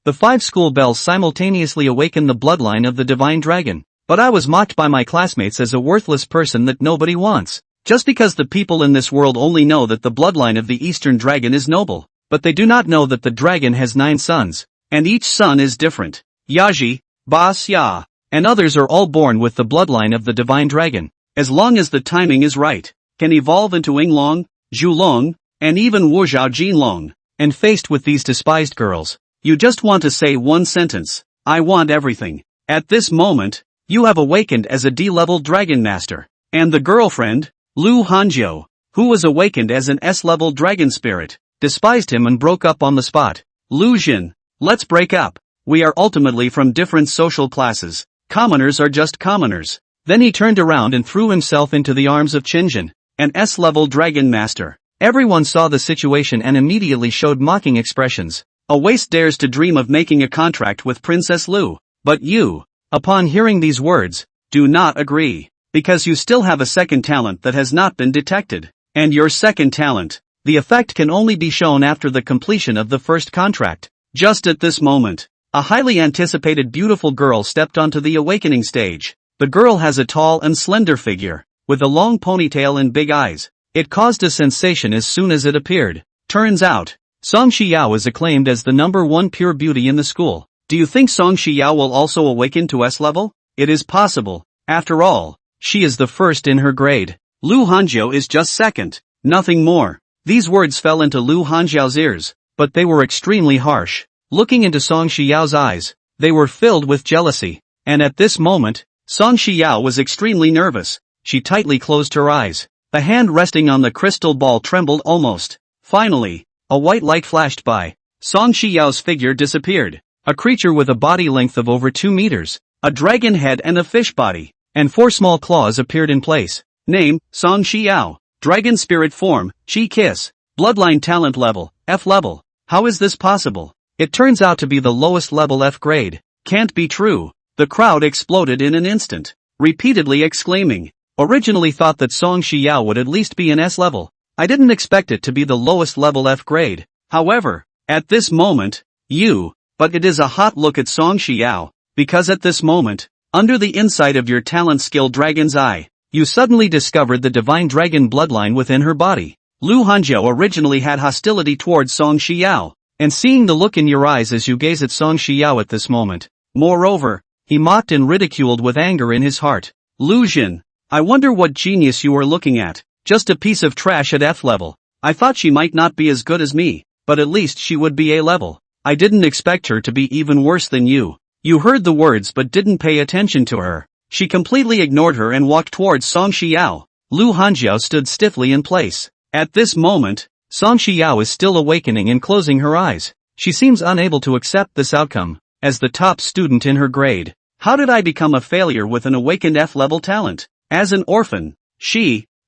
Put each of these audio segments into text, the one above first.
The 5 school bells simultaneously awaken the bloodline of the divine dragon. But I was mocked by my classmates as a worthless person that nobody wants. Just because the people in this world only know that the bloodline of the Eastern dragon is noble, but they do not know that the dragon has 9 sons, and each son is different. Yaji, Bas Ya, and others are all born with the bloodline of the divine dragon, as long as the timing is right, can evolve into Yinglong, Zhulong, and even Wuzhao Jinlong. And faced with these despised girls, you just want to say one sentence: I want everything. At this moment, you have awakened as a D-level dragon master, and the girlfriend, Lu Hanjiu, who was awakened as an S-level dragon spirit, despised him and broke up on the spot. Lu Jin, let's break up. We are ultimately from different social classes. Commoners are just commoners. Then he turned around and threw himself into the arms of Qinjin, an S-level dragon master. Everyone saw the situation and immediately showed mocking expressions. A waste dares to dream of making a contract with Princess Lu. But you, upon hearing these words, do not agree. Because you still have a second talent that has not been detected. And your second talent, the effect can only be shown after the completion of the first contract. Just at this moment, a highly anticipated beautiful girl stepped onto the awakening stage. The girl has a tall and slender figure, with a long ponytail and big eyes. It caused a sensation as soon as it appeared. Turns out, Song Shiyao is acclaimed as the #1 pure beauty in the school. Do you think Song Shiyao will also awaken to S level? It is possible. After all, she is the first in her grade. Lu Hanjiu is just second. Nothing more. These words fell into Lu Hanjiu's ears, but they were extremely harsh. Looking into Song Shiyao's eyes, they were filled with jealousy. And at this moment, Song Shiyao was extremely nervous. She tightly closed her eyes. The hand resting on the crystal ball trembled almost. Finally, a white light flashed by. Song Shiyao's figure disappeared. A creature with a body length of over 2 meters, a dragon head and a fish body, and 4 small claws appeared in place. Name, Song Shiyao. Dragon spirit form, Chi Kiss. Bloodline talent level, F level. How is this possible? It turns out to be the lowest level F grade. Can't be true. The crowd exploded in an instant, repeatedly exclaiming. Originally thought that Song Shiyao would at least be an S level. I didn't expect it to be the lowest level F grade. However, at this moment, but it is a hot look at Song Shiyao, because at this moment, under the inside of your talent skill dragon's eye, you suddenly discovered the divine dragon bloodline within her body. Lu Hanjiu originally had hostility towards Song Shiyao, and seeing the look in your eyes as you gaze at Song Shiyao at this moment, moreover, he mocked and ridiculed with anger in his heart. Lu Jin, I wonder what genius you are looking at. Just a piece of trash at F level. I thought she might not be as good as me, but at least she would be A level. I didn't expect her to be even worse than you. You heard the words but didn't pay attention to her. She completely ignored her and walked towards Song Shiyao. Lu Hanjiu stood stiffly in place. At this moment, Song Shiyao is still awakening and closing her eyes. She seems unable to accept this outcome. As the top student in her grade, how did I become a failure with an awakened F level talent? As an orphan,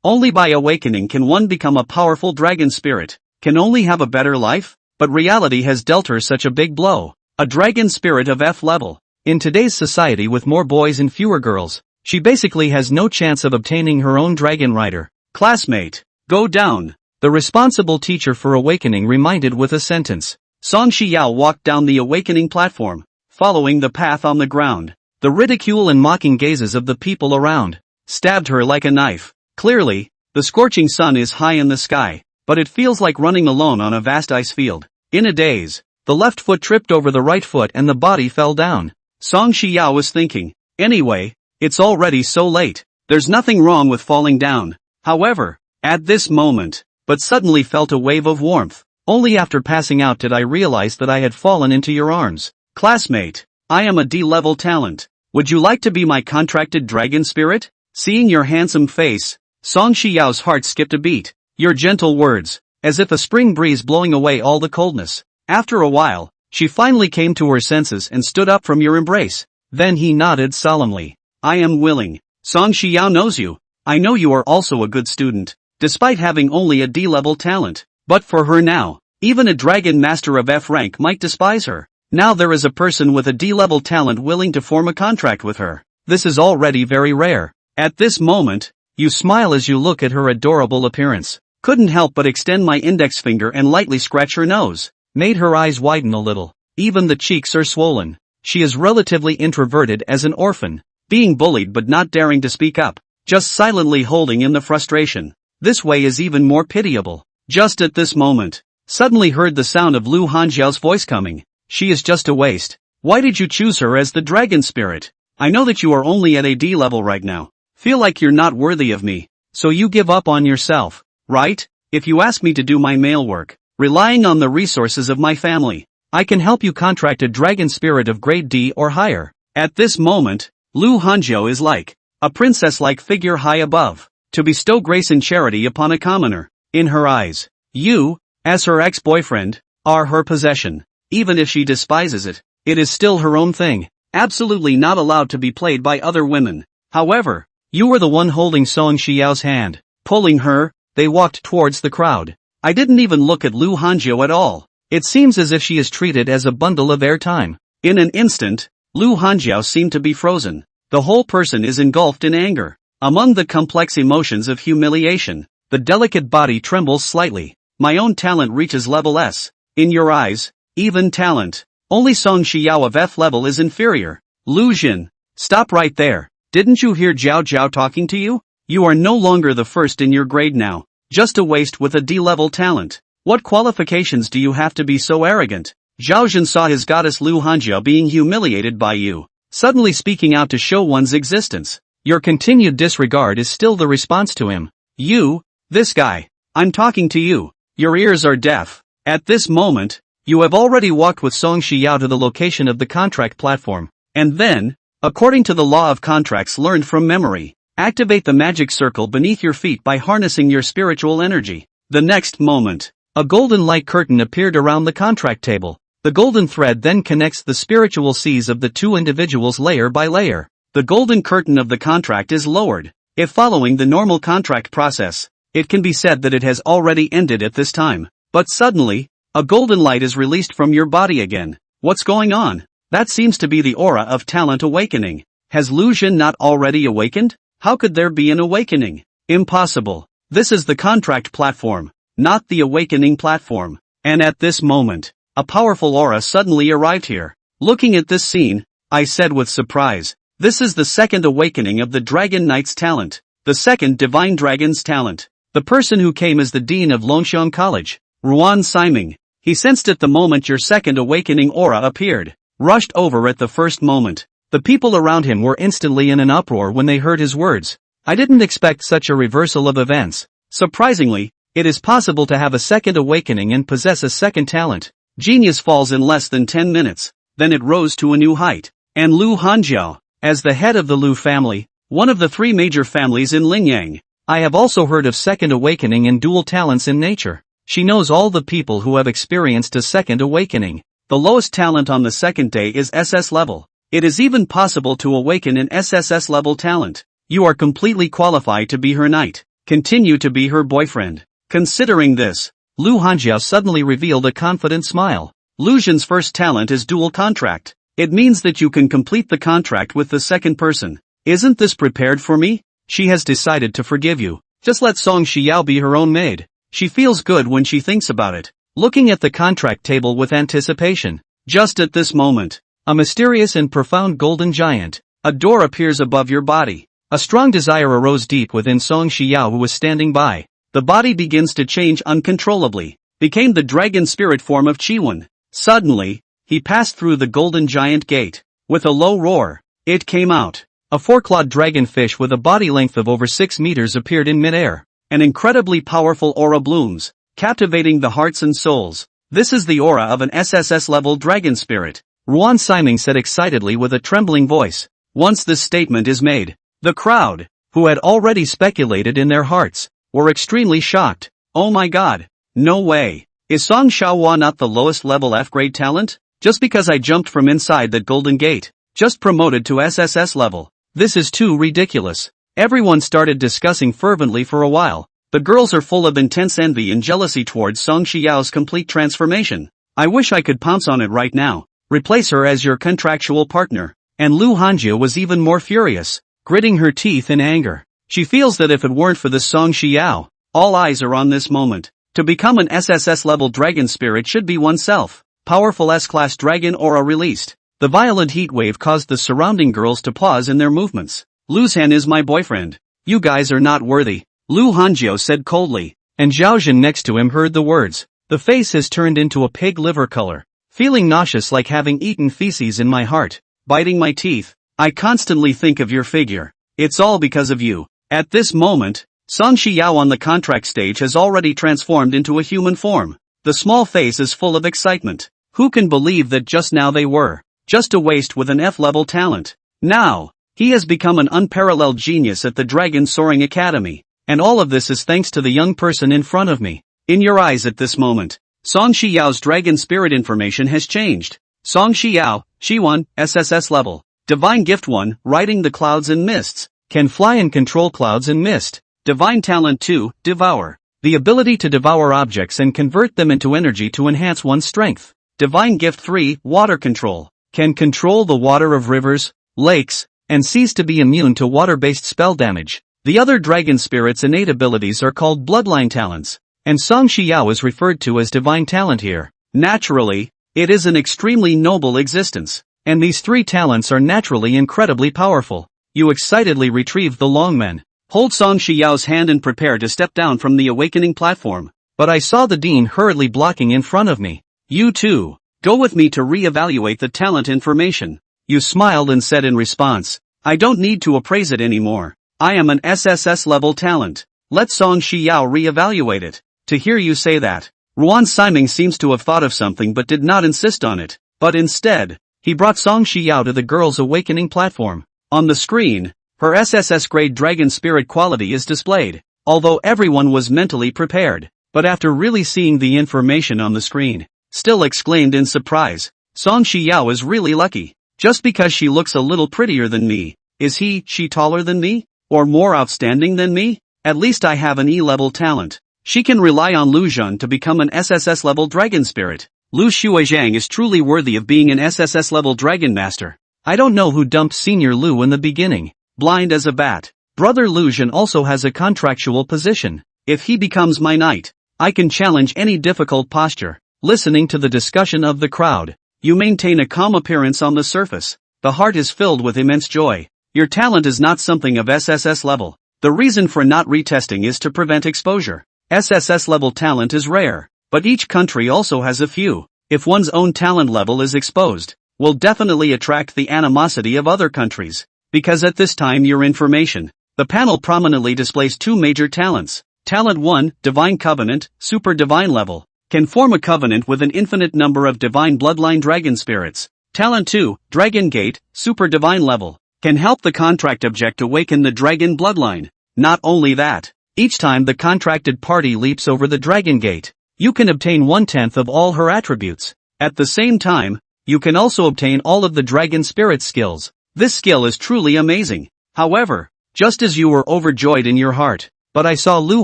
only by awakening can one become a powerful dragon spirit, can only have a better life, but reality has dealt her such a big blow. A dragon spirit of F level. In today's society with more boys and fewer girls, she basically has no chance of obtaining her own dragon rider. Classmate, go down. The responsible teacher for awakening reminded with a sentence. Song Shiyao walked down the awakening platform, following the path on the ground. The ridicule and mocking gazes of the people around stabbed her like a knife. Clearly, the scorching sun is high in the sky, but it feels like running alone on a vast ice field. In a daze, the left foot tripped over the right foot and the body fell down. Song Shiyao was thinking, anyway, it's already so late. There's nothing wrong with falling down. However, at this moment, but suddenly felt a wave of warmth. Only after passing out did I realize that I had fallen into your arms. Classmate, I am a D-level talent. Would you like to be my contracted dragon spirit? Seeing your handsome face, Song Shiyao's heart skipped a beat. Your gentle words, as if a spring breeze blowing away all the coldness. After a while, she finally came to her senses and stood up from your embrace. Then he nodded solemnly. I am willing. Song Shiyao knows you. I know you are also a good student, despite having only a D-level talent. But for her now, even a dragon master of F rank might despise her. Now there is a person with a D-level talent willing to form a contract with her. This is already very rare. At this moment, you smile as you look at her adorable appearance. Couldn't help but extend my index finger and lightly scratch her nose. Made her eyes widen a little. Even the cheeks are swollen. She is relatively introverted as an orphan, being bullied but not daring to speak up, just silently holding in the frustration. This way is even more pitiable. Just at this moment, suddenly heard the sound of Lu Hanjiao's voice coming. She is just a waste. Why did you choose her as the dragon spirit? I know that you are only at a D level right now. Feel like you're not worthy of me, so you give up on yourself, right? If you ask me to do my male work, relying on the resources of my family, I can help you contract a dragon spirit of grade D or higher. At this moment, Lu Hanjiao is like a princess-like figure high above, to bestow grace and charity upon a commoner. In her eyes, you, as her ex-boyfriend, are her possession. Even if she despises it, it is still her own thing, absolutely not allowed to be played by other women. However, you were the one holding Song Xiao's hand. Pulling her, they walked towards the crowd. I didn't even look at Lu Hanjiao at all. It seems as if she is treated as a bundle of airtime. In an instant, Lu Hanjiao seemed to be frozen. The whole person is engulfed in anger. Among the complex emotions of humiliation, the delicate body trembles slightly. My own talent reaches level S. In your eyes, even talent. Only Song Xiao of F level is inferior. Lu Jin, stop right there. Didn't you hear Zhao Zhao talking to you? You are no longer the first in your grade now. Just a waste with a D-level talent. What qualifications do you have to be so arrogant? Zhao Jin saw his goddess Lu Hanjiao being humiliated by you, suddenly speaking out to show one's existence. Your continued disregard is still the response to him. You, this guy. I'm talking to you. Your ears are deaf. At this moment, you have already walked with Song Xiao to the location of the contract platform, and then, according to the law of contracts learned from memory, activate the magic circle beneath your feet by harnessing your spiritual energy. The next moment, a golden light curtain appeared around the contract table. The golden thread then connects the spiritual seas of the two individuals layer by layer. The golden curtain of the contract is lowered. If following the normal contract process, it can be said that it has already ended at this time. But suddenly, a golden light is released from your body again. What's going on? That seems to be the aura of talent awakening. Has Lu Jin not already awakened? How could there be an awakening? Impossible. This is the contract platform, not the awakening platform. And at this moment, a powerful aura suddenly arrived here. Looking at this scene, I said with surprise, this is the second awakening of the Dragon Knight's talent, the second Divine Dragon's talent. The person who came as the Dean of Longxiang College, Ruan Siming. He sensed at the moment your second awakening aura appeared, rushed over at the first moment. The people around him were instantly in an uproar when they heard his words. I didn't expect such a reversal of events. Surprisingly, it is possible to have a second awakening and possess a second talent. Genius falls in less than 10 minutes, then it rose to a new height. And Lu Hanjiao, as the head of the Lu family, one of the three major families in Lingyang, I have also heard of second awakening and dual talents in nature. She knows all the people who have experienced a second awakening. The lowest talent on the second day is SS level. It is even possible to awaken an SSS level talent. You are completely qualified to be her knight. Continue to be her boyfriend. Considering this, Lu Hanjiao suddenly revealed a confident smile. Lu Jin's first talent is dual contract. It means that you can complete the contract with the second person. Isn't this prepared for me? She has decided to forgive you. Just let Song Xiao be her own maid. She feels good when she thinks about it. Looking at the contract table with anticipation. Just at this moment, a mysterious and profound golden giant, a door appears above your body. A strong desire arose deep within Song Xiao who was standing by. The body begins to change uncontrollably, became the dragon spirit form of Chiwen. Suddenly, he passed through the golden giant gate. With a low roar, it came out. A four-clawed dragonfish with a body length of over 6 meters appeared in midair. An incredibly powerful aura blooms, captivating the hearts and souls. This is the aura of an SSS-level dragon spirit, Ruan Siming said excitedly with a trembling voice. Once this statement is made, the crowd, who had already speculated in their hearts, were extremely shocked. Oh my god, no way. Is Song Xiaohua not the lowest level F-grade talent? Just because I jumped from inside that golden gate, just promoted to SSS level. This is too ridiculous. Everyone started discussing fervently for a while. The girls are full of intense envy and jealousy towards Song Xiao's complete transformation. I wish I could pounce on it right now. Replace her as your contractual partner. And Lu Hanjiao was even more furious, gritting her teeth in anger. She feels that if it weren't for this Song Xiao, all eyes are on this moment. To become an SSS level dragon spirit should be oneself. powerful S-class dragon aura released. The violent heat wave caused the surrounding girls to pause in their movements. Luzhan is my boyfriend. You guys are not worthy, Lu Hanjiao said coldly. And Zhaozhen next to him heard the words. The face has turned into a pig liver color. Feeling nauseous like having eaten feces in my heart. Biting my teeth. I constantly think of your figure. It's all because of you. At this moment, Song Xiao on the contract stage has already transformed into a human form. The small face is full of excitement. Who can believe that just now they were just a waste with an F-level talent? Now, he has become an unparalleled genius at the Dragon Soaring Academy. And all of this is thanks to the young person in front of me. In your eyes at this moment, Song Xiao's dragon spirit information has changed. Song Xiao, Shi1, SSS level. Divine Gift 1, riding the clouds and mists. Can fly and control clouds and mist. Divine Talent 2, Devour. The ability to devour objects and convert them into energy to enhance one's strength. Divine Gift 3, Water Control. Can control the water of rivers, lakes, and seas to be immune to water-based spell damage. The other dragon spirit's innate abilities are called bloodline talents, and Song Xiao is referred to as divine talent here. Naturally, it is an extremely noble existence, and these three talents are naturally incredibly powerful. You excitedly retrieve the Longmen. Hold Song Xiao's hand and prepare to step down from the awakening platform. But I saw the dean hurriedly blocking in front of me. You too. Go with me to re-evaluate the talent information. You smiled and said in response, I don't need to appraise it anymore. I am an SSS level talent. Let Song Xiao re-evaluate it. To hear you say that, Ruan Siming seems to have thought of something but did not insist on it. But instead, he brought Song Xiao to the girl's awakening platform. On the screen, her SSS grade dragon spirit quality is displayed. Although everyone was mentally prepared, but after really seeing the information on the screen, still exclaimed in surprise, Song Xiao is really lucky. Just because she looks a little prettier than me, is she taller than me? Or more outstanding than me? At least I have an E-level talent. She can rely on Lu Zhan to become an SSS level dragon spirit. Lu Shuizhang is truly worthy of being an SSS level dragon master. I don't know who dumped Senior Lu in the beginning. Blind as a bat. Brother Lu Zhan also has a contractual position. If he becomes my knight, I can challenge any difficult posture. Listening to the discussion of the crowd, you maintain a calm appearance on the surface. The heart is filled with immense joy. Your talent is not something of SSS level. The reason for not retesting is to prevent exposure. SSS level talent is rare, but each country also has a few. If one's own talent level is exposed, will definitely attract the animosity of other countries. Because at this time your information, the panel prominently displays two major talents. Talent 1, Divine Covenant, Super Divine level. Can form a covenant with an infinite number of divine bloodline dragon spirits. Talent 2, Dragon Gate, Super Divine level. Can help the contract object awaken the dragon bloodline. Not only that, each time the contracted party leaps over the dragon gate, you can obtain 1/10 of all her attributes. At the same time, you can also obtain all of the dragon spirit skills. This skill is truly amazing. However, just as you were overjoyed in your heart, but I saw Lu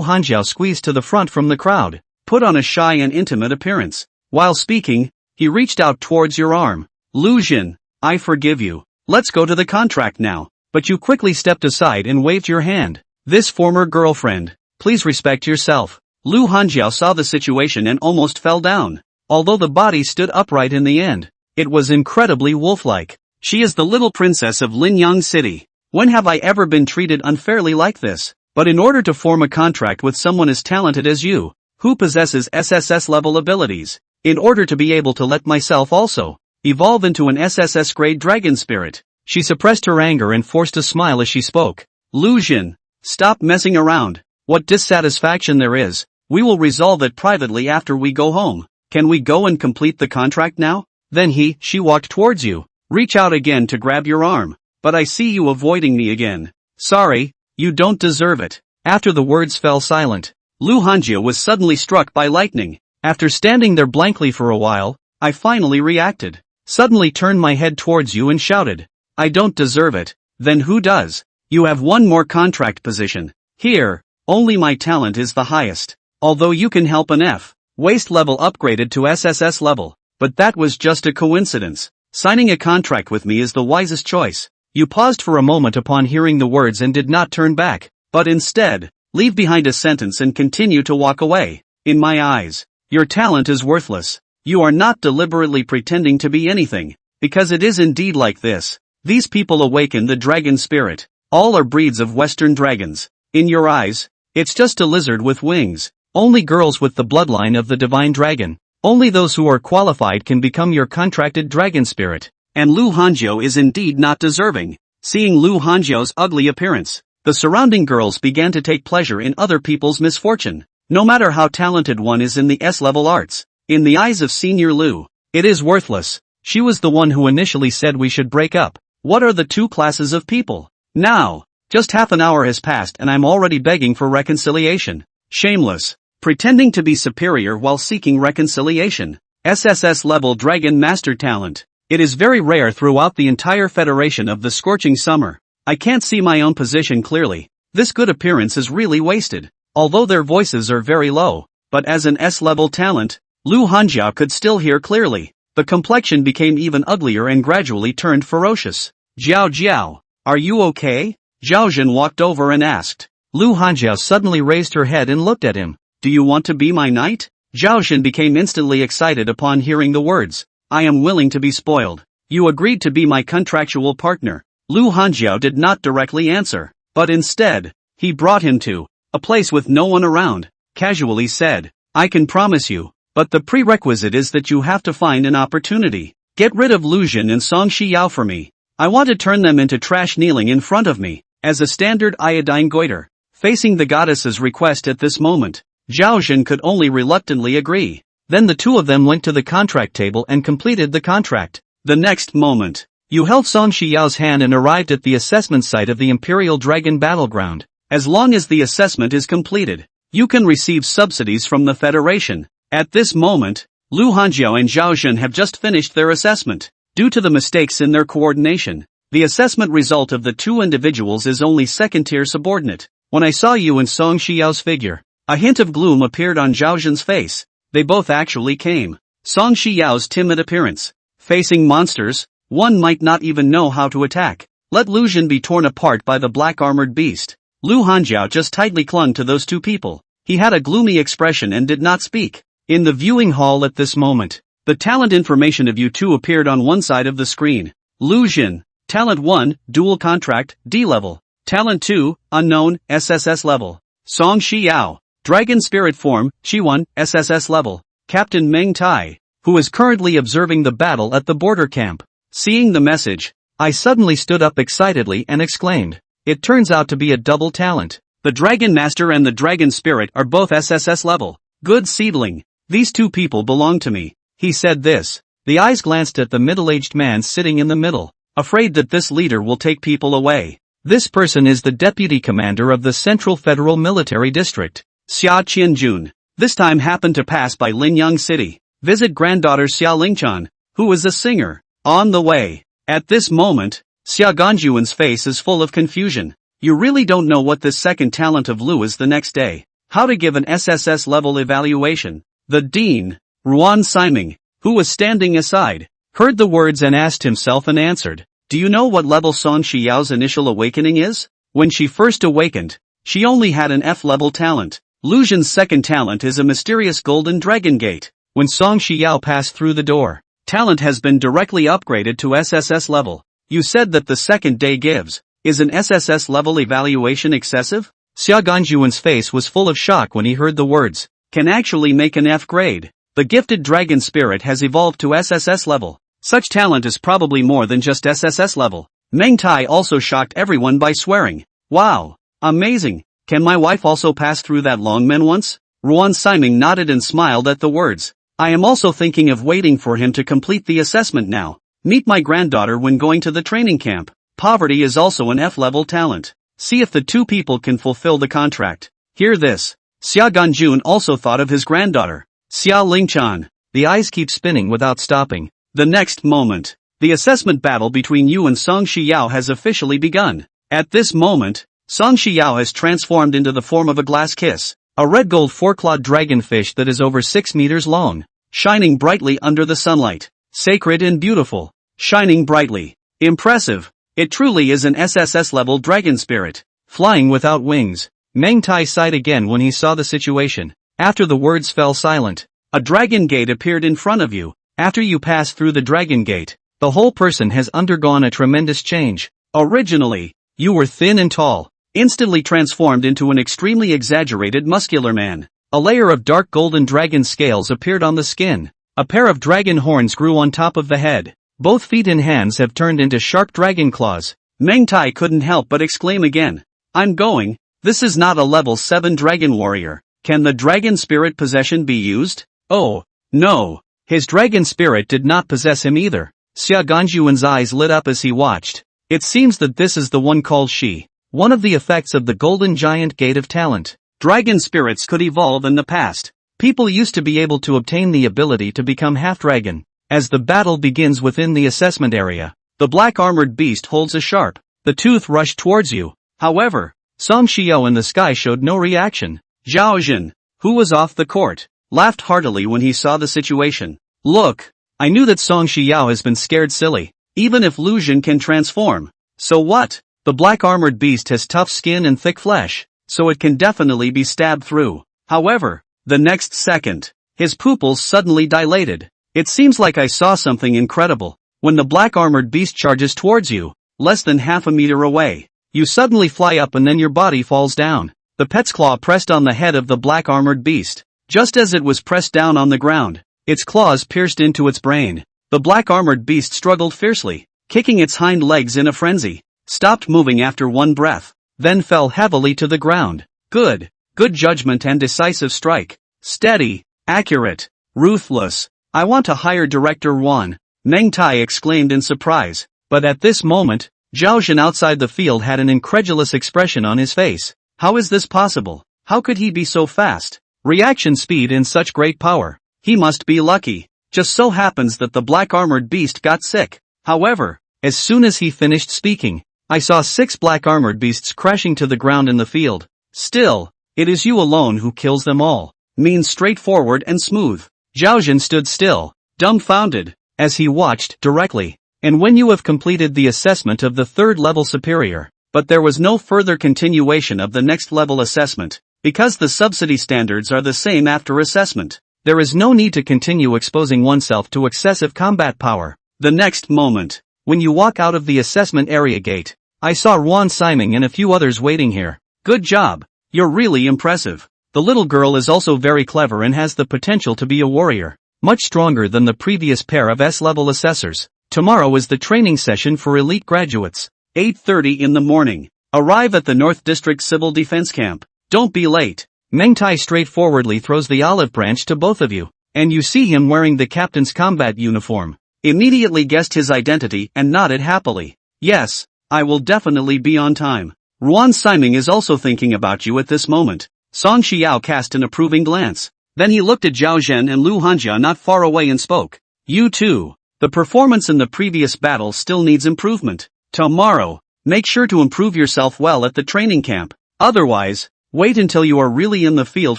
Hanjiao squeeze to the front from the crowd, put on a shy and intimate appearance. While speaking, he reached out towards your arm. Lu Jin, I forgive you. Let's go to the contract now. But you quickly stepped aside and waved your hand. This former girlfriend, please respect yourself. Lu Hanjiao saw the situation and almost fell down. Although the body stood upright in the end, it was incredibly wolf-like. She is the little princess of Linyang City. When have I ever been treated unfairly like this? But in order to form a contract with someone as talented as you, who possesses SSS level abilities, in order to be able to let myself also evolve into an SSS grade dragon spirit, she suppressed her anger and forced a smile as she spoke. Lu Jin, stop messing around. What dissatisfaction there is, we will resolve it privately after we go home. Can we go and complete the contract now? Then she walked towards you. Reach out again to grab your arm. But I see you avoiding me again. Sorry, you don't deserve it. After the words fell silent, Lu Hanjiao was suddenly struck by lightning. After standing there blankly for a while, I finally reacted. Suddenly turned my head towards you and shouted, I don't deserve it. Then who does? You have one more contract position. Here, only my talent is the highest. Although you can help an F. Waste level upgraded to SSS level. But that was just a coincidence. Signing a contract with me is the wisest choice. You paused for a moment upon hearing the words and did not turn back, but instead, leave behind a sentence and continue to walk away. In my eyes, your talent is worthless. You are not deliberately pretending to be anything, because it is indeed like this. These people awaken the dragon spirit. All are breeds of Western dragons. In your eyes, it's just a lizard with wings. Only girls with the bloodline of the divine dragon. Only those who are qualified can become your contracted dragon spirit. And Lu Hanjiu is indeed not deserving. Seeing Lu Hanjiu's ugly appearance, the surrounding girls began to take pleasure in other people's misfortune. No matter how talented one is in the S-level arts, in the eyes of Senior Lu, it is worthless. She was the one who initially said we should break up. What are the two classes of people? Now, just half an hour has passed and I'm already begging for reconciliation. Shameless. Pretending to be superior while seeking reconciliation. SSS level Dragon Master talent. It is very rare throughout the entire Federation of the Scorching Summer. I can't see my own position clearly. This good appearance is really wasted. Although their voices are very low, but as an S-level talent, Lu Hanjiu could still hear clearly. The complexion became even uglier and gradually turned ferocious. Jiao Jiao, are you okay? Zhao Jin walked over and asked. Lu Hanjiu suddenly raised her head and looked at him. Do you want to be my knight? Zhao Jin became instantly excited upon hearing the words. I am willing to be spoiled. You agreed to be my contractual partner. Lu Hanjiu did not directly answer, but instead, he brought him to a place with no one around, casually said, I can promise you, but the prerequisite is that you have to find an opportunity. Get rid of Lu Jin and Song Shiyao for me. I want to turn them into trash kneeling in front of me, as a standard iodine goiter. Facing the goddess's request at this moment, Zhao Jin could only reluctantly agree. Then the two of them went to the contract table and completed the contract. The next moment, you held Song Shiyao's hand and arrived at the assessment site of the Imperial Dragon Battleground. As long as the assessment is completed, you can receive subsidies from the Federation. At this moment, Lu Hanjiu and Zhao Jin have just finished their assessment. Due to the mistakes in their coordination, the assessment result of the two individuals is only second-tier subordinate. When I saw you and Song Shiyao's figure, a hint of gloom appeared on Zhao Jin's face. They both actually came. Song Shiyao's timid appearance. Facing monsters, one might not even know how to attack. Let Lu Jin be torn apart by the black-armored beast. Lu Hanjiu just tightly clung to those two people. He had a gloomy expression and did not speak. In the viewing hall at this moment, the talent information of you two appeared on one side of the screen. Lu Jin, Talent 1, Dual Contract, D level. Talent 2, Unknown, SSS level. Song Shiyao, Dragon Spirit Form, Shi1, SSS level. Captain Meng Tai, who is currently observing the battle at the border camp. Seeing the message, I suddenly stood up excitedly and exclaimed, it turns out to be a double talent. The Dragon Master and the Dragon Spirit are both SSS level. Good seedling. These two people belong to me. He said this. The eyes glanced at the middle-aged man sitting in the middle, afraid that this leader will take people away. This person is the deputy commander of the Central Federal Military District. Xia Qianjun. This time happened to pass by Linyang City. Visit granddaughter Xia Lingchan, who is a singer. On the way. At this moment, Xia Ganjuan's face is full of confusion. You really don't know what this second talent of Lu is the next day. How to give an SSS level evaluation. The dean, Ruan Siming, who was standing aside, heard the words and asked himself and answered. Do you know what level Song Shiyao's initial awakening is? When she first awakened, she only had an F-level talent. Lu Jin's second talent is a mysterious golden dragon gate. When Song Shiyao passed through the door, talent has been directly upgraded to SSS level. You said that the second day gives. Is an SSS level evaluation excessive? Xia Ganjuan's face was full of shock when he heard the words. Can actually make an F grade. The gifted dragon spirit has evolved to SSS level. Such talent is probably more than just SSS level. Meng Tai also shocked everyone by swearing. Wow. Amazing. Can my wife also pass through that long men once? Ruan Siming nodded and smiled at the words. I am also thinking of waiting for him to complete the assessment now. Meet my granddaughter when going to the training camp. Poverty is also an F-level talent. See if the two people can fulfill the contract. Hear this. Xia Ganjun also thought of his granddaughter. Xia Lingchan. The eyes keep spinning without stopping. The next moment, the assessment battle between you and Song Shiyao has officially begun. At this moment, Song Shiyao has transformed into the form of a glass kiss, a red-gold four-clawed dragonfish that is over 6 meters long, shining brightly under the sunlight. Sacred and beautiful, shining brightly. Impressive. It truly is an SSS-level dragon spirit, flying without wings. Meng Tai sighed again when he saw the situation. After the words fell silent, A dragon gate appeared in front of you. After you pass through the dragon gate, the whole person has undergone a tremendous change. Originally, you were thin and tall, instantly transformed into an extremely exaggerated muscular man. A layer of dark golden dragon scales appeared on the skin. A pair of dragon horns grew on top of the head. Both feet and hands have turned into sharp dragon claws. Meng Tai couldn't help but exclaim again. I'm going. This is not a level 7 dragon warrior. Can the dragon spirit possession be used? Oh, no. His dragon spirit did not possess him either. Xia Ganjuan's eyes lit up as he watched. It seems that this is the one called Shi. One of the effects of the Golden Giant Gate of Talent. Dragon spirits could evolve in the past. People used to be able to obtain the ability to become half-dragon. As the battle begins within the assessment area, the black armored beast holds a sharp. The tooth rushed towards you. However, Song Xiao in the sky showed no reaction. Zhao Jin, who was off the court, laughed heartily when he saw the situation. Look, I knew that Song Xiao has been scared silly. Even if Lu Jin can transform. So what? The black armored beast has tough skin and thick flesh, so it can definitely be stabbed through. However, the next second, his pupils suddenly dilated. It seems like I saw something incredible. When the black armored beast charges towards you, less than half a meter away, you suddenly fly up and then your body falls down. The pet's claw pressed on the head of the black armored beast. Just as it was pressed down on the ground, its claws pierced into its brain. The black armored beast struggled fiercely, kicking its hind legs in a frenzy, stopped moving after one breath, then fell heavily to the ground. Good judgment and decisive strike. Steady, accurate, ruthless. I want to hire Director Wan, Meng Tai exclaimed in surprise, but at this moment, Zhao Jin outside the field had an incredulous expression on his face. How is this possible? How could he be so fast? Reaction speed and such great power. He must be lucky. Just so happens that the black armored beast got sick. However, as soon as he finished speaking, I saw 6 black armored beasts crashing to the ground in the field. Still, it is you alone who kills them all. Means straightforward and smooth. Zhao Jin stood still, dumbfounded, as he watched directly. And when you have completed the assessment of the 3rd level superior, but there was no further continuation of the next level assessment, because the subsidy standards are the same after assessment. There is no need to continue exposing oneself to excessive combat power. The next moment, when you walk out of the assessment area gate, I saw Ruan Siming and a few others waiting here. Good job. You're really impressive. The little girl is also very clever and has the potential to be a warrior, much stronger than the previous pair of S-level assessors. Tomorrow is the training session for elite graduates. 8:30 in the morning. Arrive at the North District Civil Defense Camp. Don't be late. Meng Tai straightforwardly throws the olive branch to both of you, and you see him wearing the captain's combat uniform. Immediately guessed his identity and nodded happily. Yes, I will definitely be on time. Ruan Siming is also thinking about you at this moment. Song Xiao cast an approving glance. Then he looked at Zhao Zhen and Lu Hanjia not far away and spoke. You too. The performance in the previous battle still needs improvement. Tomorrow, make sure to improve yourself well at the training camp. Otherwise, wait until you are really in the field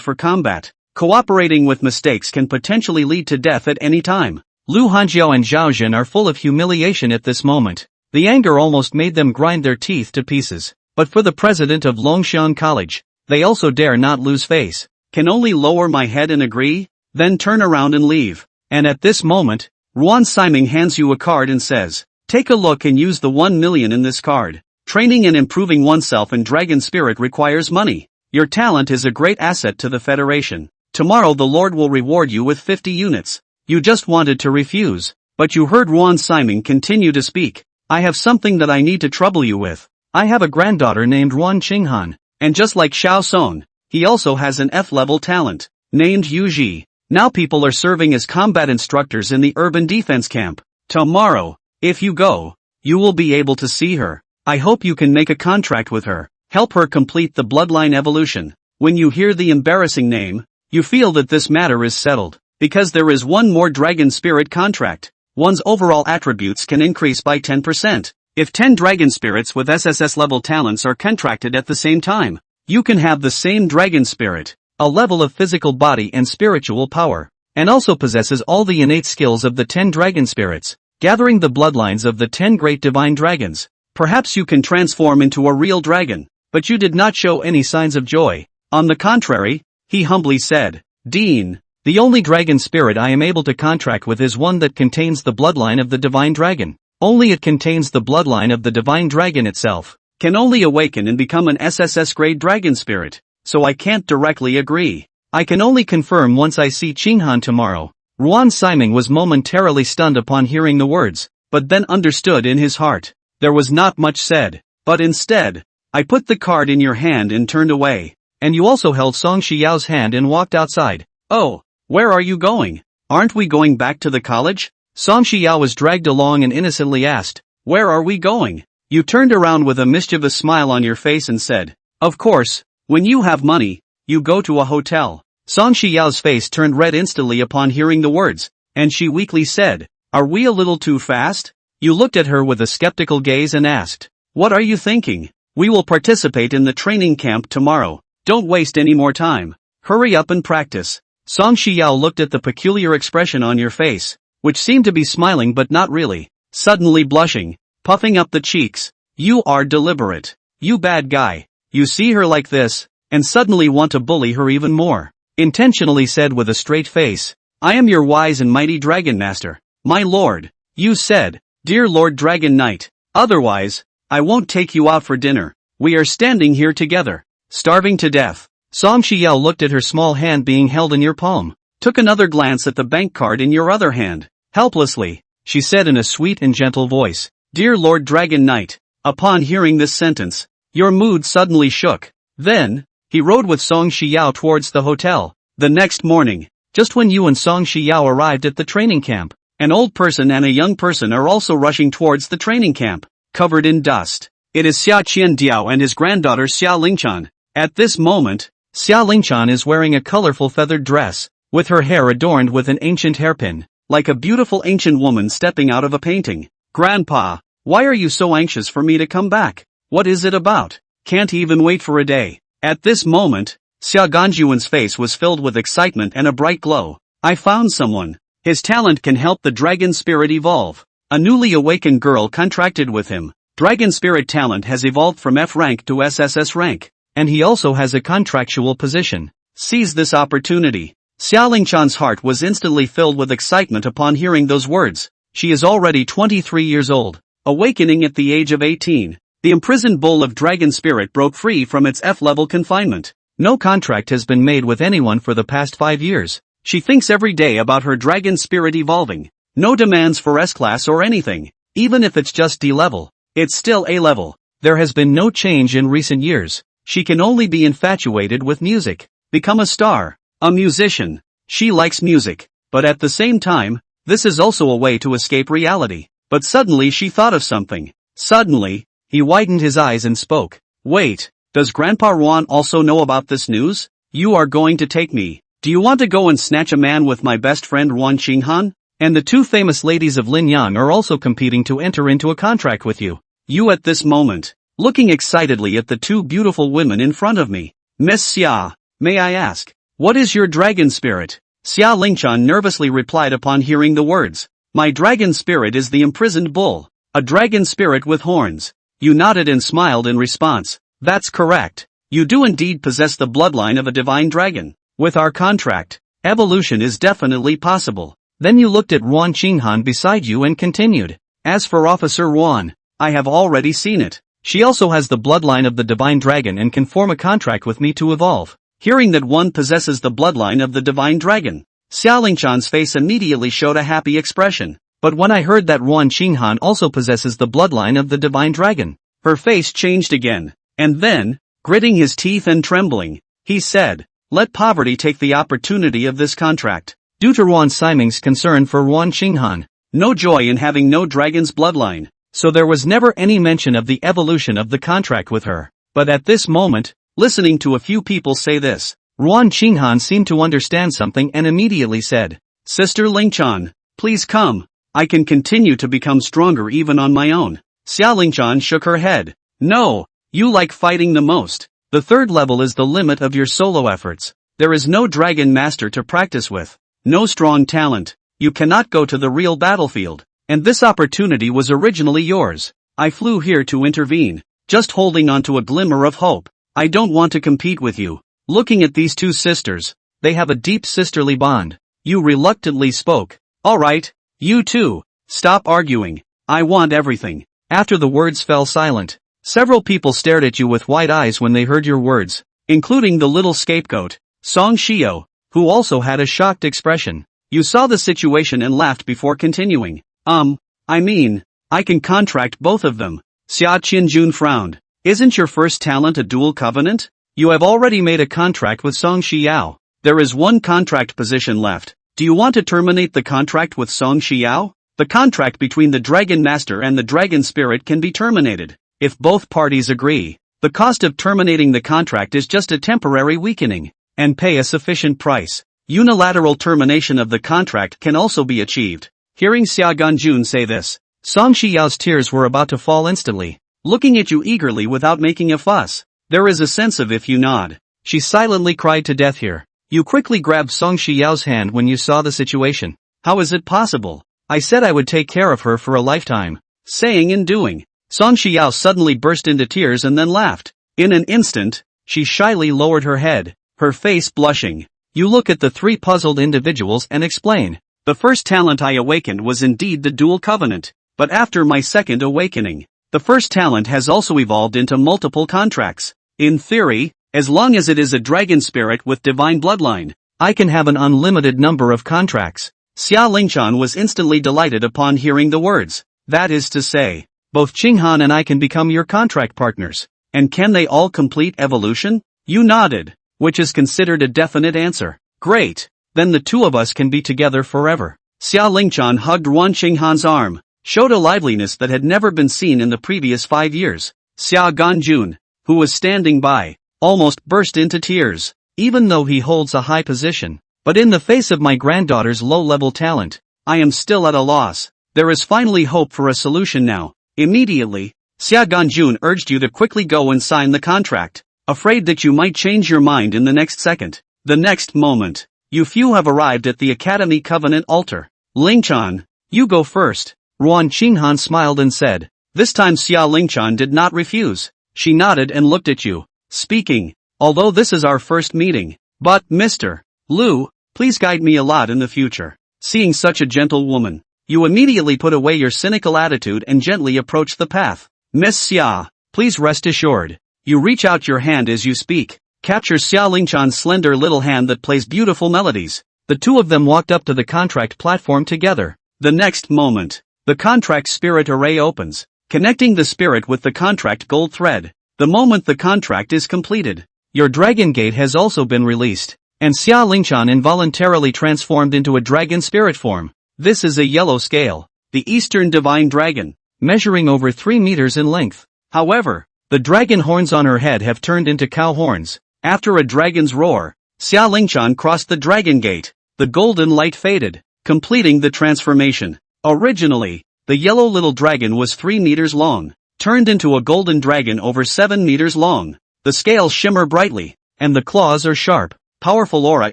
for combat. Cooperating with mistakes can potentially lead to death at any time. Lu Hanjiao and Zhao Jin are full of humiliation at this moment. The anger almost made them grind their teeth to pieces. But for the president of Longshan College, they also dare not lose face. Can only lower my head and agree? Then turn around and leave. And at this moment, Ruan Siming hands you a card and says, take a look and use the 1 million in this card. Training and improving oneself in Dragon Spirit requires money. Your talent is a great asset to the Federation. Tomorrow the Lord will reward you with 50 units. You just wanted to refuse, but you heard Ruan Siming continue to speak. I have something that I need to trouble you with. I have a granddaughter named Ruan Qinghan, and just like Xiao Song, he also has an F-level talent, named Yu Ji. Now people are serving as combat instructors in the urban defense camp. Tomorrow, if you go, you will be able to see her. I hope you can make a contract with her. Help her complete the bloodline evolution. When you hear the embarrassing name, you feel that this matter is settled, because there is one more Dragon Spirit contract. One's overall attributes can increase by 10%. If 10 Dragon Spirits with SSS level talents are contracted at the same time, you can have the same Dragon Spirit, a level of physical body and spiritual power, and also possesses all the innate skills of the 10 Dragon Spirits, gathering the bloodlines of the 10 great divine dragons. Perhaps you can transform into a real dragon, but you did not show any signs of joy. On the contrary, he humbly said, Dean, The only dragon spirit I am able to contract with is one that contains the bloodline of the divine dragon. Only it contains the bloodline of the divine dragon itself. Can only awaken and become an SSS grade dragon spirit, so I can't directly agree. I can only confirm once I see Qinghan tomorrow. Ruan Siming was momentarily stunned upon hearing the words, but then understood in his heart. There was not much said, but instead, I put the card in your hand and turned away. And you also held Song Shiyao's hand and walked outside. Oh, where are you going? Aren't we going back to the college? Song Shiyao was dragged along and innocently asked, where are we going? You turned around with a mischievous smile on your face and said, of course, when you have money, you go to a hotel. Song Shiyao's face turned red instantly upon hearing the words, and she weakly said, are we a little too fast? You looked at her with a skeptical gaze and asked, what are you thinking? We will participate in the training camp tomorrow. Don't waste any more time. Hurry up and practice. Song Shiyao looked at the peculiar expression on your face, which seemed to be smiling but not really, suddenly blushing, puffing up the cheeks. You are deliberate. You bad guy. You see her like this, and suddenly want to bully her even more. Intentionally said with a straight face, I am your wise and mighty dragon master. My lord. You said, dear Lord Dragon Knight. Otherwise, I won't take you out for dinner. We are standing here together, starving to death. Song Shiyao looked at her small hand being held in your palm, took another glance at the bank card in your other hand. Helplessly, she said in a sweet and gentle voice, dear Lord Dragon Knight. Upon hearing this sentence, your mood suddenly shook. Then, he rode with Song Shiyao towards the hotel. The next morning, just when you and Song Shiyao arrived at the training camp, an old person and a young person are also rushing towards the training camp, covered in dust. It is Xia Qiandiao and his granddaughter Xia Lingchan. At this moment, Xia Lingchan is wearing a colorful feathered dress, with her hair adorned with an ancient hairpin, like a beautiful ancient woman stepping out of a painting. Grandpa, why are you so anxious for me to come back? What is it about? Can't even wait for a day. At this moment, Xia Ganjuan's face was filled with excitement and a bright glow. I found someone. His talent can help the dragon spirit evolve. A newly awakened girl contracted with him. Dragon spirit talent has evolved from F rank to SSS rank, and he also has a contractual position. Seize this opportunity. Xia Lingchan's heart was instantly filled with excitement upon hearing those words. She is already 23 years old, awakening at the age of 18. The imprisoned bull of dragon spirit broke free from its F-level confinement. No contract has been made with anyone for the past 5 years. She thinks every day about her dragon spirit evolving. No demands for S-class or anything. Even if it's just D-level, it's still A-level. There has been no change in recent years. She can only be infatuated with music. Become a star. A musician. She likes music. But at the same time, this is also a way to escape reality. But suddenly she thought of something. Suddenly, he widened his eyes and spoke. Wait, does Grandpa Ruan also know about this news? You are going to take me. Do you want to go and snatch a man with my best friend Ruan Qinghan? And the two famous ladies of Linyang are also competing to enter into a contract with you. You at this moment, looking excitedly at the two beautiful women in front of me. Miss Xia, may I ask, what is your dragon spirit? Xia Lingchan nervously replied upon hearing the words. My dragon spirit is the imprisoned bull. A dragon spirit with horns. You nodded and smiled in response. That's correct. You do indeed possess the bloodline of a divine dragon. With our contract, evolution is definitely possible. Then you looked at Ruan Qinghan beside you and continued. As for Officer Ruan, I have already seen it. She also has the bloodline of the divine dragon and can form a contract with me to evolve. Hearing that one possesses the bloodline of the divine dragon, Xia Lingchan's face immediately showed a happy expression. But when I heard that Ruan Qinghan also possesses the bloodline of the divine dragon, her face changed again. And then, gritting his teeth and trembling, he said, let poverty take the opportunity of this contract. Due to Ruan Siming's concern for Ruan Qinghan, no joy in having no dragon's bloodline, so there was never any mention of the evolution of the contract with her. But at this moment, listening to a few people say this, Ruan Qinghan seemed to understand something and immediately said, Sister Lingchan, please come. I can continue to become stronger even on my own. Xia Lingchan shook her head. No, you like fighting the most. The third level is the limit of your solo efforts. There is no dragon master to practice with. No strong talent. You cannot go to the real battlefield. And this opportunity was originally yours. I flew here to intervene, just holding on to a glimmer of hope. I don't want to compete with you. Looking at these two sisters, they have a deep sisterly bond. Yu reluctantly spoke. Alright, you two, stop arguing. I want everything. After the words fell silent, several people stared at you with wide eyes when they heard your words, including the little scapegoat, Song Shio, who also had a shocked expression. You saw the situation and laughed before continuing. I can contract both of them. Xia Qinjun frowned. Isn't your first talent a dual covenant? You have already made a contract with Song Xiao. There is one contract position left. Do you want to terminate the contract with Song Xiao? The contract between the Dragon Master and the Dragon Spirit can be terminated, if both parties agree. The cost of terminating the contract is just a temporary weakening, and pay a sufficient price. Unilateral termination of the contract can also be achieved. Hearing Xia Ganjun say this, Song Xiao's tears were about to fall instantly, looking at you eagerly without making a fuss. There is a sense of if you nod. She silently cried to death here. You quickly grabbed Song Xiao's hand when you saw the situation. How is it possible? I said I would take care of her for a lifetime. Saying and doing. Song Xiao suddenly burst into tears and then laughed. In an instant, she shyly lowered her head, her face blushing. You look at the three puzzled individuals and explain. The first talent I awakened was indeed the dual covenant, but after my second awakening, the first talent has also evolved into multiple contracts. In theory, as long as it is a dragon spirit with divine bloodline, I can have an unlimited number of contracts. Xia Lingchan was instantly delighted upon hearing the words. That is to say, both Qinghan and I can become your contract partners. And can they all complete evolution? You nodded, which is considered a definite answer. Great, then the two of us can be together forever. Xia Lingchan hugged Ruan Qinghan's arm, showed a liveliness that had never been seen in the previous 5 years. Xia Ganjun, who was standing by, almost burst into tears, even though he holds a high position. But in the face of my granddaughter's low-level talent, I am still at a loss. There is finally hope for a solution now. Immediately, Xia Ganjun urged you to quickly go and sign the contract, afraid that you might change your mind in the next second. The next moment, you few have arrived at the Academy Covenant altar. Lingchan, you go first. Ruan Qinghan smiled and said. This time Xia Lingchan did not refuse. She nodded and looked at you, speaking. Although this is our first meeting, but, Mr. Lu, please guide me a lot in the future. Seeing such a gentle woman, you immediately put away your cynical attitude and gently approach the path. Miss Xia, please rest assured. You reach out your hand as you speak, capture Xia Lingchan's slender little hand that plays beautiful melodies. The two of them walked up to the contract platform together. The next moment, the contract spirit array opens, connecting the spirit with the contract gold thread. The moment the contract is completed, your dragon gate has also been released, and Xia Lingchan involuntarily transformed into a dragon spirit form. This is a yellow scale, the Eastern Divine Dragon, measuring over 3 meters in length. However, the dragon horns on her head have turned into cow horns. After a dragon's roar, Xia Lingchan crossed the dragon gate. The golden light faded, completing the transformation. Originally, the yellow little dragon was 3 meters long, turned into a golden dragon over 7 meters long. The scales shimmer brightly, and the claws are sharp. Powerful aura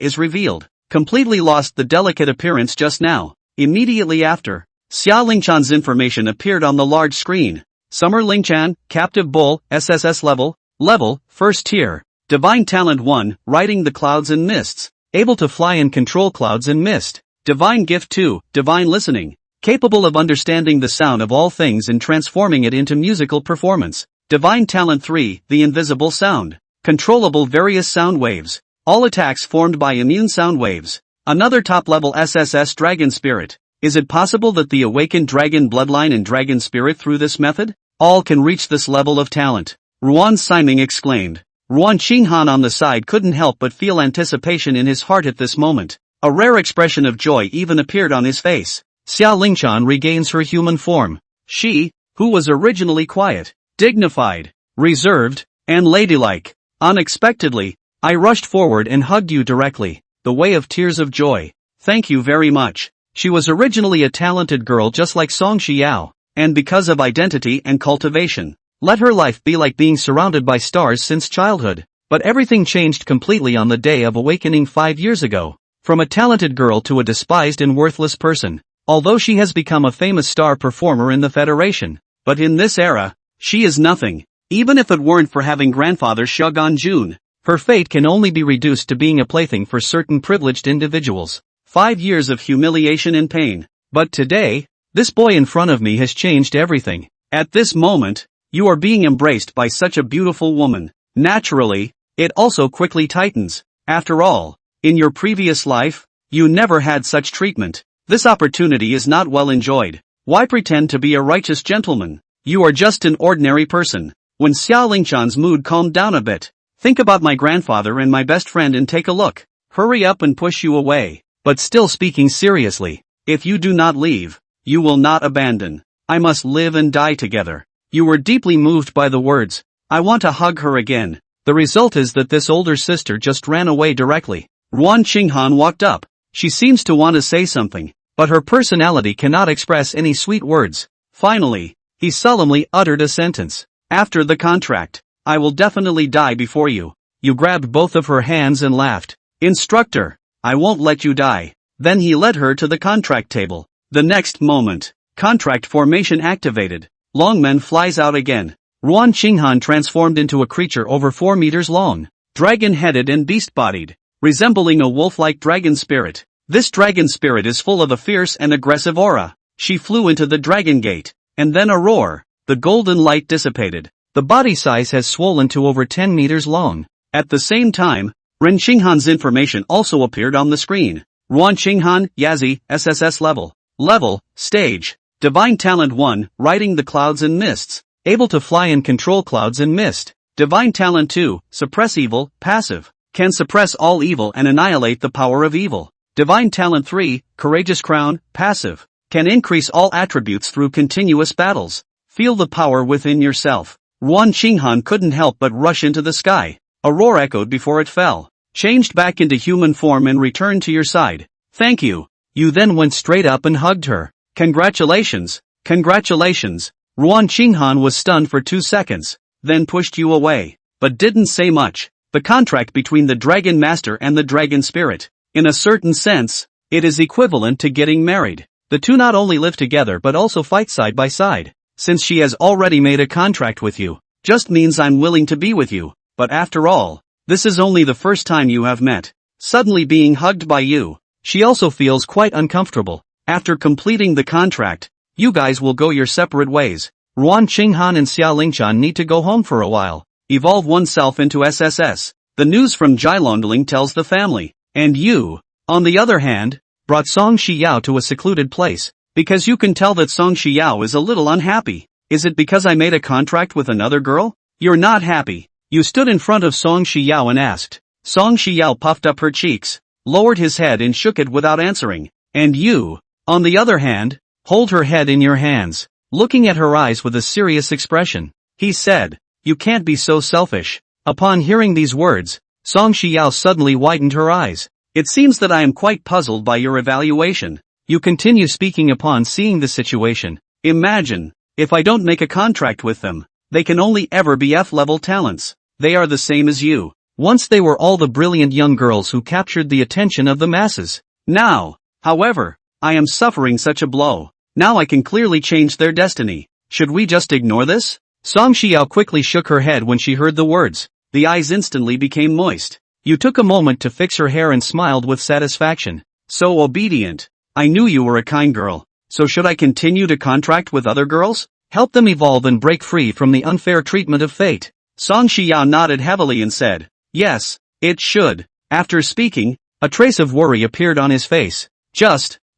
is revealed, completely lost the delicate appearance just now. Immediately after, Xia Lingchan's information appeared on the large screen. Summer Lingchan, Captive Bull, SSS level, 1st tier, Divine Talent 1, Riding the Clouds and Mists, able to fly and control clouds and mist. Divine Gift 2, Divine Listening, capable of understanding the sound of all things and transforming it into musical performance. Divine Talent 3, The Invisible Sound, controllable various sound waves, all attacks formed by immune sound waves. Another top-level SSS Dragon Spirit. Is it possible that the awakened dragon bloodline and dragon spirit through this method? All can reach this level of talent. Ruan Siming exclaimed. Ruan Qinghan on the side couldn't help but feel anticipation in his heart at this moment. A rare expression of joy even appeared on his face. Xia Lingchan regains her human form. She, who was originally quiet, dignified, reserved, and ladylike. Unexpectedly, I rushed forward and hugged you directly. The way of tears of joy. Thank you very much. She was originally a talented girl just like Song Xiao, and because of identity and cultivation, let her life be like being surrounded by stars since childhood. But everything changed completely on the day of awakening 5 years ago. From a talented girl to a despised and worthless person. Although she has become a famous star performer in the Federation, but in this era, she is nothing. Even if it weren't for having grandfather Shagan Jun, Her fate can only be reduced to being a plaything for certain privileged individuals. 5 years of humiliation and pain. But today, this boy in front of me has changed everything. At this moment, you are being embraced by such a beautiful woman. Naturally, it also quickly tightens. After all, in your previous life, you never had such treatment. This opportunity is not well enjoyed. Why pretend to be a righteous gentleman? You are just an ordinary person. When Xia Lingchan's mood calmed down a bit, think about my grandfather and my best friend and take a look. Hurry up and push you away. But still speaking seriously, if you do not leave, you will not abandon. I must live and die together. You were deeply moved by the words. I want to hug her again. The result is that this older sister just ran away directly. Ruan Qinghan walked up. She seems to want to say something, but her personality cannot express any sweet words. Finally, he solemnly uttered a sentence. After the contract, I will definitely die before you. You grabbed both of her hands and laughed. Instructor, I won't let you die. Then he led her to the contract table. The next moment, contract formation activated. Longman flies out again. Ruan Qinghan transformed into a creature over 4 meters long, dragon-headed and beast-bodied, resembling a wolf-like dragon spirit. This dragon spirit is full of a fierce and aggressive aura. She flew into the dragon gate, and then a roar. The golden light dissipated. The body size has swollen to over 10 meters long. At the same time, Ren Qinghan's information also appeared on the screen. Ruan Qinghan, Yazi, SSS level. Level, stage. Divine Talent 1, riding the clouds and mists. Able to fly and control clouds and mist. Divine Talent 2, suppress evil, passive. Can suppress all evil and annihilate the power of evil. Divine Talent 3, courageous crown, passive. Can increase all attributes through continuous battles. Feel the power within yourself. Ruan Qinghan couldn't help but rush into the sky. A roar echoed before it fell. Changed back into human form and returned to your side. Thank you. You then went straight up and hugged her. Congratulations. Congratulations. Ruan Qinghan was stunned for 2 seconds, then pushed you away, but didn't say much. The contract between the Dragon Master and the Dragon Spirit. In a certain sense, it is equivalent to getting married. The two not only live together but also fight side by side. Since she has already made a contract with you, just means I'm willing to be with you. But after all, this is only the first time you have met. Suddenly being hugged by you, she also feels quite uncomfortable. After completing the contract, you guys will go your separate ways. Ruan Qinghan and Xia Lingchan need to go home for a while. Evolve oneself into SSS. The news from Jilondling tells the family. And you, on the other hand, brought Song Shiyao to a secluded place. Because you can tell that Song Shiyao is a little unhappy. Is it because I made a contract with another girl? You're not happy. You stood in front of Song Shiyao and asked. Song Shiyao puffed up her cheeks, lowered his head and shook it without answering. And you, on the other hand, hold her head in your hands, looking at her eyes with a serious expression. He said, you can't be so selfish. Upon hearing these words, Song Shiyao suddenly widened her eyes. It seems that I am quite puzzled by your evaluation. You continue speaking upon seeing the situation. Imagine, if I don't make a contract with them, they can only ever be F-level talents. They are the same as you. Once they were all the brilliant young girls who captured the attention of the masses. Now, however, I am suffering such a blow. Now I can clearly change their destiny. Should we just ignore this? Song Xiao quickly shook her head when she heard the words. The eyes instantly became moist. You took a moment to fix her hair and smiled with satisfaction. So obedient. I knew you were a kind girl. So should I continue to contract with other girls? Help them evolve and break free from the unfair treatment of fate. Song Xiao nodded heavily and said, yes, it should. After speaking, a trace of worry appeared on his face.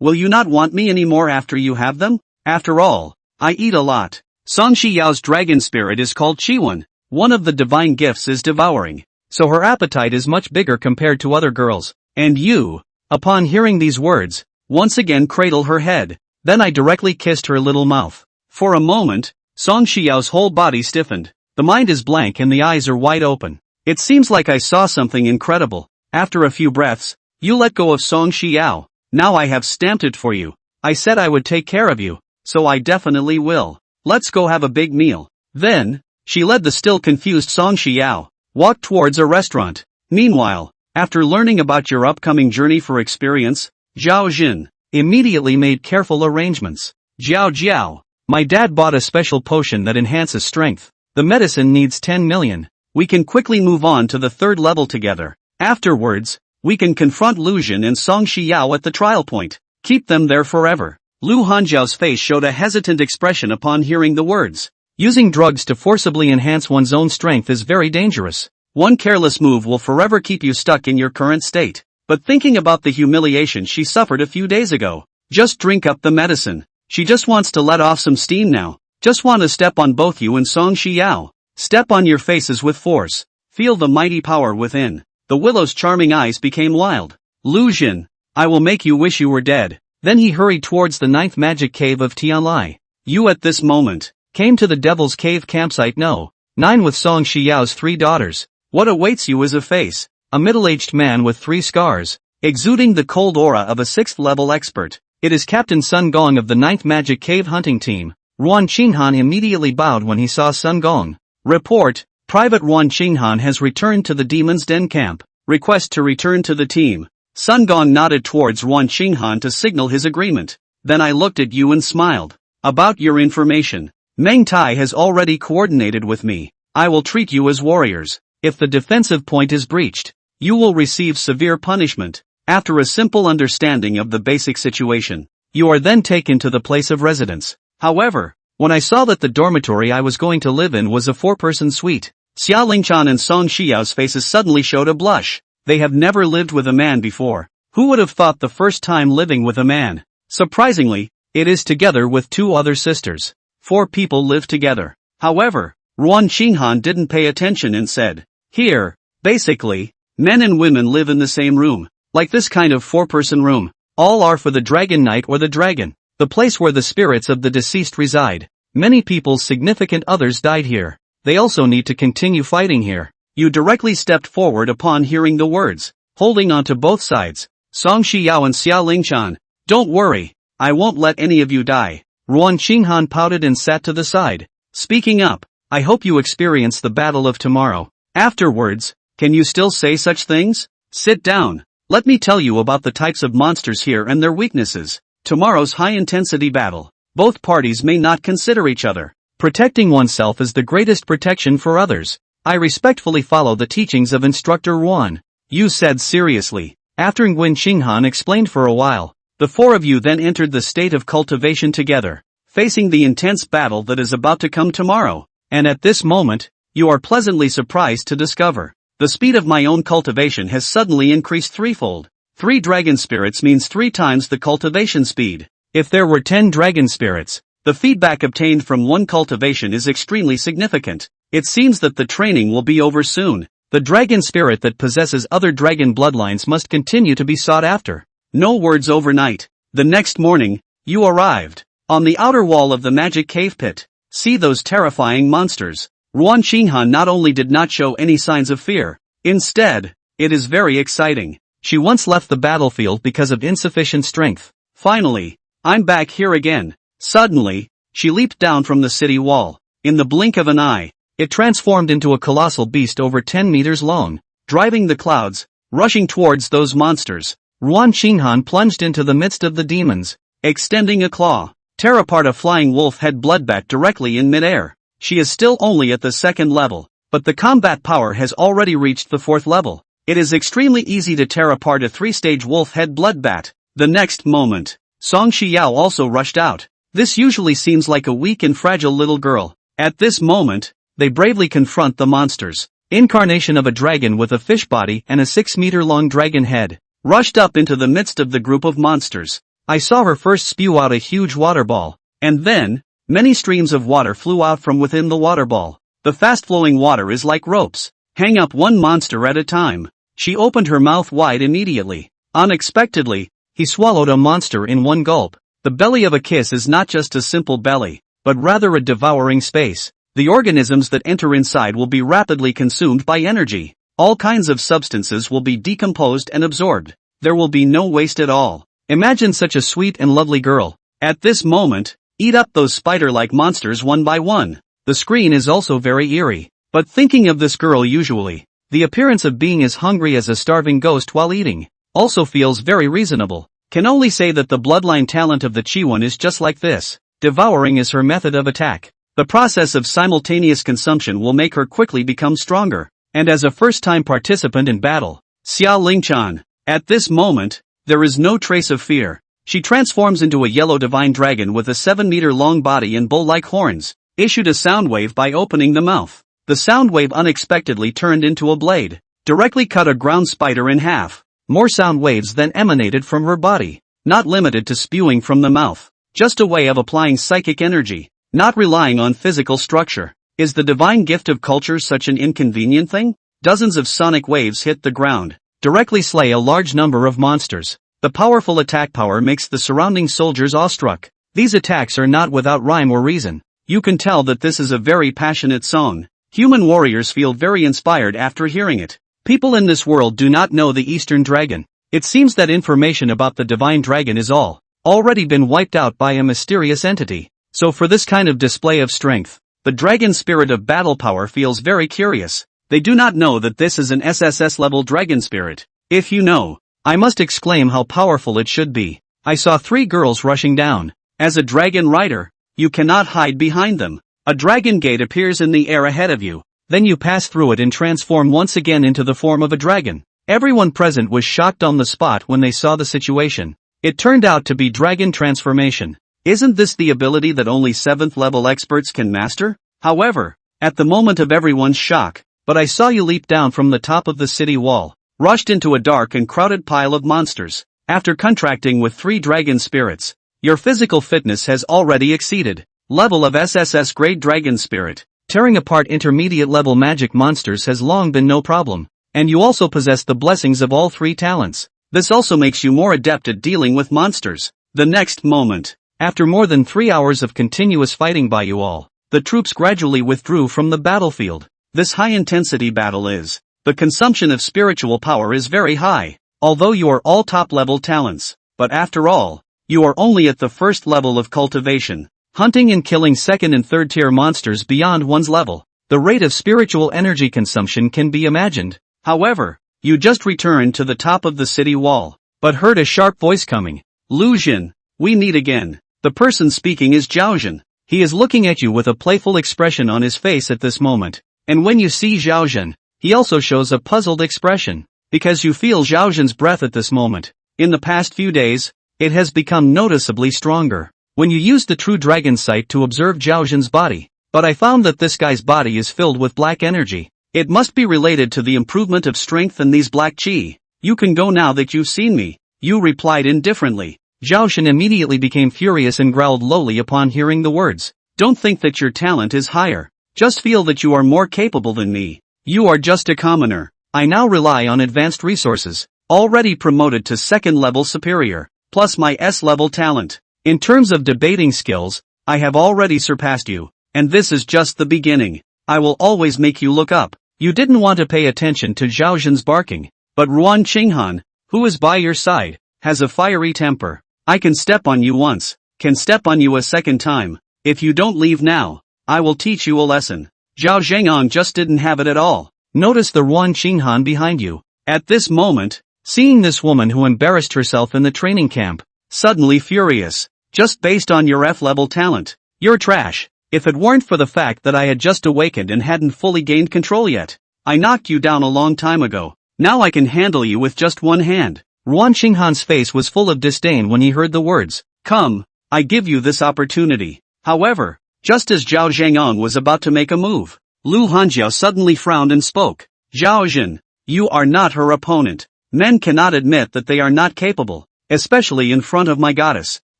Will you not want me anymore after you have them? After all, I eat a lot. Song Xiao's dragon spirit is called Chiwan. One of the divine gifts is devouring. So her appetite is much bigger compared to other girls. And you, upon hearing these words, once again cradle her head. Then I directly kissed her little mouth. For a moment, Song Xiao's whole body stiffened. The mind is blank and the eyes are wide open. It seems like I saw something incredible. After a few breaths, you let go of Song Xiao. Now I have stamped it for you. I said I would take care of you, so I definitely will. Let's go have a big meal. Then, she led the still confused Song Xiao, walked towards a restaurant. Meanwhile, after learning about your upcoming journey for experience, Zhao Jin immediately made careful arrangements. Jiao, my dad bought a special potion that enhances strength. The medicine needs 10 million. we can quickly move on to the third level together. Afterwards, we can confront Lu Jin and Song Xiao at the trial point. Keep them there forever. Lu Hanjiao's face showed a hesitant expression upon hearing the words. Using drugs to forcibly enhance one's own strength is very dangerous. One careless move will forever keep you stuck in your current state. But thinking about the humiliation she suffered a few days ago, just drink up the medicine. She just wants to let off some steam now. Just want to step on both you and Song Xiao. Step on your faces with force. Feel the mighty power within. The willow's charming eyes became wild. Lu Jin, I will make you wish you were dead. Then he hurried towards the 9th magic cave of Tianlai. You at this moment came to the Devil's Cave campsite No. 9 with Song Xiao's 3 daughters. What awaits you is a face. A middle-aged man with 3 scars, exuding the cold aura of a 6th level expert. It is Captain Sun Gong of the 9th magic cave hunting team. Ruan Qinghan immediately bowed when he saw Sun Gong. Report, Private Ruan Qinghan has returned to the Demon's Den camp. Request to return to the team. Sun Gong nodded towards Ruan Qinghan to signal his agreement. Then I looked at you and smiled. About your information. Meng Tai has already coordinated with me. I will treat you as warriors. If the defensive point is breached, you will receive severe punishment. After a simple understanding of the basic situation, you are then taken to the place of residence. However, when I saw that the dormitory I was going to live in was a 4-person suite, Xia Lingchan and Song Xiao's faces suddenly showed a blush. They have never lived with a man before. Who would have thought the first time living with a man? Surprisingly, it is together with 2 other sisters. 4 people live together. However, Ruan Qinghan didn't pay attention and said, here, basically, men and women live in the same room. Like this kind of 4-person room. All are for the Dragon Knight or the dragon, the place where the spirits of the deceased reside. Many people's significant others died here. They also need to continue fighting here. You directly stepped forward upon hearing the words, holding on to both sides. Song Xiao and Xia Lingchan, don't worry, I won't let any of you die. Ruan Qinghan pouted and sat to the side. Speaking up, I hope you experience the battle of tomorrow. Afterwards, can you still say such things? Sit down. Let me tell you about the types of monsters here and their weaknesses. Tomorrow's high-intensity battle. Both parties may not consider each other. Protecting oneself is the greatest protection for others. I respectfully follow the teachings of Instructor Ruan. You said seriously. After Nguyen Qinghan explained for a while, the 4 of you then entered the state of cultivation together, facing the intense battle that is about to come tomorrow. And at this moment, you are pleasantly surprised to discover, the speed of my own cultivation has suddenly increased 3-fold. 3 dragon spirits means 3 times the cultivation speed. If there were 10 dragon spirits, the feedback obtained from one cultivation is extremely significant. It seems that the training will be over soon. The dragon spirit that possesses other dragon bloodlines must continue to be sought after. No words overnight. The next morning, you arrived. On the outer wall of the magic cave pit. See those terrifying monsters. Ruan Qinghan not only did not show any signs of fear. Instead, it is very exciting. She once left the battlefield because of insufficient strength. Finally, I'm back here again. Suddenly, she leaped down from the city wall. In the blink of an eye, it transformed into a colossal beast over 10 meters long, driving the clouds, rushing towards those monsters. Ruan Qinghan plunged into the midst of the demons, extending a claw, tear apart a flying wolf head bloodbath directly in midair. She is still only at the 2nd level, but the combat power has already reached the 4th level. It is extremely easy to tear apart a 3-stage wolf head bloodbath. The next moment, Song Xiao also rushed out. This usually seems like a weak and fragile little girl. At this moment, they bravely confront the monsters. Incarnation of a dragon with a fish body and a 6-meter-long dragon head, rushed up into the midst of the group of monsters. I saw her first spew out a huge water ball, and then, many streams of water flew out from within the water ball. The fast-flowing water is like ropes. Hang up one monster at a time. She opened her mouth wide immediately. Unexpectedly, he swallowed a monster in one gulp. The belly of a kiss is not just a simple belly, but rather a devouring space. The organisms that enter inside will be rapidly consumed by energy. All kinds of substances will be decomposed and absorbed. There will be no waste at all. Imagine such a sweet and lovely girl. At this moment, eat up those spider-like monsters one by one. The screen is also very eerie. But thinking of this girl usually, the appearance of being as hungry as a starving ghost while eating, also feels very reasonable. Can only say that the bloodline talent of the Chiwon is just like this. Devouring is her method of attack. The process of simultaneous consumption will make her quickly become stronger. And as a first-time participant in battle, Xia Lingchan, at this moment, there is no trace of fear. She transforms into a yellow divine dragon with a 7-meter-long body and bull-like horns, issued a sound wave by opening the mouth. The sound wave unexpectedly turned into a blade, directly cut a ground spider in half. More sound waves then emanated from her body, not limited to spewing from the mouth, just a way of applying psychic energy, not relying on physical structure. Is the divine gift of culture such an inconvenient thing? Dozens of sonic waves hit the ground, directly slay a large number of monsters. The powerful attack power makes the surrounding soldiers awestruck. These attacks are not without rhyme or reason. You can tell that this is a very passionate song. Human warriors feel very inspired after hearing it. People in this world do not know the Eastern Dragon. It seems that information about the divine dragon is already been wiped out by a mysterious entity. So for this kind of display of strength, the dragon spirit of battle power feels very curious. They do not know that this is an SSS level dragon spirit. If you know, I must exclaim how powerful it should be. I saw 3 girls rushing down. As a dragon rider, you cannot hide behind them. A dragon gate appears in the air ahead of you. Then you pass through it and transform once again into the form of a dragon. Everyone present was shocked on the spot when they saw the situation. It turned out to be dragon transformation. Isn't this the ability that only 7th level experts can master? However, at the moment of everyone's shock, but I saw you leap down from the top of the city wall, rushed into a dark and crowded pile of monsters. After contracting with 3 dragon spirits, your physical fitness has already exceeded level of SSS grade dragon spirit. Tearing apart intermediate level magic monsters has long been no problem, and you also possess the blessings of all 3 talents. This also makes you more adept at dealing with monsters. The next moment, after more than 3 hours of continuous fighting by you all, the troops gradually withdrew from the battlefield. This high-intensity battle the consumption of spiritual power is very high, although you are all top-level talents, but after all, you are only at the first level of cultivation, hunting and killing 2nd and 3rd tier monsters beyond one's level. The rate of spiritual energy consumption can be imagined. However, you just returned to the top of the city wall, but heard a sharp voice coming. Lu Jin, we meet again. The person speaking is Zhao Jin. He is looking at you with a playful expression on his face at this moment. And when you see Zhao Jin, he also shows a puzzled expression, because you feel Zhao Jin's breath at this moment. In the past few days, it has become noticeably stronger. When you use the true dragon sight to observe Zhao Jin's body, but I found that this guy's body is filled with black energy. It must be related to the improvement of strength and these black chi. You can go now that you've seen me. You replied indifferently. Zhao Jin immediately became furious and growled lowly upon hearing the words. Don't think that your talent is higher. Just feel that you are more capable than me. You are just a commoner. I now rely on advanced resources, already promoted to 2nd level superior, plus my S-level talent. In terms of debating skills, I have already surpassed you, and this is just the beginning. I will always make you look up. You didn't want to pay attention to Zhao Jin's barking, but Ruan Qinghan, who is by your side, has a fiery temper. I can step on you once, can step on you a 2nd time. If you don't leave now, I will teach you a lesson. Zhao Zhengang just didn't have it at all. Notice the Ruan Qinghan behind you. At this moment, seeing this woman who embarrassed herself in the training camp, suddenly furious, just based on your F-level talent. You're trash. If it weren't for the fact that I had just awakened and hadn't fully gained control yet, I knocked you down a long time ago. Now I can handle you with just one hand. Ruan Qinghan's face was full of disdain when he heard the words. Come, I give you this opportunity. However, just as Zhao Zhengang was about to make a move, Lu Hanjiao suddenly frowned and spoke. Zhao Jin, you are not her opponent. Men cannot admit that they are not capable, especially in front of my goddess.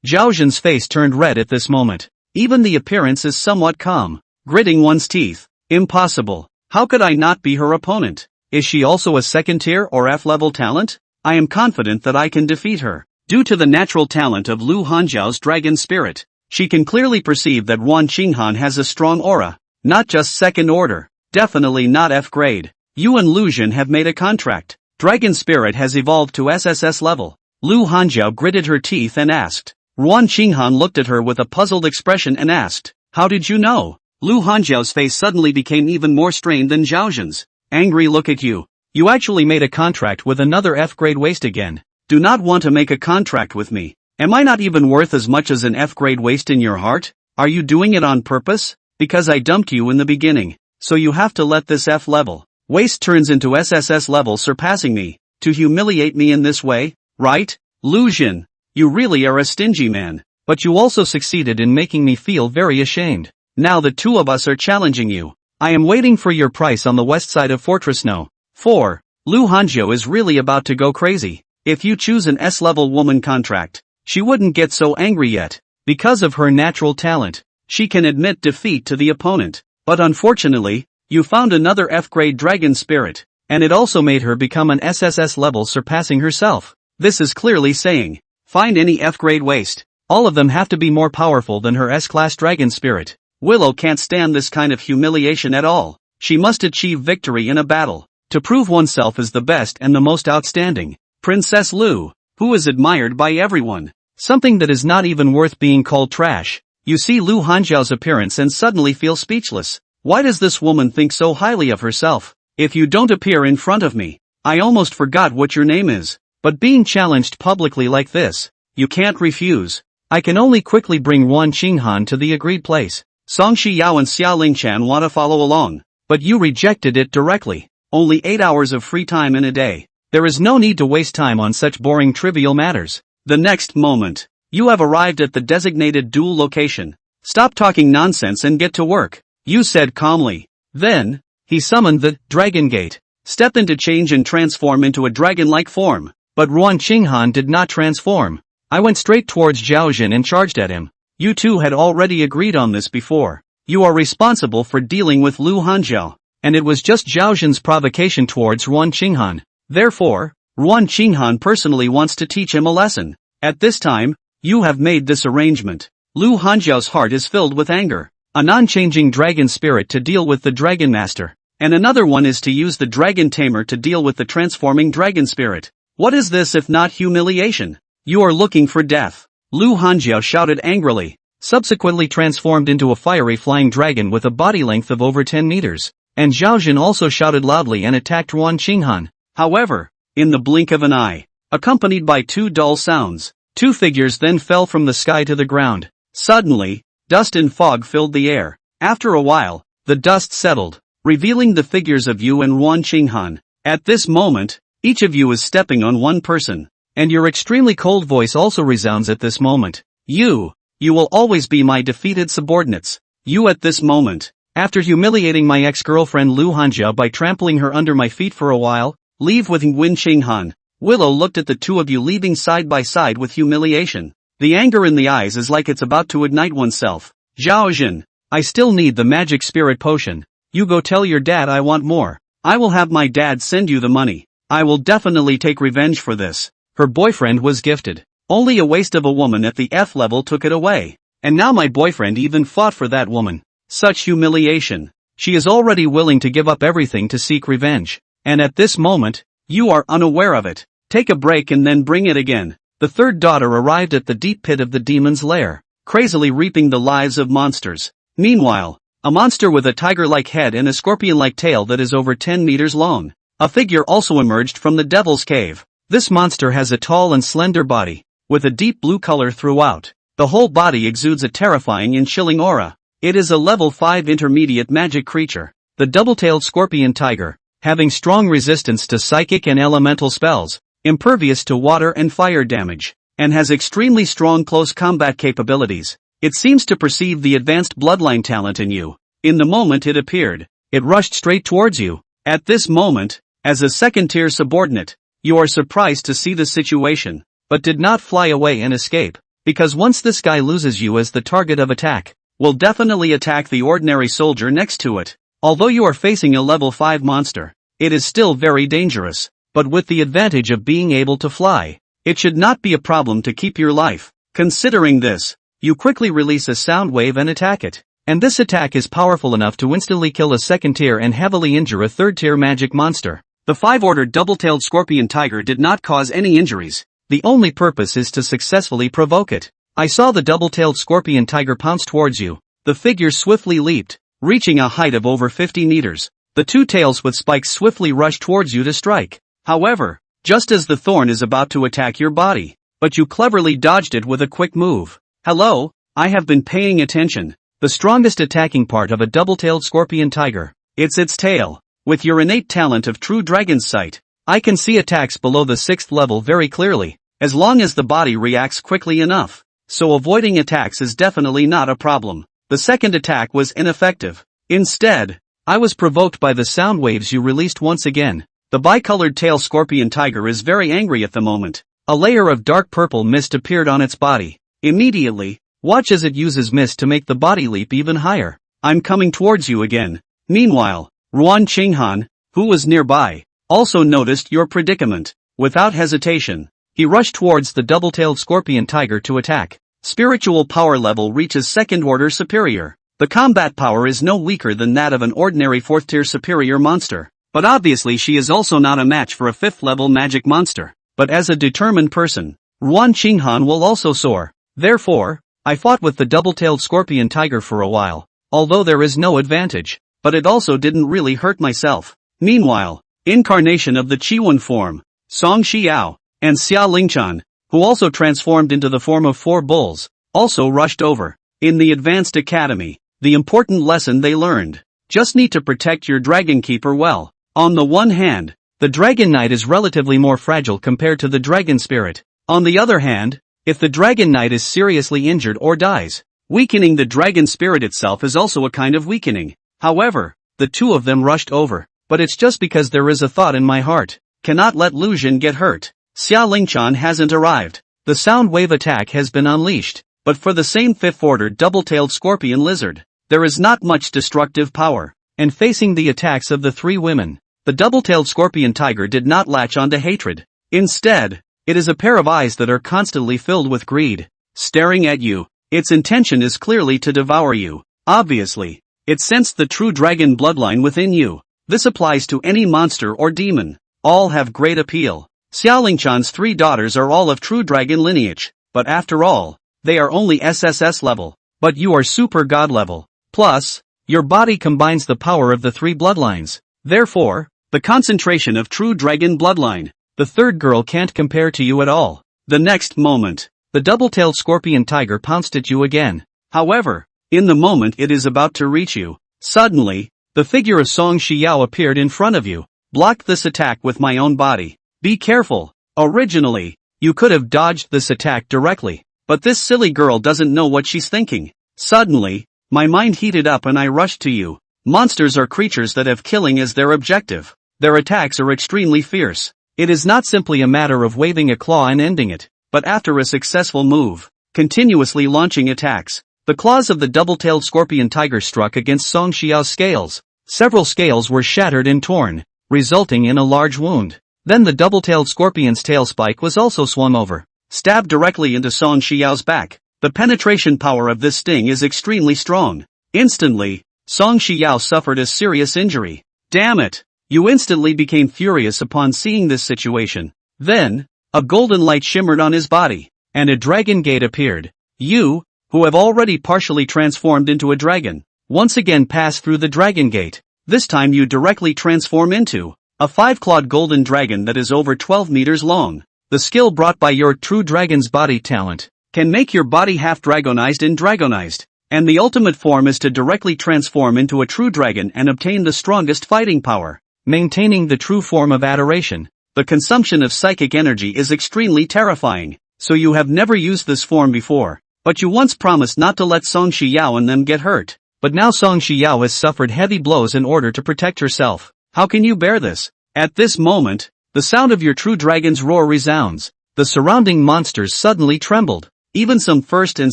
Zhao Jin's face turned red at this moment. Even the appearance is somewhat calm, gritting one's teeth. Impossible. How could I not be her opponent? Is she also a 2nd tier or F-level talent? I am confident that I can defeat her. Due to the natural talent of Lu Hanjiao's dragon spirit, she can clearly perceive that Ruan Qinghan has a strong aura, not just 2nd order, definitely not F grade. You and Lu Jin have made a contract. Dragon spirit has evolved to SSS level. Lu Hanjiao gritted her teeth and asked. Ruan Qinghan looked at her with a puzzled expression and asked, how did you know? Lu Hanjiao's face suddenly became even more strained than Zhao Jin's. Angry look at you. You actually made a contract with another F-grade waste again. Do not want to make a contract with me. Am I not even worth as much as an F-grade waste in your heart? Are you doing it on purpose? because I dumped you in the beginning. So you have to let this F level waste turns into SSS level surpassing me, to humiliate me in this way, right? Lu Jin, you really are a stingy man, but you also succeeded in making me feel very ashamed. Now the two of us are challenging you. I am waiting for your price on the west side of Fortress No. 4. Lu Hanjiu is really about to go crazy. If you choose an S-level woman contract, she wouldn't get so angry yet. Because of her natural talent, she can admit defeat to the opponent. But unfortunately, you found another F-grade dragon spirit, and it also made her become an SSS level surpassing herself. This is clearly saying, find any F-grade waste. All of them have to be more powerful than her S-class dragon spirit. Willow can't stand this kind of humiliation at all. She must achieve victory in a battle, to prove oneself as the best and the most outstanding. Princess Lu, who is admired by everyone. Something that is not even worth being called trash. You see Lu Hanjiao's appearance and suddenly feel speechless. Why does this woman think so highly of herself? If you don't appear in front of me, I almost forgot what your name is. But being challenged publicly like this, you can't refuse. I can only quickly bring Wan Qinghan to the agreed place. Song Shiyao and Xia Lingchan want to follow along, but you rejected it directly. Only 8 hours of free time in a day. There is no need to waste time on such boring trivial matters. The next moment, you have arrived at the designated duel location. Stop talking nonsense and get to work, you said calmly. Then, he summoned the Dragon Gate. Step into change and transform into a dragon-like form. But Ruan Qinghan did not transform. I went straight towards Zhao Jin and charged at him. You two had already agreed on this before. You are responsible for dealing with Lu Hanjiao, and it was just Zhao Jin's provocation towards Ruan Qinghan. Therefore, Ruan Qinghan personally wants to teach him a lesson. At this time, you have made this arrangement. Lu Hanjiao's heart is filled with anger. A non-changing dragon spirit to deal with the Dragon Master, and another one is to use the Dragon Tamer to deal with the transforming dragon spirit. What is this if not humiliation? You are looking for death. Lu Hanjiao shouted angrily, subsequently transformed into a fiery flying dragon with a body length of over 10 meters. And Zhao Jin also shouted loudly and attacked Ruan Qinghan. However, in the blink of an eye, accompanied by two dull sounds, two figures then fell from the sky to the ground. Suddenly, dust and fog filled the air. After a while, the dust settled, revealing the figures of you and Ruan Qinghan. At this moment, each of you is stepping on one person, and your extremely cold voice also resounds at this moment. You will always be my defeated subordinates. You at this moment, after humiliating my ex-girlfriend Lu Hanjiao by trampling her under my feet for a while, leave with Wen Qinghan. Willow looked at the two of you leaving side by side with humiliation. The anger in the eyes is like it's about to ignite oneself. Zhao Jin, I still need the magic spirit potion. You go tell your dad I want more. I will have my dad send you the money. I will definitely take revenge for this. Her boyfriend was gifted. Only a waste of a woman at the F level took it away. And now my boyfriend even fought for that woman. Such humiliation. She is already willing to give up everything to seek revenge. And at this moment, you are unaware of it. Take a break and then bring it again. The third daughter arrived at the deep pit of the demon's lair, crazily reaping the lives of monsters. Meanwhile, a monster with a tiger-like head and a scorpion-like tail that is over 10 meters long. A figure also emerged from the devil's cave. This monster has a tall and slender body, with a deep blue color throughout. The whole body exudes a terrifying and chilling aura. It is a level 5 intermediate magic creature, the double-tailed scorpion tiger, having strong resistance to psychic and elemental spells, impervious to water and fire damage, and has extremely strong close combat capabilities. It seems to perceive the advanced bloodline talent in you. In the moment it appeared, it rushed straight towards you. At this moment, as a second-tier subordinate, you are surprised to see the situation, but did not fly away and escape, because once this guy loses you as the target of attack, will definitely attack the ordinary soldier next to it. Although you are facing a level 5 monster, it is still very dangerous, but with the advantage of being able to fly, it should not be a problem to keep your life. Considering this, you quickly release a sound wave and attack it. And this attack is powerful enough to instantly kill a second-tier and heavily injure a third-tier magic monster. The 5-ordered double-tailed scorpion tiger did not cause any injuries. The only purpose is to successfully provoke it. I saw the double-tailed scorpion tiger pounce towards you. The figure swiftly leaped, reaching a height of over 50 meters. The two tails with spikes swiftly rushed towards you to strike. However, just as the thorn is about to attack your body, but you cleverly dodged it with a quick move. Hello, I have been paying attention. The strongest attacking part of a double-tailed scorpion tiger. It's its tail. With your innate talent of true dragon's sight, I can see attacks below the 6th level very clearly, as long as the body reacts quickly enough. So avoiding attacks is definitely not a problem. The second attack was ineffective. Instead, I was provoked by the sound waves you released once again. The bicolored tail scorpion tiger is very angry at the moment. A layer of dark purple mist appeared on its body. Immediately, watch as it uses mist to make the body leap even higher. I'm coming towards you again. Meanwhile, Ruan Qinghan, who was nearby, also noticed your predicament. Without hesitation, he rushed towards the double-tailed scorpion tiger to attack. Spiritual power level reaches 2nd order superior. The combat power is no weaker than that of an ordinary 4th tier superior monster. But obviously she is also not a match for a 5th level magic monster. But as a determined person, Ruan Qinghan will also soar. Therefore, I fought with the double-tailed scorpion tiger for a while, although there is no advantage, but it also didn't really hurt myself. Meanwhile, incarnation of the Chiwen form, Song Xiao, and Xia Lingchan, who also transformed into the form of 4 bulls, also rushed over. In the Advanced Academy, the important lesson they learned: just need to protect your dragon keeper well. On the one hand, the dragon knight is relatively more fragile compared to the dragon spirit. On the other hand, if the dragon knight is seriously injured or dies, weakening the dragon spirit itself is also a kind of weakening. However, the two of them rushed over, but it's just because there is a thought in my heart. Cannot let Lu Jin get hurt. Xia Lingchan hasn't arrived. The sound wave attack has been unleashed, but for the same 5th order double-tailed scorpion lizard, there is not much destructive power. And facing the attacks of the 3 women, the double-tailed scorpion tiger did not latch onto hatred. Instead, it is a pair of eyes that are constantly filled with greed, staring at you. Its intention is clearly to devour you. Obviously, it sensed the true dragon bloodline within you. This applies to any monster or demon. All have great appeal. Xiaolingchan's 3 daughters are all of true dragon lineage, but after all, they are only SSS level. But you are super god level. Plus, your body combines the power of the 3 bloodlines. Therefore, the concentration of true dragon bloodline. The 3rd girl can't compare to you at all. The next moment, the double-tailed scorpion tiger pounced at you again. However, in the moment it is about to reach you, suddenly, the figure of Song Xiao appeared in front of you. Blocked this attack with my own body. Be careful. Originally, you could have dodged this attack directly, but this silly girl doesn't know what she's thinking. Suddenly, my mind heated up and I rushed to you. Monsters are creatures that have killing as their objective. Their attacks are extremely fierce. It is not simply a matter of waving a claw and ending it, but after a successful move, continuously launching attacks. The claws of the double-tailed scorpion tiger struck against Song Xiao's scales. Several scales were shattered and torn, resulting in a large wound. Then the double-tailed scorpion's tail spike was also swung over, stabbed directly into Song Xiao's back. The penetration power of this sting is extremely strong. Instantly, Song Xiao suffered a serious injury. Damn it! You instantly became furious upon seeing this situation. Then, a golden light shimmered on his body, and a dragon gate appeared. You, who have already partially transformed into a dragon, once again pass through the dragon gate. This time you directly transform into a 5-clawed golden dragon that is over 12 meters long. The skill brought by your true dragon's body talent can make your body half dragonized and dragonized, and the ultimate form is to directly transform into a true dragon and obtain the strongest fighting power. Maintaining the true form of adoration, the consumption of psychic energy is extremely terrifying, so you have never used this form before, but you once promised not to let Song Xiao and them get hurt. But now Song Xiao has suffered heavy blows in order to protect herself. How can you bear this? At this moment, the sound of your true dragon's roar resounds. The surrounding monsters suddenly trembled, even some 1st and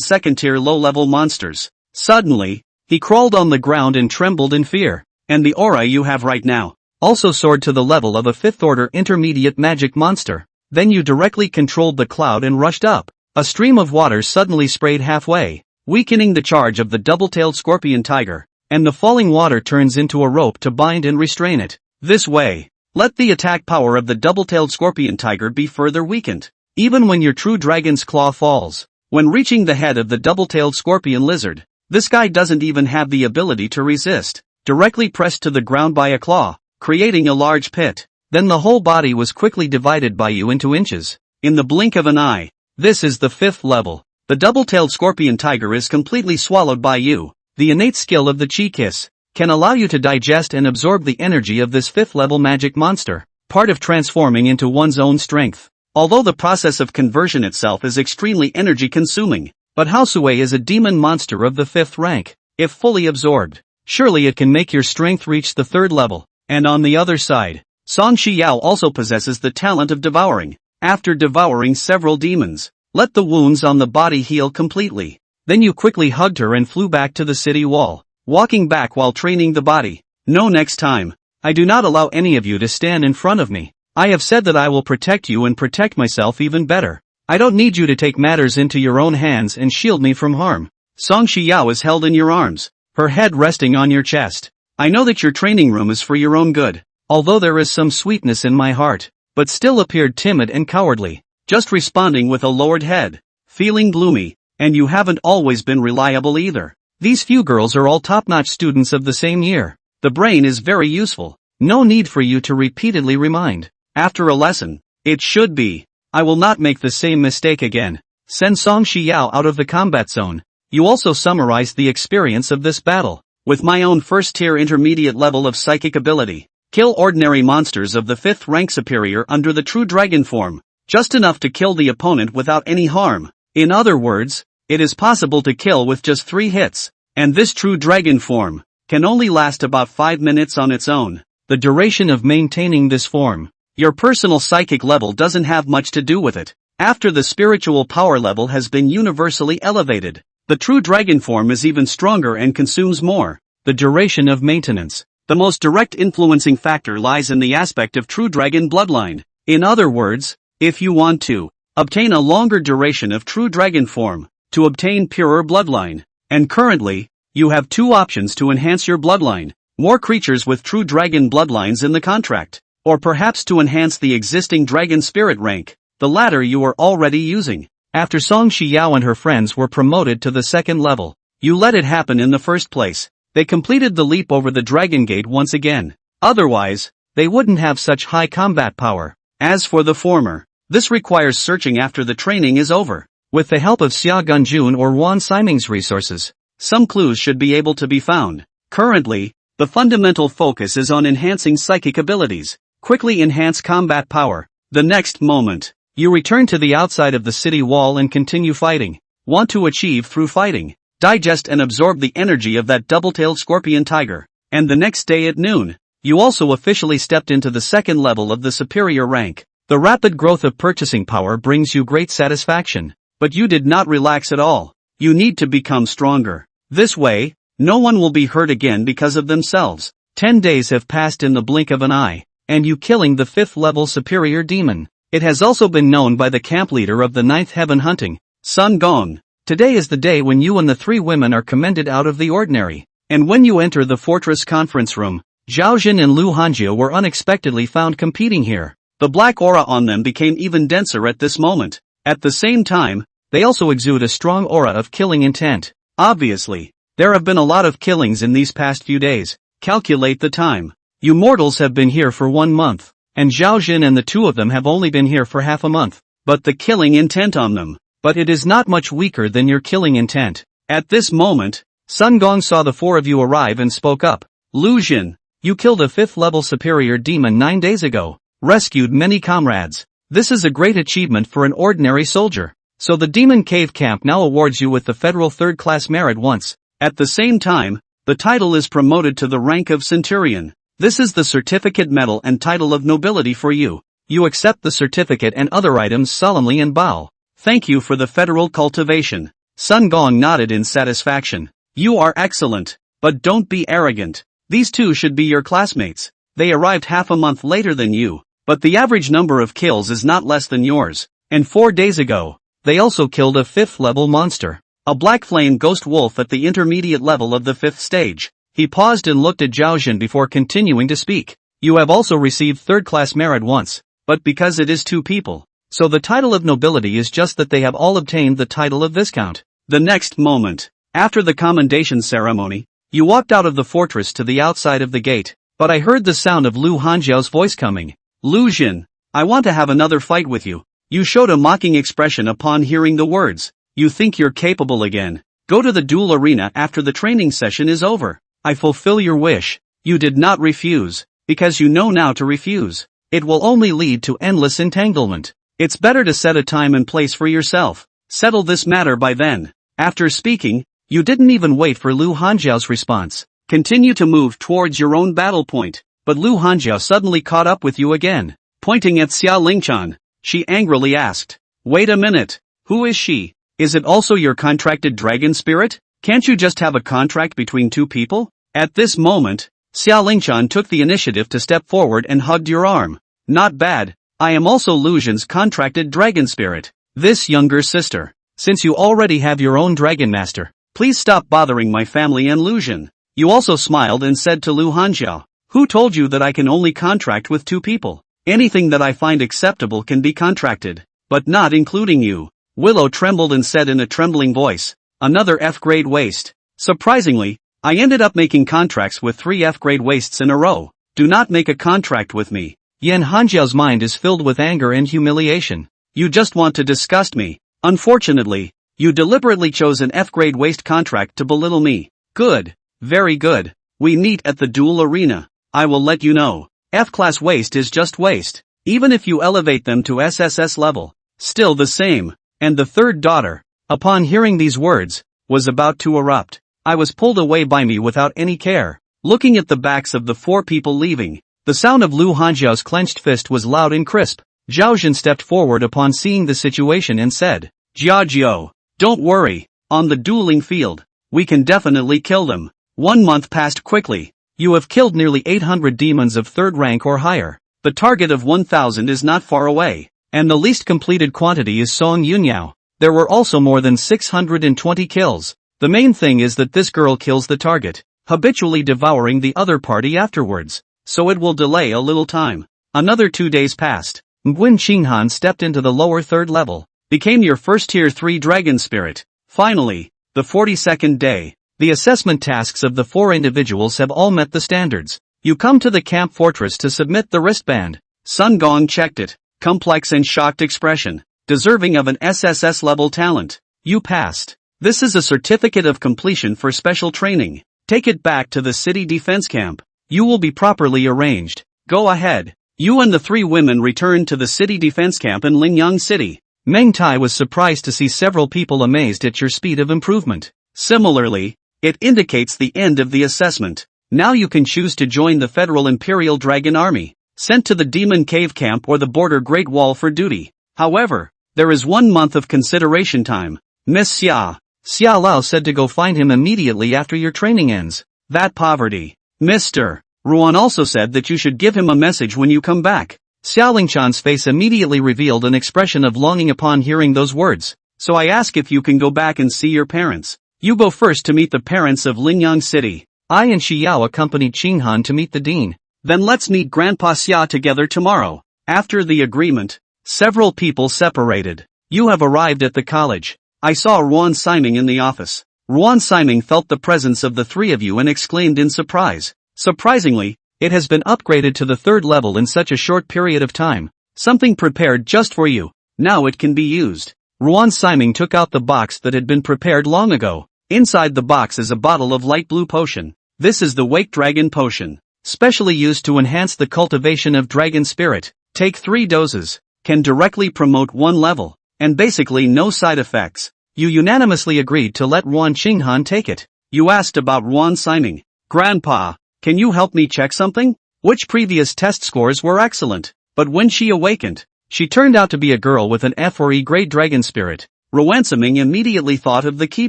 2nd tier low-level monsters. Suddenly, he crawled on the ground and trembled in fear, and the aura you have right now also soared to the level of a 5th order intermediate magic monster. Then you directly controlled the cloud and rushed up. A stream of water suddenly sprayed halfway, weakening the charge of the double-tailed scorpion tiger, and the falling water turns into a rope to bind and restrain it. This way, let the attack power of the double-tailed scorpion tiger be further weakened. Even when your true dragon's claw falls, when reaching the head of the double-tailed scorpion lizard, this guy doesn't even have the ability to resist. Directly pressed to the ground by a claw, creating a large pit. Then the whole body was quickly divided by you into inches. In the blink of an eye. This is the 5th level. The double-tailed scorpion tiger is completely swallowed by you. The innate skill of the chi kiss can allow you to digest and absorb the energy of this 5th level magic monster, part of transforming into one's own strength. Although the process of conversion itself is extremely energy consuming, but Haosue is a demon monster of the 5th rank. If fully absorbed, surely it can make your strength reach the 3rd level. And on the other side, Song Xiao also possesses the talent of devouring. After devouring several demons, let the wounds on the body heal completely. Then you quickly hugged her and flew back to the city wall, walking back while training the body. No, next time, I do not allow any of you to stand in front of me. I have said that I will protect you and protect myself even better. I don't need you to take matters into your own hands and shield me from harm. Song Xiao is held in your arms, her head resting on your chest. I know that your training room is for your own good, although there is some sweetness in my heart, but still appeared timid and cowardly, just responding with a lowered head, feeling gloomy, and you haven't always been reliable either. These few girls are all top-notch students of the same year. The brain is very useful. No need for you to repeatedly remind. After a lesson, it should be. I will not make the same mistake again. Send Song Xiao out of the combat zone. You also summarized the experience of this battle. With my own first-tier intermediate level of psychic ability, kill ordinary monsters of the 5th rank superior under the true dragon form, just enough to kill the opponent without any harm. In other words, it is possible to kill with just 3 hits, and this true dragon form can only last about 5 minutes on its own. The duration of maintaining this form, your personal psychic level doesn't have much to do with it. After the spiritual power level has been universally elevated, the true dragon form is even stronger and consumes more. The duration of maintenance. The most direct influencing factor lies in the aspect of true dragon bloodline. In other words, if you want to obtain a longer duration of true dragon form, to obtain purer bloodline, and currently, you have 2 options to enhance your bloodline: more creatures with true dragon bloodlines in the contract, or perhaps to enhance the existing dragon spirit rank, the latter you are already using. After Song Xiao and her friends were promoted to the 2nd level, you let it happen in the first place. They completed the leap over the Dragon Gate once again. Otherwise, they wouldn't have such high combat power. As for the former, this requires searching after the training is over. With the help of Xia Gunjun or Wan Siming's resources, some clues should be able to be found. Currently, the fundamental focus is on enhancing psychic abilities. Quickly enhance combat power. The next moment, you return to the outside of the city wall and continue fighting. Want to achieve through fighting. Digest and absorb the energy of that double-tailed scorpion tiger. And the next day at noon, you also officially stepped into the 2nd level of the superior rank. The rapid growth of purchasing power brings you great satisfaction. But you did not relax at all. You need to become stronger. This way, no one will be hurt again because of themselves. 10 days have passed in the blink of an eye, and you killing the 5th level superior demon. It has also been known by the camp leader of the 9th heaven hunting, Sun Gong. Today is the day when you and the 3 women are commended out of the ordinary. And when you enter the fortress conference room, Zhao Jin and Lu Hanjia were unexpectedly found competing here. The black aura on them became even denser at this moment. At the same time, they also exude a strong aura of killing intent. Obviously, there have been a lot of killings in these past few days. Calculate the time. You mortals have been here for 1 month, and Zhao Jin and the 2 of them have only been here for half a month. But the killing intent on them. But it is not much weaker than your killing intent. At this moment, Sun Gong saw the 4 of you arrive and spoke up. Lu Jin, you killed a 5th level superior demon 9 days ago. Rescued many comrades. This is a great achievement for an ordinary soldier. So the Demon Cave Camp now awards you with the federal 3rd class merit once. At the same time, the title is promoted to the rank of Centurion. This is the certificate, medal and title of nobility for you. You accept the certificate and other items solemnly and bow. Thank you for the federal cultivation. Sun Gong nodded in satisfaction. You are excellent, but don't be arrogant. These 2 should be your classmates. They arrived half a month later than you, but the average number of kills is not less than yours. And 4 days ago, they also killed a 5th level monster. A black flame ghost wolf at the intermediate level of the 5th stage. He paused and looked at Zhao Jin before continuing to speak. You have also received 3rd class merit once, but because it is 2 people, so the title of nobility is just that they have all obtained the title of Viscount. The next moment, after the commendation ceremony, you walked out of the fortress to the outside of the gate, but I heard the sound of Lu Hanjiao's voice coming. Lu Jin, I want to have another fight with you. You showed a mocking expression upon hearing the words. You think you're capable again. Go to the duel arena after the training session is over. I fulfill your wish. You did not refuse, because you know now to refuse. It will only lead to endless entanglement. It's better to set a time and place for yourself. Settle this matter by then. After speaking, you didn't even wait for Lu Hanjiao's response. Continue to move towards your own battle point. But Lu Hanjiao suddenly caught up with you again. Pointing at Xia Lingchan, she angrily asked, "Wait a minute. Who is she? Is it also your contracted dragon spirit? Can't you just have a contract between two people?" At this moment, Xia Lingchan took the initiative to step forward and hugged your arm. "Not bad. I am also Lu Zhen's contracted dragon spirit. This younger sister. Since you already have your own dragon master, please stop bothering my family and Lu Zhen." You also smiled and said to Lu Hanjiao, "Who told you that I can only contract with two people? Anything that I find acceptable can be contracted, but not including you." Willow trembled and said in a trembling voice, "Another F-grade waist. Surprisingly, I ended up making contracts with 3 F-grade waists in a row. Do not make a contract with me." Yan Hanjiao's mind is filled with anger and humiliation. You just want to disgust me. Unfortunately, you deliberately chose an F-grade waist contract to belittle me. Good. Very good. We meet at the duel arena. I will let you know. F-class waist is just waist. Even if you elevate them to SSS level, still the same. And the third daughter, upon hearing these words, was about to erupt. I was pulled away by me without any care. Looking at the backs of the 4 people leaving, the sound of Lu Hanjiao's clenched fist was loud and crisp. Zhao Zhen stepped forward upon seeing the situation and said, "Jiajiao, don't worry. On the dueling field, we can definitely kill them." 1 month passed quickly. You have killed nearly 800 demons of 3rd rank or higher. The target of 1000 is not far away, and the least completed quantity is Song Yunyao. There were also more than 620 kills. The main thing is that this girl kills the target, habitually devouring the other party afterwards, so it will delay a little time. Another 2 days passed. Nguyen Qinghan stepped into the lower 3rd level, became your first tier 3 dragon spirit. Finally, the 42nd day. The assessment tasks of the 4 individuals have all met the standards. You come to the camp fortress to submit the wristband. Sun Gong checked it. Complex and shocked expression. Deserving of an SSS level talent. You passed. This is a certificate of completion for special training. Take it back to the city defense camp. You will be properly arranged. Go ahead. You and the 3 women returned to the city defense camp in Lingyang City. Meng Tai was surprised to see several people amazed at your speed of improvement. Similarly, it indicates the end of the assessment. Now you can choose to join the Federal Imperial Dragon Army, sent to the Demon Cave Camp or the Border Great Wall for duty. However, there is 1 month of consideration time. Miss Xia Lao said to go find him immediately after your training ends. That poverty. Mr. Ruan also said that you should give him a message when you come back. Xia Lingchan's face immediately revealed an expression of longing upon hearing those words. So I ask if you can go back and see your parents. You go first to meet the parents of Lingyang City. I and Shi Yao accompanied Qinghan to meet the dean. Then let's meet Grandpa Xia together tomorrow. After the agreement, several people separated. You have arrived at the college. I saw Ruan Siming in the office. Ruan Siming felt the presence of the 3 of you and exclaimed in surprise. Surprisingly, it has been upgraded to the 3rd level in such a short period of time. Something prepared just for you. Now it can be used. Ruan Siming took out the box that had been prepared long ago. Inside the box is a bottle of light blue potion. This is the Wake Dragon Potion, specially used to enhance the cultivation of dragon spirit. Take 3 doses, can directly promote 1 level, and basically no side effects. You unanimously agreed to let Ruan Qinghan take it. You asked about Ruan Siming. Grandpa, can you help me check something? Which previous test scores were excellent, but when she awakened, she turned out to be a girl with an F or E grade dragon spirit. Ruan Siming immediately thought of the key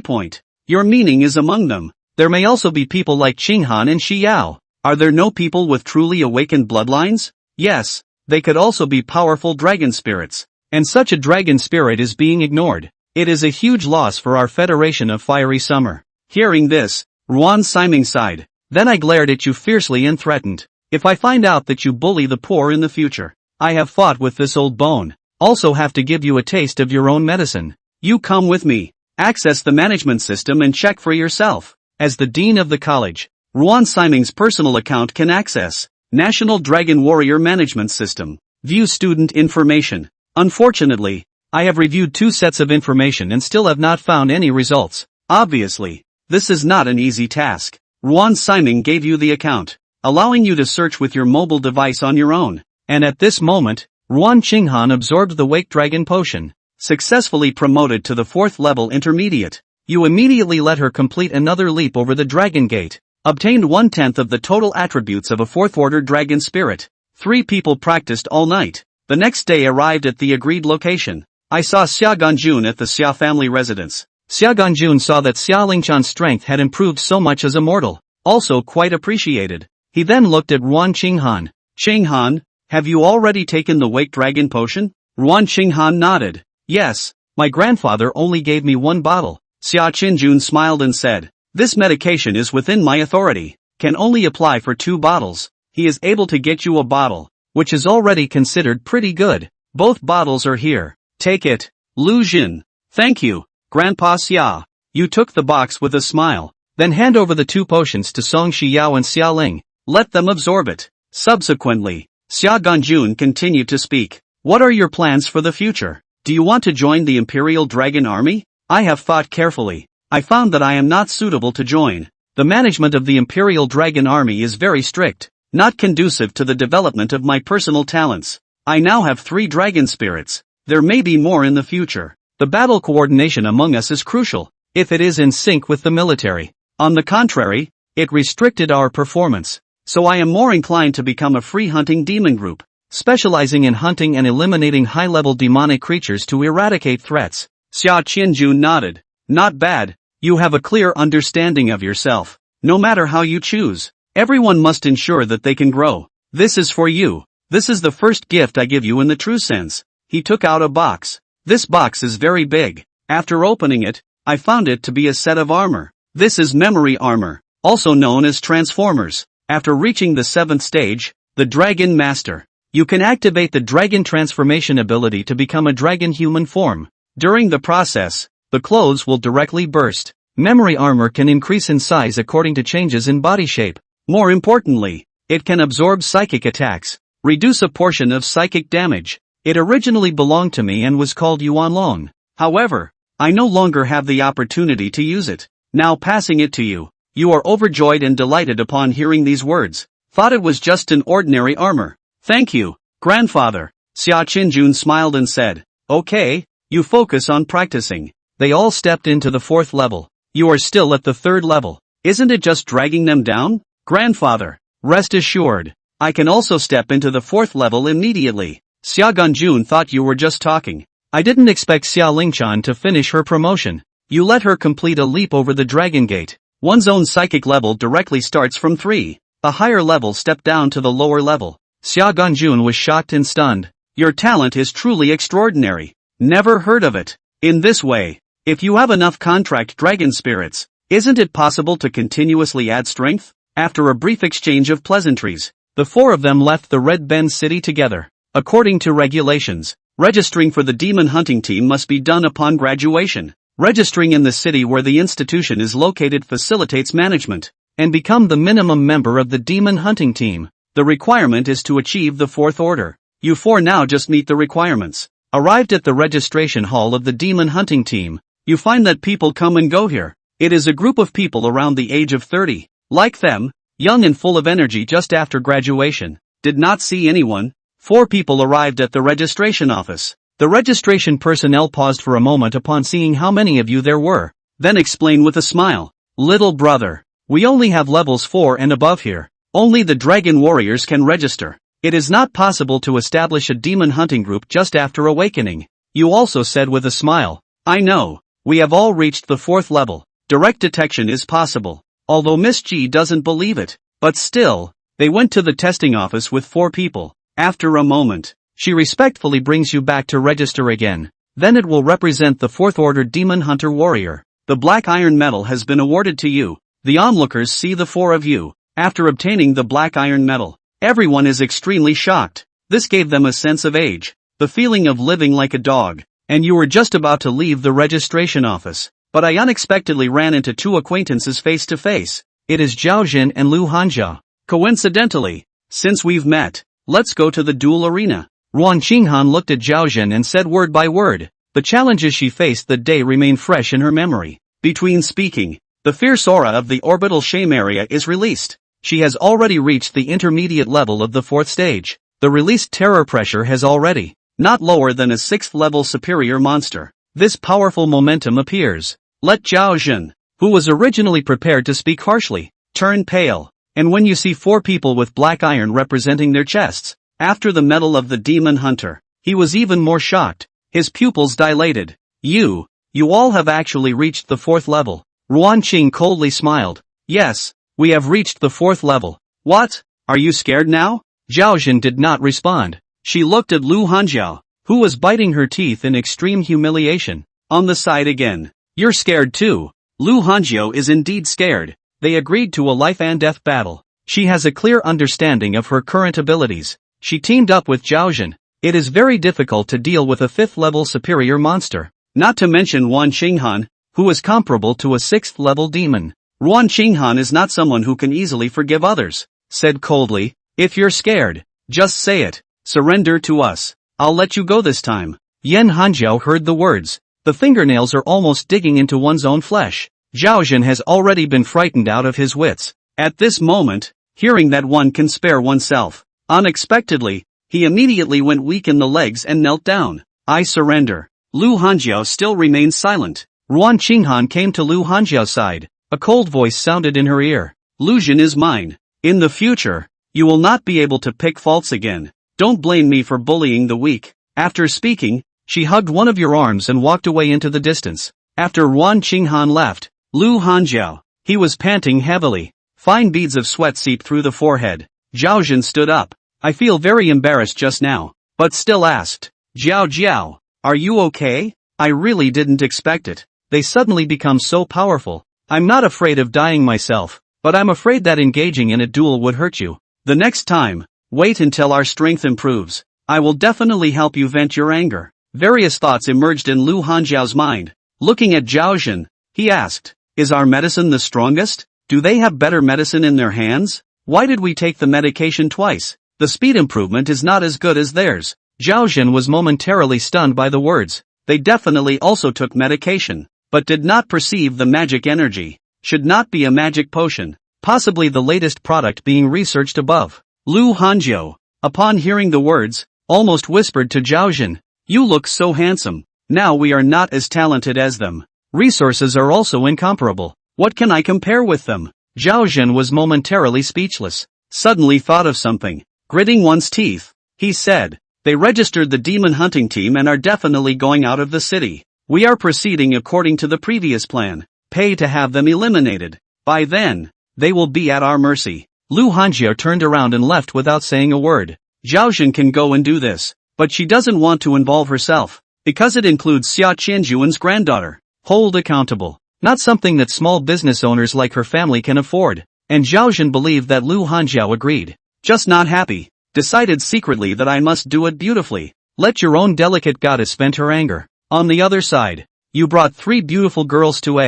point. Your meaning is among them. There may also be people like Qinghan and Shi Yao. Are there no people with truly awakened bloodlines? Yes, they could also be powerful dragon spirits. And such a dragon spirit is being ignored. It is a huge loss for our Federation of Fiery Summer. Hearing this, Ruan Siming sighed. Then I glared at you fiercely and threatened. If I find out that you bully the poor in the future, I have fought with this old bone. Also have to give you a taste of your own medicine. You come with me. Access the management system and check for yourself. As the dean of the college, Ruan Siming's personal account can access National Dragon Warrior Management System. View student information. Unfortunately, I have reviewed 2 sets of information and still have not found any results. Obviously, this is not an easy task. Ruan Siming gave you the account, allowing you to search with your mobile device on your own. And at this moment, Ruan Qinghan absorbed the Wake Dragon Potion, successfully promoted to the 4th level intermediate. You immediately let her complete another leap over the Dragon Gate, obtained 1/10 of the total attributes of a 4th-order Dragon Spirit. 3 people practiced all night. The next day arrived at the agreed location. I saw Xia Ganjun at the Xia family residence. Xia Ganjun saw that Xia Lingchan's strength had improved so much as a mortal, also quite appreciated. He then looked at Ruan Qinghan. Qinghan, have you already taken the Wake Dragon Potion? Ruan Qinghan nodded. Yes, my grandfather only gave me 1 bottle. Xia Qinjun smiled and said, this medication is within my authority, can only apply for 2 bottles. He is able to get you a bottle, which is already considered pretty good. Both bottles are here. Take it. Lu Jin. Thank you, Grandpa Xia. You took the box with a smile. Then hand over the 2 potions to Song Shiyao and Xia Ling. Let them absorb it. Subsequently, Xia Ganjun continued to speak. What are your plans for the future? Do you want to join the Imperial Dragon Army? I have thought carefully. I found that I am not suitable to join. The management of the Imperial Dragon Army is very strict, not conducive to the development of my personal talents. I now have 3 dragon spirits. There may be more in the future. The battle coordination among us is crucial, if it is in sync with the military. On the contrary, it restricted our performance. So I am more inclined to become a free hunting demon group, specializing in hunting and eliminating high-level demonic creatures to eradicate threats. Xia Qianjun nodded. Not bad. You have a clear understanding of yourself. No matter how you choose, everyone must ensure that they can grow. This is for you. This is the first gift I give you in the true sense. He took out a box. This box is very big. After opening it, I found it to be a set of armor. This is memory armor, also known as transformers. After reaching the 7th stage, the Dragon Master, you can activate the Dragon Transformation ability to become a dragon human form. During the process, the clothes will directly burst. Memory armor can increase in size according to changes in body shape. More importantly, it can absorb psychic attacks, reduce a portion of psychic damage. It originally belonged to me and was called Yuanlong. However, I no longer have the opportunity to use it. Now passing it to you. You are overjoyed and delighted upon hearing these words. Thought it was just an ordinary armor. Thank you, grandfather. Xia Qinjun smiled and said, okay, you focus on practicing. They all stepped into the 4th level. You are still at the 3rd level. Isn't it just dragging them down? Grandfather, rest assured. I can also step into the 4th level immediately. Xia Ganjun thought you were just talking. I didn't expect Xia Lingchan to finish her promotion. You let her complete a leap over the Dragon Gate. One's own psychic level directly starts from 3. A higher level stepped down to the lower level. Xia Ganjun was shocked and stunned. Your talent is truly extraordinary. Never heard of it. In this way, if you have enough contract dragon spirits, isn't it possible to continuously add strength? After a brief exchange of pleasantries, the 4 of them left the Red Bend city together. According to regulations, registering for the demon hunting team must be done upon graduation. Registering in the city where the institution is located facilitates management, and become the minimum member of the demon hunting team. The requirement is to achieve the 4th order. You 4 now just meet the requirements. Arrived at the registration hall of the demon hunting team, you find that people come and go here. It is a group of people around the age of 30. Like them, young and full of energy just after graduation. Did not see anyone. 4 people arrived at the registration office. The registration personnel paused for a moment upon seeing how many of you there were, then explained with a smile. Little brother, we only have levels 4 and above here. Only the dragon warriors can register. It is not possible to establish a demon hunting group just after awakening. You also said with a smile. I know, we have all reached the 4th level. Direct detection is possible. Although Miss G doesn't believe it. But still, they went to the testing office with 4 people. After a moment, she respectfully brings you back to register again. Then it will represent the 4th order demon hunter warrior. The black iron medal has been awarded to you. The onlookers see the 4 of you. After obtaining the black iron medal, everyone is extremely shocked. This gave them a sense of age, the feeling of living like a dog. And you were just about to leave the registration office. But I unexpectedly ran into 2 acquaintances face to face. It is Zhao Jin and Lu Hanja. Coincidentally, since we've met, let's go to the duel arena. Ruan Qinghan looked at Zhao Jin and said word by word. The challenges she faced that day remain fresh in her memory. Between speaking, the fierce aura of the orbital shame area is released. She has already reached the intermediate level of the 4th stage. The released terror pressure has already, not lower than a 6th level superior monster. This powerful momentum appears. Let Zhao Zhen, who was originally prepared to speak harshly, turn pale. And when you see 4 people with black iron representing their chests, after the medal of the demon hunter, he was even more shocked. His pupils dilated. You all have actually reached the 4th level. Ruanqing coldly smiled. Yes, we have reached the 4th level. What? Are you scared now? Zhao Zhen did not respond. She looked at Lu Hanjiao, who was biting her teeth in extreme humiliation. On the side again. You're scared too. Lu Hanjiao is indeed scared. They agreed to a life and death battle. She has a clear understanding of her current abilities. She teamed up with Zhao Zhen. It is very difficult to deal with a 5th level superior monster. Not to mention Wan Qinghan, who is comparable to a 6th level demon. Wan Qinghan is not someone who can easily forgive others. Said coldly, if you're scared, just say it. Surrender to us. I'll let you go this time. Yan Hanjiao heard the words. The fingernails are almost digging into one's own flesh. Zhao Zhen has already been frightened out of his wits. At this moment, hearing that one can spare oneself, unexpectedly, he immediately went weak in the legs and knelt down. I surrender. Lu Hanjiao still remained silent. Ruan Qinghan came to Lu Hanjiao's side. A cold voice sounded in her ear. Lu Zhen is mine. In the future, you will not be able to pick faults again. Don't blame me for bullying the weak. After speaking, she hugged one of your arms and walked away into the distance. After Ruan Qinghan left, Lu Hanjiao, he was panting heavily. Fine beads of sweat seeped through the forehead. Zhao Zhen stood up. I feel very embarrassed just now, but still asked, Jiao, are you okay? I really didn't expect it. They suddenly become so powerful. I'm not afraid of dying myself, but I'm afraid that engaging in a duel would hurt you. The next time, wait until our strength improves. I will definitely help you vent your anger. Various thoughts emerged in Lu Hanjiao's mind. Looking at Zhao Zhen, he asked, is our medicine the strongest? Do they have better medicine in their hands? Why did we take the medication twice? The speed improvement is not as good as theirs. Zhao Zhen was momentarily stunned by the words. They definitely also took medication, but did not perceive the magic energy. Should not be a magic potion. Possibly the latest product being researched above. Lu Hanjiao, upon hearing the words, almost whispered to Zhao Zhen, you look so handsome. Now we are not as talented as them. Resources are also incomparable. What can I compare with them? Zhao Zhen was momentarily speechless. Suddenly thought of something. Gritting one's teeth, he said, they registered the demon hunting team and are definitely going out of the city. We are proceeding according to the previous plan. Pay to have them eliminated. By then, they will be at our mercy. Lu Hanjiao turned around and left without saying a word. Zhao Zhen can go and do this, but she doesn't want to involve herself, because it includes Xia Qianjuan's granddaughter. Hold accountable. Not something that small business owners like her family can afford. And Zhao Zhen believed that Lu Hanjiao agreed. Just not happy. Decided secretly that I must do it beautifully. Let your own delicate goddess vent her anger. On the other side, you brought 3 beautiful girls to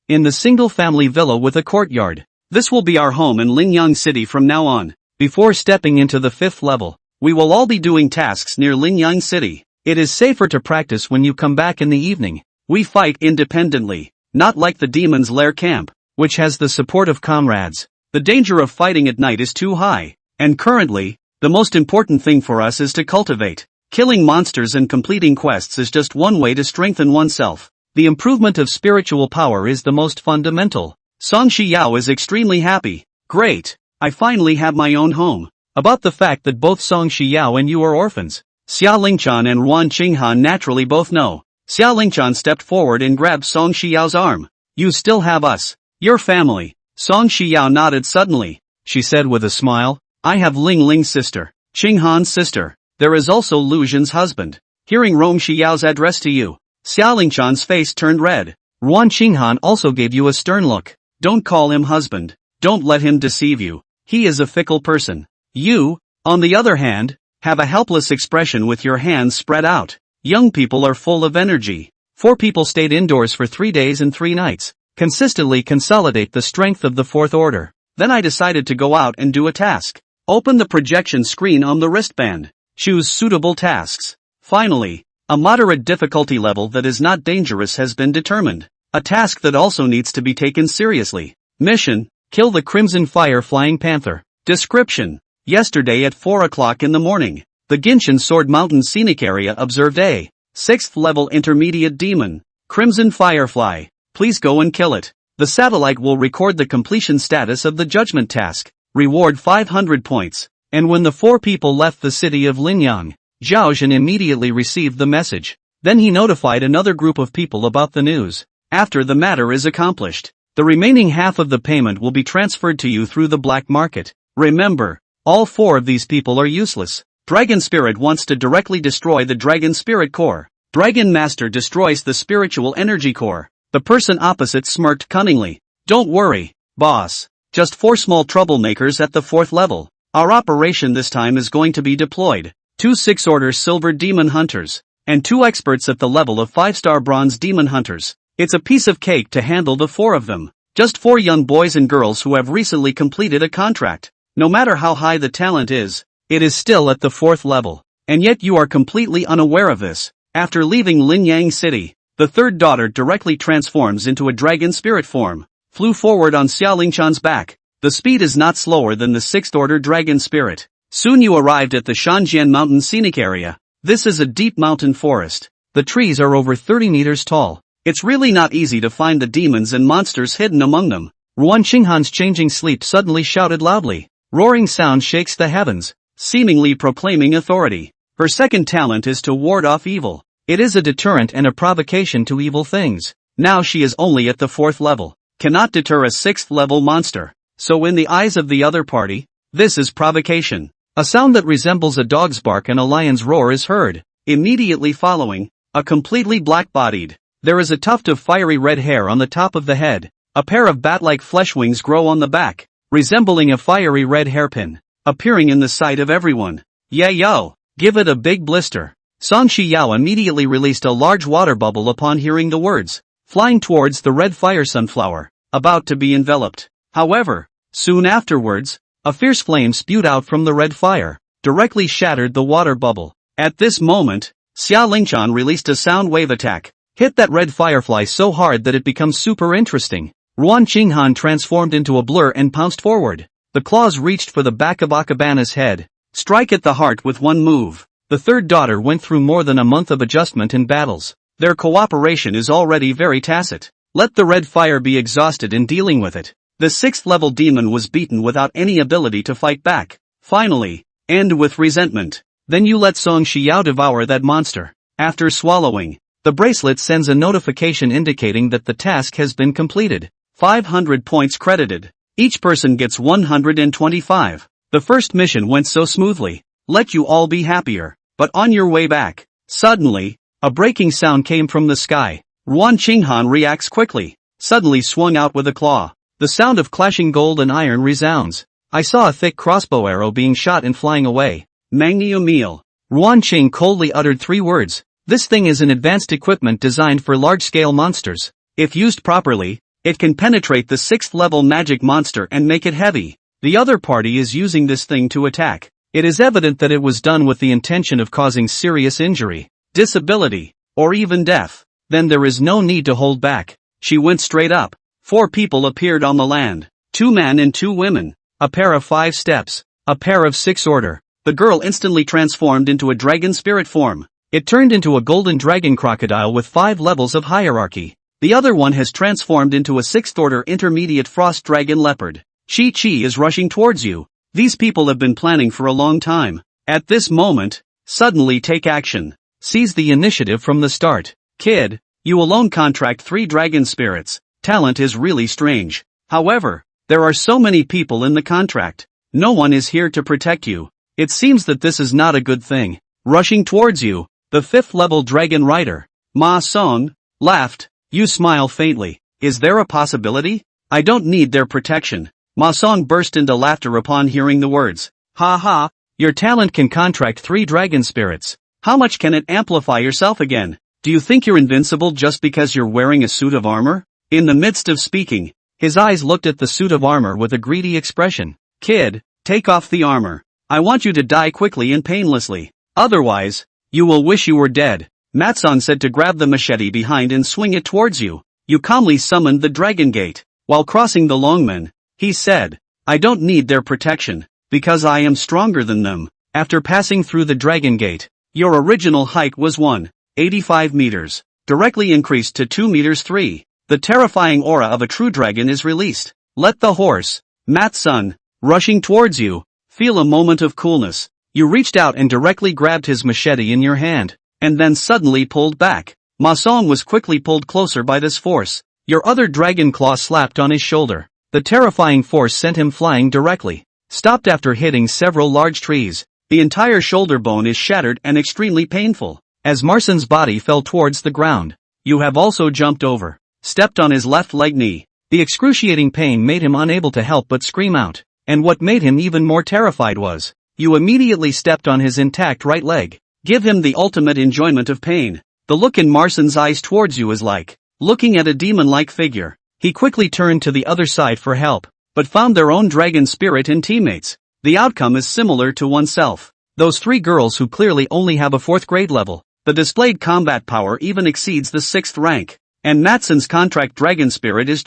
in the single-family villa with a courtyard. This will be our home in Lingyang City from now on. Before stepping into the 5th level, we will all be doing tasks near Lingyang City. It is safer to practice when you come back in the evening. We fight independently, not like the demon's lair camp, which has the support of comrades. The danger of fighting at night is too high, and currently, the most important thing for us is to cultivate. Killing monsters and completing quests is just one way to strengthen oneself. The improvement of spiritual power is the most fundamental. Song Shiyao is extremely happy. Great, I finally have my own home. About the fact that both Song Shiyao and you are orphans, Xia Lingchan and Ruan Qinghan naturally both know. Xia Lingchan stepped forward and grabbed Song Shiyao's arm. You still have us, your family. Song Shiyao nodded suddenly. She said with a smile, I have Ling Ling's sister, Qinghan's sister. There is also Lu Zhen's husband. Hearing Rong Xiao's address to you, Xia Lingchan's face turned red. Ruan Qinghan also gave you a stern look. Don't call him husband. Don't let him deceive you. He is a fickle person. You, on the other hand, have a helpless expression with your hands spread out. Young people are full of energy. 4 people stayed indoors for 3 days and 3 nights. Consistently consolidate the strength of the 4th order. Then I decided to go out and do a task. Open the projection screen on the wristband. Choose suitable tasks. Finally, a moderate difficulty level that is not dangerous has been determined. A task that also needs to be taken seriously. Mission: kill the Crimson Fire Flying Panther. Description: yesterday at 4 o'clock in the morning, the Genshin Sword Mountain Scenic Area observed a 6th level intermediate demon, Crimson Firefly. Please go and kill it. The satellite will record the completion status of the judgment task. Reward 500 points. And when the 4 people left the city of Linyang, Zhao Zhen immediately received the message. Then he notified another group of people about the news. After the matter is accomplished, the remaining half of the payment will be transferred to you through the black market. Remember, all 4 of these people are useless. Dragon Spirit wants to directly destroy the Dragon Spirit Core. Dragon Master destroys the spiritual energy core. The person opposite smirked cunningly. Don't worry, boss. Just 4 small troublemakers at the 4th level. Our operation this time is going to be deployed. 2 6-order Silver Demon Hunters, and 2 experts at the level of 5-star Bronze Demon Hunters. It's a piece of cake to handle the 4 of them. Just 4 young boys and girls who have recently completed a contract. No matter how high the talent is, it is still at the 4th level. And yet you are completely unaware of this. After leaving Linyang City, the 3rd daughter directly transforms into a dragon spirit form, flew forward on Xiaolinchan's back. The speed is not slower than the 6th order dragon spirit. Soon you arrived at the Shanjian Mountain Scenic Area. This is a deep mountain forest. The trees are over 30 meters tall. It's really not easy to find the demons and monsters hidden among them. Ruan Qinghan's changing sleep suddenly shouted loudly. Roaring sound shakes the heavens, seemingly proclaiming authority. Her second talent is to ward off evil. It is a deterrent and a provocation to evil things. Now she is only at the 4th level. Cannot deter a 6th level monster. So in the eyes of the other party, this is provocation. A sound that resembles a dog's bark and a lion's roar is heard. Immediately following, a completely black-bodied. There is a tuft of fiery red hair on the top of the head. A pair of bat-like flesh wings grow on the back, resembling a fiery red hairpin, appearing in the sight of everyone. Yeah yo, give it a big blister. Song Shiyao immediately released a large water bubble upon hearing the words, flying towards the red fire sunflower, about to be enveloped. However, soon afterwards, a fierce flame spewed out from the red fire, directly shattered the water bubble. At this moment, Xiaolinchan released a sound wave attack, hit that red firefly so hard that it becomes super interesting. Ruan Qinghan transformed into a blur and pounced forward. The claws reached for the back of Akabana's head. Strike at the heart with one move. The 3rd daughter went through more than a month of adjustment in battles. Their cooperation is already very tacit. Let the red fire be exhausted in dealing with it. The 6th level demon was beaten without any ability to fight back. Finally, end with resentment. Then you let Song Shiyao devour that monster. After swallowing, the bracelet sends a notification indicating that the task has been completed. 500 points credited. Each person gets 125. The first mission went so smoothly. Let you all be happier. But on your way back, suddenly, a breaking sound came from the sky. Ruan Qinghan reacts quickly, suddenly swung out with a claw. The sound of clashing gold and iron resounds. I saw a thick crossbow arrow being shot and flying away. Manga meal. Ruan Qing coldly uttered 3 words. This thing is an advanced equipment designed for large-scale monsters. If used properly, it can penetrate the 6th level magic monster and make it heavy. The other party is using this thing to attack. It is evident that it was done with the intention of causing serious injury, disability, or even death. Then there is no need to hold back. She went straight up. 4 people appeared on the land. 2 men and 2 women. A pair of 5 steps. A pair of 6 order. The girl instantly transformed into a dragon spirit form. It turned into a golden dragon crocodile with 5 levels of hierarchy. The other one has transformed into a 6th order intermediate frost dragon leopard. Chi is rushing towards you. These people have been planning for a long time. At this moment, suddenly take action. Seize the initiative from the start. Kid, you alone contract 3 dragon spirits. Talent is really strange. However, there are so many people in the contract. No one is here to protect you. It seems that this is not a good thing. Rushing towards you, the 5th level dragon rider, Ma Song, laughed. You smile faintly. Is there a possibility? I don't need their protection. Ma Song burst into laughter upon hearing the words. Ha ha, your talent can contract 3 dragon spirits. How much can it amplify yourself again? Do you think you're invincible just because you're wearing a suit of armor? In the midst of speaking, his eyes looked at the suit of armor with a greedy expression. Kid, take off the armor. I want you to die quickly and painlessly. Otherwise, you will wish you were dead. Matson said to grab the machete behind and swing it towards you. You calmly summoned the Dragon Gate. While crossing the Longmen, he said, I don't need their protection, because I am stronger than them. After passing through the Dragon Gate, your original height was 185 meters, directly increased to 2 meters 3. The terrifying aura of a true dragon is released. Let the horse, Matsun, rushing towards you, feel a moment of coolness. You reached out and directly grabbed his machete in your hand, and then suddenly pulled back. Ma Song was quickly pulled closer by this force. Your other dragon claw slapped on his shoulder. The terrifying force sent him flying directly. Stopped after hitting several large trees. The entire shoulder bone is shattered and extremely painful. As Marsun's body fell towards the ground, you have also jumped over, stepped on his left leg knee. The excruciating pain made him unable to help but scream out. And what made him even more terrified was, you immediately stepped on his intact right leg. Give him the ultimate enjoyment of pain. The look in Marsun's eyes towards you is like looking at a demon-like figure. He quickly turned to the other side for help, but found their own dragon spirit and teammates. The outcome is similar to oneself. Those 3 girls who clearly only have a 4th grade level. The displayed combat power even exceeds the 6th rank. And Matsun's contract dragon spirit is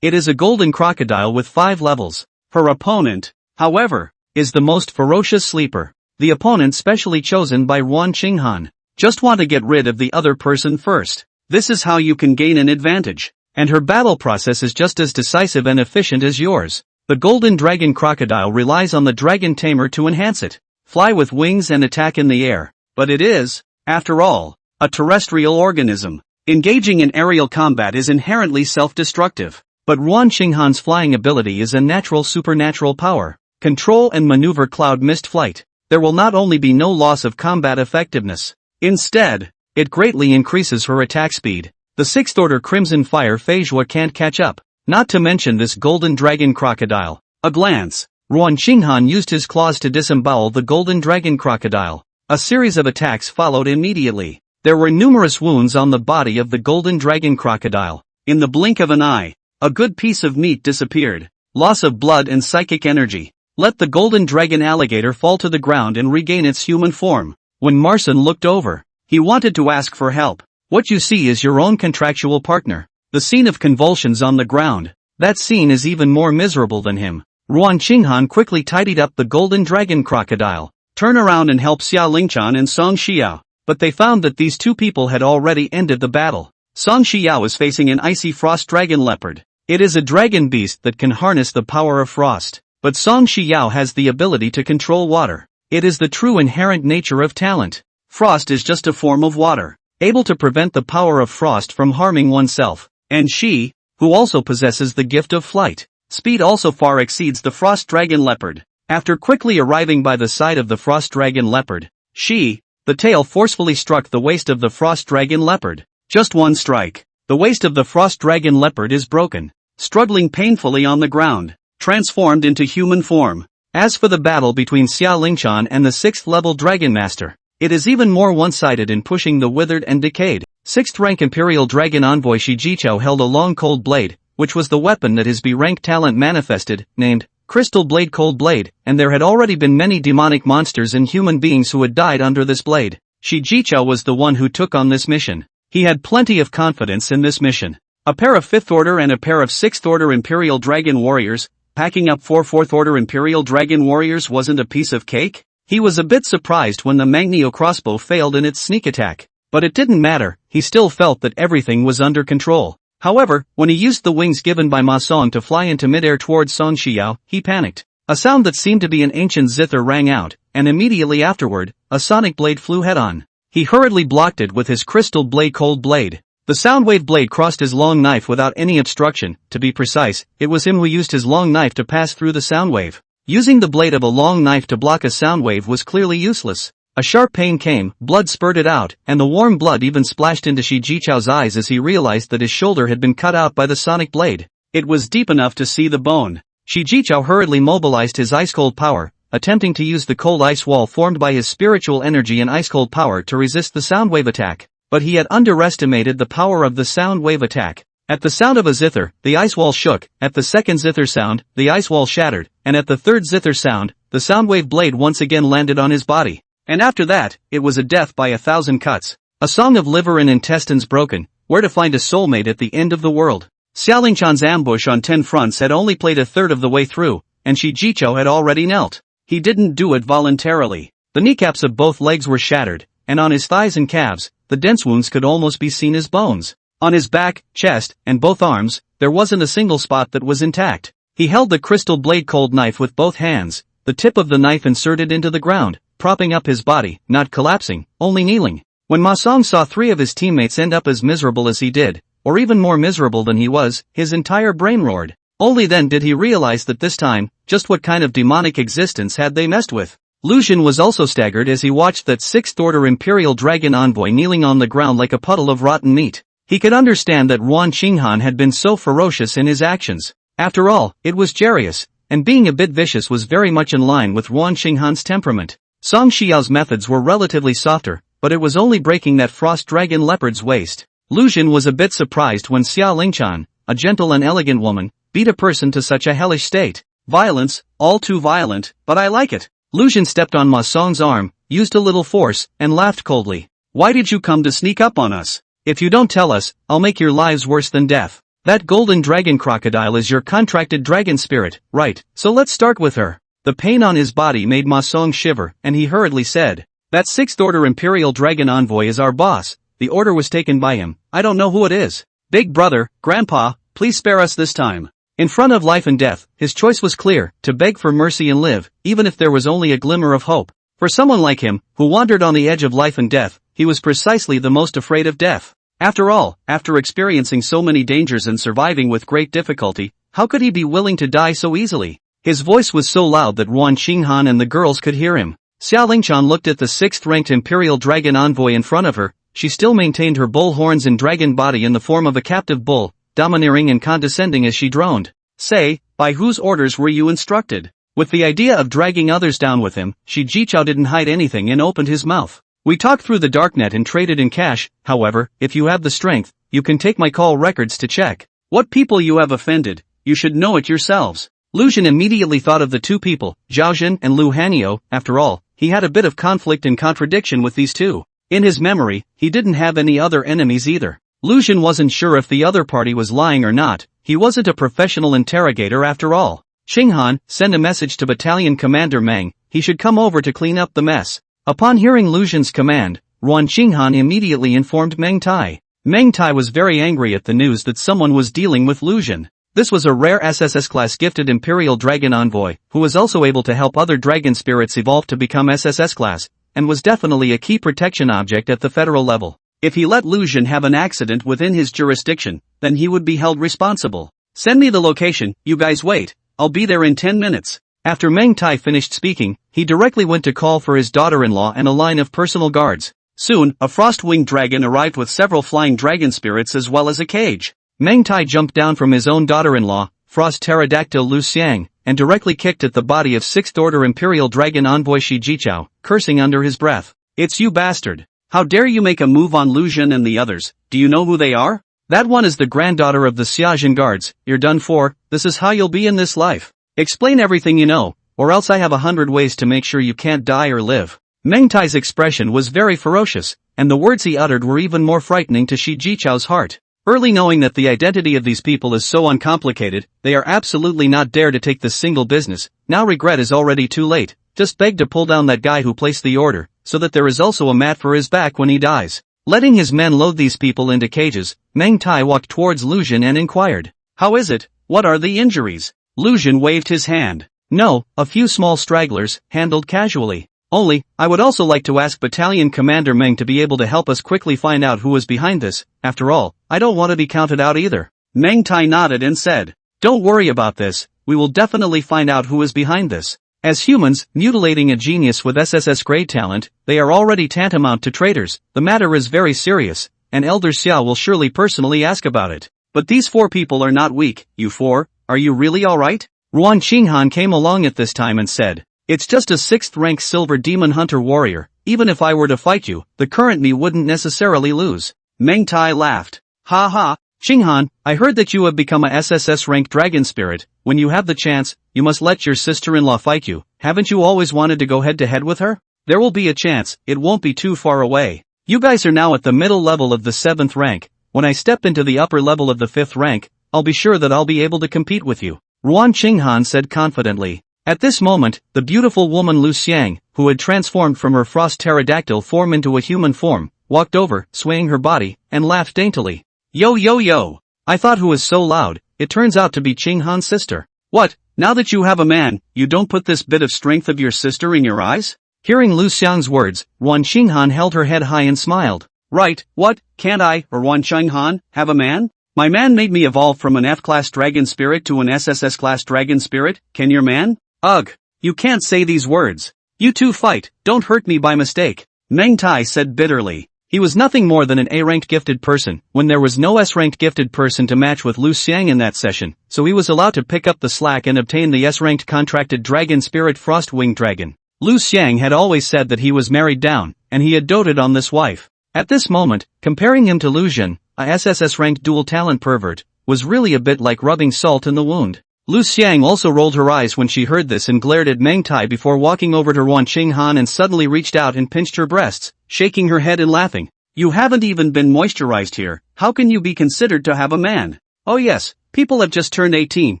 it is a golden crocodile with 5 levels. Her opponent, however, is the most ferocious sleeper. The opponent specially chosen by Ruan Qinghan. Just want to get rid of the other person first. This is how you can gain an advantage. And her battle process is just as decisive and efficient as yours. The golden dragon crocodile relies on the dragon tamer to enhance it. Fly with wings and attack in the air. But it is, after all, a terrestrial organism. Engaging in aerial combat is inherently self-destructive. But Ruan Qinghan's flying ability is a natural supernatural power. Control and maneuver cloud mist flight. There will not only be no loss of combat effectiveness. Instead, it greatly increases her attack speed. The 6th order Crimson Fire Feijua can't catch up, not to mention this golden dragon crocodile. A glance, Ruan Qinghan used his claws to disembowel the golden dragon crocodile. A series of attacks followed immediately. There were numerous wounds on the body of the golden dragon crocodile. In the blink of an eye, a good piece of meat disappeared. Loss of blood and psychic energy. Let the golden dragon alligator fall to the ground and regain its human form. When Marsun looked over, he wanted to ask for help. What you see is your own contractual partner. The scene of convulsions on the ground. That scene is even more miserable than him. Ruan Qinghan quickly tidied up the golden dragon crocodile. Turn around and help Xia Lingchan and Song Xiao. But they found that these 2 people had already ended the battle. Song Xiao is facing an icy frost dragon leopard. It is a dragon beast that can harness the power of frost. But Song Xiao has the ability to control water. It is the true inherent nature of talent. Frost is just a form of water, able to prevent the power of frost from harming oneself. And she, who also possesses the gift of flight, speed also far exceeds the frost dragon leopard. After quickly arriving by the side of the frost dragon leopard, the tail forcefully struck the waist of the frost dragon leopard. Just one strike. The waist of the frost dragon leopard is broken, struggling painfully on the ground, transformed into human form. As for the battle between Xia Lingchan and the 6th level Dragon Master, it is even more one-sided in pushing the withered and decayed 6th rank Imperial Dragon Envoy Shi Jiqiao held a long cold blade, which was the weapon that his B-rank talent manifested, named Crystal Blade Cold Blade, and there had already been many demonic monsters and human beings who had died under this blade. Shi Jiqiao was the one who took on this mission. He had plenty of confidence in this mission. A pair of 5th order and a pair of 6th order Imperial Dragon Warriors, packing up 4 4th order Imperial Dragon Warriors wasn't a piece of cake? He was a bit surprised when the Magneto crossbow failed in its sneak attack. But it didn't matter, he still felt that everything was under control. However, when he used the wings given by Ma Song to fly into midair towards Song Xiao, he panicked. A sound that seemed to be an ancient zither rang out, and immediately afterward, a sonic blade flew head-on. He hurriedly blocked it with his crystal blade cold blade. The soundwave blade crossed his long knife without any obstruction. To be precise, it was him who used his long knife to pass through the soundwave. Using the blade of a long knife to block a soundwave was clearly useless. A sharp pain came, blood spurted out, and the warm blood even splashed into Shi Jiqiao's eyes as he realized that his shoulder had been cut out by the sonic blade. It was deep enough to see the bone. Shi Jiqiao hurriedly mobilized his ice-cold power, attempting to use the cold ice wall formed by his spiritual energy and ice-cold power to resist the soundwave attack. But he had underestimated the power of the sound wave attack. At the sound of a zither, the ice wall shook, at the second zither sound, the ice wall shattered, and at the third zither sound, the sound wave blade once again landed on his body. And after that, it was a death by 1,000 cuts. A song of liver and intestines broken, where to find a soulmate at the end of the world. Xiaolingchan's ambush on 10 fronts had only played a third of the way through, and Shi Jichou had already knelt. He didn't do it voluntarily. The kneecaps of both legs were shattered, and on his thighs and calves, the dense wounds could almost be seen as bones. On his back, chest, and both arms, there wasn't a single spot that was intact. He held the crystal blade cold knife with both hands, the tip of the knife inserted into the ground, propping up his body, not collapsing, only kneeling. When Ma Song saw 3 of his teammates end up as miserable as he did, or even more miserable than he was, his entire brain roared. Only then did he realize that this time, just what kind of demonic existence had they messed with. Lu Xun was also staggered as he watched that 6th Order Imperial Dragon envoy kneeling on the ground like a puddle of rotten meat. He could understand that Ruan Qinghan had been so ferocious in his actions. After all, it was Jarius, and being a bit vicious was very much in line with Ruan Qinghan's temperament. Song Xiao's methods were relatively softer, but it was only breaking that frost dragon leopard's waist. Lu Xun was a bit surprised when Xiaolingchan, a gentle and elegant woman, beat a person to such a hellish state. Violence, all too violent, but I like it. Lu Xun stepped on Ma Song's arm, used a little force, and laughed coldly. Why did you come to sneak up on us? If you don't tell us, I'll make your lives worse than death. That golden dragon crocodile is your contracted dragon spirit, right? So let's start with her. The pain on his body made Ma Song shiver, and he hurriedly said, that 6th Order Imperial Dragon Envoy is our boss. The order was taken by him. I don't know who it is. Big brother, grandpa, please spare us this time. In front of life and death, his choice was clear, to beg for mercy and live, even if there was only a glimmer of hope. For someone like him, who wandered on the edge of life and death, he was precisely the most afraid of death. After all, after experiencing so many dangers and surviving with great difficulty, how could he be willing to die so easily? His voice was so loud that Ruan Qinghan and the girls could hear him. Xiaolingchan looked at the 6th-ranked Imperial Dragon Envoy in front of her. She still maintained her bull horns and dragon body in the form of a captive bull, domineering and condescending as she droned. Say, by whose orders were you instructed? With the idea of dragging others down with him, Shi Jichou didn't hide anything and opened his mouth. We talked through the darknet and traded in cash. However, if you have the strength, you can take my call records to check. What people you have offended, you should know it yourselves. Lu Xun immediately thought of the 2 people, Zhao Zhen and Lu Hanyo. After all, he had a bit of conflict and contradiction with these 2. In his memory, he didn't have any other enemies either. Lu Xun wasn't sure if the other party was lying or not. He wasn't a professional interrogator after all. Qinghan, send a message to Battalion Commander Meng. He should come over to clean up the mess. Upon hearing Lu Xun's command, Ruan Qinghan immediately informed Meng Tai. Meng Tai was very angry at the news that someone was dealing with Lu Xun. This was a rare SSS-class gifted Imperial Dragon Envoy, who was also able to help other dragon spirits evolve to become SSS-class, and was definitely a key protection object at the federal level. If he let Lu Xun have an accident within his jurisdiction, then he would be held responsible. Send me the location, you guys wait, I'll be there in 10 minutes. After Meng Tai finished speaking, he directly went to call for his daughter-in-law and a line of personal guards. Soon, a frost-winged dragon arrived with several flying dragon spirits as well as a cage. Meng Tai jumped down from his own daughter-in-law, Frost Pterodactyl Lu Xiang, and directly kicked at the body of 6th Order Imperial Dragon Envoy Shi Jichou, cursing under his breath. It's you bastard. How dare you make a move on Lu Xun and the others? Do you know who they are? That one is the granddaughter of the Xiaojin guards. You're done for. This is how you'll be in this life. Explain everything you know, or else I have 100 ways to make sure you can't die or live. Meng Tai's expression was very ferocious, and the words he uttered were even more frightening to Shi Jichou's heart. Early knowing that the identity of these people is so uncomplicated, they are absolutely not dare to take this single business. Now regret is already too late. Just beg to pull down that guy who placed the order, so that there is also a mat for his back when he dies. Letting his men load these people into cages, Meng Tai walked towards Lu Xun and inquired, "How is it? What are the injuries?" Lu Xun waved his hand. "No, a few small stragglers, handled casually. Only, I would also like to ask Battalion Commander Meng to be able to help us quickly find out who is behind this. After all, I don't want to be counted out either." Meng Tai nodded and said, "Don't worry about this, we will definitely find out who is behind this. As humans, mutilating a genius with SSS grade talent, they are already tantamount to traitors. The matter is very serious, and Elder Xiao will surely personally ask about it. But these 4 people are not weak. You 4, are you really alright?" Ruan Qinghan came along at this time and said, "It's just a 6th rank silver demon hunter warrior. Even if I were to fight you, the current me wouldn't necessarily lose." Meng Tai laughed. "Ha ha, Qinghan, I heard that you have become a SSS rank dragon spirit. When you have the chance, you must let your sister-in-law fight you. Haven't you always wanted to go head-to-head with her? There will be a chance, it won't be too far away. You guys are now at the middle level of the 7th rank, when I step into the upper level of the 5th rank, I'll be sure that I'll be able to compete with you," Ruan Qinghan said confidently. At this moment, the beautiful woman Lu Xiang, who had transformed from her frost pterodactyl form into a human form, walked over, swaying her body, and laughed daintily. "Yo yo yo! I thought who was so loud, it turns out to be Qinghan's sister. What, now that you have a man, you don't put this bit of strength of your sister in your eyes?" Hearing Lu Xiang's words, Ruan Qinghan held her head high and smiled. "Right, what, can't I, or Ruan Qinghan, have a man? My man made me evolve from an F-class dragon spirit to an SSS-class dragon spirit, can your man? Ugh, you can't say these words. You two fight, don't hurt me by mistake," Meng Tai said bitterly. He was nothing more than an A-ranked gifted person, when there was no S-ranked gifted person to match with Lu Xiang in that session, so he was allowed to pick up the slack and obtain the S-ranked contracted dragon spirit Frost-winged dragon. Lu Xiang had always said that he was married down, and he had doted on this wife. At this moment, comparing him to Lu Jin, a SSS-ranked dual-talent pervert, was really a bit like rubbing salt in the wound. Lu Xiang also rolled her eyes when she heard this and glared at Meng Tai before walking over to Ruan Qinghan and suddenly reached out and pinched her breasts, shaking her head and laughing. "You haven't even been moisturized here, how can you be considered to have a man? Oh yes, people have just turned 18,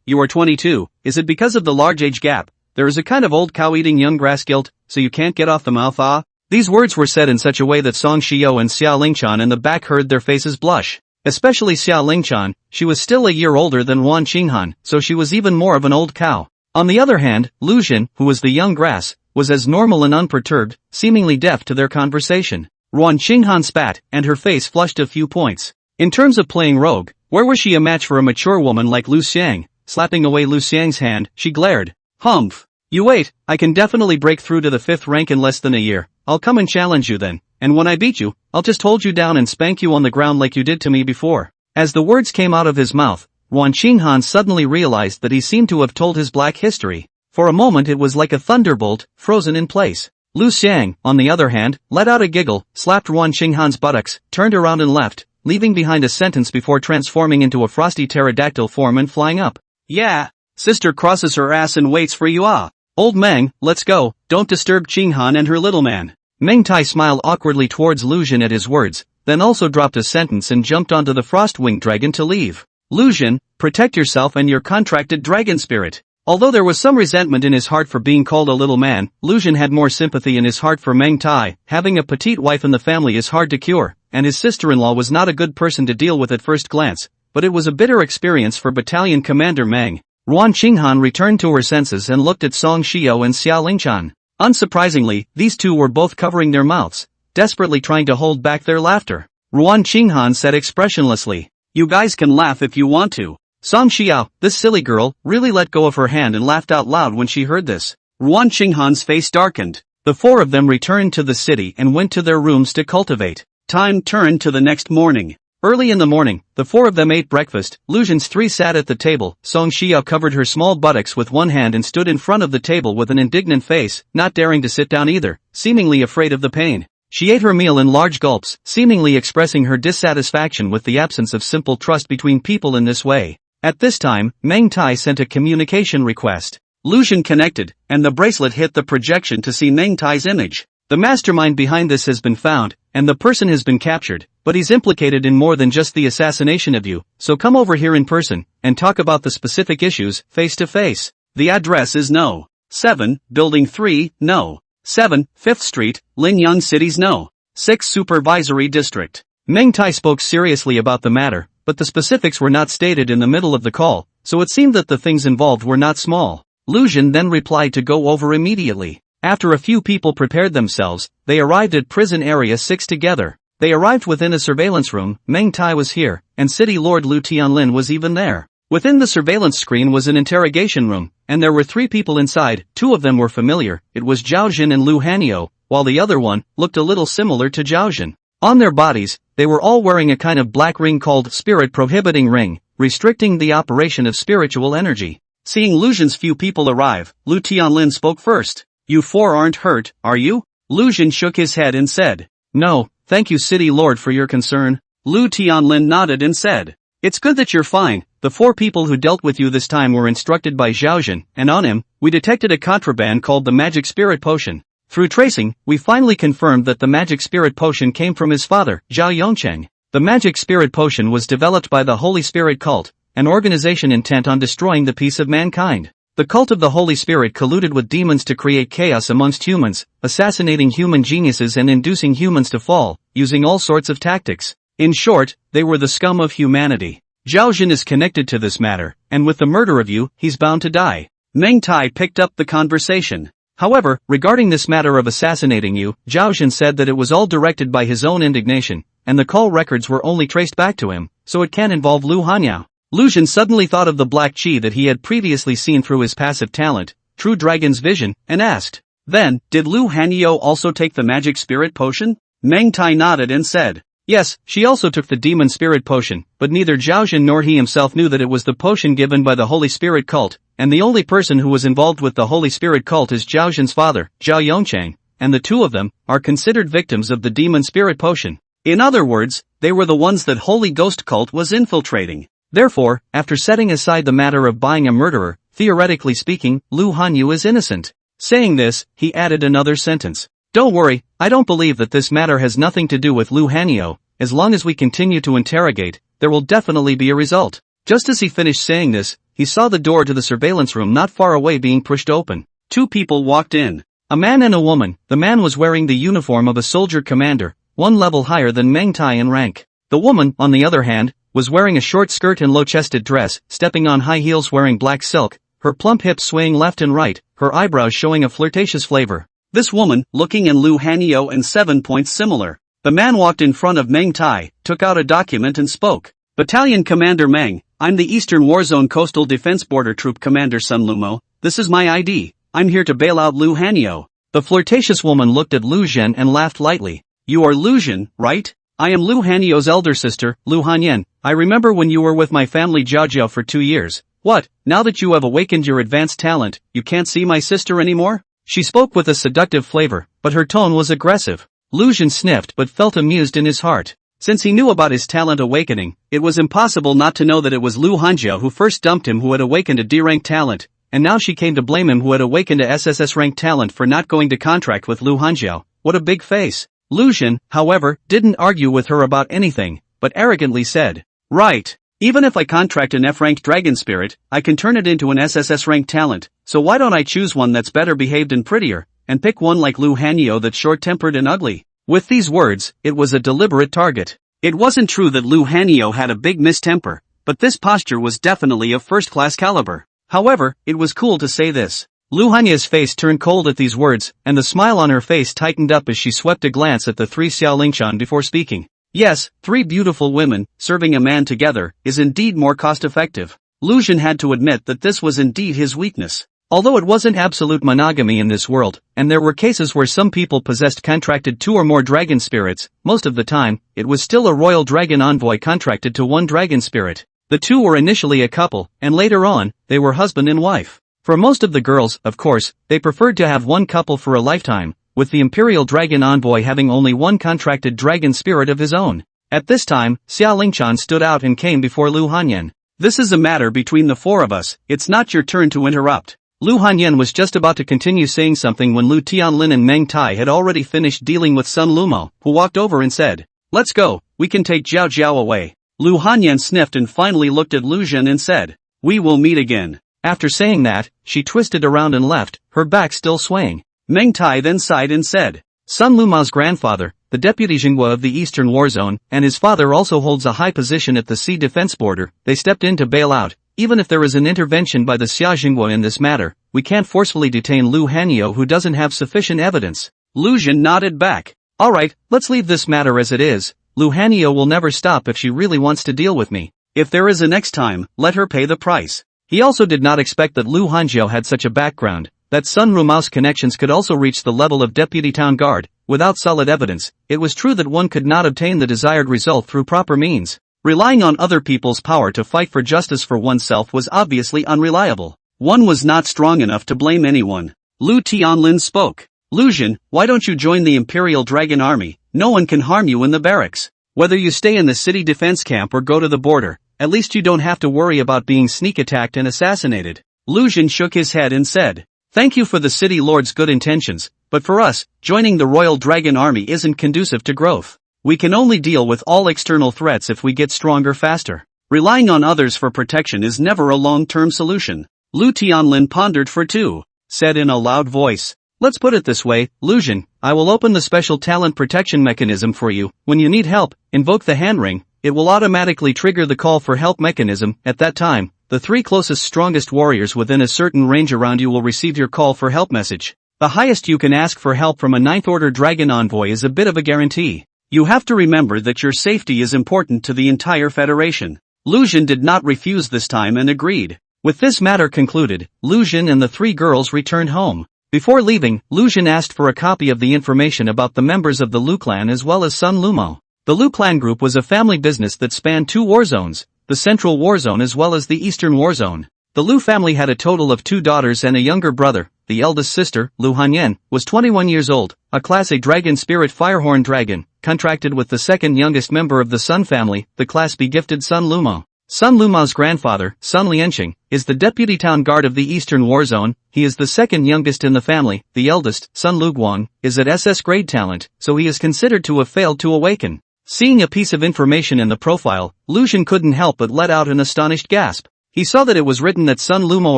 you are 22, is it because of the large age gap? There is a kind of old cow eating young grass guilt, so you can't get off the mouth ah?" These words were said in such a way that Song Shio and Xia Lingchan in the back heard their faces blush. Especially Xia Lingchan, she was still a year older than Ruan Qinghan, so she was even more of an old cow. On the other hand, Lu Jin, who was the young grass, was as normal and unperturbed, seemingly deaf to their conversation. Ruan Qinghan spat, and her face flushed a few points. In terms of playing rogue, where was she a match for a mature woman like Lu Xiang? Slapping away Lu Xiang's hand, she glared. "Humph! You wait, I can definitely break through to the 5th rank in less than a year. I'll come and challenge you then, and when I beat you, I'll just hold you down and spank you on the ground like you did to me before." As the words came out of his mouth, Ruan Qinghan suddenly realized that he seemed to have told his black history. For a moment it was like a thunderbolt, frozen in place. Lu Xiang, on the other hand, let out a giggle, slapped Ruan Qinghan's buttocks, turned around and left, leaving behind a sentence before transforming into a frosty pterodactyl form and flying up. "Yeah, sister crosses her ass and waits for you ah. Old Meng, let's go, don't disturb Qinghan and her little man." Meng Tai smiled awkwardly towards Lu Jin at his words, then also dropped a sentence and jumped onto the frost-winged dragon to leave. "Lu Jin, protect yourself and your contracted dragon spirit." Although there was some resentment in his heart for being called a little man, Lu Jin had more sympathy in his heart for Meng Tai. Having a petite wife in the family is hard to cure, and his sister-in-law was not a good person to deal with at first glance, but it was a bitter experience for Battalion Commander Meng. Ruan Qinghan returned to her senses and looked at Song Shio and Xia Lingchan. Unsurprisingly, these two were both covering their mouths, desperately trying to hold back their laughter. Ruan Qinghan said expressionlessly, "You guys can laugh if you want to." Song Xiao, this silly girl, really let go of her hand and laughed out loud when she heard this. Ruan Qinghan's face darkened. The four of them returned to the city and went to their rooms to cultivate. Time turned to the next morning. Early in the morning, the four of them ate breakfast. Lu Jin's three sat at the table. Song Xiao covered her small buttocks with one hand and stood in front of the table with an indignant face, not daring to sit down either, seemingly afraid of the pain. She ate her meal in large gulps, seemingly expressing her dissatisfaction with the absence of simple trust between people in this way. At this time, Meng Tai sent a communication request. Lu Jin connected, and the bracelet hit the projection to see Meng Tai's image. The mastermind behind this has been found, and the person has been captured, but he's implicated in more than just the assassination of you, so come over here in person, and talk about the specific issues, face to face. The address is No. 7, Building 3, No. 7, 5th Street, Linyang City's No. 6 Supervisory District. Meng Tai spoke seriously about the matter, but the specifics were not stated in the middle of the call, so it seemed that the things involved were not small. Lu Jin then replied to go over immediately. After a few people prepared themselves, they arrived at Prison Area 6 together. They arrived within a surveillance room. Meng Tai was here, and City Lord Lu Tianlin was even there. Within the surveillance screen was an interrogation room, and there were 3 people inside. 2 of them were familiar. It was Zhao Jin and Lu Hanyo, while the other one looked a little similar to Zhao Jin. On their bodies, they were all wearing a kind of black ring called Spirit Prohibiting Ring, restricting the operation of spiritual energy. Seeing Lu Jin's few people arrive, Lu Tianlin spoke first. "You 4 aren't hurt, are you?" Lu Jin shook his head and said, "No, thank you City Lord for your concern." Lu Tianlin nodded and said, "It's good that you're fine. The 4 people who dealt with you this time were instructed by Zhao Jin, and on him, we detected a contraband called the Magic Spirit Potion. Through tracing, we finally confirmed that the Magic Spirit Potion came from his father, Zhao Yongcheng. The magic spirit potion was developed by the Holy Spirit cult, an organization intent on destroying the peace of mankind. The cult of the Holy Spirit colluded with demons to create chaos amongst humans, assassinating human geniuses and inducing humans to fall, using all sorts of tactics. In short, they were the scum of humanity. Zhao Jin is connected to this matter, and with the murder of you, he's bound to die. Meng Tai picked up the conversation. However, regarding this matter of assassinating you, Zhao Jin said that it was all directed by his own indignation, and the call records were only traced back to him, so it can't involve Lu Hanyao. Lu Jin suddenly thought of the black chi that he had previously seen through his passive talent, True Dragon's vision, and asked, "Then, did Lu Hanyao also take the magic spirit potion?" Meng Tai nodded and said, "Yes, she also took the demon spirit potion, but neither Zhao Jin nor he himself knew that it was the potion given by the Holy Spirit cult, and the only person who was involved with the Holy Spirit cult is Zhao Jin's father, Zhao Yongchang, and the two of them are considered victims of the demon spirit potion. In other words, they were the ones that Holy Ghost cult was infiltrating. Therefore, after setting aside the matter of buying a murderer, theoretically speaking, Lu Hanyao is innocent." Saying this, he added another sentence. "Don't worry, I don't believe that this matter has nothing to do with Lu Hanyao. As long as we continue to interrogate, there will definitely be a result." Just as he finished saying this, he saw the door to the surveillance room not far away being pushed open. Two people walked in. A man and a woman. The man was wearing the uniform of a soldier commander, one level higher than Meng Tai in rank. The woman, on the other hand, was wearing a short skirt and low-chested dress, stepping on high heels wearing black silk, her plump hips swaying left and right, her eyebrows showing a flirtatious flavor. This woman, looking in Lu Hanyao and 7 points similar. The man walked in front of Meng Tai, took out a document and spoke. "Battalion Commander Meng, I'm the Eastern Warzone Coastal Defense Border Troop Commander Sun Lumo. This is my ID. I'm here to bail out Lu Hanyao." The flirtatious woman looked at Lu Zhen and laughed lightly. "You are Lu Zhen, right? I am Lu Hanyao's elder sister, Lu Hanyan. I remember when you were with my family Jiao for 2 years. What, now that you have awakened your advanced talent, you can't see my sister anymore?" She spoke with a seductive flavor, but her tone was aggressive. Lu Zhen sniffed but felt amused in his heart. Since he knew about his talent awakening, it was impossible not to know that it was Lu Hanyao who first dumped him who had awakened a D-rank talent, and now she came to blame him who had awakened a SSS-rank talent for not going to contract with Lu Hanyao. What a big face. Lu Zhen, however, didn't argue with her about anything, but arrogantly said, "Right. Even if I contract an F-ranked dragon spirit, I can turn it into an SSS-ranked talent, so why don't I choose one that's better behaved and prettier, and pick one like Lu Hanyao that's short-tempered and ugly?" With these words, it was a deliberate target. It wasn't true that Lu Hanyao had a big mistemper, but this posture was definitely of first-class caliber. However, it was cool to say this. Lu Hanya's face turned cold at these words, and the smile on her face tightened up as she swept a glance at the three Xiaolingshan before speaking. Yes, 3 beautiful women, serving a man together, is indeed more cost-effective. Lu Zhen had to admit that this was indeed his weakness. Although it wasn't absolute monogamy in this world, and there were cases where some people possessed contracted 2 or more dragon spirits, most of the time, it was still a royal dragon envoy contracted to 1 dragon spirit. The 2 were initially a couple, and later on, they were husband and wife. For most of the girls, of course, they preferred to have 1 couple for a lifetime, with the Imperial Dragon Envoy having only 1 contracted dragon spirit of his own. At this time, Xia Lingchan stood out and came before Lu Hanyan. "This is a matter between the 4 of us, it's not your turn to interrupt." Lu Hanyan was just about to continue saying something when Lu Tianlin and Meng Tai had already finished dealing with Sun Lumo, who walked over and said, "Let's go, we can take Jiao Jiao away." Lu Hanyan sniffed and finally looked at Lu Zhen and said, "We will meet again." After saying that, she twisted around and left, her back still swaying. Meng Tai then sighed and said, "Sun Luma's grandfather, the deputy Jinghua of the Eastern War Zone, and his father also holds a high position at the sea defense border. They stepped in to bail out. Even if there is an intervention by the Xia Jinghua in this matter, we can't forcefully detain Lu Hanyao who doesn't have sufficient evidence." Lu Zhen nodded back. "Alright, let's leave this matter as it is. Lu Hanyao will never stop if she really wants to deal with me. If there is a next time, let her pay the price." He also did not expect that Lu Hanyao had such a background, that Sun Rumao's connections could also reach the level of deputy town guard. Without solid evidence, it was true that one could not obtain the desired result through proper means. Relying on other people's power to fight for justice for oneself was obviously unreliable. One was not strong enough to blame anyone. Lu Tianlin spoke. "Lu Zhen, why don't you join the Imperial Dragon Army? No one can harm you in the barracks. Whether you stay in the city defense camp or go to the border, at least you don't have to worry about being sneak attacked and assassinated." Lu Zhen shook his head and said, "Thank you for the city lord's good intentions, but for us, joining the Royal Dragon Army isn't conducive to growth. We can only deal with all external threats if we get stronger faster. Relying on others for protection is never a long-term solution. Lu Tianlin pondered for two, said in a loud voice. Let's put it this way, Lu Jin, I will open the special talent protection mechanism for you. When you need help, invoke the hand ring. It will automatically trigger the call for help mechanism. At that time, the three closest strongest warriors within a certain range around you will receive your call for help message. The highest you can ask for help from a 9th order dragon envoy is a bit of a guarantee. You have to remember that your safety is important to the entire Federation. Lu Jin did not refuse this time and agreed. With this matter concluded, Lu Jin and the three girls returned home. Before leaving, Lu Jin asked for a copy of the information about the members of the Lu clan as well as Sun Lumo. The Lu clan group was a family business that spanned two war zones, the Central War Zone as well as the Eastern War Zone. The Lu family had a total of 2 daughters and a younger brother. The eldest sister, Lu Hanyan, was 21 years old, a Class A dragon spirit firehorn dragon, contracted with the second youngest member of the Sun family, the Class B gifted Sun Lumo. Sun Lumo's grandfather, Sun Lianqing, is the deputy town guard of the Eastern War Zone. He is the second youngest in the family. The eldest, Sun Luguang, is at SS grade talent, so he is considered to have failed to awaken. Seeing a piece of information in the profile, Lu Jin couldn't help but let out an astonished gasp. He saw that it was written that Sun Lumo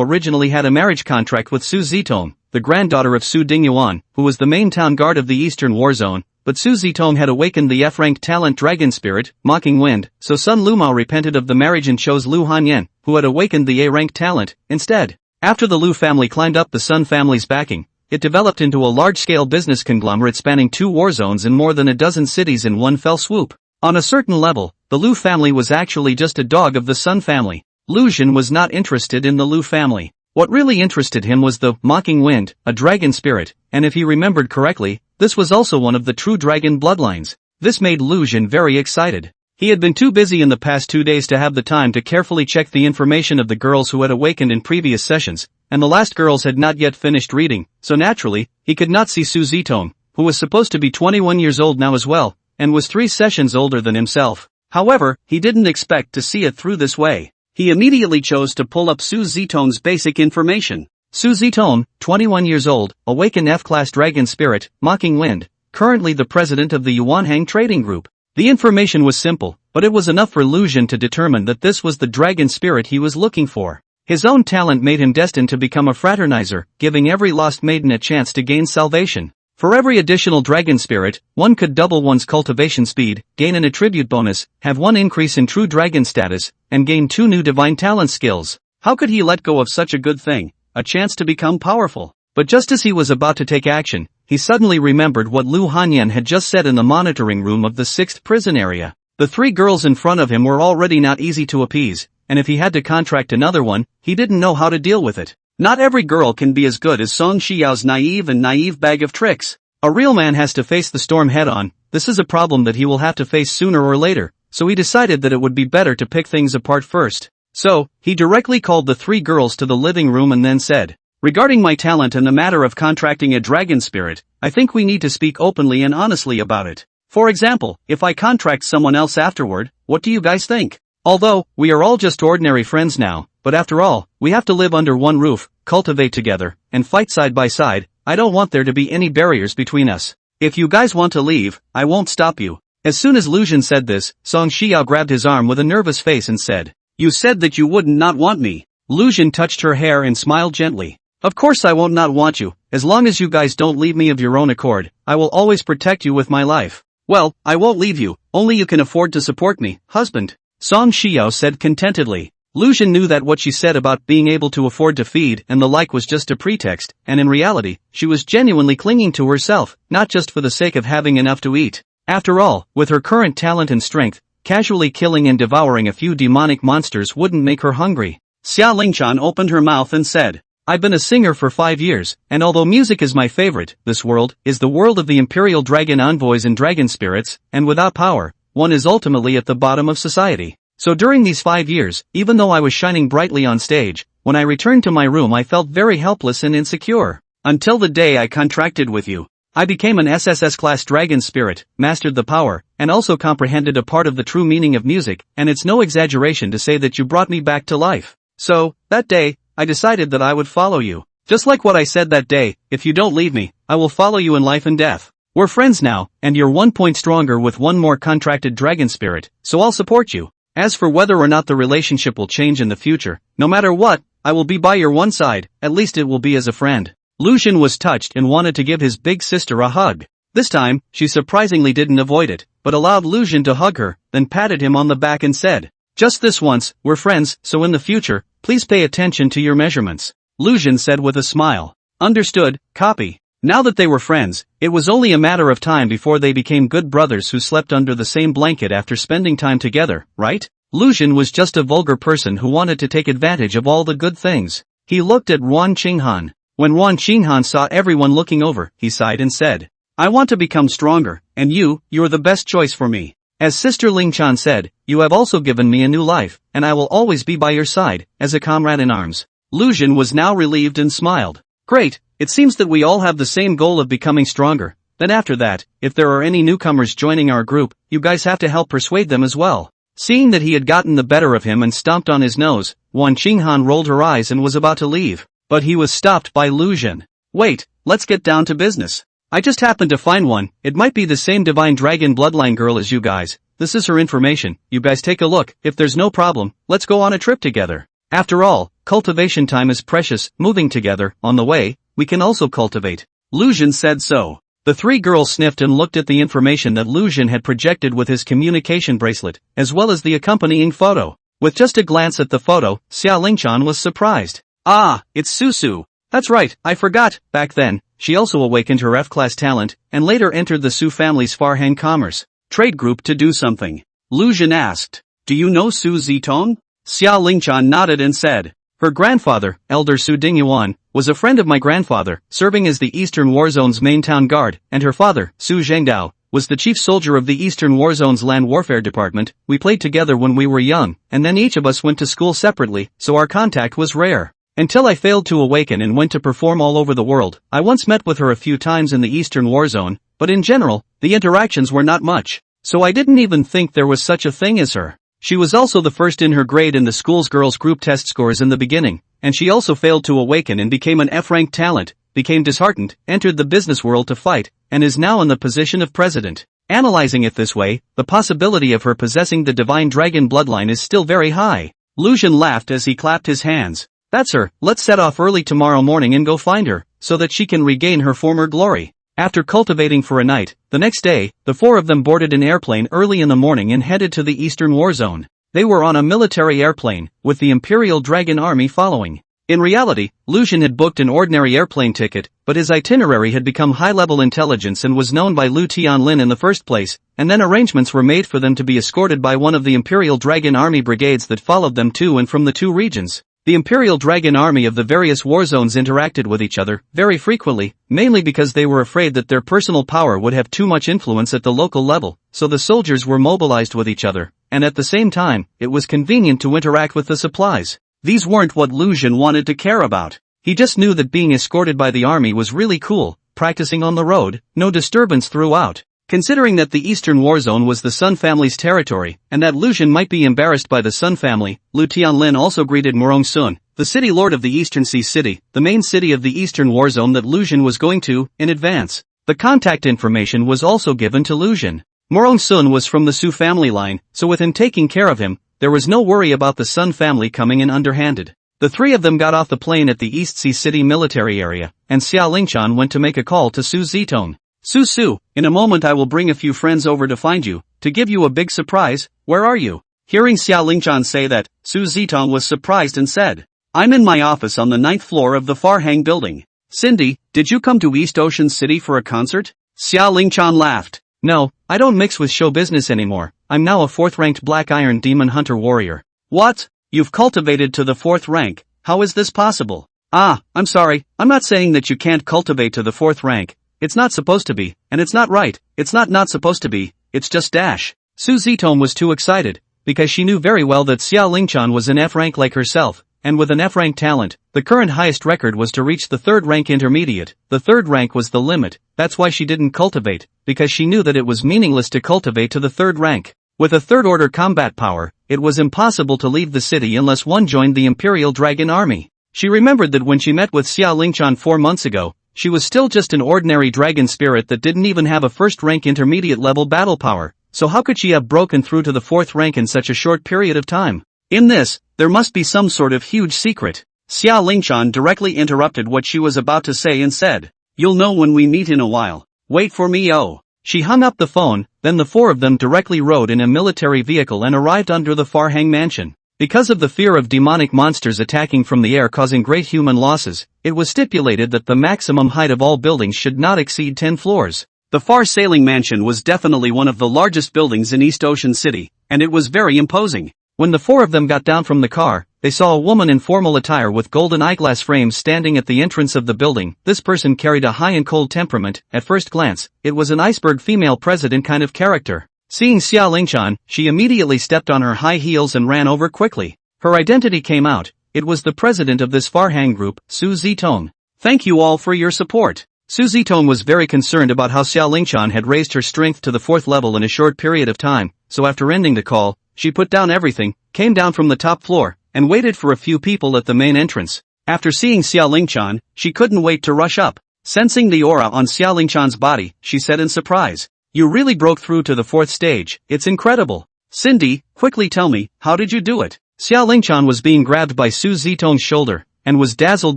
originally had a marriage contract with Su Zitong, the granddaughter of Su Dingyuan, who was the main town guard of the Eastern War Zone, but Su Zitong had awakened the F-ranked talent dragon spirit, Mocking Wind, so Sun Lumo repented of the marriage and chose Lu Hanyan, who had awakened the A-ranked talent, instead. After the Lu family climbed up the Sun family's backing, it developed into a large-scale business conglomerate spanning 2 war zones and more than a dozen cities in one fell swoop. On a certain level, the Lu family was actually just a dog of the Sun family. Lu Jin was not interested in the Lu family. What really interested him was the Mocking Wind, a dragon spirit, and if he remembered correctly, this was also one of the true dragon bloodlines. This made Lu Jin very excited. He had been too busy in the past 2 days to have the time to carefully check the information of the girls who had awakened in previous sessions, and the last girls had not yet finished reading, so naturally, he could not see Su Zitong, who was supposed to be 21 years old now as well, and was 3 sessions older than himself. However, he didn't expect to see it through this way. He immediately chose to pull up Su Zitong's basic information. Su Zitong, 21 years old, awakened F-class dragon spirit, Mocking Wind, currently the president of the Yuanhang Trading Group. The information was simple, but it was enough for Lu Jin to determine that this was the dragon spirit he was looking for. His own talent made him destined to become a fraternizer, giving every lost maiden a chance to gain salvation. For every additional dragon spirit, one could double one's cultivation speed, gain an attribute bonus, have 1 increase in true dragon status, and gain 2 new divine talent skills. How could he let go of such a good thing, a chance to become powerful? But just as he was about to take action, he suddenly remembered what Lu Hanyan had just said in the monitoring room of the 6th prison area. The 3 girls in front of him were already not easy to appease, and if he had to contract another one, he didn't know how to deal with it. Not every girl can be as good as Song Xiao's naive bag of tricks. A real man has to face the storm head-on. This is a problem that he will have to face sooner or later, so he decided that it would be better to pick things apart first. So, he directly called the 3 girls to the living room and then said, "Regarding my talent and the matter of contracting a dragon spirit, I think we need to speak openly and honestly about it. For example, if I contract someone else afterward, what do you guys think? Although, we are all just ordinary friends now, but after all, we have to live under one roof, cultivate together, and fight side by side. I don't want there to be any barriers between us. If you guys want to leave, I won't stop you." As soon as Lu Jin said this, Song Xiao grabbed his arm with a nervous face and said, "You said that you wouldn't not want me." Lu Jin touched her hair and smiled gently. "Of course I won't not want you. As long as you guys don't leave me of your own accord, I will always protect you with my life." "Well, I won't leave you, only you can afford to support me, husband," Song Xiao said contentedly. Lu Jin knew that what she said about being able to afford to feed and the like was just a pretext, and in reality, she was genuinely clinging to herself, not just for the sake of having enough to eat. After all, with her current talent and strength, casually killing and devouring a few demonic monsters wouldn't make her hungry. Xia Lingchan opened her mouth and said, "I've been a singer for 5 years, and although music is my favorite, this world is the world of the Imperial Dragon Envoys and Dragon Spirits, and without power, one is ultimately at the bottom of society. So during these 5 years, even though I was shining brightly on stage, when I returned to my room I felt very helpless and insecure. Until the day I contracted with you. I became an SSS class dragon spirit, mastered the power, and also comprehended a part of the true meaning of music, and it's no exaggeration to say that you brought me back to life. So, that day, I decided that I would follow you. Just like what I said that day, if you don't leave me, I will follow you in life and death." We're friends now, and you're 1 point stronger with one more contracted dragon spirit, so I'll support you. As for whether or not the relationship will change in the future, no matter what, I will be by your one side, at least it will be as a friend. Lu Xun was touched and wanted to give his big sister a hug. This time, she surprisingly didn't avoid it, but allowed Lu Xun to hug her, then patted him on the back and said, "Just this once, we're friends, so in the future, please pay attention to your measurements." Lu Xun said with a smile. Understood, copy. Now that they were friends, it was only a matter of time before they became good brothers who slept under the same blanket after spending time together, right? Lu Xun was just a vulgar person who wanted to take advantage of all the good things. He looked at Ruan Qinghan. When Ruan Qinghan saw everyone looking over, he sighed and said, "I want to become stronger, and you're the best choice for me." As Sister Lingchan said, "You have also given me a new life, and I will always be by your side, as a comrade in arms." Lu Xun was now relieved and smiled. Great, it seems that we all have the same goal of becoming stronger. Then after that, if there are any newcomers joining our group, you guys have to help persuade them as well. Seeing that he had gotten the better of him and stomped on his nose, Wan Qinghan rolled her eyes and was about to leave. But he was stopped by Lu Xun. "Wait, let's get down to business. I just happened to find one, it might be the same divine dragon bloodline girl as you guys. This is her information, you guys take a look, if there's no problem, let's go on a trip together. After all, cultivation time is precious, moving together, on the way, we can also cultivate." Lu Xun said so. The three girls sniffed and looked at the information that Lu Xun had projected with his communication bracelet, as well as the accompanying photo. With just a glance at the photo, Xia Lingchan was surprised. "Ah, it's Su. That's right, I forgot, back then, she also awakened her F-class talent, and later entered the Su family's Farhang Commerce Trade Group to do something." Lu Xun asked, "Do you know Su Zitong?" Xia Lingchan nodded and said, "Her grandfather, Elder Su Dingyuan, was a friend of my grandfather, serving as the Eastern War Zone's main town guard, and her father, Su Zhengdao, was the chief soldier of the Eastern War Zone's land warfare department. We played together when we were young, and then each of us went to school separately, so our contact was rare. Until I failed to awaken and went to perform all over the world. I once met with her a few times in the Eastern War Zone, but in general, the interactions were not much, so I didn't even think there was such a thing as her. She was also the first in her grade in the school's girls group test scores in the beginning, and she also failed to awaken and became an F-rank talent, became disheartened, entered the business world to fight, and is now in the position of president. Analyzing it this way, the possibility of her possessing the divine dragon bloodline is still very high." Lu Xun laughed as he clapped his hands. "That's her, let's set off early tomorrow morning and go find her, so that she can regain her former glory." After cultivating for a night, the next day, the four of them boarded an airplane early in the morning and headed to the Eastern War Zone. They were on a military airplane, with the Imperial Dragon Army following. In reality, Lu Xun had booked an ordinary airplane ticket, but his itinerary had become high-level intelligence and was known by Lu Tianlin in the first place, and then arrangements were made for them to be escorted by one of the Imperial Dragon Army brigades that followed them to and from the two regions. The Imperial Dragon Army of the various war zones interacted with each other very frequently, mainly because they were afraid that their personal power would have too much influence at the local level, so the soldiers were mobilized with each other, and at the same time, it was convenient to interact with the supplies. These weren't what Lu Xun wanted to care about. He just knew that being escorted by the army was really cool, practicing on the road, no disturbance throughout. Considering that the Eastern War Zone was the Sun family's territory, and that Lu Xun might be embarrassed by the Sun family, Lu Tianlin also greeted Murong Sun, the city lord of the Eastern Sea City, the main city of the Eastern War Zone that Lu Xun was going to, in advance. The contact information was also given to Lu Xun. Murong Sun was from the Su family line, so with him taking care of him, there was no worry about the Sun family coming in underhanded. The three of them got off the plane at the East Sea City military area, and Xia Lingchan went to make a call to Su Zitong. Su, in a moment I will bring a few friends over to find you, to give you a big surprise. Where are you?" Hearing Xia Lingchan say that, Su Zitong was surprised and said, "I'm in my office on the 9th floor of the Farhang building." "Cindy, did you come to East Ocean City for a concert?" Xia Lingchan laughed. "No, I don't mix with show business anymore. I'm now a 4th-ranked Black Iron Demon Hunter warrior." "What? You've cultivated to the 4th rank, how is this possible?" "Ah, I'm sorry, I'm not saying that you can't cultivate to the 4th rank. It's not supposed to be, and it's not right, it's not supposed to be, it's just dash." Su Zitong was too excited, because she knew very well that Xia Lingchan was an F rank like herself, and with an F rank talent, the current highest record was to reach the 3rd rank intermediate. The 3rd rank was the limit, that's why she didn't cultivate, because she knew that it was meaningless to cultivate to the 3rd rank. With a 3rd order combat power, it was impossible to leave the city unless one joined the Imperial Dragon Army. She remembered that when she met with Xia Lingchan 4 months ago, she was still just an ordinary dragon spirit that didn't even have a first-rank intermediate level battle power, so how could she have broken through to the 4th rank in such a short period of time? In this, there must be some sort of huge secret. Xia Lingchan directly interrupted what she was about to say and said, "You'll know when we meet in a while. Wait for me, oh." She hung up the phone, then the 4 of them directly rode in a military vehicle and arrived under the Farhang mansion. Because of the fear of demonic monsters attacking from the air causing great human losses, it was stipulated that the maximum height of all buildings should not exceed 10 floors. The Far Sailing Mansion was definitely one of the largest buildings in East Ocean City, and it was very imposing. When the 4 of them got down from the car, they saw a woman in formal attire with golden eyeglass frames standing at the entrance of the building. This person carried a high and cold temperament. At first glance, it was an iceberg female president kind of character. Seeing Xia Lingchan, she immediately stepped on her high heels and ran over quickly. Her identity came out. It was the president of this Farhang group, Su Zitong. "Thank you all for your support." Su Zitong was very concerned about how Xia Lingchan had raised her strength to the 4th level in a short period of time, so after ending the call, she put down everything, came down from the top floor, and waited for a few people at the main entrance. After seeing Xia Lingchan, she couldn't wait to rush up. Sensing the aura on Xia Lingchan's body, she said in surprise, "You really broke through to the 4th stage, it's incredible. Cindy, quickly tell me, how did you do it?" Xia Lingchan was being grabbed by Su Zitong's shoulder, and was dazzled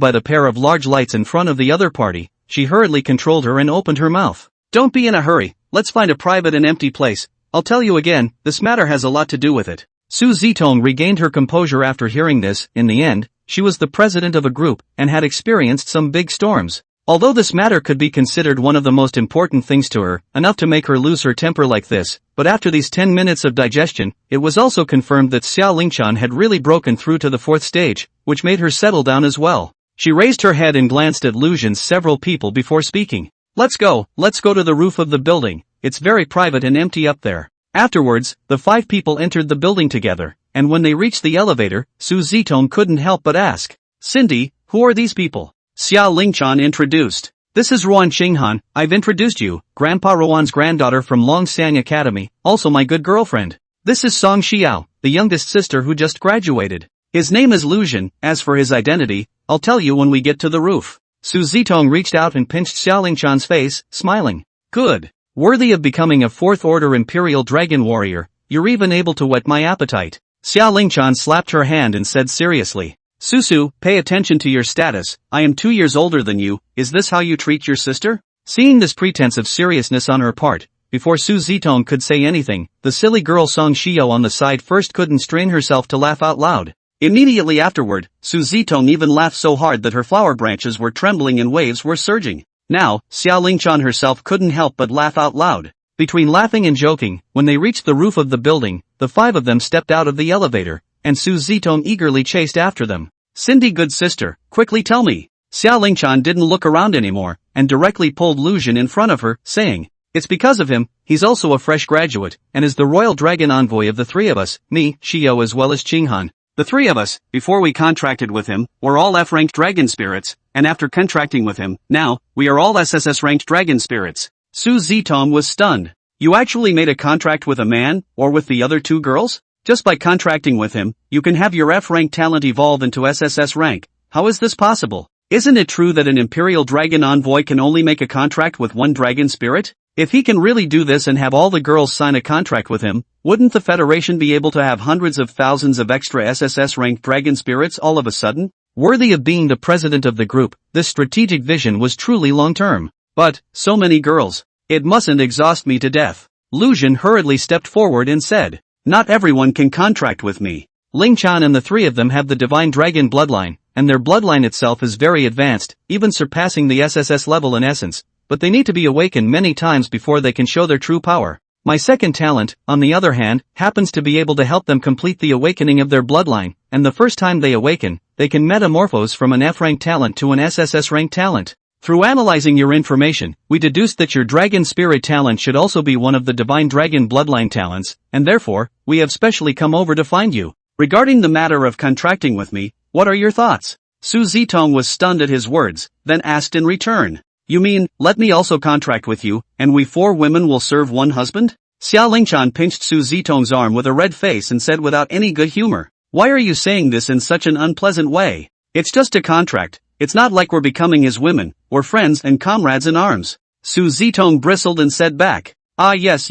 by the pair of large lights in front of the other party. She hurriedly controlled her and opened her mouth. "Don't be in a hurry, let's find a private and empty place. I'll tell you again, this matter has a lot to do with it." Su Zitong regained her composure after hearing this. In the end, she was the president of a group, and had experienced some big storms. Although this matter could be considered one of the most important things to her, enough to make her lose her temper like this, but after these 10 minutes of digestion, it was also confirmed that Xia Lingchan had really broken through to the 4th stage, which made her settle down as well. She raised her head and glanced at Lucian's several people before speaking. Let's go to the roof of the building, it's very private and empty up there." Afterwards, the 5 people entered the building together, and when they reached the elevator, Su Zitong couldn't help but ask, "Cindy, who are these people?" Xia Lingchan introduced. "This is Ruan Xinghan, I've introduced you, Grandpa Ruan's granddaughter from Longsang Academy, also my good girlfriend. This is Song Xiao, the youngest sister who just graduated. His name is Lucian. As for his identity, I'll tell you when we get to the roof." Su Zitong reached out and pinched Xia Lingchan's face, smiling. "Good. Worthy of becoming a 4th order Imperial Dragon Warrior, you're even able to whet my appetite." Xia Lingchan slapped her hand and said seriously, "Susu, pay attention to your status, I am 2 years older than you, is this how you treat your sister?" Seeing this pretense of seriousness on her part, before Su Zitong could say anything, the silly girl Song Xiao on the side first couldn't strain herself to laugh out loud. Immediately afterward, Su Zitong even laughed so hard that her flower branches were trembling and waves were surging. Now, Xia Lingchan herself couldn't help but laugh out loud. Between laughing and joking, when they reached the roof of the building, the 5 of them stepped out of the elevator, and Su Zitong eagerly chased after them. "Cindy, good sister, quickly tell me." Xia Lingchan didn't look around anymore, and directly pulled Lucian in front of her, saying, "It's because of him, he's also a fresh graduate, and is the royal dragon envoy of the 3 of us, me, Xiao as well as Qinghan. The 3 of us, before we contracted with him, were all F-ranked dragon spirits, and after contracting with him, now, we are all SSS-ranked dragon spirits." Su Zitong was stunned. "You actually made a contract with a man, or with the other 2 girls? Just by contracting with him, you can have your F-rank talent evolve into SSS rank. How is this possible? Isn't it true that an Imperial Dragon Envoy can only make a contract with 1 dragon spirit? If he can really do this and have all the girls sign a contract with him, wouldn't the Federation be able to have hundreds of thousands of extra SSS-ranked dragon spirits all of a sudden? Worthy of being the president of the group, this strategic vision was truly long-term. But, so many girls. It mustn't exhaust me to death." Lucian hurriedly stepped forward and said, "Not everyone can contract with me. Lingchan and the 3 of them have the divine dragon bloodline, and their bloodline itself is very advanced, even surpassing the SSS level in essence, but they need to be awakened many times before they can show their true power. My second talent, on the other hand, happens to be able to help them complete the awakening of their bloodline, and the first time they awaken, they can metamorphose from an F-rank talent to an SSS-rank talent. Through analyzing your information, we deduced that your dragon spirit talent should also be one of the divine dragon bloodline talents, and therefore, we have specially come over to find you. Regarding the matter of contracting with me, what are your thoughts?" Su Zitong was stunned at his words, then asked in return, "You mean, let me also contract with you, and we 4 women will serve 1 husband?" Xia Lingchan pinched Su Zitong's arm with a red face and said without any good humor, "Why are you saying this in such an unpleasant way? It's just a contract. It's not like we're becoming his women, we're friends and comrades in arms. Su Zitong bristled and said back, "Ah yes.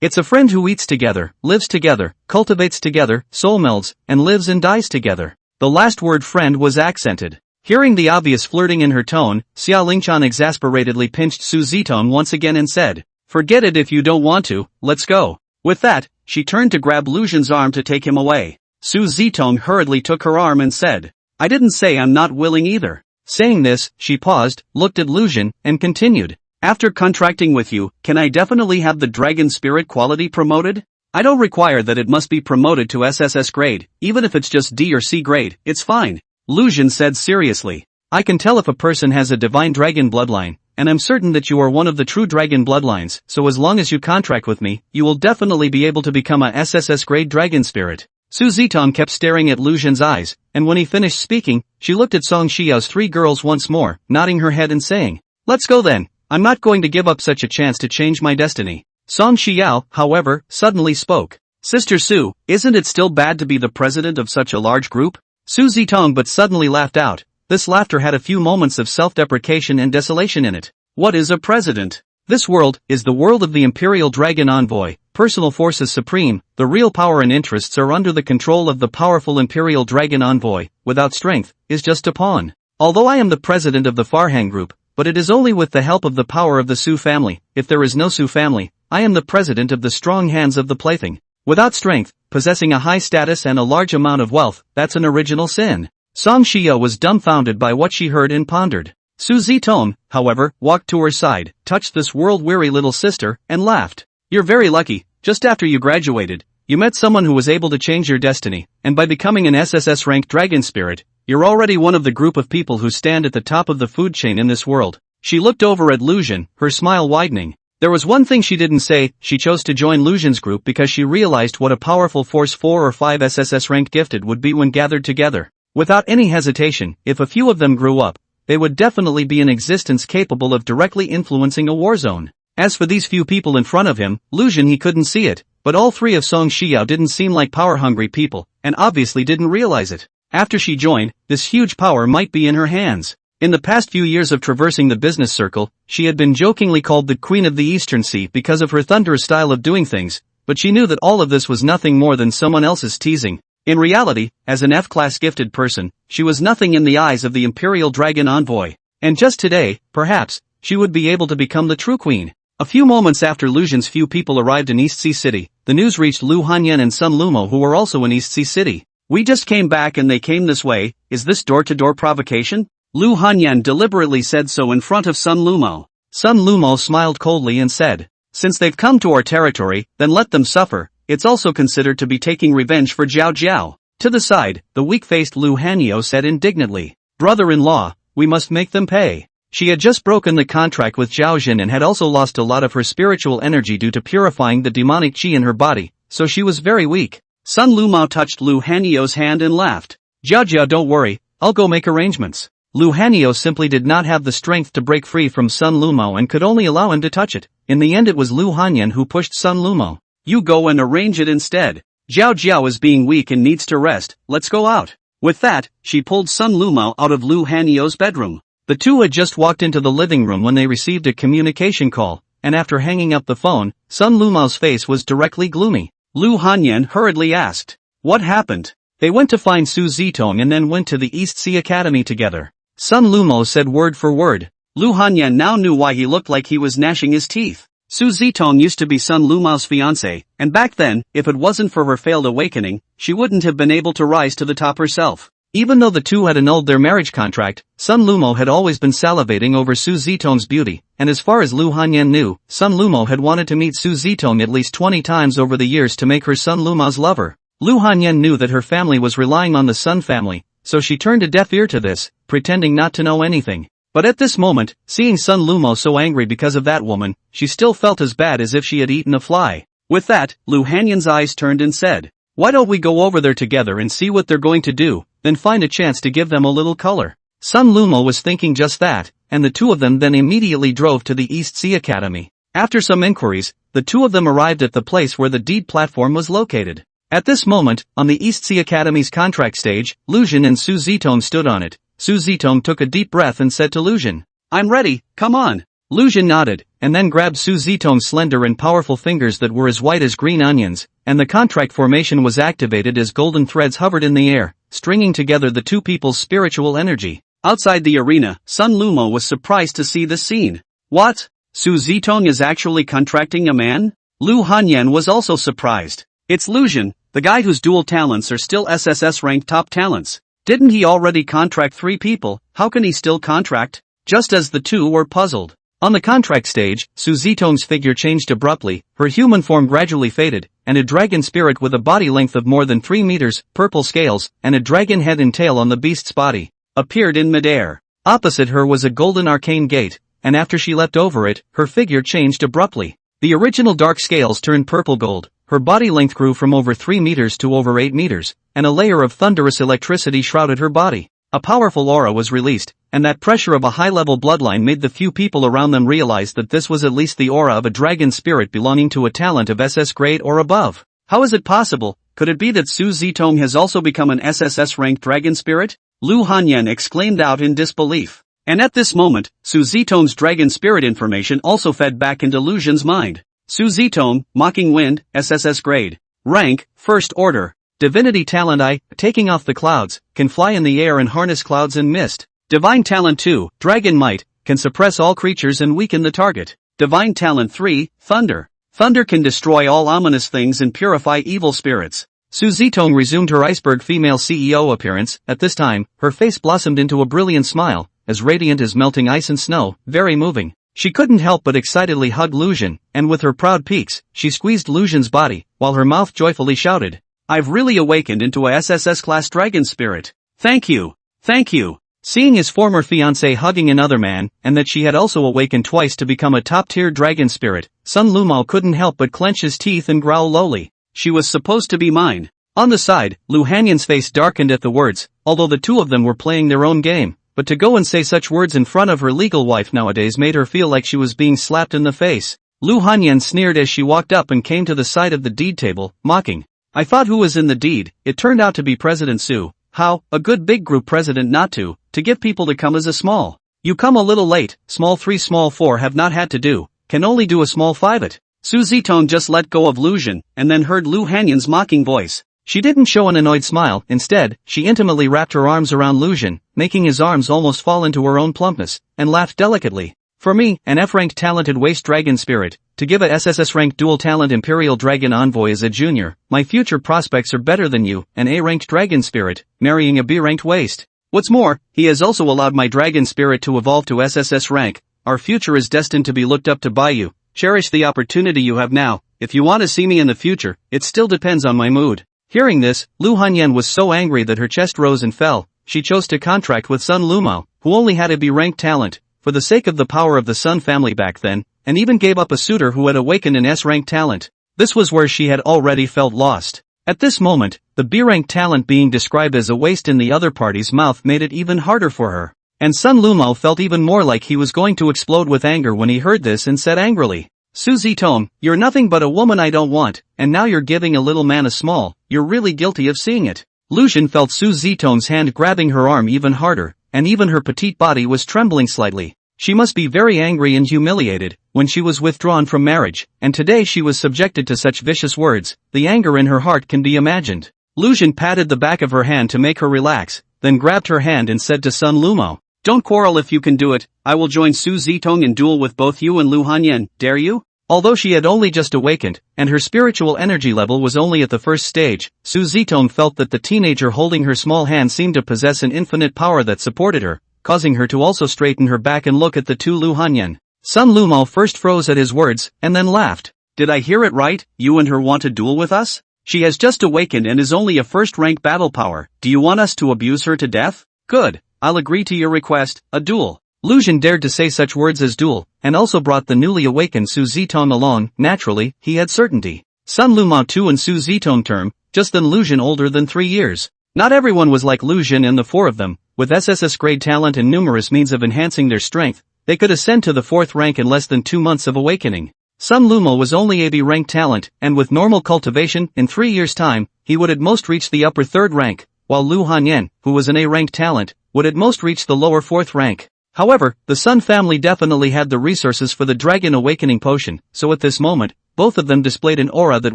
It's a friend who eats together, lives together, cultivates together, soul melds, and lives and dies together." The last word friend was accented. Hearing the obvious flirting in her tone, Xia Lingchan exasperatedly pinched Su Zitong once again and said, "Forget it if you don't want to, let's go." With that, she turned to grab Lu Xun's arm to take him away. Su Zitong hurriedly took her arm and said, "I didn't say I'm not willing either." Saying this, she paused, looked at Lu Xun, and continued, "After contracting with you, can I definitely have the dragon spirit quality promoted? I don't require that it must be promoted to SSS grade, even if it's just D or C grade, it's fine." Lu Xun said seriously, "I can tell if a person has a divine dragon bloodline, and I'm certain that you are one of the true dragon bloodlines, so as long as you contract with me, you will definitely be able to become a SSS grade dragon spirit." Su Zitong kept staring at Lu Xun's eyes, and when he finished speaking, she looked at Song Xiao's three girls once more, nodding her head and saying, "Let's go then, I'm not going to give up such a chance to change my destiny." Song Xiao, however, suddenly spoke. "Sister Su, isn't it still bad to be the president of such a large group?" Su Zitong but suddenly laughed out. This laughter had a few moments of self-deprecation and desolation in it. What is a president? This world is the world of the Imperial Dragon Envoy. Personal force is supreme, the real power and interests are under the control of the powerful Imperial Dragon Envoy, without strength, is just a pawn. Although I am the president of the Farhang Group, but it is only with the help of the power of the Su family. If there is no Su family, I am the president of the strong hands of the plaything. Without strength, possessing a high status and a large amount of wealth, that's an original sin. Song Xiao was dumbfounded by what she heard and pondered. Su Zitong, however, walked to her side, touched this world-weary little sister, and laughed. "You're very lucky, just after you graduated, you met someone who was able to change your destiny, and by becoming an SSS-ranked dragon spirit, you're already one of the group of people who stand at the top of the food chain in this world." She looked over at Lu Xun, her smile widening. There was one thing she didn't say, she chose to join Lu Xun's group because she realized what a powerful force 4 or 5 SSS-ranked gifted would be when gathered together. Without any hesitation, if a few of them grew up, they would definitely be in existence capable of directly influencing a war zone. As for these few people in front of him, Lu Xun he couldn't see it, but all three of Song Xiao didn't seem like power-hungry people, and obviously didn't realize it. After she joined, this huge power might be in her hands. In the past few years of traversing the business circle, she had been jokingly called the Queen of the Eastern Sea because of her thunderous style of doing things, but she knew that all of this was nothing more than someone else's teasing. In reality, as an F-class gifted person, she was nothing in the eyes of the Imperial Dragon Envoy. And just today, perhaps, she would be able to become the true queen. A few moments after Lu Xun's few people arrived in East Sea City, the news reached Lu Hanyan and Sun Lumo who were also in East Sea City. "We just came back and they came this way, is this door-to-door provocation?" Lu Hanyan deliberately said so in front of Sun Lumo. Sun Lumo smiled coldly and said, "Since they've come to our territory, then let them suffer. It's also considered to be taking revenge for Jiao Jiao." To the side, the weak-faced Lu Hanyo said indignantly, "Brother-in-law, we must make them pay." She had just broken the contract with Zhao Jin and had also lost a lot of her spiritual energy due to purifying the demonic chi in her body, so she was very weak. Sun Lumao touched Lu Hanyo's hand and laughed. "Jiao Jiao, don't worry, I'll go make arrangements." Lu Hanyo simply did not have the strength to break free from Sun Lumo and could only allow him to touch it. In the end it was Lu Hanyan who pushed Sun Lumo. "You go and arrange it instead. Jiao Jiao is being weak and needs to rest, let's go out." With that, she pulled Sun Lumo out of Lu Hanyo's bedroom. The two had just walked into the living room when they received a communication call, and after hanging up the phone, Sun Lumo's face was directly gloomy. Lu Hanyan hurriedly asked, "What happened?" They went to find Su Zitong and then went to the East Sea Academy together. Sun Lumo said word for word. Lu Hanyan now knew why he looked like he was gnashing his teeth. Su Zitong used to be Sun Lumao's fiancée, and back then, if it wasn't for her failed awakening, she wouldn't have been able to rise to the top herself. Even though the two had annulled their marriage contract, Sun Lumo had always been salivating over Su Zitong's beauty, and as far as Lu Hanyan knew, Sun Lumo had wanted to meet Su Zitong at least 20 times over the years to make her Sun Lumao's lover. Lu Hanyan knew that her family was relying on the Sun family, so she turned a deaf ear to this, pretending not to know anything. But at this moment, seeing Sun Lumo so angry because of that woman, she still felt as bad as if she had eaten a fly. With that, Lu Hanyan's eyes turned and said, "Why don't we go over there together and see what they're going to do, then find a chance to give them a little color?" Sun Lumo was thinking just that, and the two of them then immediately drove to the East Sea Academy. After some inquiries, the two of them arrived at the place where the deed platform was located. At this moment, on the East Sea Academy's contract stage, Lu Xun and Su Zitong stood on it, Su Zitong took a deep breath and said to Lu Jin, "I'm ready, come on." Lu Jin nodded, and then grabbed Su Zitong's slender and powerful fingers that were as white as green onions, and the contract formation was activated as golden threads hovered in the air, stringing together the two people's spiritual energy. Outside the arena, Sun Lumo was surprised to see this scene. What? Su Zitong is actually contracting a man? Lu Hanyan was also surprised. It's Lu Jin, the guy whose dual talents are still SSS-ranked top talents. Didn't he already contract 3 people, how can he still contract? Just as the two were puzzled. On the contract stage, Su Zitong's figure changed abruptly, her human form gradually faded, and a dragon spirit with a body length of more than 3 meters, purple scales, and a dragon head and tail on the beast's body, appeared in midair. Opposite her was a golden arcane gate, and after she leapt over it, her figure changed abruptly. The original dark scales turned purple gold, her body length grew from over 3 meters to over 8 meters, and a layer of thunderous electricity shrouded her body. A powerful aura was released, and that pressure of a high-level bloodline made the few people around them realize that this was at least the aura of a dragon spirit belonging to a talent of SS grade or above. How is it possible? Could it be that Su Zitong has also become an SSS-ranked dragon spirit? Lu Hanyan exclaimed out in disbelief. And at this moment, Su Zitong's dragon spirit information also fed back into Lu Jin's mind. Su Zitong, Mocking Wind, SSS grade. Rank, First Order. Divinity Talent I, Taking Off the Clouds, can fly in the air and harness clouds and mist. Divine Talent 2, Dragon Might, can suppress all creatures and weaken the target. Divine Talent 3, Thunder. Thunder can destroy all ominous things and purify evil spirits. Su Zitong resumed her iceberg female CEO appearance. At this time, her face blossomed into a brilliant smile, as radiant as melting ice and snow, very moving. She couldn't help but excitedly hug Lu Jin, and with her proud peaks, she squeezed Lu Jin's body, while her mouth joyfully shouted, "I've really awakened into a SSS-class dragon spirit. Thank you. Thank you." Seeing his former fiancée hugging another man, and that she had also awakened twice to become a top-tier dragon spirit, Sun Lumao couldn't help but clench his teeth and growl lowly. She was supposed to be mine. On the side, Lu Hanyan's face darkened at the words, although the two of them were playing their own game, but to go and say such words in front of her legal wife nowadays made her feel like she was being slapped in the face. Lu Hanyan sneered as she walked up and came to the side of the deed table, mocking. "I thought who was in the deed, it turned out to be President Su. How, a good big group president not to give people to come as a small. You come a little late, small 3 small 4 have not had to do, can only do a small 5 it." Su Zitong just let go of Lu Jin, and then heard Lu Hanyan's mocking voice. She didn't show an annoyed smile, instead, she intimately wrapped her arms around Lu Jin, making his arms almost fall into her own plumpness, and laughed delicately. "For me, an F-ranked talented waste dragon spirit, to give a SSS-ranked dual talent Imperial Dragon Envoy as a junior, my future prospects are better than you, an A-ranked dragon spirit, marrying a B-ranked waste. What's more, he has also allowed my dragon spirit to evolve to SSS rank. Our future is destined to be looked up to by you. Cherish the opportunity you have now. If you want to see me in the future, it still depends on my mood." Hearing this, Lu Hanyan was so angry that her chest rose and fell. She chose to contract with Sun Lumao, who only had a B-ranked talent, for the sake of the power of the Sun family back then, and even gave up a suitor who had awakened an S-ranked talent. This was where she had already felt lost. At this moment, the B-ranked talent being described as a waste in the other party's mouth made it even harder for her. And Sun Lumao felt even more like he was going to explode with anger when he heard this and said angrily, "Su Zitong, you're nothing but a woman I don't want, and now you're giving a little man a small, you're really guilty of seeing it." Lu Jin felt Su Zitong's hand grabbing her arm even harder, and even her petite body was trembling slightly. She must be very angry and humiliated, when she was withdrawn from marriage, and today she was subjected to such vicious words. The anger in her heart can be imagined. Lu Jin patted the back of her hand to make her relax, then grabbed her hand and said to Sun Lumao, "Don't quarrel if you can do it. I will join Su Zitong in duel with both you and Lu Hanyan, dare you?" Although she had only just awakened, and her spiritual energy level was only at the first stage, Su Zitong felt that the teenager holding her small hand seemed to possess an infinite power that supported her, causing her to also straighten her back and look at the two Lu Hanyan. Sun Lumao first froze at his words, and then laughed. "Did I hear it right? You and her want to duel with us? She has just awakened and is only a first-rank battle power. Do you want us to abuse her to death? Good. I'll agree to your request, a duel." Lu Jin dared to say such words as duel, and also brought the newly awakened Su Zitong along. Naturally, he had certainty. Sun Lumao too and Su Zitong term, just then Lu Jin older than 3 years. Not everyone was like Lu Jin and the 4 of them, with SSS grade talent and numerous means of enhancing their strength, they could ascend to the 4th rank in less than 2 months of awakening. Sun Lumao was only a B-ranked talent, and with normal cultivation, in 3 years' time, he would at most reach the upper 3rd rank, while Lu Hanyan, who was an A-ranked talent, would at most reach the lower 4th rank. However, the Sun family definitely had the resources for the Dragon Awakening Potion, so at this moment, both of them displayed an aura that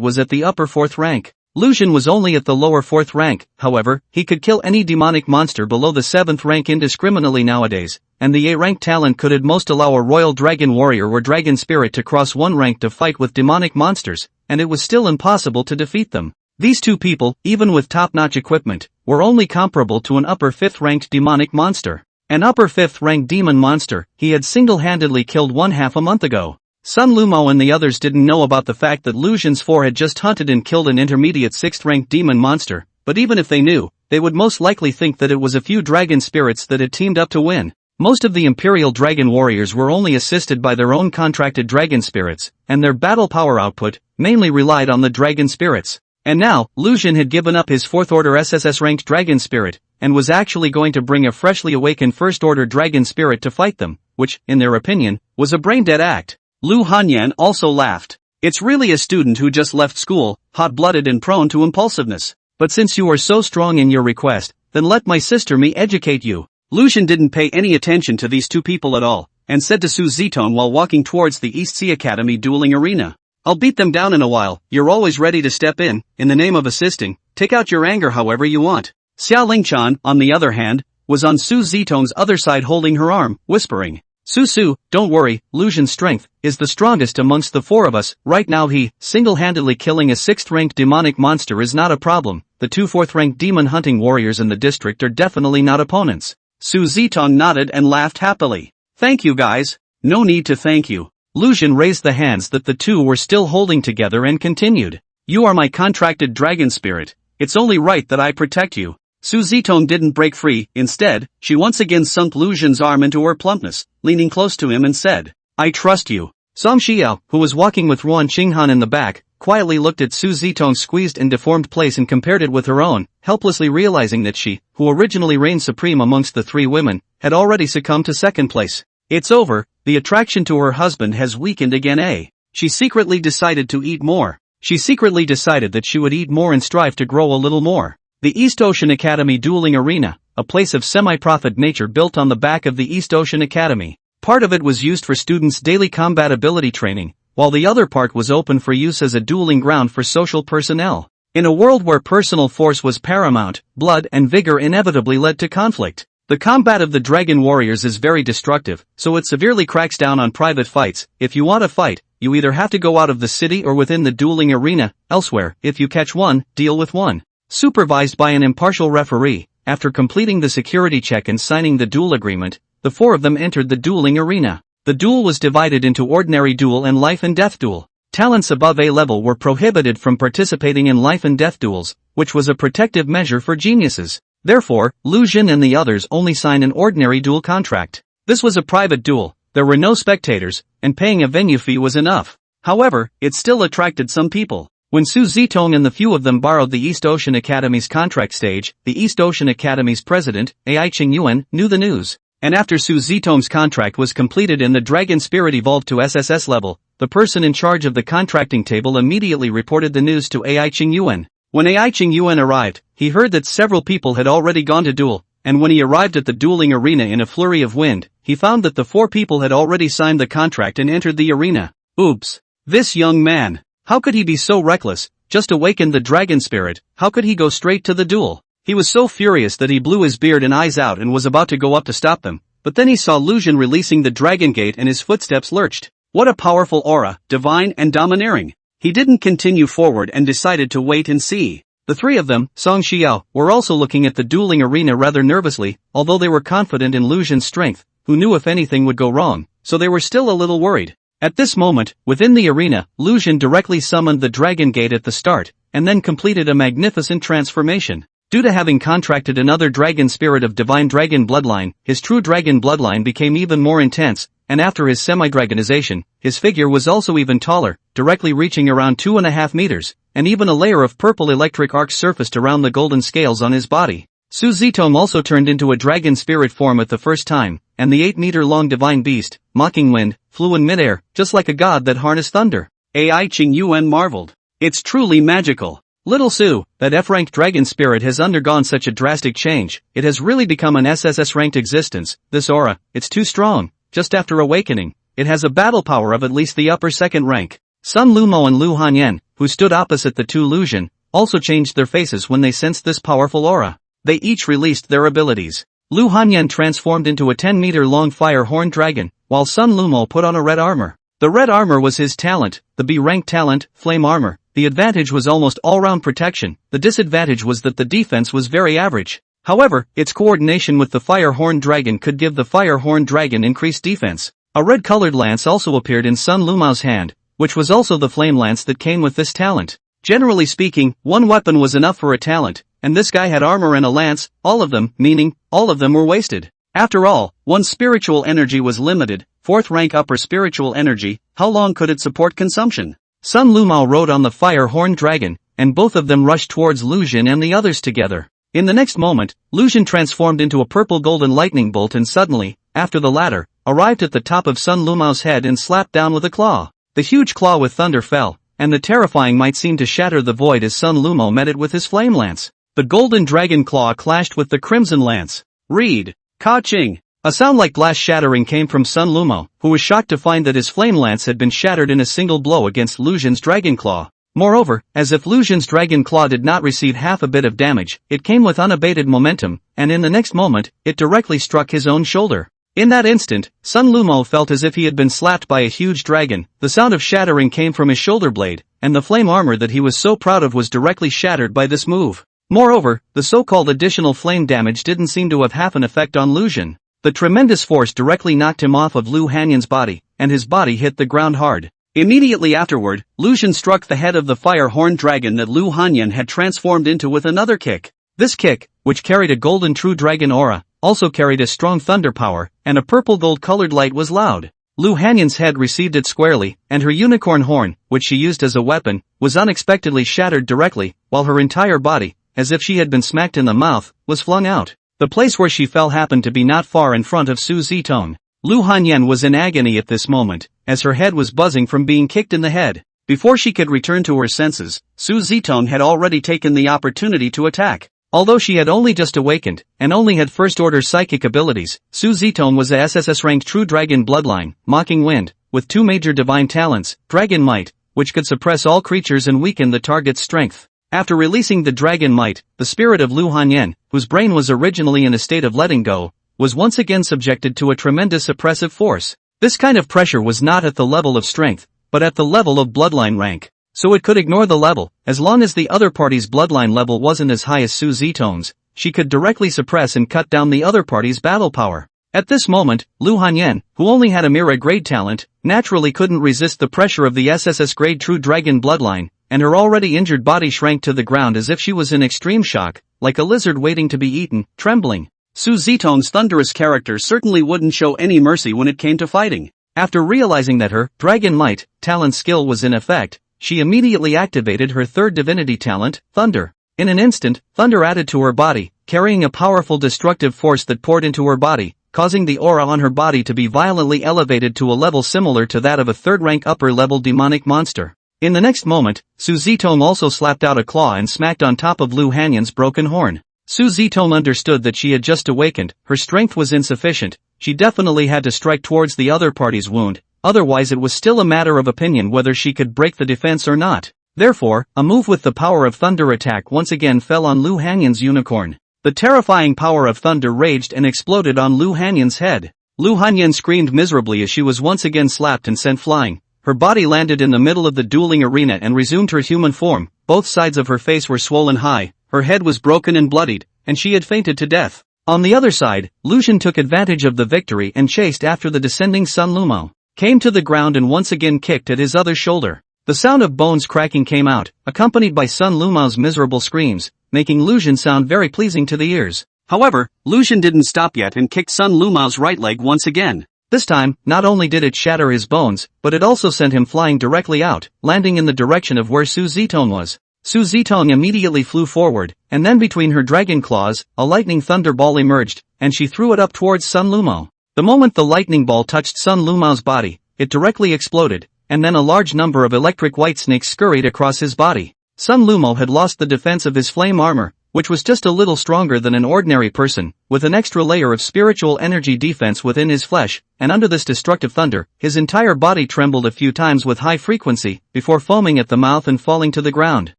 was at the upper 4th rank. Lu Xun was only at the lower 4th rank, however, he could kill any demonic monster below the 7th rank indiscriminately nowadays, and the A-rank talent could at most allow a royal dragon warrior or dragon spirit to cross one rank to fight with demonic monsters, and it was still impossible to defeat them. These two people, even with top-notch equipment, were only comparable to an upper 5th ranked demonic monster. An upper 5th ranked demon monster he had single-handedly killed 1/2 a month ago. Sun Lumao and the others didn't know about the fact that Lu Xun's 4 had just hunted and killed an intermediate 6th ranked demon monster, but even if they knew, they would most likely think that it was a few dragon spirits that had teamed up to win. Most of the Imperial Dragon Warriors were only assisted by their own contracted dragon spirits, and their battle power output mainly relied on the dragon spirits. And now, Lu Xun had given up his 4th Order SSS-ranked dragon spirit, and was actually going to bring a freshly awakened 1st Order dragon spirit to fight them, which, in their opinion, was a brain-dead act. Lu Hanyan also laughed. It's really a student who just left school, hot-blooded and prone to impulsiveness. But since you are so strong in your request, then let my sister me educate you. Lu Xun didn't pay any attention to these two people at all, and said to Su Zitong while walking towards the East Sea Academy dueling arena. I'll beat them down in a while, you're always ready to step in the name of assisting, take out your anger however you want. Xiao Lingchan, on the other hand, was on Su Zitong's other side holding her arm, whispering. Su, don't worry, Lu Xun's strength is the strongest amongst the 4 of us, right now he, single-handedly killing a 6th-ranked demonic monster is not a problem, the 2 4th-ranked demon hunting warriors in the district are definitely not opponents. Su Zitong nodded and laughed happily. Thank you guys. No need to thank you. Lu Xun raised the hands that the two were still holding together and continued. You are my contracted dragon spirit, it's only right that I protect you. Su Zitong didn't break free, instead, she once again sunk Lu Xun's arm into her plumpness, leaning close to him and said, I trust you. Song Xiao, who was walking with Ruan Qinghan in the back, quietly looked at Su Zitong's squeezed and deformed place and compared it with her own, helplessly realizing that she, who originally reigned supreme amongst the 3 women, had already succumbed to 2nd place. It's over, the attraction to her husband has weakened again. She secretly decided to eat more. She secretly decided that she would eat more and strive to grow a little more. The East Ocean Academy Dueling Arena, a place of semi-profit nature built on the back of the East Ocean Academy. Part of it was used for students' daily combat ability training, while the other part was open for use as a dueling ground for social personnel. In a world where personal force was paramount, blood and vigor inevitably led to conflict. The combat of the Dragon Warriors is very destructive, so it severely cracks down on private fights. If you want to fight, you either have to go out of the city or within the dueling arena, elsewhere, if you catch one, deal with one. Supervised by an impartial referee, after completing the security check and signing the duel agreement, the 4 of them entered the dueling arena. The duel was divided into ordinary duel and life and death duel. Talents above A level were prohibited from participating in life and death duels, which was a protective measure for geniuses. Therefore, Lu Xun and the others only signed an ordinary duel contract. This was a private duel, there were no spectators, and paying a venue fee was enough. However, it still attracted some people. When Su Zitong and the few of them borrowed the East Ocean Academy's contract stage, the East Ocean Academy's president, Ai Qingyuan, knew the news. And after Su Zitong's contract was completed and the Dragon Spirit evolved to SSS level, the person in charge of the contracting table immediately reported the news to Ai Qingyuan. When Ai Qingyuan arrived, he heard that several people had already gone to duel, and when he arrived at the dueling arena in a flurry of wind, he found that the 4 people had already signed the contract and entered the arena. Oops. This young man. How could he be so reckless? Just awakened the dragon spirit, how could he go straight to the duel? He was so furious that he blew his beard and eyes out and was about to go up to stop them, but then he saw Lu Xun releasing the dragon gate and his footsteps lurched. What a powerful aura, divine and domineering. He didn't continue forward and decided to wait and see. The 3 of them, Song Xiao, were also looking at the dueling arena rather nervously, although they were confident in Lu Xun's strength, who knew if anything would go wrong, so they were still a little worried. At this moment, within the arena, Lu Xun directly summoned the dragon gate at the start, and then completed a magnificent transformation. Due to having contracted another dragon spirit of divine dragon bloodline, his true dragon bloodline became even more intense, and after his semi-dragonization, his figure was also even taller, directly reaching around 2.5 meters, and even a layer of purple electric arc surfaced around the golden scales on his body. Su Zitong also turned into a dragon spirit form at the first time, and the 8-meter-long divine beast, Mocking Wind, flew in midair, just like a god that harnessed thunder. Ai Qingyuan marveled. It's truly magical. Little Sue, that F-ranked dragon spirit has undergone such a drastic change, it has really become an SSS-ranked existence. This aura, it's too strong. Just after awakening, it has a battle power of at least the upper second rank. Sun Lumo and Lu Hanyan, who stood opposite the two Lucian, also changed their faces when they sensed this powerful aura. They each released their abilities. Lu Hanyan transformed into a 10-meter-long fire horn dragon, while Sun Lumo put on a red armor. The red armor was his talent, the B-ranked talent, flame armor. The advantage was almost all-round protection, the disadvantage was that the defense was very average. However, its coordination with the fire horn dragon could give the fire horn dragon increased defense. A red-colored lance also appeared in Sun Lumo's hand, which was also the flame lance that came with this talent. Generally speaking, one weapon was enough for a talent, and this guy had armor and a lance, all of them, meaning, all of them were wasted. After all, one's spiritual energy was limited, 4th rank upper spiritual energy, how long could it support consumption? Sun Lumo rode on the fire horn dragon, and both of them rushed towards Lucian and the others together. In the next moment, Lucian transformed into a purple-golden lightning bolt and suddenly, after the latter, arrived at the top of Sun Lumo's head and slapped down with a claw. The huge claw with thunder fell, and the terrifying might seemed to shatter the void as Sun Lumo met it with his flame lance. The golden dragon claw clashed with the crimson lance. Read. Ka-ching. A sound like glass shattering came from Sun Lumo, who was shocked to find that his flame lance had been shattered in a single blow against Lucian's dragon claw. Moreover, as if Lucian's dragon claw did not receive half a bit of damage, it came with unabated momentum, and in the next moment, it directly struck his own shoulder. In that instant, Sun Lumo felt as if he had been slapped by a huge dragon. The sound of shattering came from his shoulder blade, and the flame armor that he was so proud of was directly shattered by this move. Moreover, the so-called additional flame damage didn't seem to have half an effect on Lucian. The tremendous force directly knocked him off of Lu Hanyan's body, and his body hit the ground hard. Immediately afterward, Lucian struck the head of the fire horn dragon that Lu Hanyan had transformed into with another kick. This kick, which carried a golden true dragon aura, also carried a strong thunder power, and a purple-gold-colored light was loud. Lu Hanyan's head received it squarely, and her unicorn horn, which she used as a weapon, was unexpectedly shattered directly, while her entire body, as if she had been smacked in the mouth, was flung out. The place where she fell happened to be not far in front of Su Zitong. Lu Hanyan was in agony at this moment, as her head was buzzing from being kicked in the head. Before she could return to her senses, Su Zitong had already taken the opportunity to attack. Although she had only just awakened, and only had first-order psychic abilities, Su Zitong was a SSS-ranked true dragon bloodline, Mocking Wind, with 2 major divine talents, Dragon Might, which could suppress all creatures and weaken the target's strength. After releasing the Dragon Might, the spirit of Lu Hanyan, whose brain was originally in a state of letting go, was once again subjected to a tremendous oppressive force. This kind of pressure was not at the level of strength, but at the level of bloodline rank. So it could ignore the level, as long as the other party's bloodline level wasn't as high as Su Zitong's, she could directly suppress and cut down the other party's battle power. At this moment, Lu Hanyan, who only had a Mira grade talent, naturally couldn't resist the pressure of the SSS grade true dragon bloodline, and her already injured body shrank to the ground as if she was in extreme shock, like a lizard waiting to be eaten, trembling. Su Zitong's thunderous character certainly wouldn't show any mercy when it came to fighting. After realizing that her Dragon Might talent skill was in effect, she immediately activated her 3rd divinity talent, Thunder. In an instant, thunder added to her body, carrying a powerful destructive force that poured into her body, causing the aura on her body to be violently elevated to a level similar to that of a 3rd-rank upper-level demonic monster. In the next moment, Su Zitong also slapped out a claw and smacked on top of Lu Hanyan's broken horn. Su Zitong understood that she had just awakened, her strength was insufficient, she definitely had to strike towards the other party's wound, otherwise it was still a matter of opinion whether she could break the defense or not. Therefore, a move with the power of thunder attack once again fell on Lu Hanyan's unicorn. The terrifying power of thunder raged and exploded on Lu Hanyan's head. Lu Hanyan screamed miserably as she was once again slapped and sent flying. Her body landed in the middle of the dueling arena and resumed her human form. Both sides of her face were swollen high, her head was broken and bloodied, and she had fainted to death. On the other side, Lucian took advantage of the victory and chased after the descending Sun Lumo, came to the ground and once again kicked at his other shoulder. The sound of bones cracking came out, accompanied by Sun Lumo's miserable screams, making Lucian sound very pleasing to the ears. However, Lucian didn't stop yet and kicked Sun Lumo's right leg once again. This time, not only did it shatter his bones, but it also sent him flying directly out, landing in the direction of where Su Zitong was. Su Zitong immediately flew forward, and then between her dragon claws, a lightning thunder ball emerged, and she threw it up towards Sun Lumo. The moment the lightning ball touched Sun Lumo's body, it directly exploded, and then a large number of electric white snakes scurried across his body. Sun Lumo had lost the defense of his flame armor, which was just a little stronger than an ordinary person, with an extra layer of spiritual energy defense within his flesh, and under this destructive thunder, his entire body trembled a few times with high frequency, before foaming at the mouth and falling to the ground.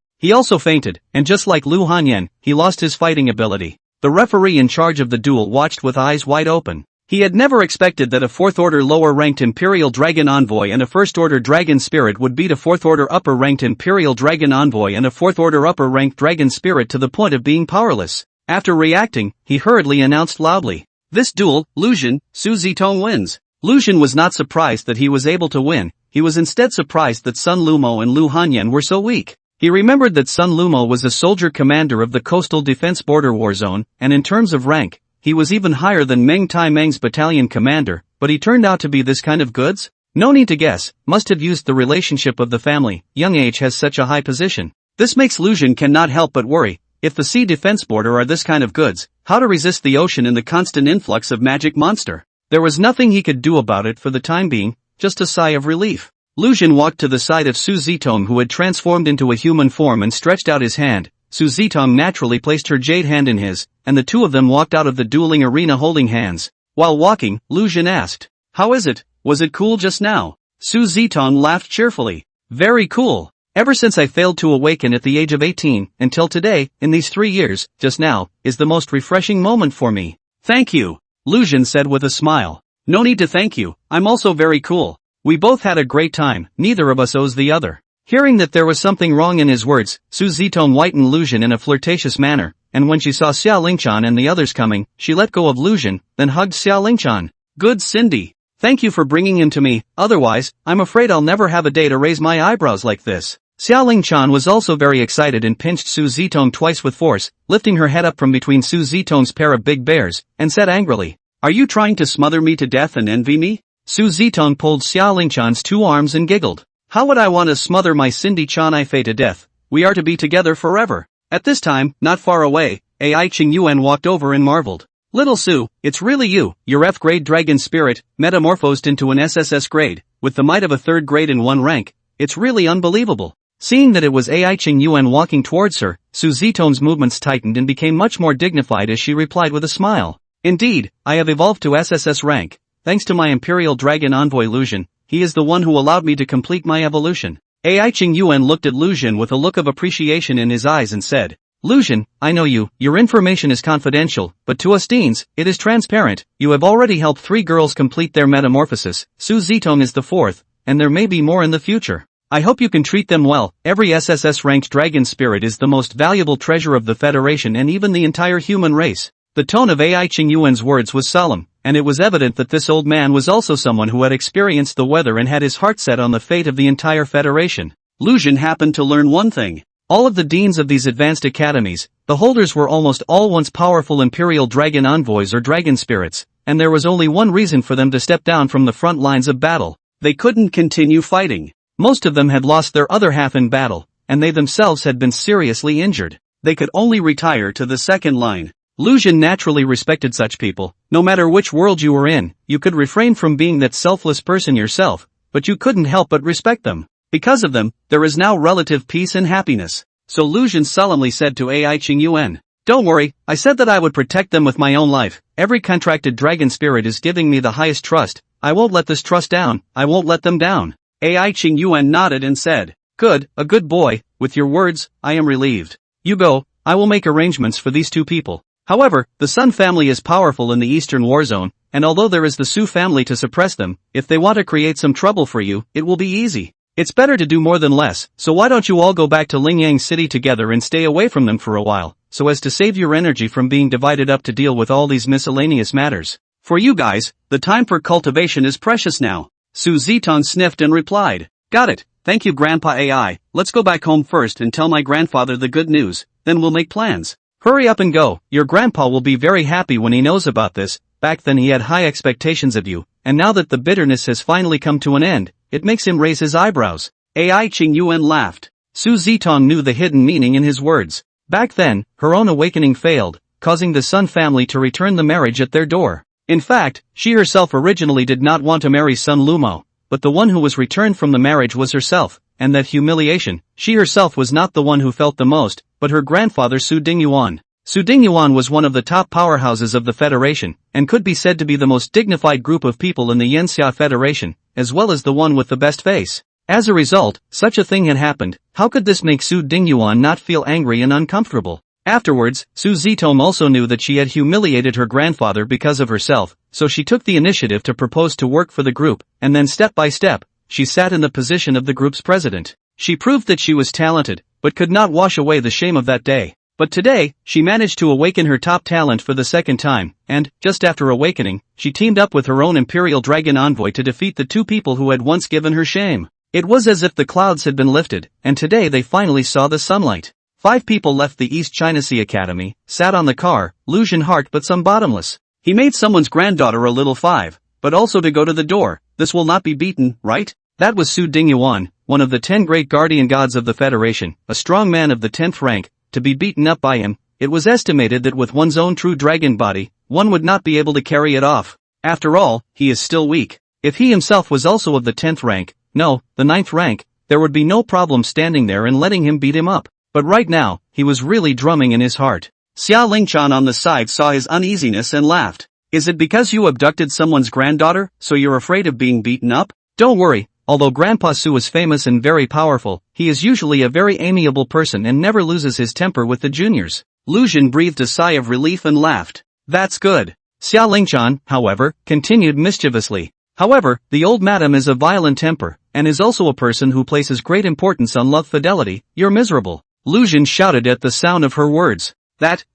He also fainted, and just like Lu Hanyan, he lost his fighting ability. The referee in charge of the duel watched with eyes wide open. He had never expected that a 4th-order lower-ranked Imperial Dragon Envoy and a 1st-order Dragon Spirit would beat a 4th-order upper-ranked Imperial Dragon Envoy and a 4th-order upper-ranked Dragon Spirit to the point of being powerless. After reacting, he hurriedly announced loudly, "This duel, Lucian, Su Zitong wins." Lucian was not surprised that he was able to win, he was instead surprised that Sun Lumo and Lu Hanyan were so weak. He remembered that Sun Lumo was a soldier commander of the Coastal Defense Border War Zone, and in terms of rank, he was even higher than Meng Tai Meng's battalion commander, but he turned out to be this kind of goods? No need to guess, must have used the relationship of the family, young age has such a high position. This makes Lucian cannot help but worry, if the sea defense border are this kind of goods, how to resist the ocean and the constant influx of magic monster? There was nothing he could do about it for the time being, just a sigh of relief. Lucian walked to the side of Su Zitong, who had transformed into a human form, and stretched out his hand. Su Zitong naturally placed her jade hand in his, and the two of them walked out of the dueling arena holding hands. While walking, Lucian asked, "How is it? Was it cool just now?" Su Zitong laughed cheerfully. "Very cool. Ever since I failed to awaken at the age of 18, until today, in these 3 years, just now, is the most refreshing moment for me." "Thank you," Lucian said with a smile. "No need to thank you, I'm also very cool. We both had a great time, neither of us owes the other." Hearing that there was something wrong in his words, Su Zitong whitened Lucian in a flirtatious manner, and when she saw Xia Lingchan and the others coming, she let go of Lucian, then hugged Xia Lingchan. "Good Cindy. Thank you for bringing him to me, otherwise, I'm afraid I'll never have a day to raise my eyebrows like this." Xia Lingchan was also very excited and pinched Su Zitong twice with force, lifting her head up from between Su Zitong's pair of big bears, and said angrily, "Are you trying to smother me to death and envy me?" Su Zitong pulled Xia Lingchan's 2 arms and giggled. "How would I want to smother my Cindy-chan Ifei to death? We are to be together forever." At this time, not far away, Ai Ching Yuan walked over and marveled. "Little Su, it's really you, your F-grade dragon spirit, metamorphosed into an SSS grade, with the might of a 3rd grade in 1 rank, it's really unbelievable." Seeing that it was Ai Ching Yuan walking towards her, Su Zitong's movements tightened and became much more dignified as she replied with a smile. "Indeed, I have evolved to SSS rank. Thanks to my Imperial Dragon Envoy Lucian, he is the one who allowed me to complete my evolution." Ai Ching Yuan looked at Lucian with a look of appreciation in his eyes and said, "Lucian, I know you, your information is confidential, but to us teens, it is transparent. You have already helped 3 girls complete their metamorphosis, Su Zitong is the 4th, and there may be more in the future. I hope you can treat them well. Every SSS-ranked dragon spirit is the most valuable treasure of the Federation and even the entire human race." The tone of Ai Ching Yuan's words was solemn, and it was evident that this old man was also someone who had experienced the weather and had his heart set on the fate of the entire Federation. Lucian happened to learn one thing. All of the deans of these advanced academies, the holders were almost all once powerful Imperial Dragon Envoys or Dragon Spirits, and there was only one reason for them to step down from the front lines of battle. They couldn't continue fighting. Most of them had lost their other half in battle, and they themselves had been seriously injured. They could only retire to the second line. Lucian naturally respected such people. No matter which world you were in, you could refrain from being that selfless person yourself, but you couldn't help but respect them. Because of them, there is now relative peace and happiness. So Lucian solemnly said to Ai Ching Yuan, "Don't worry, I said that I would protect them with my own life. Every contracted dragon spirit is giving me the highest trust. I won't let this trust down, I won't let them down." Ai Ching Yuan nodded and said, "Good, a good boy, with your words, I am relieved. You go, I will make arrangements for these 2 people." However, the Sun family is powerful in the Eastern War Zone, and although there is the Su family to suppress them, if they want to create some trouble for you, it will be easy. It's better to do more than less, so why don't you all go back to Lingyang City together and stay away from them for a while, so as to save your energy from being divided up to deal with all these miscellaneous matters. For you guys, the time for cultivation is precious now. Su Zitong sniffed and replied, "Got it, thank you Grandpa AI, let's go back home first and tell my grandfather the good news, then we'll make plans." "Hurry up and go, your grandpa will be very happy when he knows about this. Back then he had high expectations of you, and now that the bitterness has finally come to an end, it makes him raise his eyebrows." Ai Ching Yuan laughed. Su Zitong knew the hidden meaning in his words. Back then, her own awakening failed, causing the Sun family to return the marriage at their door. In fact, she herself originally did not want to marry Sun Lumo, but the one who was returned from the marriage was herself, and that humiliation, she herself was not the one who felt the most, but her grandfather Su Dingyuan. Su Dingyuan was one of the top powerhouses of the Federation, and could be said to be the most dignified group of people in the Yanxia Federation, as well as the one with the best face. As a result, such a thing had happened. How could this make Su Dingyuan not feel angry and uncomfortable? Afterwards, Su Zitong also knew that she had humiliated her grandfather because of herself, so she took the initiative to propose to work for the group, and then step by step, she sat in the position of the group's president. She proved that she was talented, but could not wash away the shame of that day. But today, she managed to awaken her top talent for the second time, and, just after awakening, she teamed up with her own Imperial Dragon Envoy to defeat the two people who had once given her shame. It was as if the clouds had been lifted, and today they finally saw the sunlight. 5 people left the East China Sea Academy, sat on the car, Lucian heart but some bottomless. He made someone's granddaughter a little 5, but also to go to the door. This will not be beaten, right? That was Su Dingyuan, one of the 10 great guardian gods of the Federation, a strong man of the 10th rank. To be beaten up by him, it was estimated that with one's own true dragon body, one would not be able to carry it off. After all, he is still weak. If he himself was also of the 10th rank, no, the 9th rank, there would be no problem standing there and letting him beat him up. But right now, he was really drumming in his heart. Xia Lingchan on the side saw his uneasiness and laughed. Is it because you abducted someone's granddaughter, so you're afraid of being beaten up? Don't worry, although Grandpa Su is famous and very powerful, he is usually a very amiable person and never loses his temper with the juniors. Lucian breathed a sigh of relief and laughed. That's good. Xia Lingchan, however, continued mischievously. However, the old madam is a violent temper, and is also a person who places great importance on love fidelity. You're miserable. Lucian shouted at the sound of her words.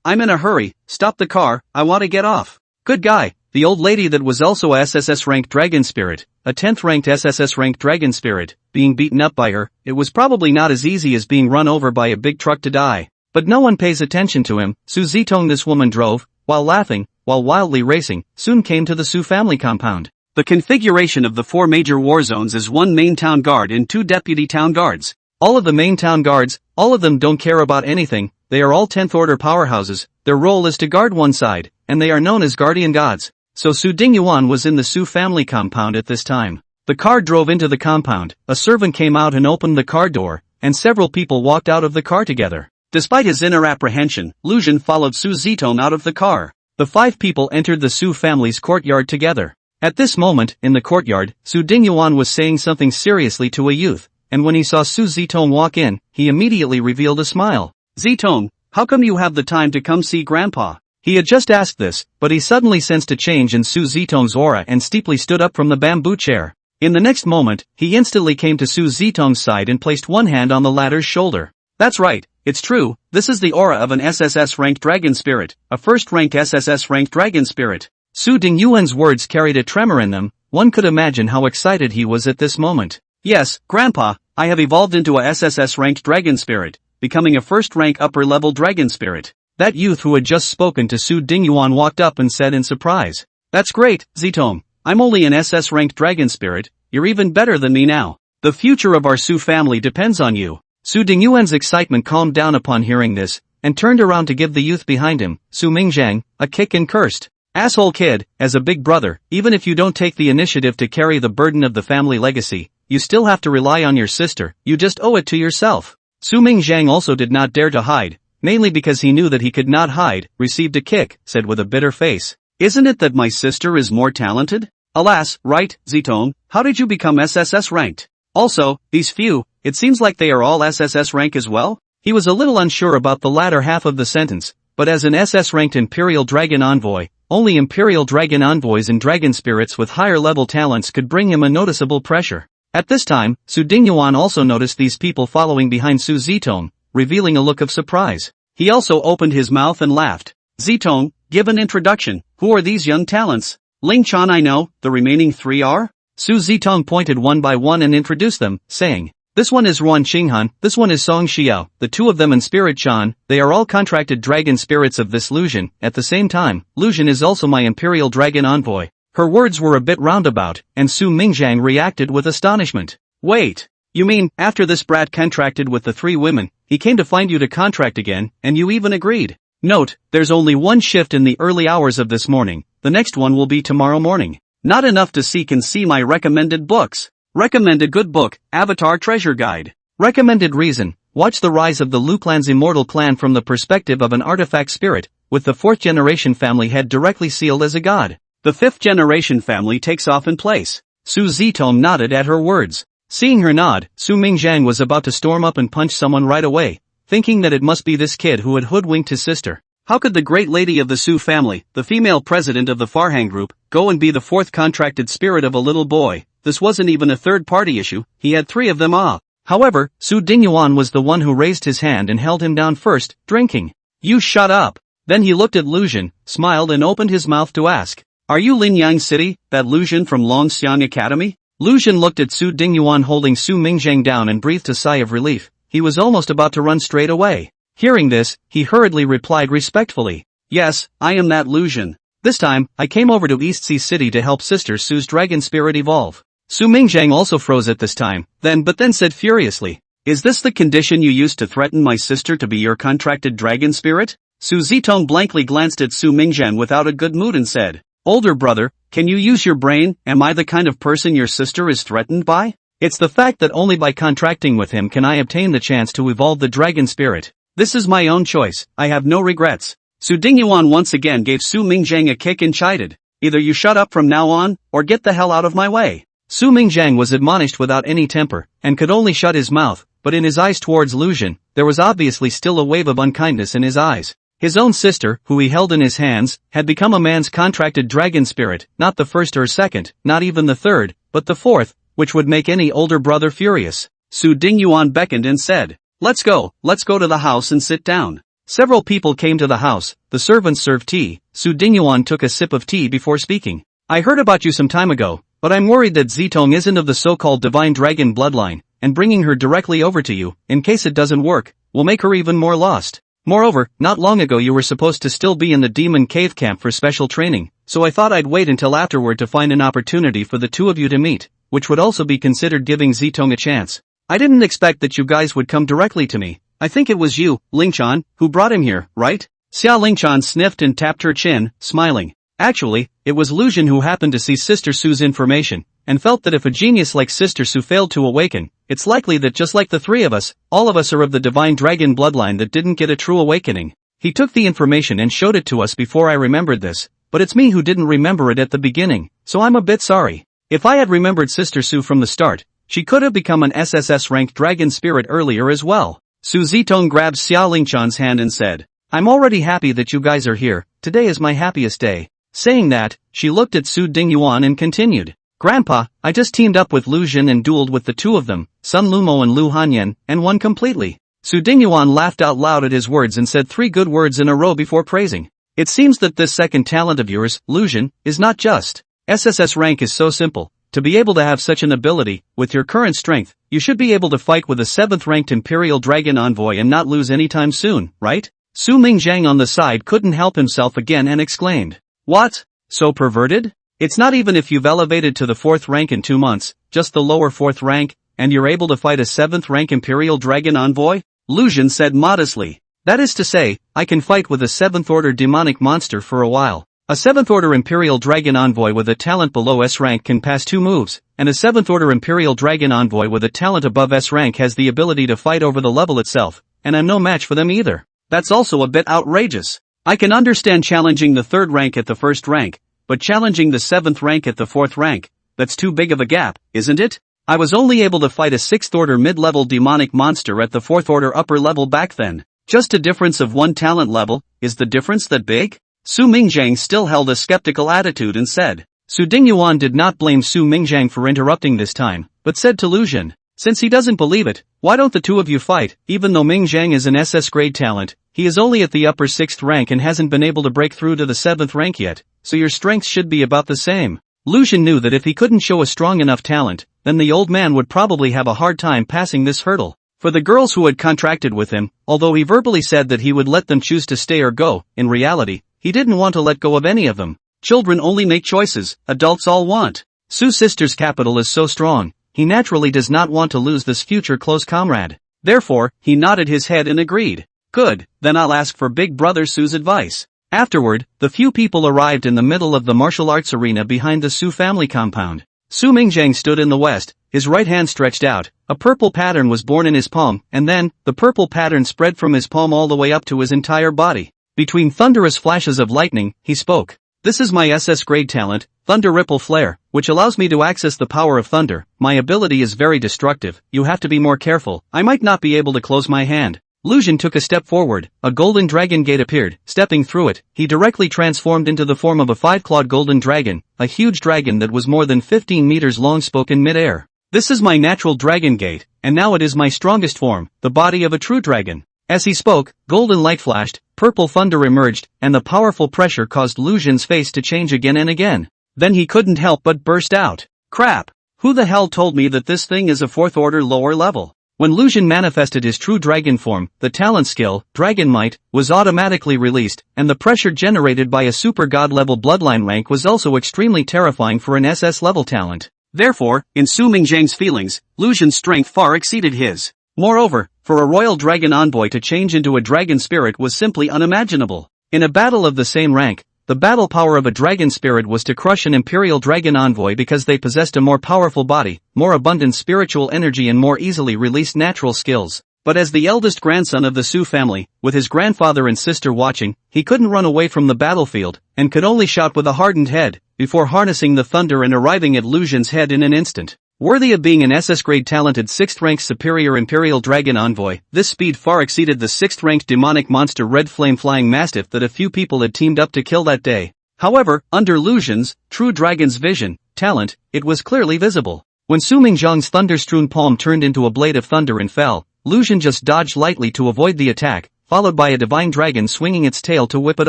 I'm in a hurry, stop the car, I want to get off. Good guy. The old lady that was also a SSS-ranked dragon spirit, a 10th-ranked SSS-ranked dragon spirit, being beaten up by her, it was probably not as easy as being run over by a big truck to die. But no one pays attention to him. Su Zitong, this woman drove, while laughing, while wildly racing, soon came to the Su family compound. The configuration of the 4 major war zones is 1 main town guard and 2 deputy town guards. All of the main town guards, all of them don't care about anything, they are all 10th order powerhouses, their role is to guard one side, and they are known as guardian gods. So Su Dingyuan was in the Su family compound at this time. The car drove into the compound, a servant came out and opened the car door, and several people walked out of the car together. Despite his inner apprehension, Lucian followed Su Zitong out of the car. The 5 people entered the Su family's courtyard together. At this moment, in the courtyard, Su Dingyuan was saying something seriously to a youth, and when he saw Su Zitong walk in, he immediately revealed a smile. Zitong, how come you have the time to come see Grandpa? He had just asked this, but he suddenly sensed a change in Su Zitong's aura and steeply stood up from the bamboo chair. In the next moment, he instantly came to Su Zitong's side and placed one hand on the latter's shoulder. That's right, it's true, this is the aura of an SSS-ranked dragon spirit, a first-rank SSS-ranked dragon spirit. Su Dingyuan's words carried a tremor in them. One could imagine how excited he was at this moment. Yes, Grandpa, I have evolved into a SSS-ranked dragon spirit, becoming a first-rank upper-level dragon spirit. That youth who had just spoken to Su Dingyuan walked up and said in surprise. That's great, Zitong. I'm only an SS-ranked dragon spirit, you're even better than me now. The future of our Su family depends on you. Su Dingyuan's excitement calmed down upon hearing this, and turned around to give the youth behind him, Su Mingzhang, a kick and cursed. Asshole kid, as a big brother, even if you don't take the initiative to carry the burden of the family legacy, you still have to rely on your sister, you just owe it to yourself. Su Mingzhang also did not dare to hide, mainly because he knew that he could not hide, received a kick, said with a bitter face. Isn't it that my sister is more talented? Alas, right, Zitong, how did you become SSS ranked? Also, these few, it seems like they are all SSS rank as well? He was a little unsure about the latter half of the sentence, but as an SS-ranked Imperial Dragon Envoy, only Imperial Dragon Envoys and Dragon Spirits with higher level talents could bring him a noticeable pressure. At this time, Su Dingyuan also noticed these people following behind Su Zitong, revealing a look of surprise. He also opened his mouth and laughed. Zitong, give an introduction. Who are these young talents? Ling Chan I know, the remaining 3 are? Su Zitong pointed one by one and introduced them, saying, this one is Ruan Qinghan, this one is Song Xiao, the 2 of them and Spirit Chan, they are all contracted dragon spirits of this Lucian. At the same time, Lucian is also my Imperial Dragon Envoy. Her words were a bit roundabout, and Su Mingzhang reacted with astonishment. Wait, you mean, after this brat contracted with the 3 women, he came to find you to contract again, and you even agreed? Note, there's only one shift in the early hours of this morning, the next one will be tomorrow morning. Not enough to seek and see my recommended books. Recommended good book, Avatar Treasure Guide. Recommended reason, watch the rise of the Lu clan's immortal clan from the perspective of an artifact spirit, with the 4th generation family head directly sealed as a god. The 5th generation family takes off in place. Su Zitong nodded at her words. Seeing her nod, Su Mingjiang was about to storm up and punch someone right away, thinking that it must be this kid who had hoodwinked his sister. How could the great lady of the Su family, the female president of the Farhang group, go and be the 4th contracted spirit of a little boy? This wasn't even a third-party issue, he had 3 of them all. However, Su Dingyuan was the one who raised his hand and held him down first, drinking. You shut up. Then he looked at Luzhin, smiled and opened his mouth to ask. Are you Linyang City, that Luzhin from Longxiang Academy? Luzhin looked at Su Dingyuan holding Su Mingjiang down and breathed a sigh of relief. He was almost about to run straight away. Hearing this, he hurriedly replied respectfully. Yes, I am that Luzhin. This time, I came over to East Sea City to help Sister Su's dragon spirit evolve. Su Mingjiang also froze at this time, but then said furiously. Is this the condition you used to threaten my sister to be your contracted dragon spirit? Su Zitong blankly glanced at Su Mingjiang without a good mood and said. Older brother, can you use your brain? Am I the kind of person your sister is threatened by? It's the fact that only by contracting with him can I obtain the chance to evolve the dragon spirit. This is my own choice, I have no regrets. Su Dingyuan once again gave Su Mingjiang a kick and chided. Either you shut up from now on, or get the hell out of my way. Su Mingjiang was admonished without any temper, and could only shut his mouth, but in his eyes towards Luzhin, there was obviously still a wave of unkindness in his eyes. His own sister, who he held in his hands, had become a man's contracted dragon spirit, not the 1st or 2nd, not even the 3rd, but the 4th, which would make any older brother furious. Su Dingyuan beckoned and said, let's go to the house and sit down. Several people came to the house, the servants served tea. Su Dingyuan took a sip of tea before speaking. I heard about you some time ago, but I'm worried that Zitong isn't of the so-called divine dragon bloodline, and bringing her directly over to you, in case it doesn't work, will make her even more lost. Moreover, not long ago you were supposed to still be in the demon cave camp for special training, so I thought I'd wait until afterward to find an opportunity for the 2 of you to meet, which would also be considered giving Zitong a chance. I didn't expect that you guys would come directly to me. I think it was you, Lingchan, who brought him here, right? Xia Lingchan sniffed and tapped her chin, smiling. Actually, it was Luzhin who happened to see Sister Su's information, and felt that if a genius like Sister Su failed to awaken, it's likely that just like the 3 of us, all of us are of the divine dragon bloodline that didn't get a true awakening. He took the information and showed it to us before I remembered this, but it's me who didn't remember it at the beginning, so I'm a bit sorry. If I had remembered Sister Su from the start, she could have become an SSS-ranked dragon spirit earlier as well. Su Zitong grabbed Xia Lingchan's hand and said, I'm already happy that you guys are here, today is my happiest day. Saying that, she looked at Su Dingyuan and continued. Grandpa, I just teamed up with Luzhin and dueled with the 2 of them, Sun Lumo and Lu Hanyan, and won completely. Su Dingyuan laughed out loud at his words and said 3 good words in a row before praising. It seems that this second talent of yours, Luzhin, is not just. SSS rank is so simple. To be able to have such an ability, with your current strength, you should be able to fight with a 7th ranked Imperial Dragon Envoy and not lose anytime soon, right? Su Mingjiang on the side couldn't help himself again and exclaimed. What? So perverted? It's not even if you've elevated to the 4th rank in 2 months, just the lower 4th rank, and you're able to fight a 7th rank Imperial Dragon Envoy? Luzhin said modestly. That is to say, I can fight with a 7th order demonic monster for a while. A 7th order Imperial Dragon Envoy with a talent below S rank can pass 2 moves, and a 7th order Imperial Dragon Envoy with a talent above S rank has the ability to fight over the level itself, and I'm no match for them either. That's also a bit outrageous. I can understand challenging the 3rd rank at the 1st rank, but challenging the 7th rank at the 4th rank, that's too big of a gap, isn't it? I was only able to fight a 6th order mid-level demonic monster at the 4th order upper level back then. Just a difference of 1 talent level, is the difference that big? Su Mingjiang still held a skeptical attitude and said. Su Dingyuan did not blame Su Mingjiang for interrupting this time, but said to Luzhin, since he doesn't believe it, why don't the 2 of you fight? Even though Mingjiang is an SS grade talent, he is only at the upper 6th rank and hasn't been able to break through to the 7th rank yet, so your strengths should be about the same. Luzhin knew that if he couldn't show a strong enough talent, then the old man would probably have a hard time passing this hurdle. For the girls who had contracted with him, although he verbally said that he would let them choose to stay or go, in reality, he didn't want to let go of any of them. Children only make choices, adults all want. Su's sister's capital is so strong, he naturally does not want to lose this future close comrade. Therefore, he nodded his head and agreed. Good, then I'll ask for Big Brother Su's advice. Afterward, the few people arrived in the middle of the martial arts arena behind the Su family compound. Su Mingjiang stood in the west, his right hand stretched out, a purple pattern was born in his palm, and then, the purple pattern spread from his palm all the way up to his entire body. Between thunderous flashes of lightning, he spoke. This is my SS grade talent, Thunder Ripple Flare, which allows me to access the power of thunder. My ability is very destructive, you have to be more careful, I might not be able to close my hand. Lucian took a step forward, a golden dragon gate appeared, stepping through it, he directly transformed into the form of a 5-clawed golden dragon, a huge dragon that was more than 15 meters long spoke in mid-air. This is my natural dragon gate, and now it is my strongest form, the body of a true dragon. As he spoke, golden light flashed, purple thunder emerged, and the powerful pressure caused Lucian's face to change again and again. Then he couldn't help but burst out. Crap! Who the hell told me that this thing is a 4th order lower level? When Lucian manifested his true dragon form, the talent skill, Dragon Might, was automatically released, and the pressure generated by a super god level bloodline rank was also extremely terrifying for an SS level talent. Therefore, in Su Mingjiang's feelings, Lucian's strength far exceeded his. Moreover, for a royal dragon envoy to change into a dragon spirit was simply unimaginable. In a battle of the same rank, the battle power of a dragon spirit was to crush an imperial dragon envoy because they possessed a more powerful body, more abundant spiritual energy and more easily released natural skills. But as the eldest grandson of the Su family, with his grandfather and sister watching, he couldn't run away from the battlefield, and could only shout with a hardened head, before harnessing the thunder and arriving at Lucian's head in an instant. Worthy of being an SS-grade talented 6th-ranked superior Imperial Dragon Envoy, this speed far exceeded the 6th-ranked demonic monster Red Flame Flying Mastiff that a few people had teamed up to kill that day. However, under Lucian's, true dragon's vision, talent, it was clearly visible. When Su Mingjiang's thunder-strewn palm turned into a blade of thunder and fell, Lucian just dodged lightly to avoid the attack, followed by a divine dragon swinging its tail to whip it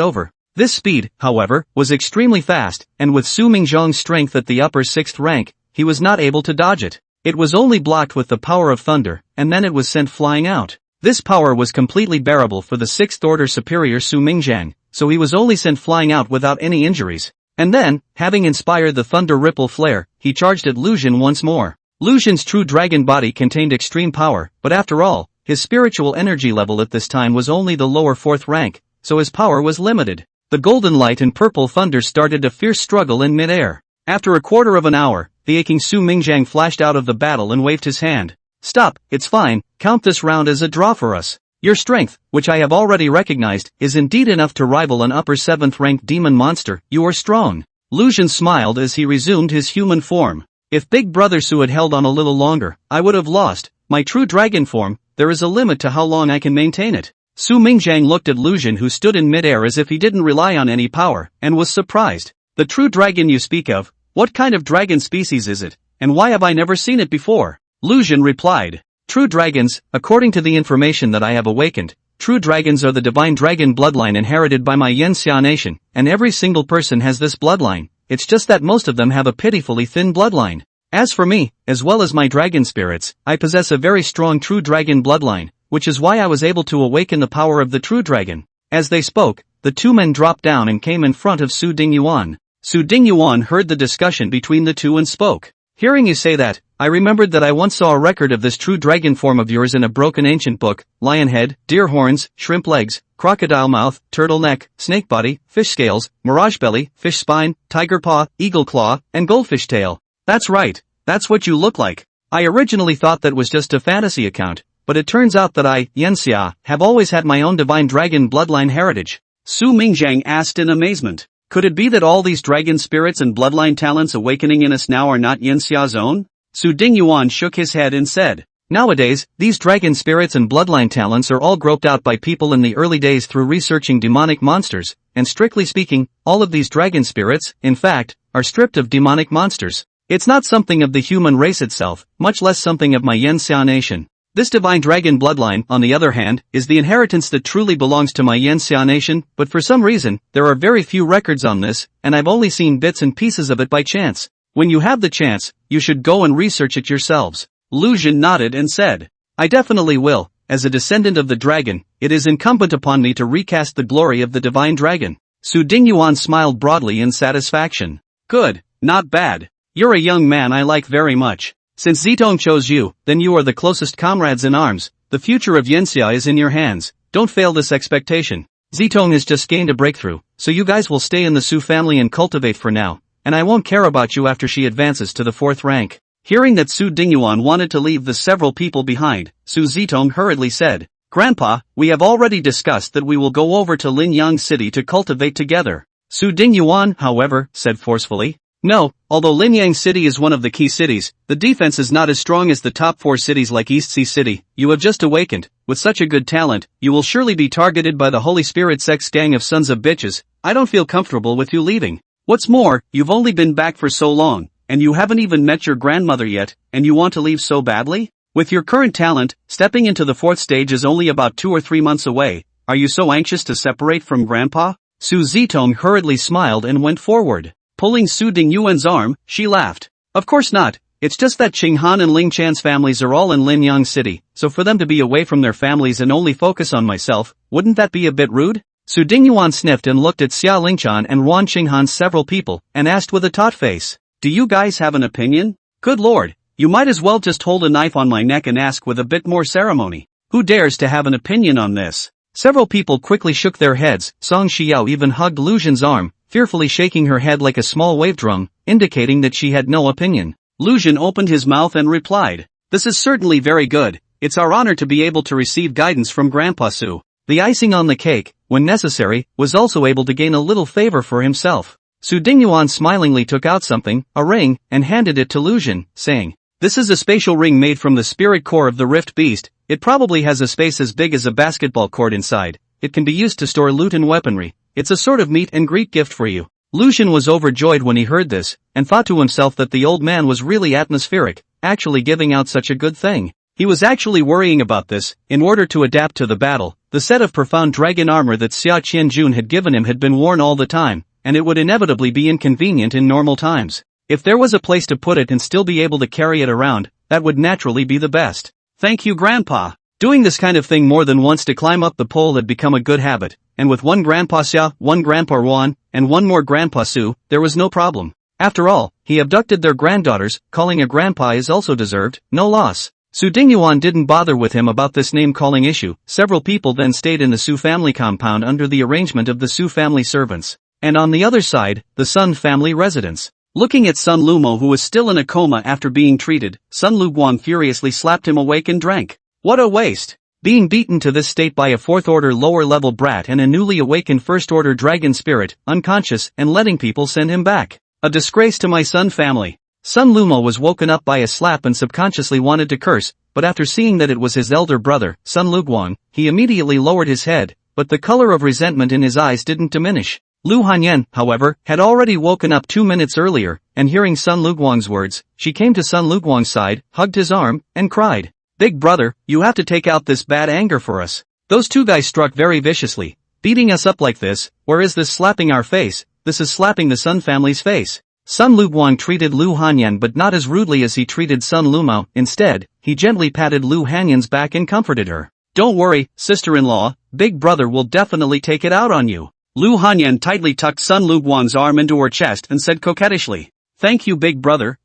over. This speed, however, was extremely fast, and with Su Mingjiang's strength at the upper 6th rank, he was not able to dodge it. It was only blocked with the power of thunder, and then it was sent flying out. This power was completely bearable for the 6th order superior Su Mingjiang, so he was only sent flying out without any injuries. And then, having inspired the thunder ripple flare, he charged at Lucian once more. Lucian's true dragon body contained extreme power, but after all, his spiritual energy level at this time was only the lower 4th rank, so his power was limited. The golden light and purple thunder started a fierce struggle in mid-air. After a quarter of an hour, the aching Su Mingjiang flashed out of the battle and waved his hand. Stop, it's fine, count this round as a draw for us. Your strength, which I have already recognized, is indeed enough to rival an upper 7th ranked demon monster. You are strong. Lucian smiled as he resumed his human form. If Big Brother Su had held on a little longer, I would have lost. My true dragon form, there is a limit to how long I can maintain it. Su Mingjiang looked at Lucian who stood in midair as if he didn't rely on any power, and was surprised. The true dragon you speak of, what kind of dragon species is it, and why have I never seen it before? Lucian replied. True dragons, according to the information that I have awakened, true dragons are the divine dragon bloodline inherited by my Yanxia nation, and every single person has this bloodline, it's just that most of them have a pitifully thin bloodline. As for me, as well as my dragon spirits, I possess a very strong true dragon bloodline, which is why I was able to awaken the power of the true dragon. As they spoke, the two men dropped down and came in front of Su Dingyuan. Su Dingyuan heard the discussion between the two and spoke. Hearing you say that, I remembered that I once saw a record of this true dragon form of yours in a broken ancient book: lion head, deer horns, shrimp legs, crocodile mouth, turtle neck, snake body, fish scales, mirage belly, fish spine, tiger paw, eagle claw, and goldfish tail. That's right, that's what you look like. I originally thought that was just a fantasy account, but it turns out that I, Yanxia, have always had my own divine dragon bloodline heritage. Su Mingjiang asked in amazement. Could it be that all these dragon spirits and bloodline talents awakening in us now are not Yanxia's own? Su Dingyuan shook his head and said, nowadays, these dragon spirits and bloodline talents are all groped out by people in the early days through researching demonic monsters, and strictly speaking, all of these dragon spirits, in fact, are stripped of demonic monsters. It's not something of the human race itself, much less something of my Yanxia nation. This divine dragon bloodline, on the other hand, is the inheritance that truly belongs to my Yanxia nation, but for some reason, there are very few records on this, and I've only seen bits and pieces of it by chance. When you have the chance, you should go and research it yourselves. Lucian nodded and said, I definitely will. As a descendant of the dragon, it is incumbent upon me to recast the glory of the divine dragon. Su Dingyuan smiled broadly in satisfaction. Good, not bad. You're a young man I like very much. Since Zitong chose you, then you are the closest comrades in arms. The future of Yanxia is in your hands. Don't fail this expectation. Zitong has just gained a breakthrough, so you guys will stay in the Su family and cultivate for now, and I won't care about you after she advances to the 4th rank. Hearing that Su Dingyuan wanted to leave the several people behind, Su Zitong hurriedly said, "Grandpa, we have already discussed that we will go over to Linyang City to cultivate together." Su Dingyuan, however, said forcefully, "No, although Linyang City is one of the key cities, the defense is not as strong as the top 4 cities like East Sea City. You have just awakened. With such a good talent, you will surely be targeted by the Holy Spirit sex gang of sons of bitches. I don't feel comfortable with you leaving. What's more, you've only been back for so long, and you haven't even met your grandmother yet, and you want to leave so badly? With your current talent, stepping into the 4th stage is only about 2 or 3 months away. Are you so anxious to separate from Grandpa?" Su Zitong hurriedly smiled and went forward. Pulling Su Dingyuan's arm, she laughed. "Of course not. It's just that Qing Han and Ling Chan's families are all in Linyang City, so for them to be away from their families and only focus on myself, wouldn't that be a bit rude?" Su Dingyuan sniffed and looked at Xia Lingchan and Wan Qinghan's several people, and asked with a taut face, "Do you guys have an opinion? Good lord, you might as well just hold a knife on my neck and ask with a bit more ceremony. Who dares to have an opinion on this?" Several people quickly shook their heads. Song Xiao even hugged Lu Xun's arm, fearfully shaking her head like a small wave drum, indicating that she had no opinion. Lu Xun opened his mouth and replied, "This is certainly very good. It's our honor to be able to receive guidance from Grandpa Su." The icing on the cake, when necessary, was also able to gain a little favor for himself. Su Dingyuan smilingly took out something, a ring, and handed it to Lu Xun, saying, "This is a spatial ring made from the spirit core of the Rift Beast. It probably has a space as big as a basketball court inside. It can be used to store loot and weaponry. It's a sort of meet and greet gift for you." Lu Xun was overjoyed when he heard this, and thought to himself that the old man was really atmospheric, actually giving out such a good thing. He was actually worrying about this. In order to adapt to the battle, the set of profound dragon armor that Xia Qianjun had given him had been worn all the time, and it would inevitably be inconvenient in normal times. If there was a place to put it and still be able to carry it around, that would naturally be the best. "Thank you, Grandpa." Doing this kind of thing more than once to climb up the pole had become a good habit, and with one Grandpa Xia, one Grandpa Wan, and one more Grandpa Su, there was no problem. After all, he abducted their granddaughters, calling a grandpa is also deserved, no loss. Su Dingyuan didn't bother with him about this name-calling issue. Several people then stayed in the Su family compound under the arrangement of the Su family servants. And on the other side, the Sun family residence. Looking at Sun Lumo, who was still in a coma after being treated, Sun Luguang furiously slapped him awake and drank. What a waste! Being beaten to this state by a 4th-order lower-level brat and a newly awakened 1st-order dragon spirit, unconscious, and letting people send him back. A disgrace to my Sun family. Sun Lumo was woken up by a slap and subconsciously wanted to curse, but after seeing that it was his elder brother, Sun Luguang, he immediately lowered his head, but the color of resentment in his eyes didn't diminish. Lu Hanyan, however, had already woken up 2 minutes earlier, and hearing Sun Luguang's words, she came to Sun Luguang's side, hugged his arm, and cried, "Big brother, you have to take out this bad anger for us. Those 2 guys struck very viciously. Beating us up like this, where is this slapping our face? This is slapping the Sun family's face." Sun Luguang treated Lu Hanyan but not as rudely as he treated Sun Lumo. Instead, he gently patted Lu Hanyan's back and comforted her. "Don't worry, sister-in-law, Big brother will definitely take it out on you." Lu Hanyan tightly tucked Sun Luguang's arm into her chest and said coquettishly, "Thank you, Big brother,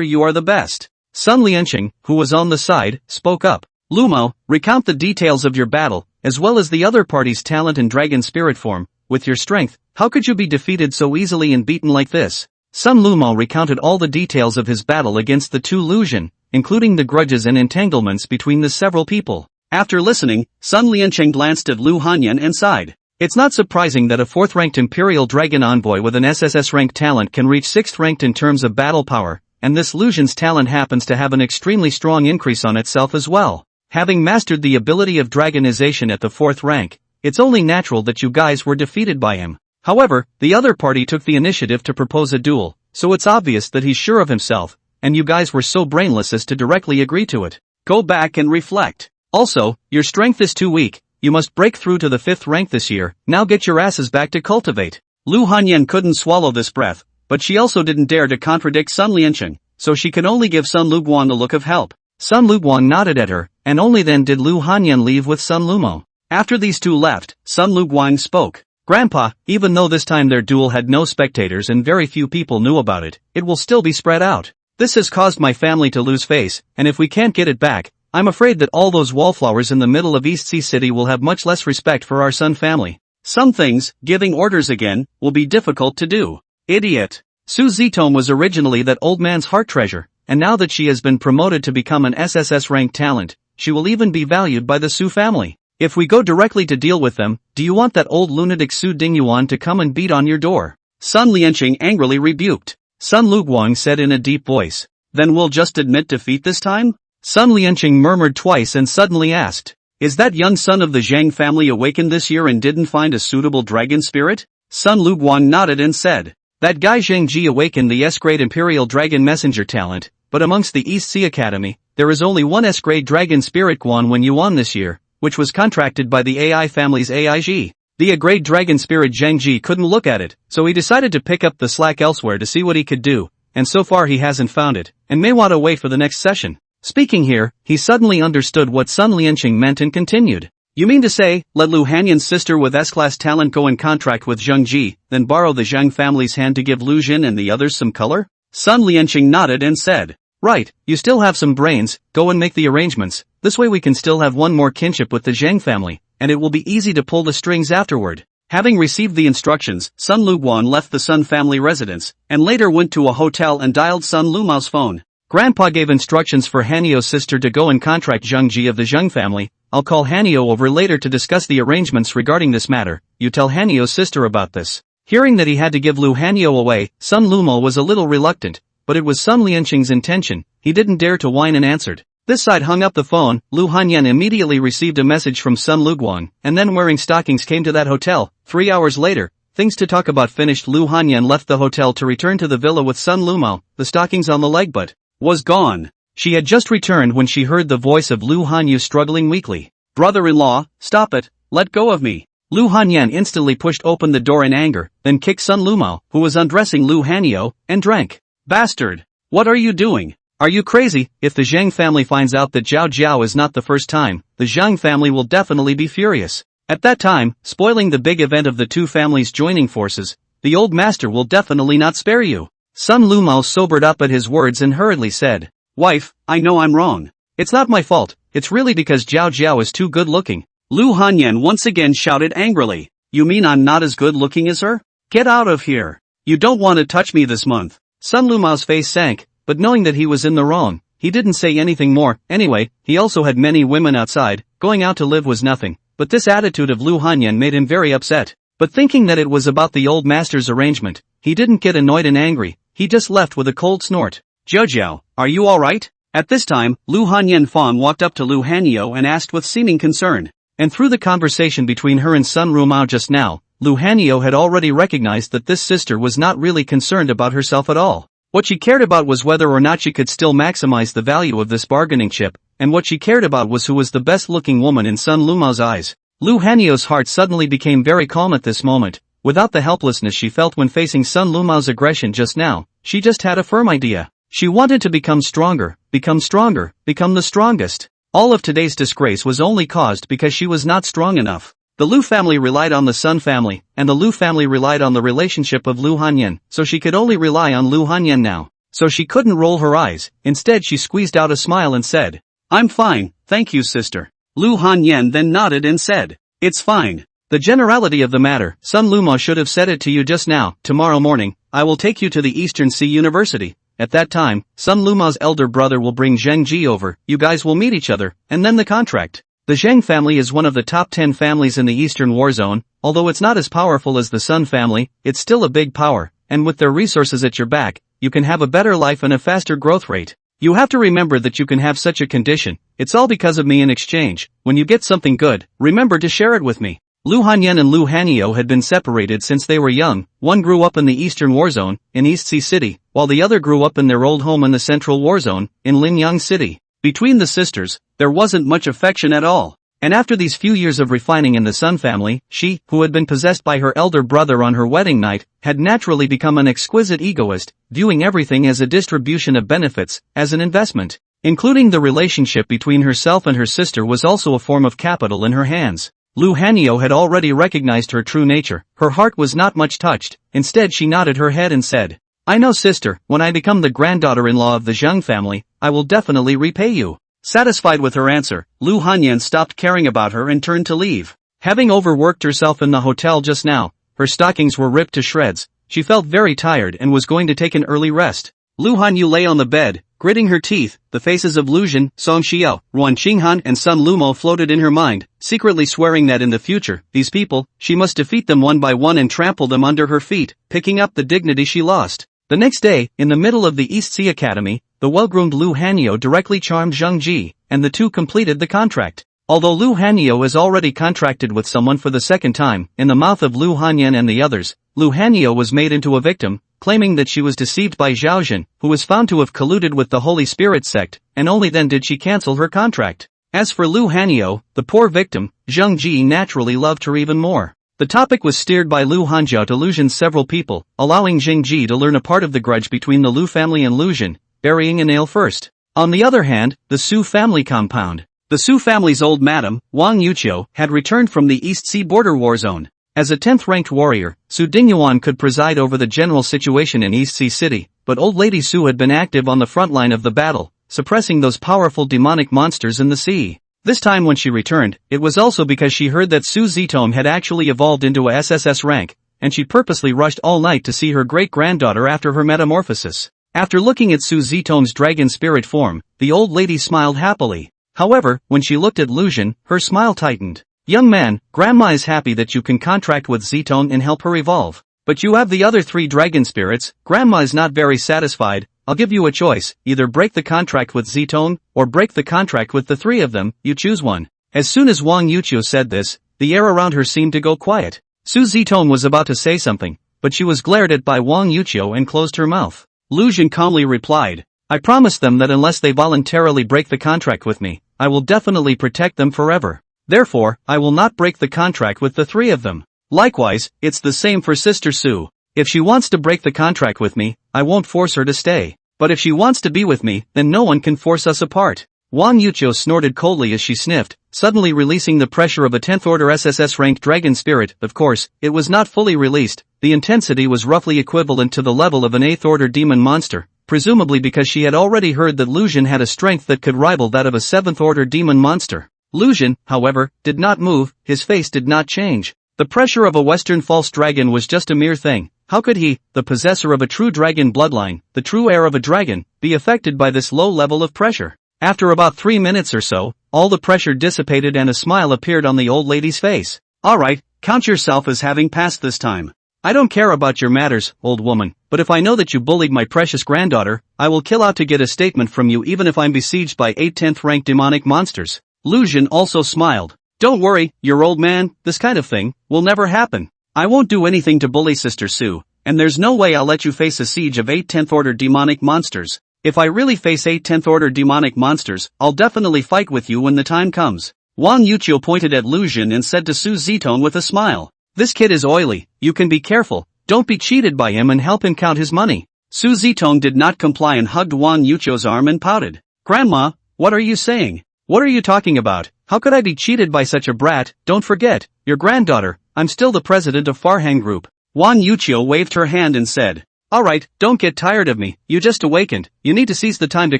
you are the best." Sun Lianqing, who was on the side, spoke up. "Lumo, recount the details of your battle, as well as the other party's talent and dragon spirit form. With your strength, how could you be defeated so easily and beaten like this?" Sun Lumo recounted all the details of his battle against the 2 Lu Xun, including the grudges and entanglements between the several people. After listening, Sun Lianqing glanced at Lu Hanyan and sighed. It's not surprising that a 4th-ranked Imperial Dragon Envoy with an SSS-ranked talent can reach 6th-ranked in terms of battle power, and this Lu Xun's talent happens to have an extremely strong increase on itself as well. Having mastered the ability of dragonization at the 4th rank, it's only natural that you guys were defeated by him. However, the other party took the initiative to propose a duel, so it's obvious that he's sure of himself, and you guys were so brainless as to directly agree to it. Go back and reflect. Also, your strength is too weak, you must break through to the 5th rank this year, now get your asses back to cultivate. Lu Hanyan couldn't swallow this breath, but she also didn't dare to contradict Sun Lianqing, so she could only give Sun Luguang a look of help. Sun Luguang nodded at her, and only then did Lu Hanyan leave with Sun Lumo. After these 2 left, Sun Luguang spoke. "Grandpa, even though this time their duel had no spectators and very few people knew about it, it will still be spread out. This has caused my family to lose face, and if we can't get it back, I'm afraid that all those wallflowers in the middle of East Sea City will have much less respect for our Sun family. Some things, giving orders again, will be difficult to do." Idiot. Su Zitong was originally that old man's heart treasure, and now that she has been promoted to become an SSS-ranked talent, she will even be valued by the Su family. If we go directly to deal with them, do you want that old lunatic Su Dingyuan to come and beat on your door? Sun Lianqing angrily rebuked. Sun Luguang said in a deep voice. Then we'll just admit defeat this time? Sun Lianqing murmured twice and suddenly asked. Is that young son of the Zhang family awakened this year and didn't find a suitable dragon spirit? Sun Luguang nodded and said. That guy Zhang Ji awakened the S-grade Imperial Dragon Messenger talent, but amongst the East Sea Academy, there is only one S-grade Dragon Spirit Guan Wen Yuan this year, which was contracted by the AI family's AIG. The A-grade Dragon Spirit Zhang Ji couldn't look at it, so he decided to pick up the slack elsewhere to see what he could do, and so far he hasn't found it, and may want to wait for the next session. Speaking here, he suddenly understood what Sun Lianqing meant and continued. You mean to say, let Lu Hanyan's sister with S-class talent go in contract with Zhang Ji, then borrow the Zhang family's hand to give Lu Jin and the others some color? Sun Lianqing nodded and said. Right, you still have some brains, go and make the arrangements, this way we can still have one more kinship with the Zhang family, and it will be easy to pull the strings afterward. Having received the instructions, Sun Luguan left the Sun family residence, and later went to a hotel and dialed Sun Lumao's phone. Grandpa gave instructions for Hanio's sister to go and contract Zhang Ji of the Zhang family. I'll call Hanio over later to discuss the arrangements regarding this matter, you tell Hanio's sister about this. Hearing that he had to give Lu Hanio away, Sun Lumo was a little reluctant, but it was Sun Lianqing's intention, he didn't dare to whine and answered. This side hung up the phone, Lu Hanyan immediately received a message from Sun Luguang, and then wearing stockings came to that hotel. 3 hours later, things to talk about finished, Lu Hanyan left the hotel to return to the villa with Sun Lumao, the stockings on the leg but was gone. She had just returned when she heard the voice of Lu Hanyu struggling weakly. Brother-in-law, stop it, let go of me. Lu Hanyan instantly pushed open the door in anger, then kicked Sun Lumao, who was undressing Lu Hanyo, and drank. Bastard! What are you doing? Are you crazy? If the Zhang family finds out that Zhao Jiao is not the first time, the Zhang family will definitely be furious. At that time, spoiling the big event of the two families joining forces, the old master will definitely not spare you. Sun Lumao sobered up at his words and hurriedly said, Wife, I know I'm wrong. It's not my fault, it's really because Zhao Jiao is too good looking. Lu Hanyan once again shouted angrily. You mean I'm not as good looking as her? Get out of here. You don't want to touch me this month. Sun Lumao's face sank, but knowing that he was in the wrong, he didn't say anything more. Anyway, he also had many women outside, going out to live was nothing, but this attitude of Lu Hanyan made him very upset. But thinking that it was about the old master's arrangement, he didn't get annoyed and angry, he just left with a cold snort. Zhao, are you alright? At this time, Lu Hanyan Fang walked up to Lu Hanyo and asked with seeming concern. And through the conversation between her and Sun Rumao just now, Lu Hanyo had already recognized that this sister was not really concerned about herself at all. What she cared about was whether or not she could still maximize the value of this bargaining chip, and what she cared about was who was the best-looking woman in Sun Lumao's eyes. Lu Hanyo's heart suddenly became very calm at this moment. Without the helplessness she felt when facing Sun Lumao's aggression just now, she just had a firm idea. She wanted to become stronger, become the strongest. All of today's disgrace was only caused because she was not strong enough. The Lu family relied on the Sun family, and the Lu family relied on the relationship of Lu Hanyan, so she could only rely on Lu Hanyan now. So she couldn't roll her eyes, instead she squeezed out a smile and said, I'm fine, thank you sister. Lu Hanyan then nodded and said, It's fine. The generality of the matter, Sun Luma should have said it to you just now. Tomorrow morning, I will take you to the Eastern Sea University. At that time, Sun Luma's elder brother will bring Zhang Ji over, you guys will meet each other, and then the contract. The Zhang family is one of the top 10 families in the Eastern War Zone, although it's not as powerful as the Sun family, it's still a big power, and with their resources at your back, you can have a better life and a faster growth rate. You have to remember that you can have such a condition, it's all because of me in exchange. When you get something good, remember to share it with me. Lu Hanyan and Lu Hanyo had been separated since they were young, one grew up in the Eastern War Zone, in East Sea City, while the other grew up in their old home in the Central War Zone, in Linyang City. Between the sisters, there wasn't much affection at all. And after these few years of refining in the Sun family, she, who had been possessed by her elder brother on her wedding night, had naturally become an exquisite egoist, viewing everything as a distribution of benefits, as an investment. Including the relationship between herself and her sister was also a form of capital in her hands. Lu Hanyo had already recognized her true nature, her heart was not much touched, instead she nodded her head and said, I know sister, when I become the granddaughter-in-law of the Zhang family, I will definitely repay you. Satisfied with her answer, Lu Hanyan stopped caring about her and turned to leave. Having overworked herself in the hotel just now, her stockings were ripped to shreds, she felt very tired and was going to take an early rest. Lu Hanyu lay on the bed, gritting her teeth. The faces of Lu Jin, Song Xiao, Ruan Qinghan and Sun Lumo floated in her mind, secretly swearing that in the future, these people, she must defeat them one by one and trample them under her feet, picking up the dignity she lost. The next day, in the middle of the East Sea Academy, the well-groomed Lu Hanyo directly charmed Zheng Ji, and the two completed the contract. Although Lu Hanyo is already contracted with someone for the second time, in the mouth of Lu Hanyan and the others, Lu Hanyo was made into a victim, claiming that she was deceived by Zhao Jin, who was found to have colluded with the Holy Spirit sect, and only then did she cancel her contract. As for Lu Hanyo, the poor victim, Zheng Ji naturally loved her even more. The topic was steered by Lu Hanjiao to Lu Jin's several people, allowing Zheng Ji to learn a part of the grudge between the Lu family and Lu Jin, burying a nail first. On the other hand, the Su family compound. The Su family's old madam, Wang Yuqiu, had returned from the East Sea border war zone. As a 10th-ranked warrior, Su Dingyuan could preside over the general situation in East Sea City, but old lady Su had been active on the front line of the battle, suppressing those powerful demonic monsters in the sea. This time when she returned, it was also because she heard that Su Zitong had actually evolved into a SSS rank, and she purposely rushed all night to see her great-granddaughter after her metamorphosis. After looking at Su Zitong's dragon spirit form, the old lady smiled happily. However, when she looked at Lu Jin, her smile tightened. Young man, Grandma is happy that you can contract with Zitong and help her evolve. But you have the other 3 dragon spirits. Grandma is not very satisfied. I'll give you a choice, either break the contract with Zitong, or break the contract with the 3 of them, you choose one. As soon as Wang Yuqiu said this, the air around her seemed to go quiet. Su Zitong was about to say something, but she was glared at by Wang Yuqiu and closed her mouth. Lu Jin calmly replied, I promised them that unless they voluntarily break the contract with me, I will definitely protect them forever. Therefore, I will not break the contract with the 3 of them. Likewise, it's the same for Sister Su. If she wants to break the contract with me, I won't force her to stay. But if she wants to be with me, then no one can force us apart. Wang Yuqiu snorted coldly as she sniffed, suddenly releasing the pressure of a 10th order SSS ranked dragon spirit. Of course, it was not fully released. The intensity was roughly equivalent to the level of an 8th order demon monster, presumably because she had already heard that Lu Jin had a strength that could rival that of a 7th order demon monster. Lu Jin, however, did not move, his face did not change. The pressure of a Western false dragon was just a mere thing. How could he, the possessor of a true dragon bloodline, the true heir of a dragon, be affected by this low level of pressure? After about 3 minutes or so, all the pressure dissipated and a smile appeared on the old lady's face. Alright, count yourself as having passed this time. I don't care about your matters, old woman, but if I know that you bullied my precious granddaughter, I will kill out to get a statement from you even if I'm besieged by 8 10th-ranked demonic monsters. Lu Jin also smiled. Don't worry, your old man, this kind of thing will never happen. I won't do anything to bully Sister Su, and there's no way I'll let you face a siege of 8 10th order demonic monsters. If I really face 8 10th order demonic monsters, I'll definitely fight with you when the time comes. Wang Yuqiu pointed at Lu Jin and said to Su Zitong with a smile. This kid is oily, you can be careful, don't be cheated by him and help him count his money. Su Zitong did not comply and hugged Wang Yuqiu's arm and pouted. Grandma, what are you saying? What are you talking about? How could I be cheated by such a brat? Don't forget, your granddaughter, I'm still the president of Farhang Group. Wang Yuqiu waved her hand and said, Alright, don't get tired of me, you just awakened, you need to seize the time to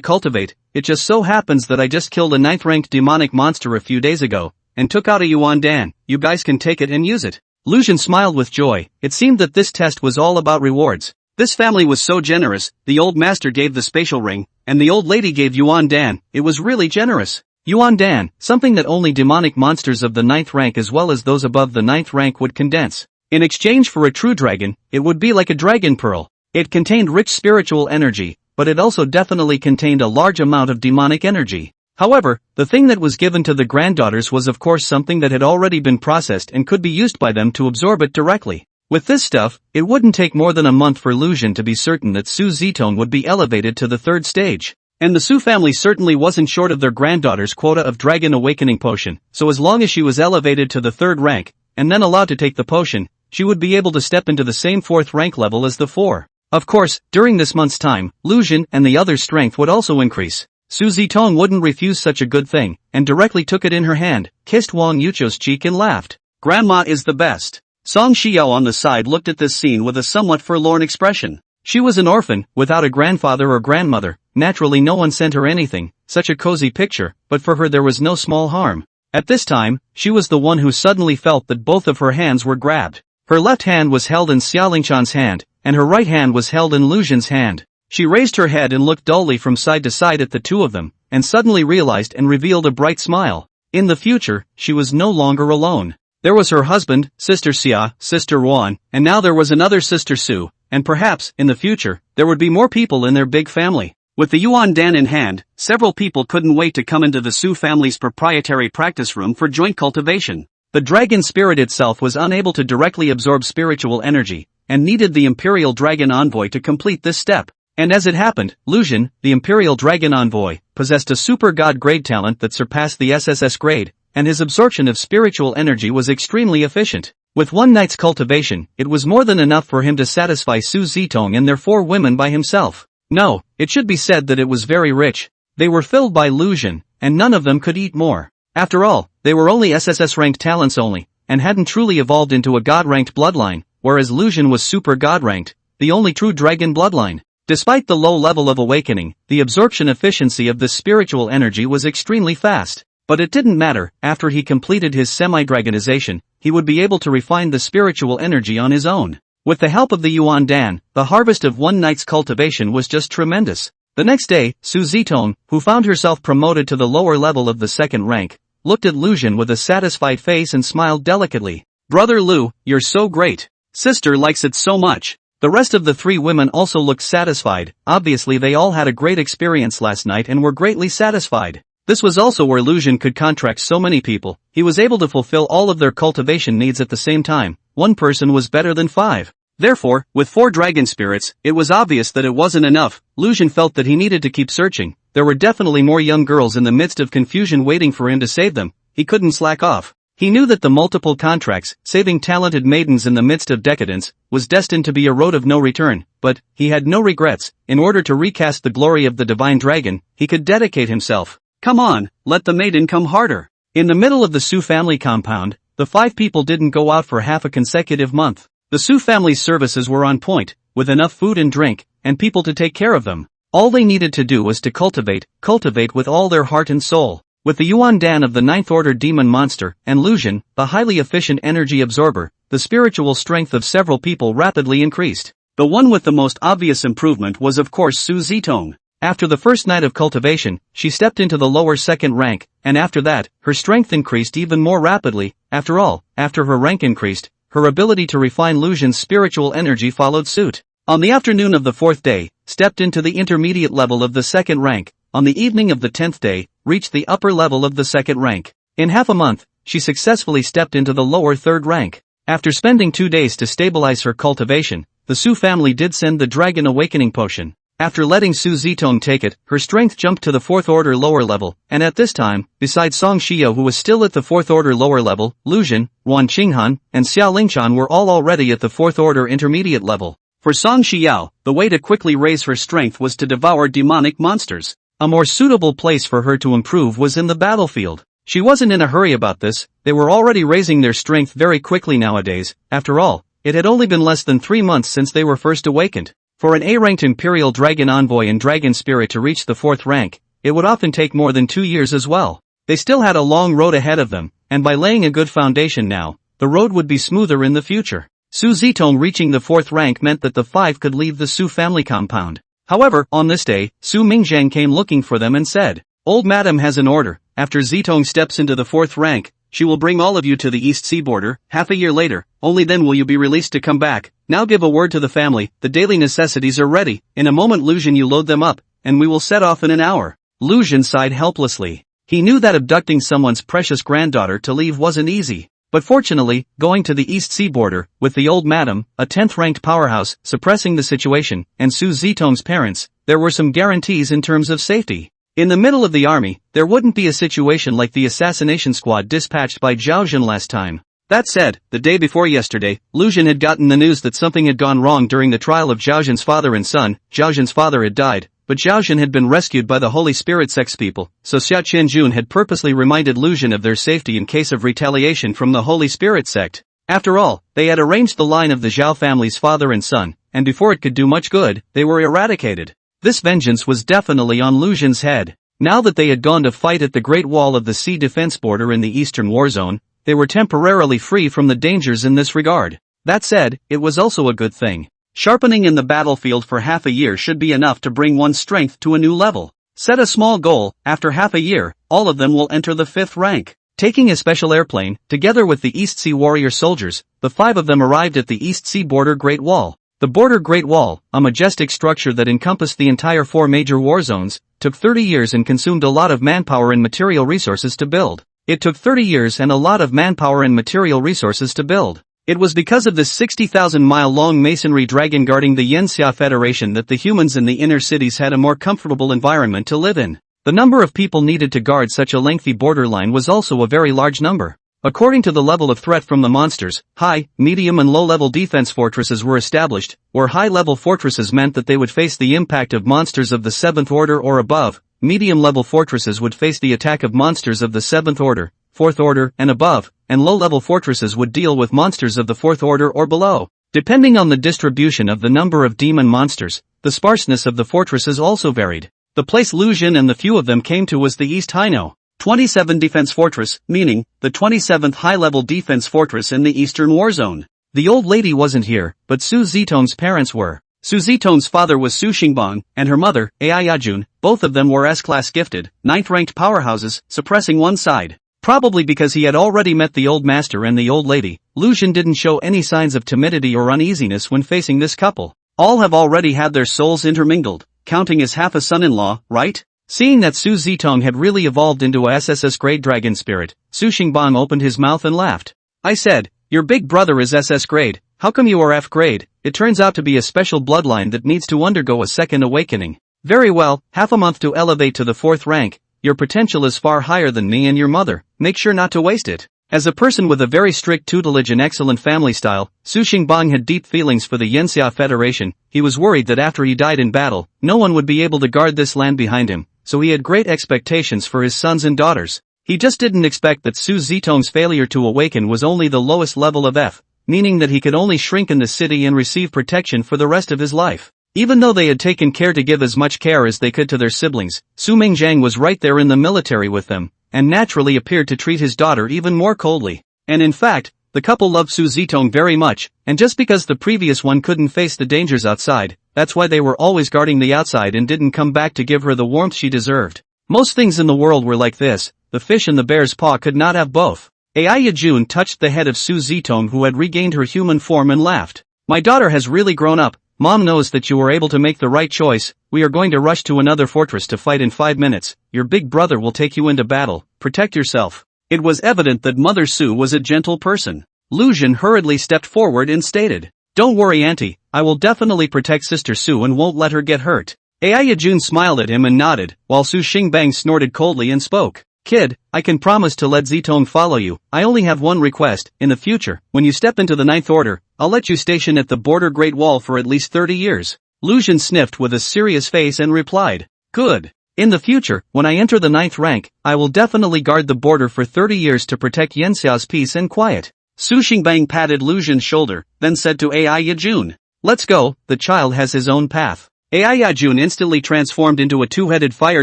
cultivate. It just so happens that I just killed a 9th-ranked demonic monster a few days ago, and took out a Yuan Dan. You guys can take it and use it. Lu Jin smiled with joy. It seemed that this test was all about rewards. This family was so generous. The old master gave the spatial ring, and the old lady gave Yuan Dan. It was really generous. Yuan Dan, something that only demonic monsters of the 9th rank as well as those above the 9th rank would condense. In exchange for a true dragon, it would be like a dragon pearl. It contained rich spiritual energy, but it also definitely contained a large amount of demonic energy. However, the thing that was given to the granddaughters was of course something that had already been processed and could be used by them to absorb it directly. With this stuff, it wouldn't take more than a month for Lu Jin to be certain that Su Zitong would be elevated to the 3rd stage. And the Su family certainly wasn't short of their granddaughter's quota of Dragon Awakening Potion, so as long as she was elevated to the 3rd rank, and then allowed to take the potion, she would be able to step into the same 4th rank level as the 4. Of course, during this month's time, Lu Jin and the others' strength would also increase. Su Zitong wouldn't refuse such a good thing, and directly took it in her hand, kissed Wang Yuqiu's cheek and laughed. Grandma is the best. Song Xiao on the side looked at this scene with a somewhat forlorn expression. She was an orphan, without a grandfather or grandmother. Naturally no one sent her anything, such a cozy picture, but for her there was no small harm. At this time, she was the one who suddenly felt that both of her hands were grabbed. Her left hand was held in Xiaolingshan's hand, and her right hand was held in Lu Jin's hand. She raised her head and looked dully from side to side at the two of them, and suddenly realized and revealed a bright smile. In the future, she was no longer alone. There was her husband, Sister Xia, Sister Wan, and now there was another Sister Su, and perhaps, in the future, there would be more people in their big family. With the Yuan Dan in hand, several people couldn't wait to come into the Su family's proprietary practice room for joint cultivation. The dragon spirit itself was unable to directly absorb spiritual energy, and needed the Imperial Dragon Envoy to complete this step. And as it happened, Lucian, the Imperial Dragon Envoy, possessed a super god grade talent that surpassed the SSS grade, and his absorption of spiritual energy was extremely efficient. With one night's cultivation, it was more than enough for him to satisfy Su Zitong and their 4 women by himself. No, it should be said that it was very rich. They were filled by Lucian, and none of them could eat more. After all, they were only SSS-ranked talents only, and hadn't truly evolved into a god-ranked bloodline, whereas Lucian was super god-ranked, the only true dragon bloodline. Despite the low level of awakening, the absorption efficiency of this spiritual energy was extremely fast. But it didn't matter, after he completed his semi-dragonization, he would be able to refine the spiritual energy on his own. With the help of the Yuan Dan, the harvest of one night's cultivation was just tremendous. The next day, Su Zitong, who found herself promoted to the lower level of the second rank, looked at Lucian with a satisfied face and smiled delicately. "Brother Lu, you're so great. Sister likes it so much." The rest of the 3 women also looked satisfied. Obviously they all had a great experience last night and were greatly satisfied. This was also where Lucian could contract so many people. He was able to fulfill all of their cultivation needs at the same time. One person was better than 5. Therefore, with 4 dragon spirits, it was obvious that it wasn't enough. Lucian felt that he needed to keep searching. There were definitely more young girls in the midst of confusion waiting for him to save them. He couldn't slack off. He knew that the multiple contracts, saving talented maidens in the midst of decadence, was destined to be a road of no return, but he had no regrets. In order to recast the glory of the divine dragon, he could dedicate himself. "Come on, let the maiden come harder." In the middle of the Su family compound, the 5 people didn't go out for half a consecutive month. The Su family's services were on point, with enough food and drink, and people to take care of them. All they needed to do was to cultivate with all their heart and soul. With the Yuan Dan of the 9th Order Demon Monster, and Lucian, the highly efficient energy absorber, the spiritual strength of several people rapidly increased. The one with the most obvious improvement was of course Su Zitong. After the first night of cultivation, she stepped into the lower second rank, and after that, her strength increased even more rapidly. After all, after her rank increased, her ability to refine Lucian's spiritual energy followed suit. On the afternoon of the 4th day, stepped into the intermediate level of the 2nd rank. On the evening of the 10th day, reached the upper level of the 2nd rank. In half a month, she successfully stepped into the lower 3rd rank. After spending 2 days to stabilize her cultivation, the Su family did send the Dragon Awakening Potion. After letting Su Zitong take it, her strength jumped to the 4th order lower level, and at this time, besides Song Xiao who was still at the 4th order lower level, Lucian, Wan Qinghan, and Xiao Lingshan were all already at the 4th order intermediate level. For Song Xiao, the way to quickly raise her strength was to devour demonic monsters. A more suitable place for her to improve was in the battlefield. She wasn't in a hurry about this, they were already raising their strength very quickly nowadays. After all, it had only been less than 3 months since they were first awakened. For an A-ranked Imperial Dragon Envoy and Dragon Spirit to reach the 4th rank, it would often take more than 2 years as well. They still had a long road ahead of them, and by laying a good foundation now, the road would be smoother in the future. Su Zitong reaching the 4th rank meant that the 5 could leave the Su family compound. However, on this day, Su Mingzhang came looking for them and said, "Old Madam has an order. After Zitong steps into the 4th rank, she will bring all of you to the East Sea border. Half a year later, only then will you be released to come back. Now give a word to the family, the daily necessities are ready. In a moment Lucian you load them up, and we will set off in an hour." Lucian sighed helplessly. He knew that abducting someone's precious granddaughter to leave wasn't easy. But fortunately, going to the East Sea border, with the old madam, a 10th-ranked powerhouse, suppressing the situation, and Su Zitong's parents, there were some guarantees in terms of safety. In the middle of the army, there wouldn't be a situation like the assassination squad dispatched by Zhao Jun last time. That said, the day before yesterday, Lucian had gotten the news that something had gone wrong during the trial of Zhao Jun's father and son. Zhao Jun's father had died, but Zhao Jun had been rescued by the Holy Spirit sex people, so Xiao Qianjun had purposely reminded Lucian of their safety in case of retaliation from the Holy Spirit sect. After all, they had arranged the line of the Zhao family's father and son, and before it could do much good, they were eradicated. This vengeance was definitely on Lucian's head. Now that they had gone to fight at the Great Wall of the Sea defense border in the Eastern War Zone, they were temporarily free from the dangers in this regard. That said, it was also a good thing. Sharpening in the battlefield for half a year should be enough to bring one's strength to a new level. Set a small goal. After half a year, all of them will enter the 5th rank. Taking a special airplane, together with the East Sea warrior soldiers, the 5 of them arrived at the East Sea border Great Wall. The border Great Wall, a majestic structure that encompassed the entire 4 major war zones, took 30 years and consumed a lot of manpower and material resources to build. It took 30 years and a lot of manpower and material resources to build. It was because of this 60,000-mile-long masonry dragon guarding the Yanxia Federation that the humans in the inner cities had a more comfortable environment to live in. The number of people needed to guard such a lengthy borderline was also a very large number. According to the level of threat from the monsters, high, medium and low-level defense fortresses were established, where high-level fortresses meant that they would face the impact of monsters of the 7th order or above, medium-level fortresses would face the attack of monsters of the 7th order, 4th order and above, and low-level fortresses would deal with monsters of the 4th order or below. Depending on the distribution of the number of demon monsters, the sparseness of the fortresses also varied. The place Lu Xun and the few of them came to was the East Haino 27 Defense Fortress, meaning the 27th high-level defense fortress in the Eastern War Zone. The old lady wasn't here, but Su Zitong's parents were. Su Zitong's father was Su Xingbang, and her mother, Ai Yajun, both of them were S-class gifted, 9th-ranked powerhouses, suppressing one side. Probably because he had already met the old master and the old lady, Lu Xun didn't show any signs of timidity or uneasiness when facing this couple. All have already had their souls intermingled, counting as half a son-in-law, right? Seeing that Su Zitong had really evolved into a SSS grade dragon spirit, Su Xingbang opened his mouth and laughed. I said, your big brother is SS grade, how come you are F grade? It turns out to be a special bloodline that needs to undergo a second awakening. Very well, half a month to elevate to the 4th rank. Your potential is far higher than me and your mother, make sure not to waste it. As a person with a very strict tutelage and excellent family style, Su Xingbang had deep feelings for the Yanxia Federation. He was worried that after he died in battle, no one would be able to guard this land behind him, so he had great expectations for his sons and daughters. He just didn't expect that Su Zitong's failure to awaken was only the lowest level of F, meaning that he could only shrink in the city and receive protection for the rest of his life. Even though they had taken care to give as much care as they could to their siblings, Su Mingjiang was right there in the military with them, and naturally appeared to treat his daughter even more coldly. And in fact, the couple loved Su Zitong very much, and just because the previous one couldn't face the dangers outside, that's why they were always guarding the outside and didn't come back to give her the warmth she deserved. Most things in the world were like this, the fish and the bear's paw could not have both. Ai Yajun touched the head of Su Zitong who had regained her human form and laughed. My daughter has really grown up. Mom knows that you were able to make the right choice. We are going to rush to another fortress to fight in 5 minutes. Your big brother will take you into battle. Protect yourself. It was evident that Mother Su was a gentle person. Lu Xun hurriedly stepped forward and stated, don't worry auntie, I will definitely protect Sister Su and won't let her get hurt. Ai Yajun smiled at him and nodded, while Su Xingbang snorted coldly and spoke. Kid, I can promise to let Zitong follow you. I only have one request. In the future, when you step into the 9th order, I'll let you station at the border Great Wall for at least 30 years. Lu Xun sniffed with a serious face and replied. Good. In the future, when I enter the 9th rank, I will definitely guard the border for 30 years to protect Yanxia's peace and quiet. Su Xingbang patted Lu Xun's shoulder, then said to Ai Yajun. Let's go, the child has his own path. Ai Yajun instantly transformed into a 2-headed fire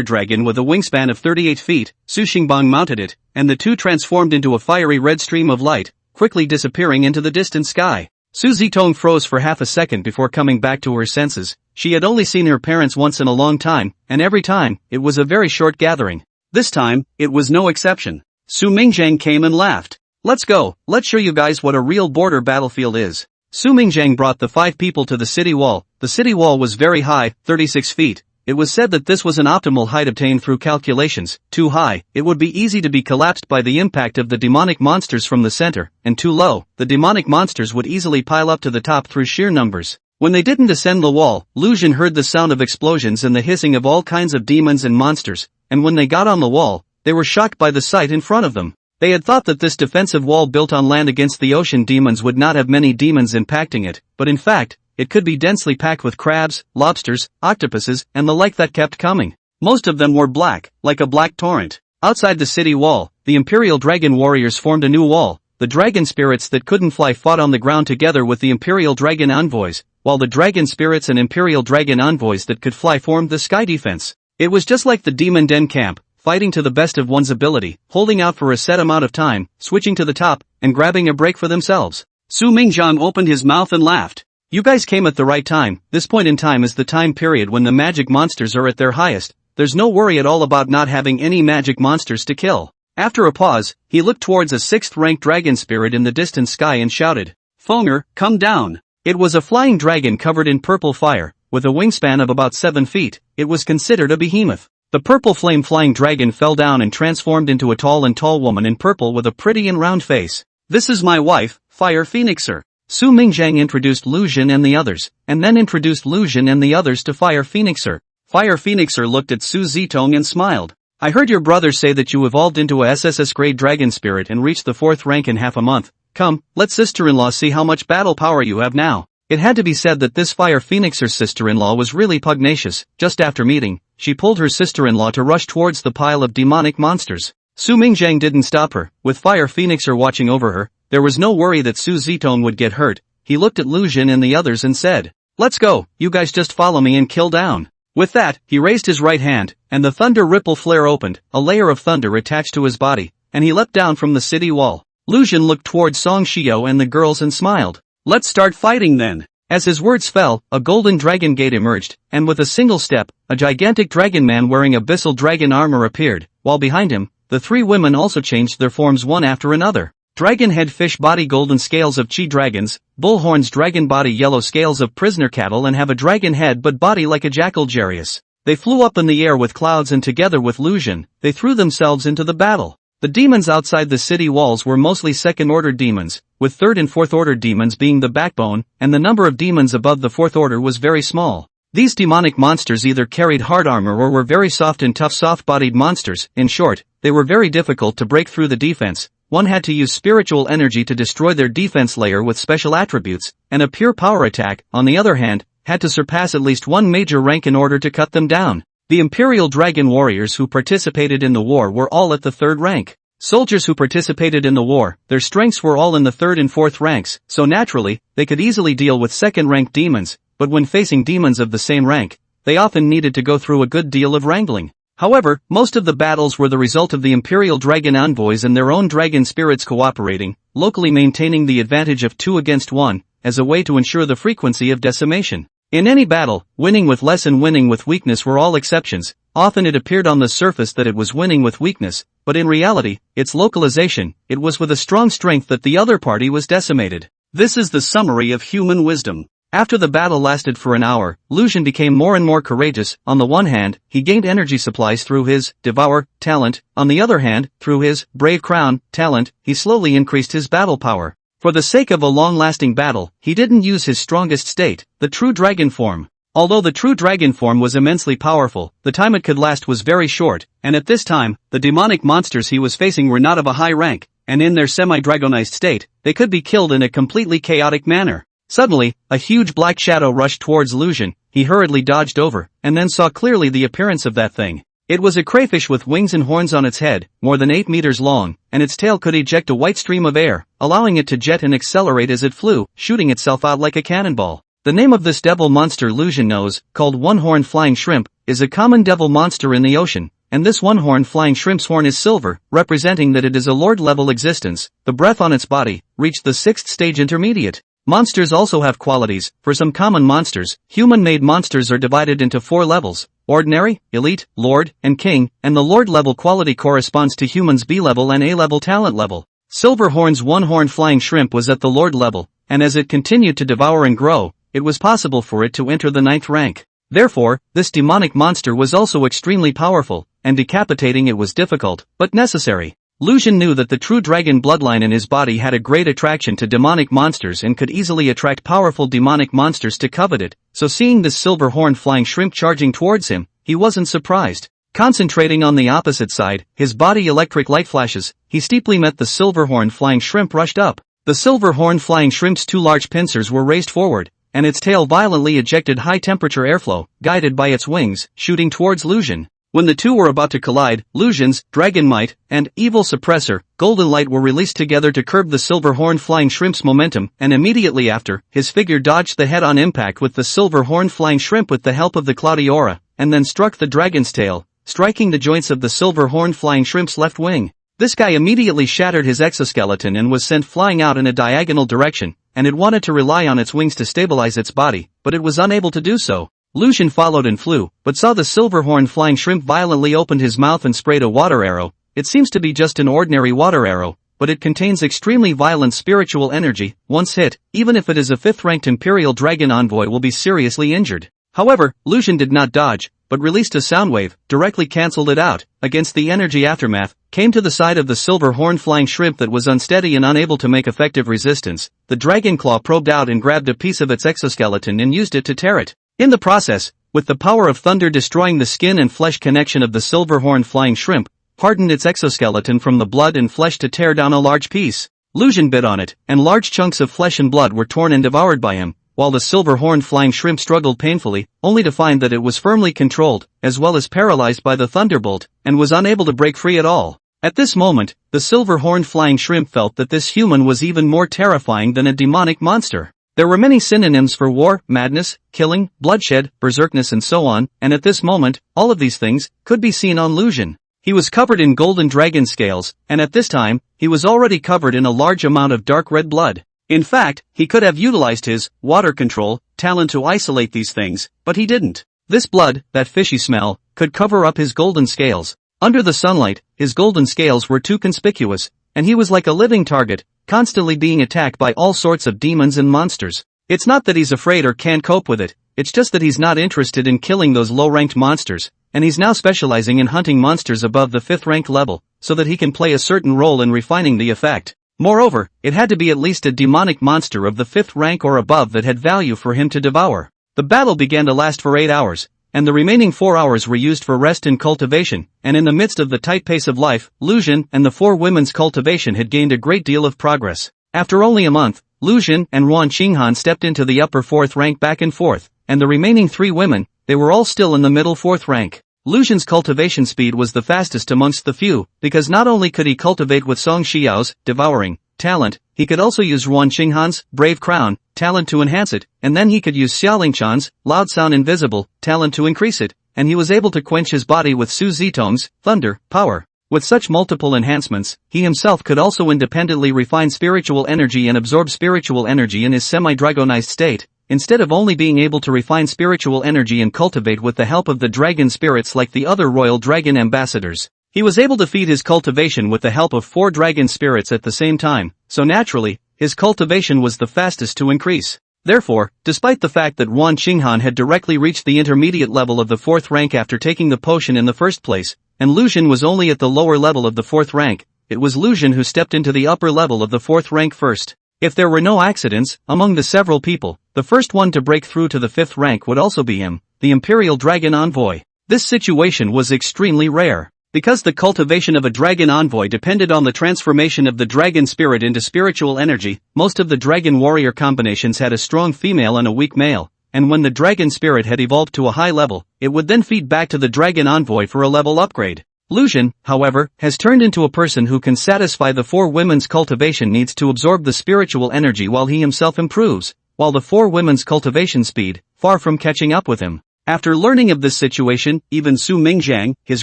dragon with a wingspan of 38 feet, Su Xingbang mounted it, and the two transformed into a fiery red stream of light, quickly disappearing into the distant sky. Su Zitong froze for half a second before coming back to her senses. She had only seen her parents once in a long time, and every time, it was a very short gathering. This time, it was no exception. Su Mingjiang came and laughed. Let's go, let's show you guys what a real border battlefield is. Su Mingjiang brought the 5 people to the city wall. The city wall was very high, 36 feet. It was said that this was an optimal height obtained through calculations. Too high, it would be easy to be collapsed by the impact of the demonic monsters from the center, and too low, the demonic monsters would easily pile up to the top through sheer numbers. When they didn't ascend the wall, Lu Xun heard the sound of explosions and the hissing of all kinds of demons and monsters, and when they got on the wall, they were shocked by the sight in front of them. They had thought that this defensive wall built on land against the ocean demons would not have many demons impacting it, but in fact, it could be densely packed with crabs, lobsters, octopuses, and the like that kept coming. Most of them were black, like a black torrent. Outside the city wall, the Imperial Dragon warriors formed a new wall. The dragon spirits that couldn't fly fought on the ground together with the Imperial Dragon envoys, while the dragon spirits and Imperial Dragon envoys that could fly formed the sky defense. It was just like the Demon Den camp, fighting to the best of one's ability, holding out for a set amount of time, switching to the top, and grabbing a break for themselves. Su Mingjiang opened his mouth and laughed. You guys came at the right time. This point in time is the time period when the magic monsters are at their highest. There's no worry at all about not having any magic monsters to kill. After a pause, he looked towards a 6th-ranked dragon spirit in the distant sky and shouted, "Fonger, come down." It was a flying dragon covered in purple fire, with a wingspan of about 7 feet. It was considered a behemoth. The purple flame-flying dragon fell down and transformed into a tall woman in purple with a pretty and round face. "This is my wife, Fire Phoenixer." Su Mingjiang introduced Lu Jin and the others, and then introduced Lu Jin and the others to Fire Phoenixer. Fire Phoenixer looked at Su Zitong and smiled. "I heard your brother say that you evolved into a SSS grade dragon spirit and reached the 4th rank in half a month. Come, let sister-in-law see how much battle power you have now." It had to be said that this Fire Phoenixer's sister-in-law was really pugnacious. Just after meeting, she pulled her sister-in-law to rush towards the pile of demonic monsters. Su Mingjiang didn't stop her. With Fire Phoenixer watching over her, there was no worry that Su Zitong would get hurt. He looked at Lu Jin and the others and said, "Let's go, you guys just follow me and kill down." With that, he raised his right hand, and the thunder ripple flare opened, a layer of thunder attached to his body, and he leapt down from the city wall. Lu Jin looked towards Song Shio and the girls and smiled. "Let's start fighting then." As his words fell, a golden dragon gate emerged, and with a single step, a gigantic dragon man wearing abyssal dragon armor appeared, while behind him, the 3 women also changed their forms one after another. Dragon head fish body golden scales of chi dragons, bull horns dragon body yellow scales of prisoner cattle and have a dragon head but body like a jackal Jarius. They flew up in the air with clouds and together with Lu Jin, they threw themselves into the battle. The demons outside the city walls were mostly second-order demons, with 3rd and 4th-order demons being the backbone, and the number of demons above the 4th order was very small. These demonic monsters either carried hard armor or were very soft and tough soft-bodied monsters. In short, they were very difficult to break through the defense. One had to use spiritual energy to destroy their defense layer with special attributes, and a pure power attack, on the other hand, had to surpass at least 1 major rank in order to cut them down. The Imperial Dragon warriors who participated in the war were all at the 3rd rank. Soldiers who participated in the war, their strengths were all in the 3rd and 4th ranks, so naturally, they could easily deal with 2nd-rank demons, but when facing demons of the same rank, they often needed to go through a good deal of wrangling. However, most of the battles were the result of the Imperial Dragon envoys and their own dragon spirits cooperating, locally maintaining the advantage of 2 against 1, as a way to ensure the frequency of decimation. In any battle, winning with less and winning with weakness were all exceptions. Often it appeared on the surface that it was winning with weakness, but in reality, its localization, it was with a strong strength that the other party was decimated. This is the summary of human wisdom. After the battle lasted for an hour, Lu Jin became more and more courageous. On the one hand, he gained energy supplies through his Devour talent. On the other hand, through his Brave Crown talent, he slowly increased his battle power. For the sake of a long-lasting battle, he didn't use his strongest state, the true dragon form. Although the true dragon form was immensely powerful, the time it could last was very short, and at this time, the demonic monsters he was facing were not of a high rank, and in their semi-dragonized state, they could be killed in a completely chaotic manner. Suddenly, a huge black shadow rushed towards Lu Jin. He hurriedly dodged over, and then saw clearly the appearance of that thing. It was a crayfish with wings and horns on its head, more than 8 meters long, and its tail could eject a white stream of air, allowing it to jet and accelerate as it flew, shooting itself out like a cannonball. The name of this devil monster Lu Jin knows, called one-horned flying shrimp, is a common devil monster in the ocean, and this one-horned flying shrimp's horn is silver, representing that it is a lord-level existence. The breath on its body reached the 6th stage intermediate. Monsters also have qualities. For some common monsters, human-made monsters are divided into 4 levels: ordinary, elite, lord, and king, and the lord level quality corresponds to humans' B level and A level talent level. Silverhorn's one-horned flying shrimp was at the lord level, and as it continued to devour and grow, it was possible for it to enter the 9th rank. Therefore, this demonic monster was also extremely powerful, and decapitating it was difficult, but necessary. Lu Jin knew that the true dragon bloodline in his body had a great attraction to demonic monsters and could easily attract powerful demonic monsters to covet it, so seeing this silver-horned flying shrimp charging towards him, he wasn't surprised. Concentrating on the opposite side, his body electric light flashes, he steeply met the silver-horned flying shrimp rushed up. The silver-horned flying shrimp's 2 large pincers were raised forward, and its tail violently ejected high-temperature airflow, guided by its wings, shooting towards Lu Jin. When the two were about to collide, Lu Jin's Dragon Might and Evil Suppressor, Golden Light were released together to curb the silver-horned flying shrimp's momentum, and immediately after, his figure dodged the head-on impact with the silver-horned flying shrimp with the help of the cloudy aura, and then struck the dragon's tail, striking the joints of the silver-horned flying shrimp's left wing. This guy immediately shattered his exoskeleton and was sent flying out in a diagonal direction, and it wanted to rely on its wings to stabilize its body, but it was unable to do so. Lu Xun followed and flew, but saw the silver-horned flying shrimp violently opened his mouth and sprayed a water arrow. It seems to be just an ordinary water arrow, but it contains extremely violent spiritual energy. Once hit, even if it is a 5th-ranked Imperial Dragon envoy will be seriously injured. However, Lu Xun did not dodge, but released a sound wave, directly cancelled it out. Against the energy aftermath, came to the side of the silver-horned flying shrimp that was unsteady and unable to make effective resistance. The dragon claw probed out and grabbed a piece of its exoskeleton and used it to tear it. In the process, with the power of thunder destroying the skin and flesh connection of the silver-horned flying shrimp, hardened its exoskeleton from the blood and flesh to tear down a large piece. Lu Xun bit on it, and large chunks of flesh and blood were torn and devoured by him, while the silver-horned flying shrimp struggled painfully, only to find that it was firmly controlled, as well as paralyzed by the thunderbolt, and was unable to break free at all. At this moment, the silver-horned flying shrimp felt that this human was even more terrifying than a demonic monster. There were many synonyms for war, madness, killing, bloodshed, berserkness and so on, and at this moment, all of these things could be seen on Lu Xun. He was covered in golden dragon scales, and at this time, he was already covered in a large amount of dark red blood. In fact, he could have utilized his water control talent to isolate these things, but he didn't. This blood, that fishy smell, could cover up his golden scales. Under the sunlight, his golden scales were too conspicuous, and he was like a living target, constantly being attacked by all sorts of demons and monsters. It's not that he's afraid or can't cope with it, it's just that he's not interested in killing those low-ranked monsters, and he's now specializing in hunting monsters above the 5th rank level, so that he can play a certain role in refining the effect. Moreover, it had to be at least a demonic monster of the 5th rank or above that had value for him to devour. The battle began to last for 8 hours, and the remaining 4 hours were used for rest and cultivation, and in the midst of the tight pace of life, Lu Xun and the 4 women's cultivation had gained a great deal of progress. After only a month, Lu Xun and Ruan Qinghan stepped into the upper 4th rank back and forth, and the remaining 3 women, they were all still in the middle 4th rank. Lu Xun's cultivation speed was the fastest amongst the few, because not only could he cultivate with Song Xiao's devouring talent, he could also use Ruan Qinghan's brave crown talent to enhance it, and then he could use Xiaoling Chan's loud sound invisible talent to increase it, and he was able to quench his body with Su Zitong's thunder power. With such multiple enhancements, he himself could also independently refine spiritual energy and absorb spiritual energy in his semi-dragonized state, instead of only being able to refine spiritual energy and cultivate with the help of the dragon spirits like the other royal dragon ambassadors. He was able to feed his cultivation with the help of 4 dragon spirits at the same time, so naturally, his cultivation was the fastest to increase. Therefore, despite the fact that Ruan Qinghan had directly reached the intermediate level of the 4th rank after taking the potion in the first place, and Lu Xun was only at the lower level of the 4th rank, it was Lu Xun who stepped into the upper level of the 4th rank first. If there were no accidents, among the several people, the first one to break through to the 5th rank would also be him, the Imperial Dragon Envoy. This situation was extremely rare. Because the cultivation of a dragon envoy depended on the transformation of the dragon spirit into spiritual energy, most of the dragon warrior combinations had a strong female and a weak male, and when the dragon spirit had evolved to a high level, it would then feed back to the dragon envoy for a level upgrade. Lu Xun, however, has turned into a person who can satisfy the 4 women's cultivation needs to absorb the spiritual energy while he himself improves, while the 4 women's cultivation speed, far from catching up with him. After learning of this situation, even Su Mingjiang, his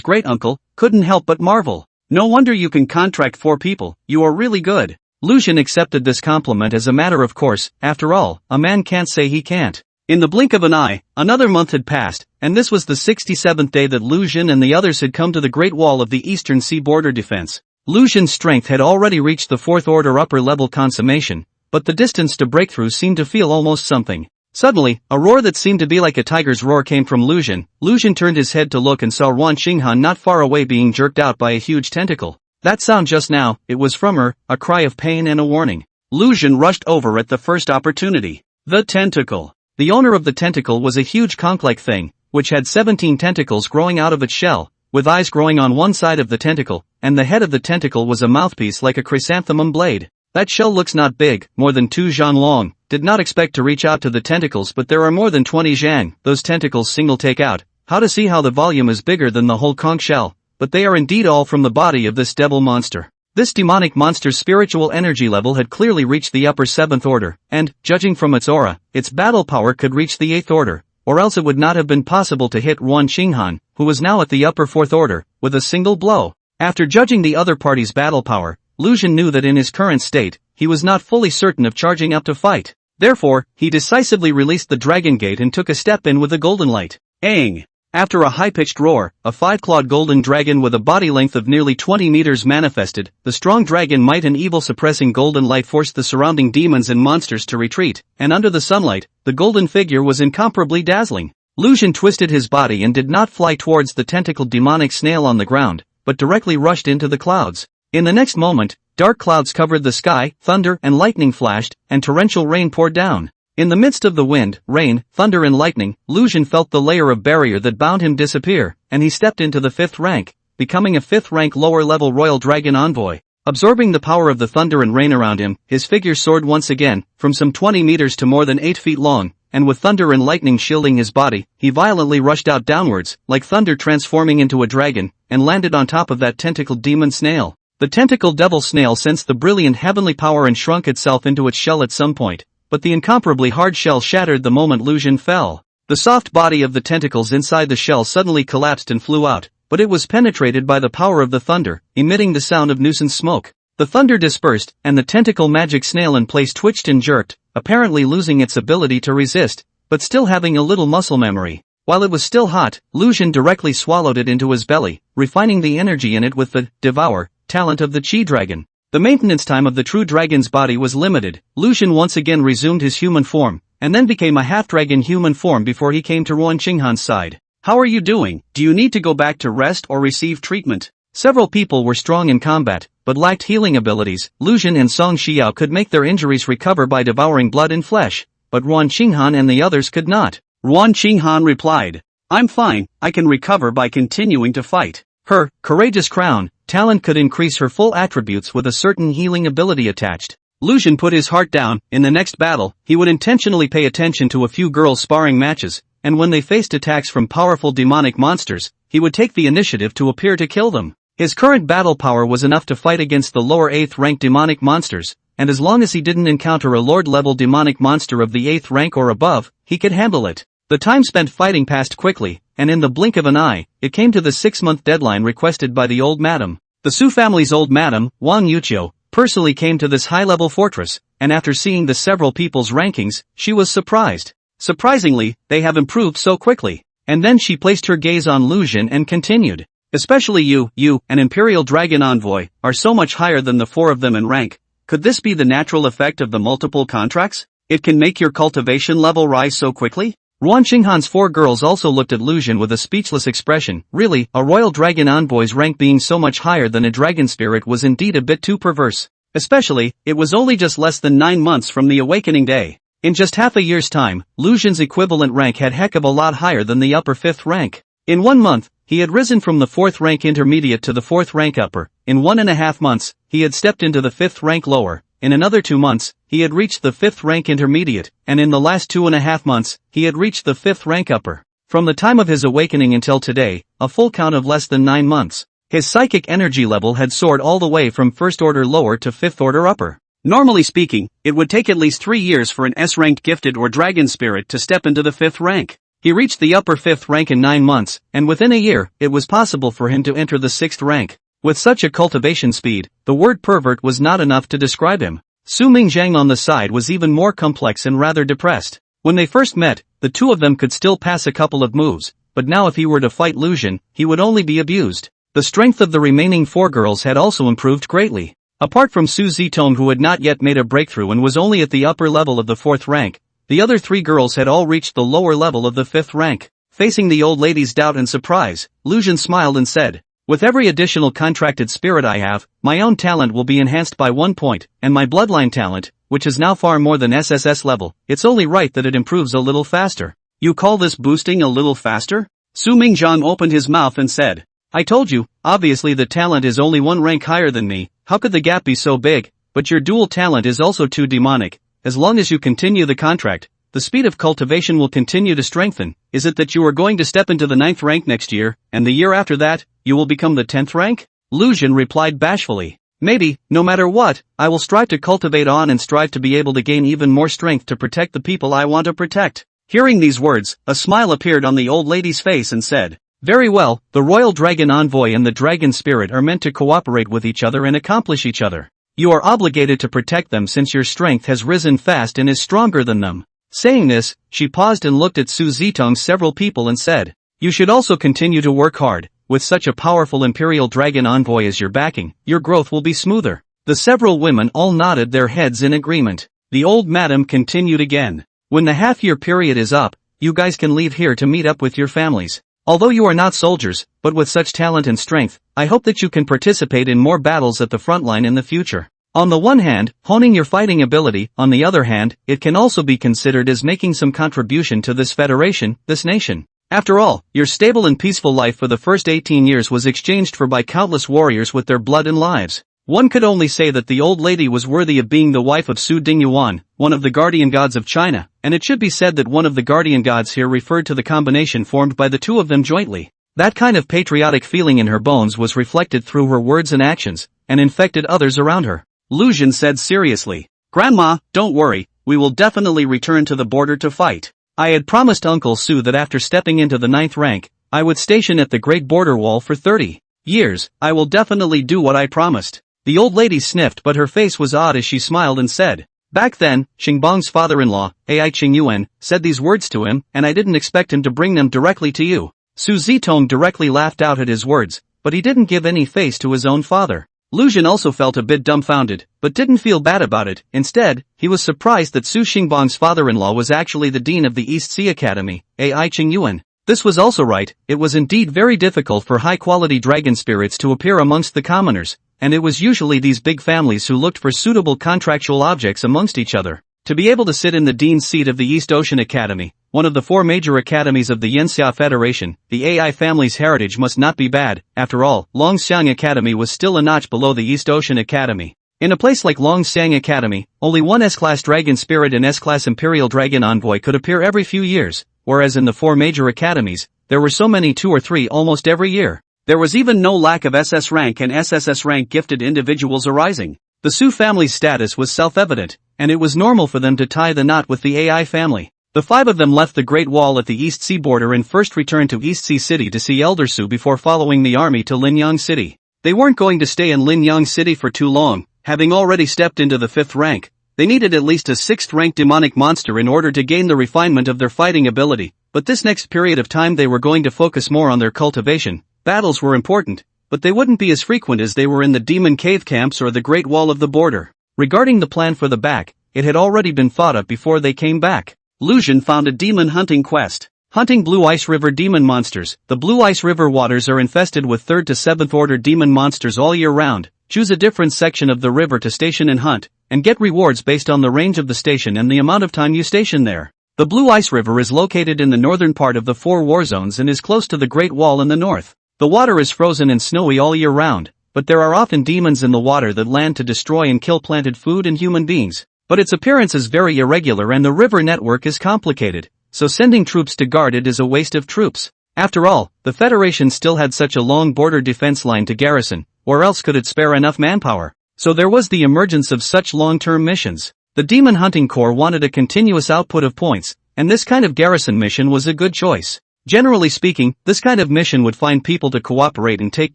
great-uncle, couldn't help but marvel. No wonder you can contract 4 people, you are really good. Lu Xun accepted this compliment as a matter of course, after all, a man can't say he can't. In the blink of an eye, another month had passed, and this was the 67th day that Lu Xun and the others had come to the Great Wall of the Eastern Sea border defense. Lu Xun's strength had already reached the 4th order upper level consummation, but the distance to breakthrough seemed to feel almost something. Suddenly, a roar that seemed to be like a tiger's roar came from Lu Xun. Lu Xun turned his head to look and saw Ruan Qinghan not far away being jerked out by a huge tentacle. That sound just now, it was from her, a cry of pain and a warning. Lu Xun rushed over at the first opportunity. The tentacle. The owner of the tentacle was a huge conch-like thing, which had 17 tentacles growing out of its shell, with eyes growing on one side of the tentacle, and the head of the tentacle was a mouthpiece like a chrysanthemum blade. That shell looks not big, more than 2 zhan long. Did not expect to reach out to the tentacles, but there are more than 20 zhang, those tentacles single take out. How to see how the volume is bigger than the whole conch shell, but they are indeed all from the body of this devil monster. This demonic monster's spiritual energy level had clearly reached the upper 7th order, and, judging from its aura, its battle power could reach the 8th order, or else it would not have been possible to hit Ruan Qinghan, who was now at the upper 4th order, with a single blow. After judging the other party's battle power, Lu Xun knew that in his current state, he was not fully certain of charging up to fight. Therefore, he decisively released the dragon gate and took a step in with the golden light. Aang! After a high-pitched roar, a five-clawed golden dragon with a body length of nearly 20 meters manifested. The strong dragon might and evil suppressing golden light forced the surrounding demons and monsters to retreat, and under the sunlight, the golden figure was incomparably dazzling. Lu Xun twisted his body and did not fly towards the tentacled demonic snail on the ground, but directly rushed into the clouds. In the next moment, dark clouds covered the sky, thunder and lightning flashed, and torrential rain poured down. In the midst of the wind, rain, thunder and lightning, Lu Xun felt the layer of barrier that bound him disappear, and he stepped into the 5th rank, becoming a 5th rank lower-level royal dragon envoy. Absorbing the power of the thunder and rain around him, his figure soared once again, from some 20 meters to more than 8 feet long, and with thunder and lightning shielding his body, he violently rushed out downwards, like thunder transforming into a dragon, and landed on top of that tentacled demon snail. The tentacled devil snail sensed the brilliant heavenly power and shrunk itself into its shell at some point, but the incomparably hard shell shattered the moment Lu Xun fell. The soft body of the tentacles inside the shell suddenly collapsed and flew out, but it was penetrated by the power of the thunder, emitting the sound of nuisance smoke. The thunder dispersed, and the tentacle magic snail in place twitched and jerked, apparently losing its ability to resist, but still having a little muscle memory. While it was still hot, Lu Xun directly swallowed it into his belly, refining the energy in it with the devour talent of the Chi Dragon. The maintenance time of the true dragon's body was limited. Lu Xun once again resumed his human form, and then became a half-dragon human form before he came to Ruan Qinghan's side. "How are you doing? Do you need to go back to rest or receive treatment?" Several people were strong in combat, but lacked healing abilities. Lu Xun and Song Xiao could make their injuries recover by devouring blood and flesh, but Ruan Qinghan and the others could not. Ruan Qinghan replied, "I'm fine, I can recover by continuing to fight." Her courageous crown talent could increase her full attributes with a certain healing ability attached. Lu Xun put his heart down. In the next battle, he would intentionally pay attention to a few girls' sparring matches, and when they faced attacks from powerful demonic monsters, he would take the initiative to appear to kill them. His current battle power was enough to fight against the lower 8th rank demonic monsters, and as long as he didn't encounter a lord-level demonic monster of the 8th rank or above, he could handle it. The time spent fighting passed quickly, and in the blink of an eye, it came to the 6-month deadline requested by the old madam. The Su family's old madam, Wang Yuqiu, personally came to this high-level fortress, and after seeing the several people's rankings, she was surprised. Surprisingly, they have improved so quickly. And then she placed her gaze on Lu Xun and continued. Especially you, an Imperial Dragon Envoy, are so much higher than the 4 of them in rank. Could this be the natural effect of the multiple contracts? It can make your cultivation level rise so quickly? Ruan Qinghan's 4 girls also looked at Lu Xun with a speechless expression. Really, a Royal Dragon Envoy's rank being so much higher than a dragon spirit was indeed a bit too perverse. Especially, it was only just less than 9 months from the awakening day. In just half a year's time, Lu Xun's equivalent rank had heck of a lot higher than the upper 5th rank. In 1 month, he had risen from the 4th rank intermediate to the 4th rank upper. In 1.5 months, he had stepped into the 5th rank lower. In another 2 months, he had reached the 5th rank intermediate, and in the last 2.5 months, he had reached the 5th rank upper. From the time of his awakening until today, a full count of less than 9 months, his psychic energy level had soared all the way from 1st order lower to 5th order upper. Normally speaking, it would take at least 3 years for an S-ranked gifted or dragon spirit to step into the 5th rank. He reached the upper 5th rank in 9 months, and within a year, it was possible for him to enter the 6th rank. With such a cultivation speed, the word pervert was not enough to describe him. Su Mingjiang on the side was even more complex and rather depressed. When they first met, the 2 of them could still pass a couple of moves, but now if he were to fight Lu Xun, he would only be abused. The strength of the remaining 4 girls had also improved greatly. Apart from Su Zitong, who had not yet made a breakthrough and was only at the upper level of the 4th rank, the other 3 girls had all reached the lower level of the 5th rank. Facing the old lady's doubt and surprise, Lu Xun smiled and said, "With every additional contracted spirit I have, my own talent will be enhanced by 1 point, and my bloodline talent, which is now far more than SSS level, it's only right that it improves a little faster." "You call this boosting a little faster?" Su Mingjiang opened his mouth and said, "I told you, obviously the talent is only 1 rank higher than me, how could the gap be so big? But your dual talent is also too demonic. As long as you continue the contract, the speed of cultivation will continue to strengthen. Is it that you are going to step into the 9th rank next year, and the year after that, you will become the 10th rank? Lu Xun replied bashfully. "Maybe, no matter what, I will strive to cultivate on and strive to be able to gain even more strength to protect the people I want to protect." Hearing these words, a smile appeared on the old lady's face and said, "Very well, the Royal Dragon Envoy and the Dragon Spirit are meant to cooperate with each other and accomplish each other. You are obligated to protect them since your strength has risen fast and is stronger than them. Saying this, she paused and looked at Su Zitong's several people and said, you should also continue to work hard. With such a powerful imperial dragon envoy as your backing, your growth will be smoother. The several women all nodded their heads in agreement. The old madam continued again. When the half-year period is up, you guys can leave here to meet up with your families. Although you are not soldiers, but with such talent and strength, I hope that you can participate in more battles at the front line in the future. On the one hand, honing your fighting ability, on the other hand, it can also be considered as making some contribution to this federation, this nation. After all, your stable and peaceful life for the first 18 years was exchanged for by countless warriors with their blood and lives. One could only say that the old lady was worthy of being the wife of Su Dingyuan, one of the guardian gods of China, and it should be said that one of the guardian gods here referred to the combination formed by the two of them jointly. That kind of patriotic feeling in her bones was reflected through her words and actions, and infected others around her. Lu Jin said seriously, Grandma, don't worry, we will definitely return to the border to fight. I had promised Uncle Su that after stepping into the 9th rank, I would station at the Great Border Wall for 30 years. I will definitely do what I promised. The old lady sniffed, but her face was odd as she smiled and said, back then, Xingbang's father-in-law, Ai Qingyuan, said these words to him, and I didn't expect him to bring them directly to you. Su Zitong directly laughed out at his words, but he didn't give any face to his own father. Lu Jin also felt a bit dumbfounded, but didn't feel bad about it. Instead, he was surprised that Su Xingbang's father-in-law was actually the dean of the East Sea Academy, Ai Qingyuan. This was also right, it was indeed very difficult for high-quality dragon spirits to appear amongst the commoners, and it was usually these big families who looked for suitable contractual objects amongst each other. To be able to sit in the dean's seat of the East Ocean Academy, one of the 4 major academies of the Yanxia Federation, the Ai family's heritage must not be bad. After all, Longxiang Academy was still a notch below the East Ocean Academy. In a place like Longxiang Academy, only one S-Class Dragon Spirit and S-Class Imperial Dragon Envoy could appear every few years, whereas in the 4 major academies, there were so many 2 or 3 almost every year. There was even no lack of SS rank and SSS rank gifted individuals arising. The Su family's status was self-evident, and it was normal for them to tie the knot with the Ai family. The 5 of them left the Great Wall at the East Sea border and first returned to East Sea City to see Elder Su before following the army to Linyang City. They weren't going to stay in Linyang City for too long, having already stepped into the 5th rank. They needed at least a 6th rank demonic monster in order to gain the refinement of their fighting ability, but this next period of time they were going to focus more on their cultivation. Battles were important, but they wouldn't be as frequent as they were in the demon cave camps or the Great Wall of the border. Regarding the plan for the back, it had already been thought of before they came back. Lu Jin found a demon hunting quest. Hunting Blue Ice River demon monsters. The Blue Ice River waters are infested with 3rd to 7th order demon monsters all year round. Choose a different section of the river to station and hunt, and get rewards based on the range of the station and the amount of time you station there. The Blue Ice River is located in the northern part of the 4 war zones and is close to the Great Wall in the north. The water is frozen and snowy all year round, but there are often demons in the water that land to destroy and kill planted food and human beings. But its appearance is very irregular and the river network is complicated, so sending troops to guard it is a waste of troops. After all, the Federation still had such a long border defense line to garrison, or else could it spare enough manpower? So there was the emergence of such long-term missions. The Demon Hunting Corps wanted a continuous output of points, and this kind of garrison mission was a good choice. Generally speaking, this kind of mission would find people to cooperate and take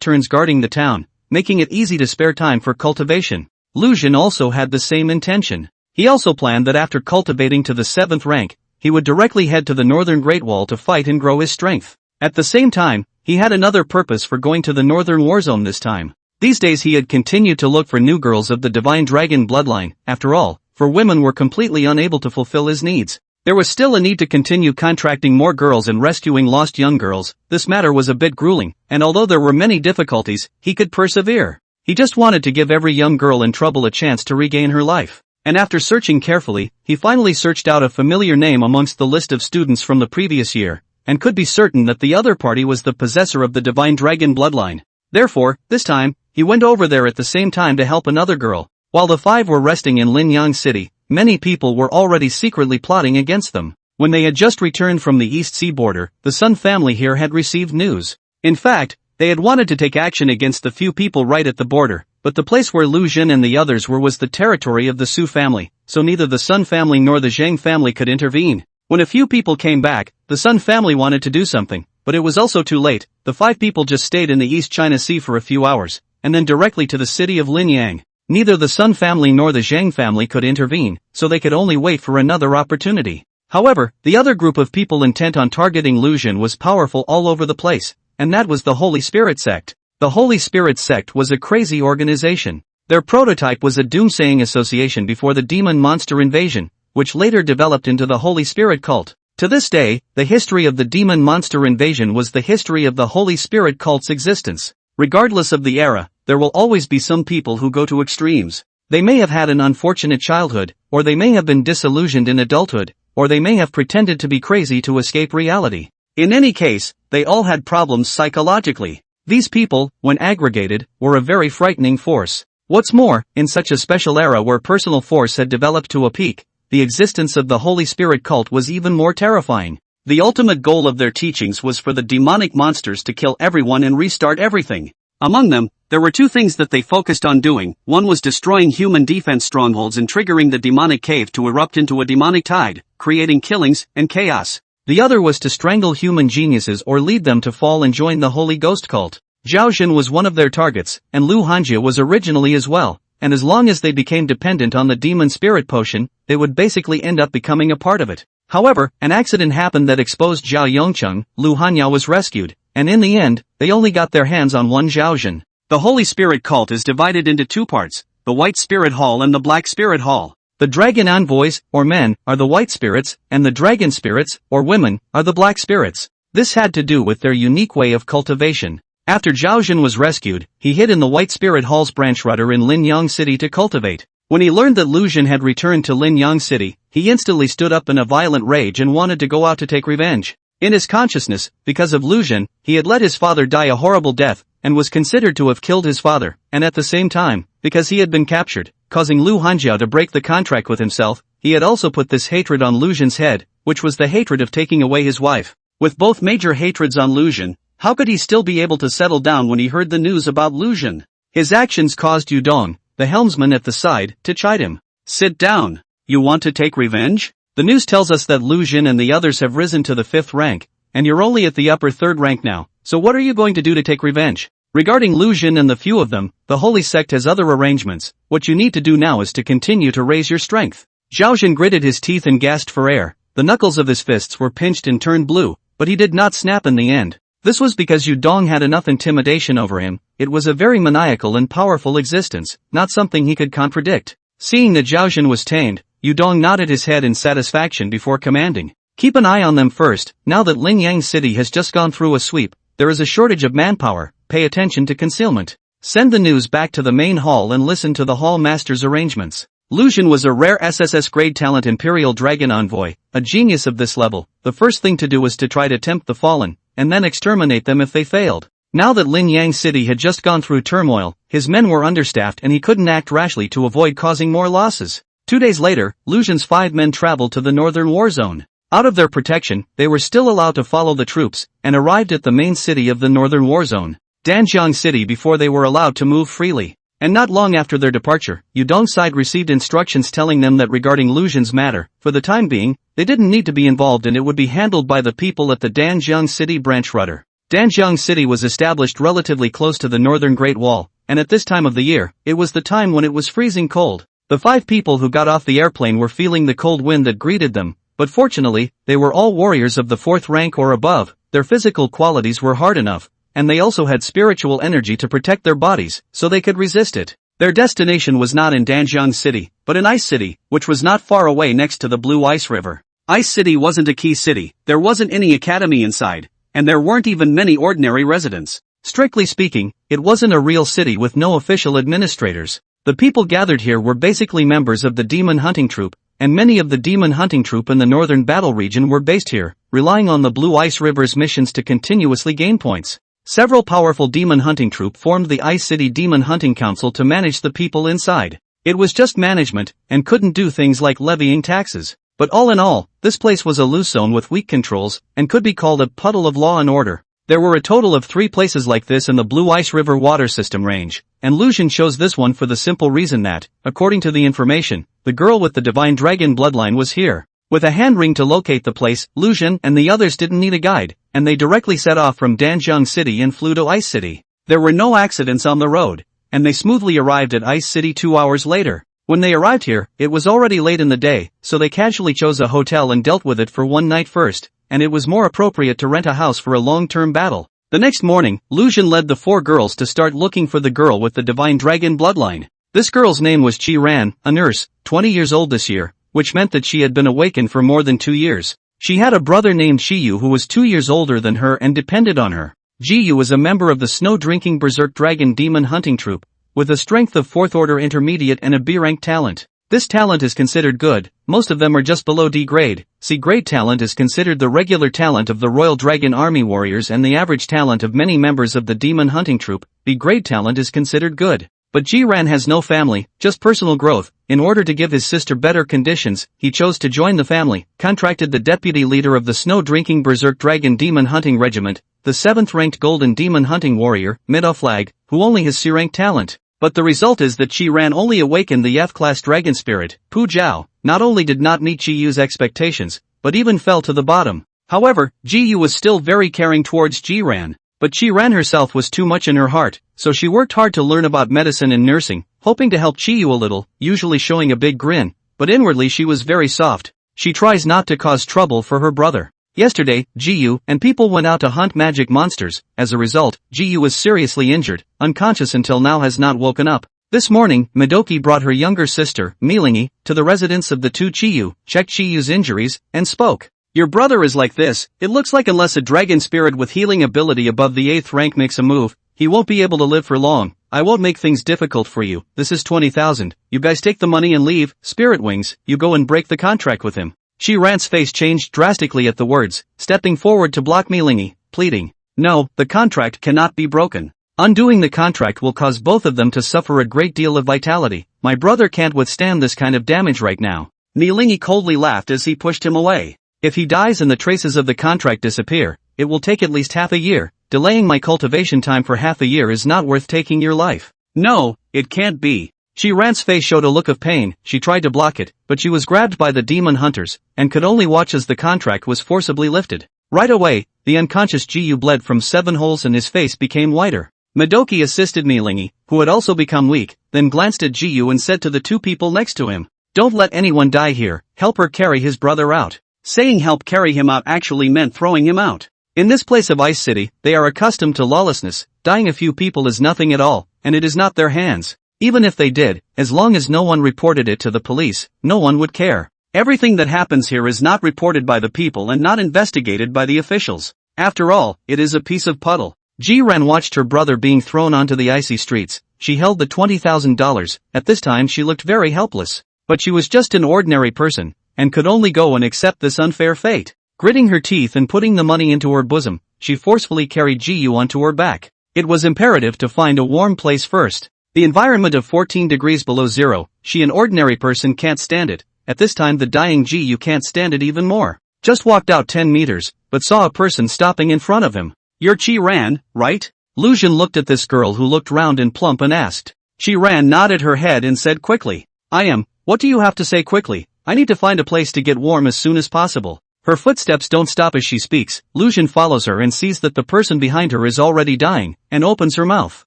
turns guarding the town, making it easy to spare time for cultivation. Lu Jin also had the same intention. He also planned that after cultivating to the 7th rank, he would directly head to the northern Great Wall to fight and grow his strength. At the same time, he had another purpose for going to the northern war zone this time. These days he had continued to look for new girls of the divine dragon bloodline. After all, for women were completely unable to fulfill his needs. There was still a need to continue contracting more girls and rescuing lost young girls. This matter was a bit grueling, and although there were many difficulties, he could persevere. He just wanted to give every young girl in trouble a chance to regain her life. And after searching carefully, he finally searched out a familiar name amongst the list of students from the previous year, and could be certain that the other party was the possessor of the divine dragon bloodline. Therefore, this time, he went over there at the same time to help another girl. While the 5 were resting in Linyang City, many people were already secretly plotting against them. When they had just returned from the East Sea border, the Sun family here had received news. In fact, they had wanted to take action against the few people right at the border, but the place where Lu Jin and the others were was the territory of the Su family, so neither the Sun family nor the Zhang family could intervene. When a few people came back, the Sun family wanted to do something, but it was also too late. The 5 people just stayed in the East China Sea for a few hours, and then directly to the city of Linyang. Neither the Sun family nor the Zhang family could intervene, so they could only wait for another opportunity. However, the other group of people intent on targeting Lu Xun was powerful all over the place, and that was the Holy Spirit sect. The Holy Spirit sect was a crazy organization. Their prototype was a doomsaying association before the demon monster invasion, which later developed into the Holy Spirit cult. To this day, the history of the demon monster invasion was the history of the Holy Spirit cult's existence. Regardless of the era, there will always be some people who go to extremes. They may have had an unfortunate childhood, or they may have been disillusioned in adulthood, or they may have pretended to be crazy to escape reality. In any case, they all had problems psychologically. These people, when aggregated, were a very frightening force. What's more, in such a special era where personal force had developed to a peak, the existence of the Holy Spirit cult was even more terrifying. The ultimate goal of their teachings was for the demonic monsters to kill everyone and restart everything. Among them, there were two things that they focused on doing. One was destroying human defense strongholds and triggering the demonic cave to erupt into a demonic tide, creating killings and chaos. The other was to strangle human geniuses or lead them to fall and join the Holy Ghost cult. Zhao Xun was one of their targets, and Lu Hanjia was originally as well, and as long as they became dependent on the demon spirit potion, they would basically end up becoming a part of it. However, an accident happened that exposed Zhao Yongcheng. Lu Hanjia was rescued, and in the end, they only got their hands on one Zhao Xun. The Holy Spirit cult is divided into two parts, the White Spirit Hall and the Black Spirit Hall. The dragon envoys, or men, are the white spirits, and the dragon spirits, or women, are the black spirits. This had to do with their unique way of cultivation. After Zhao Xun was rescued, he hid in the White Spirit Hall's branch rudder in Linyang City to cultivate. When he learned that Lu Xun had returned to Linyang City, he instantly stood up in a violent rage and wanted to go out to take revenge. In his consciousness, because of Lu Xun, he had let his father die a horrible death, and was considered to have killed his father, and at the same time, because he had been captured, causing Lu Hanjia to break the contract with himself, he had also put this hatred on Lu Xun's head, which was the hatred of taking away his wife. With both major hatreds on Lu Xun, how could he still be able to settle down when he heard the news about Lu Xun? His actions caused Yu Dong, the helmsman at the side, to chide him. Sit down. You want to take revenge? The news tells us that Lu Xun and the others have risen to the 5th rank, and you're only at the upper 3rd rank now, so what are you going to do to take revenge? Regarding Lu Xun and the few of them, the Holy Sect has other arrangements. What you need to do now is to continue to raise your strength. Zhao Xun gritted his teeth and gasped for air. The knuckles of his fists were pinched and turned blue, but he did not snap in the end. This was because Yu Dong had enough intimidation over him. It was a very maniacal and powerful existence, not something he could contradict. Seeing that Zhao Xun was tamed, Yu Dong nodded his head in satisfaction before commanding. Keep an eye on them first. Now that Linyang City has just gone through a sweep, there is a shortage of manpower. Pay attention to concealment. Send the news back to the main hall and listen to the hall master's arrangements. Lu Xun was a rare SSS grade talent Imperial Dragon Envoy, a genius of this level. The first thing to do was to try to tempt the fallen, and then exterminate them if they failed. Now that Linyang City had just gone through turmoil, his men were understaffed and he couldn't act rashly to avoid causing more losses. 2 days later, Lu Xun's 5 men traveled to the northern war zone. Out of their protection, they were still allowed to follow the troops, and arrived at the main city of the northern war zone, Danjiang City, before they were allowed to move freely. And not long after their departure, Yu Dong's side received instructions telling them that regarding Lu Xun's matter, for the time being, they didn't need to be involved and it would be handled by the people at the Danjiang City branch rudder. Danjiang City was established relatively close to the northern Great Wall, and at this time of the year, it was the time when it was freezing cold. The 5 people who got off the airplane were feeling the cold wind that greeted them, but fortunately, they were all warriors of the 4th rank or above. Their physical qualities were hard enough, and they also had spiritual energy to protect their bodies, so they could resist it. Their destination was not in Danjiang City, but in Ice City, which was not far away next to the Blue Ice River. Ice City wasn't a key city, there wasn't any academy inside, and there weren't even many ordinary residents. Strictly speaking, it wasn't a real city with no official administrators. The people gathered here were basically members of the Demon Hunting Troop, and many of the Demon Hunting Troop in the northern battle region were based here, relying on the Blue Ice River's missions to continuously gain points. Several powerful demon hunting troop formed the Ice City Demon Hunting Council to manage the people inside. It was just management, and couldn't do things like levying taxes. But all in all, this place was a loose zone with weak controls, and could be called a puddle of law and order. There were a total of 3 places like this in the Blue Ice River water system range, and Lu Xun chose this one for the simple reason that, according to the information, the girl with the divine dragon bloodline was here. With a hand ring to locate the place, Lu Xun and the others didn't need a guide, and they directly set off from Danjiang City and flew to Ice City. There were no accidents on the road. and they smoothly arrived at Ice City 2 hours later. When they arrived here, it was already late in the day, so they casually chose a hotel and dealt with it for one night first, and it was more appropriate to rent a house for a long-term battle. The next morning, Lucian led the 4 girls to start looking for the girl with the divine dragon bloodline. This girl's name was Chi Ran, a nurse, 20 years old this year, which meant that she had been awakened for more than 2 years. She had a brother named Shiyu who was 2 years older than her and depended on her. Jiyu was a member of the snow-drinking berserk dragon demon hunting troupe, with a strength of 4th order intermediate and a B-rank talent. This talent is considered good, most of them are just below D grade. C grade talent is considered the regular talent of the Royal Dragon Army warriors and the average talent of many members of the demon hunting troupe. B grade talent is considered good. But Jiran has no family, just personal growth. In order to give his sister better conditions, he chose to join the family, contracted the deputy leader of the snow-drinking berserk dragon demon hunting regiment, the 7th-ranked golden demon hunting warrior, Midoflag, who only has C-rank talent. But the result is that Chi-Ran only awakened the F-class dragon spirit. Pu Zhao not only did not meet Ji-Yu's expectations, but even fell to the bottom. However, Ji-Yu was still very caring towards Ji-Ran. But Chi-Ran herself was too much in her heart, so she worked hard to learn about medicine and nursing, hoping to help Chi-Yu a little, usually showing a big grin, but inwardly she was very soft. She tries not to cause trouble for her brother. Yesterday, Ji-Yu and people went out to hunt magic monsters. As a result, Ji-Yu was seriously injured, unconscious until now has not woken up. This morning, Midoki brought her younger sister, Milingi, to the residence of the 2 Chi-Yu, checked Chi-Yu's injuries, and spoke. Your brother is like this. It looks like unless a dragon spirit with healing ability above the 8th rank makes a move, he won't be able to live for long. I won't make things difficult for you. This is 20,000. You guys take the money and leave. Spirit Wings, you go and break the contract with him. Chi-Ran's face changed drastically at the words, stepping forward to block Milingi, pleading. No, the contract cannot be broken. Undoing the contract will cause both of them to suffer a great deal of vitality. My brother can't withstand this kind of damage right now. Milingi coldly laughed as he pushed him away. If he dies and the traces of the contract disappear, it will take at least half a year. Delaying my cultivation time for half a year is not worth taking your life. No, it can't be. Chi-Ran's face showed a look of pain. She tried to block it, but she was grabbed by the demon hunters, and could only watch as the contract was forcibly lifted. Right away, the unconscious Ji-Yu bled from 7 holes and his face became whiter. Midoki assisted Milingi, who had also become weak, then glanced at Ji-Yu and said to the 2 people next to him, don't let anyone die here, help her carry his brother out. Saying help carry him out actually meant throwing him out. In this place of Ice City, they are accustomed to lawlessness. Dying a few people is nothing at all, and it is not their hands. Even if they did, as long as no one reported it to the police, no one would care. Everything that happens here is not reported by the people and not investigated by the officials. After all, it is a piece of puddle. Ji-Ran watched her brother being thrown onto the icy streets. She held the $20,000. At this time she looked very helpless. But she was just an ordinary person, and could only go and accept this unfair fate. Gritting her teeth and putting the money into her bosom, she forcefully carried Ji-Yu onto her back. It was imperative to find a warm place first. The environment of 14 degrees below zero, she an ordinary person can't stand it. At this time the dying Ji-Yu can't stand it even more. Just walked out 10 meters, but saw a person stopping in front of him. You're Chi-Ran, right? Lucian looked at this girl who looked round and plump and asked. Chi-Ran nodded her head and said quickly. I am. What do you have to say quickly? I need to find a place to get warm as soon as possible. Her footsteps don't stop as she speaks. Lucian follows her and sees that the person behind her is already dying, and opens her mouth.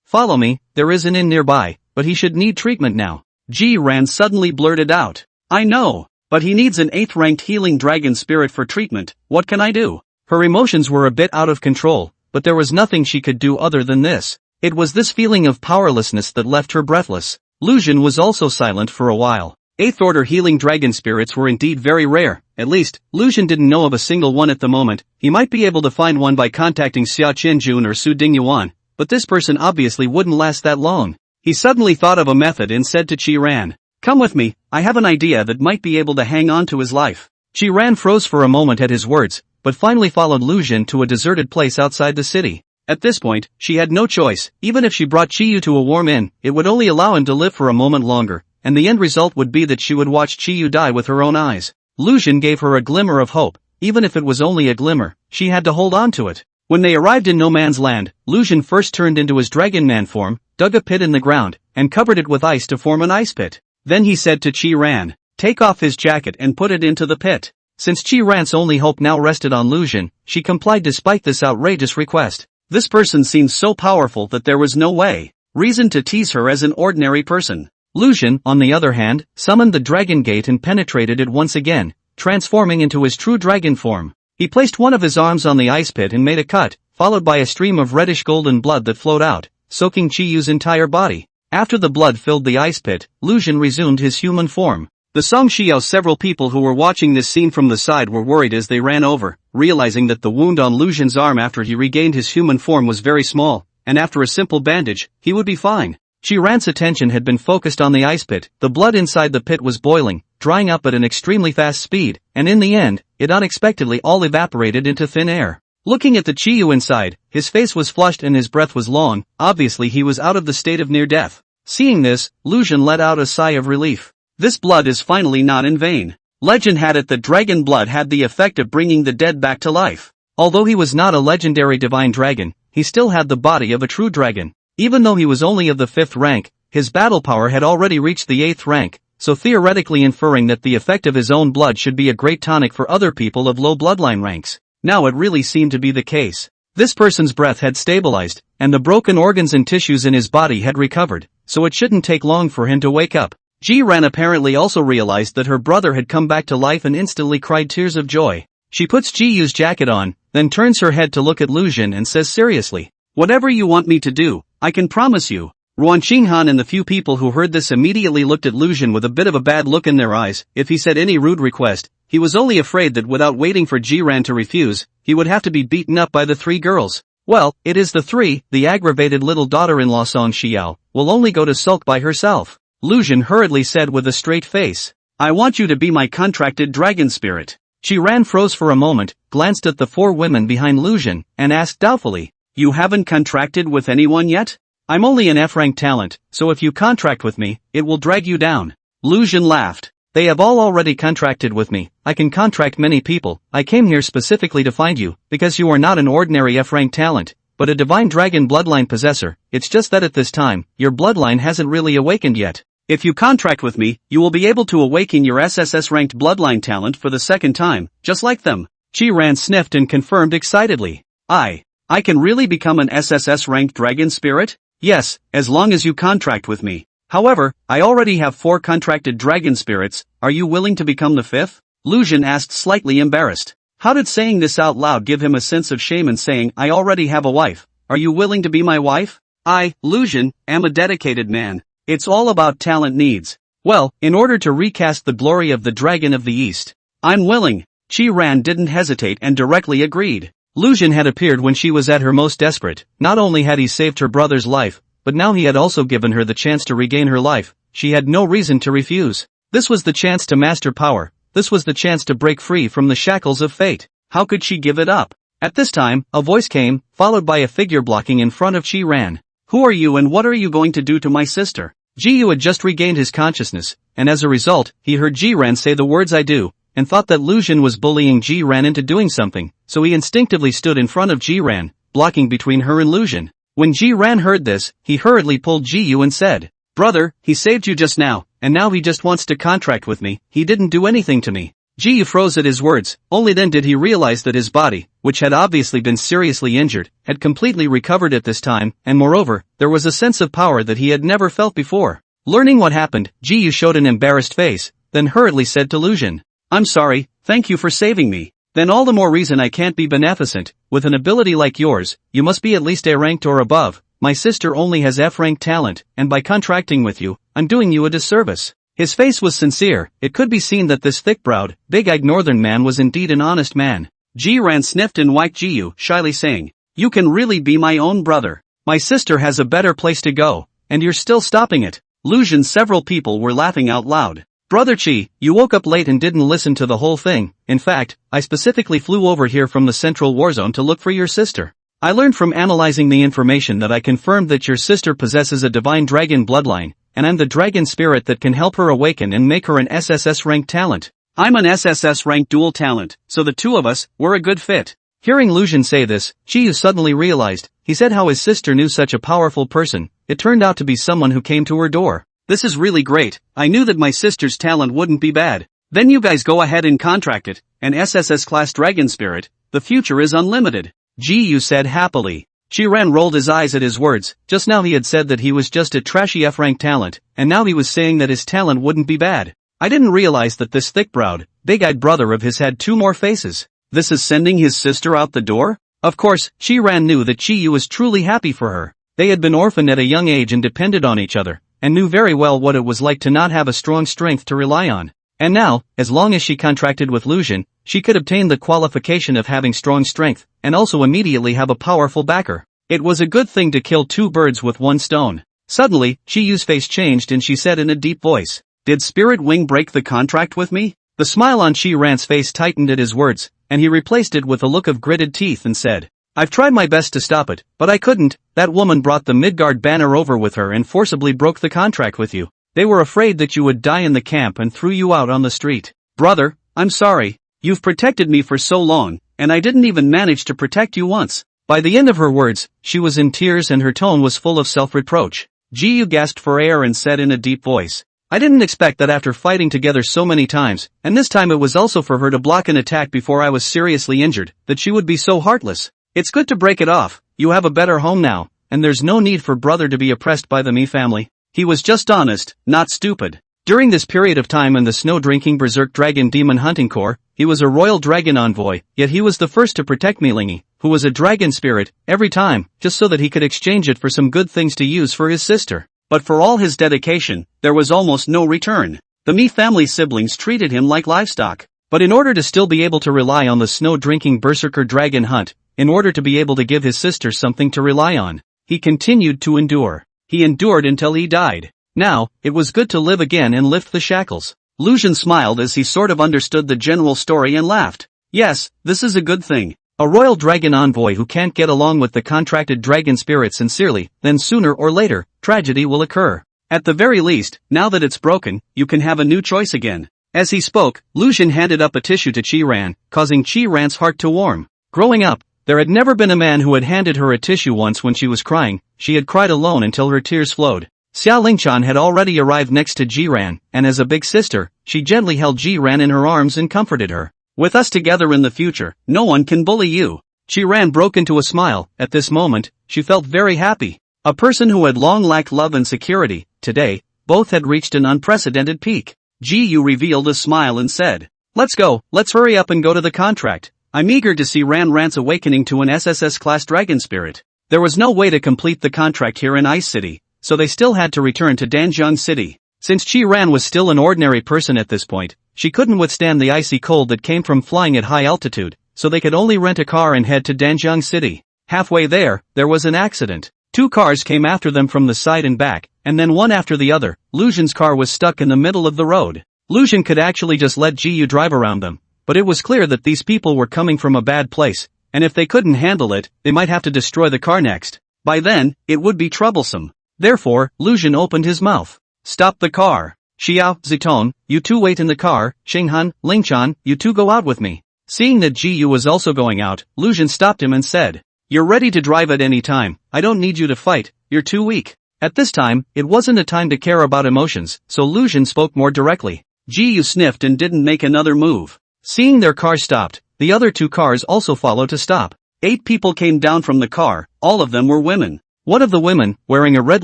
Follow me, there is an inn nearby, but he should need treatment now. Ji-Ran suddenly blurted out. I know, but he needs an 8th-ranked healing dragon spirit for treatment. What can I do? Her emotions were a bit out of control, but there was nothing she could do other than this. It was this feeling of powerlessness that left her breathless. Lucian was also silent for a while. 8th-order healing dragon spirits were indeed very rare. At least, Lucian didn't know of a single one at the moment. He might be able to find one by contacting Xia Qinjun or Su Dingyuan, but this person obviously wouldn't last that long. He suddenly thought of a method and said to Chi-Ran, come with me, I have an idea that might be able to hang on to his life. Chi-Ran froze for a moment at his words, but finally followed Lucian to a deserted place outside the city. At this point, she had no choice. Even if she brought Chi-Yu to a warm inn, it would only allow him to live for a moment longer, and the end result would be that she would watch Chi-Yu die with her own eyes. Lucian gave her a glimmer of hope. Even if it was only a glimmer, she had to hold on to it. When they arrived in no man's land, Lucian first turned into his dragon man form, dug a pit in the ground, and covered it with ice to form an ice pit. Then he said to Chi-Ran, take off his jacket and put it into the pit. Since Chi-Ran's only hope now rested on Lucian, she complied despite this outrageous request. This person seemed so powerful that there was no way. reason to tease her as an ordinary person. Lucian, on the other hand, summoned the dragon gate and penetrated it once again, transforming into his true dragon form. He placed one of his arms on the ice pit and made a cut, followed by a stream of reddish golden blood that flowed out, soaking Chiyu's entire body. After the blood filled the ice pit, Lucian resumed his human form. The song Xiao. Several people who were watching this scene from the side were worried as they ran over, realizing that the wound on Lucian's arm after he regained his human form was very small, and after a simple bandage, he would be fine. Chi-Ran's attention had been focused on the ice pit. The blood inside the pit was boiling, drying up at an extremely fast speed, and in the end, it unexpectedly all evaporated into thin air. Looking at the Chiyu inside, his face was flushed and his breath was long. Obviously he was out of the state of near death. Seeing this, Lucian let out a sigh of relief. This blood is finally not in vain. Legend had it that dragon blood had the effect of bringing the dead back to life. Although he was not a legendary divine dragon, he still had the body of a true dragon. Even though he was only of the 5th rank, his battle power had already reached the 8th rank, so theoretically inferring that the effect of his own blood should be a great tonic for other people of low bloodline ranks. Now it really seemed to be the case. This person's breath had stabilized, and the broken organs and tissues in his body had recovered, so it shouldn't take long for him to wake up. Ji-Ran apparently also realized that her brother had come back to life and instantly cried tears of joy. She puts Ji-Yu's jacket on, then turns her head to look at Lucian and says seriously, "Whatever you want me to do, I can promise you." Ruan Qinghan and the few people who heard this immediately looked at Lucian with a bit of a bad look in their eyes. If he said any rude request, he was only afraid that without waiting for Ji-Ran to refuse, he would have to be beaten up by the 3 girls. Well, it is the 3, the aggravated little daughter-in-law Song Xiao, will only go to sulk by herself. Lucian hurriedly said with a straight face, "I want you to be my contracted dragon spirit." Ji-Ran froze for a moment, glanced at the 4 women behind Lucian, and asked doubtfully, "You haven't contracted with anyone yet? I'm only an F-rank talent, so if you contract with me, it will drag you down." Lucian laughed. "They have all already contracted with me. I can contract many people. I came here specifically to find you, because you are not an ordinary F-rank talent, but a divine dragon bloodline possessor. It's just that at this time, your bloodline hasn't really awakened yet. If you contract with me, you will be able to awaken your SSS-ranked bloodline talent for the 2nd time, just like them." Ji-Ran sniffed and confirmed excitedly, I can really become an SSS-ranked dragon spirit? Yes, as long as you contract with me. However, I already have 4 contracted dragon spirits. Are you willing to become the 5th? Lucian asked, slightly embarrassed. How did saying this out loud give him a sense of shame and saying, "I already have a wife. Are you willing to be my wife?" "I, Lucian, am a dedicated man. It's all about talent needs. Well, in order to recast the glory of the Dragon of the East, I'm willing." Ji-Ran didn't hesitate and directly agreed. Lucian had appeared when she was at her most desperate. Not only had he saved her brother's life, but now he had also given her the chance to regain her life. She had no reason to refuse. This was the chance to master power. This was the chance to break free from the shackles of fate. How could she give it up? At this time, a voice came, followed by a figure blocking in front of Ji-Ran. "Who are you and what are you going to do to my sister?" Ji-Yu had just regained his consciousness, and as a result, he heard Ji-Ran say the words "I do," and thought that Lucian was bullying Ji-Ran into doing something, so he instinctively stood in front of Ji-Ran, blocking between her and Lucian. When Ji-Ran heard this, he hurriedly pulled Ji-Yu and said, "Brother, he saved you just now, and now he just wants to contract with me. He didn't do anything to me." Ji-Yu froze at his words. Only then did he realize that his body, which had obviously been seriously injured, had completely recovered at this time, and moreover, there was a sense of power that he had never felt before. Learning what happened, Ji-Yu showed an embarrassed face, then hurriedly said to Lucian, "I'm sorry, thank you for saving me. Then all the more reason I can't be beneficent. With an ability like yours, you must be at least A-ranked or above. My sister only has F-ranked talent, and by contracting with you, I'm doing you a disservice." His face was sincere. It could be seen that this thick-browed, big-eyed northern man was indeed an honest man. Ji-Ran sniffed and wiped Ji-Yu, shyly saying, "You can really be my own brother. My sister has a better place to go, and you're still stopping it." Lucian. Several people were laughing out loud. "Brother Chi, you woke up late and didn't listen to the whole thing. In fact, I specifically flew over here from the central war zone to look for your sister. I learned from analyzing the information that I confirmed that your sister possesses a divine dragon bloodline, and I'm the dragon spirit that can help her awaken and make her an SSS-ranked talent. I'm an SSS-ranked dual talent, so the two of us, we're a good fit." Hearing Lucian say this, Chiyu suddenly realized. He said how his sister knew such a powerful person. It turned out to be someone who came to her door. "This is really great. I knew that my sister's talent wouldn't be bad. Then you guys go ahead and contract it, an SSS-class dragon spirit. The future is unlimited," Ji Yu said happily. Ran rolled his eyes at his words. Just now he had said that he was just a trashy F-rank talent, and now he was saying that his talent wouldn't be bad. I didn't realize that this thick-browed, big-eyed brother of his had 2 more faces. This is sending his sister out the door? Of course, Ran knew that Chi-Yu was truly happy for her. They had been orphaned at a young age and depended on each other, and knew very well what it was like to not have a strong strength to rely on. And now, as long as she contracted with Luzhin, she could obtain the qualification of having strong strength, and also immediately have a powerful backer. It was a good thing to kill 2 birds with 1 stone. Suddenly, Chi-Yu's face changed and she said in a deep voice, "Did Spirit Wing break the contract with me?" The smile on Ran's face tightened at his words, and he replaced it with a look of gritted teeth and said, "I've tried my best to stop it, but I couldn't. That woman brought the Midgard banner over with her and forcibly broke the contract with you. They were afraid that you would die in the camp and threw you out on the street. Brother, I'm sorry. You've protected me for so long, and I didn't even manage to protect you once." By the end of her words, she was in tears and her tone was full of self-reproach. Ji-yu gasped for air and said in a deep voice, "I didn't expect that after fighting together so many times, and this time it was also for her to block an attack before I was seriously injured, that she would be so heartless. It's good to break it off. You have a better home now, and there's no need for brother to be oppressed by the Mi family." He was just honest, not stupid. During this period of time in the snow-drinking berserk dragon demon hunting corps, he was a royal dragon envoy, yet he was the first to protect Milingi, who was a dragon spirit, every time, just so that he could exchange it for some good things to use for his sister. But for all his dedication, there was almost no return. The Mi family siblings treated him like livestock. But in order to still be able to rely on the snow-drinking berserker dragon hunt, in order to be able to give his sister something to rely on, he continued to endure. He endured until he died. Now, it was good to live again and lift the shackles. Luzhin smiled as he sort of understood the general story and laughed. Yes, this is a good thing. A royal dragon envoy who can't get along with the contracted dragon spirit sincerely, then sooner or later, tragedy will occur. At the very least, now that it's broken, you can have a new choice again. As he spoke, Luzhin handed up a tissue to Ran, causing Ran's heart to warm. Growing up, there had never been a man who had handed her a tissue once when she was crying. She had cried alone until her tears flowed. Xia Lingchan had already arrived next to Ran, and as a big sister, she gently held Ran in her arms and comforted her. "With us together in the future, no one can bully you." Ran broke into a smile. At this moment, she felt very happy. A person who had long lacked love and security, today, both had reached an unprecedented peak. Ji-yu revealed a smile and said, "Let's go, let's hurry up and go to the contract. I'm eager to see Rant's awakening to an SSS-class dragon spirit." There was no way to complete the contract here in Ice City, so they still had to return to Danjiang City. Since Ran was still an ordinary person at this point, she couldn't withstand the icy cold that came from flying at high altitude, so they could only rent a car and head to Danjiang City. Halfway there was an accident. 2 cars came after them from the side and back, and then one after the other. Luzhin's car was stuck in the middle of the road. Luzhin could actually just let Ji-yu drive around them, but it was clear that these people were coming from a bad place, and if they couldn't handle it, they might have to destroy the car next. By then, it would be troublesome. Therefore, Luzhin opened his mouth. "Stop the car. Xiao, Ziton, you 2 wait in the car. Xinghan, Lingchan, you 2 go out with me." Seeing that Ji-yu was also going out, Luzhin stopped him and said, "You're ready to drive at any time. I don't need you to fight, you're too weak." At this time, it wasn't a time to care about emotions, so Luzhin spoke more directly. Ji-yu sniffed and didn't make another move. Seeing their car stopped, the other 2 cars also followed to stop. 8 people came down from the car, all of them were women. One of the women, wearing a red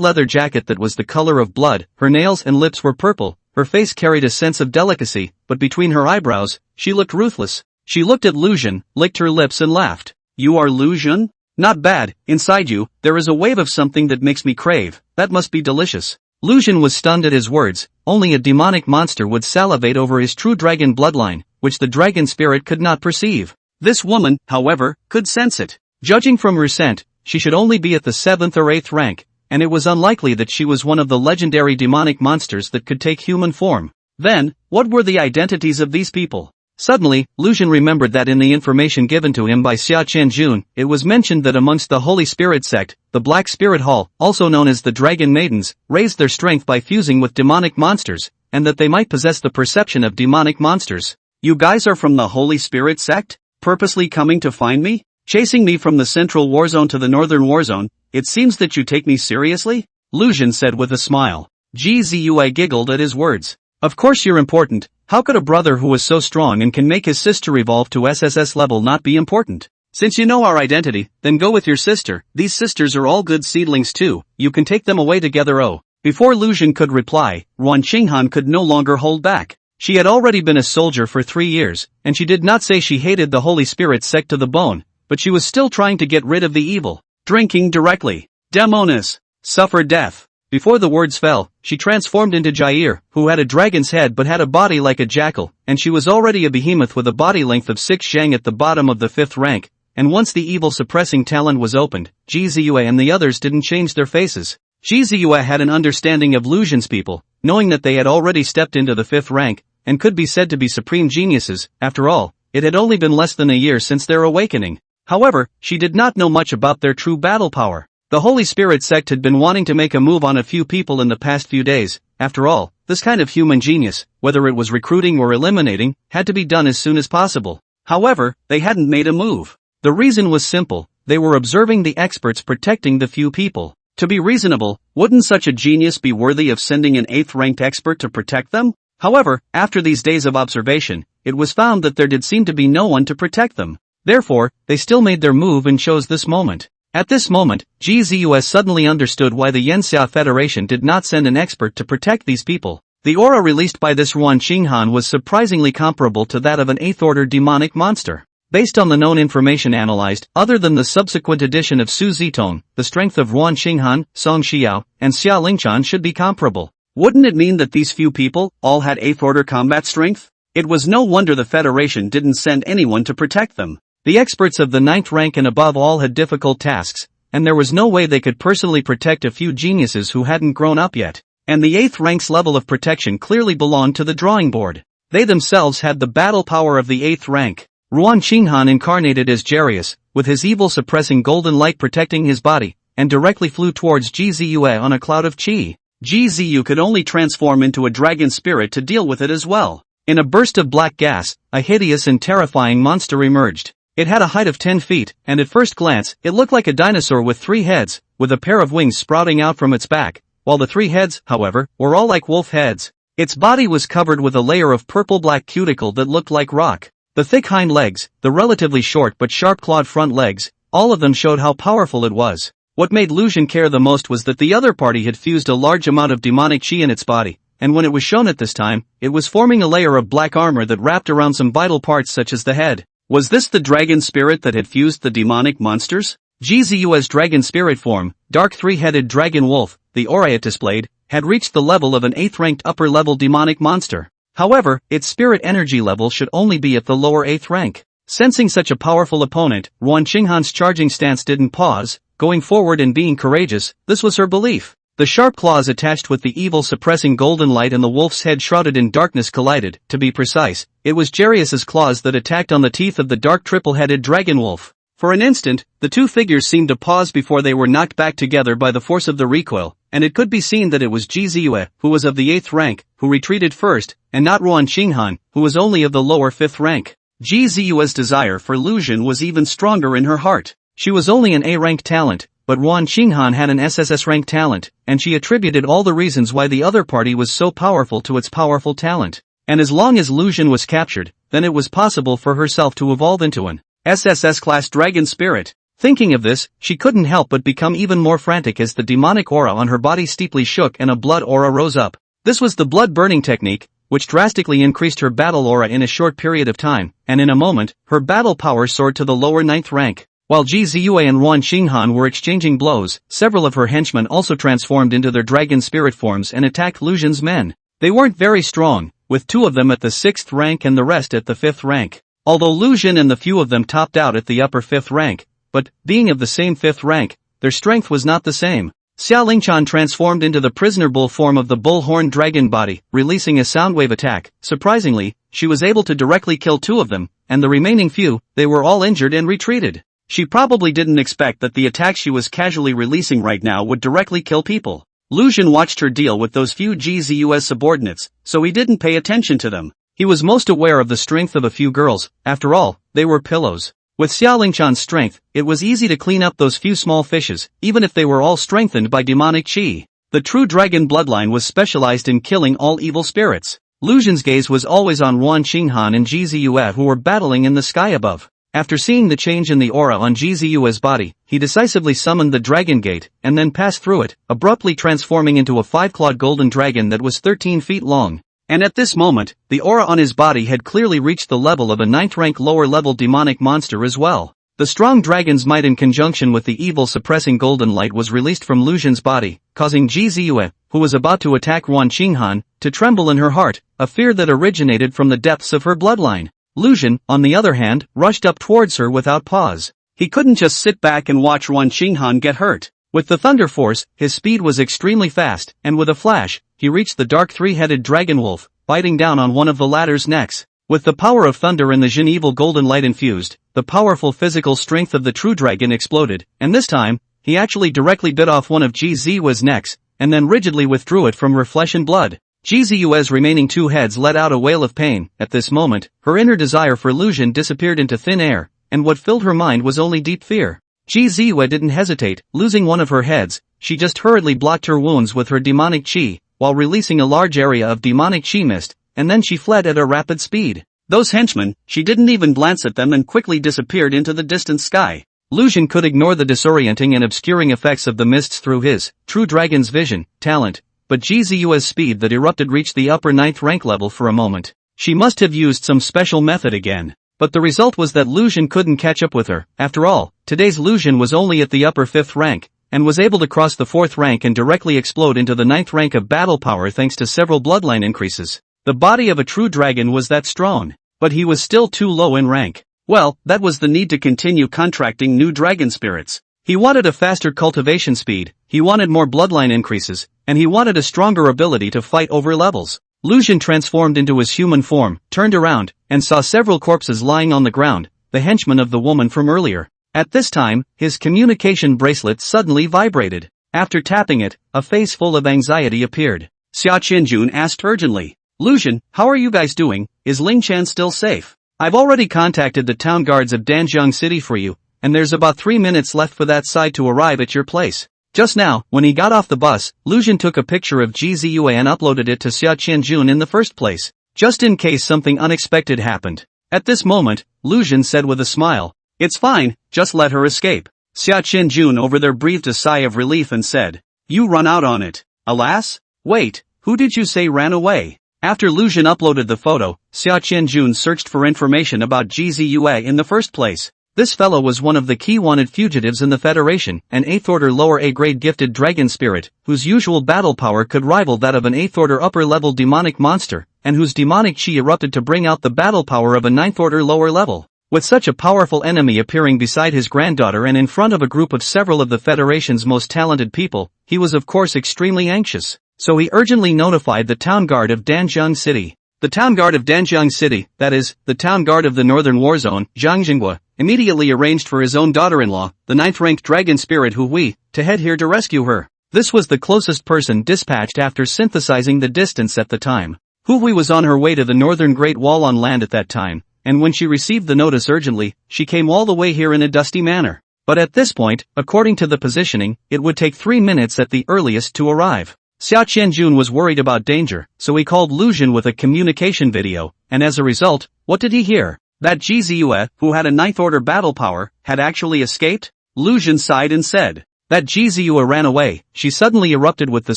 leather jacket that was the color of blood, her nails and lips were purple, her face carried a sense of delicacy, but between her eyebrows, she looked ruthless. She looked at Luzhin, licked her lips and laughed. "You are Luzhin? Not bad. Inside you, there is a wave of something that makes me crave. That must be delicious." Luzhin was stunned at his words. Only a demonic monster would salivate over his true dragon bloodline, which the dragon spirit could not perceive. This woman, however, could sense it. Judging from her scent, she should only be at the 7th or 8th rank, and it was unlikely that she was one of the legendary demonic monsters that could take human form. Then, what were the identities of these people? Suddenly, Luzhin remembered that in the information given to him by Xia Chenjun, it was mentioned that amongst the Holy Spirit sect, the Black Spirit Hall, also known as the Dragon Maidens, raised their strength by fusing with demonic monsters, and that they might possess the perception of demonic monsters. "You guys are from the Holy Spirit sect? Purposely coming to find me? Chasing me from the central war zone to the northern war zone? It seems that you take me seriously?" Luzhin said with a smile. Gzui giggled at his words. "Of course you're important. How could a brother who was so strong and can make his sister evolve to SSS level not be important? Since you know our identity, then go with your sister. These sisters are all good seedlings too, you can take them away together. Oh. Before Lu Xun could reply, Ruan Qinghan could no longer hold back. She had already been a soldier for 3 years, and she did not say she hated the Holy Spirit sect to the bone, but she was still trying to get rid of the evil. Drinking directly. Demonis. Suffer death. Before the words fell, she transformed into Jair, who had a dragon's head but had a body like a jackal, and she was already a behemoth with a body length of 6 zhang at the bottom of the 5th rank, and once the evil suppressing talent was opened, Ji Ziyue and the others didn't change their faces. Ji Ziyue had an understanding of Lu Xun's people, knowing that they had already stepped into the 5th rank, and could be said to be supreme geniuses. After all, it had only been less than a year since their awakening. However, she did not know much about their true battle power. The Holy Spirit sect had been wanting to make a move on a few people in the past few days. After all, this kind of human genius, whether it was recruiting or eliminating, had to be done as soon as possible. However, they hadn't made a move. The reason was simple, they were observing the experts protecting the few people. To be reasonable, wouldn't such a genius be worthy of sending an 8th-ranked expert to protect them? However, after these days of observation, it was found that there did seem to be no one to protect them. Therefore, they still made their move and chose this moment. At this moment, Ji Ziyue suddenly understood why the Yanxia Federation did not send an expert to protect these people. The aura released by this Ruan Qinghan was surprisingly comparable to that of an 8th-order demonic monster. Based on the known information analyzed, other than the subsequent addition of Su Zitong, the strength of Ruan Qinghan, Song Xiao, and Xia Lingchan should be comparable. Wouldn't it mean that these few people all had 8th-order combat strength? It was no wonder the Federation didn't send anyone to protect them. The experts of the 9th rank and above all had difficult tasks, and there was no way they could personally protect a few geniuses who hadn't grown up yet. And the 8th rank's level of protection clearly belonged to the drawing board. They themselves had the battle power of the 8th rank. Ruan Qinghan incarnated as Jarius, with his evil suppressing golden light protecting his body, and directly flew towards Ji Ziyue on a cloud of qi. Ji Ziyue could only transform into a dragon spirit to deal with it as well. In a burst of black gas, a hideous and terrifying monster emerged. It had a height of 10 feet, and at first glance, it looked like a dinosaur with 3 heads, with a pair of wings sprouting out from its back, while the 3 heads, however, were all like wolf heads. Its body was covered with a layer of purple-black cuticle that looked like rock. The thick hind legs, the relatively short but sharp-clawed front legs, all of them showed how powerful it was. What made Lu Xun care the most was that the other party had fused a large amount of demonic qi in its body, and when it was shown at this time, it was forming a layer of black armor that wrapped around some vital parts such as the head. Was this the dragon spirit that had fused the demonic monsters? Ji Ziyue's dragon spirit form, dark 3-headed dragon wolf, the aura it displayed, had reached the level of an 8th-ranked upper-level demonic monster. However, its spirit energy level should only be at the lower 8th rank. Sensing such a powerful opponent, Ruan Qinghan's charging stance didn't pause, going forward and being courageous. This was her belief. The sharp claws attached with the evil suppressing golden light and the wolf's head shrouded in darkness collided. To be precise, it was Jarius's claws that attacked on the teeth of the dark triple-headed dragon wolf. For an instant, the two figures seemed to pause before they were knocked back together by the force of the recoil, and it could be seen that it was Ji Ziyue, who was of the 8th rank, who retreated first, and not Ruan Qinghan, who was only of the lower 5th rank. Ji Ziyue's desire for Lu Xun was even stronger in her heart. She was only an A-rank talent, but Ruan Qinghan had an SSS rank talent, and she attributed all the reasons why the other party was so powerful to its powerful talent. And as long as Lu Xun was captured, then it was possible for herself to evolve into an SSS-class dragon spirit. Thinking of this, she couldn't help but become even more frantic as the demonic aura on her body steeply shook and a blood aura rose up. This was the blood burning technique, which drastically increased her battle aura in a short period of time, and in a moment, her battle power soared to the lower 9th rank. While Ji Ziyue and Ruan Qinghan were exchanging blows, several of her henchmen also transformed into their dragon spirit forms and attacked Lu Xun's men. They weren't very strong, with 2 of them at the 6th rank and the rest at the 5th rank. Although Lu Xun and the few of them topped out at the upper 5th rank, but, being of the same 5th rank, their strength was not the same. Xia Lingchan transformed into the prisoner bull form of the bull-horned dragon body, releasing a soundwave attack. Surprisingly, she was able to directly kill 2 of them, and the remaining few, they were all injured and retreated. She probably didn't expect that the attack she was casually releasing right now would directly kill people. Lu Xun watched her deal with those few Ji Ziyue's subordinates, so he didn't pay attention to them. He was most aware of the strength of a few girls. After all, they were pillows. With Xia Lingchan's strength, it was easy to clean up those few small fishes, even if they were all strengthened by demonic qi. The true dragon bloodline was specialized in killing all evil spirits. Lu Xun's gaze was always on Ruan Qinghan and Ji Ziyue who were battling in the sky above. After seeing the change in the aura on Jizu's body, he decisively summoned the Dragon Gate, and then passed through it, abruptly transforming into a 5-clawed golden dragon that was 13 feet long. And at this moment, the aura on his body had clearly reached the level of a 9th-rank lower-level demonic monster as well. The strong dragon's might in conjunction with the evil-suppressing golden light was released from Lu Xun's body, causing Jizu, who was about to attack Yuan Qinghan, to tremble in her heart, a fear that originated from the depths of her bloodline. Lu Xun, on the other hand, rushed up towards her without pause. He couldn't just sit back and watch Yuan Qinghan get hurt. With the thunder force, his speed was extremely fast, and with a flash, he reached the dark 3-headed dragon wolf, biting down on one of the latter's necks. With the power of thunder and the Jin evil golden light infused, the powerful physical strength of the true dragon exploded, and this time, he actually directly bit off one of Jizu's necks, and then rigidly withdrew it from her flesh and blood. Jizu's remaining 2 heads let out a wail of pain. At this moment, her inner desire for Lu Xun disappeared into thin air, and what filled her mind was only deep fear. Jizu didn't hesitate, losing one of her heads. She just hurriedly blocked her wounds with her demonic chi, while releasing a large area of demonic chi mist, and then she fled at a rapid speed. Those henchmen, she didn't even glance at them and quickly disappeared into the distant sky. Lu Xun could ignore the disorienting and obscuring effects of the mists through his true dragon's vision, talent, but Jizu's speed that erupted reached the upper 9th rank level for a moment. She must have used some special method again. But the result was that Lu Xun couldn't catch up with her. After all, today's Lu Xun was only at the upper 5th rank, and was able to cross the 4th rank and directly explode into the 9th rank of battle power thanks to several bloodline increases. The body of a true dragon was that strong, but he was still too low in rank. Well, that was the need to continue contracting new dragon spirits. He wanted a faster cultivation speed, he wanted more bloodline increases, and he wanted a stronger ability to fight over levels. Lu Xun transformed into his human form, turned around, and saw several corpses lying on the ground, the henchmen of the woman from earlier. At this time, his communication bracelet suddenly vibrated. After tapping it, a face full of anxiety appeared. Xia Qinjun asked urgently, Lu Xun, how are you guys doing? Is Ling Chan still safe? I've already contacted the town guards of Danjiang City for you, and there's about 3 minutes left for that side to arrive at your place. Just now, when he got off the bus, Lu Xun took a picture of Jizu and uploaded it to Xia Qianjun in the first place, just in case something unexpected happened. At this moment, Lu Xun said with a smile, it's fine, just let her escape. Xia Qianjun over there breathed a sigh of relief and said, you run out on it. Alas? Wait, who did you say ran away? After Lu Xun uploaded the photo, Xia Qianjun searched for information about Jizu in the first place. This fellow was one of the key wanted fugitives in the Federation, an 8th order lower A-grade gifted dragon spirit, whose usual battle power could rival that of an 8th order upper level demonic monster, and whose demonic chi erupted to bring out the battle power of a 9th order lower level. With such a powerful enemy appearing beside his granddaughter and in front of a group of several of the Federation's most talented people, he was of course extremely anxious. So he urgently notified the town guard of Danjiang City. The town guard of Danjiang City, that is, the town guard of the Northern War Zone, Zhang Jinghua, immediately arranged for his own daughter-in-law, the 9th-ranked dragon spirit Hu Hui, to head here to rescue her. This was the closest person dispatched after synthesizing the distance at the time. Hu Hui was on her way to the Northern Great Wall on land at that time, and when she received the notice urgently, she came all the way here in a dusty manner. But at this point, according to the positioning, it would take 3 minutes at the earliest to arrive. Xia Qianjun was worried about danger, so he called Lu Xun with a communication video, and as a result, what did he hear? That Jizu, who had a 9th order battle power, had actually escaped? Lu Xun sighed and said, that Jizu ran away. She suddenly erupted with the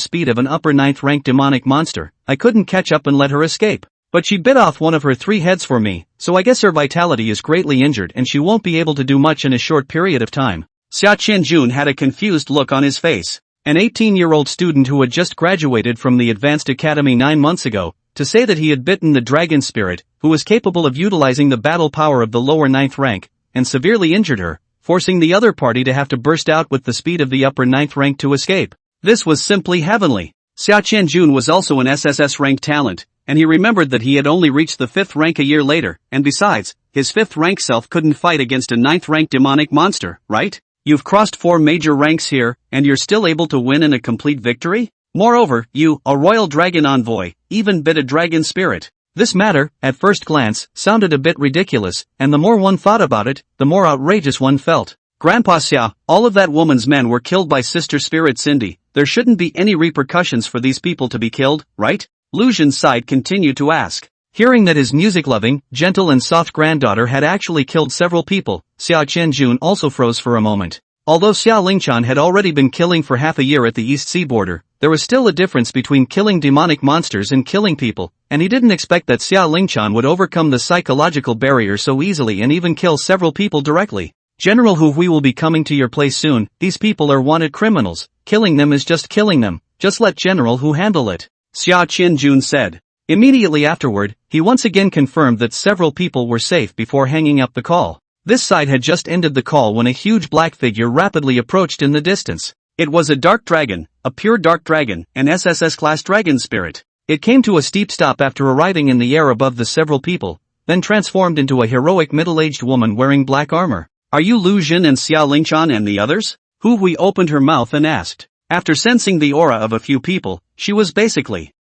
speed of an upper 9th rank demonic monster. I couldn't catch up and let her escape. But she bit off one of her 3 heads for me, so I guess her vitality is greatly injured and she won't be able to do much in a short period of time. Xia Qianjun had a confused look on his face. An 18-year-old student who had just graduated from the Advanced Academy 9 months ago, to say that he had bitten the dragon spirit, who was capable of utilizing the battle power of the lower 9th rank, and severely injured her, forcing the other party to have to burst out with the speed of the upper 9th rank to escape. This was simply heavenly. Xia Qianjun was also an SSS rank talent, and he remembered that he had only reached the 5th rank a year later, and besides, his 5th rank self couldn't fight against a 9th rank demonic monster, right? You've crossed 4 major ranks here, and you're still able to win in a complete victory? Moreover, you, a royal dragon envoy, even bit a dragon spirit. This matter, at first glance, sounded a bit ridiculous, and the more one thought about it, the more outrageous one felt. Grandpa Xia, all of that woman's men were killed by Sister Spirit Cindy. There shouldn't be any repercussions for these people to be killed, right? Lu Xun's side continued to ask. Hearing that his music-loving, gentle and soft granddaughter had actually killed several people, Xiao Qianjun also froze for a moment. Although Xiao Lingchan had already been killing for half a year at the East Sea border, there was still a difference between killing demonic monsters and killing people, and he didn't expect that Xiao Lingchan would overcome the psychological barrier so easily and even kill several people directly. General Hu, we will be coming to your place soon. These people are wanted criminals. Killing them is just killing them. Just let General Hu handle it, Xiao Qianjun said. Immediately afterward, he once again confirmed that several people were safe before hanging up the call. This side had just ended the call when a huge black figure rapidly approached in the distance. It was a dark dragon, a pure dark dragon, an SSS-class dragon spirit. It came to a steep stop after arriving in the air above the several people, then transformed into a heroic middle-aged woman wearing black armor. Are you Lu Jin and Xiao Lingchan and the others? Hu Hui opened her mouth and asked. After sensing the aura of a few people, she was basically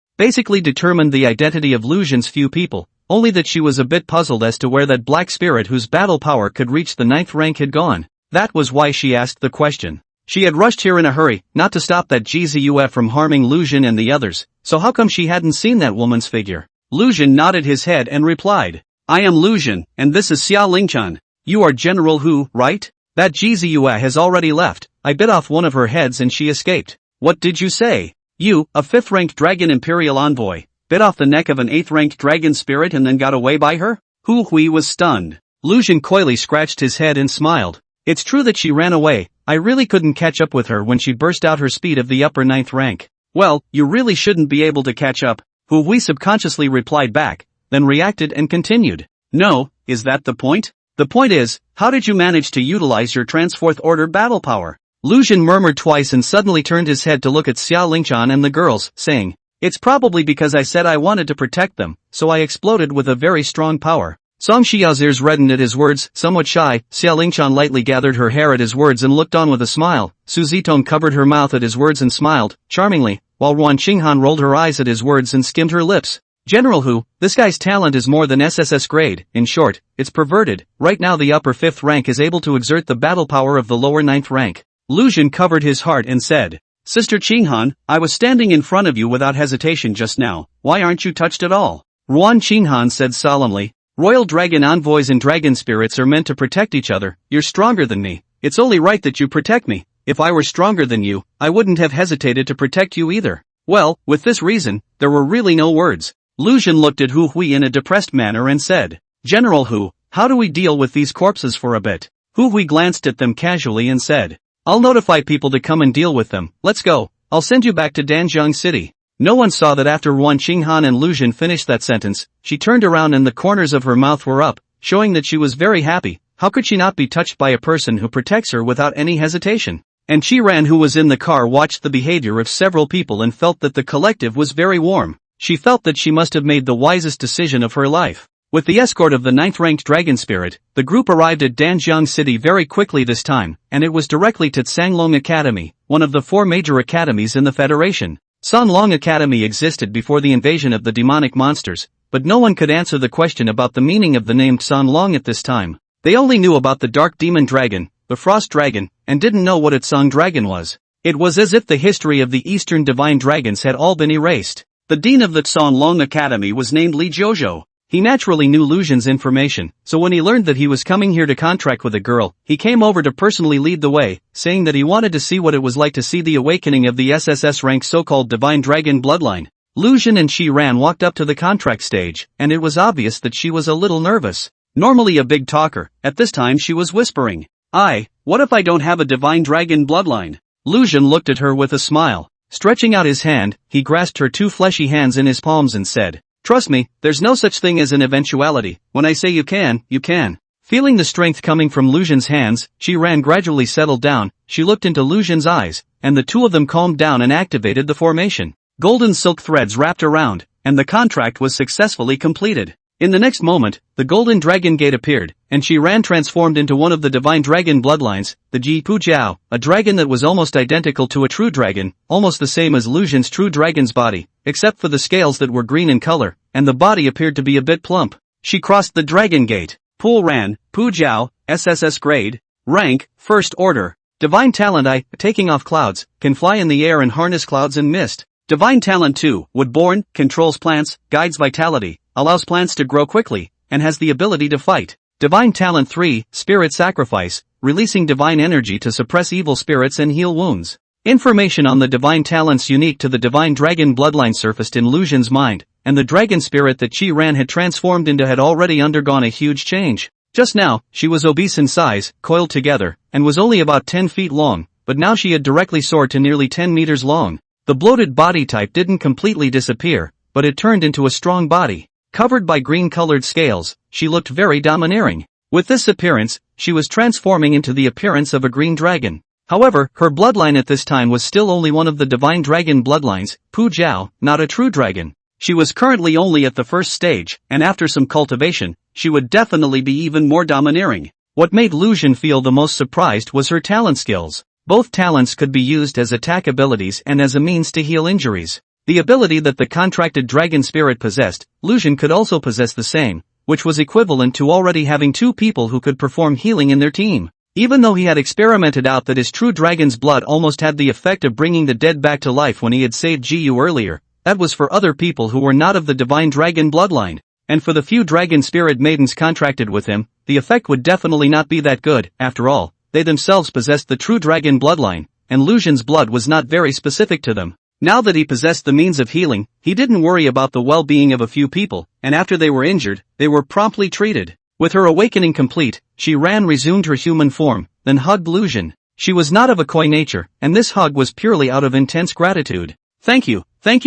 determined the identity of Lu Jin's few people, only that she was a bit puzzled as to where that black spirit whose battle power could reach the 9th rank had gone. That was why she asked the question. She had rushed here in a hurry, not to stop that GZUF from harming Lu Jin and the others, so how come she hadn't seen that woman's figure? Lu Jin nodded his head and replied. I am Lu Jin, and this is Xiao Lingchan. You are General Hu, right? That GZUA has already left. I bit off one of her heads and she escaped. What did you say? You, a 5th-ranked dragon imperial envoy, bit off the neck of an 8th-ranked dragon spirit and then got away by her? Hu Hui was stunned. Lu Jin coyly scratched his head and smiled. It's true that she ran away. I really couldn't catch up with her when she burst out her speed of the upper 9th rank. Well, you really shouldn't be able to catch up, Hu Hui subconsciously replied back, then reacted and continued. No, is that the point? The point is, how did you manage to utilize your Trans-4th Order battle power? Lu Jin murmured twice and suddenly turned his head to look at Xiao Lingchan and the girls, saying, It's probably because I said I wanted to protect them, so I exploded with a very strong power. Song Xiao's ears reddened at his words, somewhat shy. Xiao Lingchan lightly gathered her hair at his words and looked on with a smile. Su Zitong covered her mouth at his words and smiled, charmingly, while Ruan Qinghan rolled her eyes at his words and skimmed her lips. General Hu, this guy's talent is more than SSS grade. In short, it's perverted. Right now the upper 5th rank is able to exert the battle power of the lower 9th rank. Lu Jin covered his heart and said, Sister Qinghan, I was standing in front of you without hesitation just now. Why aren't you touched at all? Ruan Qinghan said solemnly, Royal dragon envoys and dragon spirits are meant to protect each other. You're stronger than me. It's only right that you protect me. If I were stronger than you, I wouldn't have hesitated to protect you either. Well, with this reason, there were really no words. Lu Jin looked at Hu Hui in a depressed manner and said, General Hu, how do we deal with these corpses for a bit? Hu Hui glanced at them casually and said, I'll notify people to come and deal with them. Let's go. I'll send you back to Danjiang City. No one saw that after Ruan Qinghan and Lu Jin finished that sentence, she turned around and the corners of her mouth were up, showing that she was very happy. How could she not be touched by a person who protects her without any hesitation? And Qiran, who was in the car, watched the behavior of several people and felt that the collective was very warm. She felt that she must have made the wisest decision of her life. With the escort of the 9th-ranked dragon spirit, the group arrived at Danjiang City very quickly this time, and it was directly to Sanglong Academy, one of the 4 major academies in the Federation. Sanglong Academy existed before the invasion of the demonic monsters, but no one could answer the question about the meaning of the name Sanglong at this time. They only knew about the dark demon dragon, the frost dragon, and didn't know what its Song dragon was. It was as if the history of the Eastern divine dragons had all been erased. The dean of the Sanglong Academy was named Li Jojo. He naturally knew Lu Jin's information, so when he learned that he was coming here to contract with a girl, he came over to personally lead the way, saying that he wanted to see what it was like to see the awakening of the SSS rank so-called divine dragon bloodline. Lu Jin and Shi Ran walked up to the contract stage, and it was obvious that she was a little nervous. Normally a big talker, at this time she was whispering, what if I don't have a divine dragon bloodline? Lu Jin looked at her with a smile. Stretching out his hand, he grasped her 2 fleshy hands in his palms and said, Trust me, there's no such thing as an eventuality. When I say you can, you can. Feeling the strength coming from Lu Jin's hands, Shi Ran gradually settled down. She looked into Lu Jin's eyes, and the 2 of them calmed down and activated the formation. Golden silk threads wrapped around, and the contract was successfully completed. In the next moment, the golden dragon gate appeared, and Shi Ran transformed into one of the divine dragon bloodlines, the Ji Pu Jiao, a dragon that was almost identical to a true dragon, almost the same as Lu Jin's true dragon's body, except for the scales that were green in color, and the body appeared to be a bit plump. She crossed the dragon gate. Pu Ran, Pu Jiao, SSS grade, rank, 1st order. Divine talent taking off clouds, can fly in the air and harness clouds and mist. Divine talent 2, woodborne, controls plants, guides vitality, allows plants to grow quickly, and has the ability to fight. Divine Talent 3, Spirit Sacrifice, releasing divine energy to suppress evil spirits and heal wounds. Information on the divine talents unique to the divine dragon bloodline surfaced in Lucian's mind, and the dragon spirit that Chi-Ran had transformed into had already undergone a huge change. Just now, she was obese in size, coiled together, and was only about 10 feet long, but now she had directly soared to nearly 10 meters long. The bloated body type didn't completely disappear, but it turned into a strong body. Covered by green-colored scales, she looked very domineering. With this appearance, she was transforming into the appearance of a green dragon. However, her bloodline at this time was still only one of the divine dragon bloodlines, Pu Jiao, not a true dragon. She was currently only at the first stage, and after some cultivation, she would definitely be even more domineering. What made Lucian feel the most surprised was her talent skills. Both talents could be used as attack abilities and as a means to heal injuries. The ability that the contracted dragon spirit possessed, Lucian could also possess the same, which was equivalent to already having two people who could perform healing in their team. Even though he had experimented out that his true dragon's blood almost had the effect of bringing the dead back to life when he had saved Jiyu earlier, that was for other people who were not of the divine dragon bloodline. And for the few dragon spirit maidens contracted with him, the effect would definitely not be that good. After all, they themselves possessed the true dragon bloodline, and Lucian's blood was not very specific to them. Now that he possessed the means of healing, he didn't worry about the well-being of a few people, and after they were injured, they were promptly treated. With her awakening complete, Chi-Ran resumed her human form, then hugged Lucian. She was not of a coy nature, and this hug was purely out of intense gratitude. Thank you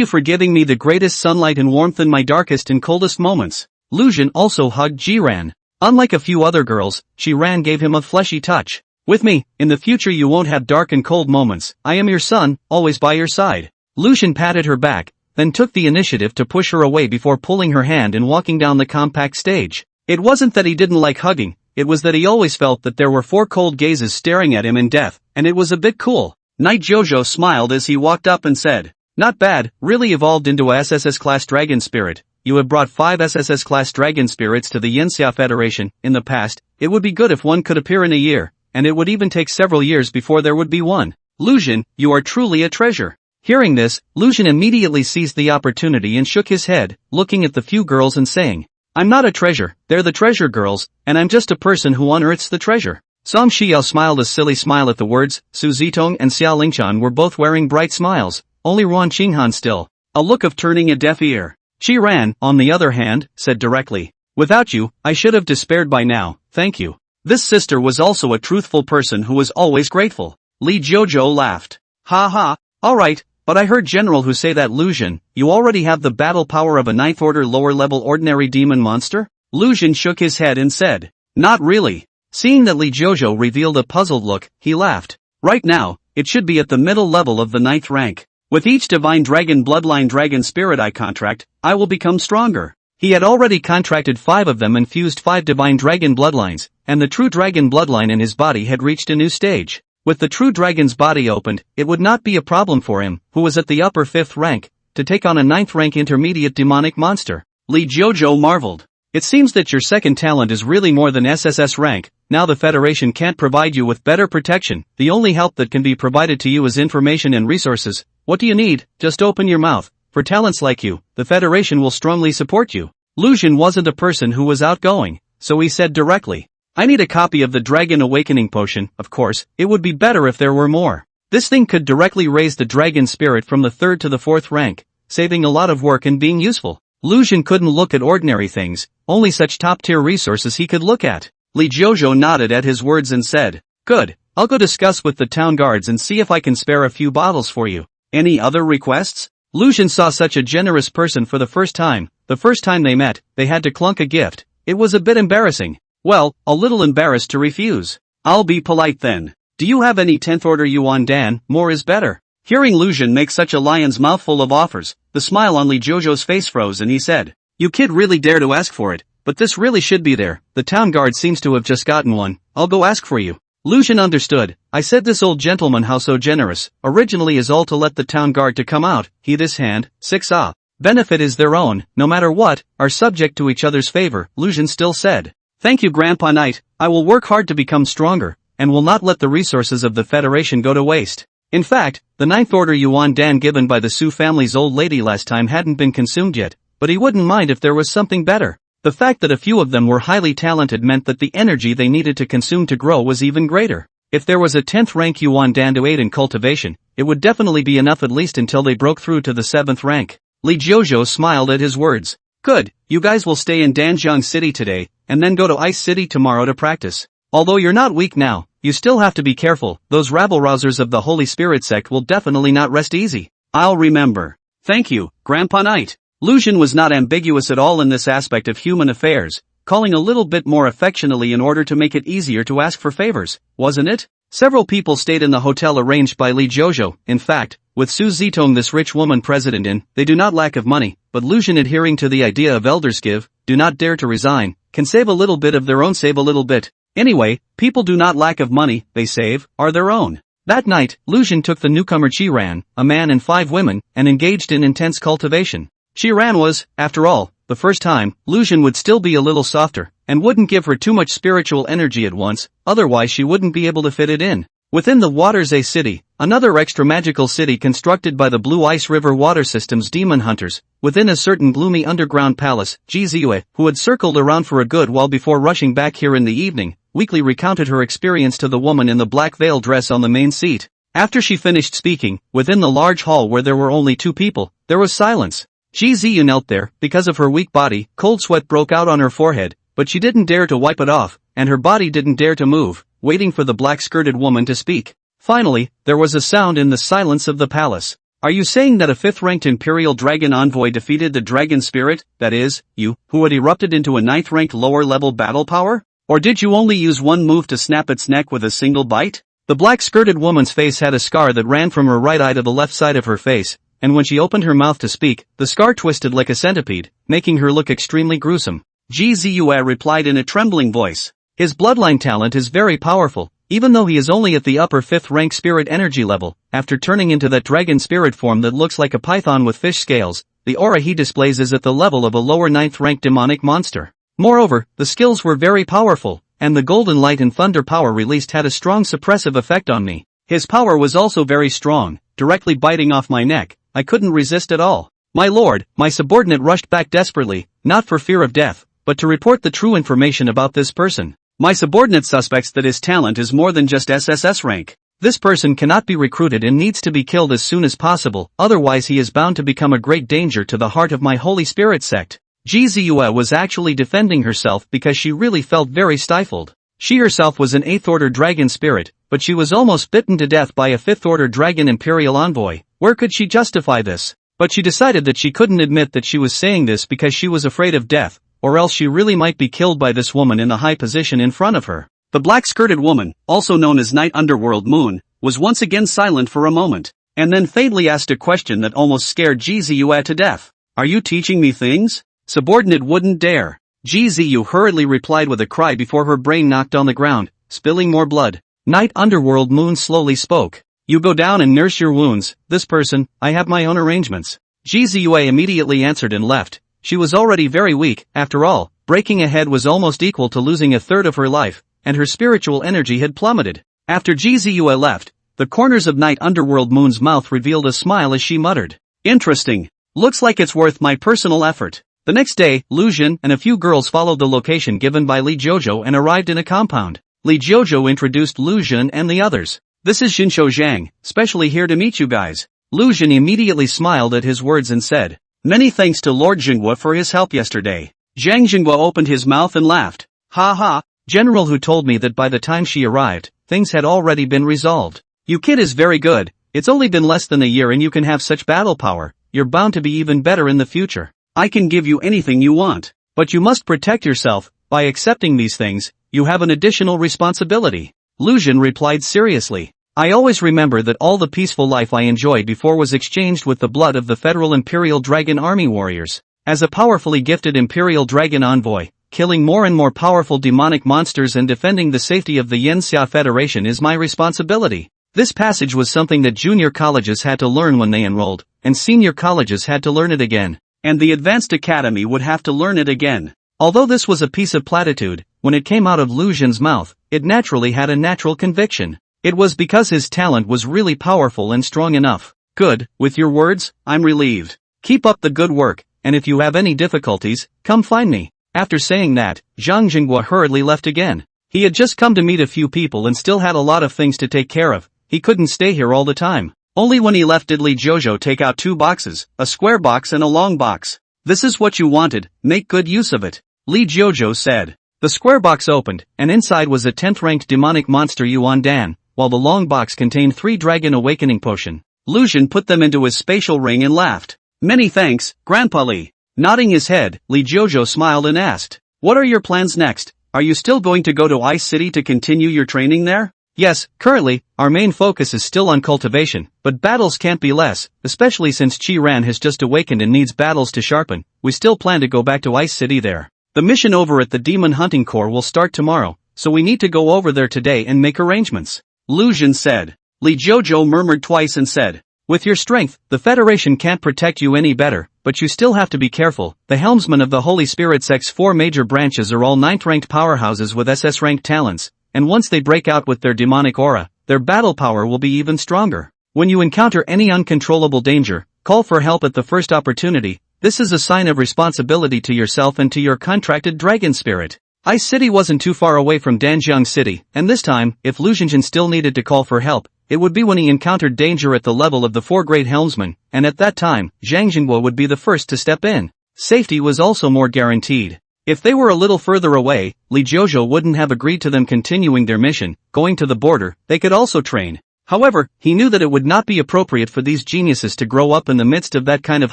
for giving me the greatest sunlight and warmth in my darkest and coldest moments. Lucian also hugged Chi-Ran. Unlike a few other girls, Chi-Ran gave him a fleshy touch. With me, in the future you won't have dark and cold moments. I am your son, always by your side. Lucian patted her back, then took the initiative to push her away before pulling her hand and walking down the compact stage. It wasn't that he didn't like hugging, it was that he always felt that there were four cold gazes staring at him in death, and it was a bit cool. Knight Jojo smiled as he walked up and said, "Not bad, really evolved into a SSS-class dragon spirit. You have brought 5 SSS-class dragon spirits to the Yanxia Federation. In the past, it would be good if one could appear in a year, and it would even take several years before there would be one. Lucian, you are truly a treasure." Hearing this, Lucian immediately seized the opportunity and shook his head, looking at the few girls and saying, "I'm not a treasure, they're the treasure girls, and I'm just a person who unearths the treasure." Song Xiao smiled a silly smile at the words. Su Zitong and Xiao Lingchan were both wearing bright smiles, only Ruan Qinghan still, a look of turning a deaf ear. Chi-Ran, on the other hand, said directly, "Without you, I should have despaired by now, thank you." This sister was also a truthful person who was always grateful. Li Jojo laughed. "Ha ha, alright. But I heard General who say that Lucian, you already have the battle power of a 9th order lower level ordinary demon monster?" Lucian shook his head and said, "Not really." Seeing that Li Jojo revealed a puzzled look, he laughed. "Right now, it should be at the middle level of the 9th rank. With each divine dragon bloodline dragon spirit I contract, I will become stronger." He had already contracted 5 of them and fused 5 divine dragon bloodlines, and the true dragon bloodline in his body had reached a new stage. With the true dragon's body opened, it would not be a problem for him, who was at the upper 5th rank, to take on a 9th rank intermediate demonic monster. Li Jojo marveled. "It seems that your second talent is really more than SSS rank. Now the Federation can't provide you with better protection. The only help that can be provided to you is information and resources. What do you need? Just open your mouth. For talents like you, the Federation will strongly support you." Lucian wasn't a person who was outgoing, so he said directly, "I need a copy of the Dragon Awakening Potion. Of course, it would be better if there were more. This thing could directly raise the dragon spirit from the 3rd to the 4th rank, saving a lot of work and being useful." Lucian couldn't look at ordinary things, only such top-tier resources he could look at. Li Jojo nodded at his words and said, "Good, I'll go discuss with the town guards and see if I can spare a few bottles for you. Any other requests?" Lucian saw such a generous person for the first time. The first time they met, they had to clunk a gift. It was a bit embarrassing. Well, a little embarrassed to refuse. "I'll be polite then. Do you have any 10th order yuan dan? More is better." Hearing Lucian make such a lion's mouthful of offers, the smile on Li Jojo's face froze and he said, "You kid really dare to ask for it, but this really should be there. The town guard seems to have just gotten one. I'll go ask for you." Lucian understood. "I said this old gentleman how so generous, originally is all to let the town guard to come out, he this hand, 6 ah. Benefit is their own, no matter what, are subject to each other's favor." Lucian still said, "Thank you Grandpa Knight, I will work hard to become stronger, and will not let the resources of the Federation go to waste." In fact, the 9th order yuan dan given by the Su family's old lady last time hadn't been consumed yet, but he wouldn't mind if there was something better. The fact that a few of them were highly talented meant that the energy they needed to consume to grow was even greater. If there was a 10th rank Yuan Dan to aid in cultivation, it would definitely be enough at least until they broke through to the 7th rank. Li Jiuzhou smiled at his words. Good, you guys will stay in Danjiang City today, and then go to Ice City tomorrow to practice. Although you're not weak now, you still have to be careful, those rabble-rousers of the Holy Spirit sect will definitely not rest easy. I'll remember. Thank you, Grandpa Knight. Lu Xun was not ambiguous at all in this aspect of human affairs, calling a little bit more affectionately in order to make it easier to ask for favors, wasn't it? Several people stayed in the hotel arranged by Li Jiuzhou. In fact, with Su Zitong, this rich woman president in, they do not lack of money, but Lu Xun, adhering to the idea of elders give, do not dare to resign, can save a little bit of their own, save a little bit. Anyway, people do not lack of money, they save, are their own. That night, Lu Xun took the newcomer Qiran, a man and 5 women, and engaged in intense cultivation. Qiran was, after all, the first time. Lu Xun would still be a little softer, and wouldn't give her too much spiritual energy at once, otherwise she wouldn't be able to fit it in. Within the Waters A City, another extra magical city constructed by the Blue Ice River Water System's demon hunters, within a certain gloomy underground palace, Ji Ziyue, who had circled around for a good while before rushing back here in the evening, weakly recounted her experience to the woman in the black veil dress on the main seat. After she finished speaking, within the large hall where there were only 2 people, there was silence. Ji Ziyu knelt there. Because of her weak body, cold sweat broke out on her forehead, but she didn't dare to wipe it off, and her body didn't dare to move, waiting for the black-skirted woman to speak. Finally, there was a sound in the silence of the palace. Are you saying that a 5th-ranked Imperial Dragon envoy defeated the Dragon Spirit, that is, you, who had erupted into a 9th-ranked lower-level battle power? Or did you only use one move to snap its neck with a single bite? The black-skirted woman's face had a scar that ran from her right eye to the left side of her face, and when she opened her mouth to speak, the scar twisted like a centipede, making her look extremely gruesome. Ji Ziyue replied in a trembling voice. His bloodline talent is very powerful, even though he is only at the upper 5th rank spirit energy level. After turning into that dragon spirit form that looks like a python with fish scales, the aura he displays is at the level of a lower 9th rank demonic monster. Moreover, the skills were very powerful, and the golden light and thunder power released had a strong suppressive effect on me. His power was also very strong, directly biting off my neck. I couldn't resist at all. My lord, my subordinate rushed back desperately, not for fear of death, but to report the true information about this person. My subordinate suspects that his talent is more than just SSS rank. This person cannot be recruited and needs to be killed as soon as possible, otherwise he is bound to become a great danger to the heart of my Holy Spirit sect. Ji Ziyue was actually defending herself because she really felt very stifled. She herself was an 8th-order dragon spirit, but she was almost bitten to death by a 5th-order dragon imperial envoy. Where could she justify this? But she decided that she couldn't admit that she was saying this because she was afraid of death, or else she really might be killed by this woman in the high position in front of her. The black-skirted woman, also known as Night Underworld Moon, was once again silent for a moment, and then faintly asked a question that almost scared Ji Ziyue to death. Are you teaching me things? Subordinate wouldn't dare. Ji Ziyu hurriedly replied with a cry before her brain knocked on the ground, spilling more blood. Night Underworld Moon slowly spoke. You go down and nurse your wounds. This person, I have my own arrangements. Ji Ziyue immediately answered and left. She was already very weak. After all, breaking a head was almost equal to losing a third of her life, and her spiritual energy had plummeted. After Ji Ziyue left, the corners of Night Underworld Moon's mouth revealed a smile as she muttered. Interesting. Looks like it's worth my personal effort. The next day, Lu Xun and a few girls followed the location given by Li Jiuzhou and arrived in a compound. Li Jiuzhou introduced Lu Xun and the others. This is Jinshou Zhang, specially here to meet you guys. Lu Xun immediately smiled at his words and said, Many thanks to Lord Jinghua for his help yesterday. Zhang Jinghua opened his mouth and laughed. Ha ha, General who told me that by the time she arrived, things had already been resolved. You kid is very good, it's only been less than a year and you can have such battle power, you're bound to be even better in the future. I can give you anything you want, but you must protect yourself. By accepting these things, you have an additional responsibility. Lu Xun replied seriously. I always remember that all the peaceful life I enjoyed before was exchanged with the blood of the Federal Imperial Dragon Army warriors. As a powerfully gifted Imperial Dragon envoy, killing more and more powerful demonic monsters and defending the safety of the Yanxia Federation is my responsibility. This passage was something that junior colleges had to learn when they enrolled, and senior colleges had to learn it again, and the advanced academy would have to learn it again. Although this was a piece of platitude, when it came out of Lu Xun's mouth, it naturally had a natural conviction. It was because his talent was really powerful and strong enough. Good, with your words, I'm relieved. Keep up the good work, and if you have any difficulties, come find me. After saying that, Zhang Jinghua hurriedly left again. He had just come to meet a few people and still had a lot of things to take care of. He couldn't stay here all the time. Only when he left did Li Jojo take out 2 boxes, a square box and a long box. This is what you wanted, make good use of it, Li Jojo said. The square box opened, and inside was a 10th-ranked demonic monster Yuan Dan, while the long box contained 3 dragon awakening potion. Lu Xun put them into his spatial ring and laughed. Many thanks, Grandpa Li. Nodding his head, Li Jojo smiled and asked, what are your plans next? Are you still going to go to Ice City to continue your training there? Yes, currently, our main focus is still on cultivation, but battles can't be less, especially since Qi Ran has just awakened and needs battles to sharpen. We still plan to go back to Ice City there. The mission over at the Demon Hunting Corps will start tomorrow, so we need to go over there today and make arrangements, Lu Xun said. Li Jojo murmured twice and said, with your strength, the Federation can't protect you any better, but you still have to be careful. The helmsmen of the Holy Spirit Sect's 4 major branches are all 9th-ranked powerhouses with SS-ranked talents, and once they break out with their demonic aura, their battle power will be even stronger. When you encounter any uncontrollable danger, call for help at the first opportunity. This is a sign of responsibility to yourself and to your contracted dragon spirit. Ice City wasn't too far away from Danjiang City, and this time, if Lu Xunjin still needed to call for help, it would be when he encountered danger at the level of the 4 great helmsmen, and at that time, Zhang Jinghua would be the first to step in. Safety was also more guaranteed. If they were a little further away, Li Jojo wouldn't have agreed to them continuing their mission. Going to the border, they could also train. However, he knew that it would not be appropriate for these geniuses to grow up in the midst of that kind of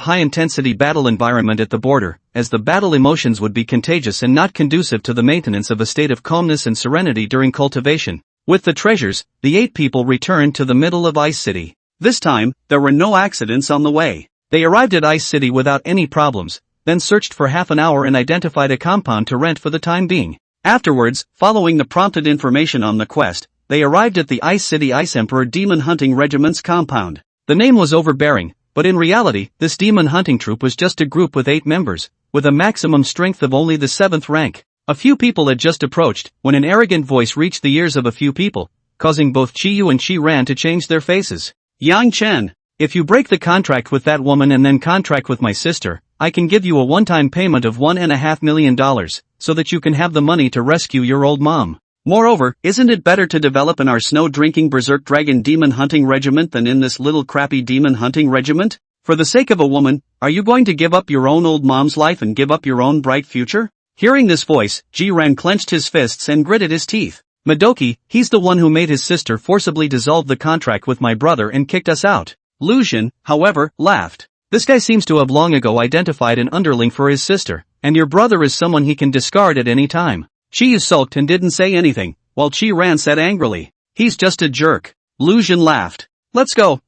high-intensity battle environment at the border, as the battle emotions would be contagious and not conducive to the maintenance of a state of calmness and serenity during cultivation. With the treasures, the 8 people returned to the middle of Ice City. This time, there were no accidents on the way. They arrived at Ice City without any problems, then searched for half an hour and identified a compound to rent for the time being. Afterwards, following the prompted information on the quest, they arrived at the Ice City Ice Emperor Demon Hunting Regiment's compound. The name was overbearing, but in reality, this demon hunting troop was just a group with 8 members, with a maximum strength of only the 7th rank. A few people had just approached, when an arrogant voice reached the ears of a few people, causing both Qi Yu and Qi Ran to change their faces. Yang Chen, if you break the contract with that woman and then contract with my sister, I can give you a one-time payment of $1.5 million, so that you can have the money to rescue your old mom. Moreover, isn't it better to develop in our snow-drinking berserk dragon demon hunting regiment than in this little crappy demon hunting regiment? For the sake of a woman, are you going to give up your own old mom's life and give up your own bright future? Hearing this voice, Ji Ran clenched his fists and gritted his teeth. Madoki, he's the one who made his sister forcibly dissolve the contract with my brother and kicked us out. Lu Xun, however, laughed. This guy seems to have long ago identified an underling for his sister, and your brother is someone he can discard at any time. Qi Yu sulked and didn't say anything, while Qi Ran said angrily, he's just a jerk. Lu Xun laughed. Let's go,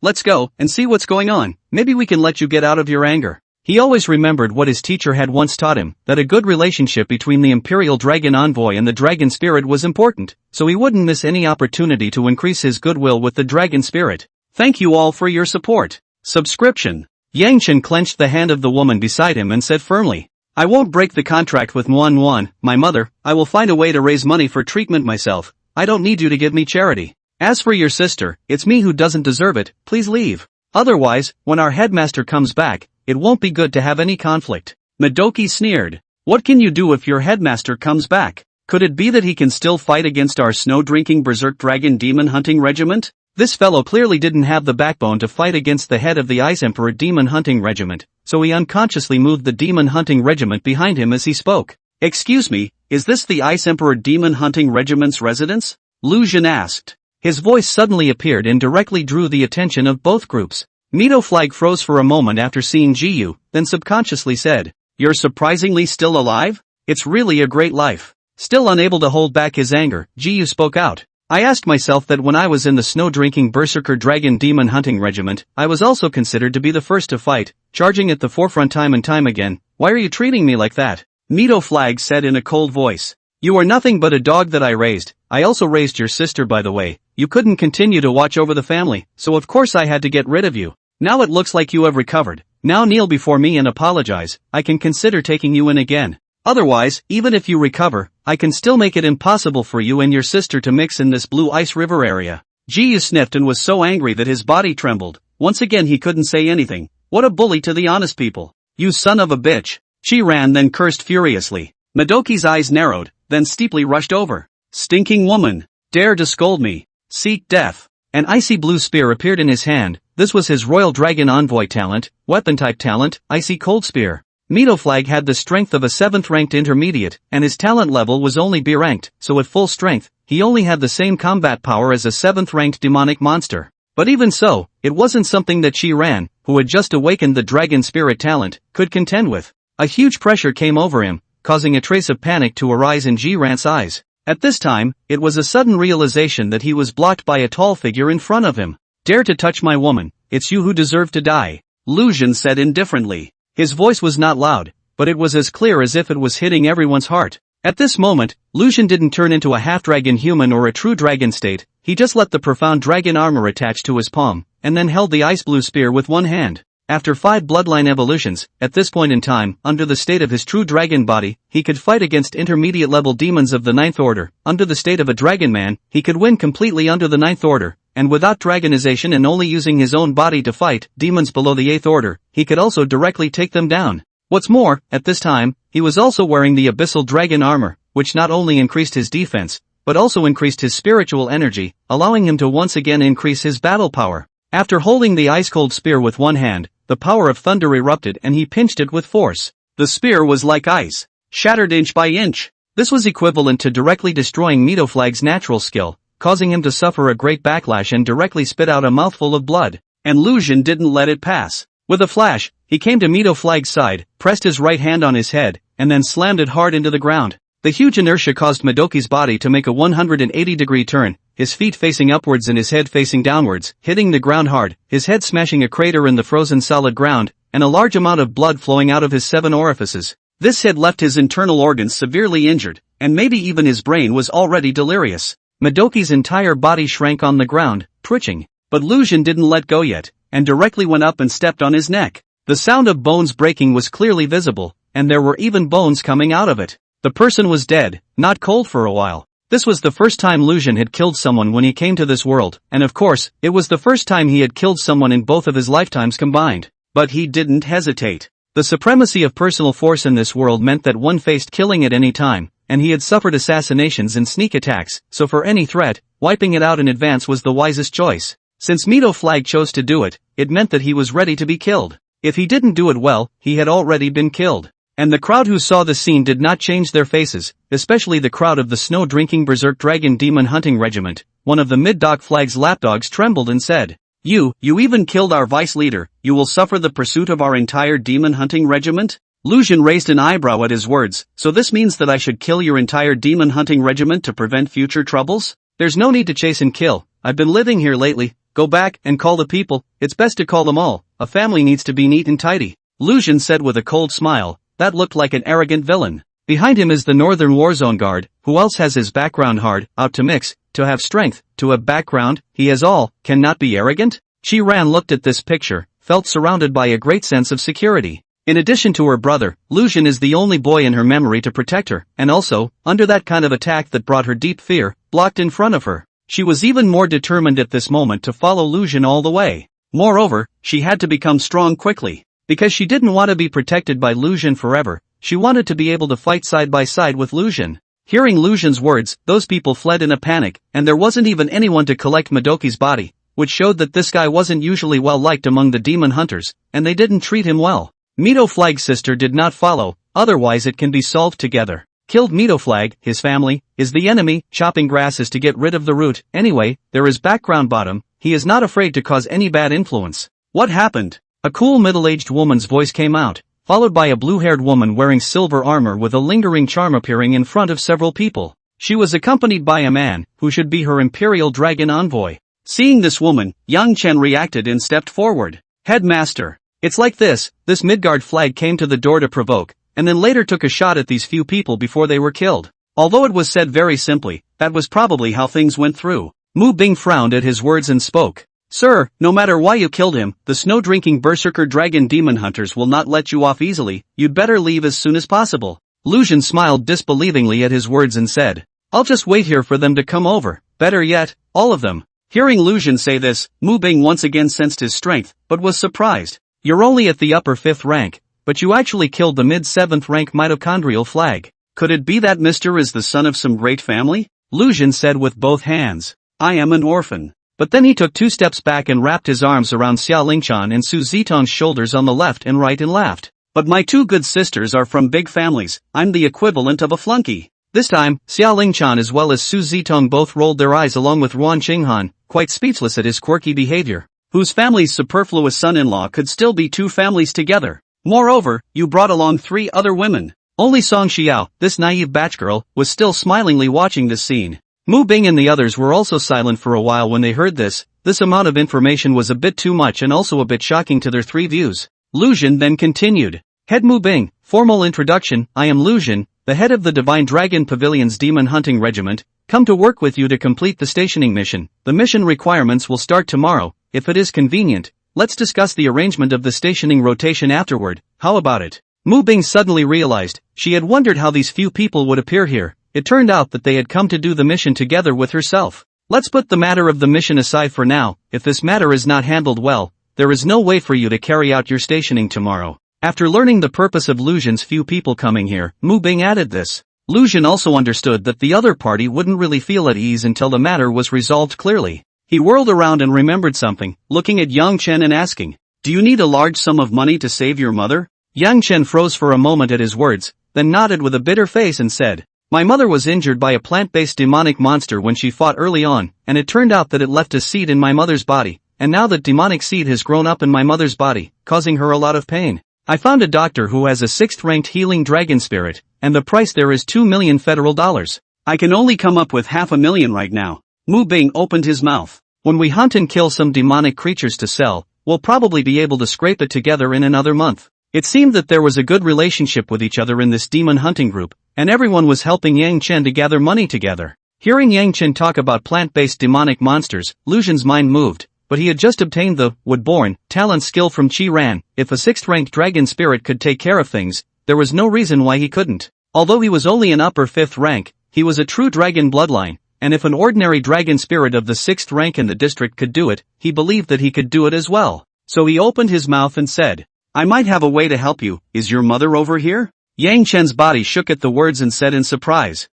and see what's going on. Maybe we can let you get out of your anger. He always remembered what his teacher had once taught him, that a good relationship between the Imperial Dragon Envoy and the Dragon Spirit was important, so he wouldn't miss any opportunity to increase his goodwill with the Dragon Spirit. Thank you all for your support. Subscription. Yang Chen clenched the hand of the woman beside him and said firmly, I won't break the contract with Nguyen, my mother. I will find a way to raise money for treatment myself. I don't need you to give me charity. As for your sister, it's me who doesn't deserve it. Please leave. Otherwise, when our headmaster comes back, it won't be good to have any conflict. Madoki sneered. What can you do if your headmaster comes back? Could it be that he can still fight against our snow-drinking berserk dragon demon hunting regiment? This fellow clearly didn't have the backbone to fight against the head of the Ice Emperor Demon Hunting Regiment, so he unconsciously moved the Demon Hunting Regiment behind him as he spoke. Excuse me, is this the Ice Emperor Demon Hunting Regiment's residence? Lu Xun asked. His voice suddenly appeared and directly drew the attention of both groups. Mito Flag froze for a moment after seeing Ji Yu, then subconsciously said, You're surprisingly still alive? It's really a great life. Still unable to hold back his anger, Ji Yu spoke out. I asked myself that when I was in the snow-drinking berserker dragon demon hunting regiment, I was also considered to be the first to fight, charging at the forefront time and time again. Why are you treating me like that? Mito Flag said in a cold voice. You are nothing but a dog that I raised. I also raised your sister, by the way. You couldn't continue to watch over the family, so of course I had to get rid of you. Now it looks like you have recovered. Now kneel before me and apologize. I can consider taking you in again. Otherwise, even if you recover, I can still make it impossible for you and your sister to mix in this blue ice river area. Ji Yu sniffed and was so angry that his body trembled. Once again he couldn't say anything. What a bully to the honest people. You son of a bitch. She ran then cursed furiously. Madoki's eyes narrowed, then steeply rushed over. Stinking woman. Dare to scold me. Seek death. An icy blue spear appeared in his hand. This was his Royal Dragon Envoy talent, weapon type talent, Icy Cold Spear. Midoflag had the strength of a 7th ranked intermediate, and his talent level was only B ranked, so at full strength, he only had the same combat power as a 7th ranked demonic monster. But even so, it wasn't something that Shi-Ran, who had just awakened the Dragon Spirit talent, could contend with. A huge pressure came over him, causing a trace of panic to arise in Ji-Ran's eyes. At this time, it was a sudden realization that he was blocked by a tall figure in front of him. Dare to touch my woman, it's you who deserve to die, Lu Xun said indifferently. His voice was not loud, but it was as clear as if it was hitting everyone's heart. At this moment, Lu Xun didn't turn into a half-dragon human or a true dragon state, he just let the profound dragon armor attach to his palm, and then held the ice blue spear with one hand. After 5 bloodline evolutions, at this point in time, under the state of his true dragon body, he could fight against intermediate-level demons of the 9th order. Under the state of a dragon man, he could win completely under the 9th order, and without dragonization and only using his own body to fight demons below the 8th order, he could also directly take them down. What's more, at this time, he was also wearing the abyssal dragon armor, which not only increased his defense, but also increased his spiritual energy, allowing him to once again increase his battle power. After holding the ice-cold spear with one hand, the power of thunder erupted and he pinched it with force. The spear was like ice, shattered inch by inch. This was equivalent to directly destroying Midoflag's natural skill, causing him to suffer a great backlash and directly spit out a mouthful of blood. And Lu Xun didn't let it pass. With a flash, he came to Midoflag's side, pressed his right hand on his head, and then slammed it hard into the ground. The huge inertia caused Madoki's body to make a 180-degree turn, his feet facing upwards and his head facing downwards, hitting the ground hard, his head smashing a crater in the frozen solid ground, and a large amount of blood flowing out of his 7 orifices. This had left his internal organs severely injured, and maybe even his brain was already delirious. Madoki's entire body shrank on the ground, twitching. But Lu Xun didn't let go yet, and directly went up and stepped on his neck. The sound of bones breaking was clearly visible, and there were even bones coming out of it. The person was dead, not cold for a while. This was the first time Lu Xun had killed someone when he came to this world, and of course, it was the first time he had killed someone in both of his lifetimes combined. But he didn't hesitate. The supremacy of personal force in this world meant that one faced killing at any time, and he had suffered assassinations and sneak attacks, so for any threat, wiping it out in advance was the wisest choice. Since Midoflag chose to do it, it meant that he was ready to be killed. If he didn't do it well, he had already been killed. And the crowd who saw the scene did not change their faces, especially the crowd of the snow-drinking berserk dragon demon hunting regiment. One of the mid-dog flag's lapdogs trembled and said, You even killed our vice leader, you will suffer the pursuit of our entire demon hunting regiment? Lu Xun raised an eyebrow at his words, so this means that I should kill your entire demon hunting regiment to prevent future troubles? There's no need to chase and kill, I've been living here lately, go back and call the people, it's best to call them all, a family needs to be neat and tidy. Lu Xun said with a cold smile, that looked like an arrogant villain. Behind him is the Northern Warzone Guard, who else has his background hard, out to mix, to have strength, to have background, he has all, cannot be arrogant? Shi-Ran looked at this picture, felt surrounded by a great sense of security. In addition to her brother, Lu Xun is the only boy in her memory to protect her, and also, under that kind of attack that brought her deep fear, blocked in front of her. She was even more determined at this moment to follow Lu Xun all the way. Moreover, she had to become strong quickly. Because she didn't want to be protected by Lu Xun forever, she wanted to be able to fight side by side with Lu Xun. Hearing Lu Xun's words, those people fled in a panic, and there wasn't even anyone to collect Madoki's body, which showed that this guy wasn't usually well liked among the demon hunters, and they didn't treat him well. Midoflag's sister did not follow, otherwise it can be solved together. Killed Midoflag, his family, is the enemy, chopping grass is to get rid of the root, anyway, there is background bottom, he is not afraid to cause any bad influence. What happened? A cool middle-aged woman's voice came out, followed by a blue-haired woman wearing silver armor with a lingering charm appearing in front of several people. She was accompanied by a man, who should be her Imperial Dragon Envoy. Seeing this woman, Yang Chen reacted and stepped forward. Headmaster. It's like this Midgard flag came to the door to provoke, and then later took a shot at these few people before they were killed. Although it was said very simply, that was probably how things went through. Mu Bing frowned at his words and spoke. Sir, no matter why you killed him, the snow-drinking berserker dragon demon hunters will not let you off easily, you'd better leave as soon as possible. Lu Xun smiled disbelievingly at his words and said, I'll just wait here for them to come over, better yet, all of them. Hearing Lu Xun say this, Mu Bing once again sensed his strength, but was surprised. You're only at the upper 5th rank, but you actually killed the mid-7th rank mitochondrial flag. Could it be that Mr. is the son of some great family? Lu Xun said with both hands. I am an orphan. But then he took 2 steps back and wrapped his arms around Xia Lingchan and Su Zitong's shoulders on the left and right and laughed. But my 2 good sisters are from big families, I'm the equivalent of a flunky. This time, Xia Lingchan as well as Su Zitong both rolled their eyes along with Ruan Qinghan, quite speechless at his quirky behavior. Whose family's superfluous son-in-law could still be 2 families together. Moreover, you brought along 3 other women. Only Song Xiao, this naive batchgirl, was still smilingly watching this scene. Mu Bing and the others were also silent for a while when they heard this. This amount of information was a bit too much and also a bit shocking to their 3 views. Lu Xun then continued. Head Mu Bing, formal introduction, I am Lu Xun, the head of the Divine Dragon Pavilion's Demon Hunting Regiment, come to work with you to complete the stationing mission. The mission requirements will start tomorrow, if it is convenient. Let's discuss the arrangement of the stationing rotation afterward, how about it? Mu Bing suddenly realized, she had wondered how these few people would appear here. It turned out that they had come to do the mission together with herself. Let's put the matter of the mission aside for now. If this matter is not handled well, there is no way for you to carry out your stationing tomorrow. After learning the purpose of Lu Xun's few people coming here, Mu Bing added this. Lu Xun also understood that the other party wouldn't really feel at ease until the matter was resolved clearly. He whirled around and remembered something, looking at Yang Chen and asking, do you need a large sum of money to save your mother? Yang Chen froze for a moment at his words, then nodded with a bitter face and said, my mother was injured by a plant-based demonic monster when she fought early on, and it turned out that it left a seed in my mother's body, and now that demonic seed has grown up in my mother's body, causing her a lot of pain. I found a doctor who has a 6th-ranked healing dragon spirit, and the price there is $2 million federal dollars. I can only come up with $500,000 right now. Mu Bing opened his mouth. When we hunt and kill some demonic creatures to sell, we'll probably be able to scrape it together in another month. It seemed that there was a good relationship with each other in this demon hunting group, and everyone was helping Yang Chen to gather money together. Hearing Yang Chen talk about plant-based demonic monsters, Lu Xun's mind moved, but he had just obtained the wood-born talent skill from Qi Ran. If a 6th-ranked dragon spirit could take care of things, there was no reason why he couldn't. Although he was only an upper 5th rank, he was a true dragon bloodline, and if an ordinary dragon spirit of the 6th rank in the district could do it, he believed that he could do it as well. So he opened his mouth and said, I might have a way to help you. Is your mother over here? Yang Chen's body shook at the words and said in surprise,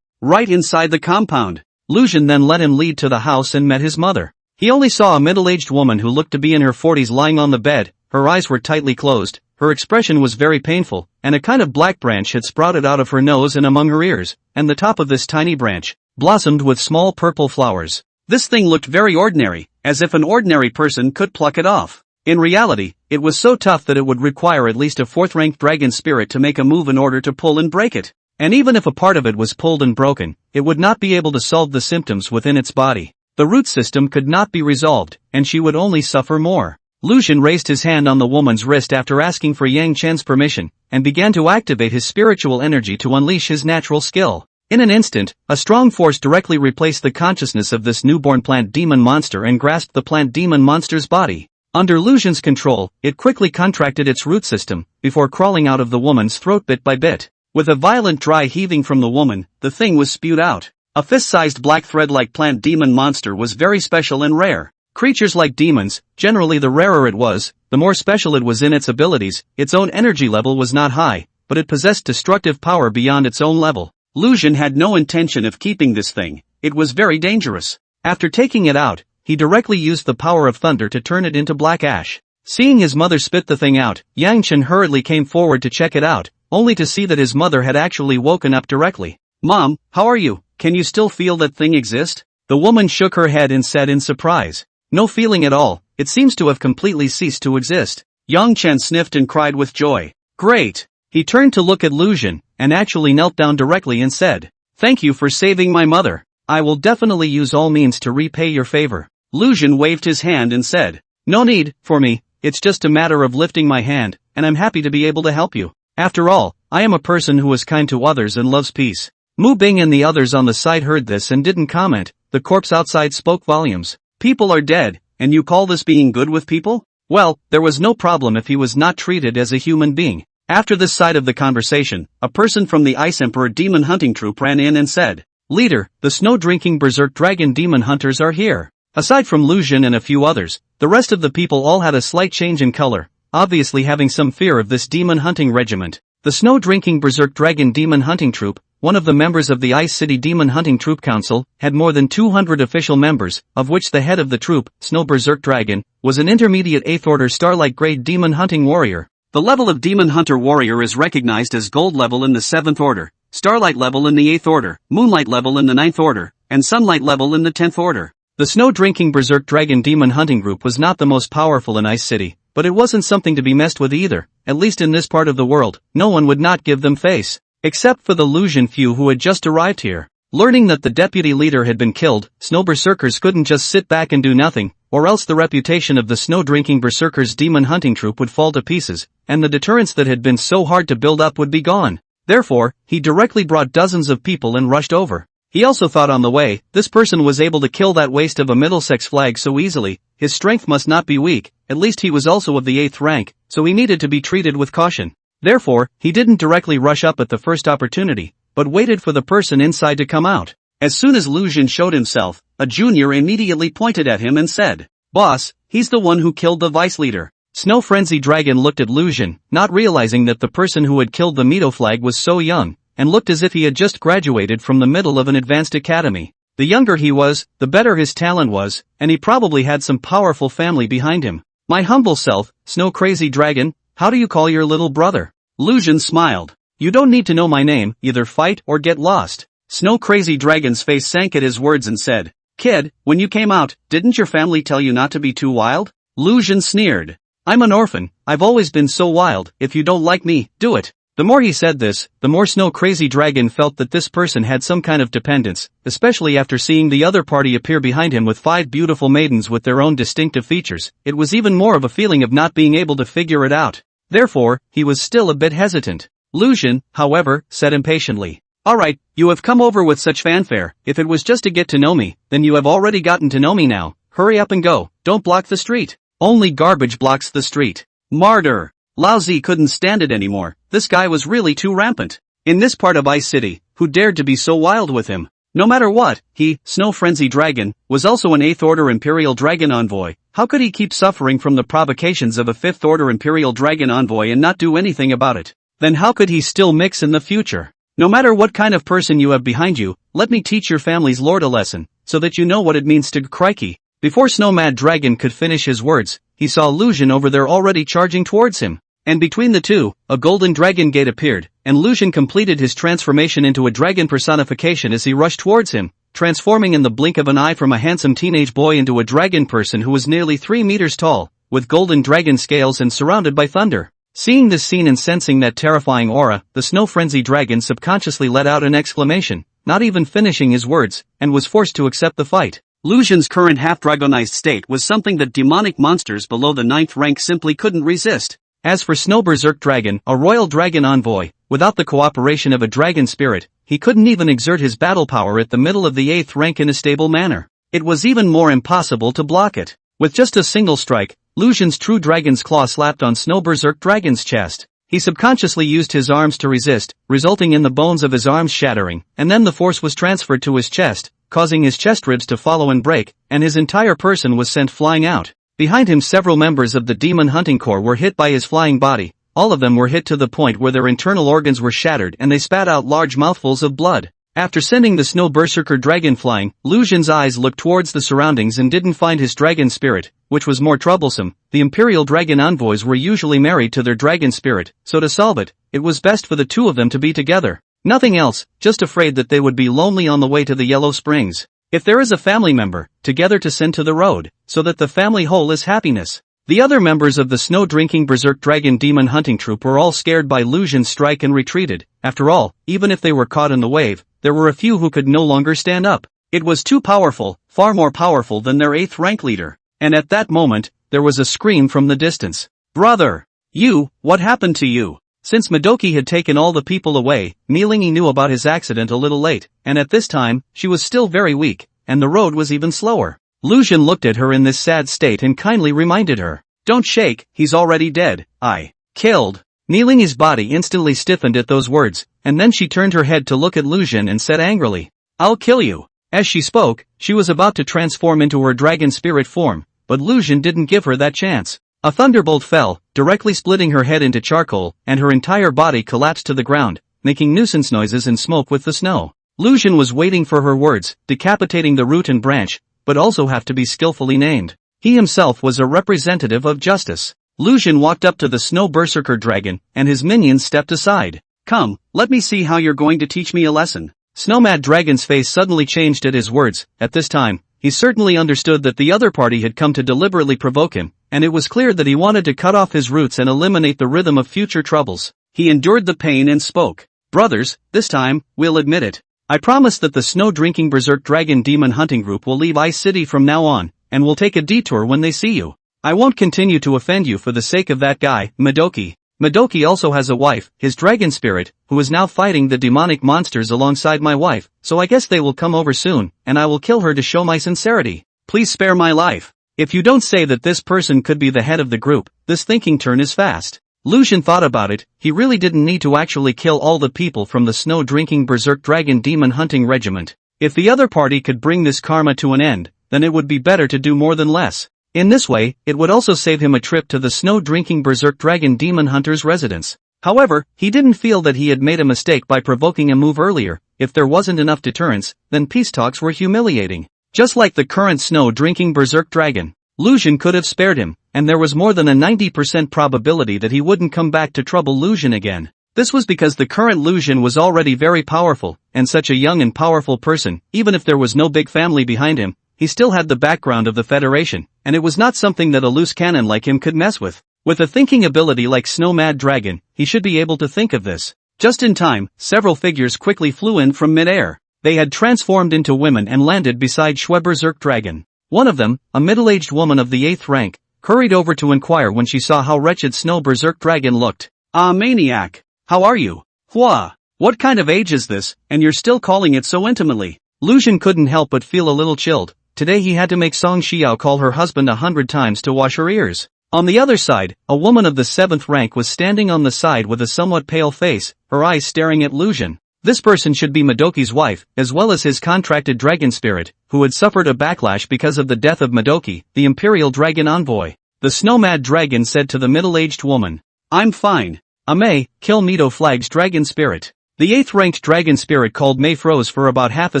right inside the compound. Lu Xun then let him lead to the house and met his mother. He only saw a middle-aged woman who looked to be in her 40s lying on the bed. Her eyes were tightly closed, her expression was very painful, and a kind of black branch had sprouted out of her nose and among her ears, and the top of this tiny branch blossomed with small purple flowers. This thing looked very ordinary, as if an ordinary person could pluck it off. In reality, it was so tough that it would require at least a 4th-ranked dragon spirit to make a move in order to pull and break it. And even if a part of it was pulled and broken, it would not be able to solve the symptoms within its body. The root system could not be resolved, and she would only suffer more. Lu Xun raised his hand on the woman's wrist after asking for Yang Chen's permission, and began to activate his spiritual energy to unleash his natural skill. In an instant, a strong force directly replaced the consciousness of this newborn plant demon monster and grasped the plant demon monster's body. Under Lu Xun's control, it quickly contracted its root system, before crawling out of the woman's throat bit by bit. With a violent dry heaving from the woman, the thing was spewed out. A fist-sized black thread-like plant demon monster was very special and rare. Creatures like demons, generally the rarer it was, the more special it was in its abilities. Its own energy level was not high, but it possessed destructive power beyond its own level. Lu Xun had no intention of keeping this thing. It was very dangerous. After taking it out, he directly used the power of thunder to turn it into black ash. Seeing his mother spit the thing out, Yang Chen hurriedly came forward to check it out, only to see that his mother had actually woken up directly. Mom, how are you? Can you still feel that thing exist? The woman shook her head and said in surprise. No feeling at all, it seems to have completely ceased to exist. Yang Chen sniffed and cried with joy. Great! He turned to look at Lu Xun, and actually knelt down directly and said, Thank you for saving my mother. I will definitely use all means to repay your favor. Lu Xun waved his hand and said, No need, for me, it's just a matter of lifting my hand, and I'm happy to be able to help you. After all, I am a person who is kind to others and loves peace. Mu Bing and the others on the side heard this and didn't comment. The corpse outside spoke volumes. People are dead, and you call this being good with people? Well, there was no problem if he was not treated as a human being. After this side of the conversation, a person from the Ice Emperor Demon Hunting Troop ran in and said, Leader, the snow-drinking berserk dragon demon hunters are here. Aside from Lu Xun and a few others, the rest of the people all had a slight change in color. obviously having some fear of this demon hunting regiment. The snow-drinking berserk dragon demon hunting troop, one of the members of the Ice City Demon Hunting Troop Council, had more than 200 official members, of which the head of the troop, Snow Berserk Dragon, was an intermediate 8th Order Starlight grade demon hunting warrior. The level of Demon Hunter Warrior is recognized as Gold level in the 7th Order, Starlight level in the 8th Order, Moonlight level in the 9th Order, and Sunlight level in the 10th Order. The snow-drinking berserk dragon demon hunting group was not the most powerful in Ice City, but it wasn't something to be messed with either. At least in this part of the world, no one would not give them face. Except for the Lusian few who had just arrived here. Learning that the deputy leader had been killed, snow berserkers couldn't just sit back and do nothing, or else the reputation of the snow-drinking berserkers demon hunting troop would fall to pieces, and the deterrence that had been so hard to build up would be gone. Therefore, he directly brought dozens of people and rushed over. He also thought on the way, this person was able to kill that waste of a Middlesex flag so easily, his strength must not be weak, at least he was also of the 8th rank, so he needed to be treated with caution. Therefore, he didn't directly rush up at the first opportunity, but waited for the person inside to come out. As soon as Lusian showed himself, a junior immediately pointed at him and said, "Boss, he's the one who killed the vice leader." Snow Frenzy Dragon looked at Lusian, not realizing that the person who had killed the Mito flag was so young, and looked as if he had just graduated from the middle of an advanced academy. The younger he was, the better his talent was, and he probably had some powerful family behind him. "My humble self, Snow Crazy Dragon, how do you call your little brother?" Lusian smiled. "You don't need to know my name, either fight or get lost." Snow Crazy Dragon's face sank at his words and said, "Kid, when you came out, didn't your family tell you not to be too wild?" Lusian sneered. "I'm an orphan, I've always been so wild, if you don't like me, do it." The more he said this, the more Snow Crazy Dragon felt that this person had some kind of dependence, especially after seeing the other party appear behind him with 5 beautiful maidens with their own distinctive features. It was even more of a feeling of not being able to figure it out. Therefore, he was still a bit hesitant. Lusian, however, said impatiently, "Alright, you have come over with such fanfare, if it was just to get to know me, then you have already gotten to know me now. Hurry up and go, don't block the street." Only garbage blocks the street. Martyr. Lao Zi couldn't stand it anymore, this guy was really too rampant. In this part of Ice City, who dared to be so wild with him? No matter what, he, Snow Frenzy Dragon, was also an 8th Order Imperial Dragon Envoy. How could he keep suffering from the provocations of a 5th Order Imperial Dragon Envoy and not do anything about it? Then how could he still mix in the future? No matter what kind of person you have behind you, let me teach your family's lord a lesson, so that you know what it means to crikey. Before Snow Mad Dragon could finish his words, he saw Lusian over there already charging towards him. And between the two, a golden dragon gate appeared, and Lusian completed his transformation into a dragon personification as he rushed towards him, transforming in the blink of an eye from a handsome teenage boy into a dragon person who was nearly 3 meters tall, with golden dragon scales and surrounded by thunder. Seeing this scene and sensing that terrifying aura, the Snow Frenzy Dragon subconsciously let out an exclamation, not even finishing his words, and was forced to accept the fight. Lusian's current half-dragonized state was something that demonic monsters below the 9th rank simply couldn't resist. As for Snow Berserk Dragon, a royal dragon envoy, without the cooperation of a dragon spirit, he couldn't even exert his battle power at the middle of the 8th rank in a stable manner. It was even more impossible to block it. With just a single strike, Lusian's true dragon's claw slapped on Snow Berserk Dragon's chest. He subconsciously used his arms to resist, resulting in the bones of his arms shattering, and then the force was transferred to his chest, causing his chest ribs to follow and break, and his entire person was sent flying out. Behind him several members of the Demon Hunting Corps were hit by his flying body. All of them were hit to the point where their internal organs were shattered and they spat out large mouthfuls of blood. After sending the Snow Berserker Dragon flying, Lusian's eyes looked towards the surroundings and didn't find his dragon spirit, which was more troublesome. The Imperial Dragon Envoys were usually married to their dragon spirit, so to solve it, it was best for the two of them to be together. Nothing else, just afraid that they would be lonely on the way to the Yellow Springs. If there is a family member, together to send to the road, so that the family whole is happiness. The other members of the snow-drinking berserk dragon demon hunting troop were all scared by Lusian's strike and retreated. After all, even if they were caught in the wave, there were a few who could no longer stand up. It was too powerful, far more powerful than their 8th rank leader. And at that moment, there was a scream from the distance. "Brother! You, what happened to you?" Since Madoki had taken all the people away, Milingi knew about his accident a little late, and at this time, she was still very weak, and the road was even slower. Lusian looked at her in this sad state and kindly reminded her, "Don't shake, he's already dead. I killed." Milingi's body instantly stiffened at those words, and then she turned her head to look at Lusian and said angrily, "I'll kill you." As she spoke, she was about to transform into her dragon spirit form, but Lusian didn't give her that chance. A thunderbolt fell, directly splitting her head into charcoal, and her entire body collapsed to the ground, making nuisance noises and smoke with the snow. Lucian was waiting for her words, decapitating the root and branch, but also have to be skillfully named. He himself was a representative of justice. Lucian walked up to the snow berserker dragon, and his minions stepped aside. Come, let me see how you're going to teach me a lesson. Snowmad Dragon's face suddenly changed at his words. At this time, he certainly understood that the other party had come to deliberately provoke him, and it was clear that he wanted to cut off his roots and eliminate the rhythm of future troubles. He endured the pain and spoke. Brothers, this time, we'll admit it. I promise that the snow-drinking berserk dragon demon hunting group will leave Ice City from now on, and will take a detour when they see you. I won't continue to offend you for the sake of that guy, Madoki. Madoki also has a wife, his dragon spirit, who is now fighting the demonic monsters alongside my wife, so I guess they will come over soon, and I will kill her to show my sincerity. Please spare my life. If you don't say that this person could be the head of the group, this thinking turn is fast. Lucian thought about it. He really didn't need to actually kill all the people from the snow-drinking berserk dragon demon hunting regiment. If the other party could bring this karma to an end, then it would be better to do more than less. In this way, it would also save him a trip to the snow-drinking berserk dragon demon hunter's residence. However, he didn't feel that he had made a mistake by provoking a move earlier. If there wasn't enough deterrence, then peace talks were humiliating. Just like the current snow-drinking berserk dragon, Lucian could have spared him, and there was more than a 90% probability that he wouldn't come back to trouble Lucian again. This was because the current Lucian was already very powerful, and such a young and powerful person, even if there was no big family behind him, he still had the background of the Federation, and it was not something that a loose cannon like him could mess with. With a thinking ability like Snow-Mad Dragon, he should be able to think of this. Just in time, several figures quickly flew in from mid-air. They had transformed into women and landed beside Schweberzerk Dragon. One of them, a middle-aged woman of the 8th rank, hurried over to inquire when she saw how wretched Snow Berserk Dragon looked. Ah, maniac! How are you? Hua! What kind of age is this, and you're still calling it so intimately? Lucian couldn't help but feel a little chilled. Today he had to make Song Xiao call her husband 100 times to wash her ears. On the other side, a woman of the 7th rank was standing on the side with a somewhat pale face, her eyes staring at Lucian. This person should be Madoki's wife, as well as his contracted dragon spirit, who had suffered a backlash because of the death of Madoki, the Imperial Dragon Envoy. The Snow-Mad Dragon said to the middle-aged woman, I'm fine. Ame, kill Mito Flag's dragon spirit. The 8th-ranked dragon spirit called Mei froze for about half a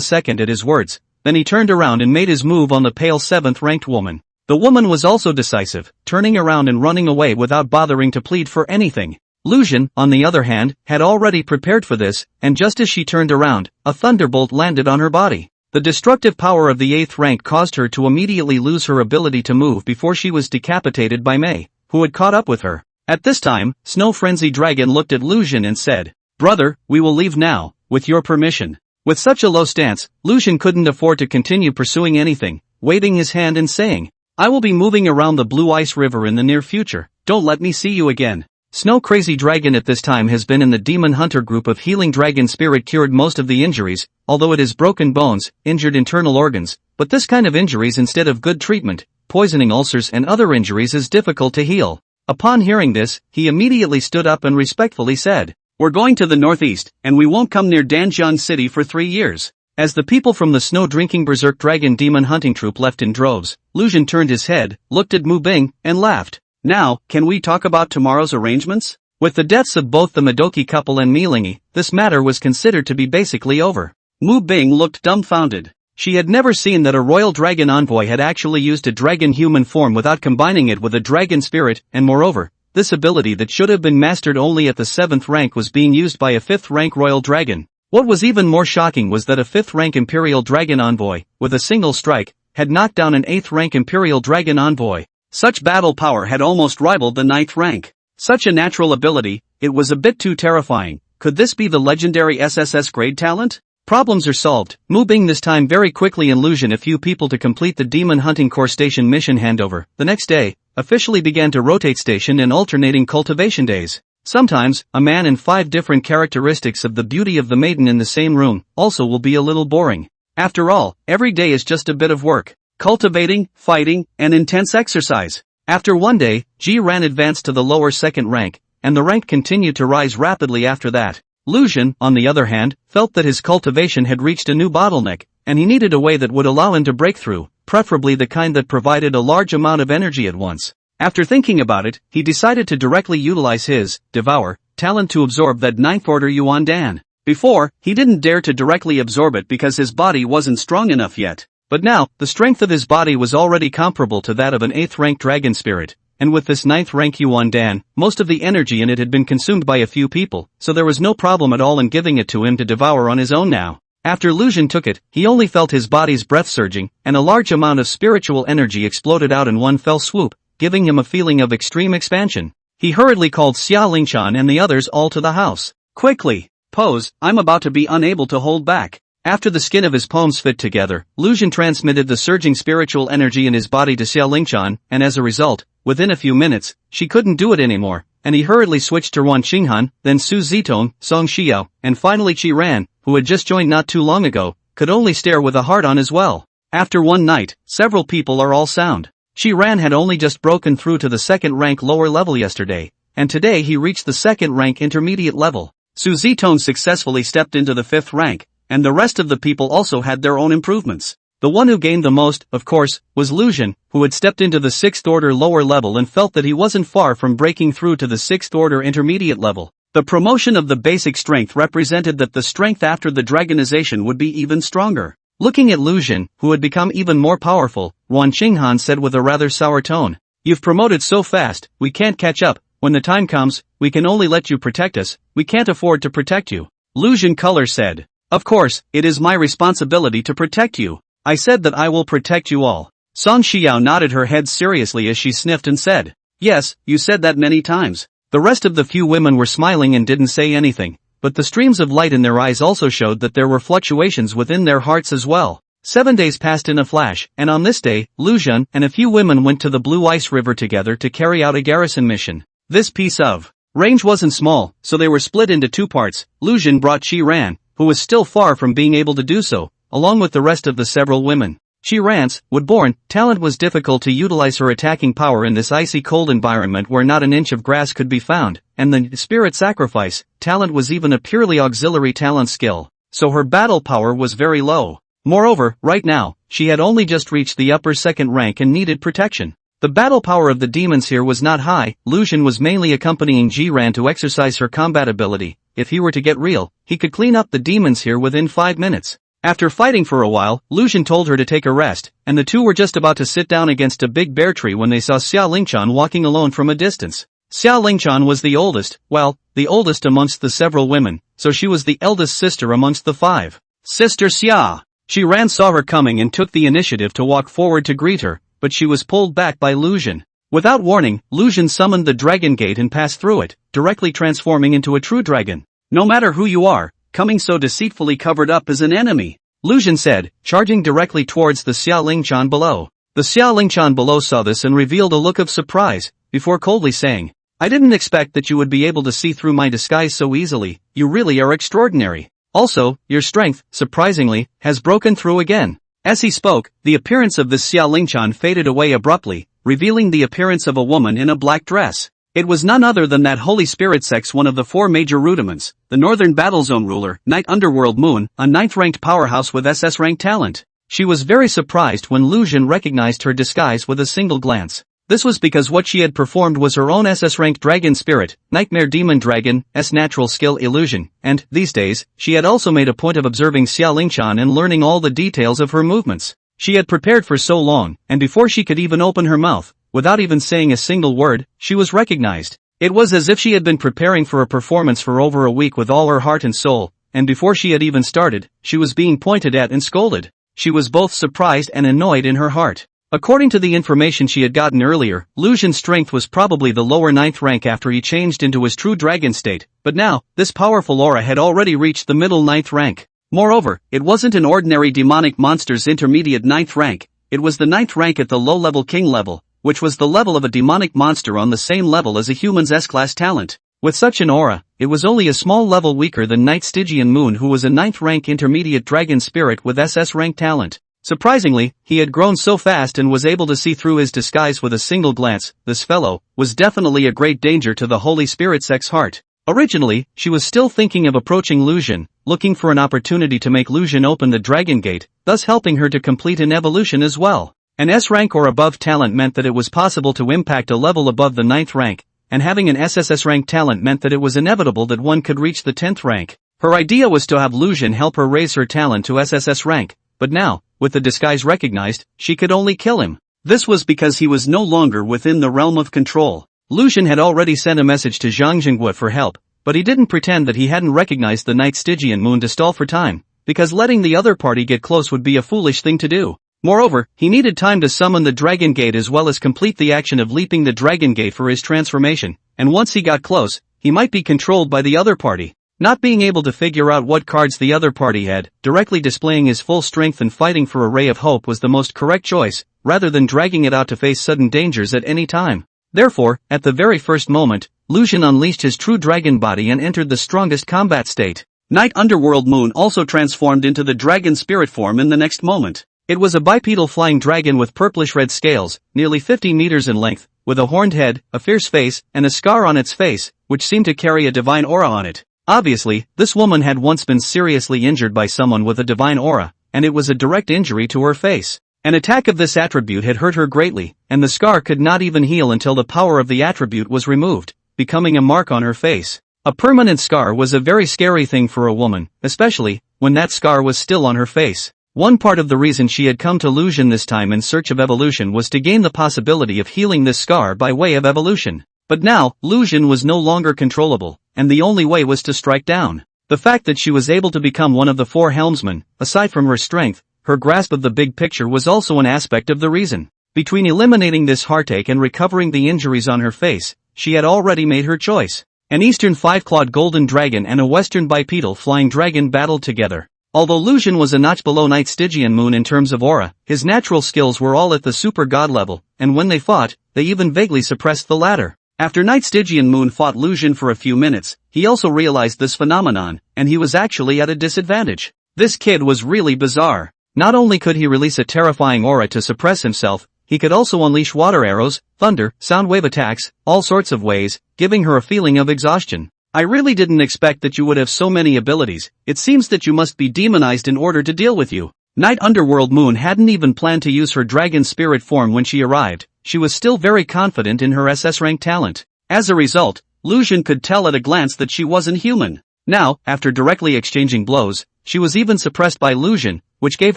second at his words, then he turned around and made his move on the pale 7th-ranked woman. The woman was also decisive, turning around and running away without bothering to plead for anything. Lucian, on the other hand, had already prepared for this, and just as she turned around, a thunderbolt landed on her body. The destructive power of the 8th rank caused her to immediately lose her ability to move before she was decapitated by Mei, who had caught up with her. At this time, Snow Frenzy Dragon looked at Lucian and said, Brother, we will leave now, with your permission. With such a low stance, Lucian couldn't afford to continue pursuing anything, waving his hand and saying, I will be moving around the Blue Ice River in the near future, don't let me see you again. Snow Crazy Dragon at this time has been in the Demon Hunter group of Healing Dragon Spirit cured most of the injuries, although it has broken bones, injured internal organs, but this kind of injuries instead of good treatment, poisoning ulcers and other injuries is difficult to heal. Upon hearing this, he immediately stood up and respectfully said, We're going to the northeast, and we won't come near Danjian City for 3 years. As the people from the snow-drinking berserk dragon demon hunting troop left in droves, Lucian turned his head, looked at Mu Bing, and laughed. Now, can we talk about tomorrow's arrangements? With the deaths of both the Madoki couple and Milingi, this matter was considered to be basically over. Mu Bing looked dumbfounded. She had never seen that a royal dragon envoy had actually used a dragon human form without combining it with a dragon spirit, and moreover, this ability that should have been mastered only at the 7th rank was being used by a 5th rank royal dragon. What was even more shocking was that a 5th rank imperial dragon envoy, with a single strike, had knocked down an 8th rank imperial dragon envoy. Such battle power had almost rivaled the 9th rank. Such a natural ability, it was a bit too terrifying. Could this be the legendary SSS grade talent? Problems are solved. Mu Bing this time very quickly and Lucian a few people to complete the Demon Hunting Core Station mission handover. The next day, officially began to rotate station and alternating cultivation days. Sometimes, a man and 5 different characteristics of the beauty of the maiden in the same room, also will be a little boring. After all, every day is just a bit of work. Cultivating, fighting, and intense exercise. After one day, Ji Ran advanced to the lower 2nd rank, and the rank continued to rise rapidly after that. Lucian, on the other hand, felt that his cultivation had reached a new bottleneck, and he needed a way that would allow him to break through, preferably the kind that provided a large amount of energy at once. After thinking about it, he decided to directly utilize his devour talent to absorb that ninth order Yuan Dan. Before, he didn't dare to directly absorb it because his body wasn't strong enough yet. But now, the strength of his body was already comparable to that of an 8th rank dragon spirit, and with this 9th rank Yuan Dan, most of the energy in it had been consumed by a few people, so there was no problem at all in giving it to him to devour on his own now. After Lu Xun took it, he only felt his body's breath surging, and a large amount of spiritual energy exploded out in one fell swoop, giving him a feeling of extreme expansion. He hurriedly called Xia Lingshan and the others all to the house. Quickly! Pose, I'm about to be unable to hold back. After the skin of his palms fit together, Lu Xun transmitted the surging spiritual energy in his body to Xia Lingshan, and as a result, within a few minutes, she couldn't do it anymore, and he hurriedly switched to Wan Qinghan, then Su Zitong, Song Xiao, and finally Qi Ran, who had just joined not too long ago, could only stare with a heart on as well. After one night, several people are all sound. Qi Ran had only just broken through to the 2nd rank lower level yesterday, and today he reached the 2nd rank intermediate level. Su Zitong successfully stepped into the 5th rank, and the rest of the people also had their own improvements. The one who gained the most, of course, was Lu Xun, who had stepped into the 6th order lower level and felt that he wasn't far from breaking through to the 6th order intermediate level. The promotion of the basic strength represented that the strength after the dragonization would be even stronger. Looking at Lu Xun, who had become even more powerful, Wan Qinghan said with a rather sour tone, "You've promoted so fast, we can't catch up. When the time comes, we can only let you protect us, we can't afford to protect you." Lu Xun Color said, "Of course, it is my responsibility to protect you. I said that I will protect you all." Song Xiao nodded her head seriously as she sniffed and said, "Yes, you said that many times." The rest of the few women were smiling and didn't say anything, but the streams of light in their eyes also showed that there were fluctuations within their hearts as well. 7 days passed in a flash, and on this day, Lu Xun and a few women went to the Blue Ice River together to carry out a garrison mission. This piece of range wasn't small, so they were split into 2 parts. Lu Xun brought Qi Ran, who was still far from being able to do so, along with the rest of the several women. Qi Ran's wood-born talent was difficult to utilize her attacking power in this icy cold environment where not an inch of grass could be found, and the spirit sacrifice talent was even a purely auxiliary talent skill, so her battle power was very low. Moreover, right now, she had only just reached the upper 2nd rank and needed protection. The battle power of the demons here was not high. Lu Xun was mainly accompanying Ji Ran to exercise her combat ability. If he were to get real, he could clean up the demons here within 5 minutes. After fighting for a while, Lu Xun told her to take a rest, and the two were just about to sit down against a big bear tree when they saw Xia Lingshan walking alone from a distance. Xia Lingshan was the oldest, the oldest amongst the several women, so she was the eldest sister amongst the 5. "Sister Xia!" Qi Ran saw her coming and took the initiative to walk forward to greet her, but she was pulled back by Lu Xun. Without warning, Lu Xun summoned the dragon gate and passed through it, directly transforming into a true dragon. "No matter who you are, coming so deceitfully covered up is an enemy," Lu Xun said, charging directly towards the Xia Lingshan below. The Xia Lingshan below saw this and revealed a look of surprise, before coldly saying, "I didn't expect that you would be able to see through my disguise so easily. You really are extraordinary. Also, your strength, surprisingly, has broken through again." As he spoke, the appearance of the Xia Lingshan faded away abruptly, revealing the appearance of a woman in a black dress. It was none other than that Holy Spirit sex, one of the 4 major rudiments, the Northern Battlezone ruler, Night Underworld Moon, a 9th-ranked powerhouse with SS-rank talent. She was very surprised when Lu Xun recognized her disguise with a single glance. This was because what she had performed was her own SS-ranked dragon spirit, Nightmare Demon Dragon, natural skill illusion, and, these days, she had also made a point of observing Xia Lingshan and learning all the details of her movements. She had prepared for so long, and before she could even open her mouth, without even saying a single word, she was recognized. It was as if she had been preparing for a performance for over a week with all her heart and soul, and before she had even started, she was being pointed at and scolded. She was both surprised and annoyed in her heart. According to the information she had gotten earlier, Lu Xun's strength was probably the lower 9th rank after he changed into his true dragon state, but now, this powerful aura had already reached the middle 9th rank. Moreover, it wasn't an ordinary demonic monster's intermediate 9th rank, it was the 9th rank at the low-level king level, which was the level of a demonic monster on the same level as a human's S-class talent. With such an aura, it was only a small level weaker than Night Stygian Moon, who was a 9th rank intermediate dragon spirit with SS rank talent. Surprisingly, he had grown so fast and was able to see through his disguise with a single glance. This fellow was definitely a great danger to the Holy Spirit Sex's heart. Originally, she was still thinking of approaching Lu Xun, looking for an opportunity to make Lu Xun open the dragon gate, thus helping her to complete an evolution as well. An S rank or above talent meant that it was possible to impact a level above the 9th rank, and having an SSS rank talent meant that it was inevitable that one could reach the 10th rank. Her idea was to have Luzhin help her raise her talent to SSS rank, but now, with the disguise recognized, she could only kill him. This was because he was no longer within the realm of control. Luzhin had already sent a message to Zhang Jinghua for help, but he didn't pretend that he hadn't recognized the night Stygian moon to stall for time, because letting the other party get close would be a foolish thing to do. Moreover, he needed time to summon the Dragon Gate as well as complete the action of leaping the Dragon Gate for his transformation, and once he got close, he might be controlled by the other party. Not being able to figure out what cards the other party had, directly displaying his full strength and fighting for a ray of hope was the most correct choice, rather than dragging it out to face sudden dangers at any time. Therefore, at the very first moment, Luzhin unleashed his true dragon body and entered the strongest combat state. Night Underworld Moon also transformed into the dragon spirit form in the next moment. It was a bipedal flying dragon with purplish-red scales, nearly 50 meters in length, with a horned head, a fierce face, and a scar on its face, which seemed to carry a divine aura on it. Obviously, this woman had once been seriously injured by someone with a divine aura, and it was a direct injury to her face. An attack of this attribute had hurt her greatly, and the scar could not even heal until the power of the attribute was removed, becoming a mark on her face. A permanent scar was a very scary thing for a woman, especially when that scar was still on her face. One part of the reason she had come to Luzhin this time in search of evolution was to gain the possibility of healing this scar by way of evolution. But now, Luzhin was no longer controllable, and the only way was to strike down. The fact that she was able to become one of the 4 helmsmen, aside from her strength, her grasp of the big picture was also an aspect of the reason. Between eliminating this heartache and recovering the injuries on her face, she had already made her choice. An eastern 5-clawed golden dragon and a western bipedal flying dragon battled together. Although Luzhin was a notch below Night Stygian moon in terms of aura, his natural skills were all at the super god level, and when they fought, they even vaguely suppressed the latter. After Night Stygian moon fought Luzhin for a few minutes, he also realized this phenomenon, and he was actually at a disadvantage. This kid was really bizarre. Not only could he release a terrifying aura to suppress himself, he could also unleash water arrows, thunder, sound wave attacks, all sorts of ways, giving her a feeling of exhaustion. I really didn't expect that you would have so many abilities. It seems that you must be demonized in order to deal with you. Night Underworld Moon hadn't even planned to use her dragon spirit form when she arrived. She was still very confident in her SS rank talent. As a result, Luzhin could tell at a glance that she wasn't human. Now, after directly exchanging blows, she was even suppressed by Luzhin, which gave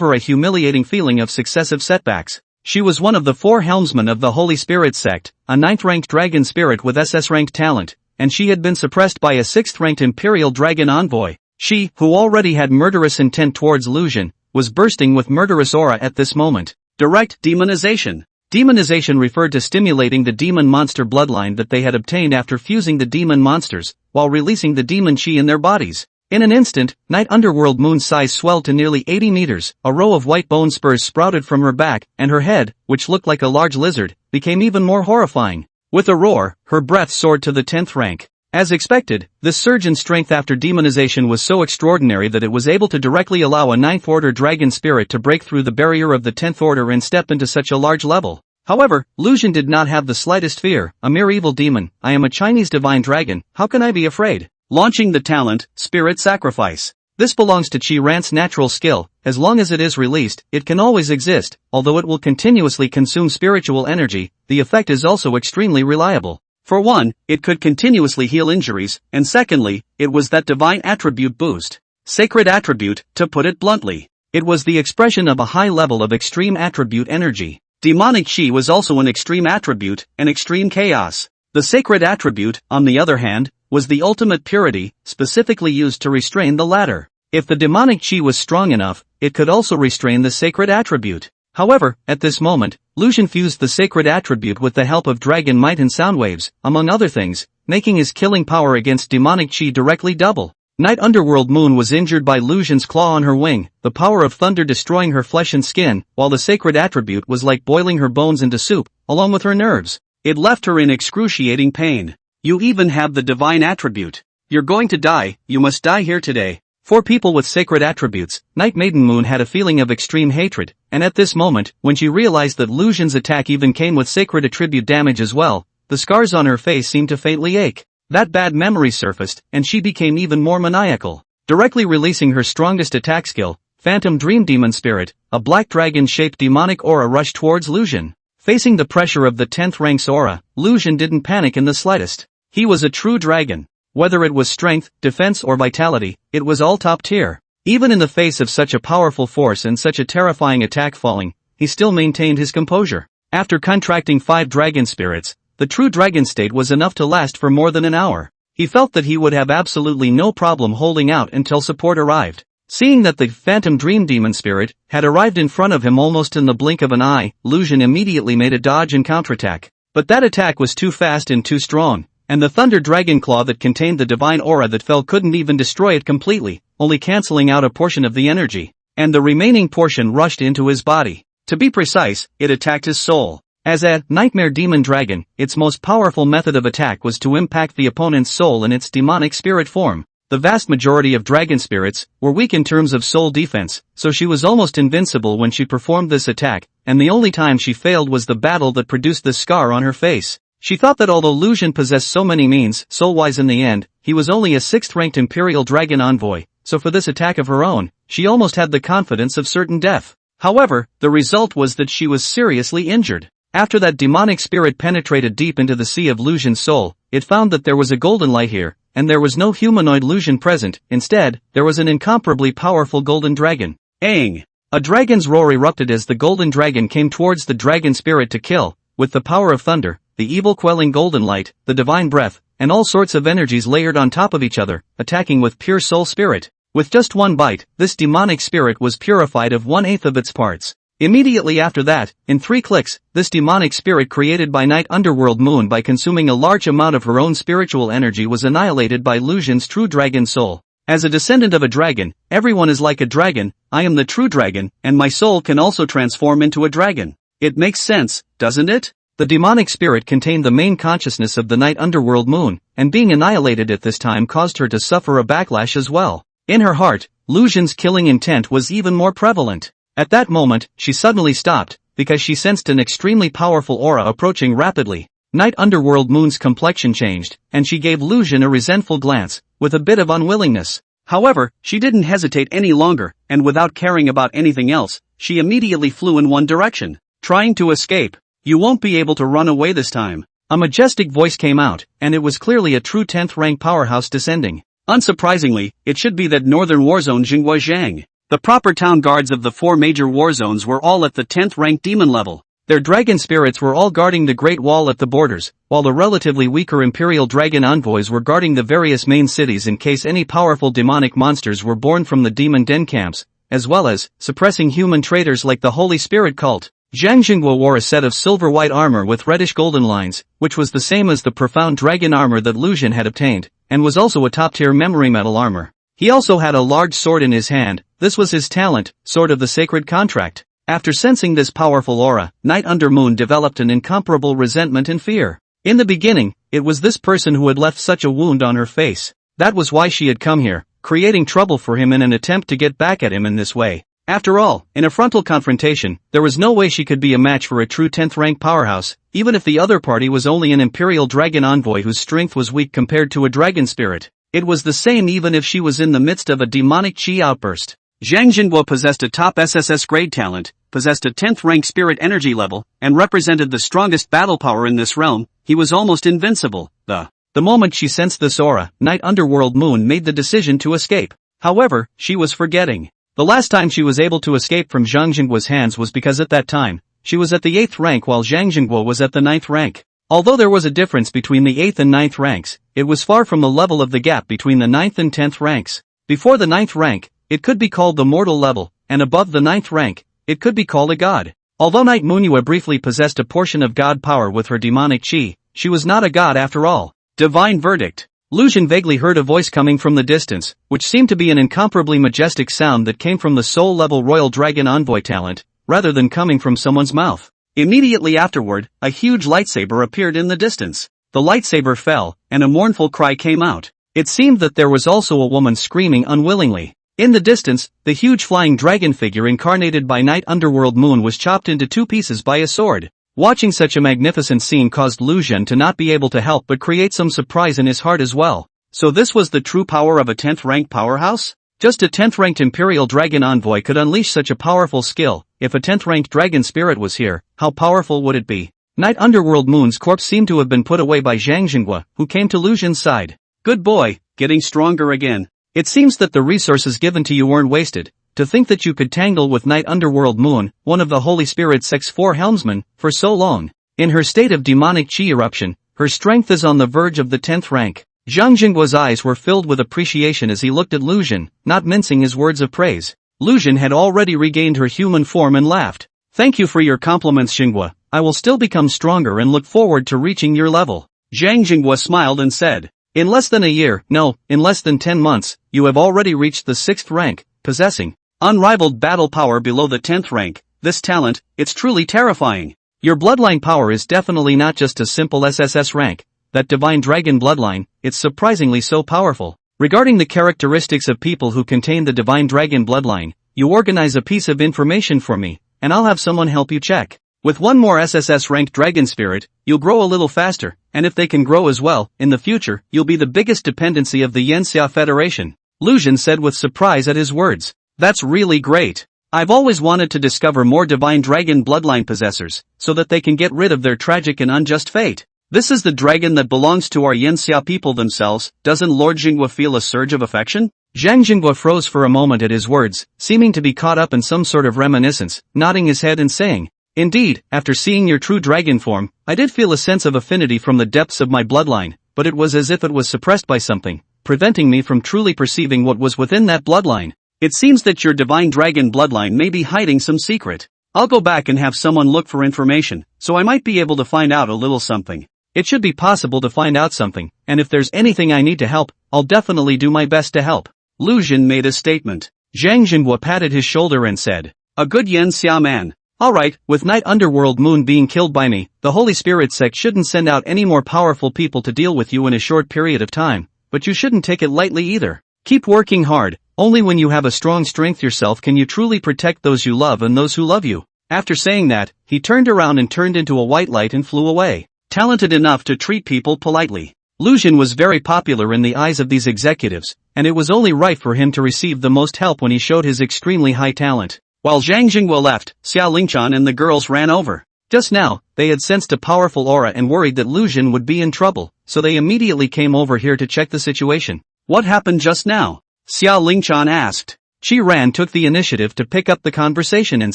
her a humiliating feeling of successive setbacks. She was one of the 4 helmsmen of the Holy Spirit sect, a 9th-ranked dragon spirit with SS rank talent, and she had been suppressed by a 6th-ranked Imperial Dragon envoy. She, who already had murderous intent towards Luzhin, was bursting with murderous aura at this moment. Direct demonization. Demonization referred to stimulating the demon monster bloodline that they had obtained after fusing the demon monsters, while releasing the demon chi in their bodies. In an instant, Night Underworld Moon's size swelled to nearly 80 meters, a row of white bone spurs sprouted from her back, and her head, which looked like a large lizard, became even more horrifying. With a roar, her breath soared to the 10th rank. As expected, this surge in strength after demonization was so extraordinary that it was able to directly allow a 9th-order dragon spirit to break through the barrier of the 10th order and step into such a large level. However, Luzhin did not have the slightest fear. A mere evil demon, I am a Chinese divine dragon, how can I be afraid? Launching the talent, Spirit Sacrifice. This belongs to Qi Rant's natural skill. As long as it is released, it can always exist. Although it will continuously consume spiritual energy, the effect is also extremely reliable. For one, it could continuously heal injuries, and secondly, it was that divine attribute boost. Sacred attribute, to put it bluntly. It was the expression of a high level of extreme attribute energy. Demonic Qi was also an extreme attribute, an extreme chaos. The sacred attribute, on the other hand, was the ultimate purity, specifically used to restrain the latter. If the demonic Qi was strong enough, it could also restrain the sacred attribute. However, at this moment, Luzhin fused the sacred attribute with the help of dragon might and sound waves, among other things, making his killing power against demonic Qi directly double. Night Underworld Moon was injured by Luzhin's claw on her wing, the power of thunder destroying her flesh and skin, while the sacred attribute was like boiling her bones into soup, along with her nerves. It left her in excruciating pain. You even have the divine attribute. You're going to die, you must die here today. For people with sacred attributes, Night Maiden Moon had a feeling of extreme hatred, and at this moment, when she realized that Luzhin's attack even came with sacred attribute damage as well, the scars on her face seemed to faintly ache. That bad memory surfaced, and she became even more maniacal. Directly releasing her strongest attack skill, Phantom Dream Demon Spirit, a black dragon-shaped demonic aura rushed towards Lu Xun. Facing the pressure of the 10th rank's aura, Lu Xun didn't panic in the slightest. He was a true dragon. Whether it was strength, defense or vitality, it was all top tier. Even in the face of such a powerful force and such a terrifying attack falling, he still maintained his composure. After contracting 5 dragon spirits, the true dragon state was enough to last for more than an hour. He felt that he would have absolutely no problem holding out until support arrived. Seeing that the Phantom Dream Demon Spirit had arrived in front of him almost in the blink of an eye, Lu Xun immediately made a dodge and counterattack. But that attack was too fast and too strong, and the Thunder Dragon Claw that contained the divine aura that fell couldn't even destroy it completely, only cancelling out a portion of the energy, and the remaining portion rushed into his body. To be precise, it attacked his soul. As a Nightmare Demon Dragon, its most powerful method of attack was to impact the opponent's soul in its demonic spirit form. The vast majority of dragon spirits were weak in terms of soul defense, so she was almost invincible when she performed this attack, and the only time she failed was the battle that produced the scar on her face. She thought that although Lu Xun possessed so many means, soul-wise in the end, he was only a 6th-ranked Imperial Dragon Envoy, so for this attack of her own, she almost had the confidence of certain death. However, the result was that she was seriously injured. After that demonic spirit penetrated deep into the sea of Lu Xun's soul, it found that there was a golden light here, and there was no humanoid Lu Xun present. Instead, there was an incomparably powerful golden dragon. Aang! A dragon's roar erupted as the golden dragon came towards the dragon spirit to kill, with the power of thunder, the evil quelling golden light, the divine breath, and all sorts of energies layered on top of each other, attacking with pure soul spirit. With just one bite, this demonic spirit was purified of 1/8 of its parts. Immediately after that, in 3 clicks, this demonic spirit created by Night Underworld Moon by consuming a large amount of her own spiritual energy was annihilated by Lu Xun's true dragon soul. As a descendant of a dragon, everyone is like a dragon. I am the true dragon, and my soul can also transform into a dragon. It makes sense, doesn't it? The demonic spirit contained the main consciousness of the Night Underworld Moon, and being annihilated at this time caused her to suffer a backlash as well. In her heart, Lu Xun's killing intent was even more prevalent. At that moment, she suddenly stopped, because she sensed an extremely powerful aura approaching rapidly. Night Underworld Moon's complexion changed, and she gave Lu Xun a resentful glance, with a bit of unwillingness. However, she didn't hesitate any longer, and without caring about anything else, she immediately flew in one direction, trying to escape. You won't be able to run away this time. A majestic voice came out, and it was clearly a true 10th rank powerhouse descending. Unsurprisingly, it should be that Northern Warzone Jinghua Zhang. The proper town guards of the 4 major war zones were all at the 10th rank demon level. Their dragon spirits were all guarding the Great Wall at the borders, while the relatively weaker Imperial Dragon envoys were guarding the various main cities in case any powerful demonic monsters were born from the demon den camps, as well as suppressing human traitors like the Holy Spirit cult. Zhang Jinghua wore a set of silver-white armor with reddish-golden lines, which was the same as the profound dragon armor that Lu Xun had obtained, and was also a top-tier memory metal armor. He also had a large sword in his hand. This was his talent, Sword of the Sacred Contract. After sensing this powerful aura, Night Under Moon developed an incomparable resentment and fear. In the beginning, it was this person who had left such a wound on her face. That was why she had come here, creating trouble for him in an attempt to get back at him in this way. After all, in a frontal confrontation, there was no way she could be a match for a true 10th rank powerhouse, even if the other party was only an Imperial Dragon envoy whose strength was weak compared to a dragon spirit. It was the same even if she was in the midst of a demonic chi outburst. Zhang Jinghua possessed a top SSS grade talent, possessed a 10th rank spirit energy level, and represented the strongest battle power in this realm. He was almost invincible. The moment she sensed this aura, Night Underworld Moon made the decision to escape. However, she was forgetting. The last time she was able to escape from Zhang Jinghua's hands was because at that time, she was at the 8th rank while Zhang Jinghua was at the 9th rank. Although there was a difference between the 8th and 9th ranks, it was far from the level of the gap between the 9th and 10th ranks. Before the 9th rank, it could be called the mortal level, and above the 9th rank, it could be called a god. Although Night Manhwa briefly possessed a portion of god power with her demonic chi, she was not a god after all. Divine Verdict. Lu Xun vaguely heard a voice coming from the distance, which seemed to be an incomparably majestic sound that came from the soul-level Royal Dragon Envoy talent, rather than coming from someone's mouth. Immediately afterward, a huge lightsaber appeared in the distance. The lightsaber fell, and a mournful cry came out. It seemed that there was also a woman screaming unwillingly. In the distance, the huge flying dragon figure incarnated by Night Underworld Moon was chopped into 2 pieces by a sword. Watching such a magnificent scene caused Lu Xun to not be able to help but create some surprise in his heart as well. So this was the true power of a 10th rank powerhouse? Just a 10th-ranked Imperial Dragon Envoy could unleash such a powerful skill. If a 10th-ranked Dragon Spirit was here, how powerful would it be? Night Underworld Moon's corpse seemed to have been put away by Zhang Jinghua, who came to Lu Xun's side. Good boy, getting stronger again. It seems that the resources given to you weren't wasted. To think that you could tangle with Night Underworld Moon, one of the Holy Spirit Sect's 4 helmsmen, for so long. In her state of demonic chi eruption, her strength is on the verge of the 10th rank. Zhang Jinggua's eyes were filled with appreciation as he looked at Lu Xun, not mincing his words of praise. Lu Xun had already regained her human form and laughed. Thank you for your compliments, Jinghua. I will still become stronger and look forward to reaching your level. Zhang Jinghua smiled and said, in less than a year, no, in less than 10 months, you have already reached the 6th rank, possessing unrivaled battle power below the 10th rank. This talent, it's truly terrifying. Your bloodline power is definitely not just a simple SSS rank. That divine dragon bloodline, it's surprisingly so powerful. Regarding the characteristics of people who contain the divine dragon bloodline, you organize a piece of information for me, and I'll have someone help you check. With one more SSS ranked dragon spirit, you'll grow a little faster, and if they can grow as well, in the future, you'll be the biggest dependency of the Yanxia Federation. Lu Xun said with surprise at his words. That's really great. I've always wanted to discover more divine dragon bloodline possessors, so that they can get rid of their tragic and unjust fate. This is the dragon that belongs to our Yanxia people themselves. Doesn't Lord Jinghua feel a surge of affection? Zhang Jinghua froze for a moment at his words, seeming to be caught up in some sort of reminiscence, nodding his head and saying, indeed, after seeing your true dragon form, I did feel a sense of affinity from the depths of my bloodline, but it was as if it was suppressed by something, preventing me from truly perceiving what was within that bloodline. It seems that your divine dragon bloodline may be hiding some secret. I'll go back and have someone look for information, so I might be able to find out a little something. It should be possible to find out something, and if there's anything I need to help, I'll definitely do my best to help. Lu Xun made a statement. Zhang Jinghua patted his shoulder and said, a good Yanxia man. Alright, with Night Underworld Moon being killed by me, the Holy Spirit Sect shouldn't send out any more powerful people to deal with you in a short period of time, but you shouldn't take it lightly either. Keep working hard. Only when you have a strong strength yourself can you truly protect those you love and those who love you. After saying that, he turned around and turned into a white light and flew away. Talented enough to treat people politely. Lu Xun was very popular in the eyes of these executives, and it was only right for him to receive the most help when he showed his extremely high talent. While Zhang Jinghua left, Xia Lingchan and the girls ran over. Just now, they had sensed a powerful aura and worried that Lu Xun would be in trouble, so they immediately came over here to check the situation. What happened just now? Xia Lingchan asked. Qi Ran took the initiative to pick up the conversation and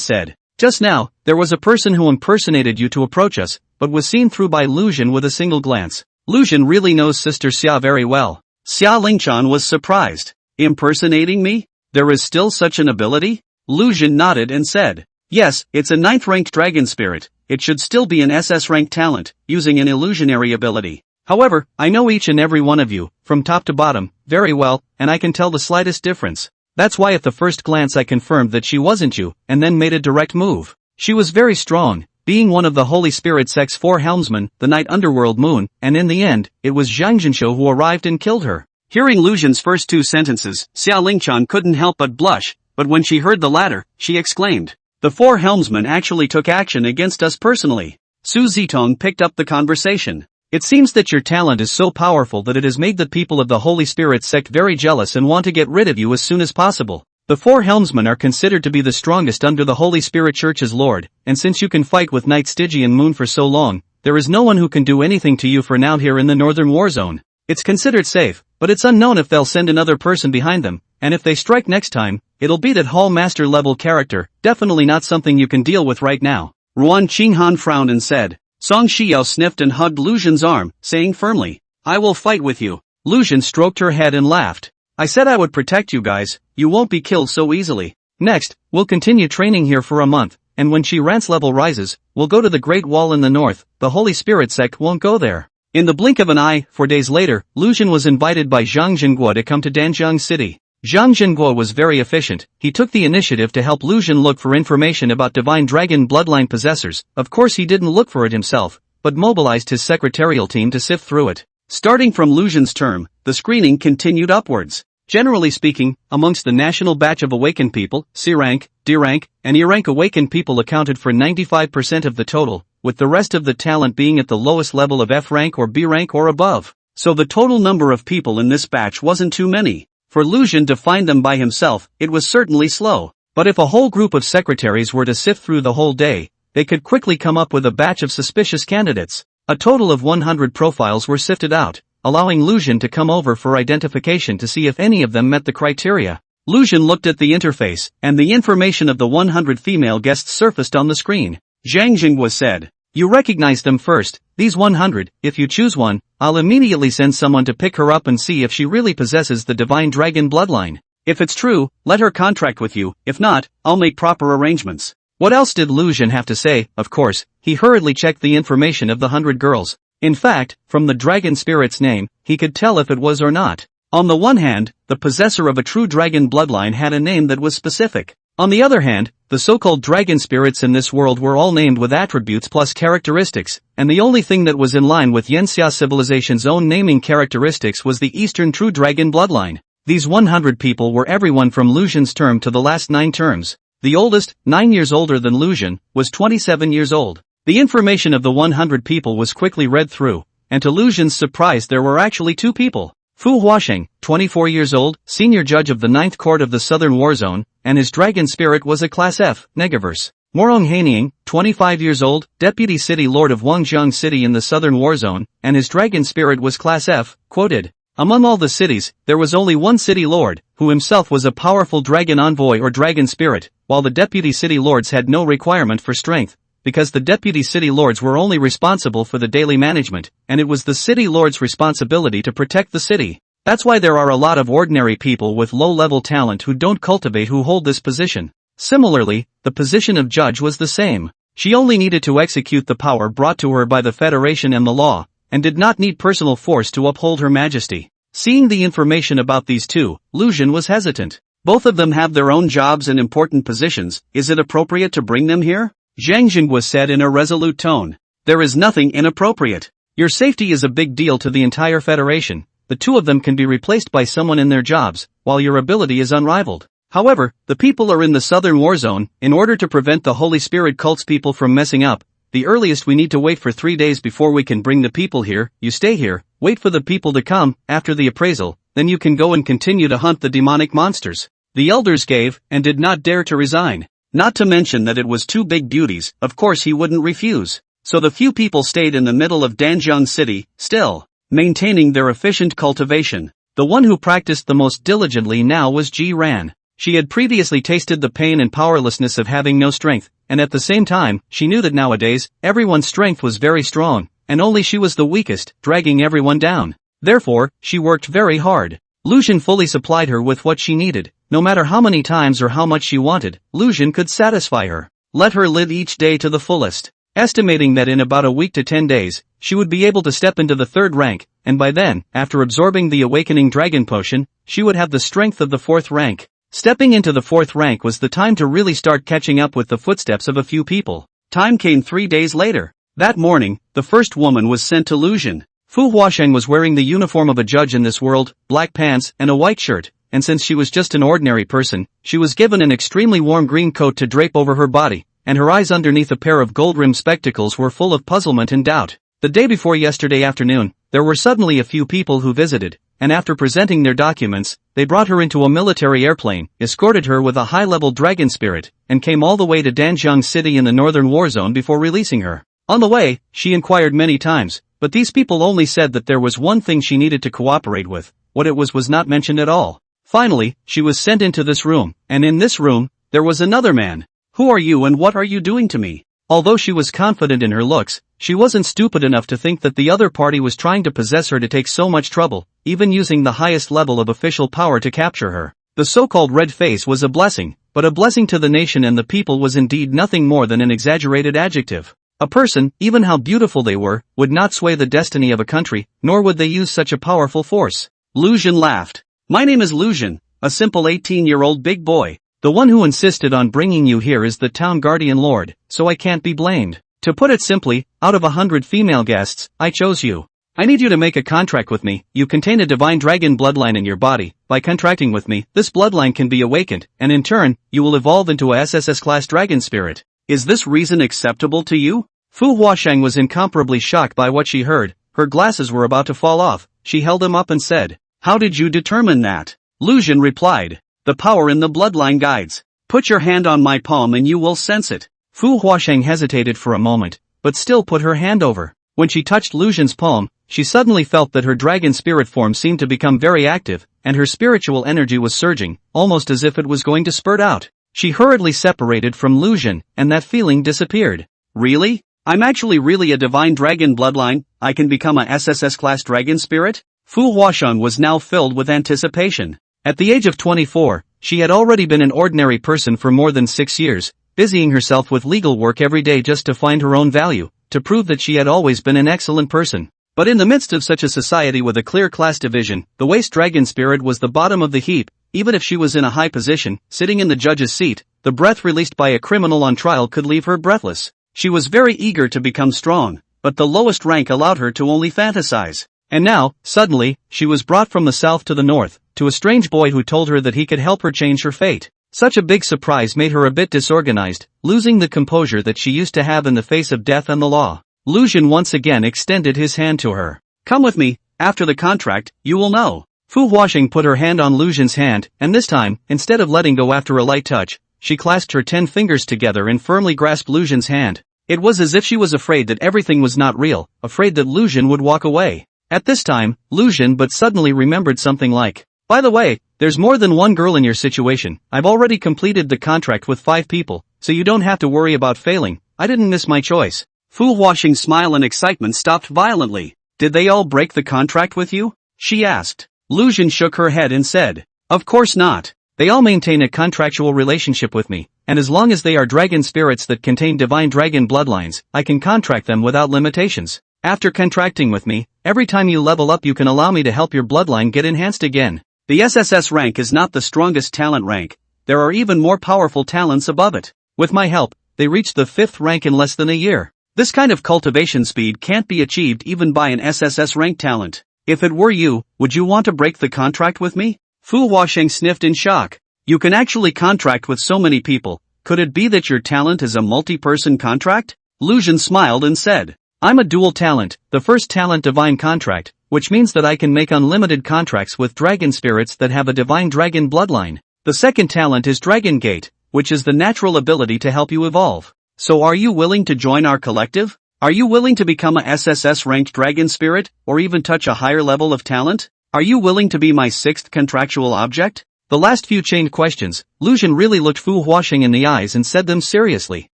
said, just now, there was a person who impersonated you to approach us, but was seen through by Lu Xun with a single glance. Lu Xun really knows Sister Xia very well. Xia Lingchan was surprised. Impersonating me? There is still such an ability? Lu Xun nodded and said, yes, it's a 9th-ranked dragon spirit. It should still be an SS-ranked talent, using an illusionary ability. However, I know each and every one of you, from top to bottom, very well, and I can tell the slightest difference. That's why at the first glance I confirmed that she wasn't you, and then made a direct move. She was very strong, being one of the Holy Spirit Sect's 4 helmsmen, the Night Underworld Moon, and in the end, it was Zhang Jinsho who arrived and killed her. Hearing Lu Xun's first 2 sentences, Xia Lingchan couldn't help but blush, but when she heard the latter, she exclaimed, the 4 helmsmen actually took action against us personally. Su Zitong picked up the conversation. It seems that your talent is so powerful that it has made the people of the Holy Spirit Sect very jealous and want to get rid of you as soon as possible. The 4 helmsmen are considered to be the strongest under the Holy Spirit Church's Lord, and since you can fight with Night Stygian Moon for so long, there is no one who can do anything to you for now here in the Northern War Zone. It's considered safe, but it's unknown if they'll send another person behind them, and if they strike next time, it'll be that Hall Master level character, definitely not something you can deal with right now. Ruan Qinghan frowned and said. Song Xiao sniffed and hugged Lu Xun's arm, saying firmly, I will fight with you. Lu Xun stroked her head and laughed. I said I would protect you guys, you won't be killed so easily. Next, we'll continue training here for a month, and when Qi Ran's level rises, we'll go to the Great Wall in the north. The Holy Spirit Sect won't go there. In the blink of an eye, 4 days later, Lu Xun was invited by Zhang Jinghua to come to Danjiang City. Zhang Jinghua was very efficient. He took the initiative to help Lu Xun look for information about divine dragon bloodline possessors. Of course he didn't look for it himself, but mobilized his secretarial team to sift through it. Starting from Lu Xun's term, the screening continued upwards. Generally speaking, amongst the national batch of awakened people, C rank, D rank, and E rank awakened people accounted for 95% of the total, with the rest of the talent being at the lowest level of F rank or B rank or above. So the total number of people in this batch wasn't too many. For Lu Xun to find them by himself, it was certainly slow. But if a whole group of secretaries were to sift through the whole day, they could quickly come up with a batch of suspicious candidates. A total of 100 profiles were sifted out, allowing Lu Xun to come over for identification to see if any of them met the criteria. Lu Xun looked at the interface, and the information of the 100 female guests surfaced on the screen. Zhang Jingwa said, "You recognize them first, these 100, if you choose one, I'll immediately send someone to pick her up and see if she really possesses the divine dragon bloodline. If it's true, let her contract with you, if not, I'll make proper arrangements." What else did Lu Xun have to say? Of course, he hurriedly checked the information of the 100 girls. In fact, from the dragon spirit's name, he could tell if it was or not. On the one hand, the possessor of a true dragon bloodline had a name that was specific. On the other hand, the so-called dragon spirits in this world were all named with attributes plus characteristics, and the only thing that was in line with Yanxia civilization's own naming characteristics was the Eastern true dragon bloodline. These 100 people were everyone from Lu Xun's term to the last 9 terms. The oldest, 9 years older than Lu Xun, was 27 years old. The information of the 100 people was quickly read through, and to Lu Xun's surprise there were actually 2 people. Fu Huasheng, 24 years old, senior judge of the 9th Court of the Southern War Zone, and his dragon spirit was a Class F, Negaverse. Morong Haining, 25 years old, deputy city lord of Wangjiang City in the Southern War Zone, and his dragon spirit was Class F, quoted. Among all the cities, there was only one city lord, who himself was a powerful dragon envoy or dragon spirit, while the deputy city lords had no requirement for strength, because the deputy city lords were only responsible for the daily management, and it was the city lord's responsibility to protect the city. That's why there are a lot of ordinary people with low-level talent who don't cultivate who hold this position. Similarly, the position of judge was the same. She only needed to execute the power brought to her by the Federation and the law, and did not need personal force to uphold her majesty. Seeing the information about these 2, Lu Xun was hesitant. Both of them have their own jobs and important positions, is it appropriate to bring them here? Zhang Jingwa said in a resolute tone. There is nothing inappropriate. Your safety is a big deal to the entire Federation. The 2 of them can be replaced by someone in their jobs, while your ability is unrivaled. However, the people are in the Southern War Zone. In order to prevent the Holy Spirit cult's people from messing up, the earliest we need to wait for 3 days before we can bring the people here. You stay here, wait for the people to come, after the appraisal, then you can go and continue to hunt the demonic monsters. The elders gave, and did not dare to resign. Not to mention that it was 2 big duties, of course he wouldn't refuse. So the few people stayed in the middle of Danjiang City, still maintaining their efficient cultivation. The one who practiced the most diligently now was Ji Ran. She had previously tasted the pain and powerlessness of having no strength, and at the same time, she knew that nowadays, everyone's strength was very strong, and only she was the weakest, dragging everyone down. Therefore, she worked very hard. Lu Xun fully supplied her with what she needed. No matter how many times or how much she wanted, Lu Xun could satisfy her. Let her live each day to the fullest. Estimating that in about a week to 10 days, she would be able to step into the 3rd rank, and by then, after absorbing the awakening dragon potion, she would have the strength of the 4th rank. Stepping into the 4th rank was the time to really start catching up with the footsteps of a few people. Time came 3 days later. That morning, the first woman was sent to Lu Xun. Fu Huasheng was wearing the uniform of a judge in this world, black pants and a white shirt, and since she was just an ordinary person, she was given an extremely warm green coat to drape over her body, and her eyes underneath a pair of gold-rimmed spectacles were full of puzzlement and doubt. The day before yesterday afternoon, there were suddenly a few people who visited, and after presenting their documents, they brought her into a military airplane, escorted her with a high-level dragon spirit, and came all the way to Danjiang City in the Northern War Zone before releasing her. On the way, she inquired many times, but these people only said that there was one thing she needed to cooperate with. What it was not mentioned at all. Finally, she was sent into this room, and in this room, there was another man. Who are you and what are you doing to me? Although she was confident in her looks, she wasn't stupid enough to think that the other party was trying to possess her to take so much trouble, even using the highest level of official power to capture her. The so-called red face was a blessing, but a blessing to the nation and the people was indeed nothing more than an exaggerated adjective. A person, even how beautiful they were, would not sway the destiny of a country, nor would they use such a powerful force. Lu Xun laughed. My name is Lu Xun, a simple 18-year-old big boy. The one who insisted on bringing you here is the town guardian lord, so I can't be blamed. To put it simply, out of 100 female guests, I chose you. I need you to make a contract with me. You contain a divine dragon bloodline in your body. By contracting with me, this bloodline can be awakened, and in turn, you will evolve into a SSS-class dragon spirit. Is this reason acceptable to you? Fu Huasheng was incomparably shocked by what she heard. Her glasses were about to fall off. She held them up and said, How did you determine that? Lu Xun replied. The power in the bloodline guides. Put your hand on my palm and you will sense it. Fu Huasheng hesitated for a moment, but still put her hand over. When she touched Lu Xun's palm, she suddenly felt that her dragon spirit form seemed to become very active, and her spiritual energy was surging, almost as if it was going to spurt out. She hurriedly separated from Lu Xun, and that feeling disappeared. Really? I'm actually really a divine dragon bloodline. I can become a SSS class dragon spirit? Fu Huasheng was now filled with anticipation. At the age of 24, she had already been an ordinary person for more than 6 years, busying herself with legal work every day just to find her own value, to prove that she had always been an excellent person. But in the midst of such a society with a clear class division, the waste dragon spirit was the bottom of the heap. Even if she was in a high position, sitting in the judge's seat, the breath released by a criminal on trial could leave her breathless. She was very eager to become strong, but the lowest rank allowed her to only fantasize. And now, suddenly, she was brought from the south to the north, to a strange boy who told her that he could help her change her fate. Such a big surprise made her a bit disorganized, losing the composure that she used to have in the face of death and the law. Lu Xun once again extended his hand to her. Come with me, after the contract, you will know. Fu Huasheng put her hand on Lu Xun's hand, and this time, instead of letting go after a light touch, she clasped her 10 fingers together and firmly grasped Lu Xun's hand. It was as if she was afraid that everything was not real, afraid that Lu Xun would walk away. At this time, Lu Xun but suddenly remembered something like, by the way, there's more than one girl in your situation. I've already completed the contract with 5 people, so you don't have to worry about failing. I didn't miss my choice. Fu Huasheng's smile and excitement stopped violently. Did they all break the contract with you? She asked. Lu Xun shook her head and said, of course not. They all maintain a contractual relationship with me, and as long as they are dragon spirits that contain divine dragon bloodlines, I can contract them without limitations. After contracting with me, every time you level up you can allow me to help your bloodline get enhanced again. The SSS rank is not the strongest talent rank. There are even more powerful talents above it. With my help, they reached the 5th rank in less than a year. This kind of cultivation speed can't be achieved even by an SSS rank talent. If it were you, would you want to break the contract with me? Fu Huasheng sniffed in shock. You can actually contract with so many people. Could it be that your talent is a multi-person contract? Lu Xun smiled and said, I'm a dual talent, the first talent divine contract, which means that I can make unlimited contracts with dragon spirits that have a divine dragon bloodline. The second talent is Dragon Gate, which is the natural ability to help you evolve. So are you willing to join our collective? Are you willing to become a SSS ranked dragon spirit, or even touch a higher level of talent? Are you willing to be my 6th contractual object? The last few chained questions, Lu Xun really looked Fu Huasheng in the eyes and said them seriously.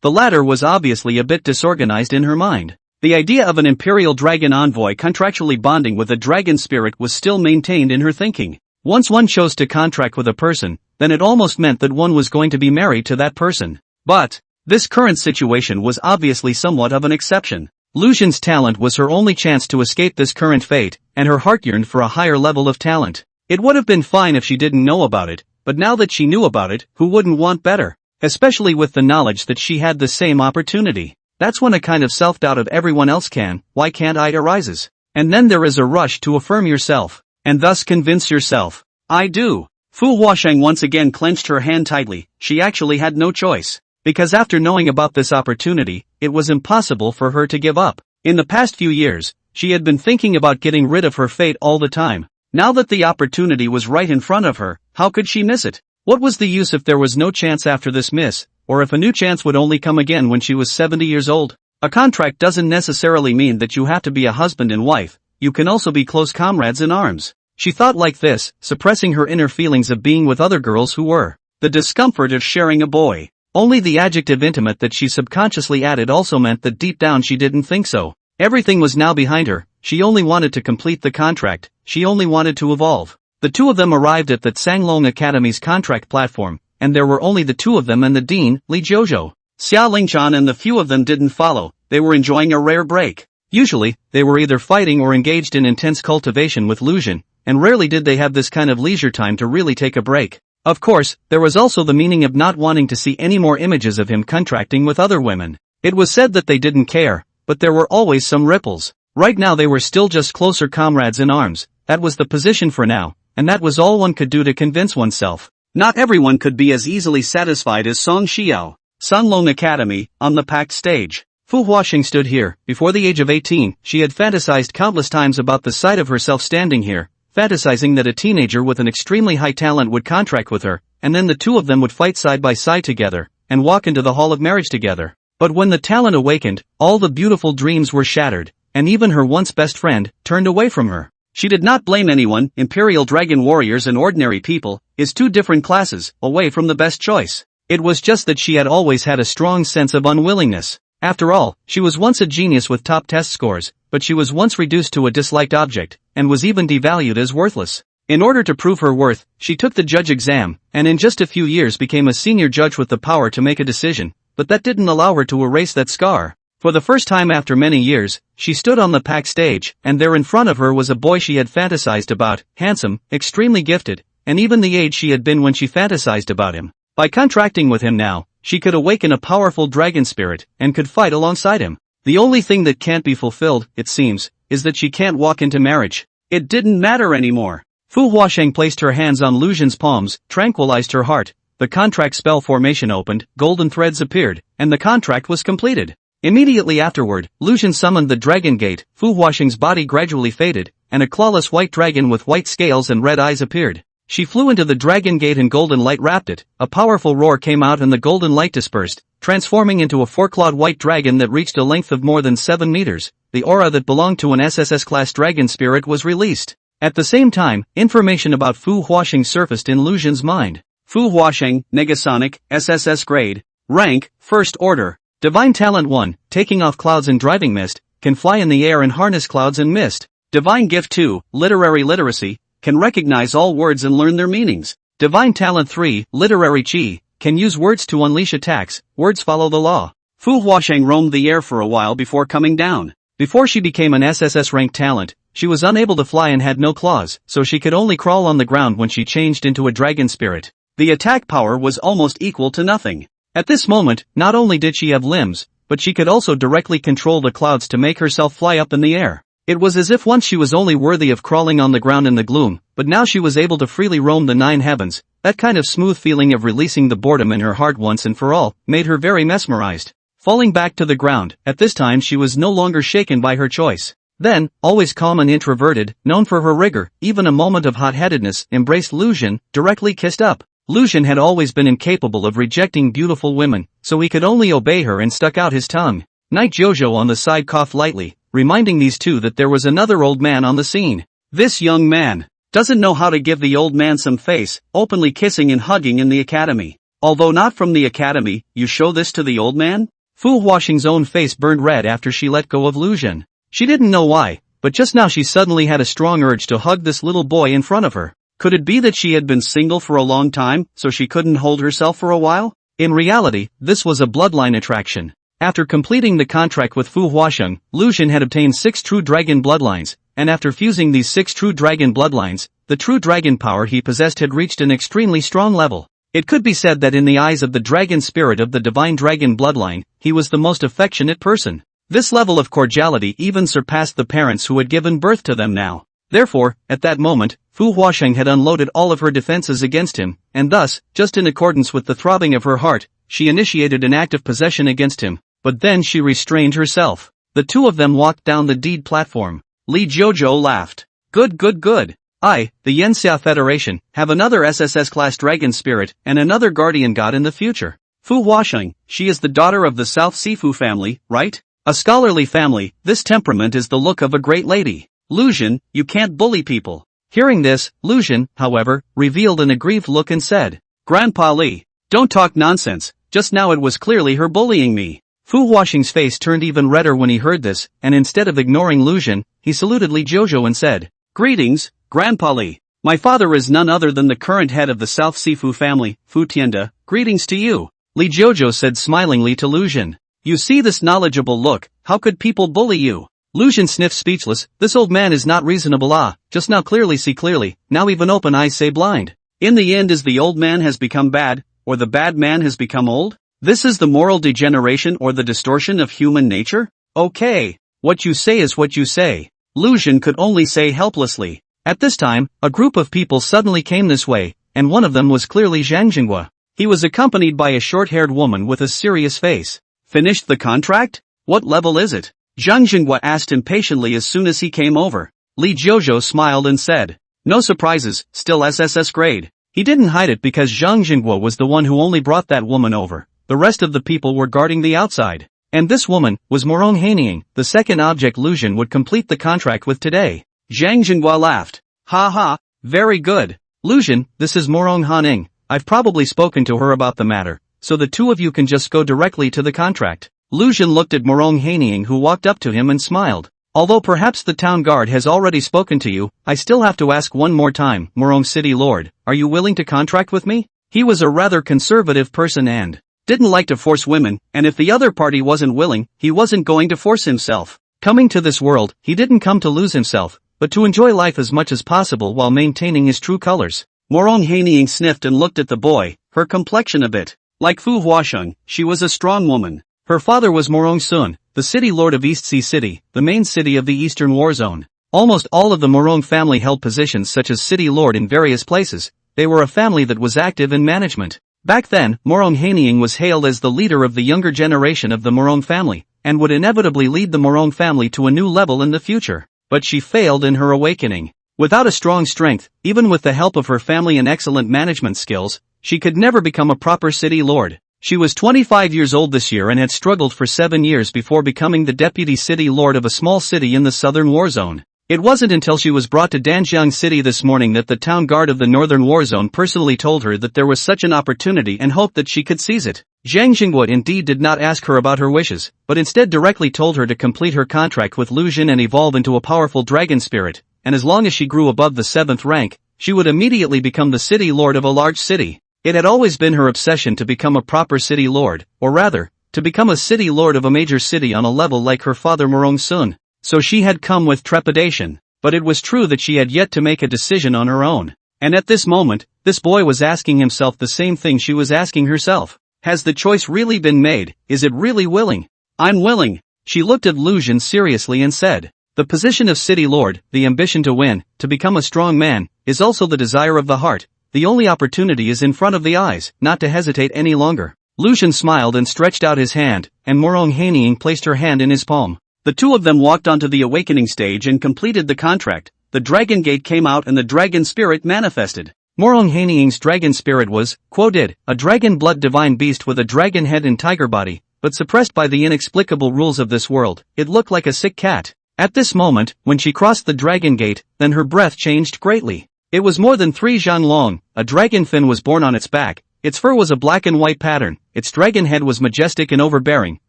The latter was obviously a bit disorganized in her mind. The idea of an imperial dragon envoy contractually bonding with a dragon spirit was still maintained in her thinking. Once one chose to contract with a person, then it almost meant that one was going to be married to that person. But this current situation was obviously somewhat of an exception. Lu Xun's talent was her only chance to escape this current fate, and her heart yearned for a higher level of talent. It would have been fine if she didn't know about it, but now that she knew about it, who wouldn't want better? Especially with the knowledge that she had the same opportunity. That's when a kind of self-doubt of everyone else can, why can't I arises. And then there is a rush to affirm yourself, and thus convince yourself. I do. Fu Huasheng once again clenched her hand tightly. She actually had no choice. Because after knowing about this opportunity, it was impossible for her to give up. In the past few years, she had been thinking about getting rid of her fate all the time. Now that the opportunity was right in front of her, how could she miss it? What was the use if there was no chance after this miss, or if a new chance would only come again when she was 70 years old? A contract doesn't necessarily mean that you have to be a husband and wife, you can also be close comrades in arms. She thought like this, suppressing her inner feelings of being with other girls who were the discomfort of sharing a boy. Only the adjective intimate that she subconsciously added also meant that deep down she didn't think so. Everything was now behind her, she only wanted to complete the contract, she only wanted to evolve. The two of them arrived at the Sanglong Academy's contract platform, and there were only the two of them and the dean, Li Jojo. Xia Lingchan and the few of them didn't follow, they were enjoying a rare break. Usually, they were either fighting or engaged in intense cultivation with Lu Xun, and rarely did they have this kind of leisure time to really take a break. Of course, there was also the meaning of not wanting to see any more images of him contracting with other women. It was said that they didn't care, but there were always some ripples. Right now they were still just closer comrades in arms, that was the position for now, and that was all one could do to convince oneself. Not everyone could be as easily satisfied as Song Xiao. Sanglong Academy, on the packed stage. Fu Huasheng stood here. Before the age of 18, she had fantasized countless times about the sight of herself standing here, fantasizing that a teenager with an extremely high talent would contract with her, and then the two of them would fight side by side together, and walk into the hall of marriage together. But when the talent awakened, all the beautiful dreams were shattered, and even her once best friend turned away from her. She did not blame anyone. Imperial Dragon warriors and ordinary people is two different classes away from the best choice. It was just that she had always had a strong sense of unwillingness. After all, she was once a genius with top test scores, but she was once reduced to a disliked object, and was even devalued as worthless. In order to prove her worth, she took the judge exam, and in just a few years became a senior judge with the power to make a decision, but that didn't allow her to erase that scar. For the first time after many years, she stood on the pack stage, and there in front of her was a boy she had fantasized about, handsome, extremely gifted, and even the age she had been when she fantasized about him. By contracting with him now, she could awaken a powerful dragon spirit, and could fight alongside him. The only thing that can't be fulfilled, it seems, is that she can't walk into marriage. It didn't matter anymore. Fu Huasheng placed her hands on Lu Xun's palms, tranquilized her heart, the contract spell formation opened, golden threads appeared, and the contract was completed. Immediately afterward, Lu Xun summoned the dragon gate, Fu Huasheng's body gradually faded, and a clawless white dragon with white scales and red eyes appeared. She flew into the dragon gate and golden light wrapped it, a powerful roar came out and the golden light dispersed, transforming into a four-clawed white dragon that reached a length of more than 7 meters. The aura that belonged to an SSS-class dragon spirit was released. At the same time, information about Fu Huasheng surfaced in Lu Xun's mind. Fu Huasheng, Negasonic, SSS grade, rank, First Order. Divine Talent 1, taking off clouds and driving mist, can fly in the air and harness clouds and mist. Divine Gift 2, Literary Literacy, can recognize all words and learn their meanings. Divine Talent 3, Literary Chi, can use words to unleash attacks, words follow the law. Fu Huasheng roamed the air for a while before coming down. Before she became an SSS ranked talent, she was unable to fly and had no claws, so she could only crawl on the ground when she changed into a dragon spirit. The attack power was almost equal to nothing. At this moment, not only did she have limbs, but she could also directly control the clouds to make herself fly up in the air. It was as if once she was only worthy of crawling on the ground in the gloom, but now she was able to freely roam the 9 heavens. That kind of smooth feeling of releasing the boredom in her heart once and for all, made her very mesmerized. Falling back to the ground, at this time she was no longer shaken by her choice. Then, always calm and introverted, known for her rigor, even a moment of hot-headedness, embraced Lu Xun, directly kissed up. Lu Xun had always been incapable of rejecting beautiful women, so he could only obey her and stuck out his tongue. Knight Jojo on the side coughed lightly, reminding these two that there was another old man on the scene. This young man doesn't know how to give the old man some face, openly kissing and hugging in the academy. Although not from the academy, you show this to the old man? Fu Huasheng's own face burned red after she let go of Lu Xun. She didn't know why, but just now she suddenly had a strong urge to hug this little boy in front of her. Could it be that she had been single for a long time, so she couldn't hold herself for a while? In reality, this was a bloodline attraction. After completing the contract with Fu Huasheng, Lu Xun had obtained 6 true dragon bloodlines, and after fusing these 6 true dragon bloodlines, the true dragon power he possessed had reached an extremely strong level. It could be said that in the eyes of the dragon spirit of the divine dragon bloodline, he was the most affectionate person. This level of cordiality even surpassed the parents who had given birth to them now. Therefore, at that moment, Fu Huasheng had unloaded all of her defenses against him, and thus, just in accordance with the throbbing of her heart, she initiated an act of possession against him, but then she restrained herself. The two of them walked down the deed platform. Li Jojo laughed. Good. I, the Yanxia Federation, have another SSS-class dragon spirit and another guardian god in the future. Fu Huasheng, she is the daughter of the South Sifu family, right? A scholarly family, this temperament is the look of a great lady. Lu Xun, you can't bully people. Hearing this, Lu Xun, however, revealed an aggrieved look and said, Grandpa Li, don't talk nonsense, just now it was clearly her bullying me. Fu Huasheng's face turned even redder when he heard this, and instead of ignoring Lu Xun, he saluted Li Jojo and said, Greetings, Grandpa Li. My father is none other than the current head of the South Sifu family, Fu Tianda, greetings to you. Li Jojo said smilingly to Lu Xun. You see this knowledgeable look, how could people bully you? Lu Xun sniffed speechless. This old man is not reasonable. Just now clearly see clearly, now even open eyes say blind. In the end is the old man has become bad, or the bad man has become old? This is the moral degeneration or the distortion of human nature? Okay. What you say is what you say. Lu Xun could only say helplessly. At this time, a group of people suddenly came this way, and one of them was clearly Zhang Jinghua. He was accompanied by a short-haired woman with a serious face. Finished the contract? What level is it? Zhang Jinghua asked impatiently as soon as he came over. Li Jojo smiled and said, No surprises, still SSS grade. He didn't hide it because Zhang Jingguo was the one who only brought that woman over. The rest of the people were guarding the outside. And this woman was Morong Haining, the second object Lu Xun would complete the contract with today. Zhang Jinghua laughed. Ha ha, very good. Lu Xun, this is Morong Haning. I've probably spoken to her about the matter, so the two of you can just go directly to the contract. Lu Xun looked at Morong Haining, who walked up to him and smiled. Although perhaps the town guard has already spoken to you, I still have to ask one more time, Morong City Lord, are you willing to contract with me? He was a rather conservative person and didn't like to force women, and if the other party wasn't willing, he wasn't going to force himself. Coming to this world, he didn't come to lose himself, but to enjoy life as much as possible while maintaining his true colors. Morong Haining sniffed and looked at the boy, her complexion a bit like Fu Huasheng. She was a strong woman. Her father was Morong Sun, the city lord of East Sea City, the main city of the Eastern War Zone. Almost all of the Morong family held positions such as city lord in various places. They were a family that was active in management. Back then, Morong Haining was hailed as the leader of the younger generation of the Morong family, and would inevitably lead the Morong family to a new level in the future. But she failed in her awakening. Without a strong strength, even with the help of her family and excellent management skills, she could never become a proper city lord. She was 25 years old this year and had struggled for 7 years before becoming the deputy city lord of a small city in the southern war zone. It wasn't until she was brought to Danjiang City this morning that the town guard of the northern war zone personally told her that there was such an opportunity and hoped that she could seize it. Zhang Jingguo indeed did not ask her about her wishes, but instead directly told her to complete her contract with Lu Xun and evolve into a powerful dragon spirit, and as long as she grew above the 7th rank, she would immediately become the city lord of a large city. It had always been her obsession to become a proper city lord, or rather, to become a city lord of a major city on a level like her father Morong Sun. So she had come with trepidation, but it was true that she had yet to make a decision on her own. And at this moment, this boy was asking himself the same thing she was asking herself. Has the choice really been made? Is it really willing? I'm willing. She looked at Lu Xun seriously and said, the position of city lord, the ambition to win, to become a strong man, is also the desire of the heart. The only opportunity is in front of the eyes, not to hesitate any longer. Lu Xun smiled and stretched out his hand, and Morong Haining placed her hand in his palm. The two of them walked onto the awakening stage and completed the contract. The dragon gate came out and the dragon spirit manifested. Morong Haining's dragon spirit was, quoted, a dragon blood divine beast with a dragon head and tiger body, but suppressed by the inexplicable rules of this world. It looked like a sick cat. At this moment, when she crossed the dragon gate, then her breath changed greatly. It was more than 3 zhang long. A dragon fin was born on its back. Its fur was a black and white pattern. Its dragon head was majestic and overbearing.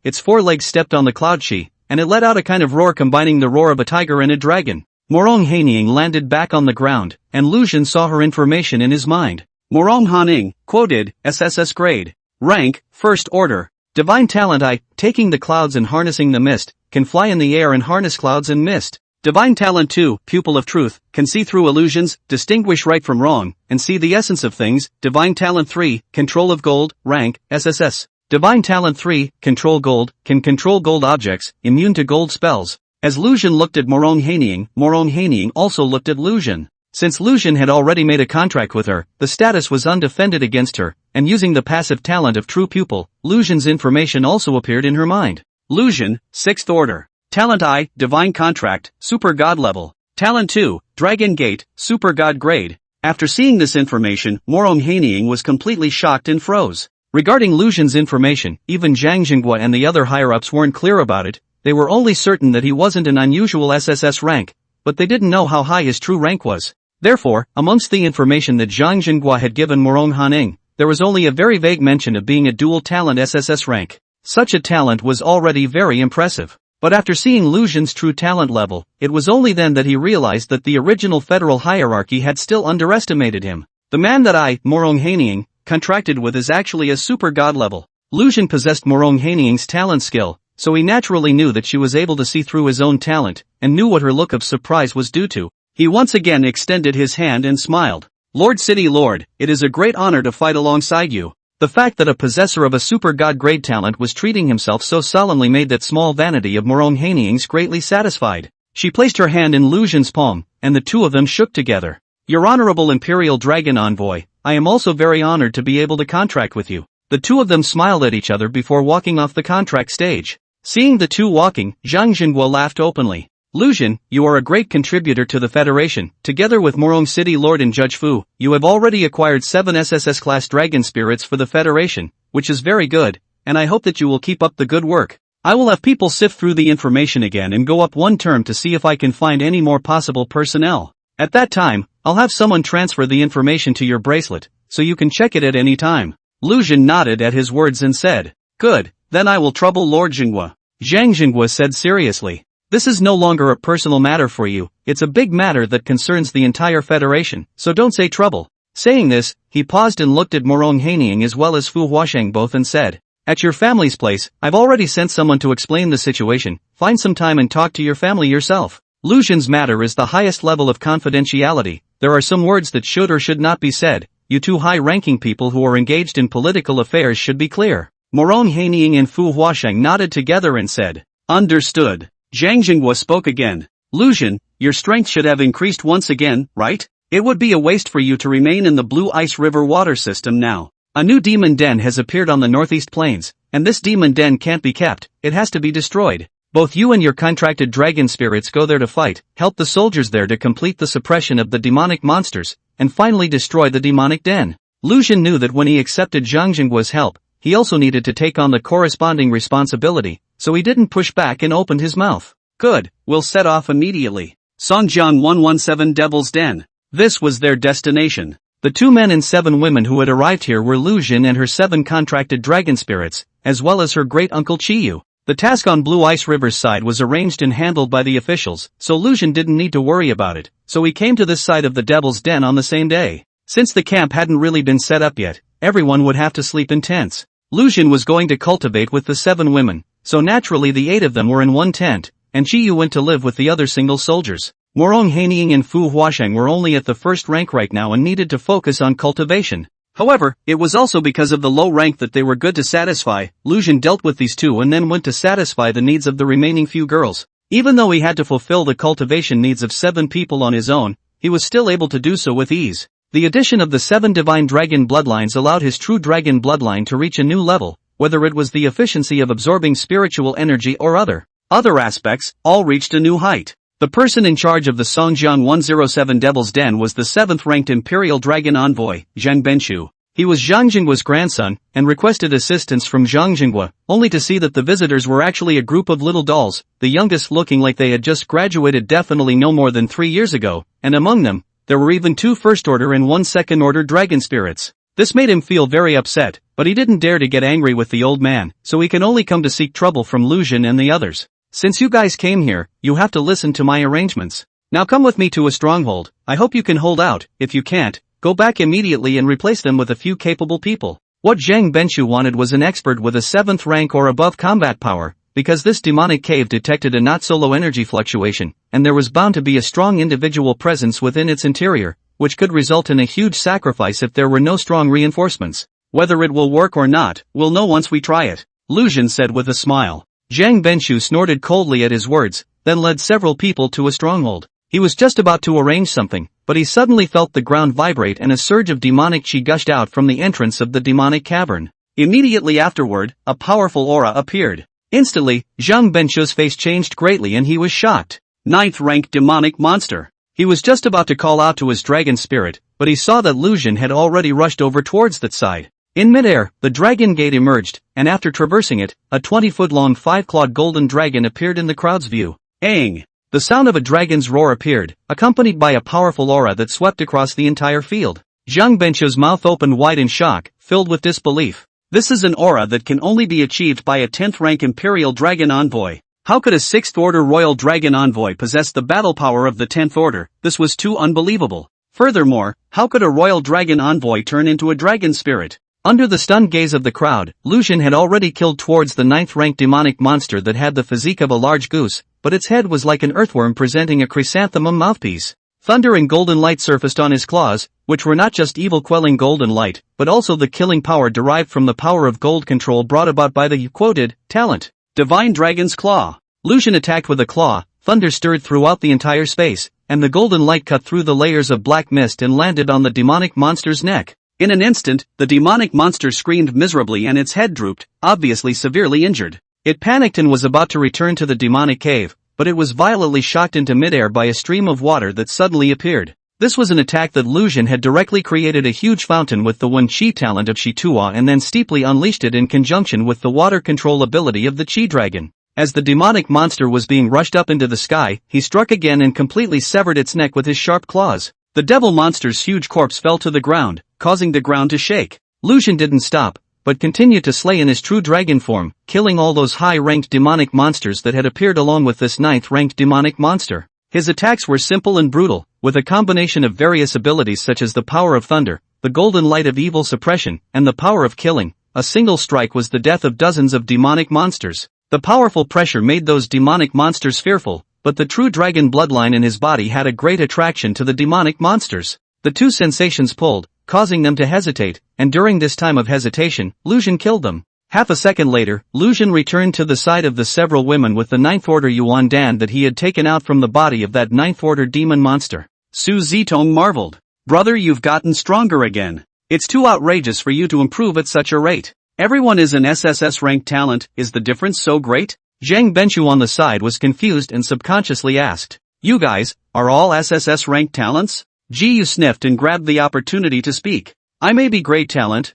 Its 4 legs stepped on the cloud chi, and it let out a kind of roar combining the roar of a tiger and a dragon. Morong Haining landed back on the ground, and Lu Xun saw her information in his mind. Morong Haning, quoted, SSS grade. Rank, First Order. Divine talent I, taking the clouds and harnessing the mist, can fly in the air and harness clouds and mist. Divine talent 2, Pupil of Truth, can see through illusions, distinguish right from wrong, and see the essence of things. Divine talent 3, Control of Gold, Rank, SSS. Divine talent 3, Control Gold, can control gold objects, immune to gold spells. As Lu Xun looked at Morong Haining also looked at Lu Xun. Since Lu Xun had already made a contract with her, the status was undefended against her, and using the passive talent of True Pupil, Lu Xun's information also appeared in her mind. Lu Xun, 6th Order. Talent I, Divine Contract, Super God Level. Talent 2, Dragon Gate, Super God Grade. After seeing this information, Morong Haining was completely shocked and froze. Regarding Lu Xun's information, even Zhang Jinghua and the other higher-ups weren't clear about it. They were only certain that he wasn't an unusual SSS rank, but they didn't know how high his true rank was. Therefore, amongst the information that Zhang Jinghua had given Morong Haning, there was only a very vague mention of being a dual talent SSS rank. Such a talent was already very impressive. But after seeing Lu Xun's true talent level, it was only then that he realized that the original federal hierarchy had still underestimated him. The man that I, Morong Haining, contracted with is actually a super god level. Lu Xun possessed Morong Haining's talent skill, so he naturally knew that she was able to see through his own talent, and knew what her look of surprise was due to. He once again extended his hand and smiled. Lord City Lord, it is a great honor to fight alongside you. The fact that a possessor of a super god grade talent was treating himself so solemnly made that small vanity of Morong Haining's greatly satisfied. She placed her hand in Lu Xun's palm, and the two of them shook together. Your Honorable Imperial Dragon Envoy, I am also very honored to be able to contract with you. The two of them smiled at each other before walking off the contract stage. Seeing the two walking, Zhang Jinghua laughed openly. Lucian, you are a great contributor to the Federation. Together with Morong City Lord and Judge Fu, you have already acquired 7 SSS-class dragon spirits for the Federation, which is very good, and I hope that you will keep up the good work. I will have people sift through the information again and go up one term to see if I can find any more possible personnel. At that time, I'll have someone transfer the information to your bracelet, so you can check it at any time. Lucian nodded at his words and said, "Good, then I will trouble Lord Jinghua." Zhang Jinghua said seriously, "This is no longer a personal matter for you, it's a big matter that concerns the entire Federation, so don't say trouble." Saying this, he paused and looked at Morong Haining as well as Fu Huasheng both and said, "At your family's place, I've already sent someone to explain the situation, find some time and talk to your family yourself. Lucian's matter is the highest level of confidentiality, there are some words that should or should not be said, you two high-ranking people who are engaged in political affairs should be clear." Morong Haining and Fu Huasheng nodded together and said, "Understood." Zhang Jinghua spoke again. "Lucian, your strength should have increased once again, right? It would be a waste for you to remain in the Blue Ice River water system now. A new demon den has appeared on the northeast plains, and this demon den can't be kept, it has to be destroyed. Both you and your contracted dragon spirits go there to fight, help the soldiers there to complete the suppression of the demonic monsters, and finally destroy the demonic den." Lucian knew that when he accepted Zhang Jinghua's help, he also needed to take on the corresponding responsibility, so he didn't push back and opened his mouth. "Good, we'll set off immediately." Songjiang 117 Devil's Den. This was their destination. The 2 men and 7 women who had arrived here were Lucian and her 7 contracted dragon spirits, as well as her great-uncle Chiyu. The task on Blue Ice River's side was arranged and handled by the officials, so Lucian didn't need to worry about it, so he came to this side of the Devil's Den on the same day. Since the camp hadn't really been set up yet, everyone would have to sleep in tents. Lucian was going to cultivate with the 7 women, so naturally the 8 of them were in one tent, and Chiyu went to live with the other single soldiers. Morong Haining and Fu Huasheng were only at the first rank right now and needed to focus on cultivation. However, it was also because of the low rank that they were good to satisfy. Lucian dealt with these 2 and then went to satisfy the needs of the remaining few girls. Even though he had to fulfill the cultivation needs of 7 people on his own, he was still able to do so with ease. The addition of the 7 divine dragon bloodlines allowed his true dragon bloodline to reach a new level, whether it was the efficiency of absorbing spiritual energy or other aspects, all reached a new height. The person in charge of the Songjiang 107 Devil's Den was the 7th-ranked Imperial Dragon Envoy, Zhang Benshu. He was Zhang Jinghua's grandson, and requested assistance from Zhang Jinghua, only to see that the visitors were actually a group of little dolls, the youngest looking like they had just graduated definitely no more than 3 years ago, and among them, there were even 2 first-order and 1 second-order dragon spirits. This made him feel very upset, but he didn't dare to get angry with the old man, so he can only come to seek trouble from Lucian and the others. "Since you guys came here, you have to listen to my arrangements. Now come with me to a stronghold, I hope you can hold out, if you can't, go back immediately and replace them with a few capable people." What Zhang Benshu wanted was an expert with a 7th rank or above combat power, because this demonic cave detected a not-so-low energy fluctuation, and there was bound to be a strong individual presence within its interior, which could result in a huge sacrifice if there were no strong reinforcements. "Whether it will work or not, we'll know once we try it," Lucian said with a smile. Zhang Benshu snorted coldly at his words, then led several people to a stronghold. He was just about to arrange something, but he suddenly felt the ground vibrate and a surge of demonic chi gushed out from the entrance of the demonic cavern. Immediately afterward, a powerful aura appeared. Instantly, Zhang Benshu's face changed greatly and he was shocked. 9th-rank demonic monster. He was just about to call out to his dragon spirit, but he saw that Lucian had already rushed over towards that side. In midair, the dragon gate emerged, and after traversing it, a 20-foot-long 5-clawed golden dragon appeared in the crowd's view. Aang! The sound of a dragon's roar appeared, accompanied by a powerful aura that swept across the entire field. Zhang Benshu's mouth opened wide in shock, filled with disbelief. This is an aura that can only be achieved by a 10th-rank Imperial Dragon Envoy. How could a 6th-order Royal Dragon Envoy possess the battle power of the 10th Order? This was too unbelievable. Furthermore, how could a Royal Dragon Envoy turn into a dragon spirit? Under the stunned gaze of the crowd, Lucian had already killed towards the 9th-ranked demonic monster that had the physique of a large goose, but its head was like an earthworm presenting a chrysanthemum mouthpiece. Thunder and golden light surfaced on his claws, which were not just evil-quelling golden light, but also the killing power derived from the power of gold control brought about by the quoted talent. Divine Dragon's Claw. Lucian attacked with a claw, thunder stirred throughout the entire space, and the golden light cut through the layers of black mist and landed on the demonic monster's neck. In an instant, the demonic monster screamed miserably and its head drooped, obviously severely injured. It panicked and was about to return to the demonic cave, but it was violently shocked into midair by a stream of water that suddenly appeared. This was an attack that Lu Xun had directly created a huge fountain with the Wen Qi talent of Shitua and then steeply unleashed it in conjunction with the water control ability of the Qi dragon. As the demonic monster was being rushed up into the sky, he struck again and completely severed its neck with his sharp claws. The devil monster's huge corpse fell to the ground, causing the ground to shake. Lu Xun didn't stop, but continued to slay in his true dragon form, killing all those high-ranked demonic monsters that had appeared along with this 9th-ranked demonic monster. His attacks were simple and brutal, with a combination of various abilities such as the power of thunder, the golden light of evil suppression, and the power of killing. A single strike was the death of dozens of demonic monsters. The powerful pressure made those demonic monsters fearful, but the true dragon bloodline in his body had a great attraction to the demonic monsters. The two sensations pulled, causing them to hesitate, and during this time of hesitation, Lu Xun killed them. Half a second later, Lu Xun returned to the side of the several women with the 9th order Yuan Dan that he had taken out from the body of that 9th order demon monster. Su Zitong marveled. Brother, you've gotten stronger again. It's too outrageous for you to improve at such a rate. Everyone is an SSS ranked talent, is the difference so great? Zhang Benshu on the side was confused and subconsciously asked. You guys, are all SSS ranked talents? Ji Yu sniffed and grabbed the opportunity to speak. I may be grade talent,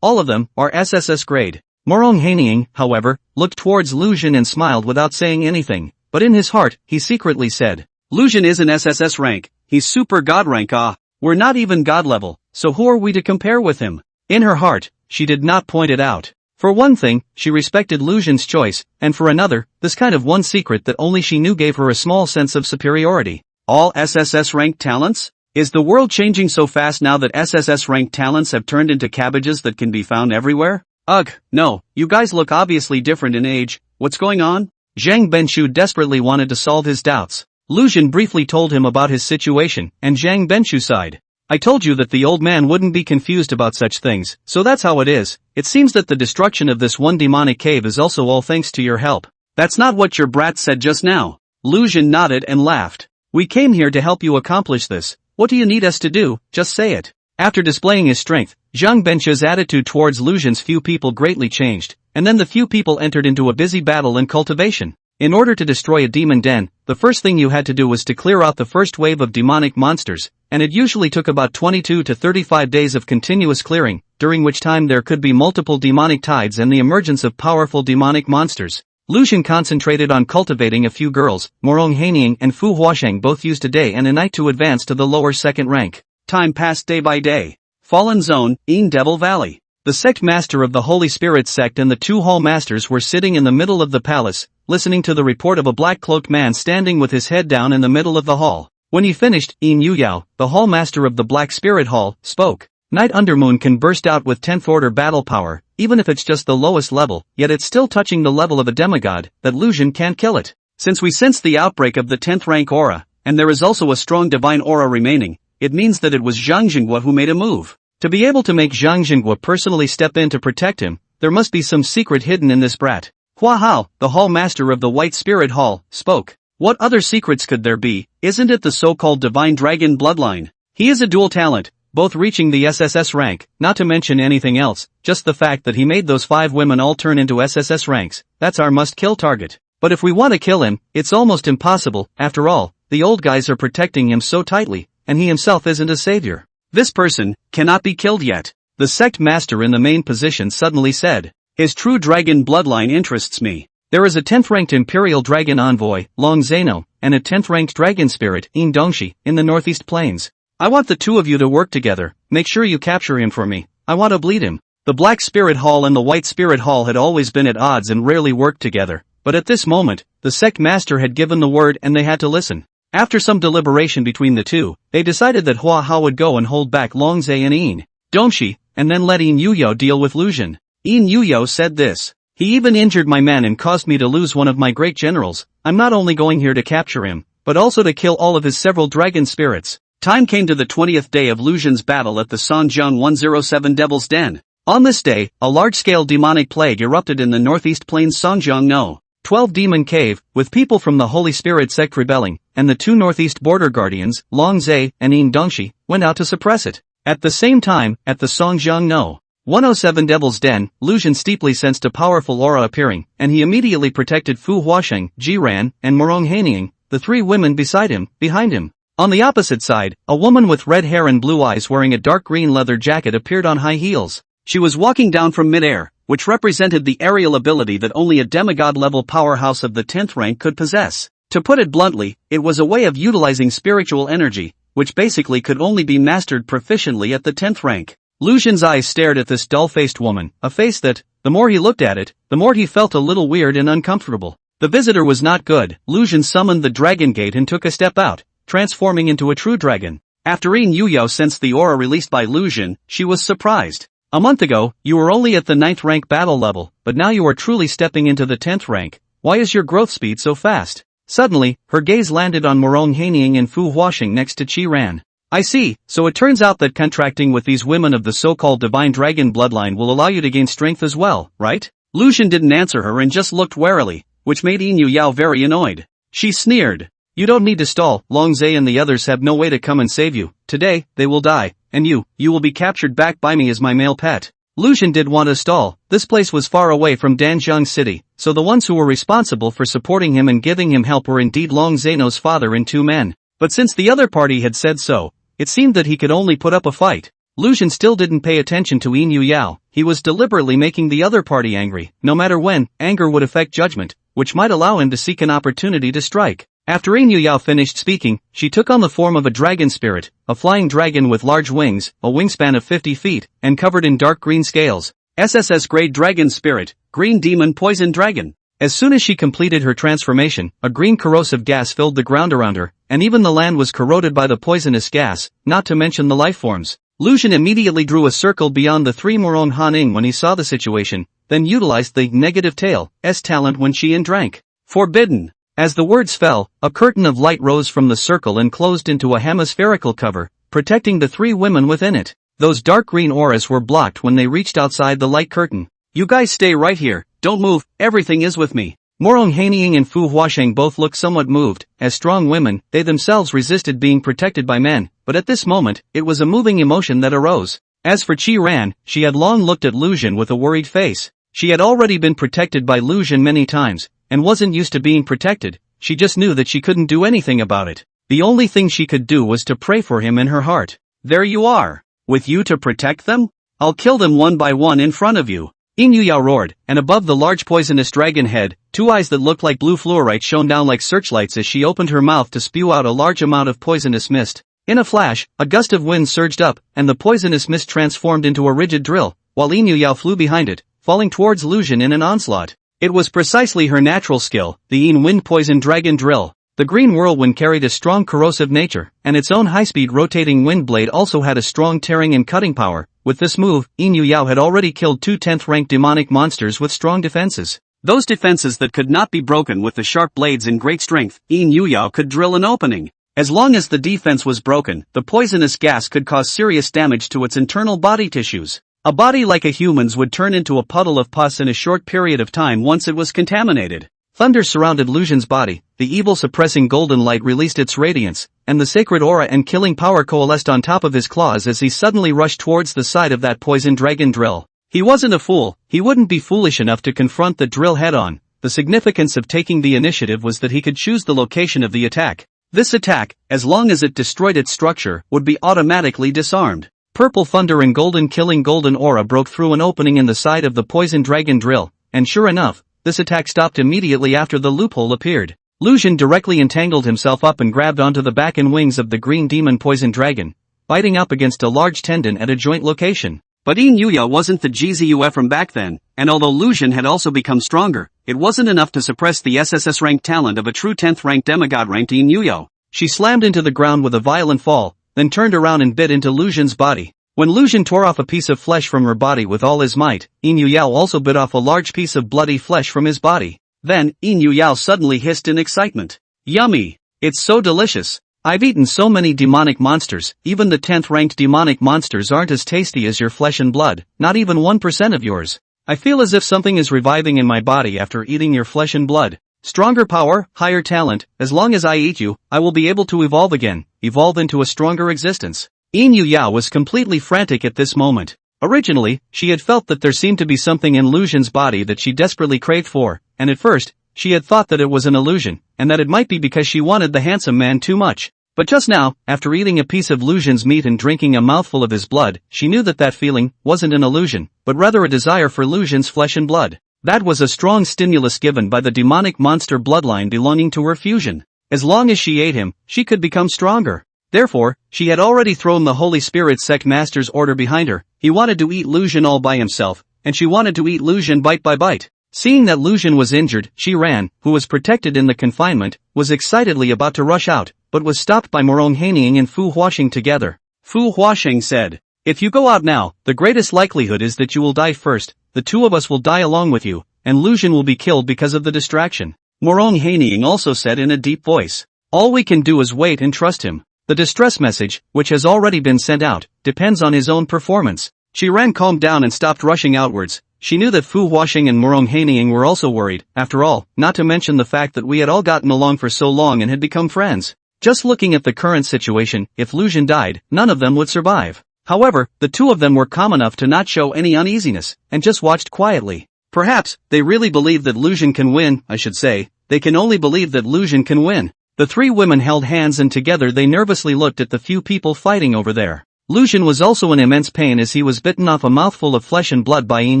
all of them, are SSS grade. Morong Haining, however, looked towards Lu Xun and smiled without saying anything, but in his heart, he secretly said, Lu Xun is an SSS rank, he's super god rank. We're not even god level, so who are we to compare with him? In her heart, she did not point it out. For one thing, she respected Lu Xun's choice, and for another, this kind of one secret that only she knew gave her a small sense of superiority. All SSS ranked talents? Is the world changing so fast now that SSS ranked talents have turned into cabbages that can be found everywhere? Ugh, no, you guys look obviously different in age, what's going on? Zhang Benshu desperately wanted to solve his doubts. Lu Xun briefly told him about his situation, and Zhang Benshu sighed. I told you that the old man wouldn't be confused about such things, so that's how it is. It seems that the destruction of this one demonic cave is also all thanks to your help. That's not what your brat said just now. Lu Xun nodded and laughed. We came here to help you accomplish this. What do you need us to do? Just say it. After displaying his strength, Zhang Benshu's attitude towards Lu Xun's few people greatly changed, and then the few people entered into a busy battle and cultivation. In order to destroy a demon den, the first thing you had to do was to clear out the first wave of demonic monsters, and it usually took about 22 to 35 days of continuous clearing, during which time there could be multiple demonic tides and the emergence of powerful demonic monsters. Lu Xun concentrated on cultivating a few girls. Morong Haining and Fu Huasheng both used a day and a night to advance to the lower second rank. Time passed day by day. Fallen Zone, in Devil Valley. The sect master of the Holy Spirit sect and the two hall masters were sitting in the middle of the palace, listening to the report of a black-cloaked man standing with his head down in the middle of the hall. When he finished, Yin Yuyao, the hall master of the Black Spirit Hall, spoke. Night Undermoon can burst out with 10th order battle power, even if it's just the lowest level, yet it's still touching the level of a demigod, that Lu Xun can't kill it. Since we sense the outbreak of the 10th rank aura, and there is also a strong divine aura remaining, it means that it was Zhang Jinghua who made a move. To be able to make Zhang Jinghua personally step in to protect him, there must be some secret hidden in this brat. Hua Hao, the hall master of the White Spirit Hall, spoke. What other secrets could there be? Isn't it the so-called divine dragon bloodline? He is a dual talent, both reaching the SSS rank, not to mention anything else, just the fact that he made those 5 women all turn into SSS ranks, that's our must-kill target. But if we want to kill him, it's almost impossible. After all, the old guys are protecting him so tightly, and he himself isn't a savior. This person cannot be killed yet. The sect master in the main position suddenly said. His true dragon bloodline interests me. There is a 10th-ranked Imperial Dragon Envoy, Long Zeno, and a 10th-ranked Dragon Spirit, In Dongxi, in the Northeast Plains. I want the two of you to work together. Make sure you capture him for me. I want to bleed him. The Black Spirit Hall and the White Spirit Hall had always been at odds and rarely worked together, but at this moment, the sect master had given the word and they had to listen. After some deliberation between the two, they decided that Hua Hao would go and hold back Long Zhe and In Dongxi, and then let Yin Yuyao deal with Lu Xun. Yin Yuyao said this. He even injured my men and caused me to lose one of my great generals. I'm not only going here to capture him, but also to kill all of his several dragon spirits. Time came to the 20th day of Lu Xun's battle at the Songjiang 107 Devil's Den. On this day, a large-scale demonic plague erupted in the northeast plains Songjiang No. 12 Demon Cave, with people from the Holy Spirit sect rebelling, and the two northeast border guardians, Long Zhe and In Dongxi, went out to suppress it. At the same time, at the Songjiang No. 107 Devil's Den. Lucian steeply sensed a powerful aura appearing, and he immediately protected Fu Huasheng, Jiran, and Morong Hanying, the three women beside him, behind him. On the opposite side, a woman with red hair and blue eyes wearing a dark green leather jacket appeared on high heels. She was walking down from mid-air, which represented the aerial ability that only a demigod-level powerhouse of the 10th rank could possess. To put it bluntly, it was a way of utilizing spiritual energy, which basically could only be mastered proficiently at the 10th rank. Lucian's eyes stared at this dull-faced woman, a face that, the more he looked at it, the more he felt a little weird and uncomfortable. The visitor was not good. Lucian summoned the dragon gate and took a step out, transforming into a true dragon. After Yin Yuyao sensed the aura released by Lucian, she was surprised. A month ago, you were only at the 9th rank battle level, but now you are truly stepping into the 10th rank. Why is your growth speed so fast? Suddenly, her gaze landed on Morong Hanying and Fu Huasheng next to Qi Ran. I see, so it turns out that contracting with these women of the so-called divine dragon bloodline will allow you to gain strength as well, right? Lucian didn't answer her and just looked warily, which made Yin Yuyao very annoyed. She sneered. You don't need to stall, Longzhe and the others have no way to come and save you. Today, they will die, and you will be captured back by me as my male pet. Lucian did want to stall. This place was far away from Danjiang City, so the ones who were responsible for supporting him and giving him help were indeed Long Zeno's father and two men. But since the other party had said so, it seemed that he could only put up a fight. Lucian still didn't pay attention to Yin Yuyao. He was deliberately making the other party angry. No matter when, anger would affect judgment, which might allow him to seek an opportunity to strike. After Yin Yuyao finished speaking, she took on the form of a dragon spirit, a flying dragon with large wings, a wingspan of 50 feet, and covered in dark green scales. SSS Grade Dragon Spirit, Green Demon Poison Dragon. As soon as she completed her transformation, a green corrosive gas filled the ground around her, and even the land was corroded by the poisonous gas, not to mention the life forms. Lucian immediately drew a circle beyond the three Morong Hanning when he saw the situation, then utilized the negative tail's talent when Qian drank. Forbidden. As the words fell, a curtain of light rose from the circle and closed into a hemispherical cover, protecting the three women within it. Those dark green auras were blocked when they reached outside the light curtain. You guys stay right here, don't move, everything is with me. Morong Hanying and Fu Huasheng both looked somewhat moved. As strong women, they themselves resisted being protected by men, but at this moment, it was a moving emotion that arose. As for Qi Ran, she had long looked at Lucian with a worried face. She had already been protected by Lucian many times, and wasn't used to being protected. She just knew that she couldn't do anything about it. The only thing she could do was to pray for him in her heart. There you are. With you to protect them? I'll kill them one by one in front of you. Yin Yuyao roared, and above the large poisonous dragon head, two eyes that looked like blue fluorite shone down like searchlights as she opened her mouth to spew out a large amount of poisonous mist. In a flash, a gust of wind surged up, and the poisonous mist transformed into a rigid drill, while Yin Yuyao flew behind it, falling towards Lucian in an onslaught. It was precisely her natural skill, the Yin Wind Poison Dragon Drill. The green whirlwind carried a strong corrosive nature, and its own high-speed rotating wind blade also had a strong tearing and cutting power. With this move, Yin Yuyao had already killed two 10th-ranked demonic monsters with strong defenses. Those defenses that could not be broken with the sharp blades and great strength, Yin Yuyao could drill an opening. As long as the defense was broken, the poisonous gas could cause serious damage to its internal body tissues. A body like a human's would turn into a puddle of pus in a short period of time once it was contaminated. Thunder surrounded Lucian's body, the evil suppressing golden light released its radiance, and the sacred aura and killing power coalesced on top of his claws as he suddenly rushed towards the side of that poison dragon drill. He wasn't a fool, he wouldn't be foolish enough to confront the drill head-on. The significance of taking the initiative was that he could choose the location of the attack. This attack, as long as it destroyed its structure, would be automatically disarmed. Purple thunder and golden aura broke through an opening in the side of the poison dragon drill, and sure enough, this attack stopped immediately after the loophole appeared. Lucian directly entangled himself up and grabbed onto the back and wings of the green demon poison dragon, biting up against a large tendon at a joint location. But Yin Yuyao wasn't the GZUF from back then, and although Lucian had also become stronger, it wasn't enough to suppress the SSS rank talent of a true 10th rank demigod ranked Yin Yuyao. She slammed into the ground with a violent fall, then turned around and bit into Lucian's body. When Lucian tore off a piece of flesh from her body with all his might, Yin Yuyao also bit off a large piece of bloody flesh from his body. Then, Yin Yuyao suddenly hissed in excitement. Yummy! It's so delicious! I've eaten so many demonic monsters, even the 10th ranked demonic monsters aren't as tasty as your flesh and blood, not even 1% of yours. I feel as if something is reviving in my body after eating your flesh and blood. Stronger power, higher talent, as long as I eat you, I will be able to evolve again, evolve into a stronger existence. Yin Yuyao was completely frantic at this moment. Originally, she had felt that there seemed to be something in Lu Xun's body that she desperately craved for, and at first, she had thought that it was an illusion, and that it might be because she wanted the handsome man too much. But just now, after eating a piece of Lu Xun's meat and drinking a mouthful of his blood, she knew that that feeling wasn't an illusion, but rather a desire for Lu Xun's flesh and blood. That was a strong stimulus given by the demonic monster bloodline belonging to her fusion. As long as she ate him, she could become stronger. Therefore, she had already thrown the Holy Spirit sect master's order behind her. He wanted to eat Lu Xun all by himself, and she wanted to eat Lu Xun bite by bite. Seeing that Lu Xun was injured, Shi Ran, who was protected in the confinement, was excitedly about to rush out, but was stopped by Morong Haining and Fu Huaxing together. Fu Huaxing said, "If you go out now, the greatest likelihood is that you will die first, the two of us will die along with you, and Lu Xun will be killed because of the distraction." Morong Haining also said in a deep voice, "All we can do is wait and trust him. The distress message, which has already been sent out, depends on his own performance." Shi Ran calmed down and stopped rushing outwards. She knew that Fu Huaxing and Morong Haining were also worried, after all, not to mention the fact that we had all gotten along for so long and had become friends. Just looking at the current situation, if Lu Xun died, none of them would survive. However, the two of them were calm enough to not show any uneasiness, and just watched quietly. Perhaps, they really believe that Lu Xun can win, I should say. They can only believe that Lu Xun can win. The three women held hands and together they nervously looked at the few people fighting over there. Lu Xun was also in immense pain as he was bitten off a mouthful of flesh and blood by Yin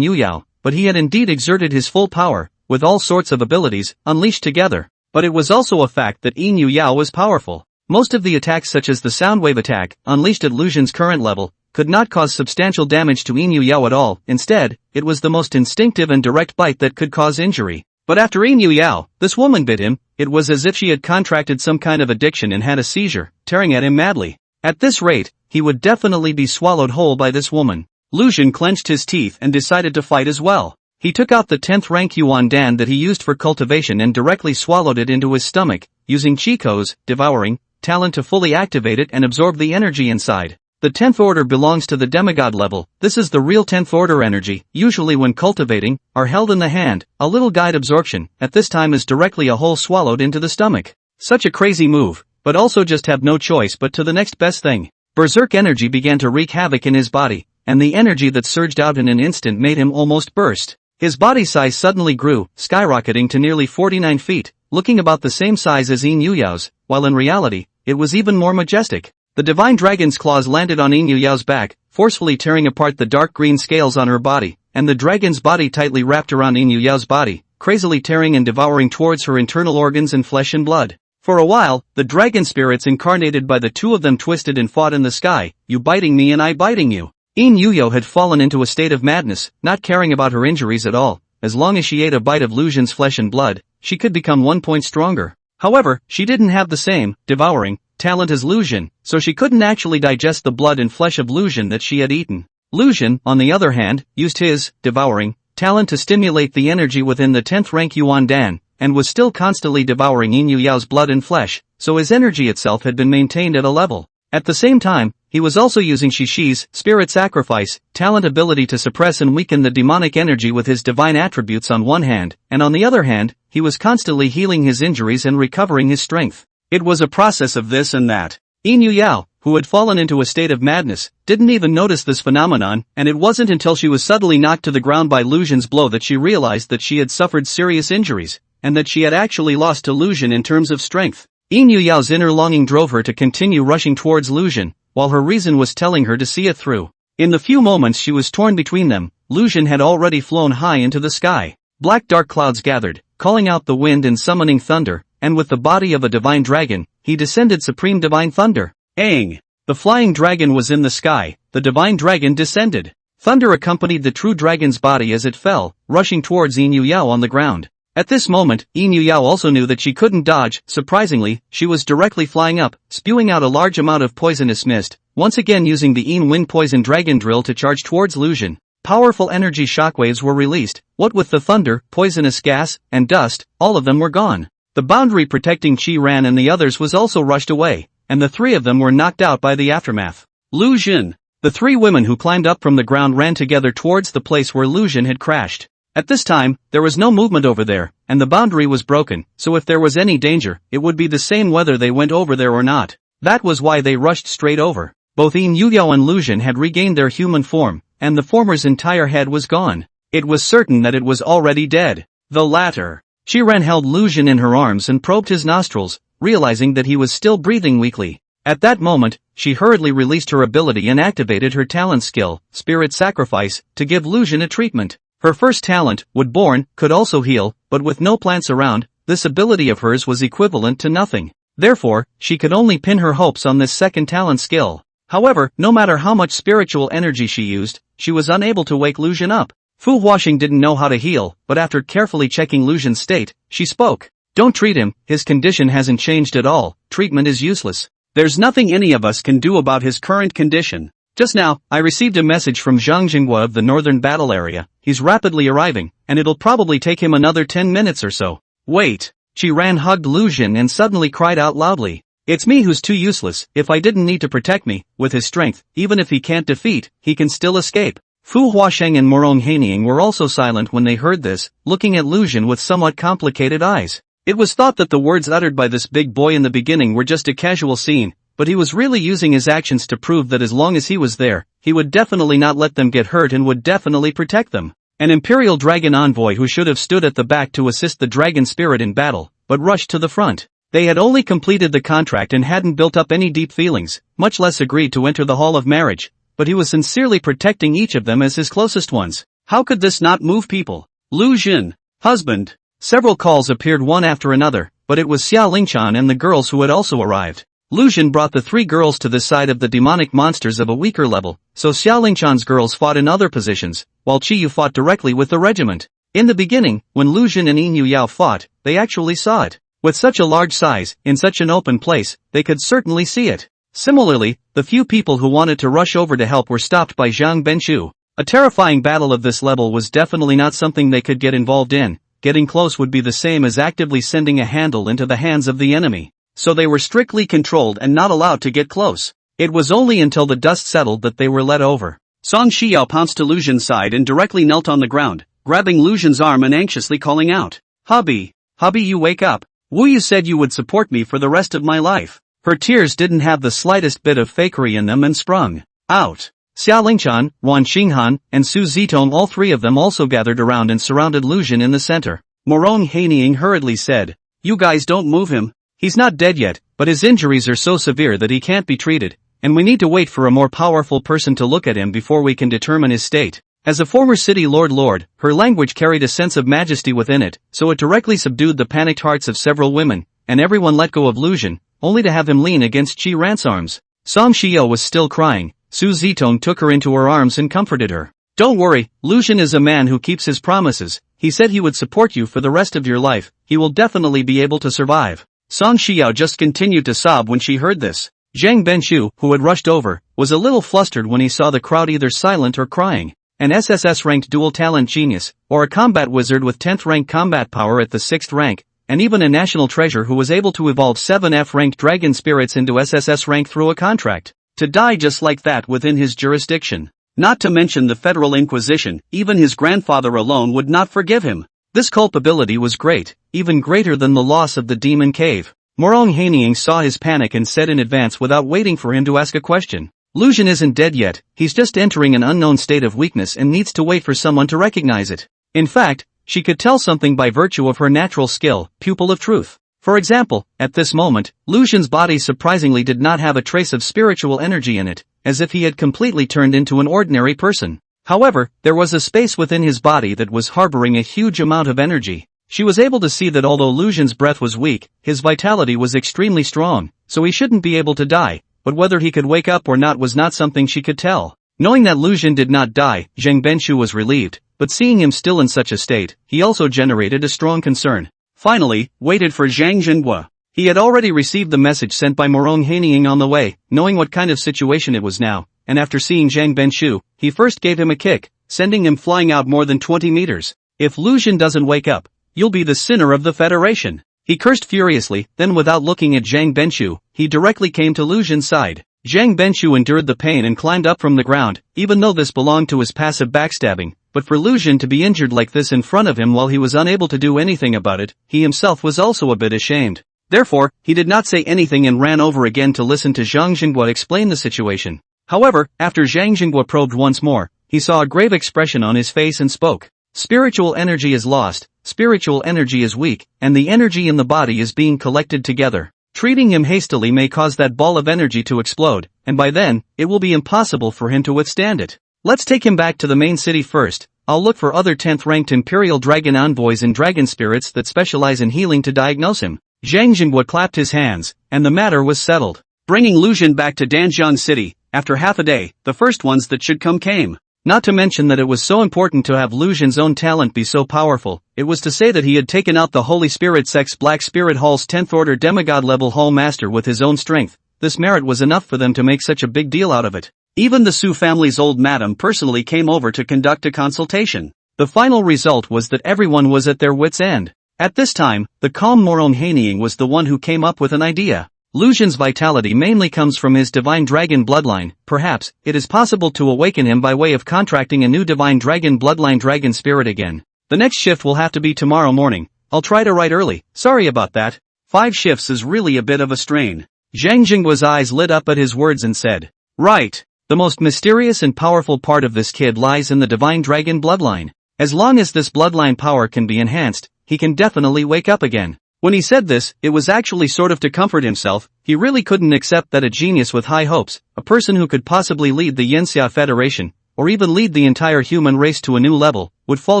Yuyao, but he had indeed exerted his full power, with all sorts of abilities, unleashed together. But it was also a fact that Yin Yuyao was powerful. Most of the attacks such as the soundwave attack, unleashed at Lu Xun's current level, could not cause substantial damage to Yin Yuyao at all. Instead, it was the most instinctive and direct bite that could cause injury. But after Yin Yuyao, this woman bit him, it was as if she had contracted some kind of addiction and had a seizure, tearing at him madly. At this rate, he would definitely be swallowed whole by this woman. Lu Xun clenched his teeth and decided to fight as well. He took out the 10th rank Yuan Dan that he used for cultivation and directly swallowed it into his stomach, using Chico's devouring talent to fully activate it and absorb the energy inside. The 10th order belongs to the demigod level. This is the real 10th order energy, usually when cultivating, are held in the hand. A little guide absorption, at this time is directly a whole swallowed into the stomach. Such a crazy move, but also just have no choice but to the next best thing. Berserk energy began to wreak havoc in his body, and the energy that surged out in an instant made him almost burst. His body size suddenly grew, skyrocketing to nearly 49 feet, looking about the same size as Yin Yuyao's, while in reality, it was even more majestic. The divine dragon's claws landed on Yin Yuyao's back, forcefully tearing apart the dark green scales on her body, and the dragon's body tightly wrapped around Yin Yuyao's body, crazily tearing and devouring towards her internal organs and flesh and blood. For a while, the dragon spirits incarnated by the two of them twisted and fought in the sky, you biting me and I biting you. Yin Yuyao had fallen into a state of madness, not caring about her injuries at all. As long as she ate a bite of Lu Xun's flesh and blood, she could become 1 point stronger. However, she didn't have the same devouring talent as Lu Xun, so she couldn't actually digest the blood and flesh of Lu Xun that she had eaten. Lu Xun, on the other hand, used his devouring talent to stimulate the energy within the 10th rank Yuan Dan, and was still constantly devouring Yin Yuyao's blood and flesh, so his energy itself had been maintained at a level. At the same time, he was also using Shishi's spirit sacrifice talent ability to suppress and weaken the demonic energy with his divine attributes on one hand, and on the other hand, he was constantly healing his injuries and recovering his strength. It was a process of this and that. Yin Yuyao, who had fallen into a state of madness, didn't even notice this phenomenon, and it wasn't until she was suddenly knocked to the ground by Lu Xun's blow that she realized that she had suffered serious injuries, and that she had actually lost to Lu Xun in terms of strength. Yin Yuyao's inner longing drove her to continue rushing towards Lu Xun, while her reason was telling her to see it through. In the few moments she was torn between them, Lu Xun had already flown high into the sky. Black dark clouds gathered, calling out the wind and summoning thunder, and with the body of a divine dragon, he descended supreme divine thunder. Aang! The flying dragon was in the sky, the divine dragon descended. Thunder accompanied the true dragon's body as it fell, rushing towards Yin Yuyao on the ground. At this moment, Yin Yuyao also knew that she couldn't dodge. Surprisingly, she was directly flying up, spewing out a large amount of poisonous mist, once again using the Yin Wind Poison Dragon Drill to charge towards Lu Xun. Powerful energy shockwaves were released. What with the thunder, poisonous gas, and dust, all of them were gone. The boundary protecting Qi Ran and the others was also rushed away, and the three of them were knocked out by the aftermath. Lu Xun. The three women who climbed up from the ground ran together towards the place where Lu Xun had crashed. At this time, there was no movement over there, and the boundary was broken, so if there was any danger, it would be the same whether they went over there or not. That was why they rushed straight over. Both Yin Yuyao and Lu Jin had regained their human form, and the former's entire head was gone. It was certain that it was already dead. The latter. Qiren held Lu Jin in her arms and probed his nostrils, realizing that he was still breathing weakly. At that moment, she hurriedly released her ability and activated her talent skill, Spirit Sacrifice, to give Lu Jin a treatment. Her first talent, Woodborn, could also heal, but with no plants around, this ability of hers was equivalent to nothing. Therefore, she could only pin her hopes on this second talent skill. However, no matter how much spiritual energy she used, she was unable to wake Lu Jin up. Fu Huaxing didn't know how to heal, but after carefully checking Lu Jin's state, she spoke. Don't treat him, his condition hasn't changed at all, treatment is useless. There's nothing any of us can do about his current condition. Just now, I received a message from Zhang Jinghua of the northern battle area. He's rapidly arriving, and it'll probably take him another 10 minutes or so. Wait. Qiren hugged Lu Jin and suddenly cried out loudly. It's me who's too useless. If I didn't need to protect me, with his strength, even if he can't defeat, he can still escape. Fu Huaxing and Morong Haining were also silent when they heard this, looking at Lu Jin with somewhat complicated eyes. It was thought that the words uttered by this big boy in the beginning were just a casual scene, but he was really using his actions to prove that as long as he was there, he would definitely not let them get hurt and would definitely protect them. An Imperial Dragon envoy who should have stood at the back to assist the dragon spirit in battle, but rushed to the front. They had only completed the contract and hadn't built up any deep feelings, much less agreed to enter the Hall of Marriage, but he was sincerely protecting each of them as his closest ones. How could this not move people? Lu Jin, husband. Several calls appeared one after another, but it was Xia Lingchan and the girls who had also arrived. Lu Jin brought the three girls to the side of the demonic monsters of a weaker level, so Xia Lingchan's girls fought in other positions, while Qi Yu fought directly with the regiment. In the beginning, when Lu Jin and Yin Yuyao fought, they actually saw it. With such a large size, in such an open place, they could certainly see it. Similarly, the few people who wanted to rush over to help were stopped by Zhang Benshu. A terrifying battle of this level was definitely not something they could get involved in. Getting close would be the same as actively sending a handle into the hands of the enemy. So they were strictly controlled and not allowed to get close. It was only until the dust settled that they were let over. Song Xiao pounced to Lu Jin's side and directly knelt on the ground, grabbing Lu Jin's arm and anxiously calling out, Hubby, you wake up. Wu Yu said you would support me for the rest of my life. Her tears didn't have the slightest bit of fakery in them and sprung out. Xia Lingchan, Wan Xinghan, and Su Zitong, all three of them also gathered around and surrounded Lu Jin in the center. Morong Haining hurriedly said, You guys don't move him. He's not dead yet, but his injuries are so severe that he can't be treated, and we need to wait for a more powerful person to look at him before we can determine his state. As a former city lord, her language carried a sense of majesty within it, so it directly subdued the panicked hearts of several women, and everyone let go of Lu Jin, only to have him lean against Qi Ran's arms. Song Xiao was still crying. Su Zitong took her into her arms and comforted her. Don't worry, Lu Jin is a man who keeps his promises. He said he would support you for the rest of your life. He will definitely be able to survive. Song Xiao just continued to sob when she heard this. Zhang Benshu, who had rushed over, was a little flustered when he saw the crowd either silent or crying. An SSS-ranked dual talent genius, or a combat wizard with 10th rank combat power at the 6th rank, and even a national treasure who was able to evolve 7 F-ranked dragon spirits into SSS rank through a contract. To die just like that within his jurisdiction. Not to mention the Federal Inquisition, even his grandfather alone would not forgive him. This culpability was great, even greater than the loss of the demon cave. Morong Haining saw his panic and said in advance without waiting for him to ask a question. Lu Jin isn't dead yet, he's just entering an unknown state of weakness and needs to wait for someone to recognize it. In fact, she could tell something by virtue of her natural skill, Pupil of Truth. For example, at this moment, Lu Jin's body surprisingly did not have a trace of spiritual energy in it, as if he had completely turned into an ordinary person. However, there was a space within his body that was harboring a huge amount of energy. She was able to see that although Lu Jin's breath was weak, his vitality was extremely strong, so he shouldn't be able to die, but whether he could wake up or not was not something she could tell. Knowing that Lu Jin did not die, Zhang Benshu was relieved, but seeing him still in such a state, he also generated a strong concern. Finally, waited for Zhang Jinhua. He had already received the message sent by Morong Haining on the way, knowing what kind of situation it was now, and after seeing Zhang Benshu, he first gave him a kick, sending him flying out more than 20 meters. If Lu Jin doesn't wake up, you'll be the sinner of the Federation. He cursed furiously, then without looking at Zhang Benshu, he directly came to Lu Jin's side. Zhang Benshu endured the pain and climbed up from the ground, even though this belonged to his passive backstabbing, but for Lu Jin to be injured like this in front of him while he was unable to do anything about it, he himself was also a bit ashamed. Therefore, he did not say anything and ran over again to listen to Zhang Jinhua explain the situation. However, after Zhang Jinghua probed once more, he saw a grave expression on his face and spoke. Spiritual energy is lost, spiritual energy is weak, and the energy in the body is being collected together. Treating him hastily may cause that ball of energy to explode, and by then, it will be impossible for him to withstand it. Let's take him back to the main city first. I'll look for other 10th ranked Imperial Dragon envoys and dragon spirits that specialize in healing to diagnose him. Zhang Jinghua clapped his hands, and the matter was settled. Bringing Lu Xun back to Danjiang City, after half a day, the first ones that should come came. Not to mention that it was so important to have Lu Xun's own talent be so powerful, it was to say that he had taken out the Holy Spirit Sect's Black Spirit Hall's 10th Order Demigod level Hall Master with his own strength. This merit was enough for them to make such a big deal out of it. Even the Su family's old madam personally came over to conduct a consultation. The final result was that everyone was at their wits' end. At this time, the calm Morong Haining was the one who came up with an idea. Lu Xun's vitality mainly comes from his divine dragon bloodline. Perhaps, it is possible to awaken him by way of contracting a new divine dragon bloodline dragon spirit again. The next shift will have to be tomorrow morning. I'll try to write early. Sorry about that. 5 shifts is really a bit of a strain. Zhang Jinghua's eyes lit up at his words and said, right. The most mysterious and powerful part of this kid lies in the divine dragon bloodline. As long as this bloodline power can be enhanced, he can definitely wake up again. When he said this, it was actually sort of to comfort himself. He really couldn't accept that a genius with high hopes, a person who could possibly lead the Yanxia Federation, or even lead the entire human race to a new level, would fall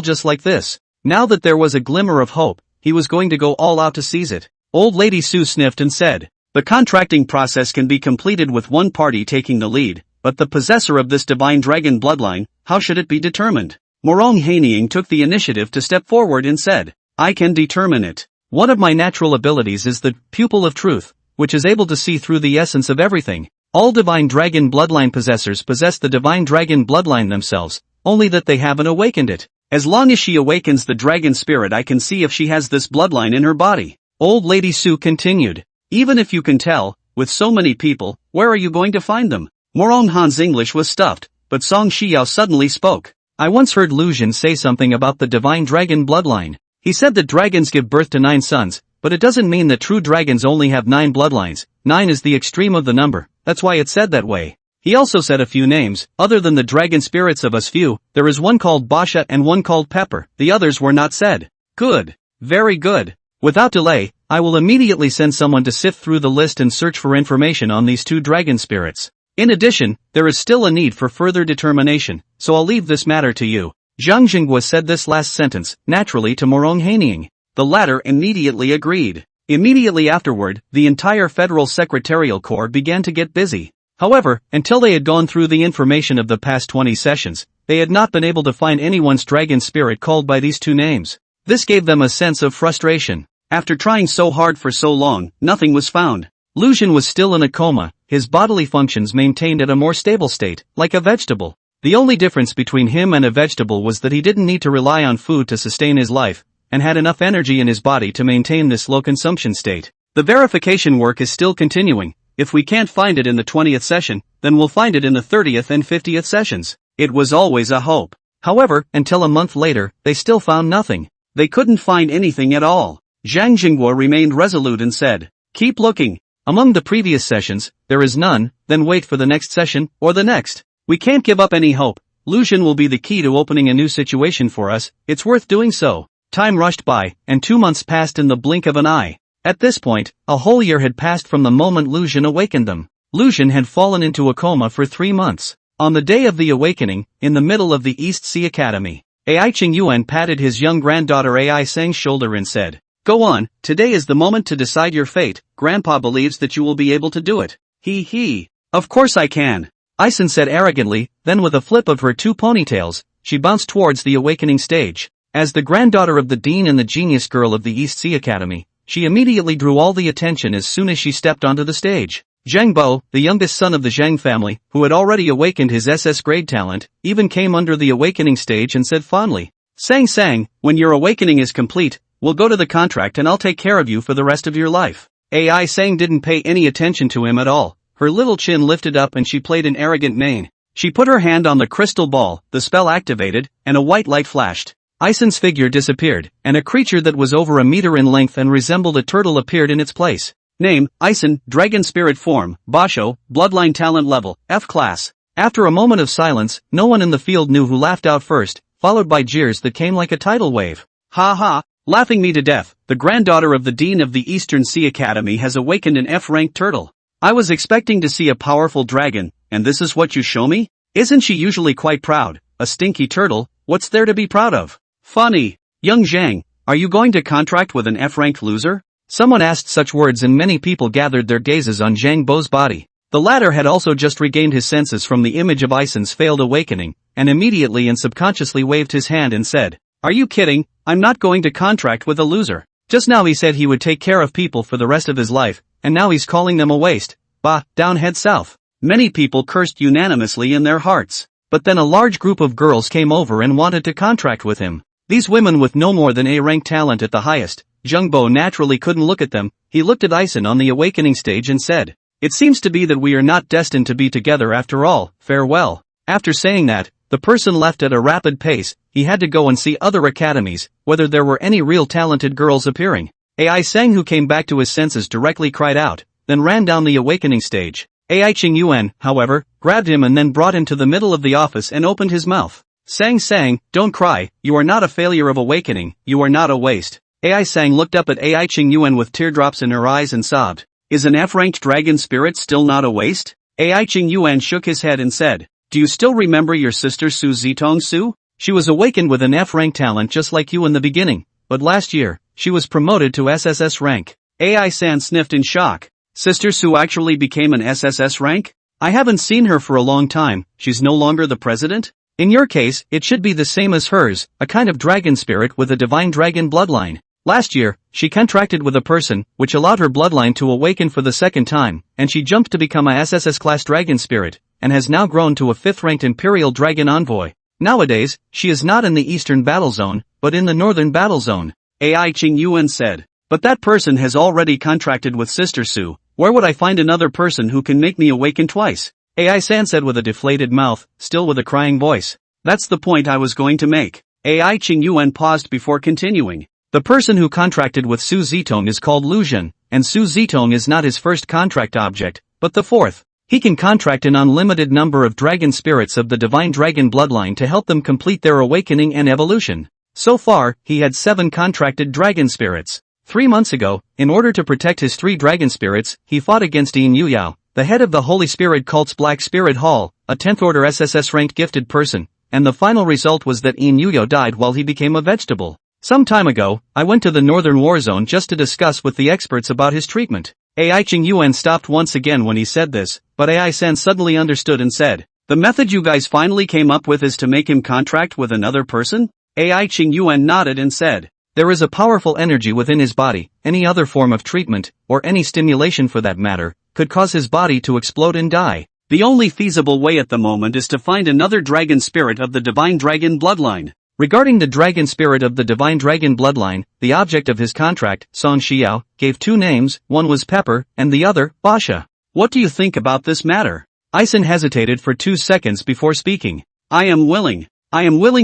just like this. Now that there was a glimmer of hope, he was going to go all out to seize it. Old Lady Su sniffed and said, the contracting process can be completed with one party taking the lead, but the possessor of this divine dragon bloodline, how should it be determined? Morong Haining took the initiative to step forward and said, I can determine it. One of my natural abilities is the pupil of truth, which is able to see through the essence of everything. All divine dragon bloodline possessors possess the divine dragon bloodline themselves, only that they haven't awakened it. As long as she awakens the dragon spirit, I can see if she has this bloodline in her body. Old Lady Su continued. Even if you can tell, with so many people, where are you going to find them? Morong Han's English was stuffed, but Song Xiao suddenly spoke. I once heard Lu Xun say something about the divine dragon bloodline. He said that dragons give birth to 9 sons, but it doesn't mean that true dragons only have 9 bloodlines. 9 is the extreme of the number, that's why it's said that way. He also said a few names. Other than the dragon spirits of us few, there is one called Basha and one called Pepper. The others were not said. Good. Very good. Without delay, I will immediately send someone to sift through the list and search for information on these 2 dragon spirits. In addition, there is still a need for further determination, so I'll leave this matter to you. Zhang Jinghua said this last sentence, naturally to Morong Haining. The latter immediately agreed. Immediately afterward, the entire Federal Secretarial Corps began to get busy. However, until they had gone through the information of the past 20 sessions, they had not been able to find anyone's dragon spirit called by these 2 names. This gave them a sense of frustration. After trying so hard for so long, nothing was found. Lu Xun was still in a coma, his bodily functions maintained at a more stable state, like a vegetable. The only difference between him and a vegetable was that he didn't need to rely on food to sustain his life, and had enough energy in his body to maintain this low consumption state. The verification work is still continuing. If we can't find it in the 20th session, then we'll find it in the 30th and 50th sessions. It was always a hope. However, until a month later, they still found nothing. They couldn't find anything at all. Zhang Jinghua remained resolute and said, keep looking. Among the previous sessions, there is none, then wait for the next session, or the next. We can't give up any hope. Lu Xun will be the key to opening a new situation for us. It's worth doing so. Time rushed by, and 2 months passed in the blink of an eye. At this point, a whole year had passed from the moment Lu Xun awakened them. Lu Xun had fallen into a coma for 3 months. On the day of the awakening, in the middle of the East Sea Academy, Ai Qingyuan patted his young granddaughter Ai Seng's shoulder and said, go on, today is the moment to decide your fate. Grandpa believes that you will be able to do it. He. Of course I can. Ison said arrogantly, then with a flip of her 2 ponytails, she bounced towards the awakening stage. As the granddaughter of the dean and the genius girl of the East Sea Academy, she immediately drew all the attention as soon as she stepped onto the stage. Zhang Bo, the youngest son of the Zhang family, who had already awakened his SS grade talent, even came under the awakening stage and said fondly, Sang, when your awakening is complete, we'll go to the contract and I'll take care of you for the rest of your life. Ai Sang didn't pay any attention to him at all. Her little chin lifted up and she played an arrogant mane. She put her hand on the crystal ball, the spell activated, and a white light flashed. Ison's figure disappeared, and a creature that was over a meter in length and resembled a turtle appeared in its place. Name, Ison, Dragon Spirit Form, Basho, Bloodline Talent Level, F Class. After a moment of silence, no one in the field knew who laughed out first, followed by jeers that came like a tidal wave. Ha ha, laughing me to death, the granddaughter of the Dean of the Eastern Sea Academy has awakened an F-ranked turtle. I was expecting to see a powerful dragon, and this is what you show me? Isn't she usually quite proud? A stinky turtle, what's there to be proud of? Funny. Young Zhang, are you going to contract with an F-ranked loser? Someone asked such words and many people gathered their gazes on Zhang Bo's body. The latter had also just regained his senses from the image of Aisen's failed awakening, and immediately and subconsciously waved his hand and said, "Are you kidding? I'm not going to contract with a loser. Just now he said he would take care of people for the rest of his life, and now he's calling them a waste. Bah, down head south." Many people cursed unanimously in their hearts. But then a large group of girls came over and wanted to contract with him. These women with no more than A-rank talent at the highest. Zhang Bo naturally couldn't look at them. He looked at Aisen on the awakening stage and said, "It seems to be that we are not destined to be together after all, farewell." After saying that, the person left at a rapid pace. He had to go and see other academies, whether there were any real talented girls appearing. Ai Sang, who came back to his senses, directly cried out, then ran down the awakening stage. Ai Ching Yuan, however, grabbed him and then brought him to the middle of the office and opened his mouth. Sang, don't cry, you are not a failure of awakening, you are not a waste. Ai Sang looked up at Ai Ching Yuan with teardrops in her eyes and sobbed. Is an F-ranked dragon spirit still not a waste? Ai Ching Yuan shook his head and said, do you still remember your sister Su Zitong Su? She was awakened with an F-rank talent just like you in the beginning, but last year, she was promoted to SSS rank. Ai San sniffed in shock. Sister Su actually became an SSS rank? I haven't seen her for a long time, she's no longer the president? In your case, it should be the same as hers, a kind of dragon spirit with a divine dragon bloodline. Last year, she contracted with a person, which allowed her bloodline to awaken for the second time, and she jumped to become a SSS class dragon spirit, and has now grown to a 5th-ranked Imperial Dragon Envoy. Nowadays, she is not in the Eastern Battle Zone, but in the Northern Battle Zone. Ai Ching Yuan said. But that person has already contracted with Sister Su. Where would I find another person who can make me awaken twice? Ai San said with a deflated mouth, still with a crying voice. That's the point I was going to make. Ai Ching Yuan paused before continuing. The person who contracted with Su Zitong is called Lu Zhen, and Su Zitong is not his first contract object, but the 4th. He can contract an unlimited number of dragon spirits of the divine dragon bloodline to help them complete their awakening and evolution. So far, he had 7 contracted dragon spirits. 3 months ago, in order to protect his 3 dragon spirits, he fought against Yin Yuyao, the head of the Holy Spirit cult's Black Spirit Hall, a 10th order SSS ranked gifted person, and the final result was that Yin Yuyao died while he became a vegetable. Some time ago, I went to the Northern War Zone just to discuss with the experts about his treatment. Ai Ching Yuan stopped once again when he said this, but Ai San suddenly understood and said, the method you guys finally came up with is to make him contract with another person? Ai Ching Yuan nodded and said, there is a powerful energy within his body. Any other form of treatment, or any stimulation for that matter, could cause his body to explode and die. The only feasible way at the moment is to find another dragon spirit of the divine dragon bloodline. Regarding the dragon spirit of the divine dragon bloodline, the object of his contract, Song Xiao, gave 2 names, one was Pepper, and the other, Basha. What do you think about this matter? Aizen hesitated for 2 seconds before speaking. I am willing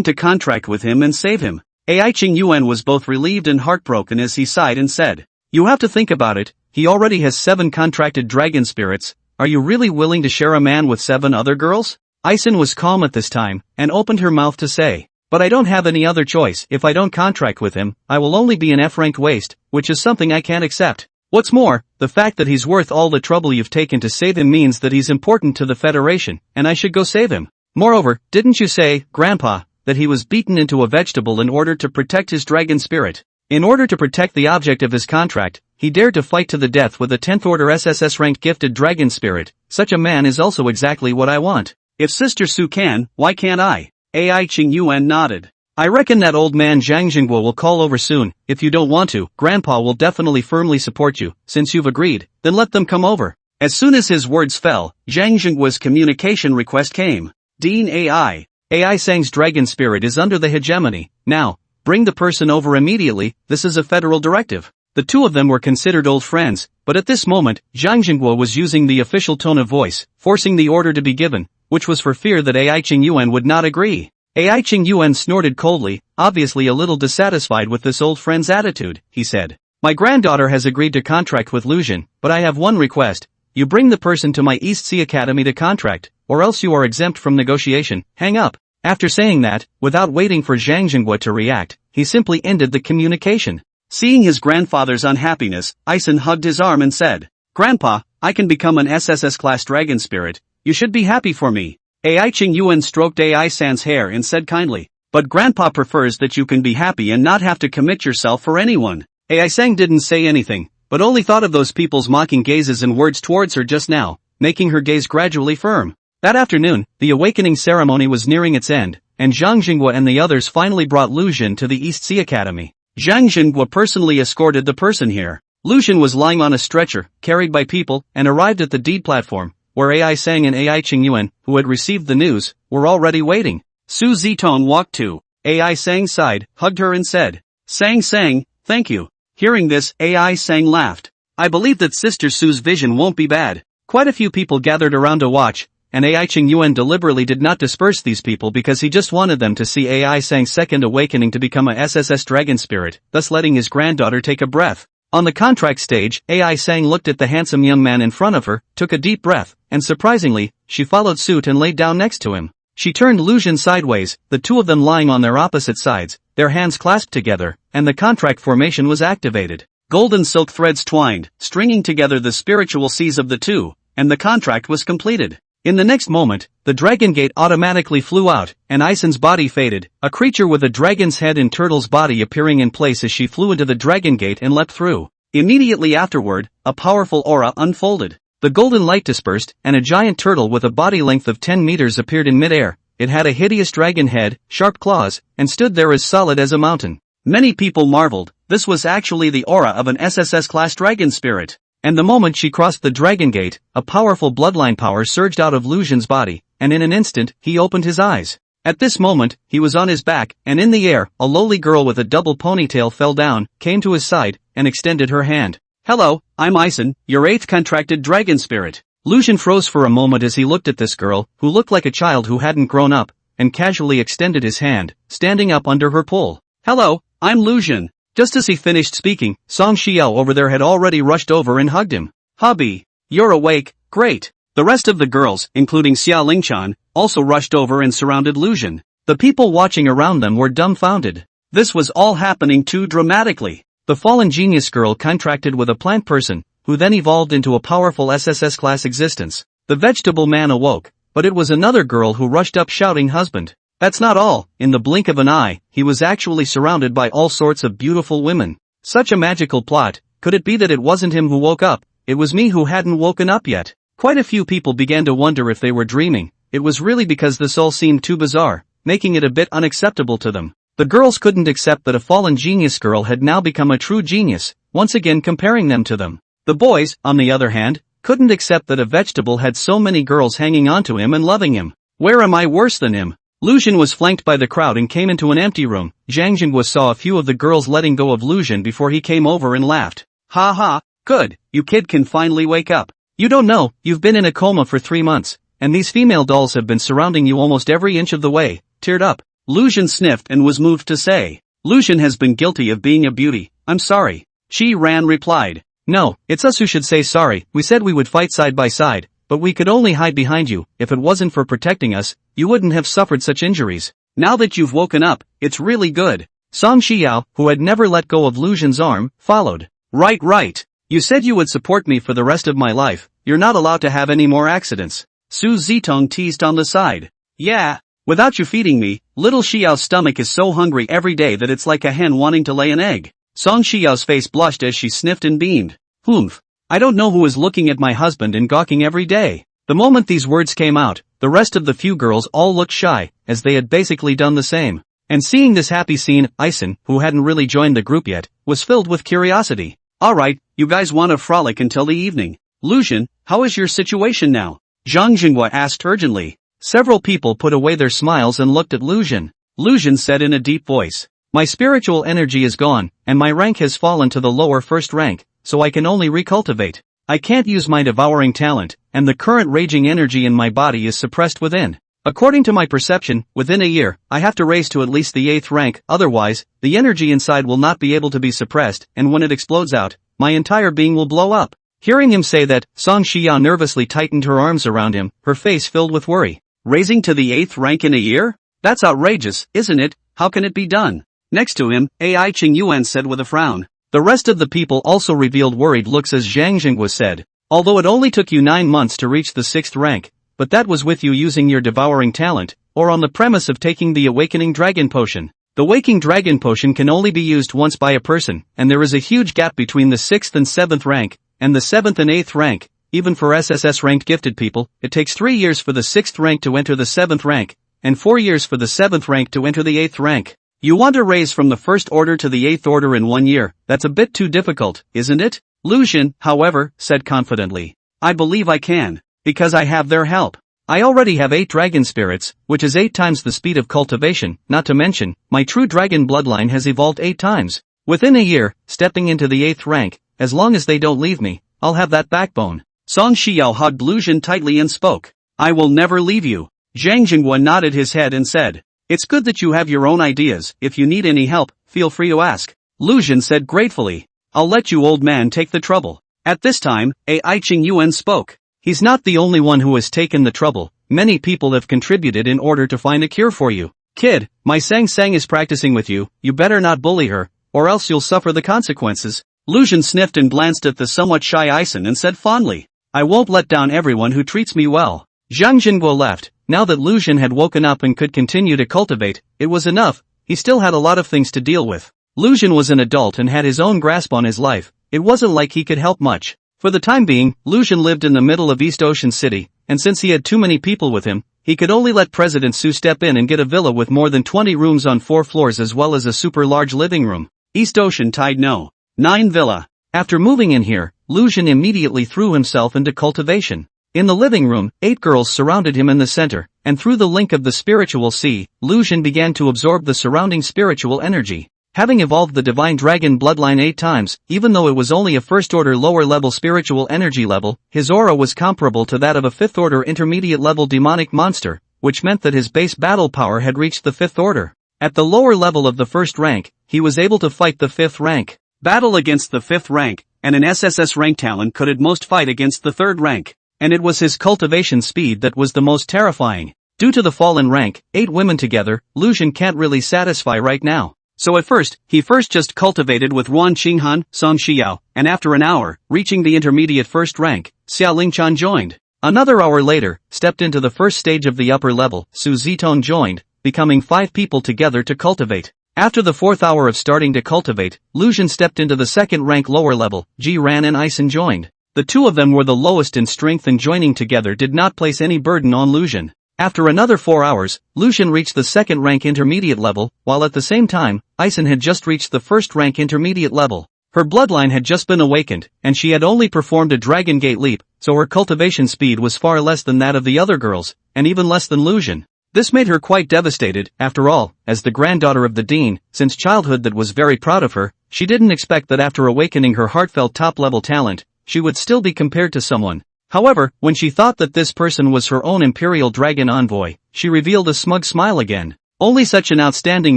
to contract with him and save him. Ai Ching Yuan was both relieved and heartbroken as he sighed and said, you have to think about it, he already has 7 contracted dragon spirits, are you really willing to share a man with 7 other girls? Aizen was calm at this time, and opened her mouth to say, but I don't have any other choice. If I don't contract with him, I will only be an F-ranked waste, which is something I can't accept. What's more, the fact that he's worth all the trouble you've taken to save him means that he's important to the Federation, and I should go save him. Moreover, didn't you say, Grandpa, that he was beaten into a vegetable in order to protect his dragon spirit? In order to protect the object of his contract, he dared to fight to the death with a 10th order SSS ranked gifted dragon spirit. Such a man is also exactly what I want. If Sister Su can, why can't I? Ai Ching Yuan nodded. I reckon that old man Zhang Jingguo will call over soon. If you don't want to, Grandpa will definitely firmly support you. Since you've agreed, then let them come over. As soon as his words fell, Zhang Jingguo's communication request came. Dean Ai Sang's dragon spirit is under the hegemony. Now, bring the person over immediately. This is a federal directive. The 2 of them were considered old friends, but at this moment, Zhang Jingguo was using the official tone of voice, forcing the order to be given, which was for fear that Ai Ching Yuan would not agree. Ai Ching Yuan snorted coldly, obviously a little dissatisfied with this old friend's attitude. He said, my granddaughter has agreed to contract with Lu Zhen, but I have one request. You bring the person to my East Sea Academy to contract. or else you are exempt from negotiation, hang up. After saying that, without waiting for Zhang Jinghua to react, he simply ended the communication. Seeing his grandfather's unhappiness, Ison hugged his arm and said, "Grandpa, I can become an SSS class dragon spirit, you should be happy for me." Ai Ching Yuan stroked Ai San's hair and said kindly, "But Grandpa prefers that you can be happy and not have to commit yourself for anyone." Ai Sang didn't say anything, but only thought of those people's mocking gazes and words towards her just now, making her gaze gradually firm. That afternoon, the awakening ceremony was nearing its end, and Zhang Jinghua and the others finally brought Lu Jin to the East Sea Academy. Zhang Jinghua personally escorted the person here. Lu Jin was lying on a stretcher, carried by people, and arrived at the deed platform, where Ai Sang and Ai Ching Yuan, who had received the news, were already waiting. Su Zitong walked to Ai Sang's side, hugged her and said, "Sang, thank you." Hearing this, Ai Sang laughed. "I believe that Sister Su's vision won't be bad." Quite a few people gathered around to watch, and Ai Ching Yuan deliberately did not disperse these people because he just wanted them to see Ai Sang's second awakening to become a SSS dragon spirit, thus letting his granddaughter take a breath. On the contract stage, Ai Sang looked at the handsome young man in front of her, took a deep breath, and surprisingly, she followed suit and laid down next to him. She turned Lu Jin sideways, the two of them lying on their opposite sides, their hands clasped together, and the contract formation was activated. Golden silk threads twined, stringing together the spiritual seas of the two, and the contract was completed. In the next moment, the dragon gate automatically flew out, and Ison's body faded, a creature with a dragon's head and turtle's body appearing in place as she flew into the dragon gate and leapt through. Immediately afterward, a powerful aura unfolded. The golden light dispersed, and a giant turtle with a body length of 10 meters appeared in midair. It had a hideous dragon head, sharp claws, and stood there as solid as a mountain. Many people marveled, this was actually the aura of an SSS class dragon spirit. And the moment she crossed the dragon gate, a powerful bloodline power surged out of Lu Jin's body, and in an instant, he opened his eyes. At this moment, he was on his back, and in the air, a lowly girl with a double ponytail fell down, came to his side, and extended her hand. "Hello, I'm Ison, your 8th contracted dragon spirit." Lu Jin froze for a moment as he looked at this girl, who looked like a child who hadn't grown up, and casually extended his hand, standing up under her pull. "Hello, I'm Lu Jin." Just as he finished speaking, Song Xiao over there had already rushed over and hugged him. "Hubby, you're awake, great." The rest of the girls, including Xia Lingchan, also rushed over and surrounded Lu Jin. The people watching around them were dumbfounded. This was all happening too dramatically. The fallen genius girl contracted with a plant person, who then evolved into a powerful SSS class existence. The vegetable man awoke, but it was another girl who rushed up shouting husband. That's not all, in the blink of an eye, he was actually surrounded by all sorts of beautiful women. Such a magical plot, could it be that it wasn't him who woke up, it was me who hadn't woken up yet? Quite a few people began to wonder if they were dreaming. It was really because this all seemed too bizarre, making it a bit unacceptable to them. The girls couldn't accept that a fallen genius girl had now become a true genius, once again comparing them to them. The boys, on the other hand, couldn't accept that a vegetable had so many girls hanging onto him and loving him. Where am I worse than him? Lu Jin was flanked by the crowd and came into an empty room. Zhang Jinghua saw a few of the girls letting go of Lu Jin before he came over and laughed. "Ha ha, good, you kid can finally wake up. You don't know, you've been in a coma for 3 months, and these female dolls have been surrounding you almost every inch of the way." Teared up, Lu Jin sniffed and was moved to say, "Lu Jin has been guilty of being a beauty, I'm sorry." Shi Ran replied, "No, it's us who should say sorry, we said we would fight side by side, but we could only hide behind you. If it wasn't for protecting us, you wouldn't have suffered such injuries. Now that you've woken up, it's really good." Song Xiao, who had never let go of Lu Jin's arm, followed. Right. You said you would support me for the rest of my life, you're not allowed to have any more accidents." Su Zitong teased on the side. "Yeah. Without you feeding me, little Xiao's stomach is so hungry every day that it's like a hen wanting to lay an egg." Song Xiao's face blushed as she sniffed and beamed. "Humph. I don't know who is looking at my husband and gawking every day." The moment these words came out, the rest of the few girls all looked shy, as they had basically done the same. And seeing this happy scene, Ison, who hadn't really joined the group yet, was filled with curiosity. "Alright, you guys want to frolic until the evening. Lu Jin, how is your situation now?" Zhang Jinghua asked urgently. Several people put away their smiles and looked at Lu Jin. Lu Jin said in a deep voice, "My spiritual energy is gone, and my rank has fallen to the lower first rank, so I can only recultivate. I can't use my devouring talent, and the current raging energy in my body is suppressed within. According to my perception, within a year, I have to raise to at least the 8th rank, otherwise, the energy inside will not be able to be suppressed, and when it explodes out, my entire being will blow up." Hearing him say that, Song Shiyao nervously tightened her arms around him, her face filled with worry. Raising to the 8th rank in a year? That's outrageous, isn't it? How can it be done? Next to him, Ai Ching Yuan said with a frown. The rest of the people also revealed worried looks as Zhang Jinghua said. Although it only took you 9 months to reach the 6th rank, but that was with you using your devouring talent, or on the premise of taking the Awakening Dragon Potion. The Waking Dragon Potion can only be used once by a person, and there is a huge gap between the 6th and 7th rank, and the 7th and 8th rank. Even for SSS ranked gifted people, it takes 3 years for the 6th rank to enter the 7th rank, and 4 years for the 7th rank to enter the 8th rank. You want to raise from the 1st order to the 8th order in 1 year, that's a bit too difficult, isn't it? Lu Xun, however, said confidently. I believe I can, because I have their help. I already have 8 dragon spirits, which is 8 times the speed of cultivation, not to mention, my true dragon bloodline has evolved 8 times. Within a year, stepping into the 8th rank, as long as they don't leave me, I'll have that backbone. Song Shiyao hugged Lu Xun tightly and spoke. I will never leave you. Zhang Jinghua nodded his head and said. It's good that you have your own ideas, if you need any help, feel free to ask. Lu Xun said gratefully. I'll let you old man take the trouble. At this time, Ai Ching Yuan spoke. He's not the only one who has taken the trouble, many people have contributed in order to find a cure for you. Kid, my Sang Sang is practicing with you, you better not bully her, or else you'll suffer the consequences. Lu Xun sniffed and glanced at the somewhat shy Ison and said fondly. I won't let down everyone who treats me well. Zhang Jinghua left. Now that Lu Xun had woken up and could continue to cultivate, it was enough, he still had a lot of things to deal with. Lu Xun was an adult and had his own grasp on his life, it wasn't like he could help much. For the time being, Lu Xun lived in the middle of East Ocean City, and since he had too many people with him, he could only let President Su step in and get a villa with more than 20 rooms on 4 floors as well as a super large living room. East Ocean Tide No. 9 Villa. After moving in here, Lu Xun immediately threw himself into cultivation. In the living room, 8 girls surrounded him in the center, and through the link of the spiritual sea, Lu Xun began to absorb the surrounding spiritual energy. Having evolved the divine dragon bloodline 8 times, even though it was only a first-order lower-level spiritual energy level, his aura was comparable to that of a 5th-order intermediate-level demonic monster, which meant that his base battle power had reached the 5th order. At the lower level of the 1st rank, he was able to fight the 5th rank. Battle against the 5th rank, and an SSS rank talent could at most fight against the 3rd rank. And it was his cultivation speed that was the most terrifying. Due to the fallen rank, 8 women together, Lu Xun can't really satisfy right now. So at first, he just cultivated with Ruan Qinghan, Song Shiyao, and after an hour, reaching the intermediate 1st rank, Xia Lingchan joined. Another hour later, stepped into the 1st stage of the upper level, Su Zitong joined, becoming 5 people together to cultivate. After the 4th hour of starting to cultivate, Lu Xun stepped into the 2nd rank lower level, Ji Ran and Ison joined. The 2 of them were the lowest in strength and joining together did not place any burden on Lu Xun. After another 4 hours, Lu Xun reached the 2nd rank intermediate level, while at the same time, Ison had just reached the 1st rank intermediate level. Her bloodline had just been awakened, and she had only performed a Dragon Gate leap, so her cultivation speed was far less than that of the other girls, and even less than Lu Xun. This made her quite devastated, after all, as the granddaughter of the dean, since childhood that was very proud of her, she didn't expect that after awakening her heartfelt top-level talent, she would still be compared to someone. However, when she thought that this person was her own Imperial Dragon envoy, she revealed a smug smile again. Only such an outstanding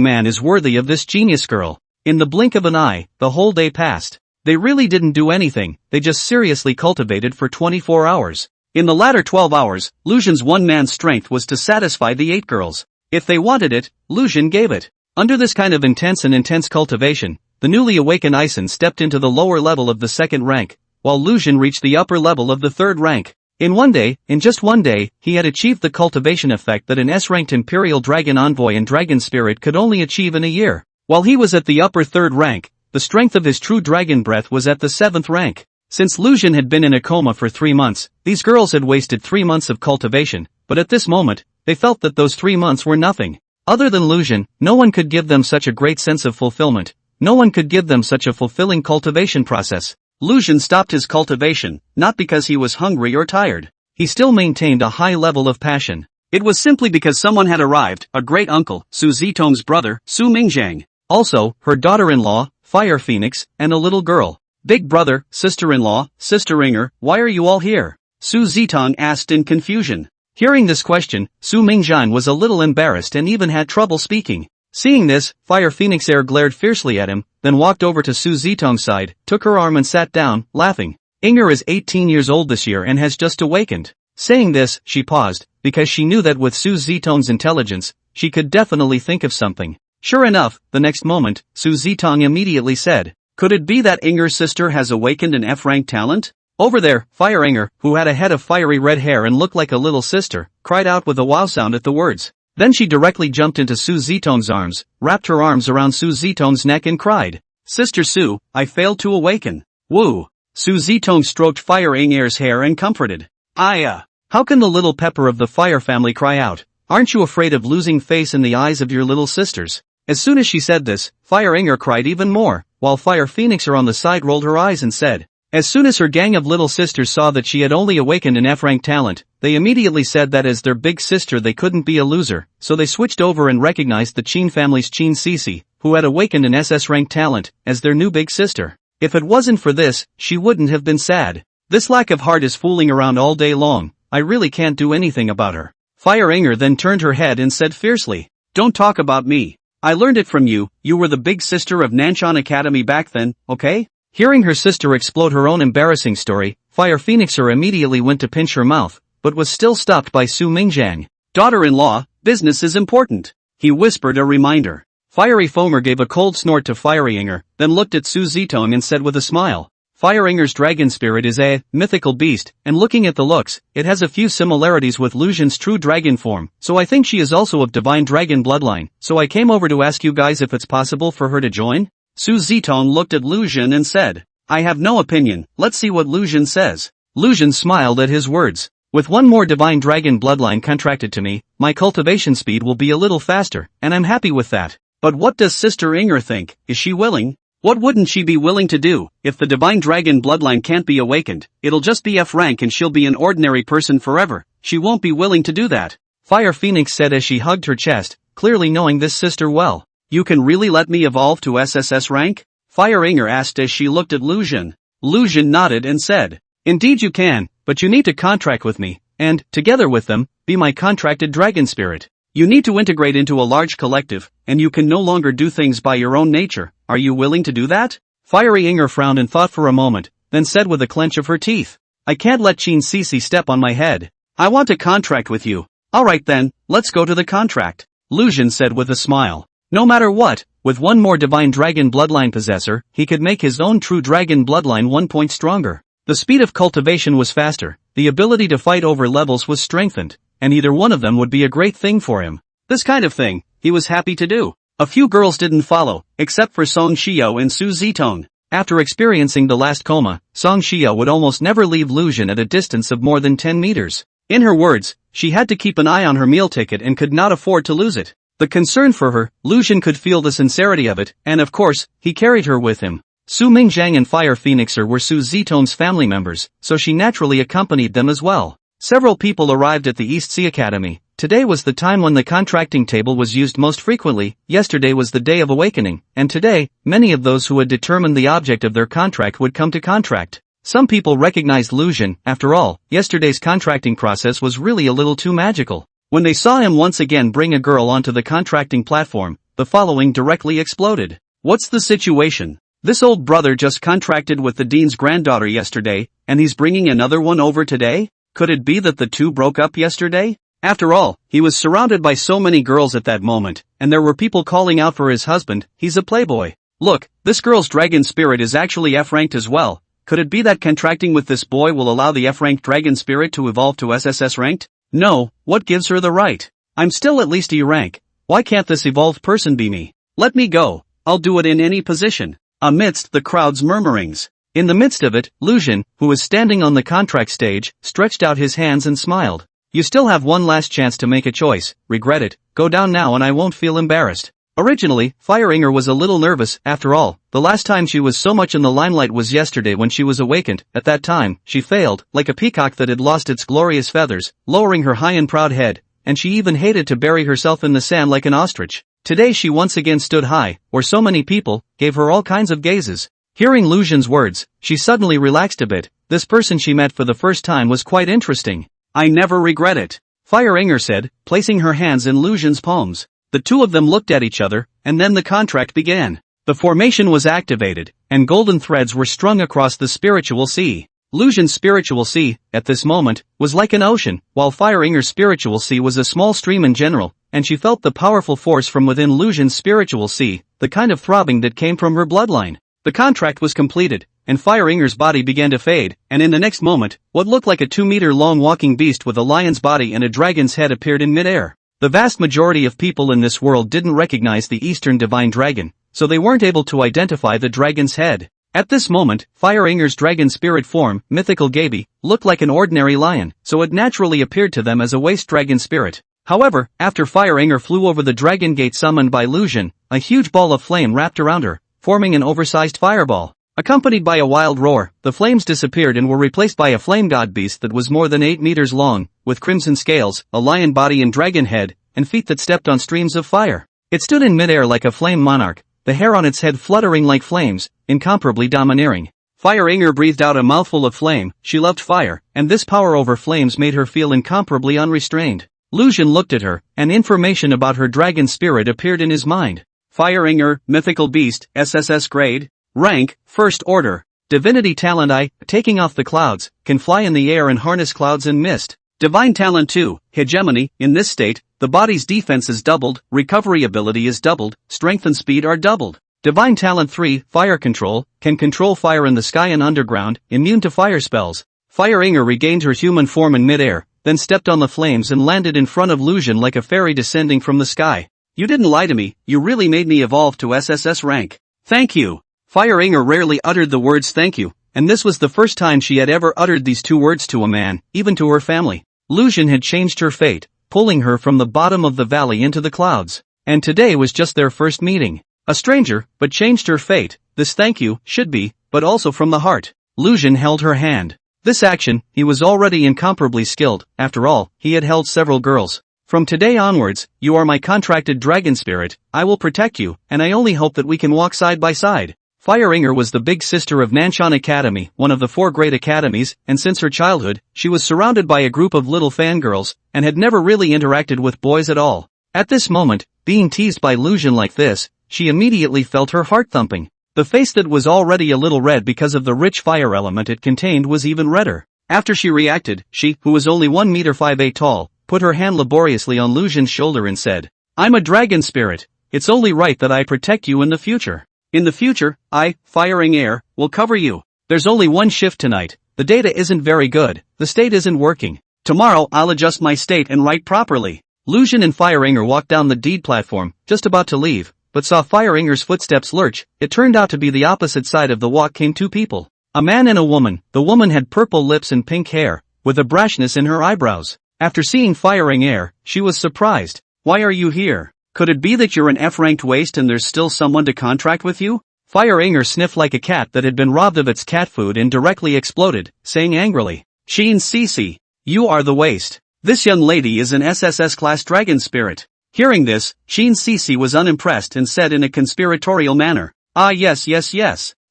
man is worthy of this genius girl. In the blink of an eye, the whole day passed. They really didn't do anything, they just seriously cultivated for 24 hours. In the latter 12 hours, Lu Xun's one-man strength was to satisfy the 8 girls. If they wanted it, Lu Xun gave it. Under this kind of intense cultivation, the newly awakened Ison stepped into the lower level of the 2nd rank, while Lu Xun reached the upper level of the 3rd rank. In just one day, he had achieved the cultivation effect that an S-ranked Imperial Dragon Envoy and Dragon Spirit could only achieve in a year. While he was at the upper 3rd rank, the strength of his true dragon breath was at the 7th rank. Since Lu Xun had been in a coma for 3 months, these girls had wasted 3 months of cultivation, but at this moment, they felt that those 3 months were nothing. Other than Lu Xun, no one could give them such a great sense of fulfillment. No one could give them such a fulfilling cultivation process. Lu Xun stopped his cultivation, not because he was hungry or tired. He still maintained a high level of passion. It was simply because someone had arrived, a great uncle, Su Zitong's brother, Su Mingjiang. Also, her daughter-in-law, Fire Phoenix, and a little girl. Big brother, sister-in-law, sister-ringer, why are you all here? Su Zitong asked in confusion. Hearing this question, Su Mingjiang was a little embarrassed and even had trouble speaking. Seeing this, Fire Phoenix glared fiercely at him, then walked over to Su Zitong's side, took her arm and sat down, laughing. Inger is 18 years old this year and has just awakened. Saying this, she paused, because she knew that with Su Zitong's intelligence, she could definitely think of something. Sure enough, the next moment, Su Zitong immediately said, "Could it be that Inger's sister has awakened an F-rank talent?" Over there, Fire Inger, who had a head of fiery red hair and looked like a little sister, cried out with a wow sound at the words. Then she directly jumped into Su Zitong's arms, wrapped her arms around Su Zitong's neck and cried, "Sister Su, I failed to awaken." Woo! Su Zitong stroked Fire Inger's hair and comforted. How can the little pepper of the Fire family cry out? Aren't you afraid of losing face in the eyes of your little sisters? As soon as she said this, Fire Inger cried even more, while Fire Phoenixer on the side rolled her eyes and said, as soon as her gang of little sisters saw that she had only awakened an F-rank talent, they immediately said that as their big sister they couldn't be a loser, so they switched over and recognized the Qin family's Qin Sisi, who had awakened an SS-rank talent, as their new big sister. If it wasn't for this, she wouldn't have been sad. This lack of heart is fooling around all day long, I really can't do anything about her. Fire Inger then turned her head and said fiercely, "Don't talk about me. I learned it from you, you were the big sister of Nanshan Academy back then, okay?" Hearing her sister explode her own embarrassing story, Fire Phoenixer immediately went to pinch her mouth, but was still stopped by Su Mingjiang. "Daughter-in-law, business is important," he whispered a reminder. Fiery Foamer gave a cold snort to Fiery Inger, then looked at Su Zitong and said with a smile, "Fire Inger's dragon spirit is a mythical beast, and looking at the looks, it has a few similarities with Lu Xun's true dragon form, so I think she is also of divine dragon bloodline, so I came over to ask you guys if it's possible for her to join?" Su Zitong looked at Lu Xun and said, "I have no opinion, let's see what Lu Xun says." Lu Xun smiled at his words. "With one more divine dragon bloodline contracted to me, my cultivation speed will be a little faster, and I'm happy with that. But what does Sister Inger think? Is she willing? What wouldn't she be willing to do? If the divine dragon bloodline can't be awakened, it'll just be F-rank and she'll be an ordinary person forever. She won't be willing to do that." Fire Phoenix said as she hugged her chest, clearly knowing this sister well. "You can really let me evolve to SSS rank?" Fire Inger asked as she looked at Lu Xun. Lu Xun nodded and said, "Indeed you can, but you need to contract with me, and, together with them, be my contracted dragon spirit. You need to integrate into a large collective, and you can no longer do things by your own nature. Are you willing to do that?" Fiery Inger frowned and thought for a moment, then said with a clench of her teeth, "I can't let Qin Sisi step on my head. I want to contract with you." "Alright then, let's go to the contract," Lu Xun said with a smile. No matter what, with one more divine dragon bloodline possessor, he could make his own true dragon bloodline 1 point stronger. The speed of cultivation was faster, the ability to fight over levels was strengthened, and either one of them would be a great thing for him. This kind of thing, he was happy to do. A few girls didn't follow, except for Song Xiao and Su Zitong. After experiencing the last coma, Song Xiao would almost never leave Lu Xun at a distance of more than 10 meters. In her words, she had to keep an eye on her meal ticket and could not afford to lose it. The concern for her, Lu Xun could feel the sincerity of it, and of course, he carried her with him. Su Mingjiang and Fire Phoenixer were Su Zitong's family members, so she naturally accompanied them as well. Several people arrived at the East Sea Academy. Today was the time when the contracting table was used most frequently, yesterday was the day of awakening, and today, many of those who had determined the object of their contract would come to contract. Some people recognized Lu Xun, after all, yesterday's contracting process was really a little too magical. When they saw him once again bring a girl onto the contracting platform, the following directly exploded. "What's the situation? This old brother just contracted with the dean's granddaughter yesterday, and he's bringing another one over today? Could it be that the two broke up yesterday?" After all, he was surrounded by so many girls at that moment, and there were people calling out for his husband. "He's a playboy. Look, this girl's dragon spirit is actually F-ranked as well. Could it be that contracting with this boy will allow the F-ranked dragon spirit to evolve to SSS ranked? No, what gives her the right? I'm still at least E rank. Why can't this evolved person be me? Let me go, I'll do it in any position." Amidst the crowd's murmurings. In the midst of it, Lu Xun, who was standing on the contract stage, stretched out his hands and smiled. "You still have one last chance to make a choice, regret it, go down now and I won't feel embarrassed." Originally, Fire Inger was a little nervous. After all, the last time she was so much in the limelight was yesterday when she was awakened. At that time, she failed, like a peacock that had lost its glorious feathers, lowering her high and proud head, and she even hated to bury herself in the sand like an ostrich. Today she once again stood high, or so many people, gave her all kinds of gazes. Hearing Lu Xun's words, she suddenly relaxed a bit. This person she met for the first time was quite interesting. "I never regret it," Fire Inger said, placing her hands in Lu Xun's palms. The two of them looked at each other, and then the contract began. The formation was activated, and golden threads were strung across the spiritual sea. Lucian's spiritual sea, at this moment, was like an ocean, while Fire Inger's spiritual sea was a small stream in general, and she felt the powerful force from within Lucian's spiritual sea, the kind of throbbing that came from her bloodline. The contract was completed, and Fire Inger's body began to fade, and in the next moment, what looked like a 2-meter-long walking beast with a lion's body and a dragon's head appeared in midair. The vast majority of people in this world didn't recognize the Eastern Divine Dragon, so they weren't able to identify the dragon's head. At this moment, Fire Inger's dragon spirit form, Mythical Gaby, looked like an ordinary lion, so it naturally appeared to them as a waste dragon spirit. However, after Fire Inger flew over the dragon gate summoned by Lucian, a huge ball of flame wrapped around her, forming an oversized fireball. Accompanied by a wild roar, the flames disappeared and were replaced by a flame god beast that was more than 8 meters long, with crimson scales, a lion body and dragon head, and feet that stepped on streams of fire. It stood in midair like a flame monarch, the hair on its head fluttering like flames, incomparably domineering. Fire Inger breathed out a mouthful of flame. She loved fire, and this power over flames made her feel incomparably unrestrained. Lucian looked at her, and information about her dragon spirit appeared in his mind. Fire Inger, mythical beast, SSS grade. Rank, First Order. Divinity talent I, taking off the clouds, can fly in the air and harness clouds and mist. Divine talent 2, hegemony. In this state, the body's defense is doubled, recovery ability is doubled, strength and speed are doubled. Divine talent 3, fire control, can control fire in the sky and underground, immune to fire spells. Fire Inger regained her human form in midair, then stepped on the flames and landed in front of Lucian like a fairy descending from the sky. You didn't lie to me, you really made me evolve to SSS rank. Thank you. Fire Inger rarely uttered the words thank you, and this was the first time she had ever uttered these 2 words to a man, even to her family. Lucian had changed her fate, pulling her from the bottom of the valley into the clouds, and today was just their first meeting. A stranger, but changed her fate. This thank you should be, but also from the heart. Lucian held her hand. This action, he was already incomparably skilled. After all, he had held several girls. From today onwards, you are my contracted dragon spirit. I will protect you, and I only hope that we can walk side by side. Fire Inger was the big sister of Nanshan Academy, one of the 4 great academies, and since her childhood, she was surrounded by a group of little fangirls, and had never really interacted with boys at all. At this moment, being teased by Lucian like this, she immediately felt her heart thumping. The face that was already a little red because of the rich fire element it contained was even redder. After she reacted, she, who was only 1 meter 5'8" tall, put her hand laboriously on Lucian's shoulder and said, I'm a dragon spirit. It's only right that I protect you in the future. In the future, I, Fire Inger, will cover you. There's only 1 shift tonight. The data isn't very good. The state isn't working. Tomorrow I'll adjust my state and write properly. Lucian and Fire Inger walked down the deed platform, just about to leave, but saw Fire Inger's footsteps lurch. It turned out to be the opposite side of the walk came 2 people. A man and a woman. The woman had purple lips and pink hair, with a brashness in her eyebrows. After seeing Fire Inger, she was surprised. Why are you here? Could it be that you're an F-ranked waste and there's still someone to contract with you? Fire Inger sniffed like a cat that had been robbed of its cat food and directly exploded, saying angrily, Sheen Cece, you are the waste. This young lady is an SSS class dragon spirit. Hearing this, Sheen Cece was unimpressed and said in a conspiratorial manner, Ah yes.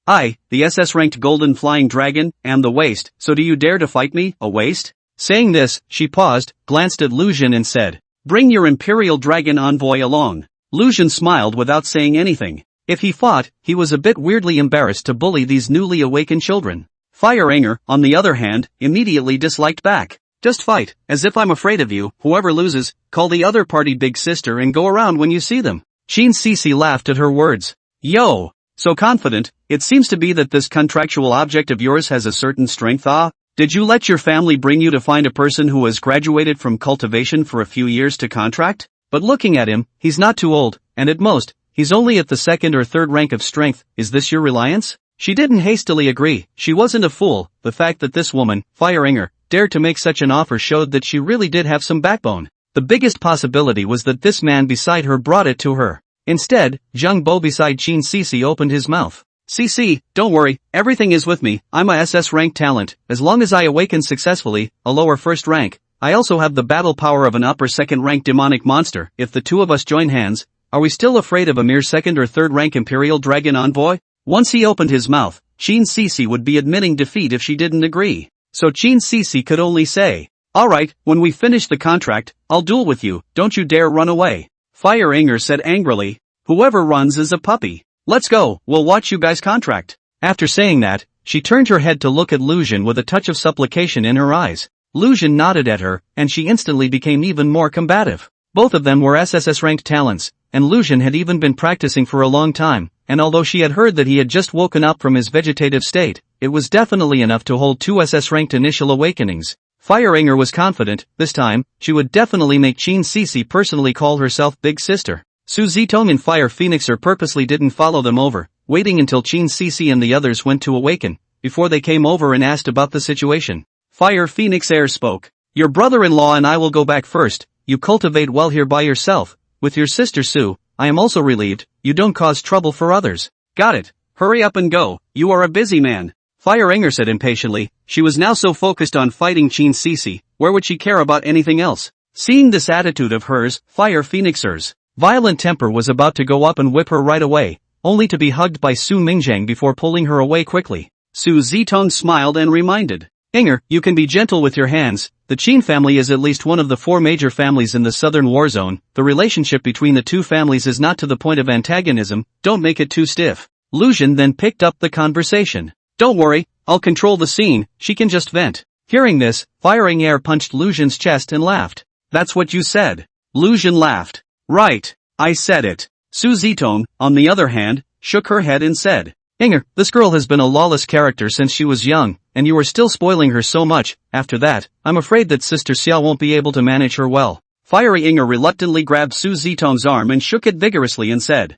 I, the SS-ranked golden flying dragon, am the waste, so do you dare to fight me, a waste? Saying this, she paused, glanced at Lucian and said, Bring your Imperial Dragon envoy along. Lucian smiled without saying anything. If he fought, he was a bit weirdly embarrassed to bully these newly awakened children. Fire Inger, on the other hand, immediately disliked back. Just fight, as if I'm afraid of you. Whoever loses, call the other party big sister and go around when you see them. Sheen Cece laughed at her words. Yo! So confident, it seems to be that this contractual object of yours has a certain strength. Ah, did you let your family bring you to find a person who has graduated from cultivation for a few years to contract? But looking at him, he's not too old, and at most, he's only at the 2nd or 3rd rank of strength. Is this your reliance? She didn't hastily agree. She wasn't a fool. The fact that this woman, Fire Inger, dared to make such an offer showed that she really did have some backbone. The biggest possibility was that this man beside her brought it to her. Instead, Zhang Bo beside Sheen Cece opened his mouth. Cece, don't worry, everything is with me. I'm a SS rank talent. As long as I awaken successfully, a lower 1st rank, I also have the battle power of an upper 2nd rank demonic monster. If the 2 of us join hands, are we still afraid of a mere 2nd or 3rd rank Imperial Dragon envoy? Once he opened his mouth, Sheen Cece would be admitting defeat if she didn't agree. So Sheen Cece could only say, Alright, when we finish the contract, I'll duel with you. Don't you dare run away. Fire Inger said angrily, Whoever runs is a puppy. Let's go, we'll watch you guys contract. After saying that, She turned her head to look at Lu Xun with a touch of supplication in her eyes. Lu Xun nodded at her, and she instantly became even more combative. Both of them were SSS-ranked talents, and Lu Xun had even been practicing for a long time, and although she had heard that he had just woken up from his vegetative state, it was definitely enough to hold 2 SS-ranked initial awakenings. Fire Inger was confident, this time, she would definitely make Qin Sisi personally call herself Big Sister. Su Zitong and Fire Phoenixer purposely didn't follow them over, waiting until Qin Sisi and the others went to awaken, before they came over and asked about the situation. Fire Phoenixer spoke. Your brother-in-law and I will go back first. You cultivate well here by yourself. With your sister Su, I am also relieved, you don't cause trouble for others. Got it. Hurry up and go, you are a busy man. Fire Inger said impatiently. She was now so focused on fighting Qin Sisi, where would she care about anything else? Seeing this attitude of hers, Fire Phoenixer's violent temper was about to go up and whip her right away, only to be hugged by Su Mingjiang before pulling her away quickly. Su Zitong smiled and reminded. Inger, you can be gentle with your hands. The Qin family is at least one of the 4 major families in the southern war zone. The relationship between the 2 families is not to the point of antagonism, don't make it too stiff. Lu Xun then picked up the conversation. Don't worry, I'll control the scene, she can just vent. Hearing this, Fire Inger punched Lu Xun's chest and laughed. That's what you said. Lu Xun laughed. Right, I said it. Su Zitong, on the other hand, shook her head and said, Inger, this girl has been a lawless character since she was young, and you are still spoiling her so much. After that, I'm afraid that Sister Xiao won't be able to manage her well. Fiery Inger reluctantly grabbed Su Zitong's arm and shook it vigorously and said,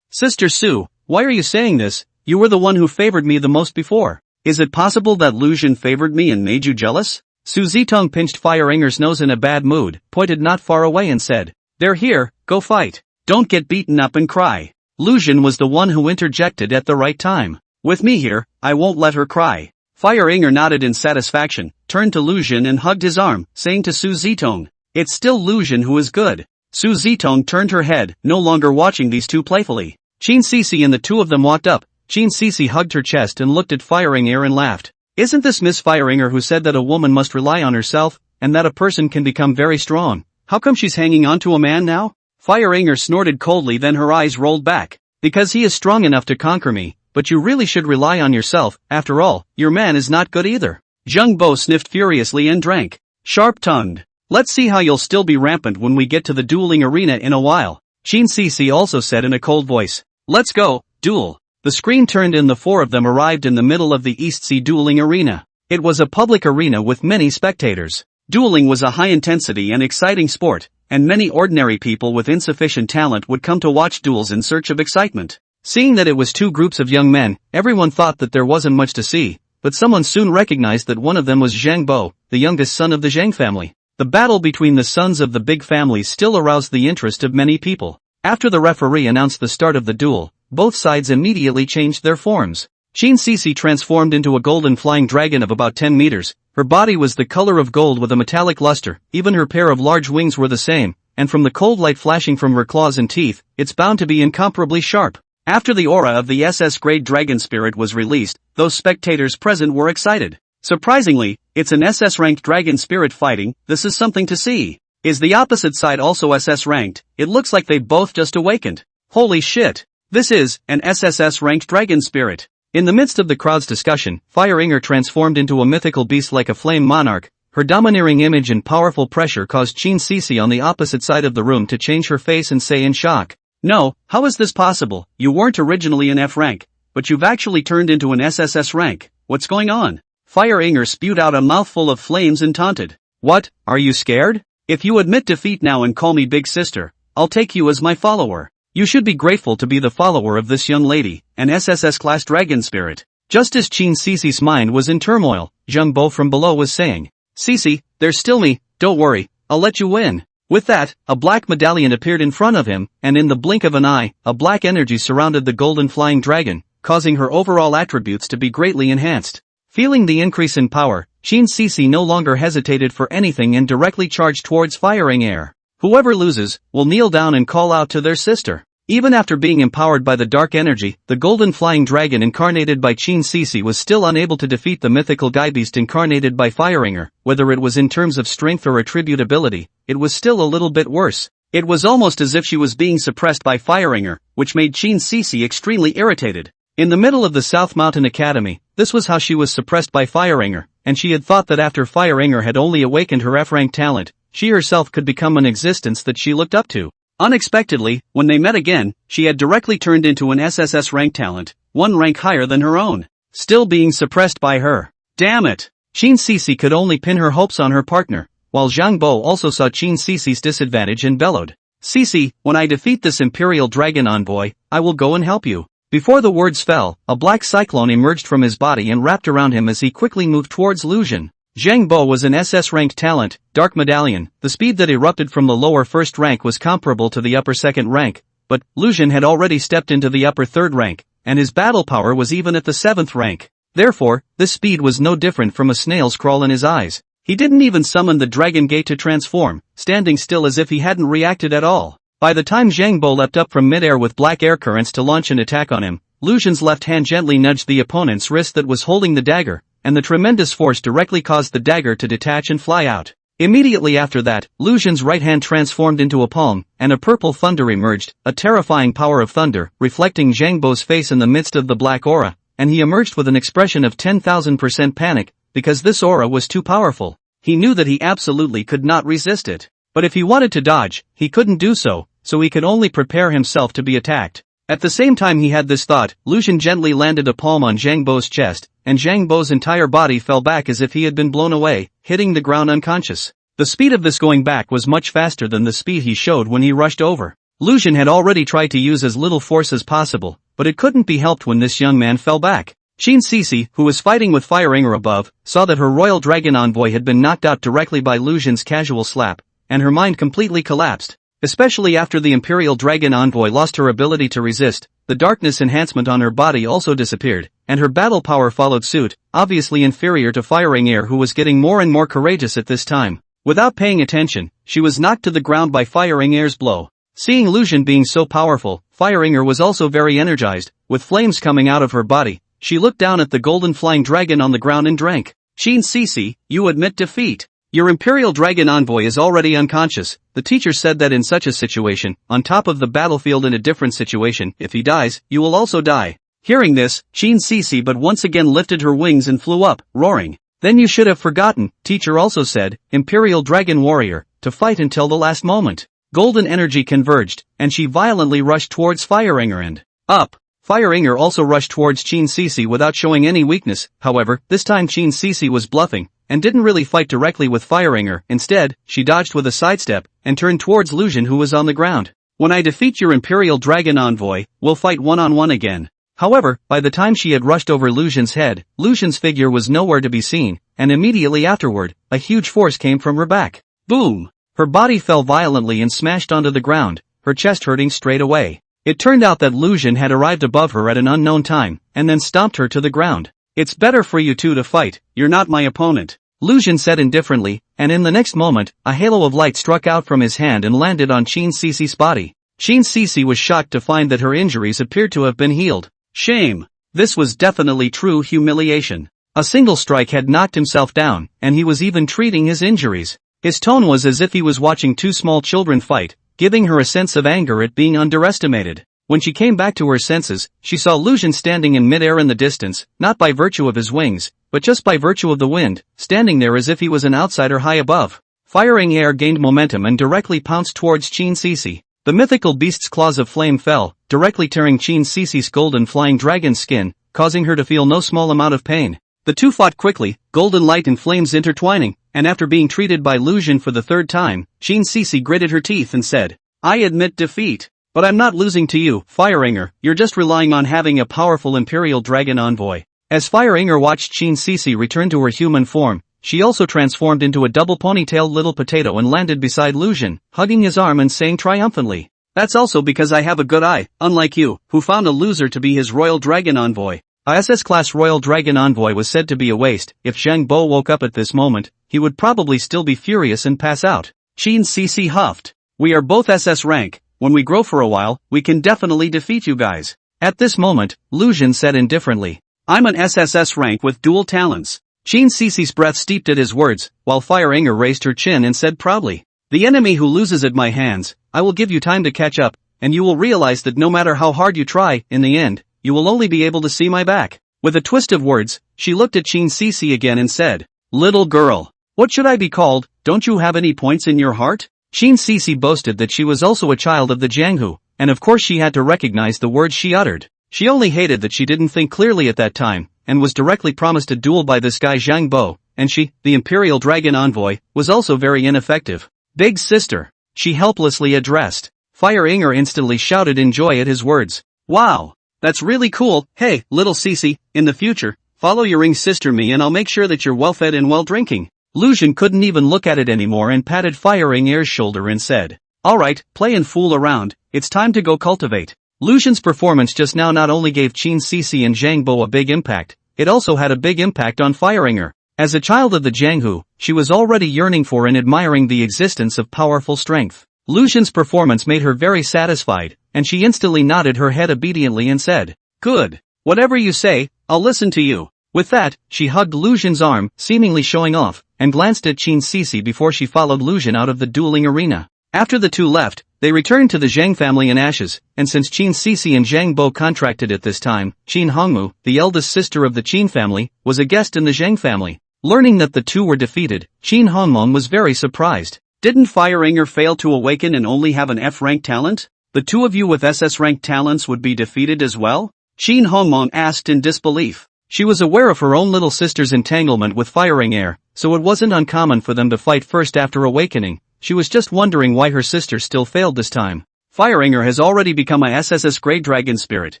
Sister Su, why are you saying this? You were the one who favored me the most before. Is it possible that Lu Xun favored me and made you jealous? Su Zitong pinched Fire Inger's nose in a bad mood, pointed not far away and said, They're here, go fight. Don't get beaten up and cry. Lu Xun was the one who interjected at the right time. With me here, I won't let her cry. Fire Inger nodded in satisfaction, turned to Lu Xun and hugged his arm, saying to Su Zitong, It's still Lu Xun who is good. Su Zitong turned her head, no longer watching these two playfully. Qin Sisi and the 2 of them walked up. Qin Sisi hugged her chest and looked at Fire Inger and laughed. Isn't this Miss Fire Inger who said that a woman must rely on herself, and that a person can become very strong? How come she's hanging on to a man now? Fire Inger snorted coldly, then her eyes rolled back. Because he is strong enough to conquer me, but you really should rely on yourself. After all, your man is not good either. Zheng Bo sniffed furiously and drank. Sharp-tongued. Let's see how you'll still be rampant when we get to the dueling arena in a while. Qin Sisi also said in a cold voice. Let's go, duel. The screen turned and the 4 of them arrived in the middle of the East Sea dueling arena. It was a public arena with many spectators. Dueling was a high-intensity and exciting sport, and many ordinary people with insufficient talent would come to watch duels in search of excitement. Seeing that it was 2 groups of young men, everyone thought that there wasn't much to see, but someone soon recognized that one of them was Zhang Bo, the youngest son of the Zhang family. The battle between the sons of the big families still aroused the interest of many people. After the referee announced the start of the duel, both sides immediately changed their forms. Qin Sisi transformed into a golden flying dragon of about 10 meters. Her body was the color of gold with a metallic luster, even her pair of large wings were the same, and from the cold light flashing from her claws and teeth, it's bound to be incomparably sharp. After the aura of the SS-grade dragon spirit was released, those spectators present were excited. Surprisingly, it's an SS-ranked dragon spirit fighting, this is something to see. Is the opposite side also SS-ranked? It looks like they both just awakened. Holy shit! This is an SSS-ranked dragon spirit. In the midst of the crowd's discussion, Fire Inger transformed into a mythical beast like a flame monarch. Her domineering image and powerful pressure caused Qin Sisi on the opposite side of the room to change her face and say in shock, No, how is this possible? You weren't originally an F rank, but you've actually turned into an SSS rank. What's going on? Fire Inger spewed out a mouthful of flames and taunted. What, are you scared? If you admit defeat now and call me Big Sister, I'll take you as my follower. You should be grateful to be the follower of this young lady, an SSS-class dragon spirit. Just as Qin Sisi's mind was in turmoil, Zheng Bo from below was saying, Sisi, there's still me, don't worry, I'll let you win. With that, a black medallion appeared in front of him, and in the blink of an eye, a black energy surrounded the golden flying dragon, causing her overall attributes to be greatly enhanced. Feeling the increase in power, Qin Sisi no longer hesitated for anything and directly charged towards Fire Inger. Whoever loses, will kneel down and call out to their sister. Even after being empowered by the dark energy, the golden flying dragon incarnated by Qin Sisi was still unable to defeat the mythical guy-beast incarnated by Fire Inger. Whether it was in terms of strength or attributability, it was still a little bit worse. It was almost as if she was being suppressed by Fire Inger, which made Qin Sisi extremely irritated. In the middle of the South Mountain Academy, this was how she was suppressed by Fire-Inger, and she had thought that after Fire-Inger had only awakened her F-rank talent, she herself could become an existence that she looked up to. Unexpectedly, when they met again, she had directly turned into an SSS rank talent, one rank higher than her own, still being suppressed by her. Damn it! Qin Sisi could only pin her hopes on her partner, while Zhang Bo also saw Qin Sisi's disadvantage and bellowed. Sisi, when I defeat this Imperial Dragon Envoy, I will go and help you. Before the words fell, a black cyclone emerged from his body and wrapped around him as he quickly moved towards Lu Xun. Zhang Bo was an SS-ranked talent, Dark Medallion. The speed that erupted from the lower first rank was comparable to the upper second rank, but Lu Xun had already stepped into the upper third rank, and his battle power was even at the 7th rank. Therefore, this speed was no different from a snail's crawl in his eyes. He didn't even summon the Dragon Gate to transform, standing still as if he hadn't reacted at all. By the time Zhang Bo leapt up from midair with black air currents to launch an attack on him, Lu Xun's left hand gently nudged the opponent's wrist that was holding the dagger, and the tremendous force directly caused the dagger to detach and fly out. Immediately after that, Lu Xun's right hand transformed into a palm, and a purple thunder emerged, a terrifying power of thunder, reflecting Zhang Bo's face in the midst of the black aura, and he emerged with an expression of 10,000% panic, because this aura was too powerful. He knew that he absolutely could not resist it. But if he wanted to dodge, he couldn't do so he could only prepare himself to be attacked. At the same time he had this thought, Lu Xun gently landed a palm on Zhang Bo's chest, and Zhang Bo's entire body fell back as if he had been blown away, hitting the ground unconscious. The speed of this going back was much faster than the speed he showed when he rushed over. Lu Xun had already tried to use as little force as possible, but it couldn't be helped when this young man fell back. Qin Sisi, who was fighting with Fire-Inger above, saw that her Royal Dragon Envoy had been knocked out directly by Lu Xun's casual slap, and her mind completely collapsed. Especially after the Imperial Dragon Envoy lost her ability to resist, the darkness enhancement on her body also disappeared, and her battle power followed suit, obviously inferior to Fire-Inger, who was getting more and more courageous at this time. Without paying attention, she was knocked to the ground by Fire-Inger's blow. Seeing Lu Xun being so powerful, Fire-Inger was also very energized, with flames coming out of her body. She looked down at the golden flying dragon on the ground and drank. Qin Sisi, you admit defeat. Your Imperial Dragon Envoy is already unconscious. The teacher said that in such a situation, on top of the battlefield in a different situation, if he dies, you will also die. Hearing this, Qin Sisi but once again lifted her wings and flew up, roaring. Then you should have forgotten, teacher also said, Imperial Dragon Warrior, to fight until the last moment. Golden energy converged, and she violently rushed towards Fire-Inger and up. Fire-Inger also rushed towards Qin Sisi without showing any weakness. However, this time Qin Sisi was bluffing, and didn't really fight directly with Fire-Inger. Instead, she dodged with a sidestep, and turned towards Lu Xun, who was on the ground. When I defeat your Imperial Dragon Envoy, we'll fight one-on-one again. However, by the time she had rushed over Lu Xun's head, Lu Xun's figure was nowhere to be seen, and immediately afterward, a huge force came from her back. Boom! Her body fell violently and smashed onto the ground, her chest hurting straight away. It turned out that Lu Xun had arrived above her at an unknown time, and then stomped her to the ground. It's better for you two to fight, you're not my opponent, Lu Xun said indifferently, and in the next moment, a halo of light struck out from his hand and landed on Qin Sisi's body. Qin Sisi was shocked to find that her injuries appeared to have been healed. Shame! This was definitely true humiliation. A single strike had knocked himself down, and he was even treating his injuries. His tone was as if he was watching two small children fight, giving her a sense of anger at being underestimated. When she came back to her senses, she saw Lu Xun standing in midair in the distance, not by virtue of his wings, but just by virtue of the wind, standing there as if he was an outsider high above. Fire-Inger gained momentum and directly pounced towards Qin Sisi. The mythical beast's claws of flame fell, directly tearing Qin Sisi's golden flying dragon skin, causing her to feel no small amount of pain. The two fought quickly, golden light and flames intertwining, and after being treated by Lu Xun for the third time, Qin Sisi gritted her teeth and said, I admit defeat. But I'm not losing to you, Fire-Inger, you're just relying on having a powerful Imperial Dragon Envoy. As Fire-Inger watched Qin Sisi return to her human form, she also transformed into a double ponytailed little potato and landed beside Lu Xun, hugging his arm and saying triumphantly, That's also because I have a good eye, unlike you, who found a loser to be his Royal Dragon Envoy. A SS-class Royal Dragon Envoy was said to be a waste. If Zhang Bo woke up at this moment, he would probably still be furious and pass out. Qin Sisi huffed. We are both SS rank. When we grow for a while, we can definitely defeat you guys. At this moment, Lu Xun said indifferently, I'm an SSS rank with dual talents. Qin Sisi's breath steeped at his words, while Fire-Inger raised her chin and said proudly, The enemy who loses at my hands, I will give you time to catch up, and you will realize that no matter how hard you try, in the end, you will only be able to see my back. With a twist of words, she looked at Qin Sisi again and said, "Little girl, what should I be called? Don't you have any points in your heart?" Qin Sisi boasted that she was also a child of the Jianghu, and of course she had to recognize the words she uttered. She only hated that she didn't think clearly at that time, and was directly promised a duel by this guy Zhang Bo, and she, the Imperial Dragon Envoy, was also very ineffective. "Big sister," she helplessly addressed. Fire Inger instantly shouted in joy at his words. "Wow! That's really cool. Hey, little Sisi, in the future, follow your ring sister me and I'll make sure that you're well fed and well drinking." Lu Xun couldn't even look at it anymore and patted Fire Inger's shoulder and said, "Alright, play and fool around, it's time to go cultivate." Lu Xun's performance just now not only gave Qin Sisi and Zhang Bo a big impact, it also had a big impact on Fire Inger. As a child of the Jianghu, she was already yearning for and admiring the existence of powerful strength. Lu Xun's performance made her very satisfied, and she instantly nodded her head obediently and said, "Good. Whatever you say, I'll listen to you." With that, she hugged Lu Xun's arm, seemingly showing off, and glanced at Qin Sisi before she followed Lu Xun out of the dueling arena. After the two left, they returned to the Zhang family in ashes, and since Qin Sisi and Zhang Bo contracted at this time, Qin Hongmu, the eldest sister of the Qin family, was a guest in the Zhang family. Learning that the two were defeated, Qin Hongmeng was very surprised. "Didn't Fire Inger fail to awaken and only have an F-rank talent? The two of you with SS-rank talents would be defeated as well?" Qin Hongmeng asked in disbelief. She was aware of her own little sister's entanglement with Fire Inger, so it wasn't uncommon for them to fight first after awakening. She was just wondering why her sister still failed this time. Fire Inger has already become a SSS grade dragon spirit,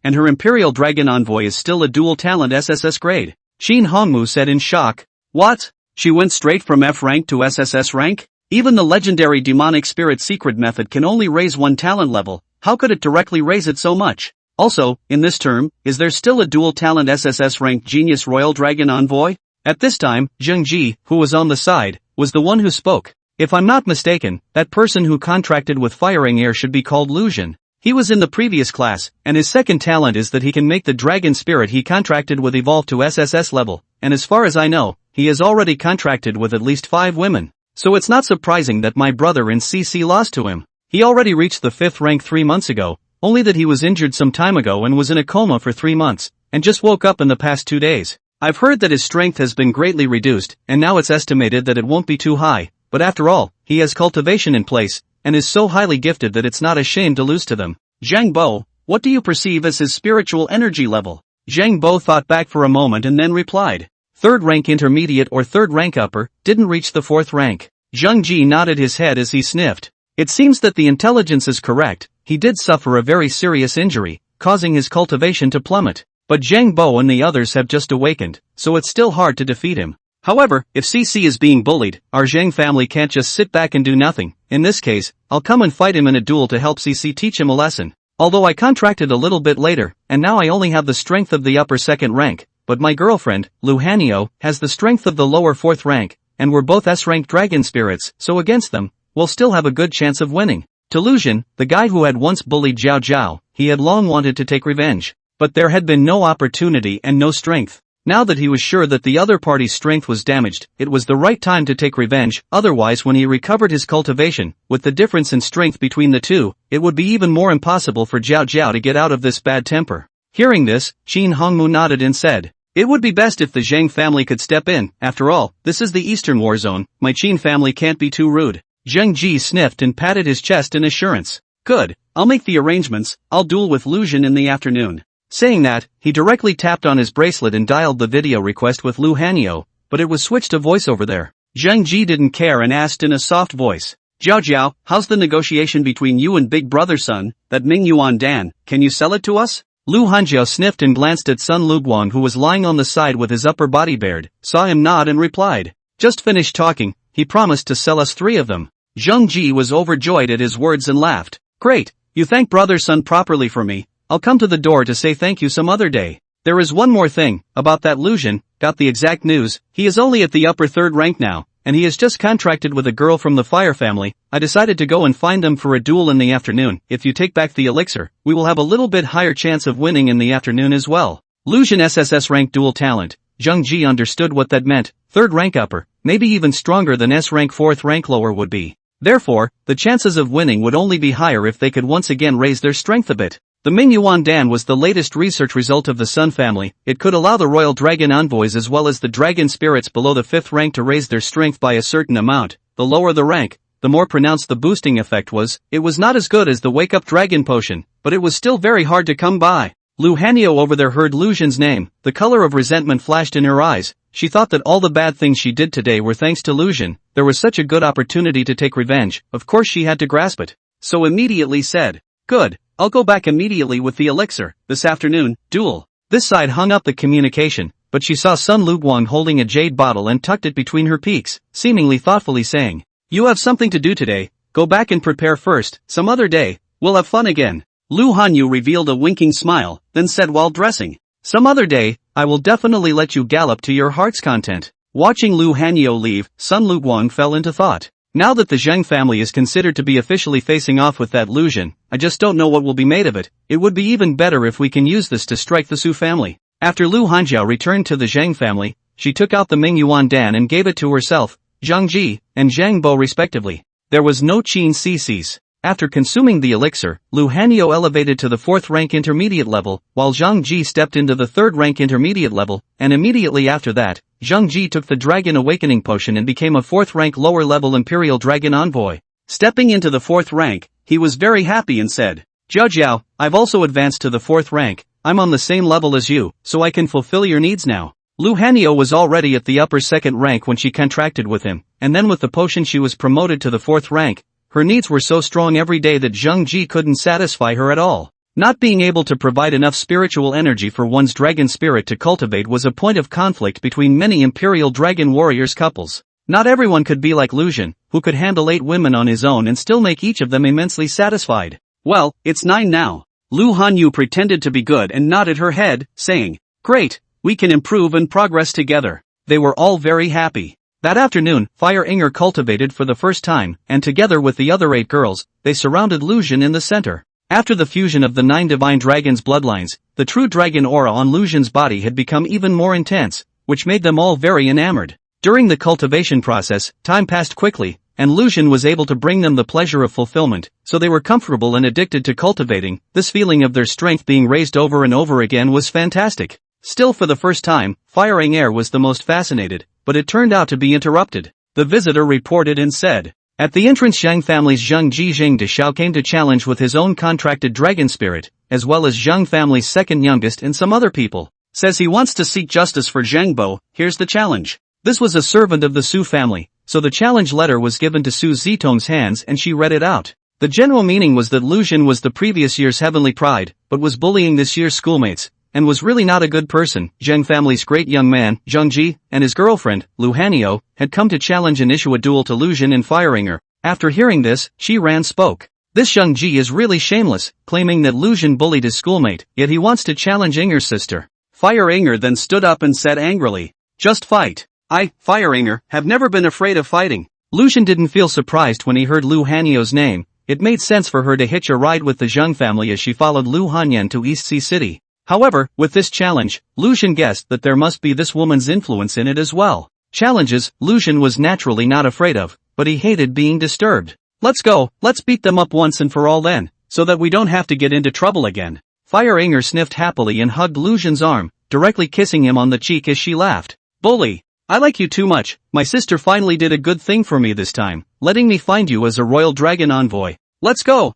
and her Imperial Dragon Envoy is still a dual talent SSS grade. Qin Hongmu said in shock. "What? She went straight from F rank to SSS rank? Even the legendary demonic spirit secret method can only raise one talent level, how could it directly raise it so much? Also, in this term, is there still a dual talent SSS rank genius Royal Dragon Envoy?" At this time, Zheng Ji, who was on the side, was the one who spoke. "If I'm not mistaken, that person who contracted with Fire Inger should be called Lu Xun. He was in the previous class, and his second talent is that he can make the dragon spirit he contracted with evolve to SSS level, and as far as I know, he has already contracted with at least 5 women. So it's not surprising that my brother in CC lost to him. He already reached the 5th rank 3 months ago, only that he was injured some time ago and was in a coma for 3 months, and just woke up in the past 2 days. I've heard that his strength has been greatly reduced, and now it's estimated that it won't be too high, but after all, he has cultivation in place, and is so highly gifted that it's not a shame to lose to them." "Zhang Bo, what do you perceive as his spiritual energy level?" Zhang Bo thought back for a moment and then replied. 3rd rank intermediate or 3rd rank upper, didn't reach the 4th rank. Zheng Ji nodded his head as he sniffed. It seems that the intelligence is correct, he did suffer a very serious injury, causing his cultivation to plummet. But Zhang Bo and the others have just awakened, so it's still hard to defeat him. However, if CC is being bullied, our Zhang family can't just sit back and do nothing. In this case, I'll come and fight him in a duel to help CC teach him a lesson. Although I contracted a little bit later, and now I only have the strength of the upper 2nd rank, but my girlfriend, Lu Hanyo, has the strength of the lower 4th rank, and we're both S-rank dragon spirits, so against them, we'll still have a good chance of winning." To Lu Xun, the guy who had once bullied Zhao Zhao, he had long wanted to take revenge. But there had been no opportunity and no strength. Now that he was sure that the other party's strength was damaged, it was the right time to take revenge, otherwise when he recovered his cultivation, with the difference in strength between the two, it would be even more impossible for Zhao Zhao to get out of this bad temper. Hearing this, Qin Hongmu nodded and said, "It would be best if the Zhang family could step in, after all, this is the Eastern War Zone, my Qin family can't be too rude." Zheng Ji sniffed and patted his chest in assurance. "Good, I'll make the arrangements, I'll duel with Lu Xun in the afternoon." Saying that, he directly tapped on his bracelet and dialed the video request with Lu Hanyo, but it was switched to voiceover there. Zheng Ji didn't care and asked in a soft voice, "Jiao Jiao, how's the negotiation between you and Big Brother Sun, that Ming Yuan Dan, can you sell it to us?" Lu Hanjiao sniffed and glanced at Sun Luguang who was lying on the side with his upper body bared, saw him nod and replied, "Just finished talking, he promised to sell us 3 of them." Zheng Ji was overjoyed at his words and laughed. "Great, you thank Brother Sun properly for me. I'll come to the door to say thank you some other day. There is one more thing, about that Lu Xun, got the exact news, he is only at the upper 3rd rank now, and he has just contracted with a girl from the Fire family. I decided to go and find them for a duel in the afternoon. If you take back the elixir, we will have a little bit higher chance of winning in the afternoon as well." Lu Xun SSS rank dual talent. Zheng Ji understood what that meant, 3rd rank upper, maybe even stronger than S rank 4th rank lower would be. Therefore, the chances of winning would only be higher if they could once again raise their strength a bit. The Mingyuan Dan was the latest research result of the Sun family. It could allow the royal dragon envoys as well as the dragon spirits below the 5th rank to raise their strength by a certain amount. The lower the rank, the more pronounced the boosting effect was. It was not as good as the wake-up dragon potion, but it was still very hard to come by. Lu Hanyo over there heard Lu Xun's name. The color of resentment flashed in her eyes. She thought that all the bad things she did today were thanks to Lu Xun. There was such a good opportunity to take revenge. Of course she had to grasp it. So immediately said, "Good. I'll go back immediately with the elixir. This afternoon, duel." This side hung up the communication, but she saw Sun Luguang holding a jade bottle and tucked it between her peaks, seemingly thoughtfully saying, "You have something to do today. Go back and prepare first. Some other day, we'll have fun again." Lu Hanyu revealed a winking smile, then said while dressing, "Some other day, I will definitely let you gallop to your heart's content." Watching Lu Hanyu leave, Sun Luguang fell into thought. Now that the Zheng family is considered to be officially facing off with that Lu Xun, I just don't know what will be made of it. It would be even better if we can use this to strike the Su family. After Lu Hanjiao returned to the Zheng family, she took out the Mingyuan Dan and gave it to herself, Zhang Ji, and Zhang Bo respectively. There was no Qin CCs. After consuming the elixir, Lu Hanyo elevated to the 4th rank intermediate level, while Zhang Ji stepped into the 3rd rank intermediate level, and immediately after that, Zhang Ji took the Dragon Awakening Potion and became a 4th rank lower level Imperial Dragon Envoy. Stepping into the 4th rank, he was very happy and said, "Zhao Jiao, I've also advanced to the 4th rank. I'm on the same level as you, so I can fulfill your needs now." Lu Hanyo was already at the upper 2nd rank when she contracted with him, and then with the potion she was promoted to the 4th rank. Her needs were so strong every day that Zhang Ji couldn't satisfy her at all. Not being able to provide enough spiritual energy for one's dragon spirit to cultivate was a point of conflict between many Imperial Dragon Warriors couples. Not everyone could be like Lu Xun, who could handle 8 women on his own and still make each of them immensely satisfied. "Well, it's 9 now." Lu Hanyu pretended to be good and nodded her head, saying, "Great, we can improve and progress together." They were all very happy. That afternoon, Fire Inger cultivated for the first time, and together with the other 8 girls, they surrounded Lu Xun in the center. After the fusion of the 9 divine dragons' bloodlines, the true dragon aura on Lu Xun's body had become even more intense, which made them all very enamored. During the cultivation process, time passed quickly, and Lu Xun was able to bring them the pleasure of fulfillment, so they were comfortable and addicted to cultivating. This feeling of their strength being raised over and over again was fantastic. Still, for the first time, Fire Inger was the most fascinated, but it turned out to be interrupted. The visitor reported and said, "At the entrance, Zhang family's Zhang Ji Jing Deshao came to challenge with his own contracted dragon spirit, as well as Zhang family's 2nd youngest and some other people. Says he wants to seek justice for Zhang Bo. Here's the challenge." This was a servant of the Su family, so the challenge letter was given to Su Zitong's hands and she read it out. The general meaning was that Lu Xun was the previous year's heavenly pride, but was bullying this year's schoolmates, and was really not a good person. Zheng family's great young man, Zhang Ji, and his girlfriend, Lu Hanyo, had come to challenge and issue a duel to Lu Xun and Fire Inger. After hearing this, she spoke. "This Zhang Ji is really shameless, claiming that Lu Xun bullied his schoolmate, yet he wants to challenge Inger's sister." Fire Inger then stood up and said angrily, "Just fight. I, Fire Inger, have never been afraid of fighting." Lu Xun didn't feel surprised when he heard Lu Hanyo's name. It made sense for her to hitch a ride with the Zheng family as she followed Lu Hanyan to East Sea City. However, with this challenge, Lu Xun guessed that there must be this woman's influence in it as well. Challenges, Lu Xun was naturally not afraid of, but he hated being disturbed. "Let's go, let's beat them up once and for all then, so that we don't have to get into trouble again." Fire Inger sniffed happily and hugged Lu Xun's arm, directly kissing him on the cheek as she laughed. "Bully! I like you too much. My sister finally did a good thing for me this time, letting me find you as a royal dragon envoy. Let's go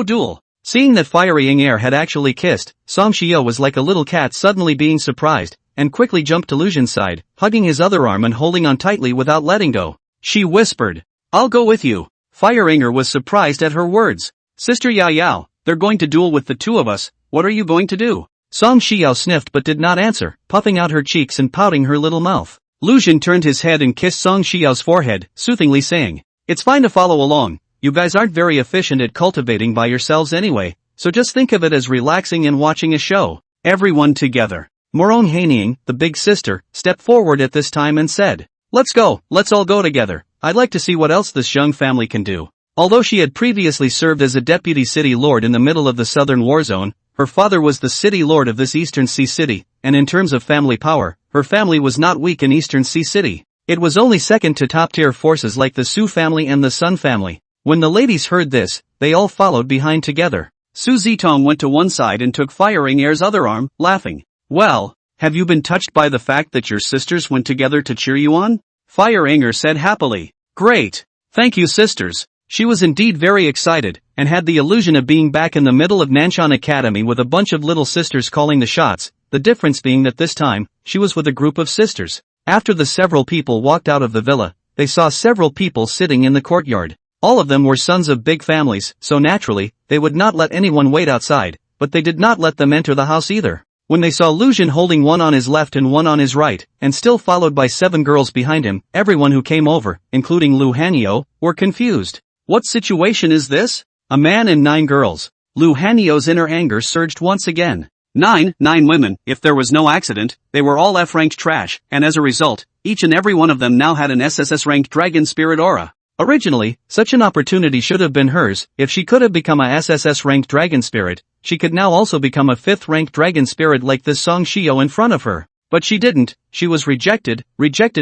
duel." Seeing that Fire Inger had actually kissed, Song Shio was like a little cat suddenly being surprised, and quickly jumped to Lu Xun's side, hugging his other arm and holding on tightly without letting go. She whispered, "I'll go with you." Fire Inger was surprised at her words. "Sister Yao Yao, they're going to duel with the 2 of us, what are you going to do?" Song Xiao sniffed but did not answer, puffing out her cheeks and pouting her little mouth. Lu Xun turned his head and kissed Song Xiao's forehead, soothingly saying, "It's fine to follow along. You guys aren't very efficient at cultivating by yourselves anyway, so just think of it as relaxing and watching a show." Everyone together. Morong Haining, the big sister, stepped forward at this time and said, let's all go together. I'd like to see what else this Zheng family can do." Although she had previously served as a deputy city lord in the middle of the southern war zone, her father was the city lord of this Eastern Sea City, and in terms of family power, her family was not weak in Eastern Sea City. It was only second to top-tier forces like the Su family and the Sun family. When the ladies heard this, they all followed behind together. Su Zitong went to one side and took Firing Air's other arm, laughing. Well, have you been touched by the fact that your sisters went together to cheer you on? Firing Air said happily. Great. Thank you, sisters. She was indeed very excited, and had the illusion of being back in the middle of Nanshan Academy with a bunch of little sisters calling the shots, the difference being that this time, she was with a group of sisters. After the several people walked out of the villa, they saw several people sitting in the courtyard. All of them were sons of big families, so naturally, they would not let anyone wait outside, but they did not let them enter the house either. When they saw Lu Jin holding one on his left and one on his right, and still followed by 7 girls behind him, everyone who came over, including Lu Hanyo, were confused. What situation is this? A man and 9 girls. Lu Hanyo's inner anger surged once again. 9 women, if there was no accident, they were all F-ranked trash, and as a result, each and every one of them now had an SSS-ranked dragon spirit aura. Originally, such an opportunity should have been hers. If she could have become a SSS-ranked dragon spirit, she could now also become a 5th-ranked dragon spirit like this Song Shio in front of her. But she didn't. She was rejected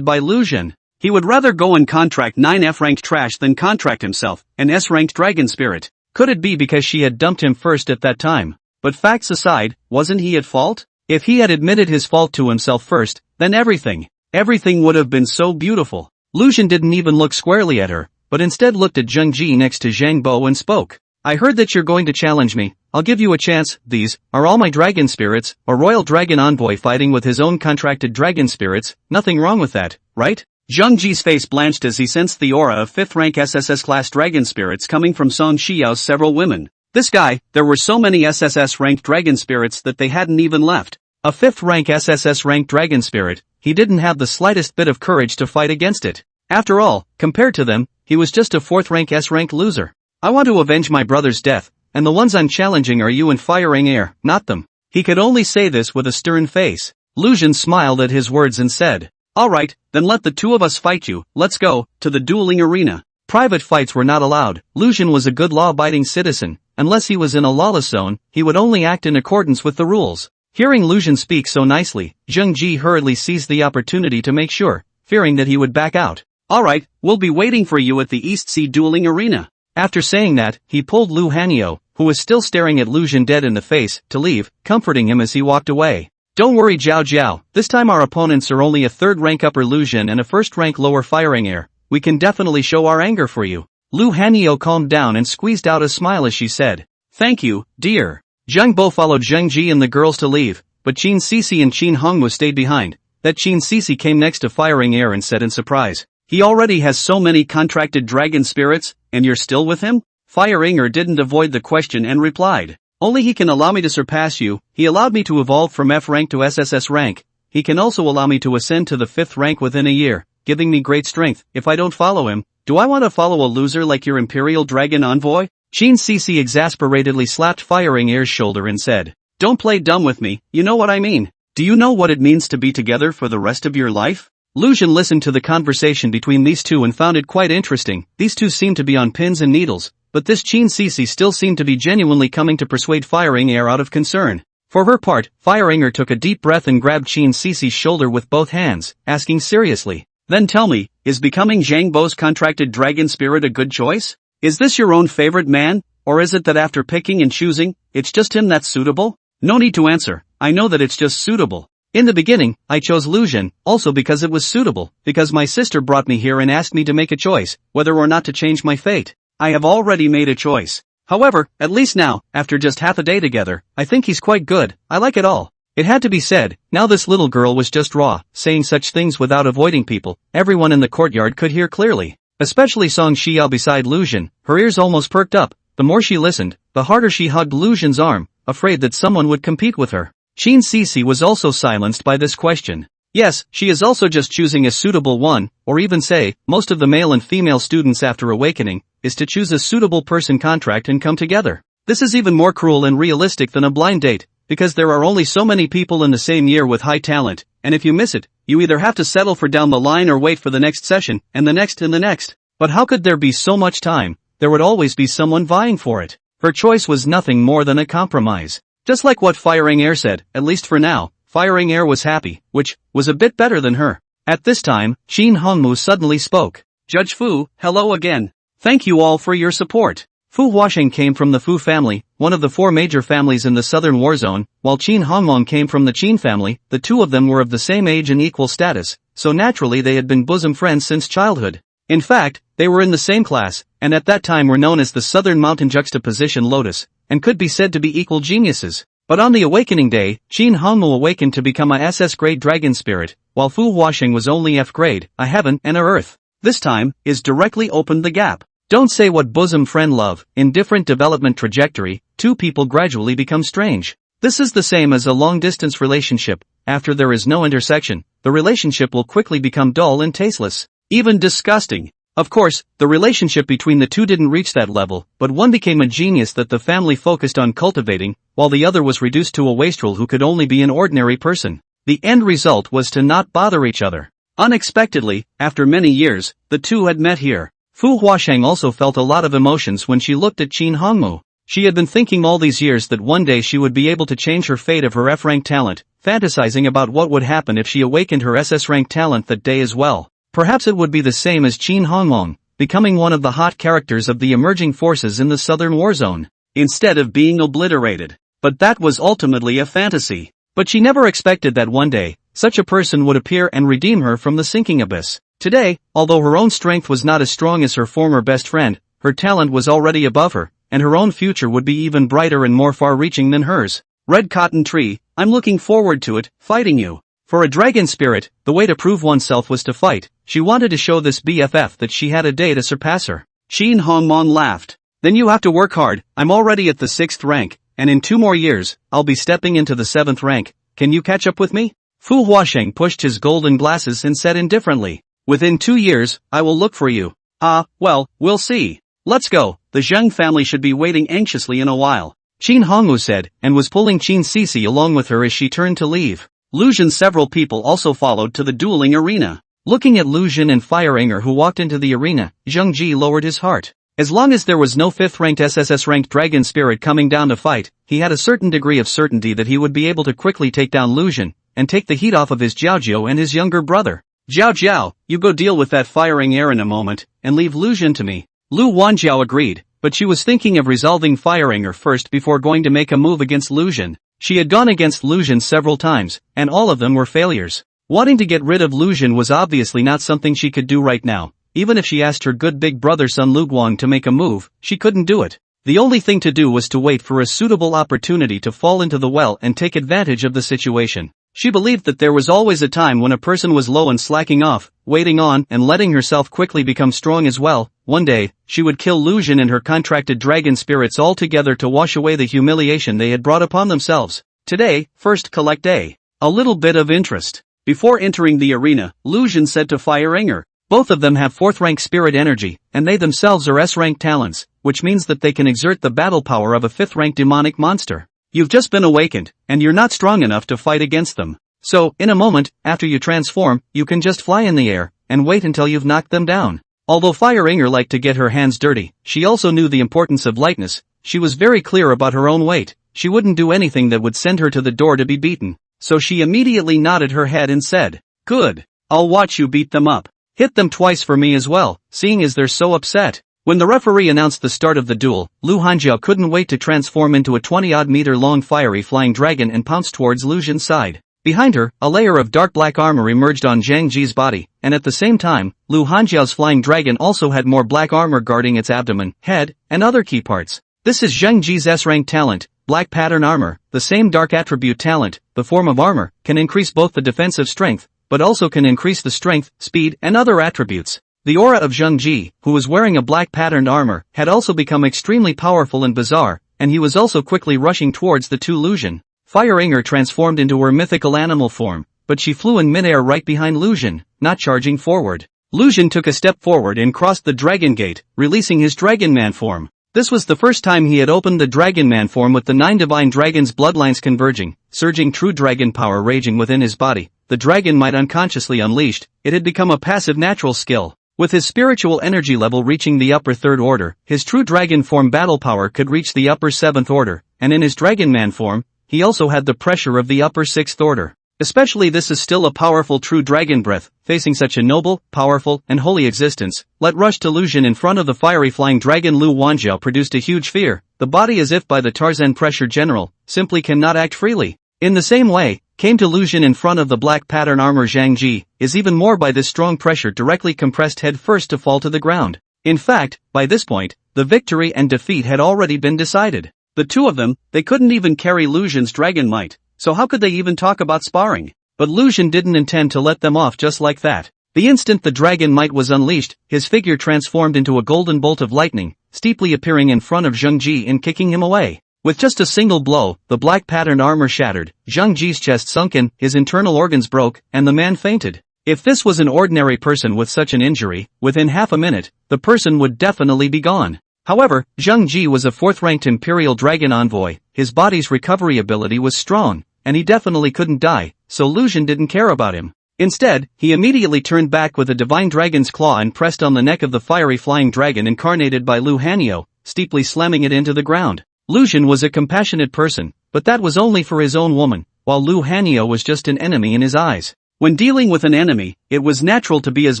by Lu Jin. He would rather go and contract 9 F-ranked trash than contract himself, an S-ranked dragon spirit. Could it be because she had dumped him first at that time? But facts aside, wasn't he at fault? If he had admitted his fault to himself first, then everything would have been so beautiful. Lu Jin didn't even look squarely at her, but instead looked at Zheng Ji next to Zhang Bo and spoke. I heard that you're going to challenge me. I'll give you a chance. These are all my dragon spirits, a royal dragon envoy fighting with his own contracted dragon spirits. Nothing wrong with that, right? Zheng Ji's face blanched as he sensed the aura of 5th-rank SSS-class dragon spirits coming from Song Xiao's several women. This guy, there were so many SSS-ranked dragon spirits that they hadn't even left. A 5th-rank SSS-ranked dragon spirit, he didn't have the slightest bit of courage to fight against it. After all, compared to them, he was just a 4th-rank S-rank loser. I want to avenge my brother's death, and the ones I'm challenging are you and Firing Air, not them. He could only say this with a stern face. Lu Jin smiled at his words and said, Alright, then let the 2 of us fight you. Let's go to the dueling arena. Private fights were not allowed. Lu Jin was a good law-abiding citizen. Unless he was in a lawless zone, he would only act in accordance with the rules. Hearing Lu Jin speak so nicely, Zheng Ji hurriedly seized the opportunity to make sure, fearing that he would back out. Alright, we'll be waiting for you at the East Sea dueling arena. After saying that, he pulled Lu Hanyo, who was still staring at Lu Jin dead in the face, to leave, comforting him as he walked away. Don't worry Zhao Jiao, this time our opponents are only a 3rd-rank upper Lu Jin and a 1st-rank lower Firing Air. We can definitely show our anger for you. Lu Hanyo calmed down and squeezed out a smile as she said, Thank you, dear. Zhang Bo followed Zheng Ji and the girls to leave, but Qin Sisi and Qin Hongmu stayed behind. That Qin Sisi came next to Firing Air and said in surprise, He already has so many contracted dragon spirits, and you're still with him? Firing Air didn't avoid the question and replied, Only he can allow me to surpass you. He allowed me to evolve from F rank to SSS rank. He can also allow me to ascend to the 5th rank within a year, giving me great strength. If I don't follow him, do I want to follow a loser like your Imperial Dragon Envoy? Qin Sisi exasperatedly slapped Firing Air's shoulder and said, Don't play dumb with me, you know what I mean. Do you know what it means to be together for the rest of your life? Lu Jin listened to the conversation between these two and found it quite interesting. These two seemed to be on pins and needles, but this Qin Sisi still seemed to be genuinely coming to persuade Firing Air out of concern. For her part, Firing Air took a deep breath and grabbed Qin Sisi's shoulder with both hands, asking seriously, Then tell me, is becoming Zhang Bo's contracted dragon spirit a good choice? Is this your own favorite man, or is it that after picking and choosing, it's just him that's suitable? No need to answer, I know that it's just suitable. In the beginning, I chose Lu Jin, also because it was suitable, because my sister brought me here and asked me to make a choice, whether or not to change my fate. I have already made a choice. However, at least now, after just half a day together, I think he's quite good. I like it all. It had to be said, now this little girl was just raw, saying such things without avoiding people. Everyone in the courtyard could hear clearly. Especially Song Xiao beside Lu Jin, her ears almost perked up. The more she listened, the harder she hugged Lu Jin's arm, afraid that someone would compete with her. Qin Sisi was also silenced by this question. Yes, she is also just choosing a suitable one, or even say, most of the male and female students after awakening, is to choose a suitable person contract and come together. This is even more cruel and realistic than a blind date, because there are only so many people in the same year with high talent, and if you miss it, you either have to settle for down the line or wait for the next session, and the next and the next. But how could there be so much time? There would always be someone vying for it. Her choice was nothing more than a compromise. Just like what Firing Air said, at least for now, Firing Air was happy, which was a bit better than her. At this time, Qin Hongmu suddenly spoke. Judge Fu, hello again. Thank you all for your support. Fu Huasheng came from the Fu family, one of the four major families in the southern war zone, while Qin Hongmong came from the Qin family. The two of them were of the same age and equal status, so naturally they had been bosom friends since childhood. In fact, they were in the same class, and at that time were known as the Southern Mountain Juxtaposition Lotus, and could be said to be equal geniuses. But on the awakening day, Qin Hongmu awakened to become a SS grade dragon spirit, while Fu Huasheng was only F grade, a heaven and a earth. This time, is directly opened the gap. Don't say what bosom friend love. In different development trajectory, two people gradually become strange. This is the same as a long-distance relationship. After there is no intersection, the relationship will quickly become dull and tasteless, even disgusting. Of course, the relationship between the two didn't reach that level, but one became a genius that the family focused on cultivating, while the other was reduced to a wastrel who could only be an ordinary person. The end result was to not bother each other. Unexpectedly, after many years, the two had met here. Fu Huasheng also felt a lot of emotions when she looked at Qin Hongmu. She had been thinking all these years that one day she would be able to change her fate of her F-rank talent, fantasizing about what would happen if she awakened her SS-rank talent that day as well. Perhaps it would be the same as Qin Hongmong, becoming one of the hot characters of the emerging forces in the southern war zone, instead of being obliterated. But that was ultimately a fantasy. But she never expected that one day, such a person would appear and redeem her from the sinking abyss. Today, although her own strength was not as strong as her former best friend, her talent was already above her, and her own future would be even brighter and more far-reaching than hers. Red Cotton Tree, I'm looking forward to it, fighting you. For a dragon spirit, the way to prove oneself was to fight. She wanted to show this BFF that she had a day to surpass her. Qin Hongmong laughed. Then you have to work hard. I'm already at the 6th rank, and in 2 more years, I'll be stepping into the 7th rank. Can you catch up with me? Fu Huasheng pushed his golden glasses and said indifferently. Within 2 years, I will look for you. Well, we'll see. Let's go. The Zheng family should be waiting anxiously in a while. Qin Hongmu said, and was pulling Qin Sisi along with her as she turned to leave. Lu Zhen's several people also followed to the dueling arena. Looking at Lu Zhen and Fire Inger who walked into the arena, Zheng Ji lowered his heart. As long as there was no 5th-ranked SSS-ranked dragon spirit coming down to fight, he had a certain degree of certainty that he would be able to quickly take down Lu Zhen, and take the heat off of his Jiaojiao and his younger brother. Jiao, you go deal with that firing air in a moment, and leave Lu Zhen to me. Lu Wanjiao agreed, but she was thinking of resolving Fire Inger first before going to make a move against Lu Zhen. She had gone against Lu Zhen several times, and all of them were failures. Wanting to get rid of Lu Zhen was obviously not something she could do right now. Even if she asked her good big brother Sun Luguang to make a move, she couldn't do it. The only thing to do was to wait for a suitable opportunity to fall into the well and take advantage of the situation. She believed that there was always a time when a person was low and slacking off, waiting on and letting herself quickly become strong as well. One day, she would kill Lu Zhen and her contracted dragon spirits all together to wash away the humiliation they had brought upon themselves. Today, first collect a little bit of interest. Before entering the arena, Lu Zhen said to Fire Inger, both of them have 4th-rank spirit energy, and they themselves are S-rank talents, which means that they can exert the battle power of a 5th-rank demonic monster. You've just been awakened, and you're not strong enough to fight against them. So, in a moment, after you transform, you can just fly in the air, and wait until you've knocked them down. Although Fire Inger liked to get her hands dirty, she also knew the importance of lightness. She was very clear about her own weight. She wouldn't do anything that would send her to the door to be beaten. So she immediately nodded her head and said, good. I'll watch you beat them up. Hit them twice for me as well, seeing as they're so upset. When the referee announced the start of the duel, Lu Hanjiao couldn't wait to transform into a 20-odd meter long fiery flying dragon and pounce towards Lu Zhen's side. Behind her, a layer of dark black armor emerged on Zhang Ji's body, and at the same time, Lu Hanjiao's flying dragon also had more black armor guarding its abdomen, head, and other key parts. This is Zhang Ji's S-rank talent, black pattern armor. The same dark attribute talent, the form of armor, can increase both the defensive strength, but also can increase the strength, speed, and other attributes. The aura of Zhang Ji, who was wearing a black patterned armor, had also become extremely powerful and bizarre, and he was also quickly rushing towards the two Lu Zhen. Fire Inger transformed into her mythical animal form, but she flew in midair right behind Lu Zhen, not charging forward. Lu Zhen took a step forward and crossed the Dragon Gate, releasing his Dragon Man form. This was the first time he had opened the Dragon Man form with the 9 divine dragons' bloodlines converging, surging true dragon power raging within his body. The dragon might unconsciously unleashed, it had become a passive natural skill. With his spiritual energy level reaching the upper 3rd order, his true dragon form battle power could reach the upper 7th order, and in his Dragon Man form, he also had the pressure of the upper 6th order. Especially this is still a powerful true dragon breath, facing such a noble, powerful, and holy existence. Let rush to Luzhin in front of the fiery flying dragon Lu Wanjiao produced a huge fear. The body as if by the Tarzan pressure general, simply cannot act freely. In the same way, came to Luzhin in front of the black pattern armor Zhang Ji, is even more by this strong pressure directly compressed head first to fall to the ground. In fact, by this point, the victory and defeat had already been decided. The two of them, they couldn't even carry Luzhin's dragon might, so how could they even talk about sparring? But Luzhin didn't intend to let them off just like that. The instant the dragon might was unleashed, his figure transformed into a golden bolt of lightning, steeply appearing in front of Zhang Ji and kicking him away. With just a single blow, the black patterned armor shattered, Zhang Ji's chest sunken, his internal organs broke, and the man fainted. If this was an ordinary person with such an injury, within half a minute, the person would definitely be gone. However, Zhang Ji was a fourth-ranked Imperial Dragon Envoy, his body's recovery ability was strong, and he definitely couldn't die, so Luzhin didn't care about him. Instead, he immediately turned back with a divine dragon's claw and pressed on the neck of the fiery flying dragon incarnated by Lu Hanyo, steeply slamming it into the ground. Luzhin was a compassionate person, but that was only for his own woman, while Lu Hanyo was just an enemy in his eyes. When dealing with an enemy, it was natural to be as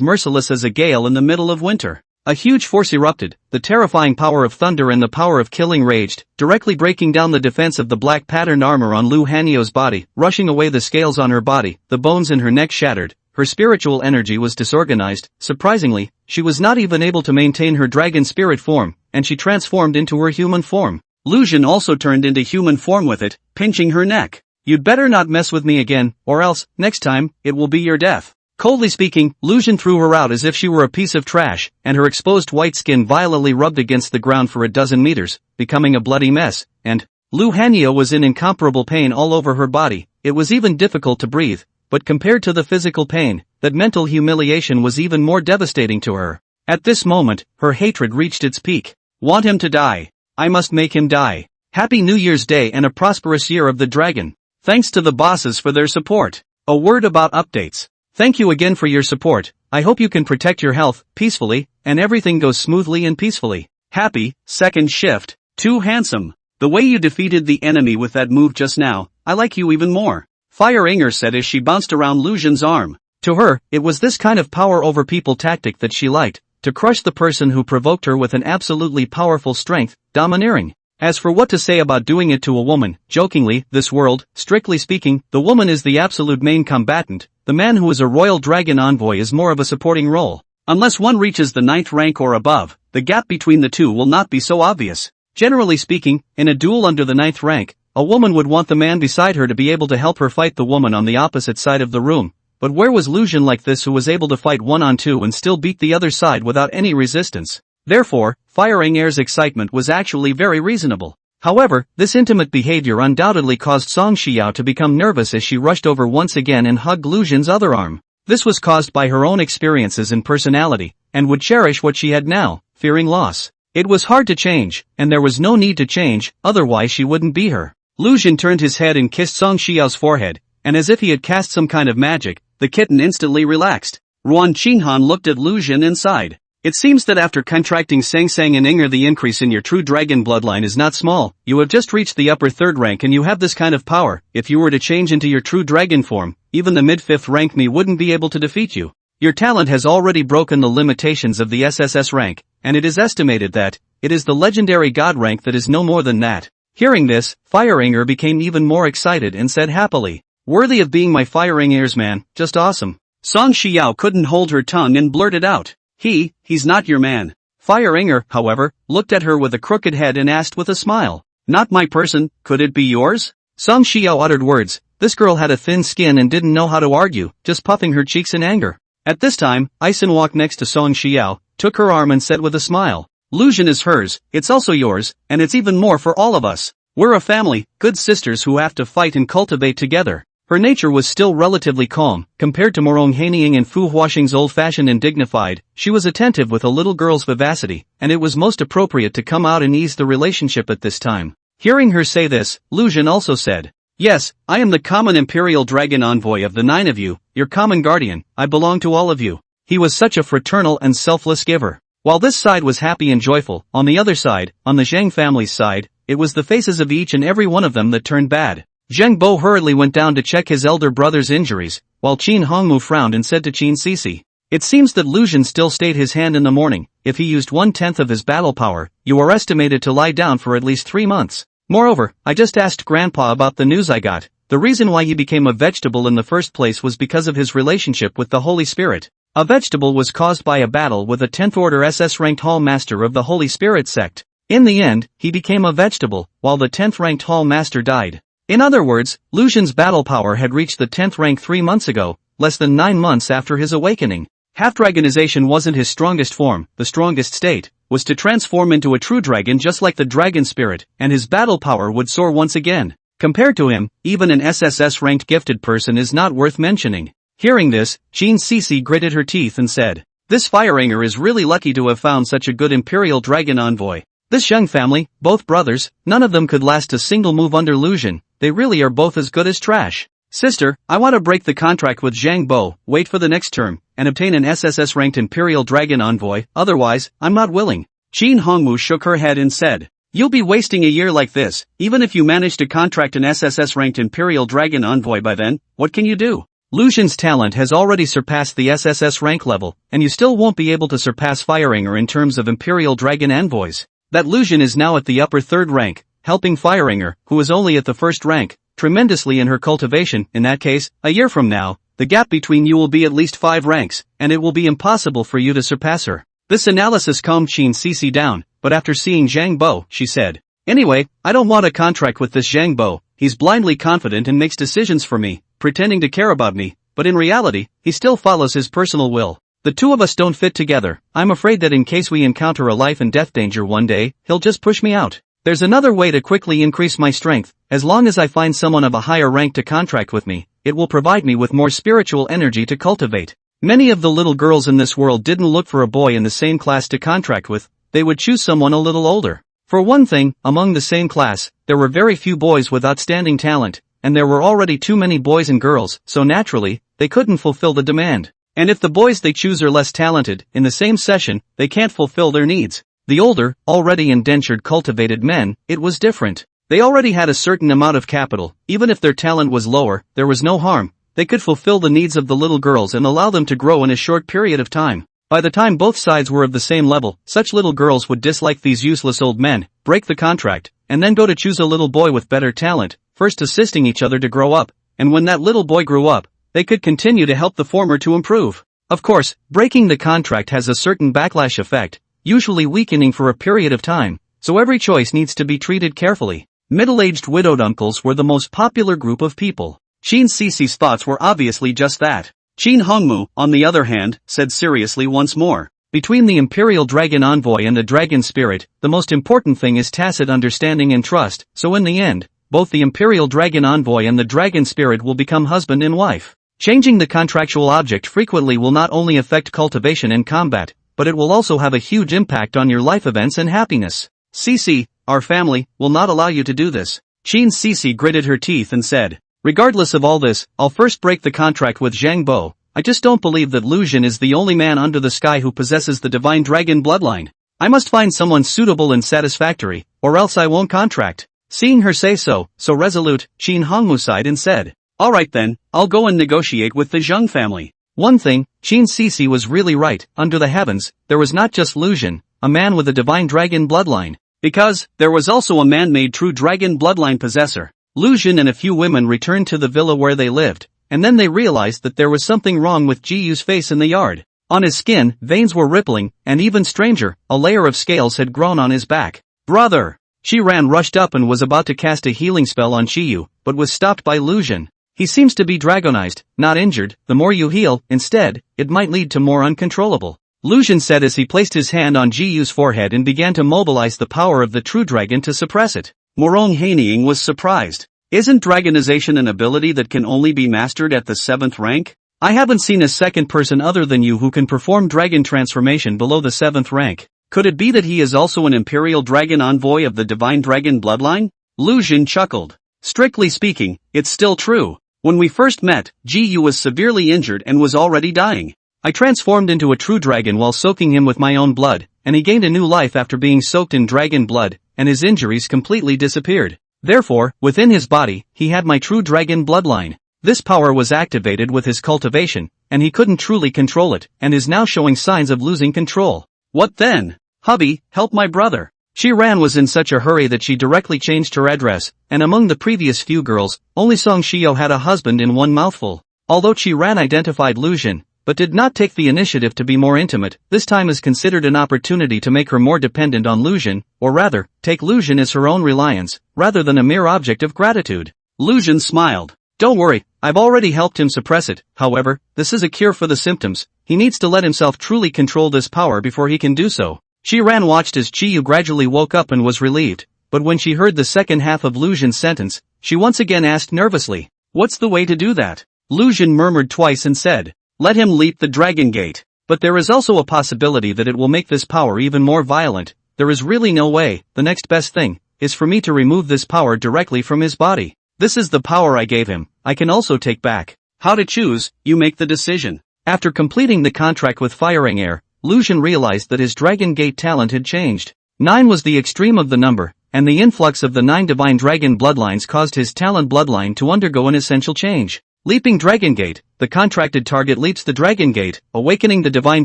merciless as a gale in the middle of winter. A huge force erupted, the terrifying power of thunder and the power of killing raged, directly breaking down the defense of the black patterned armor on Lu Hanyo's body, rushing away the scales on her body, the bones in her neck shattered, her spiritual energy was disorganized. Surprisingly, she was not even able to maintain her dragon spirit form, and she transformed into her human form. Luzhin also turned into human form with it, pinching her neck. "You'd better not mess with me again, or else, next time, it will be your death." Coldly speaking, Luzhin threw her out as if she were a piece of trash, and her exposed white skin violently rubbed against the ground for a dozen meters, becoming a bloody mess, and Lu Hanyo was in incomparable pain all over her body. It was even difficult to breathe, but compared to the physical pain, that mental humiliation was even more devastating to her. At this moment, her hatred reached its peak. "Want him to die. I must make him die. Happy New Year's Day and a prosperous year of the dragon. Thanks to the bosses for their support. A word about updates. Thank you again for your support. I hope you can protect your health peacefully, and everything goes smoothly and peacefully. Happy, second shift. Too handsome. The way you defeated the enemy with that move just now, I like you even more," Fire Inger said as she bounced around Luzhin's arm. To her, it was this kind of power over people tactic that she liked, to crush the person who provoked her with an absolutely powerful strength, domineering. As for what to say about doing it to a woman, jokingly, this world, strictly speaking, the woman is the absolute main combatant. The man who is a royal dragon envoy is more of a supporting role. Unless one reaches the 9th rank or above, the gap between the two will not be so obvious. Generally speaking, in a duel under the 9th rank, a woman would want the man beside her to be able to help her fight the woman on the opposite side of the room. But where was Luzhin like this, who was able to fight 1-on-2 and still beat the other side without any resistance? Therefore, Fire Inger's excitement was actually very reasonable. However, this intimate behavior undoubtedly caused Song Xiao to become nervous as she rushed over once again and hugged Luzhin's other arm. This was caused by her own experiences and personality, and would cherish what she had now, fearing loss. It was hard to change, and there was no need to change, otherwise she wouldn't be her. Luzhin turned his head and kissed Song Xiao's forehead, and as if he had cast some kind of magic, the kitten instantly relaxed. Ruan Qinghan looked at Luzhin and sighed. "It seems that after contracting Sang Sang and Inger, the increase in your true dragon bloodline is not small. You have just reached the upper 3rd rank and you have this kind of power. If you were to change into your true dragon form, even the mid-5th rank me wouldn't be able to defeat you. Your talent has already broken the limitations of the SSS rank, and it is estimated that it is the legendary god rank that is no more than that." Hearing this, Fire Inger became even more excited and said happily, "Worthy of being my Fire Inger's man, just awesome." Song Xiao couldn't hold her tongue and blurted out, He's not your man." Fire Inger, however, looked at her with a crooked head and asked with a smile, "Not my person, could it be yours?" Song Xiao uttered words. This girl had a thin skin and didn't know how to argue, just puffing her cheeks in anger. At this time, Ison walked next to Song Xiao, took her arm and said with a smile, "Luzhin is hers, it's also yours, and it's even more for all of us. We're a family, good sisters who have to fight and cultivate together." Her nature was still relatively calm, compared to Morong Hanying and Fu Huaxing's old-fashioned and dignified. She was attentive with a little girl's vivacity, and it was most appropriate to come out and ease the relationship at this time. Hearing her say this, Luzhin also said, "Yes, I am the common Imperial Dragon Envoy of the 9 of you, your common guardian, I belong to all of you." He was such a fraternal and selfless giver. While this side was happy and joyful, on the other side, on the Zhang family's side, it was the faces of each and every one of them that turned bad. Zheng Bo hurriedly went down to check his elder brother's injuries, while Qin Hongmu frowned and said to Qin Sisi, "It seems that Lu Xun still stayed his hand in the morning. If he used 1/10 of his battle power, you are estimated to lie down for at least 3 months. Moreover, I just asked Grandpa about the news I got. The reason why he became a vegetable in the first place was because of his relationship with the Holy Spirit. A vegetable was caused by a battle with a 10th Order SS ranked Hall Master of the Holy Spirit sect. In the end, he became a vegetable, while the 10th ranked Hall Master died. In other words, Lu Xun's battle power had reached the 10th rank 3 months ago, less than 9 months after his awakening. Half-dragonization wasn't his strongest form. The strongest state was to transform into a true dragon just like the dragon spirit, and his battle power would soar once again. Compared to him, even an SSS-ranked gifted person is not worth mentioning. Hearing this, Qin Sisi gritted her teeth and said, "This Fireranger is really lucky to have found such a good Imperial Dragon envoy. This young family, both brothers, none of them could last a single move under Lu Xun. They really are both as good as trash. Sister, I want to break the contract with Zhang Bo, wait for the next term, and obtain an SSS-ranked Imperial Dragon envoy, otherwise, I'm not willing." Qin Hongmu shook her head and said, "You'll be wasting a year like this. Even if you manage to contract an SSS-ranked Imperial Dragon envoy by then, what can you do? Lu Xun's talent has already surpassed the SSS rank level, and you still won't be able to surpass Fireranger in terms of Imperial Dragon envoys. That Lu Xun is now at the upper 3rd rank, helping Fireranger, who is only at the 1st rank, tremendously in her cultivation. In that case, a year from now, the gap between you will be at least 5 ranks, and it will be impossible for you to surpass her." This analysis calmed Qin Sisi down, but after seeing Zhang Bo, she said, "Anyway, I don't want a contract with this Zhang Bo. He's blindly confident and makes decisions for me, pretending to care about me, but in reality, he still follows his personal will. The two of us don't fit together. I'm afraid that in case we encounter a life and death danger one day, he'll just push me out. There's another way to quickly increase my strength. As long as I find someone of a higher rank to contract with me, it will provide me with more spiritual energy to cultivate." Many of the little girls in this world didn't look for a boy in the same class to contract with. They would choose someone a little older. For one thing, among the same class, there were very few boys with outstanding talent, and there were already too many boys and girls, so naturally, they couldn't fulfill the demand. And if the boys they choose are less talented, in the same session, they can't fulfill their needs. The older, already indentured cultivated men, it was different. They already had a certain amount of capital. Even if their talent was lower, there was no harm. They could fulfill the needs of the little girls and allow them to grow in a short period of time. By the time both sides were of the same level, such little girls would dislike these useless old men, break the contract, and then go to choose a little boy with better talent, first assisting each other to grow up, and when that little boy grew up, they could continue to help the former to improve. Of course, breaking the contract has a certain backlash effect, usually weakening for a period of time, so every choice needs to be treated carefully. Middle-aged widowed uncles were the most popular group of people. Qin Sisi's thoughts were obviously just that. Qin Hongmu, on the other hand, said seriously once more, "Between the Imperial Dragon Envoy and the Dragon Spirit, the most important thing is tacit understanding and trust, so in the end, both the Imperial Dragon Envoy and the Dragon Spirit will become husband and wife. Changing the contractual object frequently will not only affect cultivation and combat, but it will also have a huge impact on your life events and happiness. Sisi, our family, will not allow you to do this." Qin Sisi gritted her teeth and said, "Regardless of all this, I'll first break the contract with Zhang Bo. I just don't believe that Lu Xun is the only man under the sky who possesses the divine dragon bloodline. I must find someone suitable and satisfactory, or else I won't contract." Seeing her say so resolute, Qin Hongmu sighed and said, "Alright then, I'll go and negotiate with the Zheng family." One thing, Qin Sisi was really right. Under the heavens, there was not just Lu Xun, a man with a divine dragon bloodline, because there was also a man-made true dragon bloodline possessor. Lu Xun and a few women returned to the villa where they lived, and then they realized that there was something wrong with Ji Yu's face in the yard. On his skin, veins were rippling, and even stranger, a layer of scales had grown on his back. "Brother!" Ran rushed up and was about to cast a healing spell on Ji Yu, but was stopped by Lu Xun. "He seems to be dragonized, not injured. The more you heal, instead, it might lead to more uncontrollable," Lu Xun said as he placed his hand on Ji Yu's forehead and began to mobilize the power of the true dragon to suppress it. Morong Haining was surprised. "Isn't dragonization an ability that can only be mastered at the 7th rank? I haven't seen a second person other than you who can perform dragon transformation below the 7th rank. Could it be that he is also an Imperial Dragon Envoy of the Divine Dragon bloodline?" Lu Xun chuckled. "Strictly speaking, it's still true. When we first met, Ji Yu was severely injured and was already dying. I transformed into a true dragon while soaking him with my own blood, and he gained a new life after being soaked in dragon blood, and his injuries completely disappeared. Therefore, within his body, he had my true dragon bloodline. This power was activated with his cultivation, and he couldn't truly control it, and is now showing signs of losing control. What then? Hubby, help my brother. Shi-ran was in such a hurry that she directly changed her address, and among the previous few girls, only Song Shio had a husband in one mouthful. Although Shi-ran identified Lujin, but did not take the initiative to be more intimate, this time is considered an opportunity to make her more dependent on Lujin, or rather, take Lujin as her own reliance, rather than a mere object of gratitude. Lujin smiled. Don't worry, I've already helped him suppress it. However, this is a cure for the symptoms. He needs to let himself truly control this power before he can do so. Shi-ran watched as Chiyu gradually woke up and was relieved, but when she heard the second half of Lujin's sentence, she once again asked nervously, "What's the way to do that?" Lujin murmured twice and said, "Let him leap the dragon gate. But there is also a possibility that it will make this power even more violent. There is really no way. The next best thing is for me to remove this power directly from his body. This is the power I gave him. I can also take back. How to choose, you make the decision." After completing the contract with Firing Air, Lujin realized that his Dragon Gate talent had changed. 9 was the extreme of the number, and the influx of the 9 divine dragon bloodlines caused his talent bloodline to undergo an essential change. Leaping Dragon Gate, the contracted target leaps the Dragon Gate, awakening the divine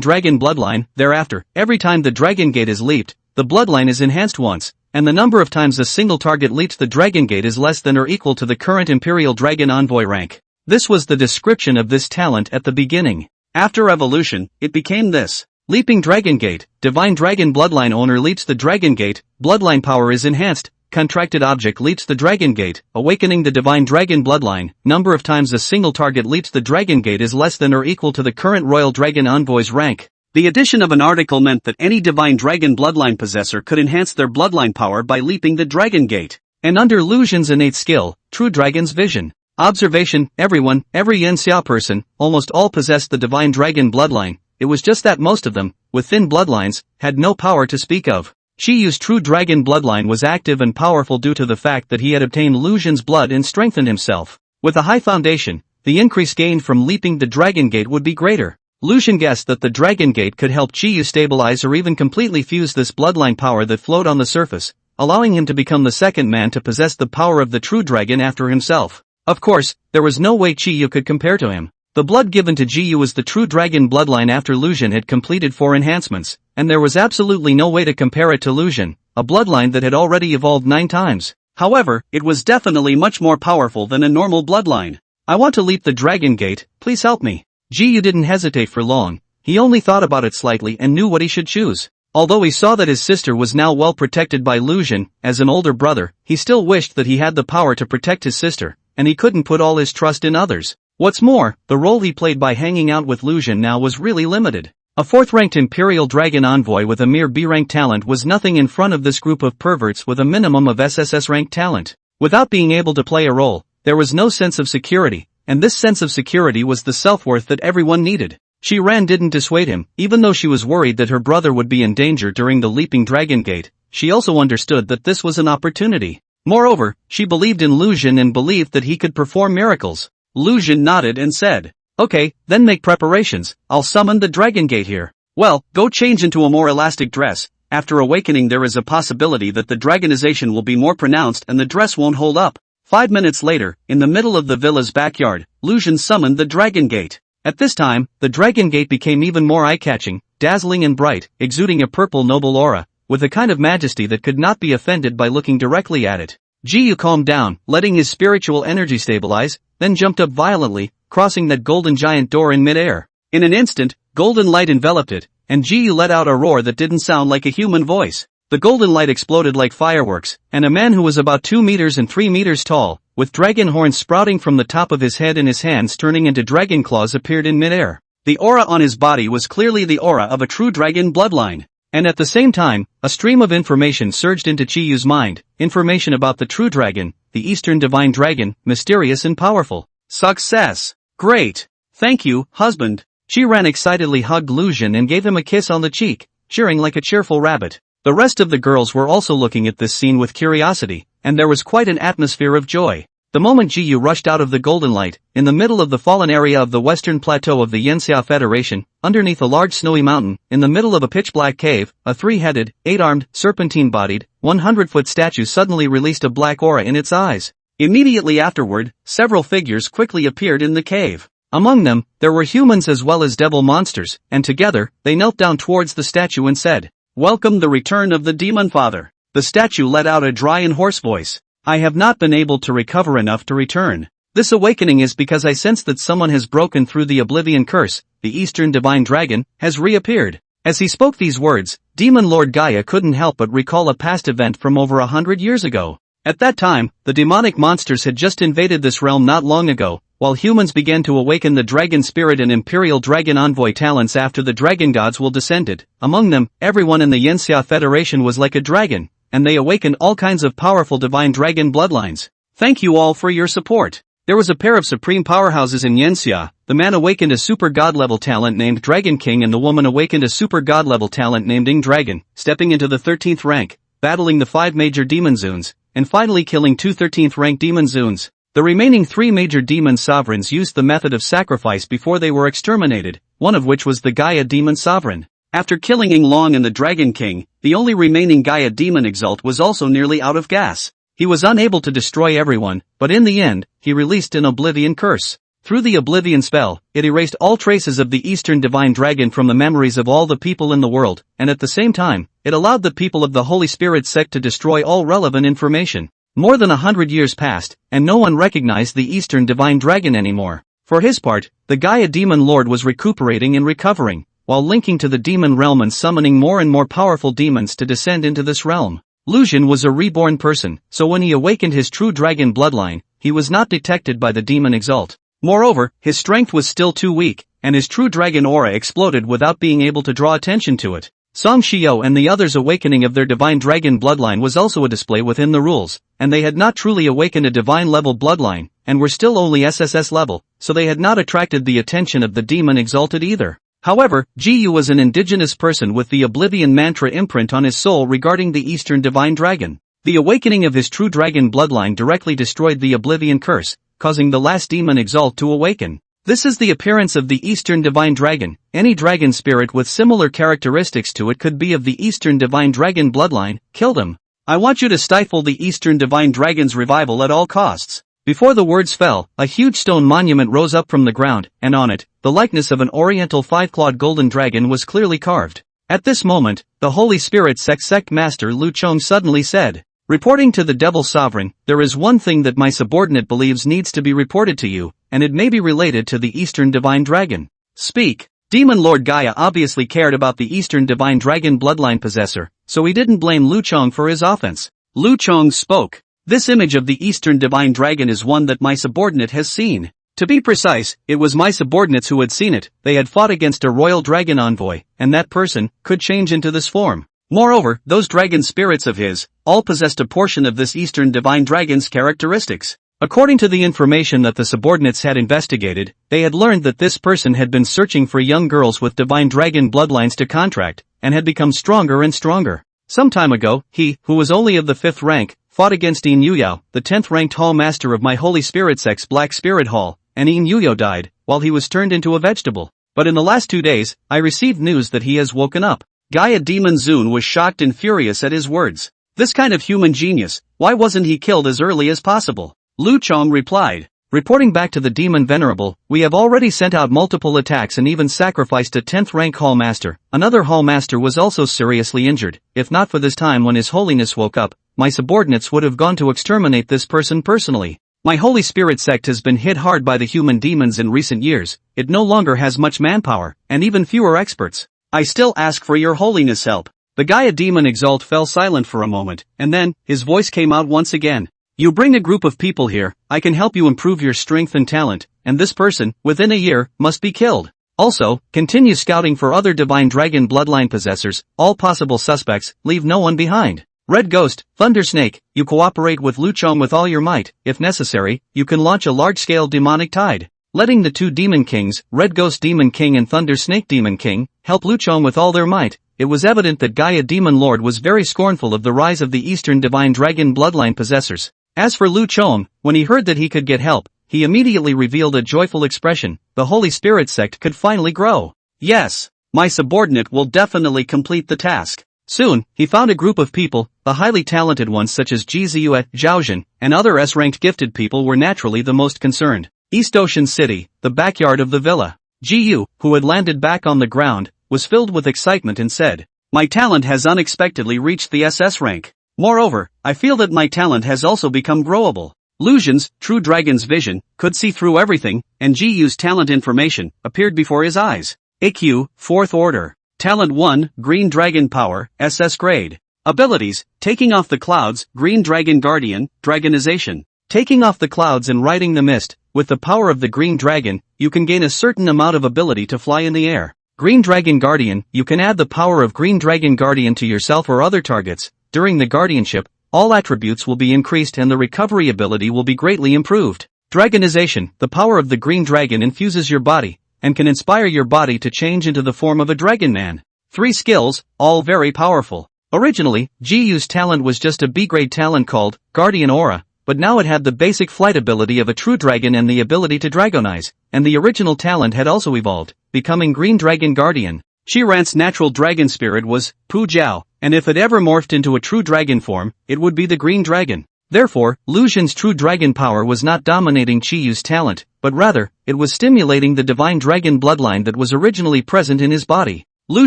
dragon bloodline. Thereafter, every time the Dragon Gate is leaped, the bloodline is enhanced once, and the number of times a single target leaps the Dragon Gate is less than or equal to the current Imperial Dragon Envoy rank. This was the description of this talent at the beginning. After evolution, it became this. Leaping Dragon Gate, Divine Dragon Bloodline owner leaps the Dragon Gate, bloodline power is enhanced, contracted object leaps the Dragon Gate, awakening the Divine Dragon Bloodline, number of times a single target leaps the Dragon Gate is less than or equal to the current Royal Dragon Envoy's rank. The addition of an article meant that any Divine Dragon Bloodline possessor could enhance their bloodline power by leaping the Dragon Gate. And under Lujin's innate skill, True Dragon's Vision. Observation, everyone, every Yen Xia person, almost all possessed the Divine Dragon Bloodline. It was just that most of them, with thin bloodlines, had no power to speak of. Shiyu's true dragon bloodline was active and powerful due to the fact that he had obtained Lujin's blood and strengthened himself. With a high foundation, the increase gained from leaping the Dragon Gate would be greater. Lujin guessed that the Dragon Gate could help Chiyu stabilize or even completely fuse this bloodline power that flowed on the surface, allowing him to become the second man to possess the power of the true dragon after himself. Of course, there was no way Chiyu could compare to him. The blood given to Jiyu was the true dragon bloodline after Lujin had completed 4 enhancements, and there was absolutely no way to compare it to Lujin, a bloodline that had already evolved 9 times. However, it was definitely much more powerful than a normal bloodline. "I want to leap the Dragon Gate, please help me." Jiyu didn't hesitate for long, he only thought about it slightly and knew what he should choose. Although he saw that his sister was now well protected by Lujin, as an older brother, he still wished that he had the power to protect his sister, and he couldn't put all his trust in others. What's more, the role he played by hanging out with Lujin now was really limited. A 4th-ranked Imperial Dragon Envoy with a mere B-rank talent was nothing in front of this group of perverts with a minimum of SSS-rank talent. Without being able to play a role, there was no sense of security, and this sense of security was the self-worth that everyone needed. Shi-ran didn't dissuade him, even though she was worried that her brother would be in danger during the Leaping Dragon Gate. She also understood that this was an opportunity. Moreover, she believed in Lujin and believed that he could perform miracles. Lujin nodded and said, "Okay, then make preparations, I'll summon the Dragon Gate here." "Well, go change into a more elastic dress. After awakening there is a possibility that the dragonization will be more pronounced and the dress won't hold up." 5 minutes later, in the middle of the villa's backyard, Lujin summoned the Dragon Gate. At this time, the Dragon Gate became even more eye-catching, dazzling and bright, exuding a purple noble aura, with a kind of majesty that could not be offended by looking directly at it. Jiyu calmed down, letting his spiritual energy stabilize, then jumped up violently, crossing that golden giant door in mid-air. In an instant, golden light enveloped it, and Jiyu let out a roar that didn't sound like a human voice. The golden light exploded like fireworks, and a man who was about 2 meters and 3 meters tall, with dragon horns sprouting from the top of his head and his hands turning into dragon claws appeared in mid-air. The aura on his body was clearly the aura of a true dragon bloodline. And at the same time, a stream of information surged into Chiyu's mind, information about the true dragon, the Eastern Divine Dragon, mysterious and powerful. Success! Great! Thank you, husband. Shi-ran excitedly hugged Lujin and gave him a kiss on the cheek, cheering like a cheerful rabbit. The rest of the girls were also looking at this scene with curiosity, and there was quite an atmosphere of joy. The moment Ji Yu rushed out of the golden light, in the middle of the fallen area of the western plateau of the Yanxia Federation, underneath a large snowy mountain, in the middle of a pitch-black cave, a three-headed, eight-armed, serpentine-bodied, 100-foot statue suddenly released a black aura in its eyes. Immediately afterward, several figures quickly appeared in the cave. Among them, there were humans as well as devil monsters, and together, they knelt down towards the statue and said, "Welcome the return of the Demon Father." The statue let out a dry and hoarse voice. "I have not been able to recover enough to return. This awakening is because I sense that someone has broken through the Oblivion Curse, the Eastern Divine Dragon, has reappeared." As he spoke these words, Demon Lord Gaia couldn't help but recall a past event from over 100 years ago. At that time, the demonic monsters had just invaded this realm not long ago, while humans began to awaken the dragon spirit and imperial dragon envoy talents after the dragon gods will descended. Among them, everyone in the Yanxia Federation was like a dragon, and they awakened all kinds of powerful divine dragon bloodlines. Thank you all for your support. There was a pair of supreme powerhouses in Yanxia. The man awakened a super god level talent named Dragon King and the woman awakened a super god level talent named Ing Dragon, stepping into the 13th rank, battling the 5 major demon zoons, and finally killing 2 13th rank demon zoons. The remaining 3 major demon sovereigns used the method of sacrifice before they were exterminated, one of which was the Gaia demon sovereign. After killing Ing Long and the Dragon King, the only remaining Gaia demon Exalt was also nearly out of gas. He was unable to destroy everyone, but in the end, he released an Oblivion Curse. Through the Oblivion spell, it erased all traces of the Eastern Divine Dragon from the memories of all the people in the world, and at the same time, it allowed the people of the Holy Spirit sect to destroy all relevant information. More than 100 years passed, and no one recognized the Eastern Divine Dragon anymore. For his part, the Gaia Demon Lord was recuperating and recovering, while linking to the demon realm and summoning more and more powerful demons to descend into this realm. Lu Xun was a reborn person, so when he awakened his true dragon bloodline, he was not detected by the demon Exalt. Moreover, his strength was still too weak, and his true dragon aura exploded without being able to draw attention to it. Song Shio and the others' awakening of their divine dragon bloodline was also a display within the rules, and they had not truly awakened a divine-level bloodline, and were still only SSS level, so they had not attracted the attention of the demon Exalted either. However, Ji Yu was an indigenous person with the Oblivion Mantra imprint on his soul regarding the Eastern Divine Dragon. The awakening of his true dragon bloodline directly destroyed the Oblivion Curse, causing the last demon Exalt to awaken. This is the appearance of the Eastern Divine Dragon. Any dragon spirit with similar characteristics to it could be of the Eastern Divine Dragon bloodline. Kill them. I want you to stifle the Eastern Divine Dragon's revival at all costs. Before the words fell, a huge stone monument rose up from the ground, and on it, the likeness of an oriental 5-clawed golden dragon was clearly carved. At this moment, the Holy Spirit sect master Lu Chong suddenly said, "Reporting to the Devil Sovereign, there is one thing that my subordinate believes needs to be reported to you, and it may be related to the Eastern Divine Dragon." Speak. Demon Lord Gaia obviously cared about the Eastern Divine Dragon bloodline possessor, so he didn't blame Lu Chong for his offense. Lu Chong spoke. "This image of the Eastern Divine Dragon is one that my subordinate has seen. To be precise, it was my subordinates who had seen it. They had fought against a royal dragon envoy, and that person could change into this form. Moreover, those dragon spirits of his, all possessed a portion of this Eastern Divine Dragon's characteristics. According to the information that the subordinates had investigated, they had learned that this person had been searching for young girls with Divine Dragon bloodlines to contract, and had become stronger and stronger. Some time ago, he, who was only of the 5th rank, fought against Yin Yuyao, the 10th ranked Hall Master of my Holy Spirit Sect's Black Spirit Hall, and Yin Yuyao died, while he was turned into a vegetable. But in the last 2 days, I received news that he has woken up." Gaia Demon Zun was shocked and furious at his words. This kind of human genius, why wasn't he killed as early as possible? Lu Chong replied. Reporting back to the Demon Venerable, we have already sent out multiple attacks and even sacrificed a 10th rank Hall Master. Another Hall Master was also seriously injured. If not for this time when His Holiness woke up, my subordinates would have gone to exterminate this person personally. My Holy Spirit sect has been hit hard by the human demons in recent years. It no longer has much manpower, and even fewer experts. I still ask for your Holiness' help. The Gaia Demon Exalt fell silent for a moment, and then, his voice came out once again. You bring a group of people here, I can help you improve your strength and talent, and this person, within a year, must be killed. Also, continue scouting for other Divine Dragon bloodline possessors, all possible suspects, leave no one behind. Red Ghost, Thunder Snake, you cooperate with Lu Chong with all your might. If necessary, you can launch a large-scale demonic tide. Letting the 2 Demon Kings, Red Ghost Demon King and Thunder Snake Demon King, help Lu Chong with all their might. It was evident that Gaia Demon Lord was very scornful of the rise of the Eastern Divine Dragon bloodline possessors. As for Lu Chong, when he heard that he could get help, he immediately revealed a joyful expression. The Holy Spirit sect could finally grow. Yes, my subordinate will definitely complete the task. Soon, he found a group of people, the highly talented ones such as Ji Ziyue, Zhao Jin, and other S-ranked gifted people were naturally the most concerned. East Ocean City, the backyard of the villa. Ji Yu, who had landed back on the ground, was filled with excitement and said, "My talent has unexpectedly reached the SS rank. Moreover, I feel that my talent has also become growable." Lu Xun's, True Dragon's vision, could see through everything, and Ji Yu's talent information appeared before his eyes. AQ, 4th Order. Talent 1, Green Dragon Power, SS Grade. Abilities, Taking Off the Clouds, Green Dragon Guardian, Dragonization. Taking off the clouds and riding the mist. With the power of the Green Dragon, you can gain a certain amount of ability to fly in the air. Green Dragon Guardian, you can add the power of Green Dragon Guardian to yourself or other targets. During the guardianship, all attributes will be increased and the recovery ability will be greatly improved. Dragonization, the power of the Green Dragon infuses your body, and can inspire your body to change into the form of a dragon man. 3 skills, all very powerful. Originally, Ji Yu's talent was just a B-grade talent called Guardian Aura, but now it had the basic flight ability of a true dragon and the ability to dragonize, and the original talent had also evolved, becoming Green Dragon Guardian. Shiran's natural dragon spirit was Pu Jiao, and if it ever morphed into a true dragon form, it would be the Green Dragon. Therefore, Lu Xun's true dragon power was not dominating Chi Yu's talent, but rather, it was stimulating the divine dragon bloodline that was originally present in his body. Lu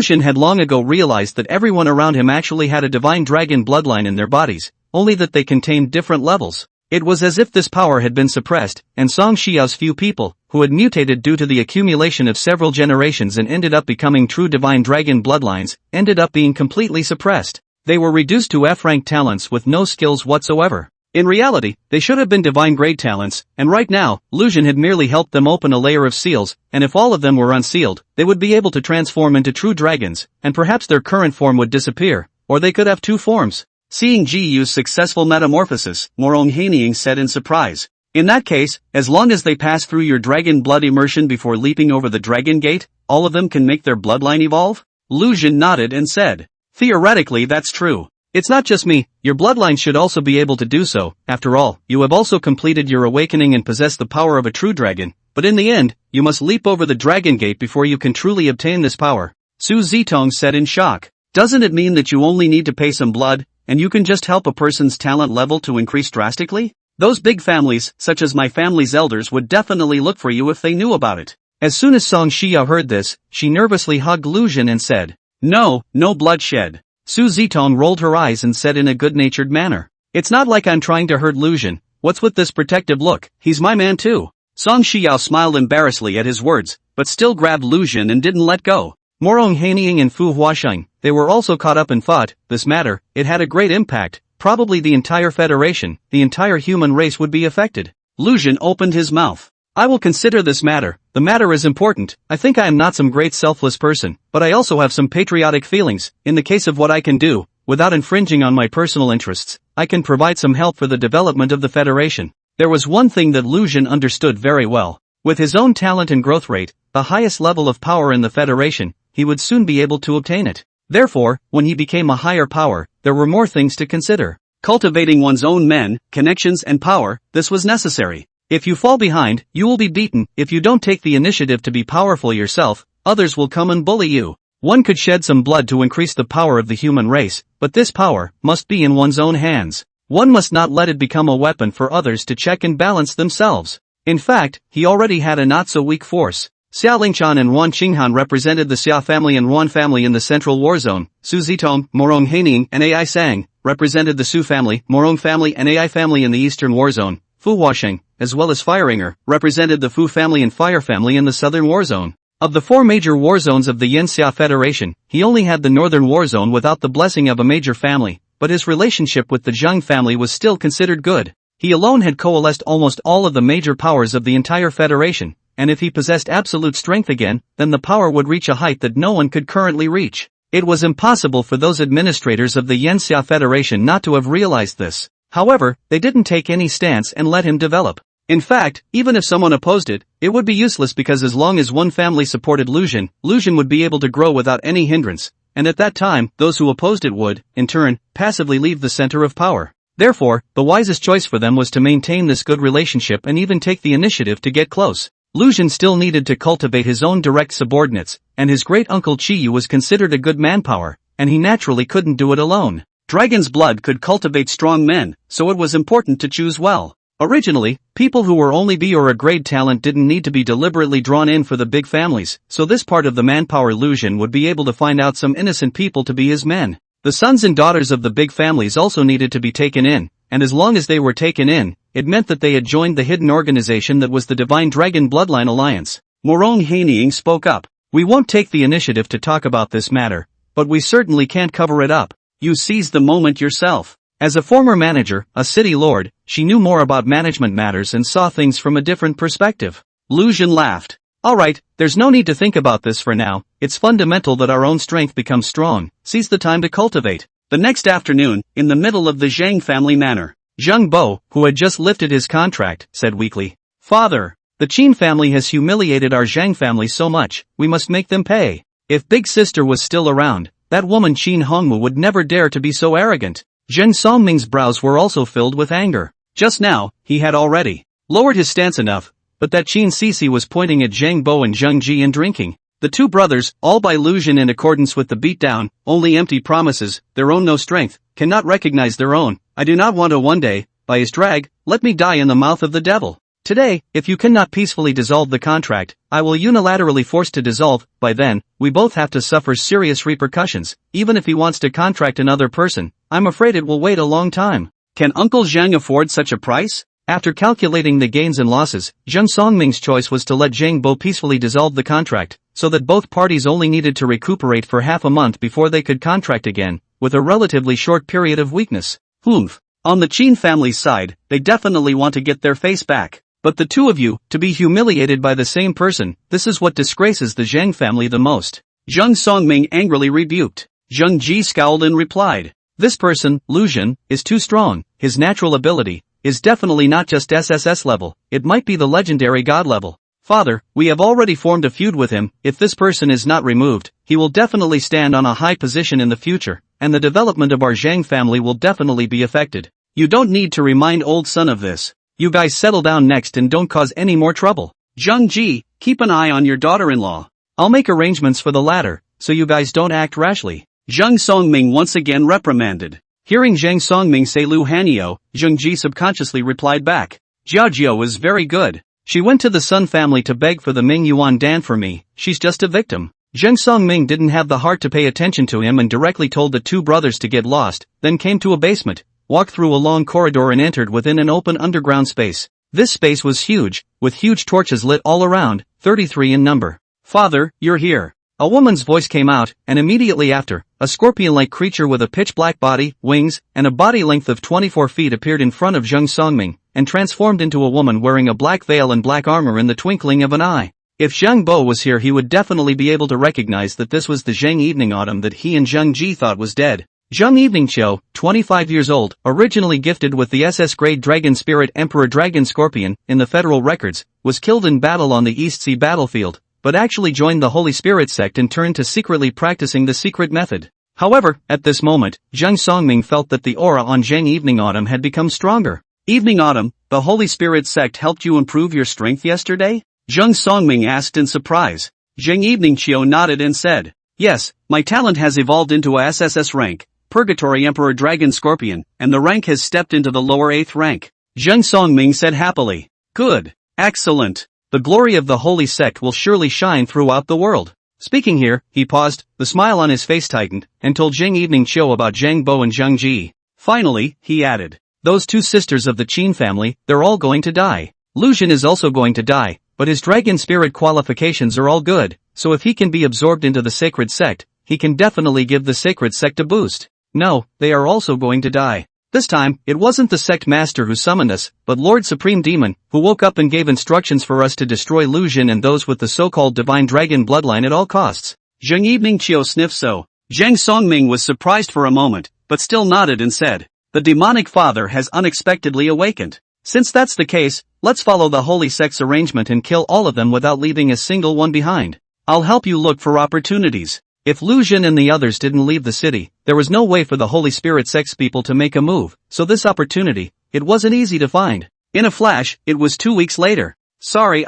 Xun had long ago realized that everyone around him actually had a divine dragon bloodline in their bodies, only that they contained different levels. It was as if this power had been suppressed, and Song Xiao's few people, who had mutated due to the accumulation of several generations and ended up becoming true divine dragon bloodlines, ended up being completely suppressed. They were reduced to F-rank talents with no skills whatsoever. In reality, they should have been divine grade talents, and right now, Lu Xun had merely helped them open a layer of seals, and if all of them were unsealed, they would be able to transform into true dragons, and perhaps their current form would disappear, or they could have 2 forms. Seeing Ji Yu's successful metamorphosis, Morong Haining said in surprise, "In that case, as long as they pass through your dragon blood immersion before leaping over the dragon gate, all of them can make their bloodline evolve?" Lu Xun nodded and said, "Theoretically that's true. It's not just me, your bloodline should also be able to do so. After all, you have also completed your awakening and possess the power of a true dragon, but in the end, you must leap over the dragon gate before you can truly obtain this power." Su Zitong said in shock, "Doesn't it mean that you only need to pay some blood, and you can just help a person's talent level to increase drastically? Those big families, such as my family's elders, would definitely look for you if they knew about it." As soon as Song Xiao heard this, she nervously hugged Lu Xun and said, No bloodshed." Su Zitong rolled her eyes and said in a good-natured manner, "It's not like I'm trying to hurt Lu Xun. What's with this protective look? He's my man too." Song Xiao smiled embarrassedly at his words, but still grabbed Lu Xun and didn't let go. Morong Haining and Fu Huasheng, they were also caught up and fought. This matter, it had a great impact. Probably the entire Federation, the entire human race would be affected. Lu Xun opened his mouth. "I will consider this matter. The matter is important. I think I am not some great selfless person, but I also have some patriotic feelings. In the case of what I can do, without infringing on my personal interests, I can provide some help for the development of the Federation." There was one thing that Lu Xun understood very well. With his own talent and growth rate, the highest level of power in the Federation, he would soon be able to obtain it. Therefore, when he became a higher power, there were more things to consider. Cultivating one's own men, connections and power, this was necessary. If you fall behind, you will be beaten. If you don't take the initiative to be powerful yourself, others will come and bully you. One could shed some blood to increase the power of the human race, but this power must be in one's own hands. One must not let it become a weapon for others to check and balance themselves. In fact, he already had a not-so-weak force. Xia Lingchan and Wan Qinghan represented the Xia family and Wan family in the Central War Zone. Su Zitong, Morong Haining, and Ai Sang represented the Su family, Morong family and Ai family in the Eastern War Zone. Fu Huasheng, as well as Fireinger, represented the Fu family and Fire family in the Southern War Zone. Of the 4 major war zones of the Yanxia Federation, he only had the Northern War Zone without the blessing of a major family, but his relationship with the Zhang family was still considered good. He alone had coalesced almost all of the major powers of the entire Federation, and if he possessed absolute strength again, then the power would reach a height that no one could currently reach. It was impossible for those administrators of the Yanxia Federation not to have realized this. However, they didn't take any stance and let him develop. In fact, even if someone opposed it, it would be useless because as long as one family supported Lu Xun would be able to grow without any hindrance, and at that time, those who opposed it would, in turn, passively leave the center of power. Therefore, the wisest choice for them was to maintain this good relationship and even take the initiative to get close. Lu Xun still needed to cultivate his own direct subordinates, and his great-uncle Qiyu was considered a good manpower, and he naturally couldn't do it alone. Dragon's blood could cultivate strong men, so it was important to choose well. Originally, people who were only B or a grade talent didn't need to be deliberately drawn in for the big families, so this part of the manpower Lu Xun would be able to find out some innocent people to be his men. The sons and daughters of the big families also needed to be taken in, and as long as they were taken in, it meant that they had joined the hidden organization that was the Divine Dragon Bloodline Alliance. Morong Haining spoke up. We won't take the initiative to talk about this matter, but we certainly can't cover it up. You seized the moment yourself. As a former manager, a city lord, she knew more about management matters and saw things from a different perspective. Lu Xun laughed. Alright, there's no need to think about this for now, it's fundamental that our own strength becomes strong, seize the time to cultivate. The next afternoon, in the middle of the Zhang family manor, Zhang Bo, who had just lifted his contract, said weakly, Father, the Qin family has humiliated our Zhang family so much, we must make them pay. If Big Sister was still around, that woman Qin Hongmu would never dare to be so arrogant. Zheng Songming's brows were also filled with anger. Just now, he had already lowered his stance enough, but that Qin Sisi was pointing at Zhang Bo and Zheng Ji and drinking. The two brothers, all by Lu Xun in accordance with the beatdown, only empty promises, their own no strength, cannot recognize their own. I do not want to one day, by his drag, let me die in the mouth of the devil. Today, if you cannot peacefully dissolve the contract, I will unilaterally force to dissolve. By then, we both have to suffer serious repercussions. Even if he wants to contract another person, I'm afraid it will wait a long time. Can Uncle Zhang afford such a price? After calculating the gains and losses, Zheng Songming's choice was to let Zhang Bo peacefully dissolve the contract, so that both parties only needed to recuperate for half a month before they could contract again, with a relatively short period of weakness. Humph. On the Qin family's side, they definitely want to get their face back. But the two of you, to be humiliated by the same person, this is what disgraces the Zhang family the most. Zheng Songming angrily rebuked. Zheng Ji scowled and replied. This person, Lu Xun, is too strong. His natural ability is definitely not just SSS level, it might be the legendary god level. Father, we have already formed a feud with him. If this person is not removed, he will definitely stand on a high position in the future, and the development of our Zhang family will definitely be affected. You don't need to remind old son of this. You guys settle down next and don't cause any more trouble. Zheng Ji, keep an eye on your daughter-in-law. I'll make arrangements for the latter, so you guys don't act rashly. Zheng Songming once again reprimanded. Hearing Zheng Songming say Lu Hanyo, Zheng Ji subconsciously replied back. Jiao is very good. She went to the Sun family to beg for the Ming Yuan Dan for me, she's just a victim. Zheng Songming didn't have the heart to pay attention to him and directly told the two brothers to get lost, then came to a basement, walked through a long corridor and entered within an open underground space. This space was huge, with huge torches lit all around, 33 in number. Father, you're here. A woman's voice came out, and immediately after, a scorpion-like creature with a pitch-black body, wings, and a body length of 24 feet appeared in front of Zheng Songming, and transformed into a woman wearing a black veil and black armor in the twinkling of an eye. If Zhang Bo was here he would definitely be able to recognize that this was the Zheng Evening Autumn that he and Zheng Ji thought was dead. Zheng Evening Qiu, 25 years old, originally gifted with the SS grade Dragon Spirit Emperor Dragon Scorpion, in the federal records, was killed in battle on the East Sea battlefield, but actually joined the Holy Spirit sect and turned to secretly practicing the secret method. However, at this moment, Zheng Songming felt that the aura on Zheng Evening Autumn had become stronger. Evening Autumn, the Holy Spirit sect helped you improve your strength yesterday? Zheng Songming asked in surprise. Zheng Evening Qiu nodded and said, yes, my talent has evolved into a SSS rank, Purgatory Emperor Dragon Scorpion, and the rank has stepped into the lower 8th rank. Zheng Songming said happily. Good. Excellent. The glory of the holy sect will surely shine throughout the world. Speaking here, he paused, the smile on his face tightened, and told Zheng Evening Qiu about Zhang Bo and Zheng Ji. Finally, he added, those two sisters of the Qin family, they're all going to die. Lu Xun is also going to die, but his dragon spirit qualifications are all good, so if he can be absorbed into the sacred sect, he can definitely give the sacred sect a boost. No, they are also going to die. This time, it wasn't the sect master who summoned us, but Lord Supreme Demon, who woke up and gave instructions for us to destroy Lu Xun and those with the so-called divine dragon bloodline at all costs. Zheng Evening Qiu sniffed so. Zheng Songming was surprised for a moment, but still nodded and said, the demonic father has unexpectedly awakened. Since that's the case, let's follow the holy sect's arrangement and kill all of them without leaving a single one behind. I'll help you look for opportunities. If Lu Xun and the others didn't leave the city, there was no way for the Holy Spirit sex people to make a move, so this opportunity, it wasn't easy to find. In a flash, it was 2 weeks later. Sorry,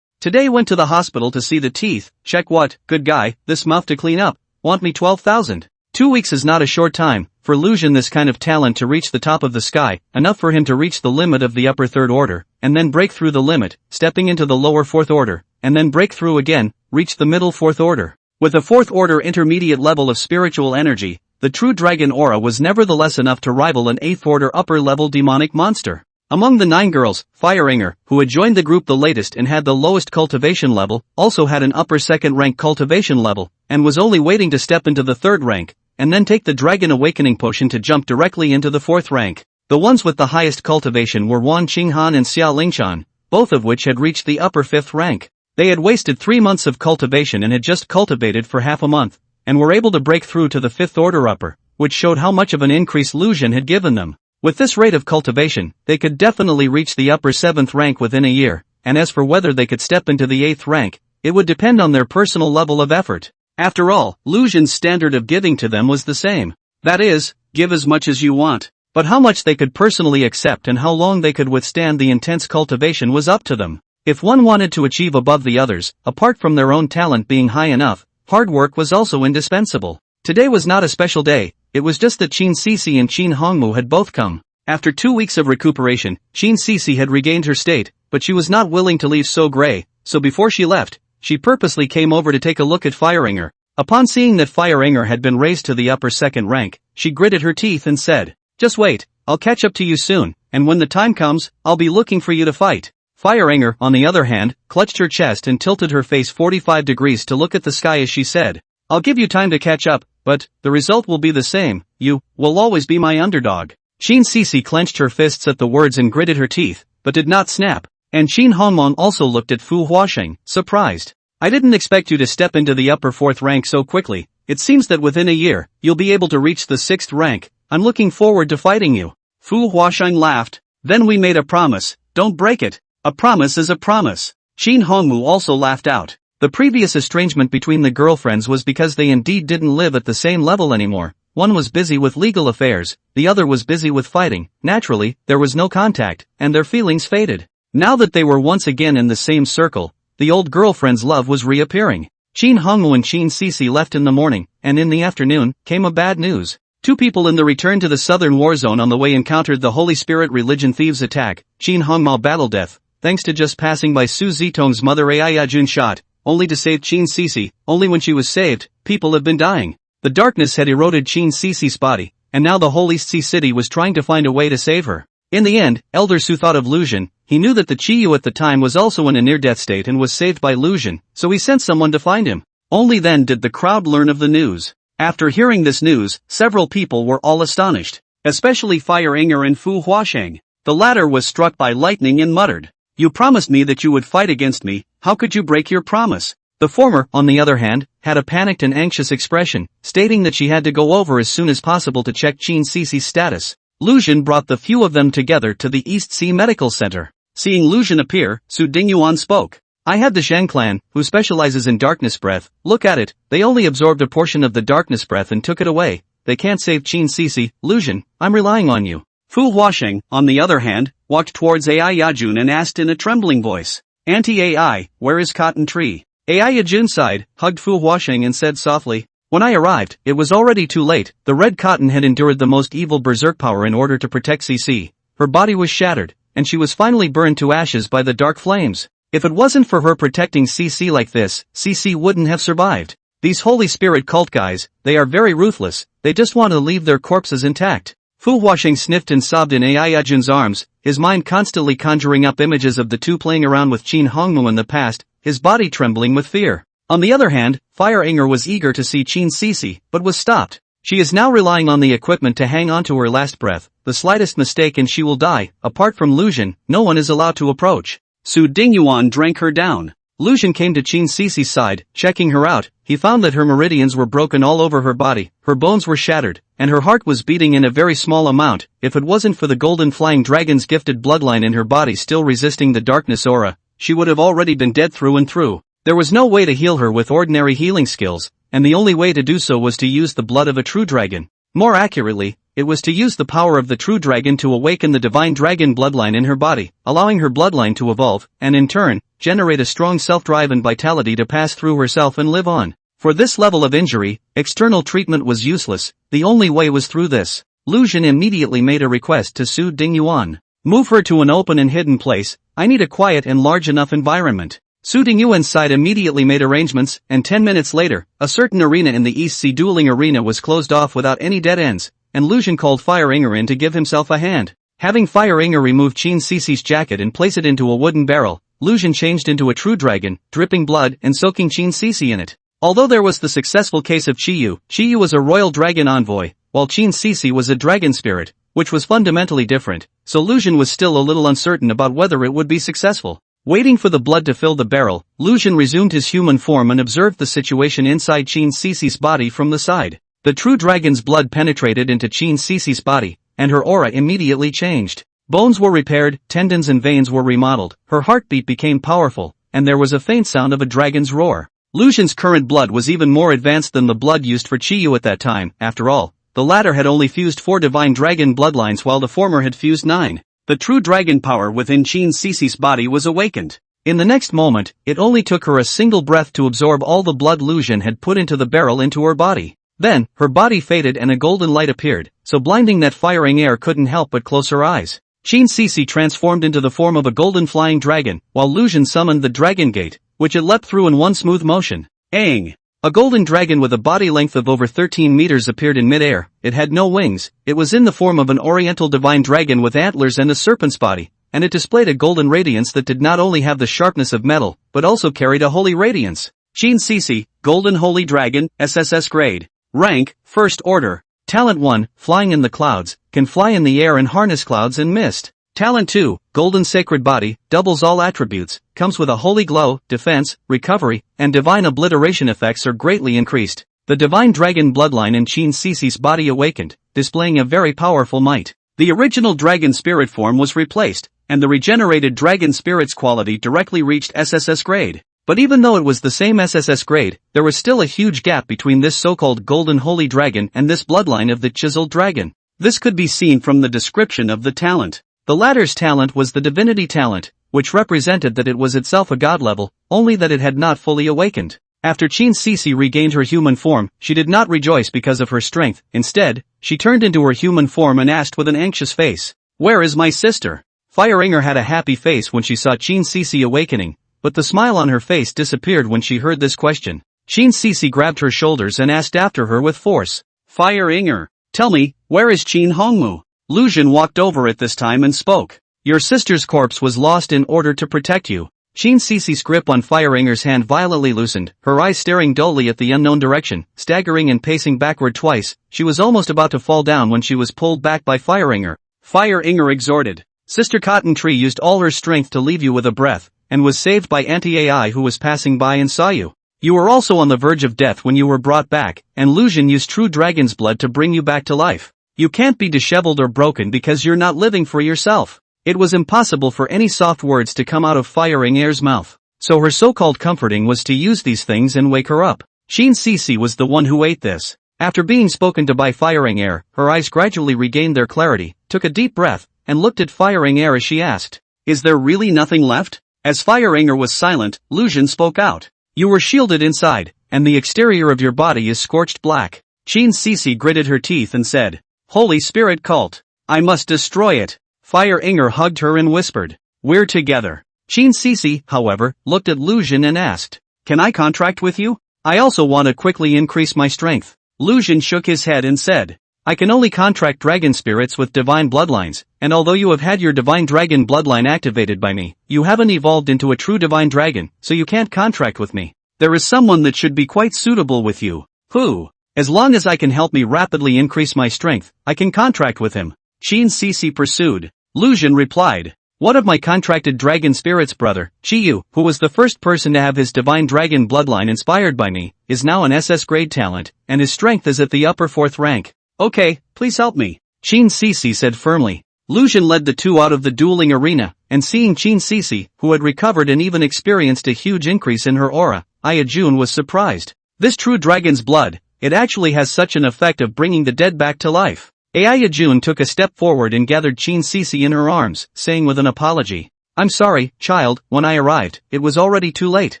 today went to the hospital to see the teeth, check what, good guy, this mouth to clean up, want me 12,000. 2 weeks is not a short time, for Lu Xun this kind of talent to reach the top of the sky, enough for him to reach the limit of the upper third order, and then break through the limit, stepping into the lower fourth order, and then break through again, reach the middle fourth order. With a fourth order intermediate level of spiritual energy, the true dragon aura was nevertheless enough to rival an eighth order upper level demonic monster. Among the 9 girls, Fireinger, who had joined the group the latest and had the lowest cultivation level, also had an upper second rank cultivation level, and was only waiting to step into the third rank, and then take the Dragon Awakening Potion to jump directly into the fourth rank. The ones with the highest cultivation were Wan Qinghan and Xia Lingshan, both of which had reached the upper fifth rank. They had wasted 3 months of cultivation and had just cultivated for half a month, and were able to break through to the fifth order upper, which showed how much of an increase Lu Xun had given them. With this rate of cultivation, they could definitely reach the upper 7th rank within a year, and as for whether they could step into the 8th rank, it would depend on their personal level of effort. After all, Lu Xun's standard of giving to them was the same. That is, give as much as you want. But how much they could personally accept and how long they could withstand the intense cultivation was up to them. If one wanted to achieve above the others, apart from their own talent being high enough, hard work was also indispensable. Today was not a special day, it was just that Qin Sisi and Qin Hongmu had both come. After 2 weeks of recuperation, Qin Sisi had regained her state, but she was not willing to leave so gray, so before she left, she purposely came over to take a look at Fireinger. Upon seeing that Fireinger had been raised to the upper second rank, she gritted her teeth and said, "Just wait, I'll catch up to you soon, and when the time comes, I'll be looking for you to fight." Fireinger, on the other hand, clutched her chest and tilted her face 45 degrees to look at the sky as she said, "I'll give you time to catch up, but the result will be the same, you will always be my underdog." Qin Sisi clenched her fists at the words and gritted her teeth, but did not snap, and Qin Hongmon also looked at Fu Huasheng, surprised. "I didn't expect you to step into the upper 4th rank so quickly, it seems that within a year, you'll be able to reach the 6th rank, I'm looking forward to fighting you." Fu Huasheng laughed. "Then we made a promise, don't break it. A promise is a promise." Qin Hongmu also laughed out. The previous estrangement between the girlfriends was because they indeed didn't live at the same level anymore. One was busy with legal affairs, the other was busy with fighting. Naturally, there was no contact, and their feelings faded. Now that they were once again in the same circle, the old girlfriend's love was reappearing. Qin Hongmu and Qin Sisi left in the morning, and in the afternoon, came a bad news. 2 people in the return to the southern war zone on the way encountered the Holy Spirit religion thieves attack. Qin Hongmao battle death, thanks to just passing by Su Zitong's mother Aiyajun shot, only to save Qin Sisi. Only when she was saved, people have been dying. The darkness had eroded Qin Sisi's body, and now the whole East Sea city was trying to find a way to save her. In the end, Elder Su thought of Lu Xun. He knew that the Chiyu at the time was also in a near-death state and was saved by Lu Xun, so he sent someone to find him. Only then did the crowd learn of the news. After hearing this news, several people were all astonished, especially Fireinger and Fu Huasheng. The latter was struck by lightning and muttered, "You promised me that you would fight against me, how could you break your promise?" The former, on the other hand, had a panicked and anxious expression, stating that she had to go over as soon as possible to check Qin Sisi's status. Lu Xun brought the few of them together to the East Sea Medical Center. Seeing Lu Xun appear, Su Dingyuan spoke. "I had the Shang clan, who specializes in darkness breath, look at it, they only absorbed a portion of the darkness breath and took it away. They can't save Qin Sisi, Lu Xun, I'm relying on you." Fu Huasheng, on the other hand, walked towards Ai Yajun and asked in a trembling voice, "Auntie Ai, where is Cotton Tree?" Ai Yajun sighed, hugged Fu Huasheng and said softly, "When I arrived, it was already too late. The red cotton had endured the most evil berserk power in order to protect Cece. Her body was shattered, and she was finally burned to ashes by the dark flames. If it wasn't for her protecting Cece like this, Cece wouldn't have survived. These Holy Spirit cult guys, they are very ruthless, they just want to leave their corpses intact." Fu Huasheng sniffed and sobbed in Ai Yajun's arms, his mind constantly conjuring up images of the two playing around with Qin Hongmu in the past, his body trembling with fear. On the other hand, Fireinger was eager to see Qin Sisi, but was stopped. She is now relying on the equipment to hang on to her last breath. The slightest mistake and she will die. Apart from Lu Xun, no one is allowed to approach. Su Dingyuan drank her down. Lu Xun came to Qin Sisi's side, checking her out. He found that her meridians were broken all over her body, her bones were shattered, and her heart was beating in a very small amount. If it wasn't for the golden flying dragon's gifted bloodline in her body still resisting the darkness aura, she would have already been dead through and through. There was no way to heal her with ordinary healing skills, and the only way to do so was to use the blood of a true dragon. More accurately, it was to use the power of the true dragon to awaken the divine dragon bloodline in her body, allowing her bloodline to evolve, and in turn, generate a strong self-drive and vitality to pass through herself and live on. For this level of injury, external treatment was useless, the only way was through this. Lu Xun immediately made a request to Su Dingyuan. Move her to an open and hidden place, I need a quiet and large enough environment. Su Dingyuan's side immediately made arrangements, and 10 minutes later, a certain arena in the East Sea dueling arena was closed off without any dead ends, and Lu Xun called Fire Inger in to give himself a hand. Having Fire Inger remove Qin Cici's jacket and place it into a wooden barrel, Lu Xun changed into a true dragon, dripping blood and soaking Qin Cici in it. Although there was the successful case of Chiyu was a royal dragon envoy, while Qin Cici was a dragon spirit, which was fundamentally different, so Lu Xun was still a little uncertain about whether it would be successful. Waiting for the blood to fill the barrel, Lu Xun resumed his human form and observed the situation inside Qin Cici's body from the side. The true dragon's blood penetrated into Qin Cici's body, and her aura immediately changed. Bones were repaired, tendons and veins were remodeled, her heartbeat became powerful, and there was a faint sound of a dragon's roar. Lu Xun's current blood was even more advanced than the blood used for Chiyu at that time. After all, the latter had only fused 4 divine dragon bloodlines while the former had fused 9. The true dragon power within Qin Cici's body was awakened. In the next moment, it only took her a single breath to absorb all the blood Lu Xun had put into the barrel into her body. Then, her body faded and a golden light appeared, so blinding that firing air couldn't help but close her eyes. Qin Cici transformed into the form of a golden flying dragon, while Lu Xun summoned the dragon gate, which it leapt through in one smooth motion. Aang! A golden dragon with a body length of over 13 meters appeared in midair. It had no wings, it was in the form of an oriental divine dragon with antlers and a serpent's body, and it displayed a golden radiance that did not only have the sharpness of metal, but also carried a holy radiance. Qin Cici, Golden Holy Dragon, SSS grade. Rank, First Order. Talent 1, Flying in the Clouds, can fly in the air and harness clouds and mist. Talent 2, Golden Sacred Body, doubles all attributes, comes with a holy glow, defense, recovery, and divine obliteration effects are greatly increased. The divine dragon bloodline in Qin Cici's body awakened, displaying a very powerful might. The original dragon spirit form was replaced, and the regenerated dragon spirit's quality directly reached SSS grade. But even though it was the same SSS grade, there was still a huge gap between this so-called Golden Holy Dragon and this bloodline of the Chiseled Dragon. This could be seen from the description of the talent. The latter's talent was the divinity talent, which represented that it was itself a god level, only that it had not fully awakened. After Qin Cici regained her human form, she did not rejoice because of her strength. Instead, she turned into her human form and asked with an anxious face, "Where is my sister?" Fire Inger had a happy face when she saw Qin Cici awakening, but the smile on her face disappeared when she heard this question. Qin Cici grabbed her shoulders and asked after her with force, "Fire Inger, tell me, where is Qin Hongmu?" Lu Xun walked over at this time and spoke. "Your sister's corpse was lost in order to protect you." Qin Cici's grip on Fire Inger's hand violently loosened, her eyes staring dully at the unknown direction, staggering and pacing backward twice. She was almost about to fall down when she was pulled back by Fire Inger. Fire Inger exhorted, "Sister Cotton Tree used all her strength to leave you with a breath, and was saved by Anti-AI who was passing by and saw you. You were also on the verge of death when you were brought back, and Lu Xun used true dragon's blood to bring you back to life. You can't be disheveled or broken because you're not living for yourself." It was impossible for any soft words to come out of Fire Inger's mouth, so her so-called comforting was to use these things and wake her up. Qin Cici was the one who ate this. After being spoken to by Fire Inger, her eyes gradually regained their clarity, took a deep breath, and looked at Fire Inger as she asked, "Is there really nothing left?" As Fire Inger was silent, Lu Xun spoke out, "You were shielded inside, and the exterior of your body is scorched black." Qin Cici gritted her teeth and said, "Holy Spirit cult. I must destroy it." Fire Inger hugged her and whispered, "We're together." Qin Cici, however, looked at Lu Xun and asked, "Can I contract with you? I also want to quickly increase my strength." Lu Xun shook his head and said, "I can only contract dragon spirits with divine bloodlines, and although you have had your divine dragon bloodline activated by me, you haven't evolved into a true divine dragon, so you can't contract with me. There is someone that should be quite suitable with you." "Who?" "As long as I can help me rapidly increase my strength, I can contract with him," Qin Cici pursued. Lu Xun replied, "One of my contracted dragon spirits brother, Chiyu, who was the first person to have his divine dragon bloodline inspired by me, is now an SS grade talent, and his strength is at the upper 4th rank. Okay, please help me," Qin Cici said firmly. Lu Xun led the two out of the dueling arena, and seeing Qin Cici, who had recovered and even experienced a huge increase in her aura, Jun was surprised. This true dragon's blood, it actually has such an effect of bringing the dead back to life. Aya Jun took a step forward and gathered Chin Sisi in her arms, saying with an apology, "I'm sorry, child, when I arrived, it was already too late.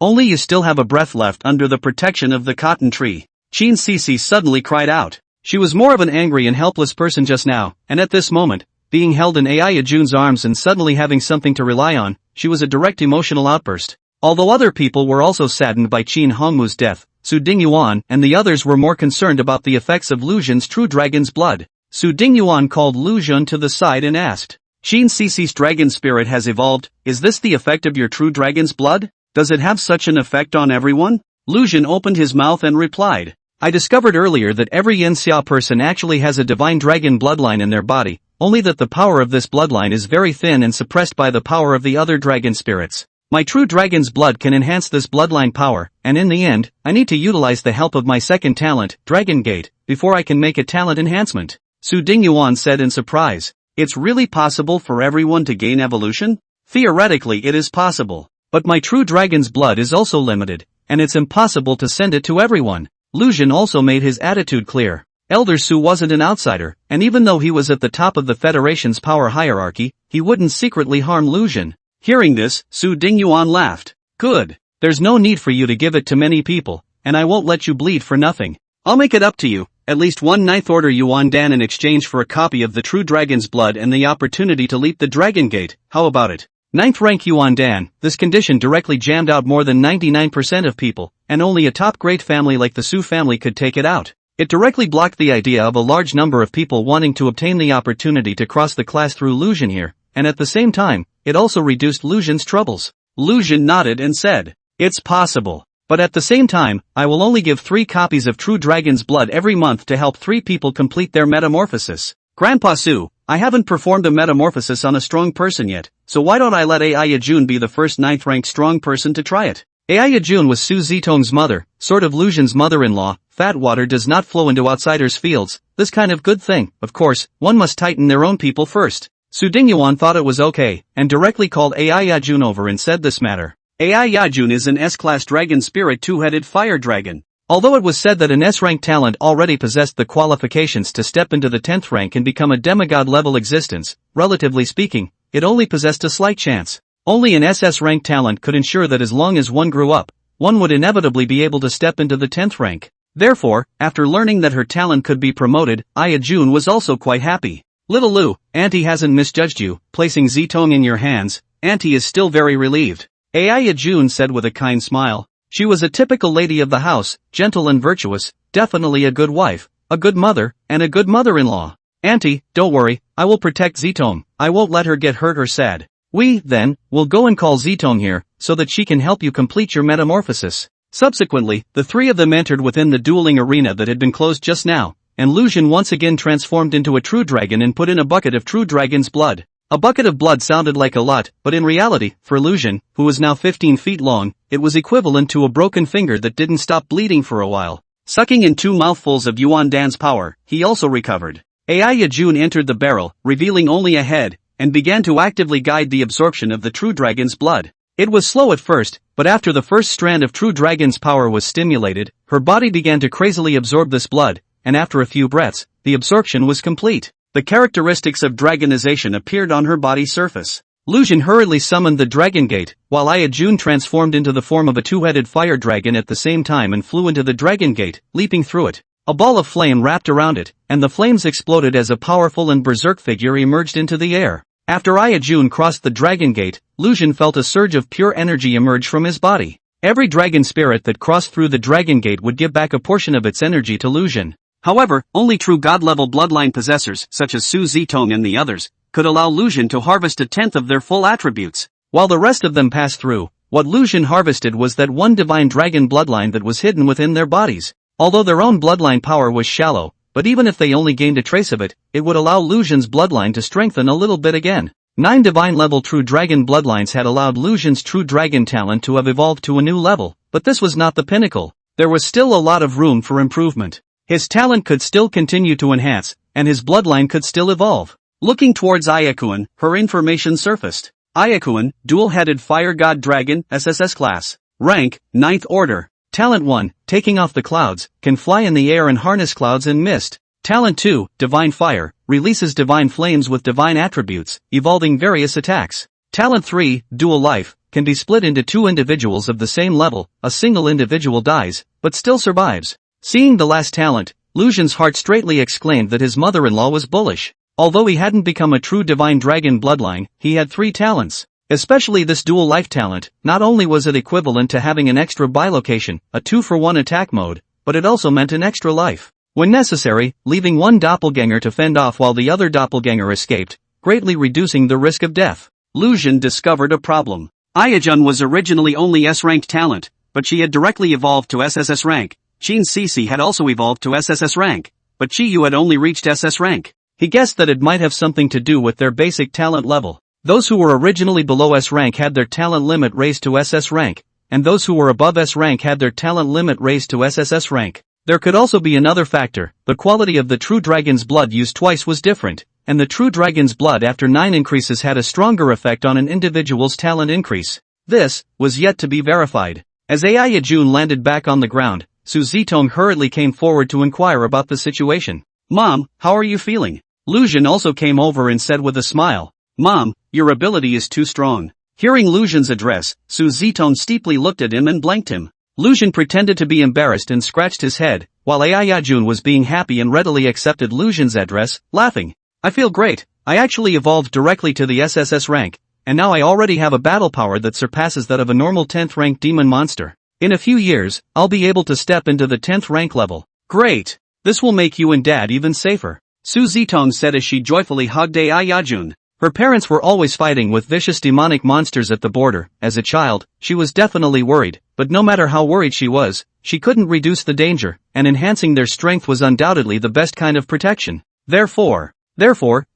Only you still have a breath left under the protection of the cotton tree." Chin Sisi suddenly cried out. She was more of an angry and helpless person just now, and at this moment, being held in Aya Jun's arms and suddenly having something to rely on, she was a direct emotional outburst. Although other people were also saddened by Qin Hongmu's death, Su Dingyuan and the others were more concerned about the effects of Lu Jun's true dragon's blood. Su Dingyuan called Lu Jun to the side and asked, "Chin Sisi's dragon spirit has evolved, is this the effect of your true dragon's blood? Does it have such an effect on everyone?" Lu Jun opened his mouth and replied, "I discovered earlier that every Yanxia person actually has a divine dragon bloodline in their body, only that the power of this bloodline is very thin and suppressed by the power of the other dragon spirits. My true dragon's blood can enhance this bloodline power, and in the end, I need to utilize the help of my second talent, Dragon Gate, before I can make a talent enhancement." Su Dingyuan said in surprise, "It's really possible for everyone to gain evolution? Theoretically it is possible, but my true dragon's blood is also limited, and it's impossible to send it to everyone." Lu Jun also made his attitude clear. Elder Su wasn't an outsider, and even though he was at the top of the Federation's power hierarchy, he wouldn't secretly harm Lu Jun. Hearing this, Su Dingyuan laughed. "Good. There's no need for you to give it to many people, and I won't let you bleed for nothing. I'll make it up to you, at least one 9th order Yuan Dan in exchange for a copy of the true dragon's blood and the opportunity to leap the Dragon Gate. How about it?" 9th rank Yuan Dan, this condition directly jammed out more than 99% of people, and only a top-grade family like the Su family could take it out. It directly blocked the idea of a large number of people wanting to obtain the opportunity to cross the class through Lu Jun here, and at the same time, it also reduced Lu Jun's troubles. Lu Jun nodded and said, "It's possible. But at the same time, I will only give 3 copies of True Dragon's Blood every month to help 3 people complete their metamorphosis. Grandpa Su, I haven't performed a metamorphosis on a strong person yet, so why don't I let Aya Jun be the first 9th ranked strong person to try it?" Aya Jun was Su Zitong's mother, sort of Lu Jun's mother-in-law. Fat water does not flow into outsiders' fields, this kind of good thing. Of course, one must tighten their own people first. Su Dingyuan thought it was okay, and directly called Aya Jun over and said this matter. Aya Jun is an S-class dragon spirit 2-headed fire dragon. Although it was said that an S-rank talent already possessed the qualifications to step into the 10th rank and become a demigod-level existence, relatively speaking, it only possessed a slight chance. Only an SS-rank talent could ensure that as long as one grew up, one would inevitably be able to step into the 10th rank. Therefore, after learning that her talent could be promoted, Aya Jun was also quite happy. "Little Lu, Auntie hasn't misjudged you, placing Zitong in your hands. Auntie is still very relieved," Aya Jun said with a kind smile. She was a typical lady of the house, gentle and virtuous, definitely a good wife, a good mother, and a good mother-in-law. "Auntie, don't worry, I will protect Zitong. I won't let her get hurt or sad. We, then, will go and call Zitong here, so that she can help you complete your metamorphosis." Subsequently, the 3 of them entered within the dueling arena that had been closed just now, and Lu Jun once again transformed into a true dragon and put in a bucket of true dragon's blood. A bucket of blood sounded like a lot, but in reality, for Lu Jun, who was now 15 feet long, it was equivalent to a broken finger that didn't stop bleeding for a while. Sucking in 2 mouthfuls of Yuan Dan's power, he also recovered. Aya Jun entered the barrel, revealing only a head, and began to actively guide the absorption of the true dragon's blood. It was slow at first, but after the first strand of true dragon's power was stimulated, her body began to crazily absorb this blood, and after a few breaths, the absorption was complete. The characteristics of dragonization appeared on her body surface. Lu Jun hurriedly summoned the Dragon Gate, while Aya Jun transformed into the form of a 2-headed fire dragon at the same time and flew into the Dragon Gate, leaping through it. A ball of flame wrapped around it, and the flames exploded as a powerful and berserk figure emerged into the air. After Aya Jun crossed the Dragon Gate, Lu Jun felt a surge of pure energy emerge from his body. Every dragon spirit that crossed through the Dragon Gate would give back a portion of its energy to Lu Jun. However, only true god-level bloodline possessors, such as Su Zitong and the others, could allow Lu Jun to harvest a 10th of their full attributes. While the rest of them passed through, what Lu Jun harvested was that one divine dragon bloodline that was hidden within their bodies. Although their own bloodline power was shallow, but even if they only gained a trace of it, it would allow Lu Jun's bloodline to strengthen a little bit again. 9 divine-level true dragon bloodlines had allowed Lu Jun's true dragon talent to have evolved to a new level, but this was not the pinnacle. There was still a lot of room for improvement. His talent could still continue to enhance, and his bloodline could still evolve. Looking towards Ayakuan, her information surfaced. Ayakuan, dual-headed fire god dragon, SSS class. Rank, 9th order. Talent 1, taking off the clouds, can fly in the air and harness clouds and mist. Talent 2, Divine Fire, releases divine flames with divine attributes, evolving various attacks. Talent 3, Dual Life, can be split into two individuals of the same level, a single individual dies, but still survives. Seeing the last talent, Lucian's heart straightly exclaimed that his mother-in-law was bullish. Although he hadn't become a true divine dragon bloodline, he had 3 talents. Especially this dual life talent, not only was it equivalent to having an extra bilocation, a 2-for-1 attack mode, but it also meant an extra life. When necessary, leaving one doppelganger to fend off while the other doppelganger escaped, greatly reducing the risk of death. Lucian discovered a problem. Ayajun was originally only S-ranked talent, but she had directly evolved to SSS rank. Qin Cici had also evolved to SSS rank, but Qiyu had only reached SS rank. He guessed that it might have something to do with their basic talent level. Those who were originally below S rank had their talent limit raised to SS rank, and those who were above S rank had their talent limit raised to SSS rank. There could also be another factor: the quality of the true dragon's blood used twice was different, and the true dragon's blood after 9 increases had a stronger effect on an individual's talent increase. This was yet to be verified. As Ayajun landed back on the ground, Su Zitong hurriedly came forward to inquire about the situation. "Mom, how are you feeling?" Lucian also came over and said with a smile, "Mom, your ability is too strong." Hearing Lucian's address, Su Zitong steeply looked at him and blanked him. Lucian pretended to be embarrassed and scratched his head, while Ayajun was being happy and readily accepted Lucian's address, laughing. "I feel great. I actually evolved directly to the SSS rank, and now I already have a battle power that surpasses that of a normal 10th rank demon monster. In a few years, I'll be able to step into the 10th rank level." "Great! This will make you and Dad even safer," Su Zitong said as she joyfully hugged Ayajun. Her parents were always fighting with vicious demonic monsters at the border. As a child, she was definitely worried, but no matter how worried she was, she couldn't reduce the danger, and enhancing their strength was undoubtedly the best kind of protection. Therefore,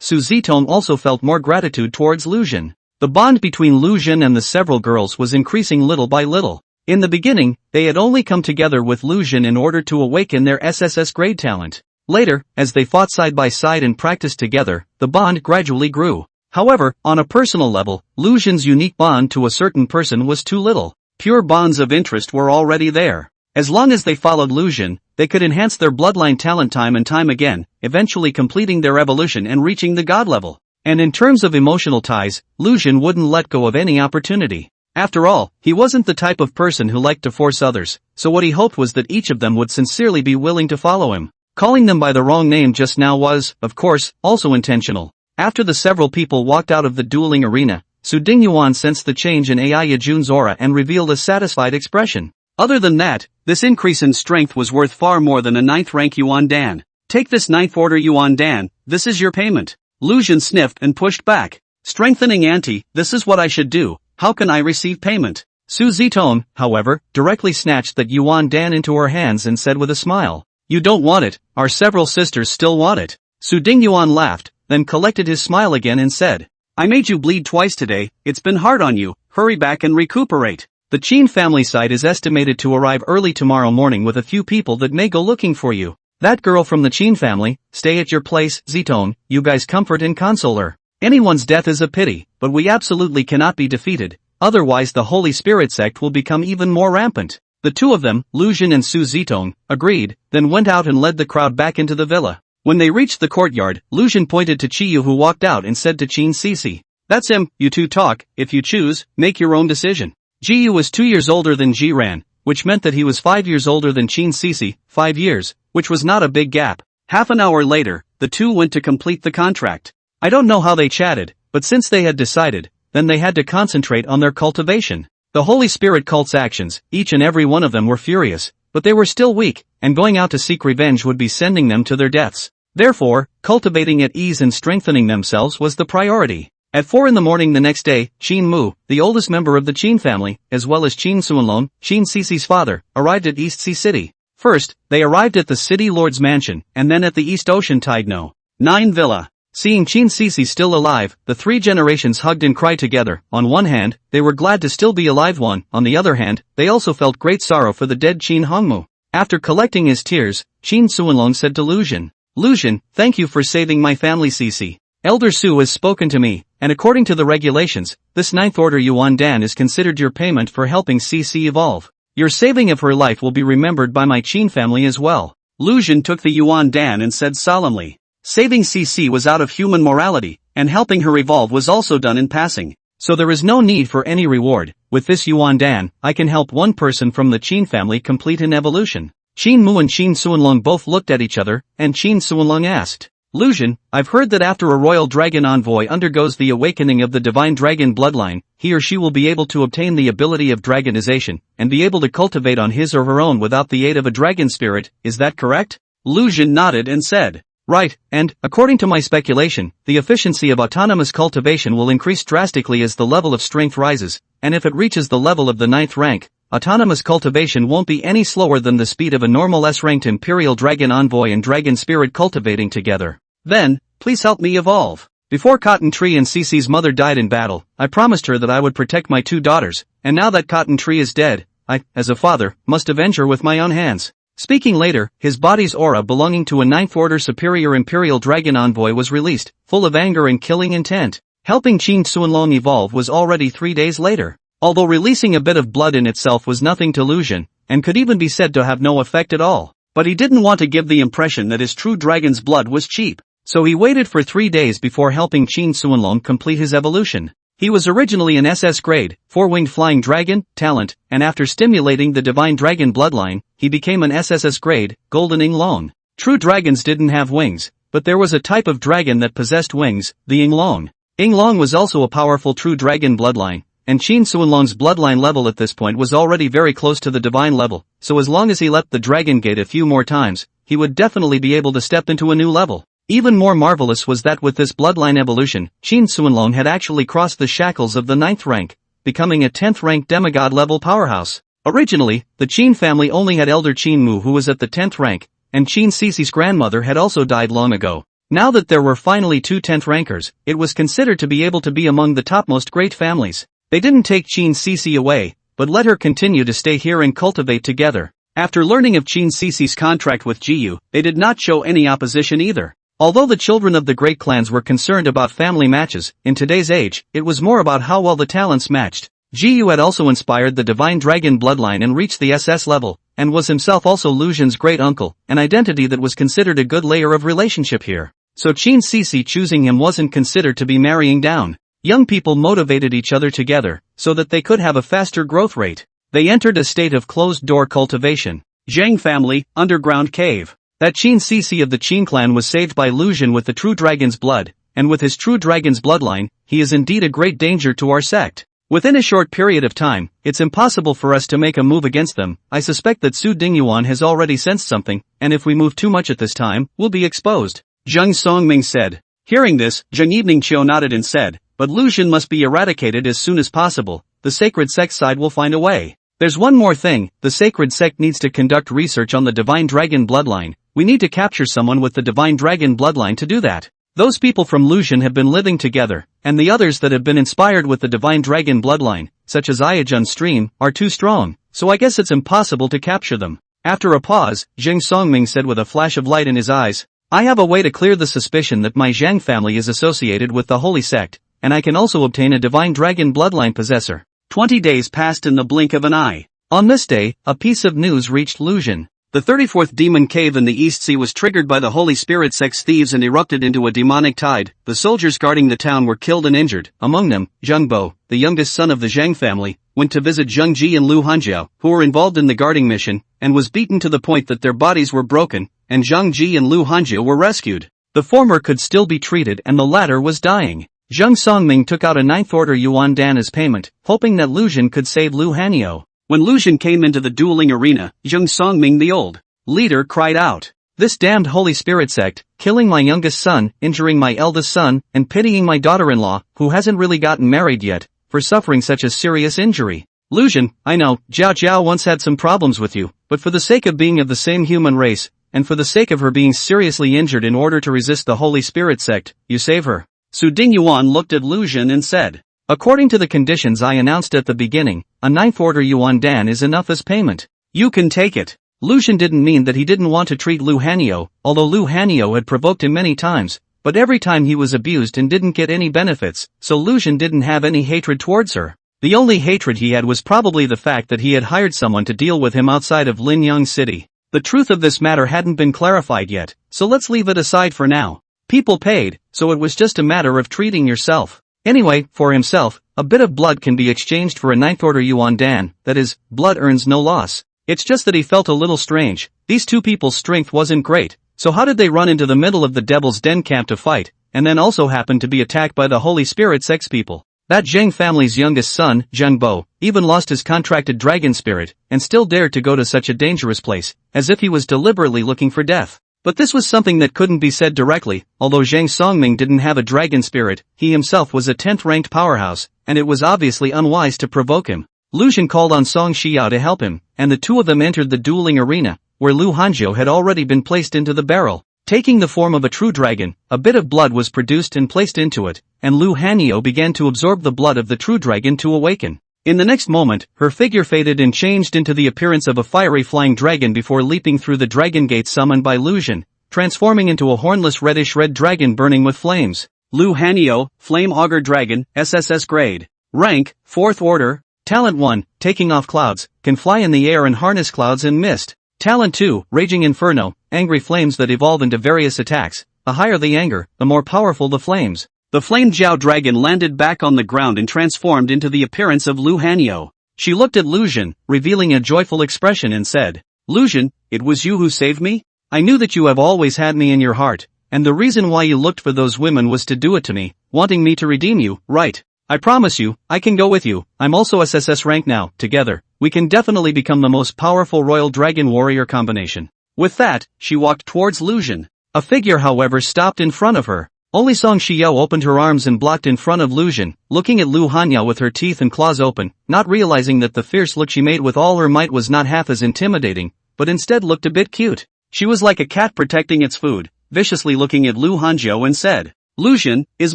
Su Zitong also felt more gratitude towards Lucian. The bond between Lucian and the several girls was increasing little by little. In the beginning, they had only come together with Lucian in order to awaken their SSS grade talent. Later, as they fought side by side and practiced together, the bond gradually grew. However, on a personal level, Lucian's unique bond to a certain person was too little. Pure bonds of interest were already there. As long as they followed Lucian, they could enhance their bloodline talent time and time again, eventually completing their evolution and reaching the god level. And in terms of emotional ties, Lucian wouldn't let go of any opportunity. After all, he wasn't the type of person who liked to force others, so what he hoped was that each of them would sincerely be willing to follow him. Calling them by the wrong name just now was, of course, also intentional. After the several people walked out of the dueling arena, Su Dingyuan sensed the change in Ayajun's aura and revealed a satisfied expression. Other than that, this increase in strength was worth far more than a 9th rank Yuan Dan. "Take this 9th order Yuan Dan, this is your payment." Lucian sniffed and pushed back. "Strengthening ante, this is what I should do. How can I receive payment?" Su Zitong, however, directly snatched that Yuan Dan into her hands and said with a smile, "You don't want it, our several sisters still want it." Su Dingyuan laughed, then collected his smile again and said, "I made you bleed twice today, it's been hard on you, hurry back and recuperate." The Qin family site is estimated to arrive early tomorrow morning with a few people that may go looking for you. That girl from the Qin family, stay at your place, Zitong, you guys comfort and console her. Anyone's death is a pity, but we absolutely cannot be defeated, otherwise the Holy Spirit sect will become even more rampant. The two of them, Lucian and Su Zitong, agreed, then went out and led the crowd back into the villa. When they reached the courtyard, Lucian pointed to Qiyu who walked out and said to Qin Cici, "That's him, you two talk, if you choose, make your own decision." Qiyu was 2 years older than Jiran, which meant that he was 5 years older than Qin Cici, 5 years, which was not a big gap. Half an hour later, the two went to complete the contract. I don't know how they chatted, but since they had decided, then they had to concentrate on their cultivation. The Holy Spirit cult's actions, each and every one of them were furious, but they were still weak, and going out to seek revenge would be sending them to their deaths. Therefore, cultivating at ease and strengthening themselves was the priority. At 4 in the morning the next day, Qin Mu, the oldest member of the Qin family, as well as Qin Suanlong, Qin Cici's father, arrived at East Sea City. First, they arrived at the city lord's mansion, and then at the East Ocean Tide No. 9 villa. Seeing Qin Cici still alive, the 3 generations hugged and cried together. On one hand, they were glad to still be alive. On the other hand, they also felt great sorrow for the dead Qin Hongmu. After collecting his tears, Qin Suanlong said to Lucian, "Lucian, thank you for saving my family Cici. Elder Su has spoken to me, and according to the regulations, this 9th order Yuan Dan is considered your payment for helping Cici evolve. Your saving of her life will be remembered by my Qin family as well. Lu Xun took the yuan dan and said solemnly. Saving CC was out of human morality, and helping her evolve was also done in passing. So there is no need for any reward. With this yuan dan, I can help one person from the Qin family complete an evolution. Qin Mu and Qin Suanlong both looked at each other, and Qin Suanlong asked, Lu Xun, I've heard that after a royal dragon envoy undergoes the awakening of the divine dragon bloodline, he or she will be able to obtain the ability of dragonization, and be able to cultivate on his or her own without the aid of a dragon spirit, is that correct? Lu Xun nodded and said, right, and, according to my speculation, the efficiency of autonomous cultivation will increase drastically as the level of strength rises, and if it reaches the level of the 9th rank, autonomous cultivation won't be any slower than the speed of a normal S-ranked Imperial Dragon Envoy and Dragon Spirit cultivating together. Then, please help me evolve. Before Cotton Tree and Cece's mother died in battle, I promised her that I would protect my 2 daughters, and now that Cotton Tree is dead, I, as a father, must avenge her with my own hands. Speaking later, his body's aura belonging to a 9th Order Superior Imperial Dragon Envoy was released, full of anger and killing intent. Helping Qin Suanlong evolve was already 3 days later. Although releasing a bit of blood in itself was nothing to Lu Xun, and could even be said to have no effect at all. But he didn't want to give the impression that his true dragon's blood was cheap. So he waited for 3 days before helping Qin Suanlong complete his evolution. He was originally an SS grade, 4-winged flying dragon, talent, and after stimulating the divine dragon bloodline, he became an SSS grade, golden Yinglong. True dragons didn't have wings, but there was a type of dragon that possessed wings, the Yinglong. Yinglong was also a powerful true dragon bloodline, and Qin Suanlong's bloodline level at this point was already very close to the divine level, so as long as he leapt the dragon gate a few more times, he would definitely be able to step into a new level. Even more marvelous was that with this bloodline evolution, Qin Suanlong had actually crossed the shackles of the 9th rank, becoming a 10th rank demigod-level powerhouse. Originally, the Qin family only had Elder Qin Mu who was at the 10th rank, and Qin Cece's grandmother had also died long ago. Now that there were finally 2 10th rankers, it was considered to be able to be among the topmost great families. They didn't take Qin Cece away, but let her continue to stay here and cultivate together. After learning of Qin Cece's contract with Jiyu, they did not show any opposition either. Although the children of the great clans were concerned about family matches, in today's age, it was more about how well the talents matched. Jiyu had also inspired the divine dragon bloodline and reached the SS level, and was himself also Lu Xun's great uncle, an identity that was considered a good layer of relationship here. So Qin Cece choosing him wasn't considered to be marrying down. Young people motivated each other together, so that they could have a faster growth rate. They entered a state of closed-door cultivation. Zhang family, underground cave. That Qin Cece of the Qin clan was saved by Lu Xun with the true dragon's blood, and with his true dragon's bloodline, he is indeed a great danger to our sect. Within a short period of time, it's impossible for us to make a move against them. I suspect that Su Dingyuan has already sensed something, and if we move too much at this time, we'll be exposed. Zheng Songming said. Hearing this, Zheng Evening Chiu nodded and said, but Lu Xun must be eradicated as soon as possible. The sacred sect side will find a way. There's one more thing, the sacred sect needs to conduct research on the divine dragon bloodline. We need to capture someone with the divine dragon bloodline to do that. Those people from Lu Xun have been living together, and the others that have been inspired with the divine dragon bloodline, such as Ayajun's stream, are too strong, so I guess it's impossible to capture them. After a pause, Zheng Songming said with a flash of light in his eyes, I have a way to clear the suspicion that my Zhang family is associated with the holy sect, and I can also obtain a divine dragon bloodline possessor. 20 days passed in the blink of an eye. On this day, a piece of news reached Lu Xun. The 34th demon cave in the East Sea was triggered by the Holy Spirit sect's thieves and erupted into a demonic tide. The soldiers guarding the town were killed and injured. Among them, Zheng Bo, the youngest son of the Zhang family, went to visit Zheng Ji and Lu Hanjiao, who were involved in the guarding mission, and was beaten to the point that their bodies were broken, and Zheng Ji and Lu Hanjiao were rescued. The former could still be treated and the latter was dying. Zheng Songming took out a 9th order yuan dan as payment, hoping that Lu Xun could save Lu Hanjiao. When Lu Xun came into the dueling arena, Zheng Songming the old leader cried out, this damned Holy Spirit sect, killing my youngest son, injuring my eldest son, and pitying my daughter-in-law, who hasn't really gotten married yet, for suffering such a serious injury. Lu Xun, I know, Jiao Jiao once had some problems with you, but for the sake of being of the same human race, and for the sake of her being seriously injured in order to resist the Holy Spirit sect, you save her. Su Dingyuan looked at Lu Xun and said, according to the conditions I announced at the beginning, a 9th order yuan dan is enough as payment. You can take it. Lu Xun didn't mean that he didn't want to treat Lu Hanjiao, although Lu Hanjiao had provoked him many times, but every time he was abused and didn't get any benefits, so Lu Xun didn't have any hatred towards her. The only hatred he had was probably the fact that he had hired someone to deal with him outside of Linyang City. The truth of this matter hadn't been clarified yet, so let's leave it aside for now. People paid, so it was just a matter of treating yourself. Anyway, for himself, a bit of blood can be exchanged for a ninth-order yuan dan, that is, blood earns no loss. It's just that he felt a little strange. These two people's strength wasn't great, so how did they run into the middle of the Devil's Den camp to fight, and then also happen to be attacked by the Holy Spirit sex people? That Zheng family's youngest son, Zheng Bo, even lost his contracted dragon spirit, and still dared to go to such a dangerous place, as if he was deliberately looking for death. But this was something that couldn't be said directly. Although Zhang Songming didn't have a dragon spirit, he himself was a 10th-ranked powerhouse, and it was obviously unwise to provoke him. Lu Xun called on Song Xiao to help him, and the two of them entered the dueling arena, where Lu Hanjiu had already been placed into the barrel. Taking the form of a true dragon, a bit of blood was produced and placed into it, and Lu Hanjiu began to absorb the blood of the true dragon to awaken. In the next moment, her figure faded and changed into the appearance of a fiery flying dragon before leaping through the dragon gate summoned by Lu Xun, transforming into a hornless reddish-red dragon burning with flames. Lu Hanjiu, Flame Augur Dragon, SSS grade. Rank, 4th order. Talent 1, Taking off clouds, can fly in the air and harness clouds and mist. Talent 2, Raging Inferno, angry flames that evolve into various attacks. The higher the anger, the more powerful the flames. The flame Jiao dragon landed back on the ground and transformed into the appearance of Lu Hanjiu. She looked at Lu Xun, revealing a joyful expression and said, "Lu Xun, it was you who saved me? I knew that you have always had me in your heart, and the reason why you looked for those women was to do it to me, wanting me to redeem you, right? I promise you, I can go with you. I'm also SSS rank now. Together, we can definitely become the most powerful royal dragon warrior combination." With that, she walked towards Lu Xun. A figure however stopped in front of her. Only Song Xiao opened her arms and blocked in front of Lu Xun, looking at Lu Hanjiu with her teeth and claws open, not realizing that the fierce look she made with all her might was not half as intimidating, but instead looked a bit cute. She was like a cat protecting its food, viciously looking at Lu Hanjiu and said, "Lu Xun is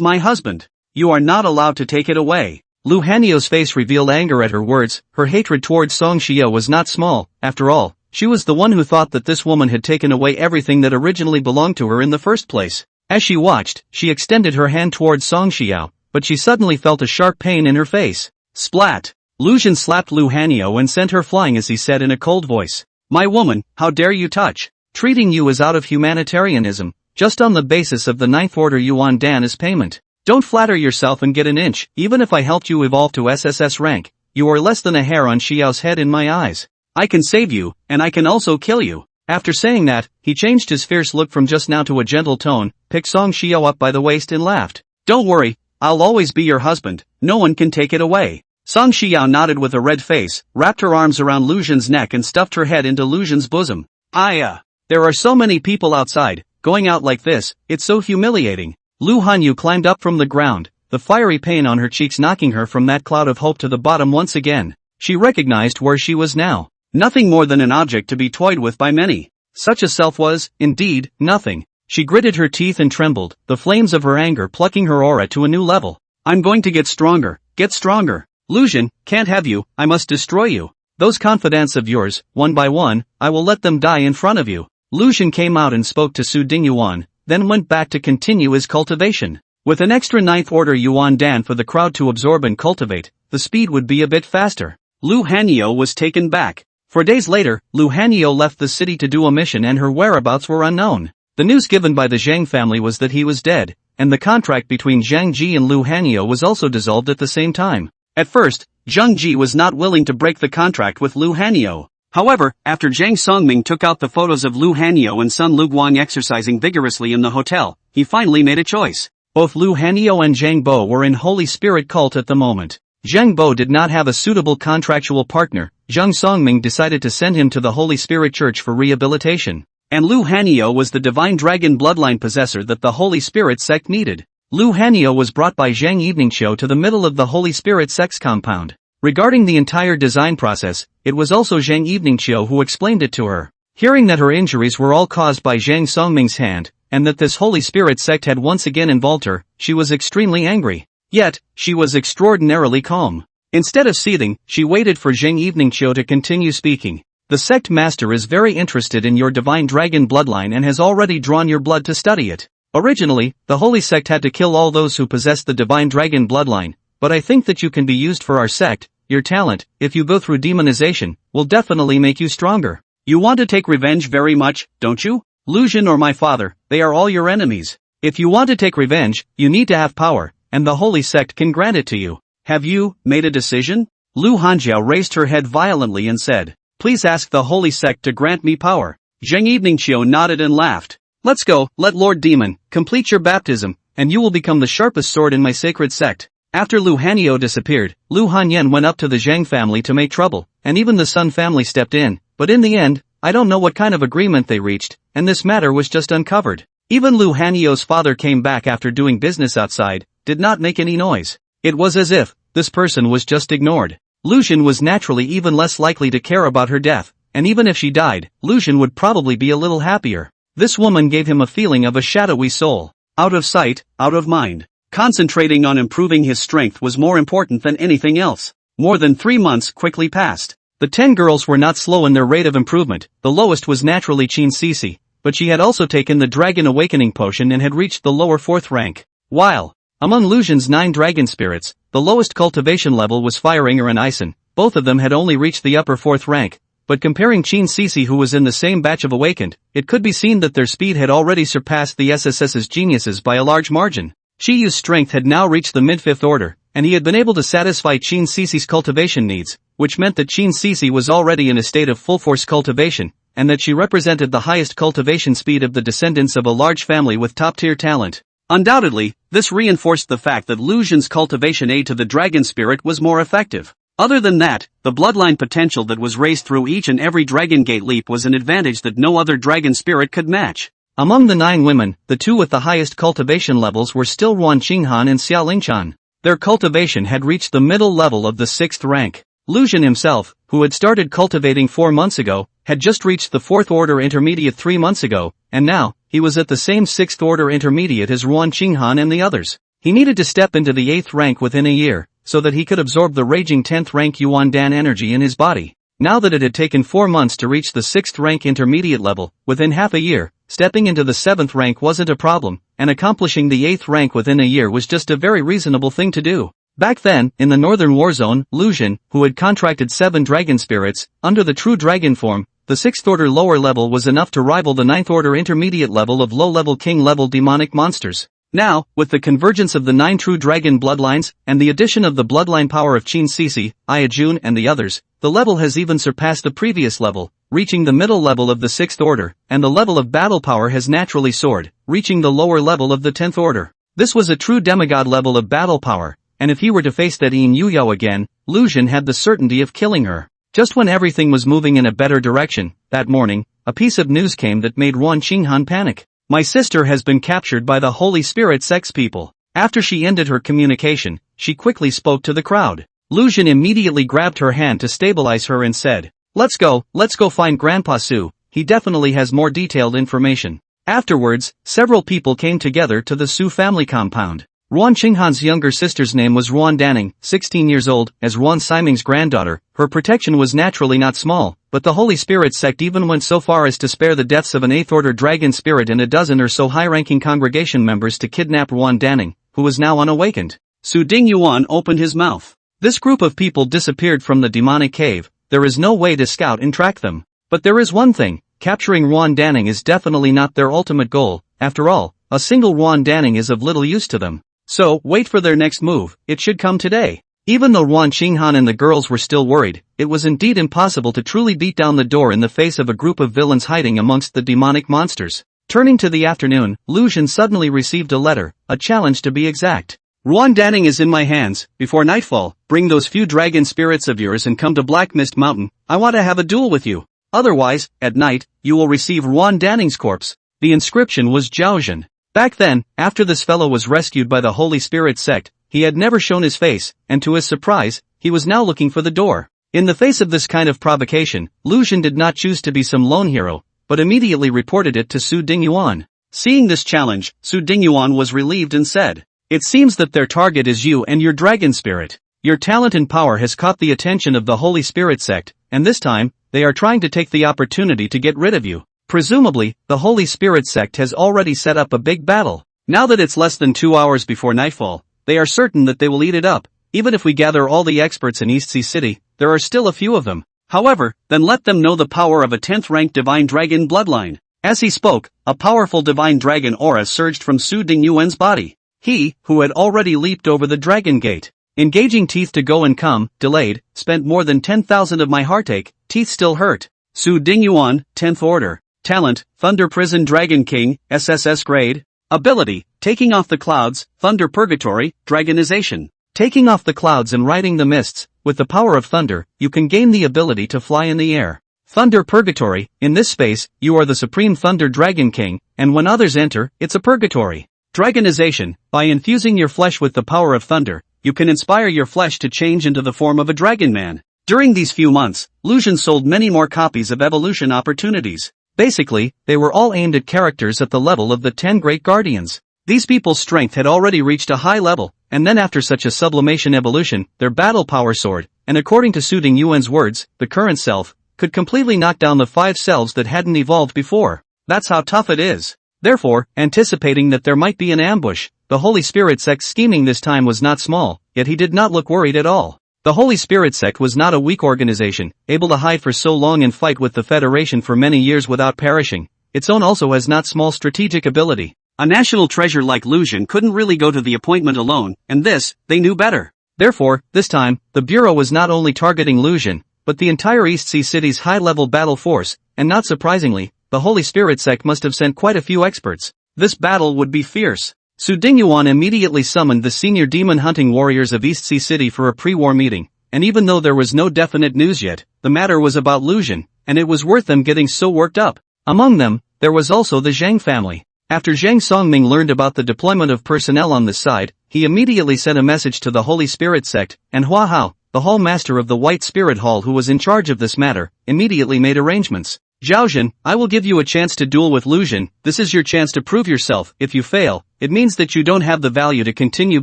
my husband. You are not allowed to take it away." Lu Hanjiu's face revealed anger at her words. Her hatred towards Song Xiao was not small. After all, she was the one who thought that this woman had taken away everything that originally belonged to her in the first place. As she watched, she extended her hand towards Song Xiao, but she suddenly felt a sharp pain in her face. Splat! Lu Xun slapped Lu Hanjiu and sent her flying as he said in a cold voice, "My woman, how dare you touch? Treating you is out of humanitarianism, just on the basis of the 9th order yuan dan as payment. Don't flatter yourself and get an inch. Even if I helped you evolve to SSS rank, you are less than a hair on Xiao's head in my eyes. I can save you, and I can also kill you." After saying that, he changed his fierce look from just now to a gentle tone, picked Song Xiao up by the waist and laughed. "Don't worry, I'll always be your husband, no one can take it away." Song Xiao nodded with a red face, wrapped her arms around Lu Xun's neck and stuffed her head into Lu Xun's bosom. There are so many people outside, going out like this, it's so humiliating." Lu Hanjiu climbed up from the ground, the fiery pain on her cheeks knocking her from that cloud of hope to the bottom once again. She recognized where she was now. Nothing more than an object to be toyed with by many. Such a self was, indeed, nothing. She gritted her teeth and trembled, the flames of her anger plucking her aura to a new level. "I'm going to get stronger, get stronger. Lu Xun, can't have you, I must destroy you. Those confidants of yours, one by one, I will let them die in front of you." Lu Xun came out and spoke to Su Dingyuan, then went back to continue his cultivation. With an extra 9th order yuan dan for the crowd to absorb and cultivate, the speed would be a bit faster. Lu Hanjiu was taken back. For days later, Lu Hanjiu left the city to do a mission and her whereabouts were unknown. The news given by the Zhang family was that he was dead, and the contract between Zhang Ji and Lu Hanjiu was also dissolved at the same time. At first, Zhang Ji was not willing to break the contract with Lu Hanjiu. However, after Zhang Songming took out the photos of Lu Hanjiu and son Lu Guan exercising vigorously in the hotel, he finally made a choice. Both Lu Hanjiu and Zhang Bo were in Holy Spirit cult at the moment. Zhang Bo did not have a suitable contractual partner. Zhang Songming decided to send him to the Holy Spirit Church for rehabilitation. And Lu Hanjiu was the divine dragon bloodline possessor that the Holy Spirit sect needed. Lu Hanjiu was brought by Zhang Eveningqiu to the middle of the Holy Spirit sect's compound. Regarding the entire design process, it was also Zhang Eveningqiu who explained it to her. Hearing that her injuries were all caused by Zhang Songming's hand, and that this Holy Spirit sect had once again involved her, she was extremely angry. Yet, she was extraordinarily calm. Instead of seething, she waited for Zhang Eveningqiu to continue speaking. "The sect master is very interested in your divine dragon bloodline and has already drawn your blood to study it. Originally, the holy sect had to kill all those who possessed the divine dragon bloodline, but I think that you can be used for our sect. Your talent, if you go through demonization, will definitely make you stronger. You want to take revenge very much, don't you? Lu Xun or my father, they are all your enemies. If you want to take revenge, you need to have power, and the holy sect can grant it to you. Have you made a decision? Lu Hanjiao raised her head violently and said, please ask the holy sect to grant me power. Zheng Eveningqiu nodded and laughed. Let's go, let Lord Demon complete your baptism, and you will become the sharpest sword in my sacred sect. After Lu Hanyo disappeared, Lu Hanyan went up to the Zheng family to make trouble, and even the Sun family stepped in, but in the end, I don't know what kind of agreement they reached, and this matter was just uncovered. Even Lu Hanyo's father came back after doing business outside, did not make any noise. It was as if this person was just ignored. Lu Xun was naturally even less likely to care about her death, and even if she died, Lu Xun would probably be a little happier. This woman gave him a feeling of a shadowy soul. Out of sight, out of mind. Concentrating on improving his strength was more important than anything else. More than 3 months quickly passed. The 10 girls were not slow in their rate of improvement. The lowest was naturally Qin Sisi, but she had also taken the Dragon Awakening Potion and had reached the lower 4th rank. While among Lu Xun's 9 dragon spirits, the lowest cultivation level was Firinger and Ison. Both of them had only reached the upper 4th rank, but comparing Qin Sisi, who was in the same batch of Awakened, it could be seen that their speed had already surpassed the SSS's geniuses by a large margin. Shiyu's strength had now reached the mid-5th order, and he had been able to satisfy Qin Sisi's cultivation needs, which meant that Qin Sisi was already in a state of full-force cultivation, and that she represented the highest cultivation speed of the descendants of a large family with top-tier talent. Undoubtedly, this reinforced the fact that Lu Xun's cultivation aid to the dragon spirit was more effective. Other than that, the bloodline potential that was raised through each and every Dragon Gate leap was an advantage that no other dragon spirit could match. Among the 9 women, the 2 with the highest cultivation levels were still Ruan Qinghan and Xia Lingchan. Their cultivation had reached the middle level of the 6th rank. Lu Xun himself, who had started cultivating 4 months ago, had just reached the 4th order intermediate 3 months ago, and now, he was at the same 6th order intermediate as Ruan Qinghan and the others. He needed to step into the 8th rank within a year, so that he could absorb the raging 10th rank Yuan Dan energy in his body. Now that it had taken 4 months to reach the 6th rank intermediate level, within half a year, stepping into the 7th rank wasn't a problem, and accomplishing the 8th rank within a year was just a very reasonable thing to do. Back then, in the northern war zone, Lu Xun, who had contracted 7 dragon spirits, under the true dragon form, the 6th order lower level was enough to rival the 9th order intermediate level of low-level king-level demonic monsters. Now, with the convergence of the 9 true dragon bloodlines, and the addition of the bloodline power of Qin Sisi, Ayajun and the others, the level has even surpassed the previous level, reaching the middle level of the 6th order, and the level of battle power has naturally soared, reaching the lower level of the 10th order. This was a true demigod level of battle power, and if he were to face that Yin Yuyao again, Lu Xun had the certainty of killing her. Just when everything was moving in a better direction, that morning, a piece of news came that made Ruan Qinghan panic. My sister has been captured by the Holy Spirit sex people. After she ended her communication, she quickly spoke to the crowd. Lu Xun immediately grabbed her hand to stabilize her and said, let's go find Grandpa Su, he definitely has more detailed information. Afterwards, several people came together to the Su family compound. Ruan Qinghan's younger sister's name was Ruan Danning, 16 years old, as Ruan Siming's granddaughter. Her protection was naturally not small, but the Holy Spirit sect even went so far as to spare the deaths of an 8th order dragon spirit and a dozen or so high-ranking congregation members to kidnap Ruan Danning, who was now unawakened. Su Dingyuan opened his mouth. This group of people disappeared from the demonic cave. There is no way to scout and track them. But there is one thing, capturing Ruan Danning is definitely not their ultimate goal. After all, a single Ruan Danning is of little use to them. So, wait for their next move, it should come today. Even though Ruan Qinghan and the girls were still worried, it was indeed impossible to truly beat down the door in the face of a group of villains hiding amongst the demonic monsters. Turning to the afternoon, Lu Xun suddenly received a letter, a challenge to be exact. Ruan Danning is in my hands. Before nightfall, bring those few dragon spirits of yours and come to Black Mist Mountain. I want to have a duel with you. Otherwise, at night, you will receive Ruan Danning's corpse. The inscription was Zhaozhen. Back then, after this fellow was rescued by the Holy Spirit sect, he had never shown his face, and to his surprise, he was now looking for the door. In the face of this kind of provocation, Lu Xun did not choose to be some lone hero, but immediately reported it to Su Dingyuan. Seeing this challenge, Su Dingyuan was relieved and said, it seems that their target is you and your dragon spirit. Your talent and power has caught the attention of the Holy Spirit sect, and this time, they are trying to take the opportunity to get rid of you. Presumably, the Holy Spirit sect has already set up a big battle. Now that it's less than 2 hours before nightfall, they are certain that they will eat it up, Even if we gather all the experts in East Sea City, there are still a few of them. However, then let them know the power of a 10th rank divine dragon bloodline. As he spoke, a powerful divine dragon aura surged from Su Dingyuan's body. He, who had already leaped over the dragon gate, engaging teeth to go and come, delayed, spent more than 10,000 of my heartache, teeth still hurt. Su Dingyuan, 10th order. Talent, Thunder Prison Dragon King, SSS grade. Ability, Taking off the clouds, Thunder Purgatory, Dragonization. Taking off the clouds and riding the mists, with the power of thunder, you can gain the ability to fly in the air. Thunder Purgatory, in this space, you are the Supreme Thunder Dragon King, and when others enter, it's a purgatory. Dragonization, by infusing your flesh with the power of thunder, you can inspire your flesh to change into the form of a dragon man. During these few months, Lucian sold many more copies of evolution opportunities. Basically, they were all aimed at characters at the level of the 10 Great Guardians. These people's strength had already reached a high level, and then after such a sublimation evolution, their battle power soared, and according to Su Dingyuan's words, the current self could completely knock down the 5 selves that hadn't evolved before. That's how tough it is. Therefore, anticipating that there might be an ambush, the Holy Spirit sect's scheming this time was not small, yet he did not look worried at all. The Holy Spirit sect was not a weak organization, able to hide for so long and fight with the Federation for many years without perishing. Its own also has not small strategic ability. A national treasure like Lucian couldn't really go to the appointment alone, and this, they knew better. Therefore, this time, the Bureau was not only targeting Lucian, but the entire East Sea City's high-level battle force, and not surprisingly, the Holy Spirit sect must have sent quite a few experts. This battle would be fierce. Su Dingyuan immediately summoned the senior demon-hunting warriors of East Sea City for a pre-war meeting, and even though there was no definite news yet, the matter was about Lucian, and it was worth them getting so worked up. Among them, there was also the Zhang family. After Zhang Songming learned about the deployment of personnel on this side, he immediately sent a message to the Holy Spirit sect, and Hua Hao, the Hall Master of the White Spirit Hall who was in charge of this matter, immediately made arrangements. Zhaojin, I will give you a chance to duel with Lucian. This is your chance to prove yourself. If you fail, it means that you don't have the value to continue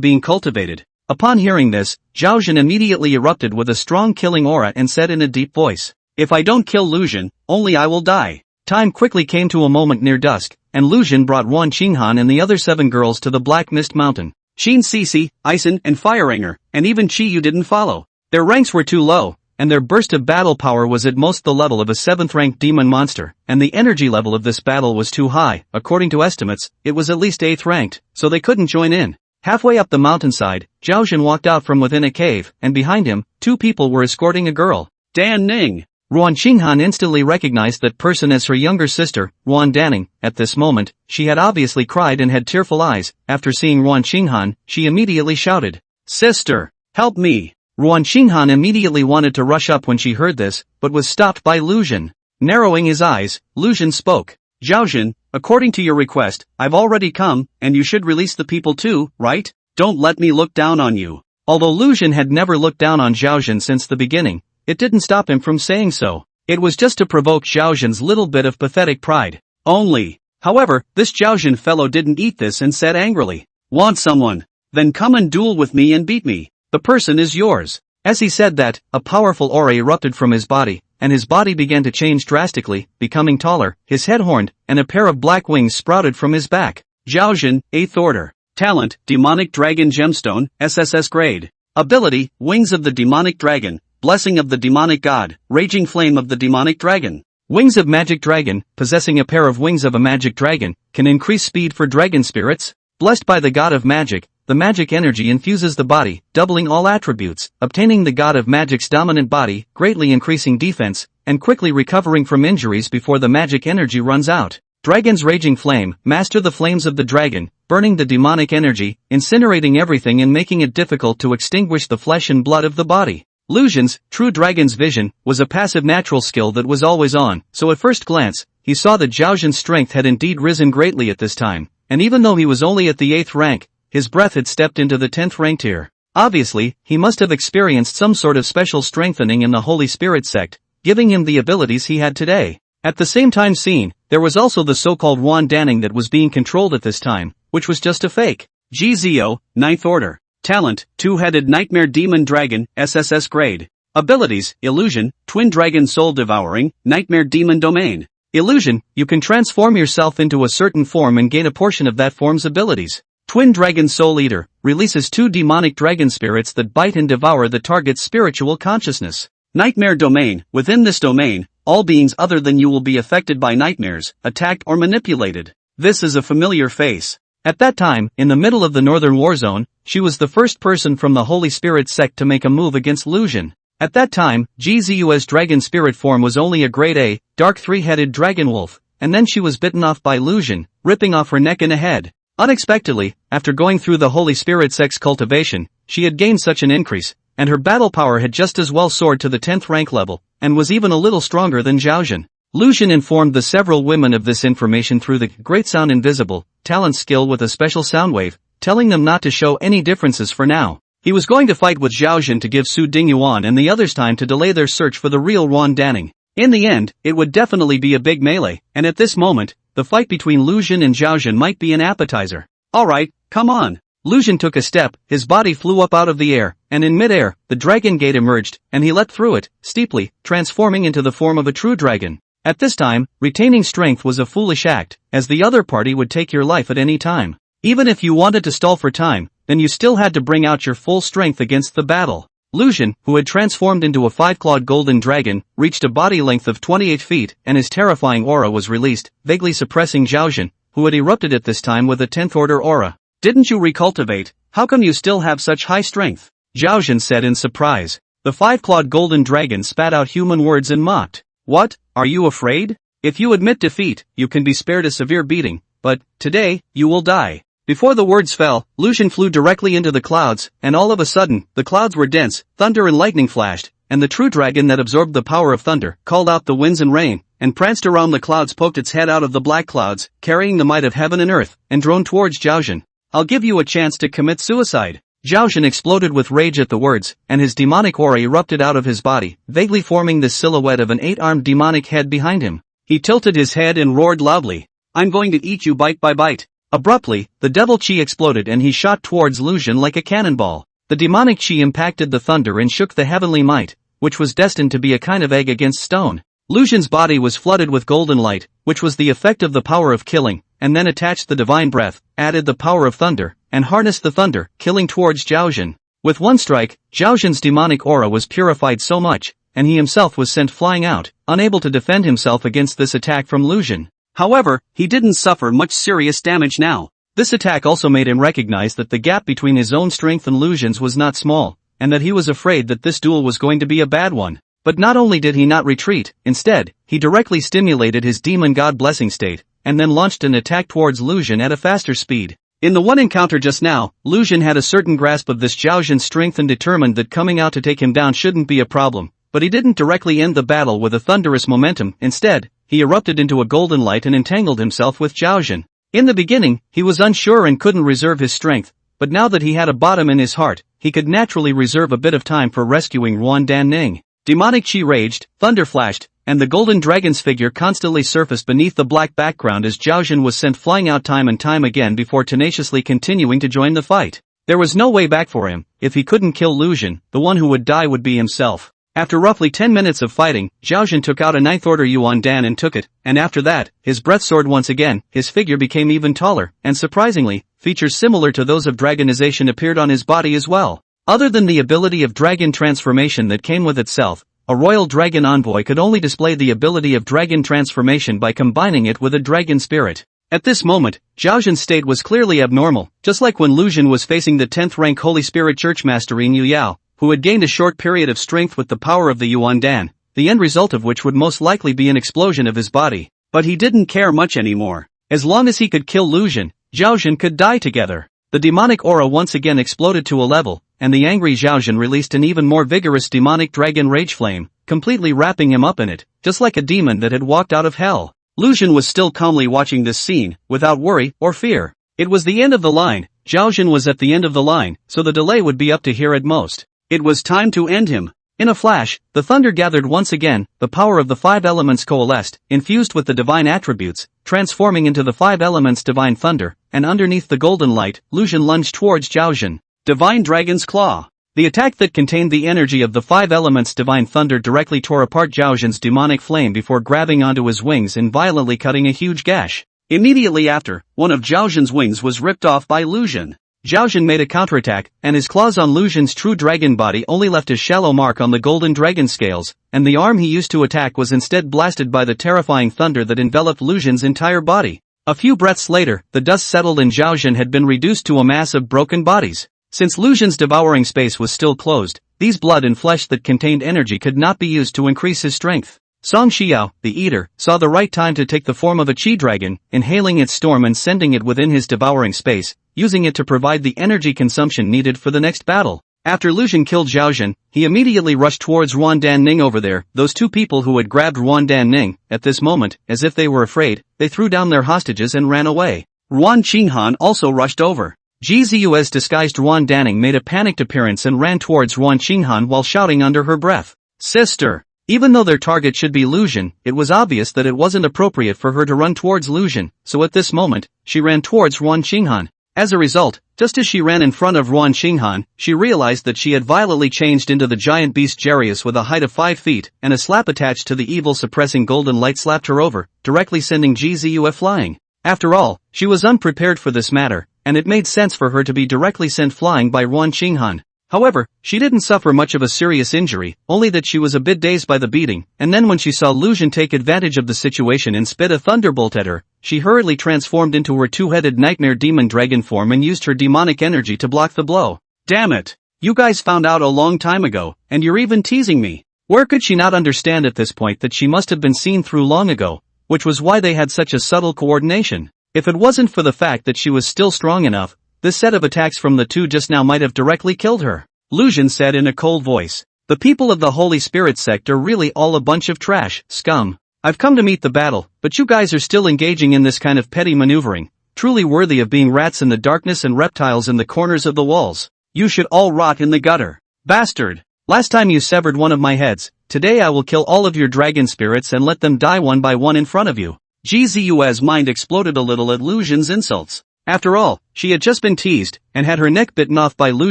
being cultivated. Upon hearing this, Zhaojin immediately erupted with a strong killing aura and said in a deep voice, if I don't kill Lucian, only I will die. Time quickly came to a moment near dusk, and Lucian brought Wan Qinghan and the other 7 girls to the Black Mist Mountain. Xin Cece, Ison, and Fireranger, and even Chi Yu didn't follow. Their ranks were too low, and their burst of battle power was at most the level of a 7th-ranked demon monster, and the energy level of this battle was too high. According to estimates, it was at least 8th-ranked, so they couldn't join in. Halfway up the mountainside, Zhaojin walked out from within a cave, and behind him, 2 people were escorting a girl. Dan Ning. Ruan Qinghan instantly recognized that person as her younger sister, Ruan Danning. At this moment, she had obviously cried and had tearful eyes. After seeing Ruan Qinghan, she immediately shouted, Sister, help me. Ruan Qinghan immediately wanted to rush up when she heard this, but was stopped by Lucian. Narrowing his eyes, Lucian spoke. Zhaojin, according to your request, I've already come, and you should release the people too, right? Don't let me look down on you. Although Lucian had never looked down on Zhaojin since the beginning, it didn't stop him from saying so. It was just to provoke Zhaojin's little bit of pathetic pride. Only. However, this Zhaojin fellow didn't eat this and said angrily, want someone? Then come and duel with me and beat me. The person is yours. As he said that, a powerful aura erupted from his body, and his body began to change drastically, becoming taller, his head horned, and a pair of black wings sprouted from his back. Zhaojin, 8th order. Talent, Demonic Dragon Gemstone, SSS grade. Ability, Wings of the Demonic Dragon. Blessing of the Demonic God, Raging Flame of the Demonic Dragon. Wings of Magic Dragon, possessing a pair of wings of a magic dragon, can increase speed for dragon spirits. Blessed by the God of Magic, the magic energy infuses the body, doubling all attributes, obtaining the God of Magic's dominant body, greatly increasing defense, and quickly recovering from injuries before the magic energy runs out. Dragon's Raging Flame, master the flames of the dragon, burning the demonic energy, incinerating everything and making it difficult to extinguish the flesh and blood of the body. Lucian's, True Dragon's Vision, was a passive natural skill that was always on, so at first glance, he saw that Zhaojin's strength had indeed risen greatly at this time, and even though he was only at the 8th rank, his breath had stepped into the 10th rank tier. Obviously, he must have experienced some sort of special strengthening in the Holy Spirit sect, giving him the abilities he had today. At the same time seen, there was also the so-called Wan Danning that was being controlled at this time, which was just a fake. Gzio, 9th order. Talent, Two-Headed Nightmare Demon Dragon, SSS grade. Abilities, Illusion, Twin Dragon Soul Devouring, Nightmare Demon Domain. Illusion, you can transform yourself into a certain form and gain a portion of that form's abilities. Twin Dragon Soul Eater releases 2 demonic dragon spirits that bite and devour the target's spiritual consciousness. Nightmare Domain. Within this domain, all beings other than you will be affected by nightmares, attacked or manipulated. This is a familiar face. At that time, in the middle of the Northern War Zone, she was the first person from the Holy Spirit sect to make a move against Lucian. At that time, GZU's dragon spirit form was only a grade A, dark 3-headed dragon wolf, and then she was bitten off by Lucian, ripping off her neck and a head. Unexpectedly, after going through the Holy Spirit sect's cultivation, she had gained such an increase, and her battle power had just as well soared to the 10th rank level, and was even a little stronger than Zhaoxin. Lucian informed the several women of this information through the Great Sound Invisible talent skill with a special sound wave, telling them not to show any differences for now. He was going to fight with Zhaoxin to give Su Dingyuan and the others time to delay their search for the real Ruan Danning. In the end, it would definitely be a big melee, and at this moment, the fight between Lucian and Zhaoxin might be an appetizer. Alright, come on. Lucian took a step, his body flew up out of the air, and in midair, the dragon gate emerged, and he leapt through it, steeply, transforming into the form of a true dragon. At this time, retaining strength was a foolish act, as the other party would take your life at any time. Even if you wanted to stall for time, then you still had to bring out your full strength against the battle. Lucian, who had transformed into a 5-clawed golden dragon, reached a body length of 28 feet, and his terrifying aura was released, vaguely suppressing Zhaoxin, who had erupted at this time with a 10th order aura. Didn't you recultivate? How come you still have such high strength? Zhaoxin said in surprise. The 5-clawed golden dragon spat out human words and mocked. What? Are you afraid? If you admit defeat, you can be spared a severe beating, but, today, you will die. Before the words fell, Lucian flew directly into the clouds, and all of a sudden, the clouds were dense, thunder and lightning flashed, and the true dragon that absorbed the power of thunder, called out the winds and rain, and pranced around the clouds, poked its head out of the black clouds, carrying the might of heaven and earth, and droned towards Zhaoxin. I'll give you a chance to commit suicide. Zhaoxin exploded with rage at the words, and his demonic aura erupted out of his body, vaguely forming the silhouette of an 8-armed demonic head behind him. He tilted his head and roared loudly. I'm going to eat you bite by bite. Abruptly, the devil chi exploded and he shot towards Lucian like a cannonball. The demonic chi impacted the thunder and shook the heavenly might, which was destined to be a kind of egg against stone. Lucian's body was flooded with golden light, which was the effect of the power of killing, and then attached the divine breath, added the power of thunder, and harnessed the thunder, killing towards Zhaoxin. With one strike, Zhaoxin's demonic aura was purified so much, and he himself was sent flying out, unable to defend himself against this attack from Lucian. However, he didn't suffer much serious damage now. This attack also made him recognize that the gap between his own strength and Lucian's was not small, and that he was afraid that this duel was going to be a bad one. But not only did he not retreat, instead, he directly stimulated his demon god blessing state, and then launched an attack towards Lucian at a faster speed. In the one encounter just now, Lucian had a certain grasp of this Zhaoxin's strength and determined that coming out to take him down shouldn't be a problem, but he didn't directly end the battle with a thunderous momentum. Instead, he erupted into a golden light and entangled himself with Zhaoxin. In the beginning, he was unsure and couldn't reserve his strength, but now that he had a bottom in his heart, he could naturally reserve a bit of time for rescuing Ruan Dan. Demonic chi raged, thunder flashed, and the golden dragon's figure constantly surfaced beneath the black background as Zhaoxin was sent flying out time and time again before tenaciously continuing to join the fight. There was no way back for him. If he couldn't kill Lucian, the one who would die would be himself. After roughly 10 minutes of fighting, Zhaoxin took out a 9th order Yuan Dan and took it, and after that, his breath soared once again, his figure became even taller, and surprisingly, features similar to those of dragonization appeared on his body as well. Other than the ability of dragon transformation that came with itself, a royal dragon envoy could only display the ability of dragon transformation by combining it with a dragon spirit. At this moment, Zhaoxin's state was clearly abnormal, just like when Lucian was facing the 10th rank Holy Spirit Churchmaster Yu Yao, who had gained a short period of strength with the power of the Yuan Dan, the end result of which would most likely be an explosion of his body. But he didn't care much anymore. As long as he could kill Lucian, Zhaoxin could die together. The demonic aura once again exploded to a level, and the angry Zhaoxin released an even more vigorous demonic dragon rage flame, completely wrapping him up in it, just like a demon that had walked out of hell. Lucian was still calmly watching this scene, without worry or fear. It was the end of the line. Zhaoxin was at the end of the line, so the delay would be up to here at most. It was time to end him. In a flash, the thunder gathered once again, the power of the 5 elements coalesced, infused with the divine attributes, transforming into the 5 elements divine thunder, and underneath the golden light, Lucian lunged towards Zhaoxin. Divine Dragon's Claw. The attack that contained the energy of the 5 elements divine thunder directly tore apart Zhaoxin's demonic flame before grabbing onto his wings and violently cutting a huge gash. Immediately after, one of Zhao Zhan's wings was ripped off by Lu Zhan. Zhao Zhan made a counterattack, and his claws on Lu Zhan's true dragon body only left a shallow mark on the golden dragon scales, and the arm he used to attack was instead blasted by the terrifying thunder that enveloped Lu Zhan's entire body. A few breaths later, the dust settled and Zhao Zhan had been reduced to a mass of broken bodies. Since Lu Zhan's devouring space was still closed, these blood and flesh that contained energy could not be used to increase his strength. Song Xiao, the eater, saw the right time to take the form of a chi dragon, inhaling its storm and sending it within his devouring space, using it to provide the energy consumption needed for the next battle. After Lu Zhan killed Zhao Zhan, he immediately rushed towards Ruan Dan Ning over there. Those two people who had grabbed Ruan Dan Ning, at this moment, as if they were afraid, they threw down their hostages and ran away. Ruan Qinghan also rushed over. Ji Ziyue's disguised Ruan Danning made a panicked appearance and ran towards Ruan Qinghan while shouting under her breath, "Sister!" Even though their target should be Lu Zhan, it was obvious that it wasn't appropriate for her to run towards Lu Zhan, so at this moment, she ran towards Ruan Qinghan. As a result, just as she ran in front of Ruan Qinghan, she realized that she had violently changed into the giant beast Jarius with a height of 5 feet, and a slap attached to the evil suppressing golden light slapped her over, directly sending Ji Ziyue flying. After all, she was unprepared for this matter, and it made sense for her to be directly sent flying by Ruan Qinghan. However, she didn't suffer much of a serious injury, only that she was a bit dazed by the beating, and then when she saw Lu Zhan take advantage of the situation and spit a thunderbolt at her, she hurriedly transformed into her two-headed nightmare demon dragon form and used her demonic energy to block the blow. Damn it! You guys found out a long time ago, and you're even teasing me. Where could she not understand at this point that she must have been seen through long ago, which was why they had such a subtle coordination? If it wasn't for the fact that she was still strong enough, this set of attacks from the two just now might have directly killed her. Lu Zhan said in a cold voice. The people of the Holy Spirit sect are really all a bunch of trash, scum. I've come to meet the battle, but you guys are still engaging in this kind of petty maneuvering, truly worthy of being rats in the darkness and reptiles in the corners of the walls. You should all rot in the gutter. Bastard! Last time you severed one of my heads, today I will kill all of your dragon spirits and let them die one by one in front of you. Ji Ziyue's mind exploded a little at Lu Zhan's insults. After all, she had just been teased, and had her neck bitten off by Lu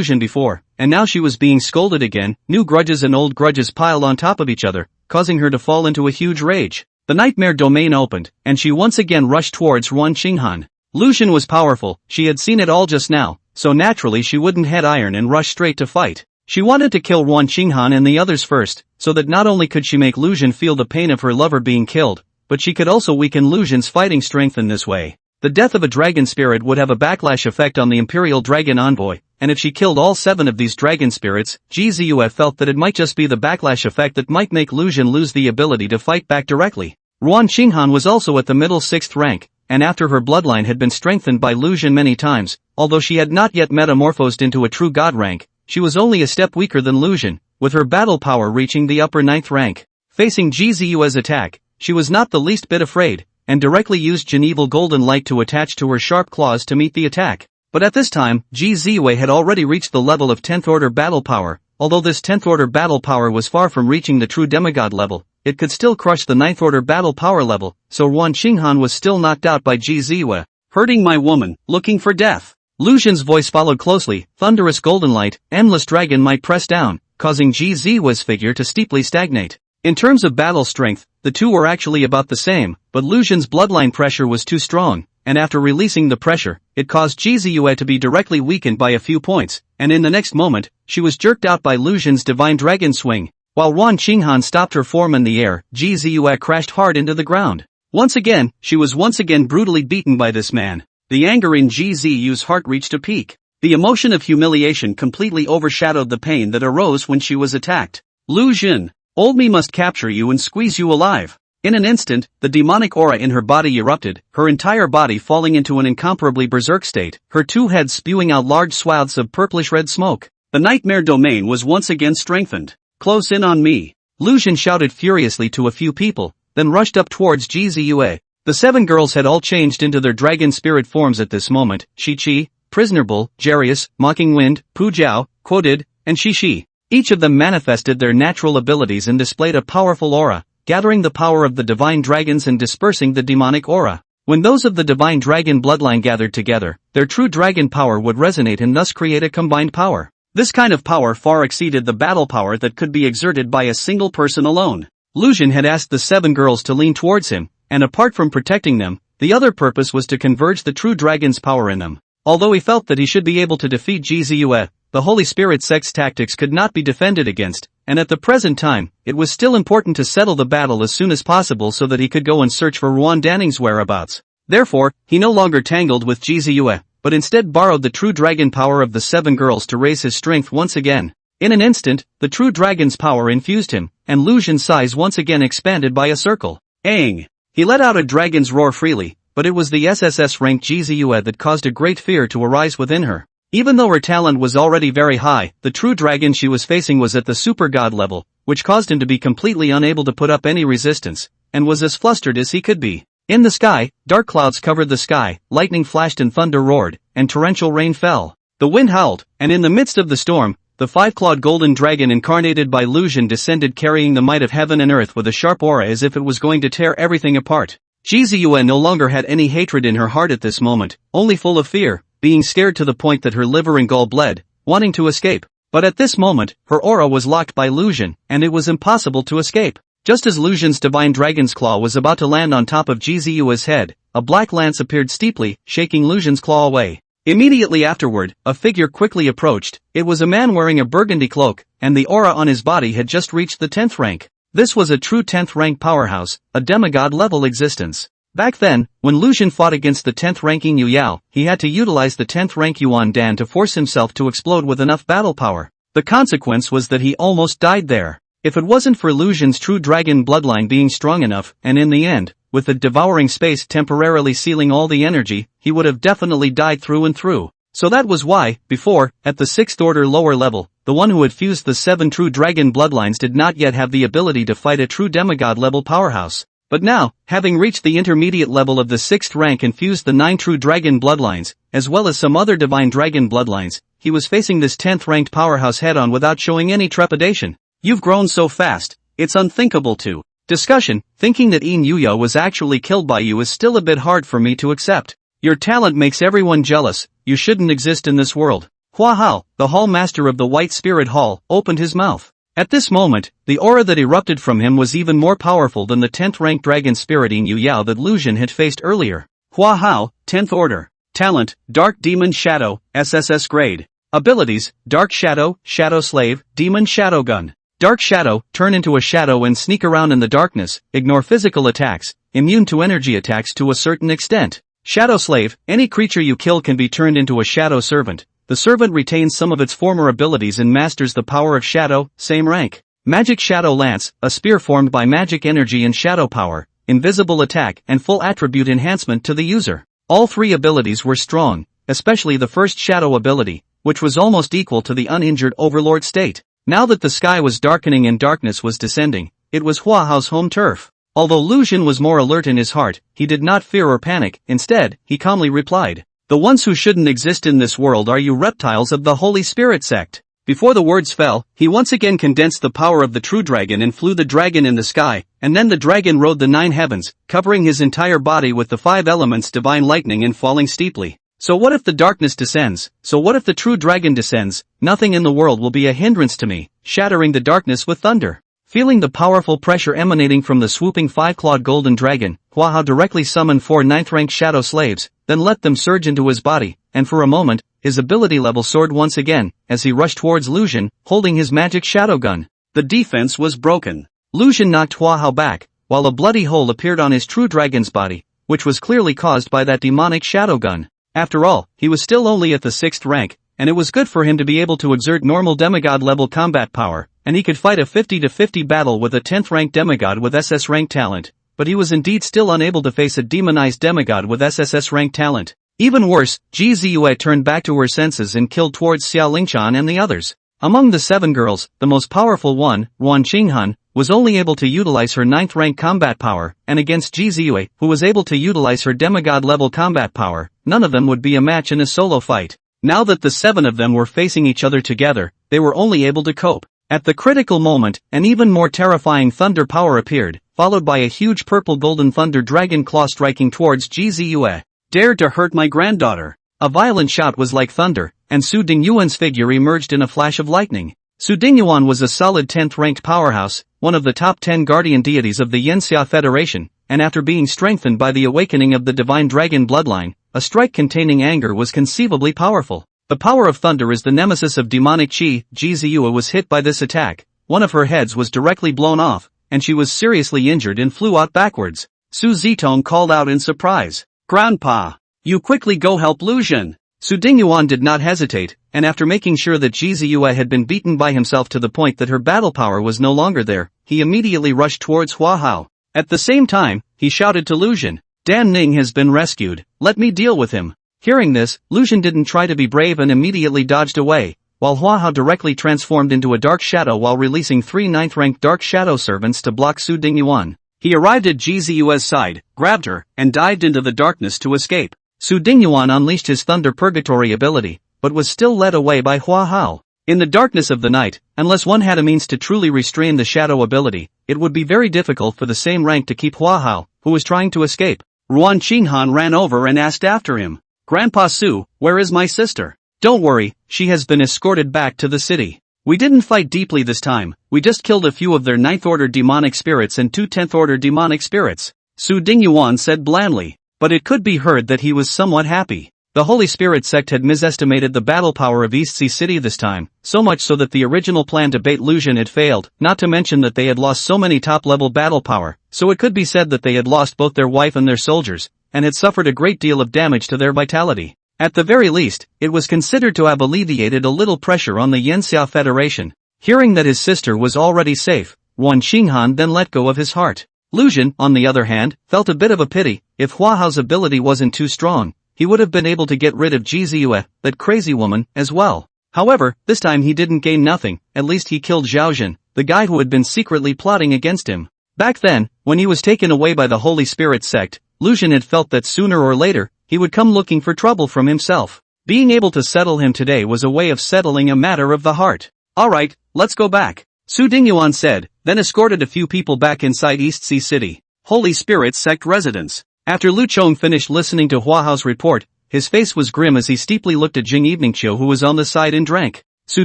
Zhan before, and now she was being scolded again. New grudges and old grudges piled on top of each other, causing her to fall into a huge rage. The nightmare domain opened, and she once again rushed towards Ruan Qinghan. Lu Zhan was powerful, she had seen it all just now, so naturally she wouldn't head iron and rush straight to fight. She wanted to kill Ruan Qinghan and the others first, so that not only could she make Lu Zhan feel the pain of her lover being killed, but she could also weaken Lu Zhan's fighting strength in this way. The death of a dragon spirit would have a backlash effect on the Imperial Dragon Envoy, and if she killed all 7 of these dragon spirits, Ji Ziyue felt that it might just be the backlash effect that might make Lu Zhan lose the ability to fight back directly. Ruan Qinghan was also at the middle 6th rank, and after her bloodline had been strengthened by Lu Zhan many times, although she had not yet metamorphosed into a true god rank, she was only a step weaker than Lu Zhan, with her battle power reaching the upper 9th rank. Facing Ji Ziyue's attack, she was not the least bit afraid, and directly used Geneval Golden Light to attach to her sharp claws to meet the attack. But at this time, Ji Ziyue had already reached the level of 10th order battle power. Although this 10th order battle power was far from reaching the true demigod level, it could still crush the 9th order battle power level, so Ruan Qinghan was still knocked out by Ji Ziyue. Hurting my woman, looking for death. Lu Zhan's voice followed closely. Thunderous golden light, endless dragon might press down, causing Ji Ziyue's figure to steeply stagnate. In terms of battle strength, the two were actually about the same, but Lu Zhan's bloodline pressure was too strong, and after releasing the pressure, it caused Ji Ziyue to be directly weakened by a few points, and in the next moment, she was jerked out by Lu Zhan's divine dragon swing. While Ruan Qinghan stopped her form in the air, Ji Ziyue crashed hard into the ground. Once again, she was once again brutally beaten by this man. The anger in Ji Ziyue's heart reached a peak. The emotion of humiliation completely overshadowed the pain that arose when she was attacked. Lu Zhan, old me must capture you and squeeze you alive. In an instant, the demonic aura in her body erupted, her entire body falling into an incomparably berserk state, her two heads spewing out large swaths of purplish-red smoke. The nightmare domain was once again strengthened. Close in on me. Lu Zhan shouted furiously to a few people, then rushed up towards Ji Ziyue. The 7 girls had all changed into their dragon spirit forms at this moment: Shi-Chi, Prisoner Bull, Jarius, Mocking Wind, Pu Jiao, Quodid, and Shi-Shi. Each of them manifested their natural abilities and displayed a powerful aura, gathering the power of the divine dragons and dispersing the demonic aura. When those of the divine dragon bloodline gathered together, their true dragon power would resonate and thus create a combined power. This kind of power far exceeded the battle power that could be exerted by a single person alone. Lu Zhan had asked the 7 girls to lean towards him, and apart from protecting them, The other purpose was to converge the true dragon's power in them. Although he felt that he should be able to defeat Jizue, the Holy Spirit sect's tactics could not be defended against, and at the present time, it was still important to settle the battle as soon as possible so that he could go and search for Ruan Danning's whereabouts. Therefore, he no longer tangled with Jizue, but instead borrowed the true dragon power of the 7 girls to raise his strength once again. In an instant, the true dragon's power infused him, and Lu Xun's size once again expanded by a circle. Aang! He let out a dragon's roar freely, but it was the SSS-ranked Jizue that caused a great fear to arise within her. Even though her talent was already very high, the true dragon she was facing was at the super god level, which caused him to be completely unable to put up any resistance, and was as flustered as he could be. In the sky, dark clouds covered the sky, lightning flashed and thunder roared, and torrential rain fell. The wind howled, and in the midst of the storm, the 5-clawed golden dragon incarnated by Lu Xun descended carrying the might of heaven and earth with a sharp aura as if it was going to tear everything apart. Jizue no longer had any hatred in her heart at this moment, only full of fear, being scared to the point that her liver and gall bled, wanting to escape. But at this moment, her aura was locked by Lu Xun, and it was impossible to escape. Just as Lu Xun's divine dragon's claw was about to land on top of Jizue's head, a black lance appeared steeply, shaking Lu Xun's claw away. Immediately afterward, a figure quickly approached. It was a man wearing a burgundy cloak, and the aura on his body had just reached the 10th rank. This was a true 10th rank powerhouse, a demigod-level existence. Back then, when Lu Xun fought against the 10th ranking Yu Yao, he had to utilize the 10th rank Yuan Dan to force himself to explode with enough battle power. The consequence was that he almost died there. If it wasn't for Lu Xun's true dragon bloodline being strong enough, and in the end, with the devouring space temporarily sealing all the energy, he would have definitely died through and through. So that was why, before, at the 6th order lower level, the one who had fused the 7 true dragon bloodlines did not yet have the ability to fight a true demigod level powerhouse. But now, having reached the intermediate level of the 6th rank and fused the 9 true dragon bloodlines, as well as some other divine dragon bloodlines, he was facing this 10th ranked powerhouse head-on without showing any trepidation. You've grown so fast, it's unthinkable to. Discussion, thinking that Yin Yuya was actually killed by you is still a bit hard for me to accept. Your talent makes everyone jealous, you shouldn't exist in this world. Hua Hao, the hall master of the White Spirit Hall, opened his mouth. At this moment, the aura that erupted from him was even more powerful than the 10th ranked dragon spirit Yin Yuyao that Lu Xun had faced earlier. Hua Hao, 10th order. Talent, Dark Demon Shadow, SSS grade. Abilities, Dark Shadow, Shadow Slave, Demon Shadow Gun. Dark Shadow, turn into a shadow and sneak around in the darkness, ignore physical attacks, immune to energy attacks to a certain extent. Shadow Slave, any creature you kill can be turned into a shadow servant. The servant retains some of its former abilities and masters the power of shadow, same rank. Magic Shadow Lance, a spear formed by magic energy and shadow power, invisible attack and full attribute enhancement to the user. All 3 abilities were strong, especially the first shadow ability, which was almost equal to the uninjured overlord state. Now that the sky was darkening and darkness was descending, it was Hua Hao's home turf. Although Lu Xun was more alert in his heart, he did not fear or panic, instead, he calmly replied, "The ones who shouldn't exist in this world are you reptiles of the Holy Spirit sect." Before the words fell, he once again condensed the power of the true dragon and flew the dragon in the sky, and then the dragon rode the 9 heavens, covering his entire body with the 5 elements divine lightning and falling steeply. So what if the darkness descends? So what if the true dragon descends? Nothing in the world will be a hindrance to me, shattering the darkness with thunder. Feeling the powerful pressure emanating from the swooping 5-clawed golden dragon, Hua Hao directly summoned 4 9th-rank shadow slaves, then let them surge into his body, and for a moment, his ability level soared once again, as he rushed towards Lu Xun, holding his magic shadow gun. The defense was broken. Lu Xun knocked Hua Hao back, while a bloody hole appeared on his true dragon's body, which was clearly caused by that demonic shadow gun. After all, he was still only at the 6th rank, and it was good for him to be able to exert normal demigod-level combat power, and he could fight a 50-50 battle with a 10th-rank demigod with SS-rank talent, but he was indeed still unable to face a demonized demigod with SSS-rank talent. Even worse, Ji Ziyue turned back to her senses and killed towards Xiao Lingchan and the others. Among the 7 girls, the most powerful one, Ruan Qinghan, was only able to utilize her 9th-rank combat power, and against Ji Ziyue, who was able to utilize her demigod-level combat power, none of them would be a match in a solo fight. Now that the 7 of them were facing each other together, they were only able to cope. At the critical moment, an even more terrifying thunder power appeared, followed by a huge purple golden thunder dragon claw striking towards Ji Ziyue. Dared to hurt my granddaughter. A violent shout was like thunder, and Su Dingyuan's figure emerged in a flash of lightning. Su Dingyuan was a solid 10th-ranked powerhouse, one of the top 10 guardian deities of the Yanxia Federation, and after being strengthened by the awakening of the divine dragon bloodline, a strike containing anger was conceivably powerful. The power of thunder is the nemesis of demonic chi. Jizua was hit by this attack, one of her heads was directly blown off, and she was seriously injured and flew out backwards. Su Zitong called out in surprise, "Grandpa! You quickly go help Lu Zhen." Su Dingyuan did not hesitate, and after making sure that Jizua had been beaten by himself to the point that her battle power was no longer there, he immediately rushed towards Hua Hao. At the same time, he shouted to Lu Zhen, "Dan Ning has been rescued, let me deal with him." Hearing this, Lu Zhen didn't try to be brave and immediately dodged away, while Hua Hao directly transformed into a dark shadow while releasing 3 9th-ranked dark shadow servants to block Su Dingyuan. He arrived at Jizua's side, grabbed her, and dived into the darkness to escape. Su Dingyuan unleashed his Thunder Purgatory ability, but was still led away by Hua Hao. In the darkness of the night, unless one had a means to truly restrain the shadow ability, it would be very difficult for the same rank to keep Hua Hao, who was trying to escape. Ruan Qinghan ran over and asked after him, "Grandpa Su, where is my sister?" "Don't worry, she has been escorted back to the city. We didn't fight deeply this time, we just killed a few of their 9th-order demonic spirits and 2 10th-order demonic spirits," Su Dingyuan said blandly. But it could be heard that he was somewhat happy. The Holy Spirit sect had misestimated the battle power of East Sea City this time, so much so that the original plan to bait Lu Zhen had failed, not to mention that they had lost so many top-level battle power, so it could be said that they had lost both their wife and their soldiers, and had suffered a great deal of damage to their vitality. At the very least, it was considered to have alleviated a little pressure on the Yanxia Federation. Hearing that his sister was already safe, Ruan Qinghan then let go of his heart. Lu Zhen, on the other hand, felt a bit of a pity. If Hua Hao's ability wasn't too strong, he would have been able to get rid of Jizua, that crazy woman, as well. However, this time he didn't gain nothing, at least he killed Zhao Zhen, the guy who had been secretly plotting against him. Back then, when he was taken away by the Holy Spirit sect, Lu Zhen had felt that sooner or later, he would come looking for trouble from himself. Being able to settle him today was a way of settling a matter of the heart. "Alright, let's go back," Su Dingyuan said, then escorted a few people back inside East Sea City, Holy Spirit sect residence. After Lu Chong finished listening to Hua Hao's report, his face was grim as he steeply looked at Jing Eveningqiu, who was on the side and drank. Su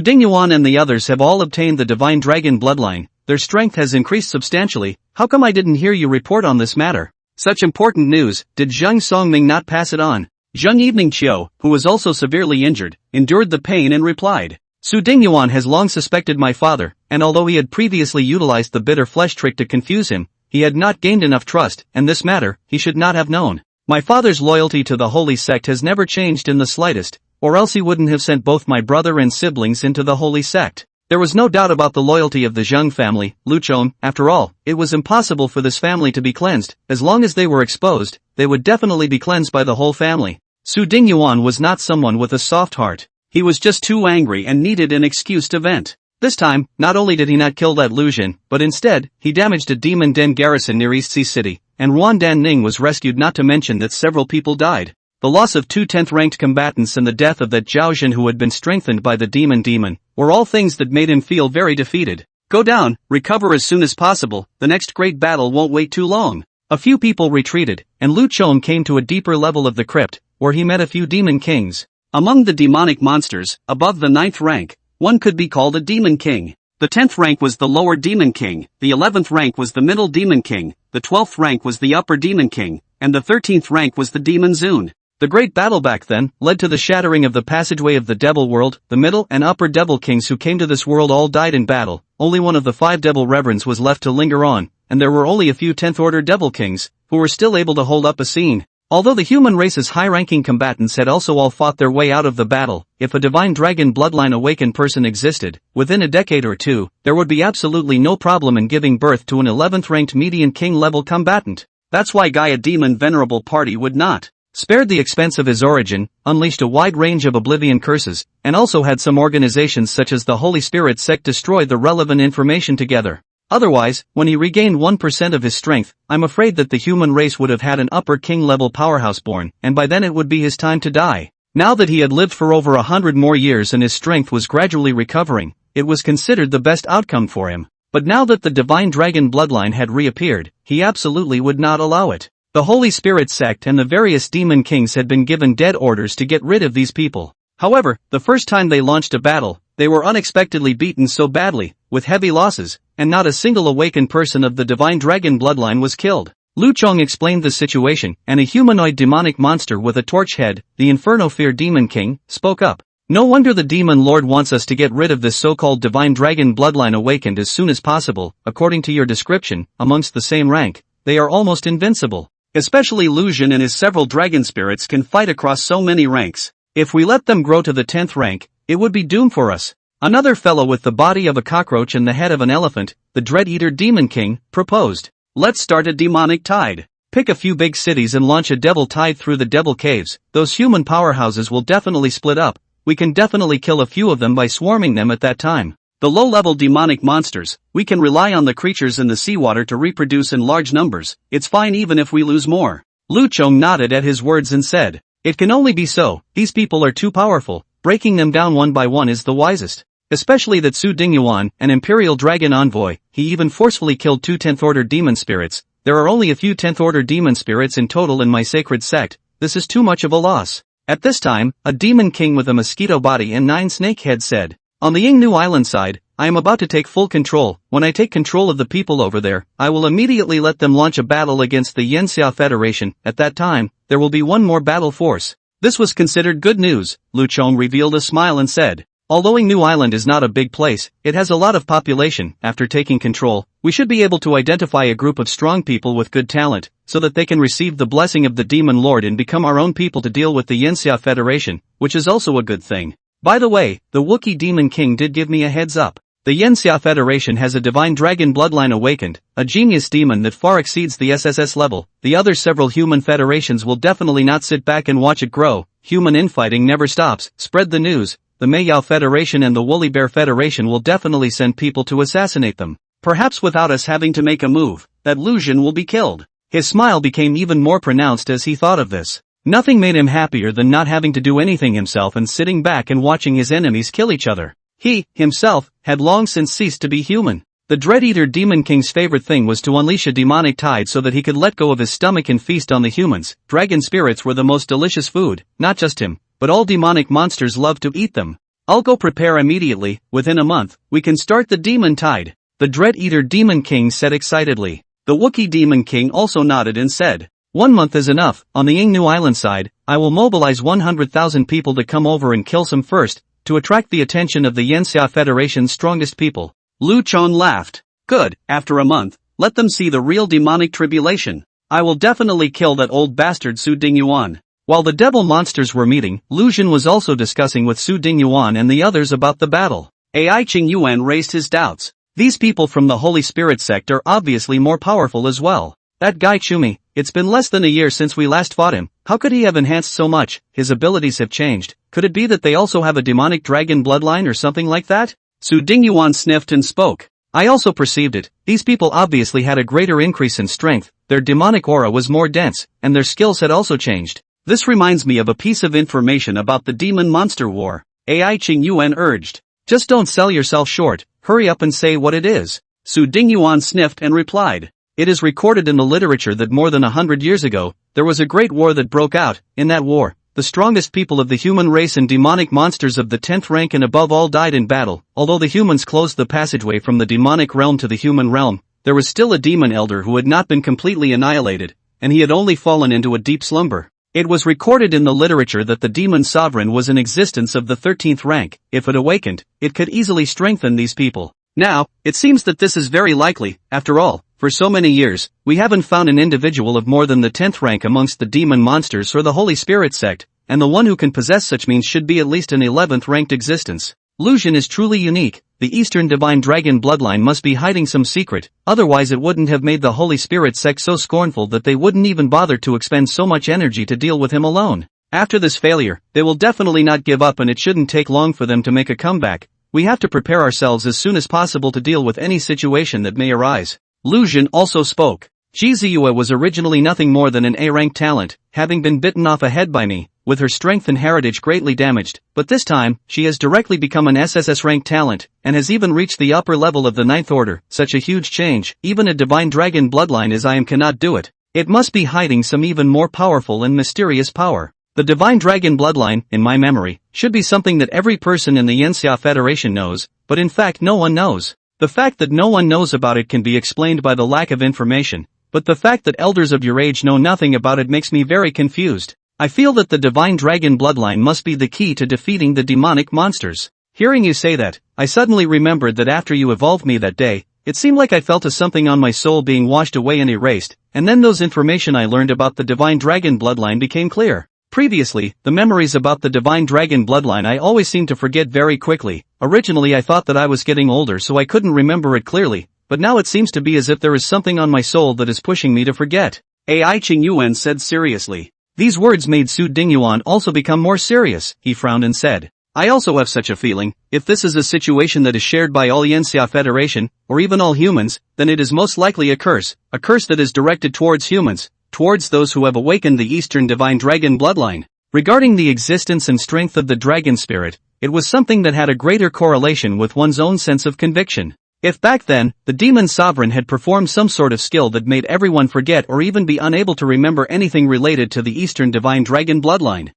Dingyuan and the others have all obtained the divine dragon bloodline, their strength has increased substantially. How come I didn't hear you report on this matter? Such important news, did Zhang Songming not pass it on? Zhang Eveningqiu, who was also severely injured, endured the pain and replied, "Su Dingyuan has long suspected my father, and although he had previously utilized the bitter flesh trick to confuse him, he had not gained enough trust, and this matter, he should not have known. My father's loyalty to the holy sect has never changed in the slightest, or else he wouldn't have sent both my brother and siblings into the holy sect." There was no doubt about the loyalty of the Zhang family, Lu Chong. After all, it was impossible for this family to be cleansed. As long as they were exposed, they would definitely be cleansed by the whole family. Su Dingyuan was not someone with a soft heart. He was just too angry and needed an excuse to vent. This time, not only did he not kill that Lu Zhen, but instead, he damaged a demon den garrison near East Sea City, and Ruan Dan Ning was rescued, not to mention that several people died. The loss of 2 10th-ranked combatants and the death of that Zhao Zhen who had been strengthened by the demon were all things that made him feel very defeated. Go down, recover as soon as possible, the next great battle won't wait too long. A few people retreated, and Lu Chong came to a deeper level of the crypt, where he met a few demon kings. Among the demonic monsters, above the 9th rank, one could be called a demon king. The 10th rank was the lower demon king, the 11th rank was the middle demon king, the 12th rank was the upper demon king, and the 13th rank was the demon zune. The great battle back then led to the shattering of the passageway of the devil world. The middle and upper devil kings who came to this world all died in battle. Only one of the 5 devil reverends was left to linger on, and there were only a few 10th order devil kings who were still able to hold up a scene. Although the human race's high-ranking combatants had also all fought their way out of the battle, if a divine dragon bloodline awakened person existed, within a decade or two, there would be absolutely no problem in giving birth to an 11th-ranked median king-level combatant. That's why Gaia Demon Venerable Party would not spared the expense of his origin, unleashed a wide range of oblivion curses, and also had some organizations such as the Holy Spirit sect destroy the relevant information together. Otherwise, when he regained 1% of his strength, I'm afraid that the human race would have had an upper king-level powerhouse born, and by then it would be his time to die. Now that he had lived for over 100 more years and his strength was gradually recovering, it was considered the best outcome for him. But now that the divine dragon bloodline had reappeared, he absolutely would not allow it. The Holy Spirit sect and the various demon kings had been given dead orders to get rid of these people. However, the first time they launched a battle, they were unexpectedly beaten so badly, with heavy losses, and not a single awakened person of the divine dragon bloodline was killed. Lu Chong explained the situation, and a humanoid demonic monster with a torch head, the Inferno Fear Demon King, spoke up. No wonder the Demon Lord wants us to get rid of this so-called divine dragon bloodline awakened as soon as possible. According to your description, amongst the same rank, they are almost invincible. Especially Lu Xun and his several dragon spirits can fight across so many ranks. If we let them grow to the 10th rank, it would be doom for us. Another fellow with the body of a cockroach and the head of an elephant, the Dread-Eater Demon King, proposed. Let's start a demonic tide. Pick a few big cities and launch a devil tide through the devil caves. Those human powerhouses will definitely split up. We can definitely kill a few of them by swarming them at that time. The low-level demonic monsters, we can rely on the creatures in the seawater to reproduce in large numbers. It's fine even if we lose more. Lu Chong nodded at his words and said, it can only be so. These people are too powerful. Breaking them down one by one is the wisest. Especially that Su Dingyuan, an Imperial Dragon envoy, he even forcefully killed 2 10th Order demon spirits. There are only a few 10th Order demon spirits in total in my sacred sect. This is too much of a loss. At this time, a demon king with a mosquito body and 9 snake heads said, on the Yingnu Island side, I am about to take full control. When I take control of the people over there, I will immediately let them launch a battle against the Yanxia Federation. At that time, there will be one more battle force. This was considered good news. Lu Chong revealed a smile and said, although Yingnu Island is not a big place, it has a lot of population. After taking control, we should be able to identify a group of strong people with good talent, so that they can receive the blessing of the Demon Lord and become our own people to deal with the Yanxia Federation, which is also a good thing. By the way, the Wookiee Demon King did give me a heads up. The Yanxia Federation has a divine dragon bloodline awakened, a genius demon that far exceeds the SSS level. The other several human federations will definitely not sit back and watch it grow. Human infighting never stops. Spread the news. The Meiyao Federation and the Woolly Bear Federation will definitely send people to assassinate them. Perhaps without us having to make a move, that Lu Xun will be killed. His smile became even more pronounced as he thought of this. Nothing made him happier than not having to do anything himself and sitting back and watching his enemies kill each other. He, himself, had long since ceased to be human. The Dread-Eater Demon King's favorite thing was to unleash a demonic tide so that he could let go of his stomach and feast on the humans. Dragon spirits were the most delicious food, not just him, but all demonic monsters loved to eat them. I'll go prepare immediately. Within a month, we can start the demon tide. The Dread-Eater Demon King said excitedly. The Wookiee Demon King also nodded and said, 1 month is enough. On the Yingnu Island side, I will mobilize 100,000 people to come over and kill some first, to attract the attention of the Yanxia Federation's strongest people. Lu Chong laughed. Good, after a month, let them see the real demonic tribulation. I will definitely kill that old bastard Su Dingyuan. While the devil monsters were meeting, Lu Xun was also discussing with Su Dingyuan and the others about the battle. Ai Qing Yuan raised his doubts. These people from the Holy Spirit sect are obviously more powerful as well. That guy Chumi, it's been less than a year since we last fought him. How could he have enhanced so much? His abilities have changed. Could it be that they also have a demonic dragon bloodline or something like that? Su Dingyuan sniffed and spoke. I also perceived it. These people obviously had a greater increase in strength, their demonic aura was more dense, and their skills had also changed. This reminds me of a piece of information about the demon monster war. Ai Qing Yuan urged. Just don't sell yourself short, hurry up and say what it is. Su Dingyuan sniffed and replied. It is recorded in the literature that more than 100 years ago, there was a great war that broke out. In that war, the strongest people of the human race and demonic monsters of the 10th rank and above all died in battle. Although the humans closed the passageway from the demonic realm to the human realm, there was still a demon elder who had not been completely annihilated, and he had only fallen into a deep slumber. It was recorded in the literature that the demon sovereign was in existence of the 13th rank. If it awakened, it could easily strengthen these people. Now, it seems that this is very likely. After all, for so many years, we haven't found an individual of more than the 10th rank amongst the demon monsters or the Holy Spirit sect, and the one who can possess such means should be at least an 11th ranked existence. Lu Xun is truly unique. The Eastern Divine Dragon bloodline must be hiding some secret, otherwise it wouldn't have made the Holy Spirit sect so scornful that they wouldn't even bother to expend so much energy to deal with him alone. After this failure, they will definitely not give up and it shouldn't take long for them to make a comeback. We have to prepare ourselves as soon as possible to deal with any situation that may arise. Lu Xun also spoke. Ji Ziyue was originally nothing more than an A-rank talent, having been bitten off a head by me, with her strength and heritage greatly damaged, but this time, she has directly become an SSS-ranked talent, and has even reached the upper level of the 9th order. Such a huge change, even a divine dragon bloodline as I am cannot do it. It must be hiding some even more powerful and mysterious power. The divine dragon bloodline, in my memory, should be something that every person in the Yanxia Federation knows, but in fact no one knows. The fact that no one knows about it can be explained by the lack of information, but the fact that elders of your age know nothing about it makes me very confused. I feel that the divine dragon bloodline must be the key to defeating the demonic monsters. Hearing you say that, I suddenly remembered that after you evolved me that day, it seemed like I felt something on my soul being washed away and erased, and then those information I learned about the divine dragon bloodline became clear. Previously, the memories about the divine dragon bloodline I always seemed to forget very quickly. Originally I thought that I was getting older so I couldn't remember it clearly, but now it seems to be as if there is something on my soul that is pushing me to forget. Ai Qingyuan said seriously. These words made Su Dingyuan also become more serious. He frowned and said, I also have such a feeling. If this is a situation that is shared by all Yanxia Federation, or even all humans, then it is most likely a curse that is directed towards humans, towards those who have awakened the Eastern Divine Dragon bloodline. Regarding the existence and strength of the dragon spirit, it was something that had a greater correlation with one's own sense of conviction. If back then, the demon sovereign had performed some sort of skill that made everyone forget or even be unable to remember anything related to the Eastern Divine Dragon bloodline,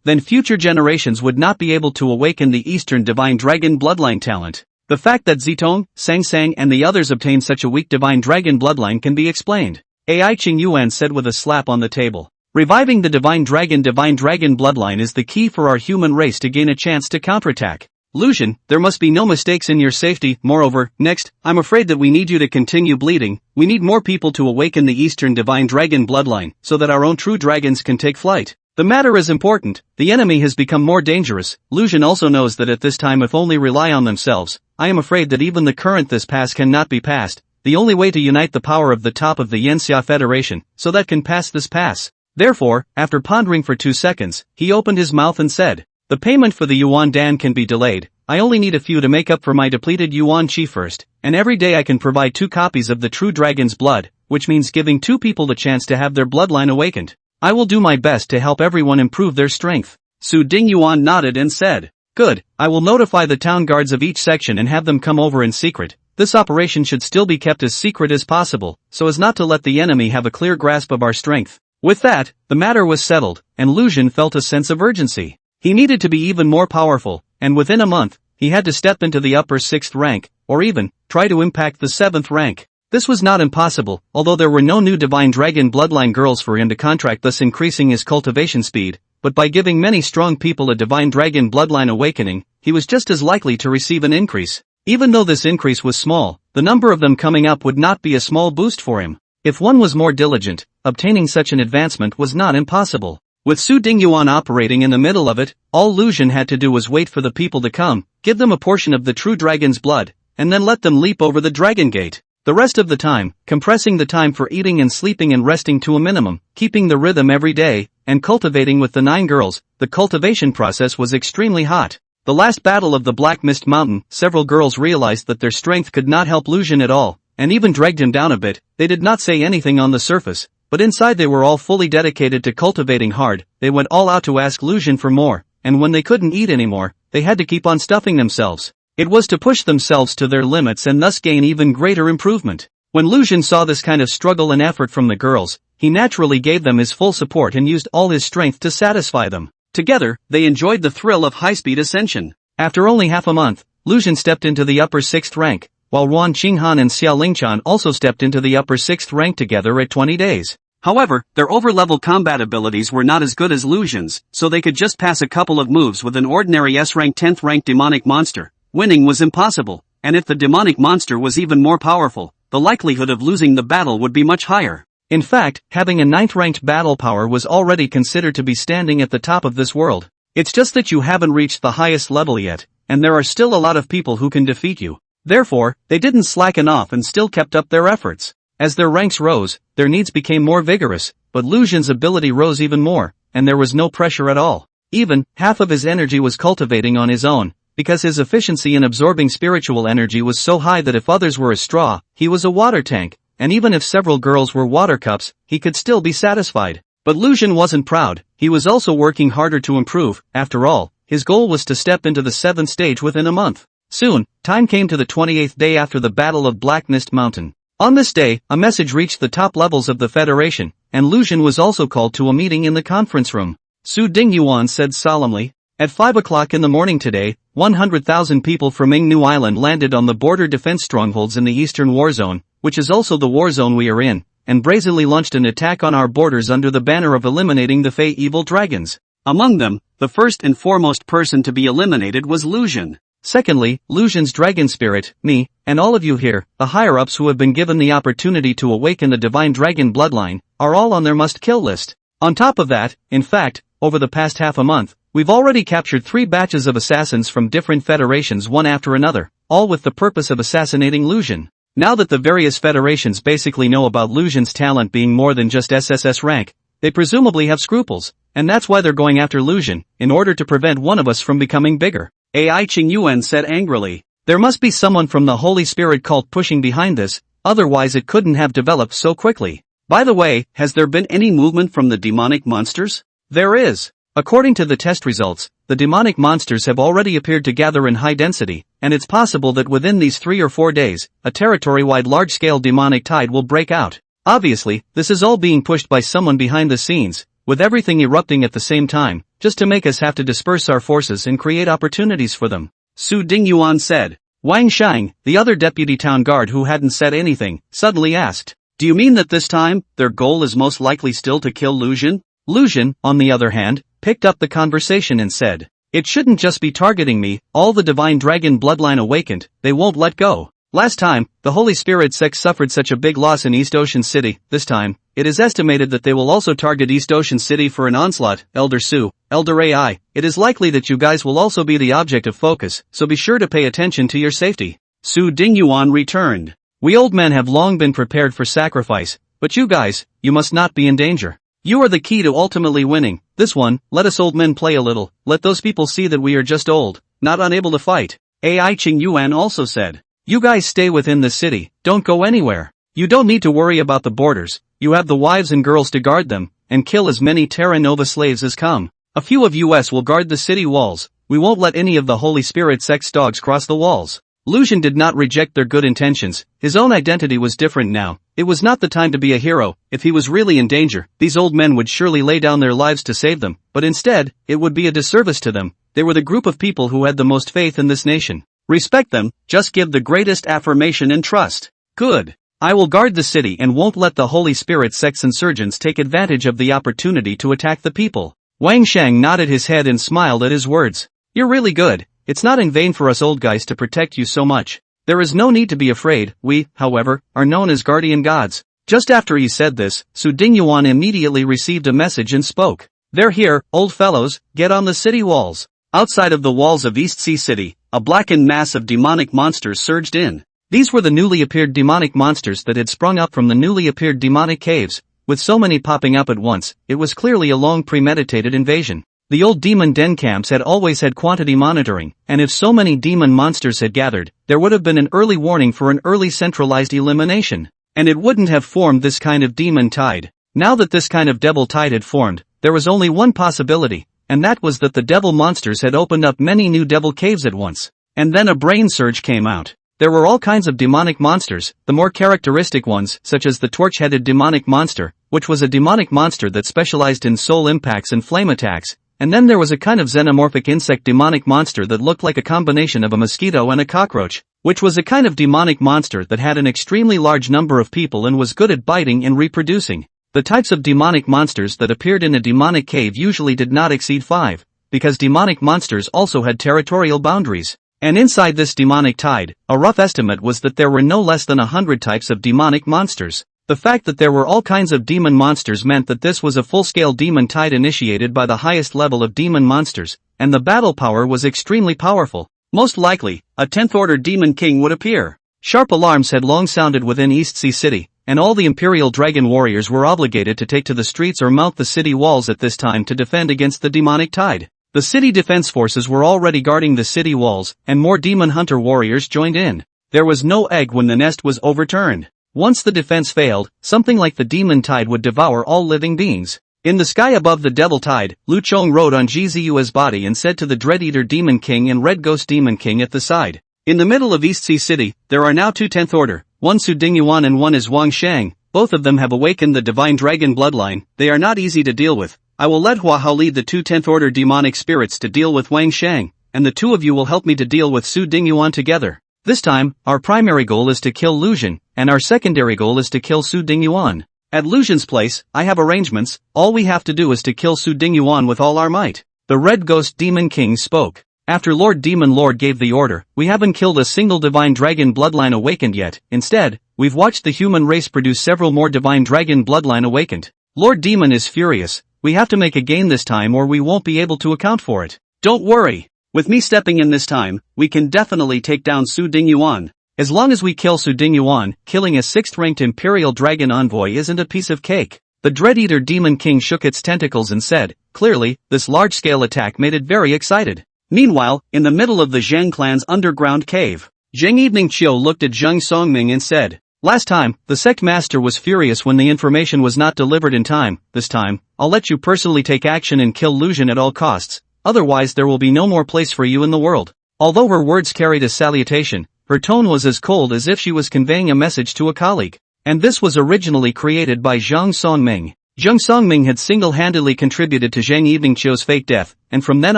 then future generations would not be able to awaken the Eastern Divine Dragon bloodline talent. The fact that Zitong, Sang Sang and the others obtained such a weak Divine Dragon bloodline can be explained. Ai Qingyuan said with a slap on the table. Reviving the Divine Dragon bloodline is the key for our human race to gain a chance to counterattack. Lucian, there must be no mistakes in your safety. Moreover, next, I'm afraid that we need you to continue bleeding. We need more people to awaken the Eastern Divine Dragon bloodline, so that our own true dragons can take flight. The matter is important. The enemy has become more dangerous. Lucian also knows that at this time if only rely on themselves, I am afraid that even the current this pass cannot be passed. The only way to unite the power of the top of the Yanxia Federation, so that can pass this pass. Therefore, after pondering for 2 seconds, he opened his mouth and said, the payment for the Yuan Dan can be delayed. I only need a few to make up for my depleted Yuan Qi first, and every day I can provide 2 copies of the true dragon's blood, which means giving 2 people the chance to have their bloodline awakened. I will do my best to help everyone improve their strength. Su Dingyuan nodded and said, good, I will notify the town guards of each section and have them come over in secret. This operation should still be kept as secret as possible, so as not to let the enemy have a clear grasp of our strength. With that, the matter was settled, and Lucian felt a sense of urgency. He needed to be even more powerful, and within a month, he had to step into the upper 6th rank, or even, try to impact the 7th rank. This was not impossible, although there were no new Divine Dragon bloodline girls for him to contract, thus increasing his cultivation speed, but by giving many strong people a Divine Dragon bloodline awakening, he was just as likely to receive an increase. Even though this increase was small, the number of them coming up would not be a small boost for him. If one was more diligent, obtaining such an advancement was not impossible. With Su Dingyuan operating in the middle of it, all Lucian had to do was wait for the people to come, give them a portion of the true dragon's blood, and then let them leap over the dragon gate. The rest of the time, compressing the time for eating and sleeping and resting to a minimum, keeping the rhythm every day, and cultivating with the 9 girls, the cultivation process was extremely hot. The last battle of the Black Mist Mountain, several girls realized that their strength could not help Lucian at all, and even dragged him down a bit. They did not say anything on the surface, but inside they were all fully dedicated to cultivating hard. They went all out to ask Lucian for more, and when they couldn't eat anymore, they had to keep on stuffing themselves. It was to push themselves to their limits and thus gain even greater improvement. When Lucian saw this kind of struggle and effort from the girls, he naturally gave them his full support and used all his strength to satisfy them. Together, they enjoyed the thrill of high-speed ascension. After only half a month, Lucian stepped into the upper 6th rank, while Ruan Qinghan and Xiao Lingchan also stepped into the upper 6th rank together at 20 days. However, their over-level combat abilities were not as good as Lucian's, so they could just pass a couple of moves with an ordinary S-rank 10th rank demonic monster. Winning was impossible, and if the demonic monster was even more powerful, the likelihood of losing the battle would be much higher. In fact, having a 9th ranked battle power was already considered to be standing at the top of this world. It's just that you haven't reached the highest level yet, and there are still a lot of people who can defeat you. Therefore, they didn't slacken off and still kept up their efforts. As their ranks rose, their needs became more vigorous, but Lucian's ability rose even more, and there was no pressure at all. Even, half of his energy was cultivating on his own, because his efficiency in absorbing spiritual energy was so high that if others were a straw, he was a water tank, and even if several girls were water cups, he could still be satisfied. But Lucian wasn't proud, he was also working harder to improve. After all, his goal was to step into the 7th stage within a month. Soon, time came to the 28th day after the Battle of Black Mist Mountain. On this day, a message reached the top levels of the Federation, and Lucian was also called to a meeting in the conference room. Su Dingyuan said solemnly, "At 5 o'clock in the morning today, 100,000 people from Ingnu Island landed on the border defense strongholds in the Eastern War Zone, which is also the war zone we are in. and brazenly launched an attack on our borders under the banner of eliminating the Fey evil dragons. Among them, the first and foremost person to be eliminated was Lucian. Secondly, Lucian's dragon spirit, me, and all of you here, the higher-ups who have been given the opportunity to awaken the divine dragon bloodline, are all on their must-kill list. On top of that, in fact, over the past half a month, we've already captured 3 batches of assassins from different federations one after another, all with the purpose of assassinating Lucian. Now that the various federations basically know about Lucian's talent being more than just SSS rank, they presumably have scruples, and that's why they're going after Lucian, in order to prevent one of us from becoming bigger. Ai Qingyuan said angrily. There must be someone from the Holy Spirit cult pushing behind this, otherwise it couldn't have developed so quickly. By the way, has there been any movement from the demonic monsters? There is. According to the test results, the demonic monsters have already appeared to gather in high density, and it's possible that within these 3 or 4 days, a territory-wide large-scale demonic tide will break out. Obviously, this is all being pushed by someone behind the scenes, with everything erupting at the same time, just to make us have to disperse our forces and create opportunities for them. Su Dingyuan said. Wang Shang, the other deputy town guard who hadn't said anything, suddenly asked, do you mean that this time, their goal is most likely still to kill Lucian? Lucian, on the other hand, picked up the conversation and said, it shouldn't just be targeting me, all the divine dragon bloodline awakened, they won't let go. Last time, the Holy Spirit sect suffered such a big loss in East Ocean City. This time, it is estimated that they will also target East Ocean City for an onslaught. Elder Su, Elder Ai, it is likely that you guys will also be the object of focus, so be sure to pay attention to your safety. Su Dingyuan returned. We old men have long been prepared for sacrifice, but you guys, you must not be in danger. You are the key to ultimately winning. This one, let us old men play a little, let those people see that we are just old, not unable to fight. Ai Qingyuan also said. You guys stay within the city, don't go anywhere. You don't need to worry about the borders, you have the wives and girls to guard them, and kill as many Terra Nova slaves as come. A few of us will guard the city walls, we won't let any of the Holy Spirit sect's dogs cross the walls. Lucian did not reject their good intentions, his own identity was different now. It was not the time to be a hero. If he was really in danger, these old men would surely lay down their lives to save them, but instead, it would be a disservice to them. They were the group of people who had the most faith in this nation. Respect them, just give the greatest affirmation and trust. Good. I will guard the city and won't let the Holy Spirit sect's insurgents take advantage of the opportunity to attack the people. Wang Shang nodded his head and smiled at his words. You're really good. It's not in vain for us old guys to protect you so much. There is no need to be afraid. We, however, are known as guardian gods. Just after he said this, Su Dingyuan immediately received a message and spoke. They're here, old fellows, get on the city walls. Outside of the walls of East Sea City, a blackened mass of demonic monsters surged in. These were the newly appeared demonic monsters that had sprung up from the newly appeared demonic caves. With so many popping up at once, it was clearly a long premeditated invasion. The old demon den camps had always had quantity monitoring, and if so many demon monsters had gathered, there would have been an early warning for an early centralized elimination. And it wouldn't have formed this kind of demon tide. Now that this kind of devil tide had formed, there was only one possibility, and that was that the devil monsters had opened up many new devil caves at once. And then a brain surge came out. There were all kinds of demonic monsters, the more characteristic ones, such as the torch-headed demonic monster, which was a demonic monster that specialized in soul impacts and flame attacks, and then there was a kind of xenomorphic insect demonic monster that looked like a combination of a mosquito and a cockroach, which was a kind of demonic monster that had an extremely large number of people and was good at biting and reproducing. The types of demonic monsters that appeared in a demonic cave usually did not exceed 5, because demonic monsters also had territorial boundaries. And inside this demonic tide, a rough estimate was that there were no less than 100 types of demonic monsters. The fact that there were all kinds of demon monsters meant that this was a full-scale demon tide initiated by the highest level of demon monsters, and the battle power was extremely powerful. Most likely, a 10th order demon king would appear. Sharp alarms had long sounded within East Sea City, and all the Imperial Dragon warriors were obligated to take to the streets or mount the city walls at this time to defend against the demonic tide. The city defense forces were already guarding the city walls, and more demon hunter warriors joined in. There was no egg when the nest was overturned. Once the defense failed, something like the demon tide would devour all living beings. In the sky above the devil tide, Lu Chong rode on Gzu's body and said to the Dread-Eater Demon King and Red Ghost Demon King at the side. In the middle of East Sea City, there are now 2 10th order, one Su Dingyuan and one is Wang Shang. Both of them have awakened the divine dragon bloodline. They are not easy to deal with. I will let Hua Hao lead the 2 10th order demonic spirits to deal with Wang Shang, and the 2 of you will help me to deal with Su Dingyuan together. This time, our primary goal is to kill Lucian, and our secondary goal is to kill Su Dingyuan. At Lucian's place, I have arrangements, all we have to do is to kill Su Dingyuan with all our might. The Red Ghost Demon King spoke. After Lord Demon Lord gave the order, we haven't killed a single divine dragon bloodline awakened yet. Instead, we've watched the human race produce several more divine dragon bloodline awakened. Lord Demon is furious. We have to make a gain this time or we won't be able to account for it. Don't worry. With me stepping in this time, we can definitely take down Su Dingyuan. As long as we kill Su Dingyuan, killing a 6th-ranked Imperial Dragon Envoy isn't a piece of cake. The Dread-Eater Demon King shook its tentacles and said, clearly, this large-scale attack made it very excited. Meanwhile, in the middle of the Zheng clan's underground cave, Zheng Evening Chiu looked at Zheng Songming and said, last time, the sect master was furious when the information was not delivered in time. This time, I'll let you personally take action and kill Lucian at all costs, otherwise there will be no more place for you in the world. Although her words carried a salutation, her tone was as cold as if she was conveying a message to a colleague. And this was originally created by Zhang Songming. Zhang Songming had single-handedly contributed to Zheng Eveningchio's fake death, and from then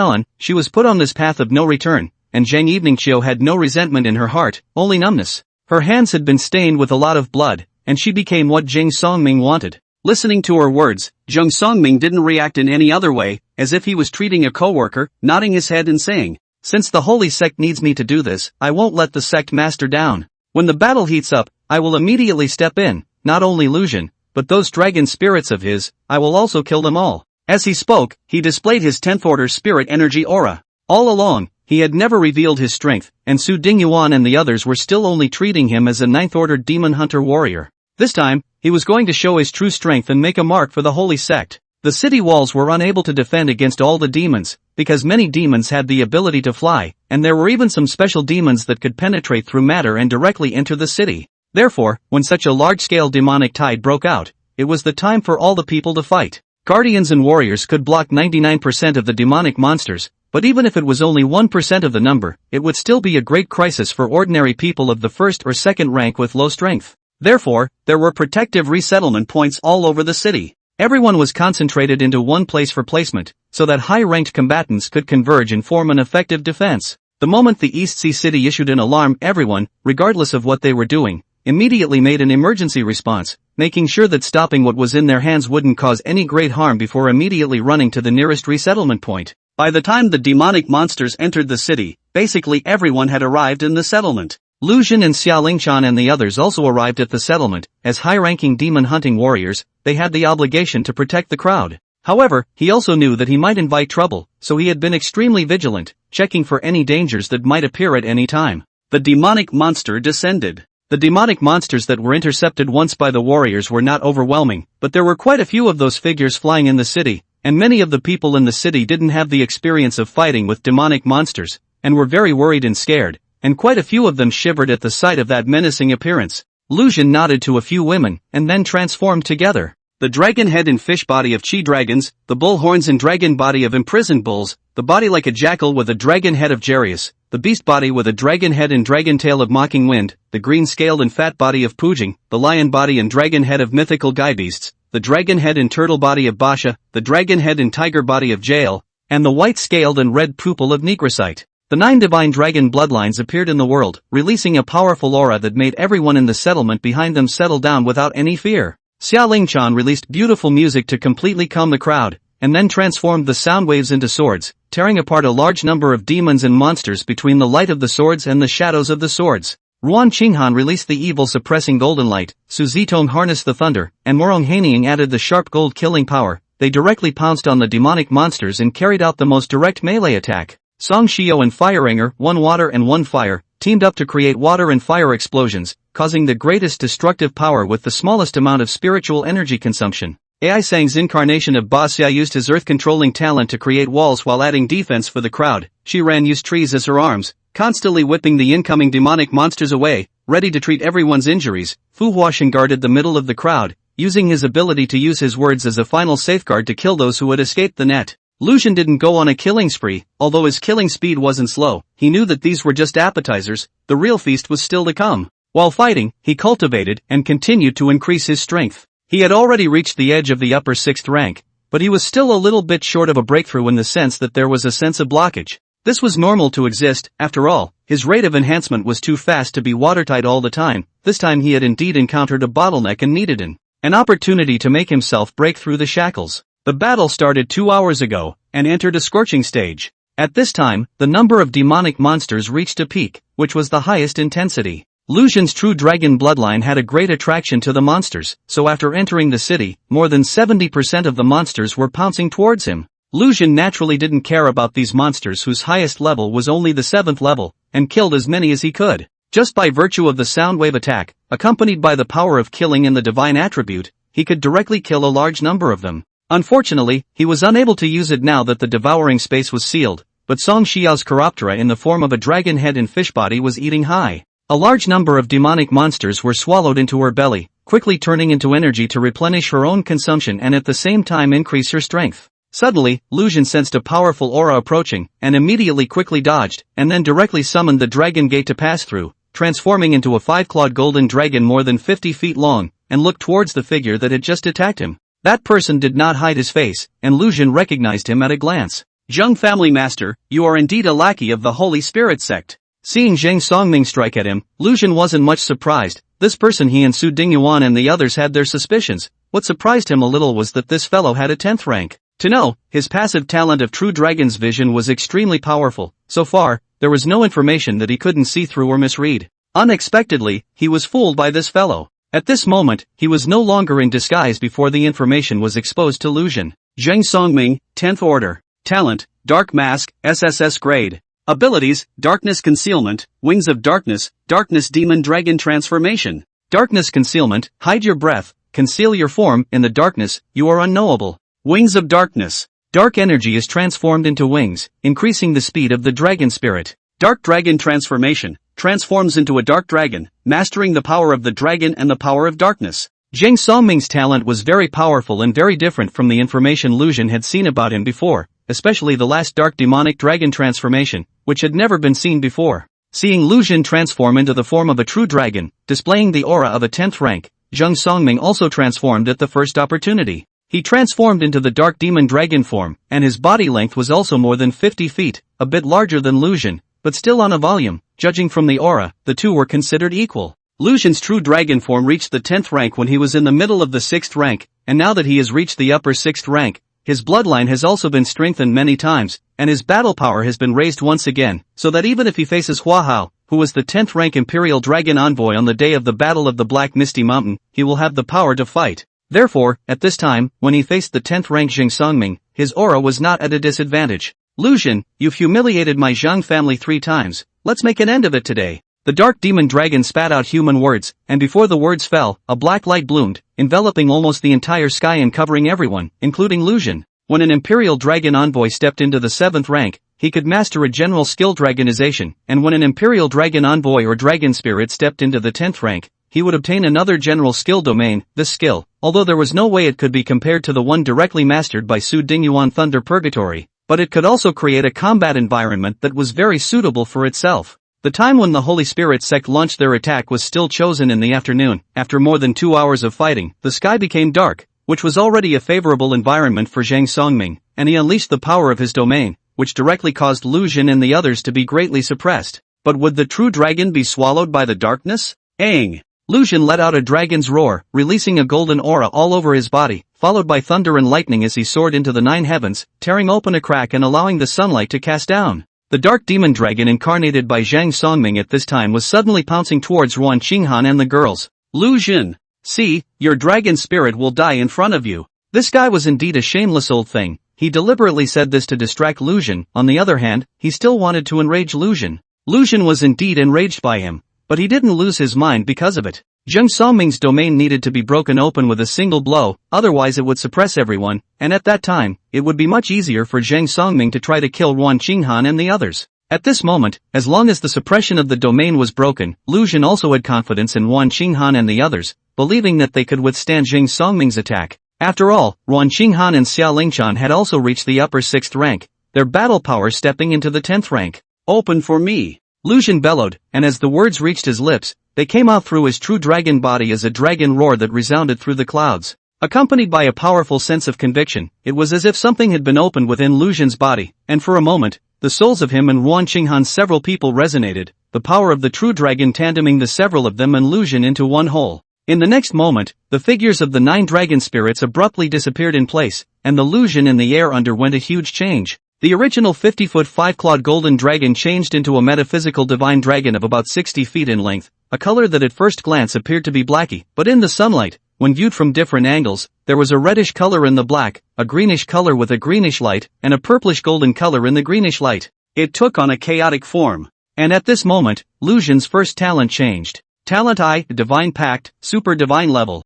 on, she was put on this path of no return, and Zheng Eveningchio had no resentment in her heart, only numbness. Her hands had been stained with a lot of blood, and she became what Zhang Songming wanted. Listening to her words, Zhang Songming didn't react in any other way, as if he was treating a co-worker, nodding his head and saying, since the holy sect needs me to do this, I won't let the sect master down. When the battle heats up, I will immediately step in, not only Lucian, but those dragon spirits of his, I will also kill them all. As he spoke, he displayed his 10th order spirit energy aura. All along, he had never revealed his strength, and Su Dingyuan and the others were still only treating him as a 9th order demon hunter warrior. This time, he was going to show his true strength and make a mark for the holy sect. The city walls were unable to defend against all the demons, because many demons had the ability to fly, and there were even some special demons that could penetrate through matter and directly enter the city. Therefore, when such a large-scale demonic tide broke out, it was the time for all the people to fight. Guardians and warriors could block 99% of the demonic monsters, but even if it was only 1% of the number, it would still be a great crisis for ordinary people of the 1st or 2nd rank with low strength. Therefore, there were protective resettlement points all over the city. Everyone was concentrated into one place for placement, so that high-ranked combatants could converge and form an effective defense. The moment the East Sea City issued an alarm, everyone, regardless of what they were doing, immediately made an emergency response, making sure that stopping what was in their hands wouldn't cause any great harm before immediately running to the nearest resettlement point. By the time the demonic monsters entered the city, basically everyone had arrived in the settlement. Lucian and Xiaolingshan and the others also arrived at the settlement. As high-ranking demon-hunting warriors, they had the obligation to protect the crowd. However, he also knew that he might invite trouble, so he had been extremely vigilant, checking for any dangers that might appear at any time. The demonic monster descended. The demonic monsters that were intercepted once by the warriors were not overwhelming, but there were quite a few of those figures flying in the city, and many of the people in the city didn't have the experience of fighting with demonic monsters, and were very worried and scared, and quite a few of them shivered at the sight of that menacing appearance. Lucian nodded to a few women, and then transformed together. The dragon head and fish body of chi dragons, the bull horns and dragon body of imprisoned bulls, the body like a jackal with a dragon head of Jarius, the beast body with a dragon head and dragon tail of mocking wind, the green scaled and fat body of Pujing, the lion body and dragon head of mythical guy beasts, the dragon head and turtle body of Basha, the dragon head and tiger body of Jael, and the white scaled and red pupil of Negrisite. The 9 divine dragon bloodlines appeared in the world, releasing a powerful aura that made everyone in the settlement behind them settle down without any fear. Xiaolingshan released beautiful music to completely calm the crowd, and then transformed the sound waves into swords, tearing apart a large number of demons and monsters between the light of the swords and the shadows of the swords. Ruan Qinghan released the evil-suppressing golden light, Su Zitong harnessed the thunder, and Morong Haniang added the sharp gold killing power. They directly pounced on the demonic monsters and carried out the most direct melee attack. Song Shio and Fireanger, one water and one fire, teamed up to create water and fire explosions, causing the greatest destructive power with the smallest amount of spiritual energy consumption. Ai Sang's incarnation of Ba Xia used his earth-controlling talent to create walls while adding defense for the crowd. Shiran used trees as her arms, constantly whipping the incoming demonic monsters away, ready to treat everyone's injuries. Fu Huashan guarded the middle of the crowd, using his ability to use his words as a final safeguard to kill those who had escaped the net. Lucian didn't go on a killing spree, although his killing speed wasn't slow. He knew that these were just appetizers, the real feast was still to come. While fighting, he cultivated and continued to increase his strength. He had already reached the edge of the upper 6th rank, but he was still a little bit short of a breakthrough in the sense that there was a sense of blockage. This was normal to exist, after all, his rate of enhancement was too fast to be watertight all the time. This time he had indeed encountered a bottleneck and needed an an opportunity to make himself break through the shackles. The battle started 2 hours ago, and entered a scorching stage. At this time, the number of demonic monsters reached a peak, which was the highest intensity. Lucian's true dragon bloodline had a great attraction to the monsters, so after entering the city, more than 70% of the monsters were pouncing towards him. Lucian naturally didn't care about these monsters whose highest level was only the 7th level, and killed as many as he could. Just by virtue of the sound wave attack, accompanied by the power of killing in the divine attribute, he could directly kill a large number of them. Unfortunately, he was unable to use it now that the devouring space was sealed, but Song Xiao's Chiroptera in the form of a dragon head and fish body was eating high. A large number of demonic monsters were swallowed into her belly, quickly turning into energy to replenish her own consumption and at the same time increase her strength. Suddenly, Lucian sensed a powerful aura approaching, and immediately quickly dodged, and then directly summoned the dragon gate to pass through, transforming into a 5-clawed golden dragon more than 50 feet long, and looked towards the figure that had just attacked him. That person did not hide his face, and Lucian recognized him at a glance. Zheng family master, you are indeed a lackey of the Holy Spirit sect. Seeing Zheng Songming strike at him, Lucian wasn't much surprised. This person he and Su Dingyuan and the others had their suspicions. What surprised him a little was that this fellow had a 10th rank. To know, his passive talent of True Dragon's vision was extremely powerful. So far, there was no information that he couldn't see through or misread. Unexpectedly, he was fooled by this fellow. At this moment, he was no longer in disguise before the information was exposed to Lucian. Zheng Songming, 10th Order. Talent, Dark Mask, SSS Grade. Abilities, Darkness Concealment, Wings of Darkness, Darkness Demon Dragon Transformation. Darkness Concealment, hide your breath, conceal your form, in the darkness, you are unknowable. Wings of Darkness. Dark energy is transformed into wings, increasing the speed of the dragon spirit. Dark Dragon Transformation, transforms into a dark dragon, mastering the power of the dragon and the power of darkness. Zheng Songming's talent was very powerful and very different from the information Lucian had seen about him before, especially the last dark demonic dragon transformation, which had never been seen before. Seeing Lucian transform into the form of a true dragon, displaying the aura of a 10th rank, Zheng Songming also transformed at the first opportunity. He transformed into the dark demon dragon form, and his body length was also more than 50 feet, a bit larger than Lucian, but still on a volume. Judging from the aura, the two were considered equal. Lucian's true dragon form reached the 10th rank when he was in the middle of the 6th rank, and now that he has reached the upper 6th rank, his bloodline has also been strengthened many times, and his battle power has been raised once again, so that even if he faces Hua Hao, who was the 10th rank Imperial Dragon Envoy on the day of the Battle of the Black Misty Mountain, he will have the power to fight. Therefore, at this time, when he faced the 10th rank Zheng Songming, his aura was not at a disadvantage. Lucian, you've humiliated my Zhang family 3 times, let's make an end of it today. The dark demon dragon spat out human words, and before the words fell, a black light bloomed, enveloping almost the entire sky and covering everyone, including Lucian. When an Imperial Dragon Envoy stepped into the 7th rank, he could master a general skill dragonization, and when an Imperial Dragon Envoy or Dragon Spirit stepped into the 10th rank, he would obtain another general skill domain. This skill, although there was no way it could be compared to the one directly mastered by Su Dingyuan Thunder Purgatory, but it could also create a combat environment that was very suitable for itself. The time when the Holy Spirit sect launched their attack was still chosen in the afternoon. After more than 2 hours of fighting, the sky became dark, which was already a favorable environment for Zheng Songming, and he unleashed the power of his domain, which directly caused Lucian and the others to be greatly suppressed. But would the true dragon be swallowed by the darkness? Aang! Lucian let out a dragon's roar, releasing a golden aura all over his body, followed by thunder and lightning as he soared into the 9 heavens, tearing open a crack and allowing the sunlight to cast down. The dark demon dragon incarnated by Zhang Songming at this time was suddenly pouncing towards Ruan Qinghan and the girls. Lucian! See, your dragon spirit will die in front of you. This guy was indeed a shameless old thing. He deliberately said this to distract Lucian. On the other hand, he still wanted to enrage Lucian. Lucian was indeed enraged by him, but he didn't lose his mind because of it. Zheng Songming's domain needed to be broken open with a single blow, otherwise it would suppress everyone, and at that time, it would be much easier for Zheng Songming to try to kill Ruan Qinghan and the others. At this moment, as long as the suppression of the domain was broken, Lucian also had confidence in Ruan Qinghan and the others, believing that they could withstand Zheng Songming's attack. After all, Ruan Qinghan and Xiao Lingchan had also reached the upper 6th rank, their battle power stepping into the 10th rank. Open for me! Lucian bellowed, and as the words reached his lips, they came out through his true dragon body as a dragon roar that resounded through the clouds. Accompanied by a powerful sense of conviction, it was as if something had been opened within Lucian's body, and for a moment, the souls of him and Ruan Qinghan's several people resonated, the power of the true dragon tandeming the several of them and Lucian into one whole. In the next moment, the figures of the 9 dragon spirits abruptly disappeared in place, and the illusion in the air underwent a huge change. The original 50-foot 5-clawed golden dragon changed into a metaphysical divine dragon of about 60 feet in length, a color that at first glance appeared to be blacky, but in the sunlight, when viewed from different angles, there was a reddish color in the black, a greenish color with a greenish light, and a purplish golden color in the greenish light. It took on a chaotic form. And at this moment, Lucian's first talent changed. Talent I, Divine Pact, Super Divine Level.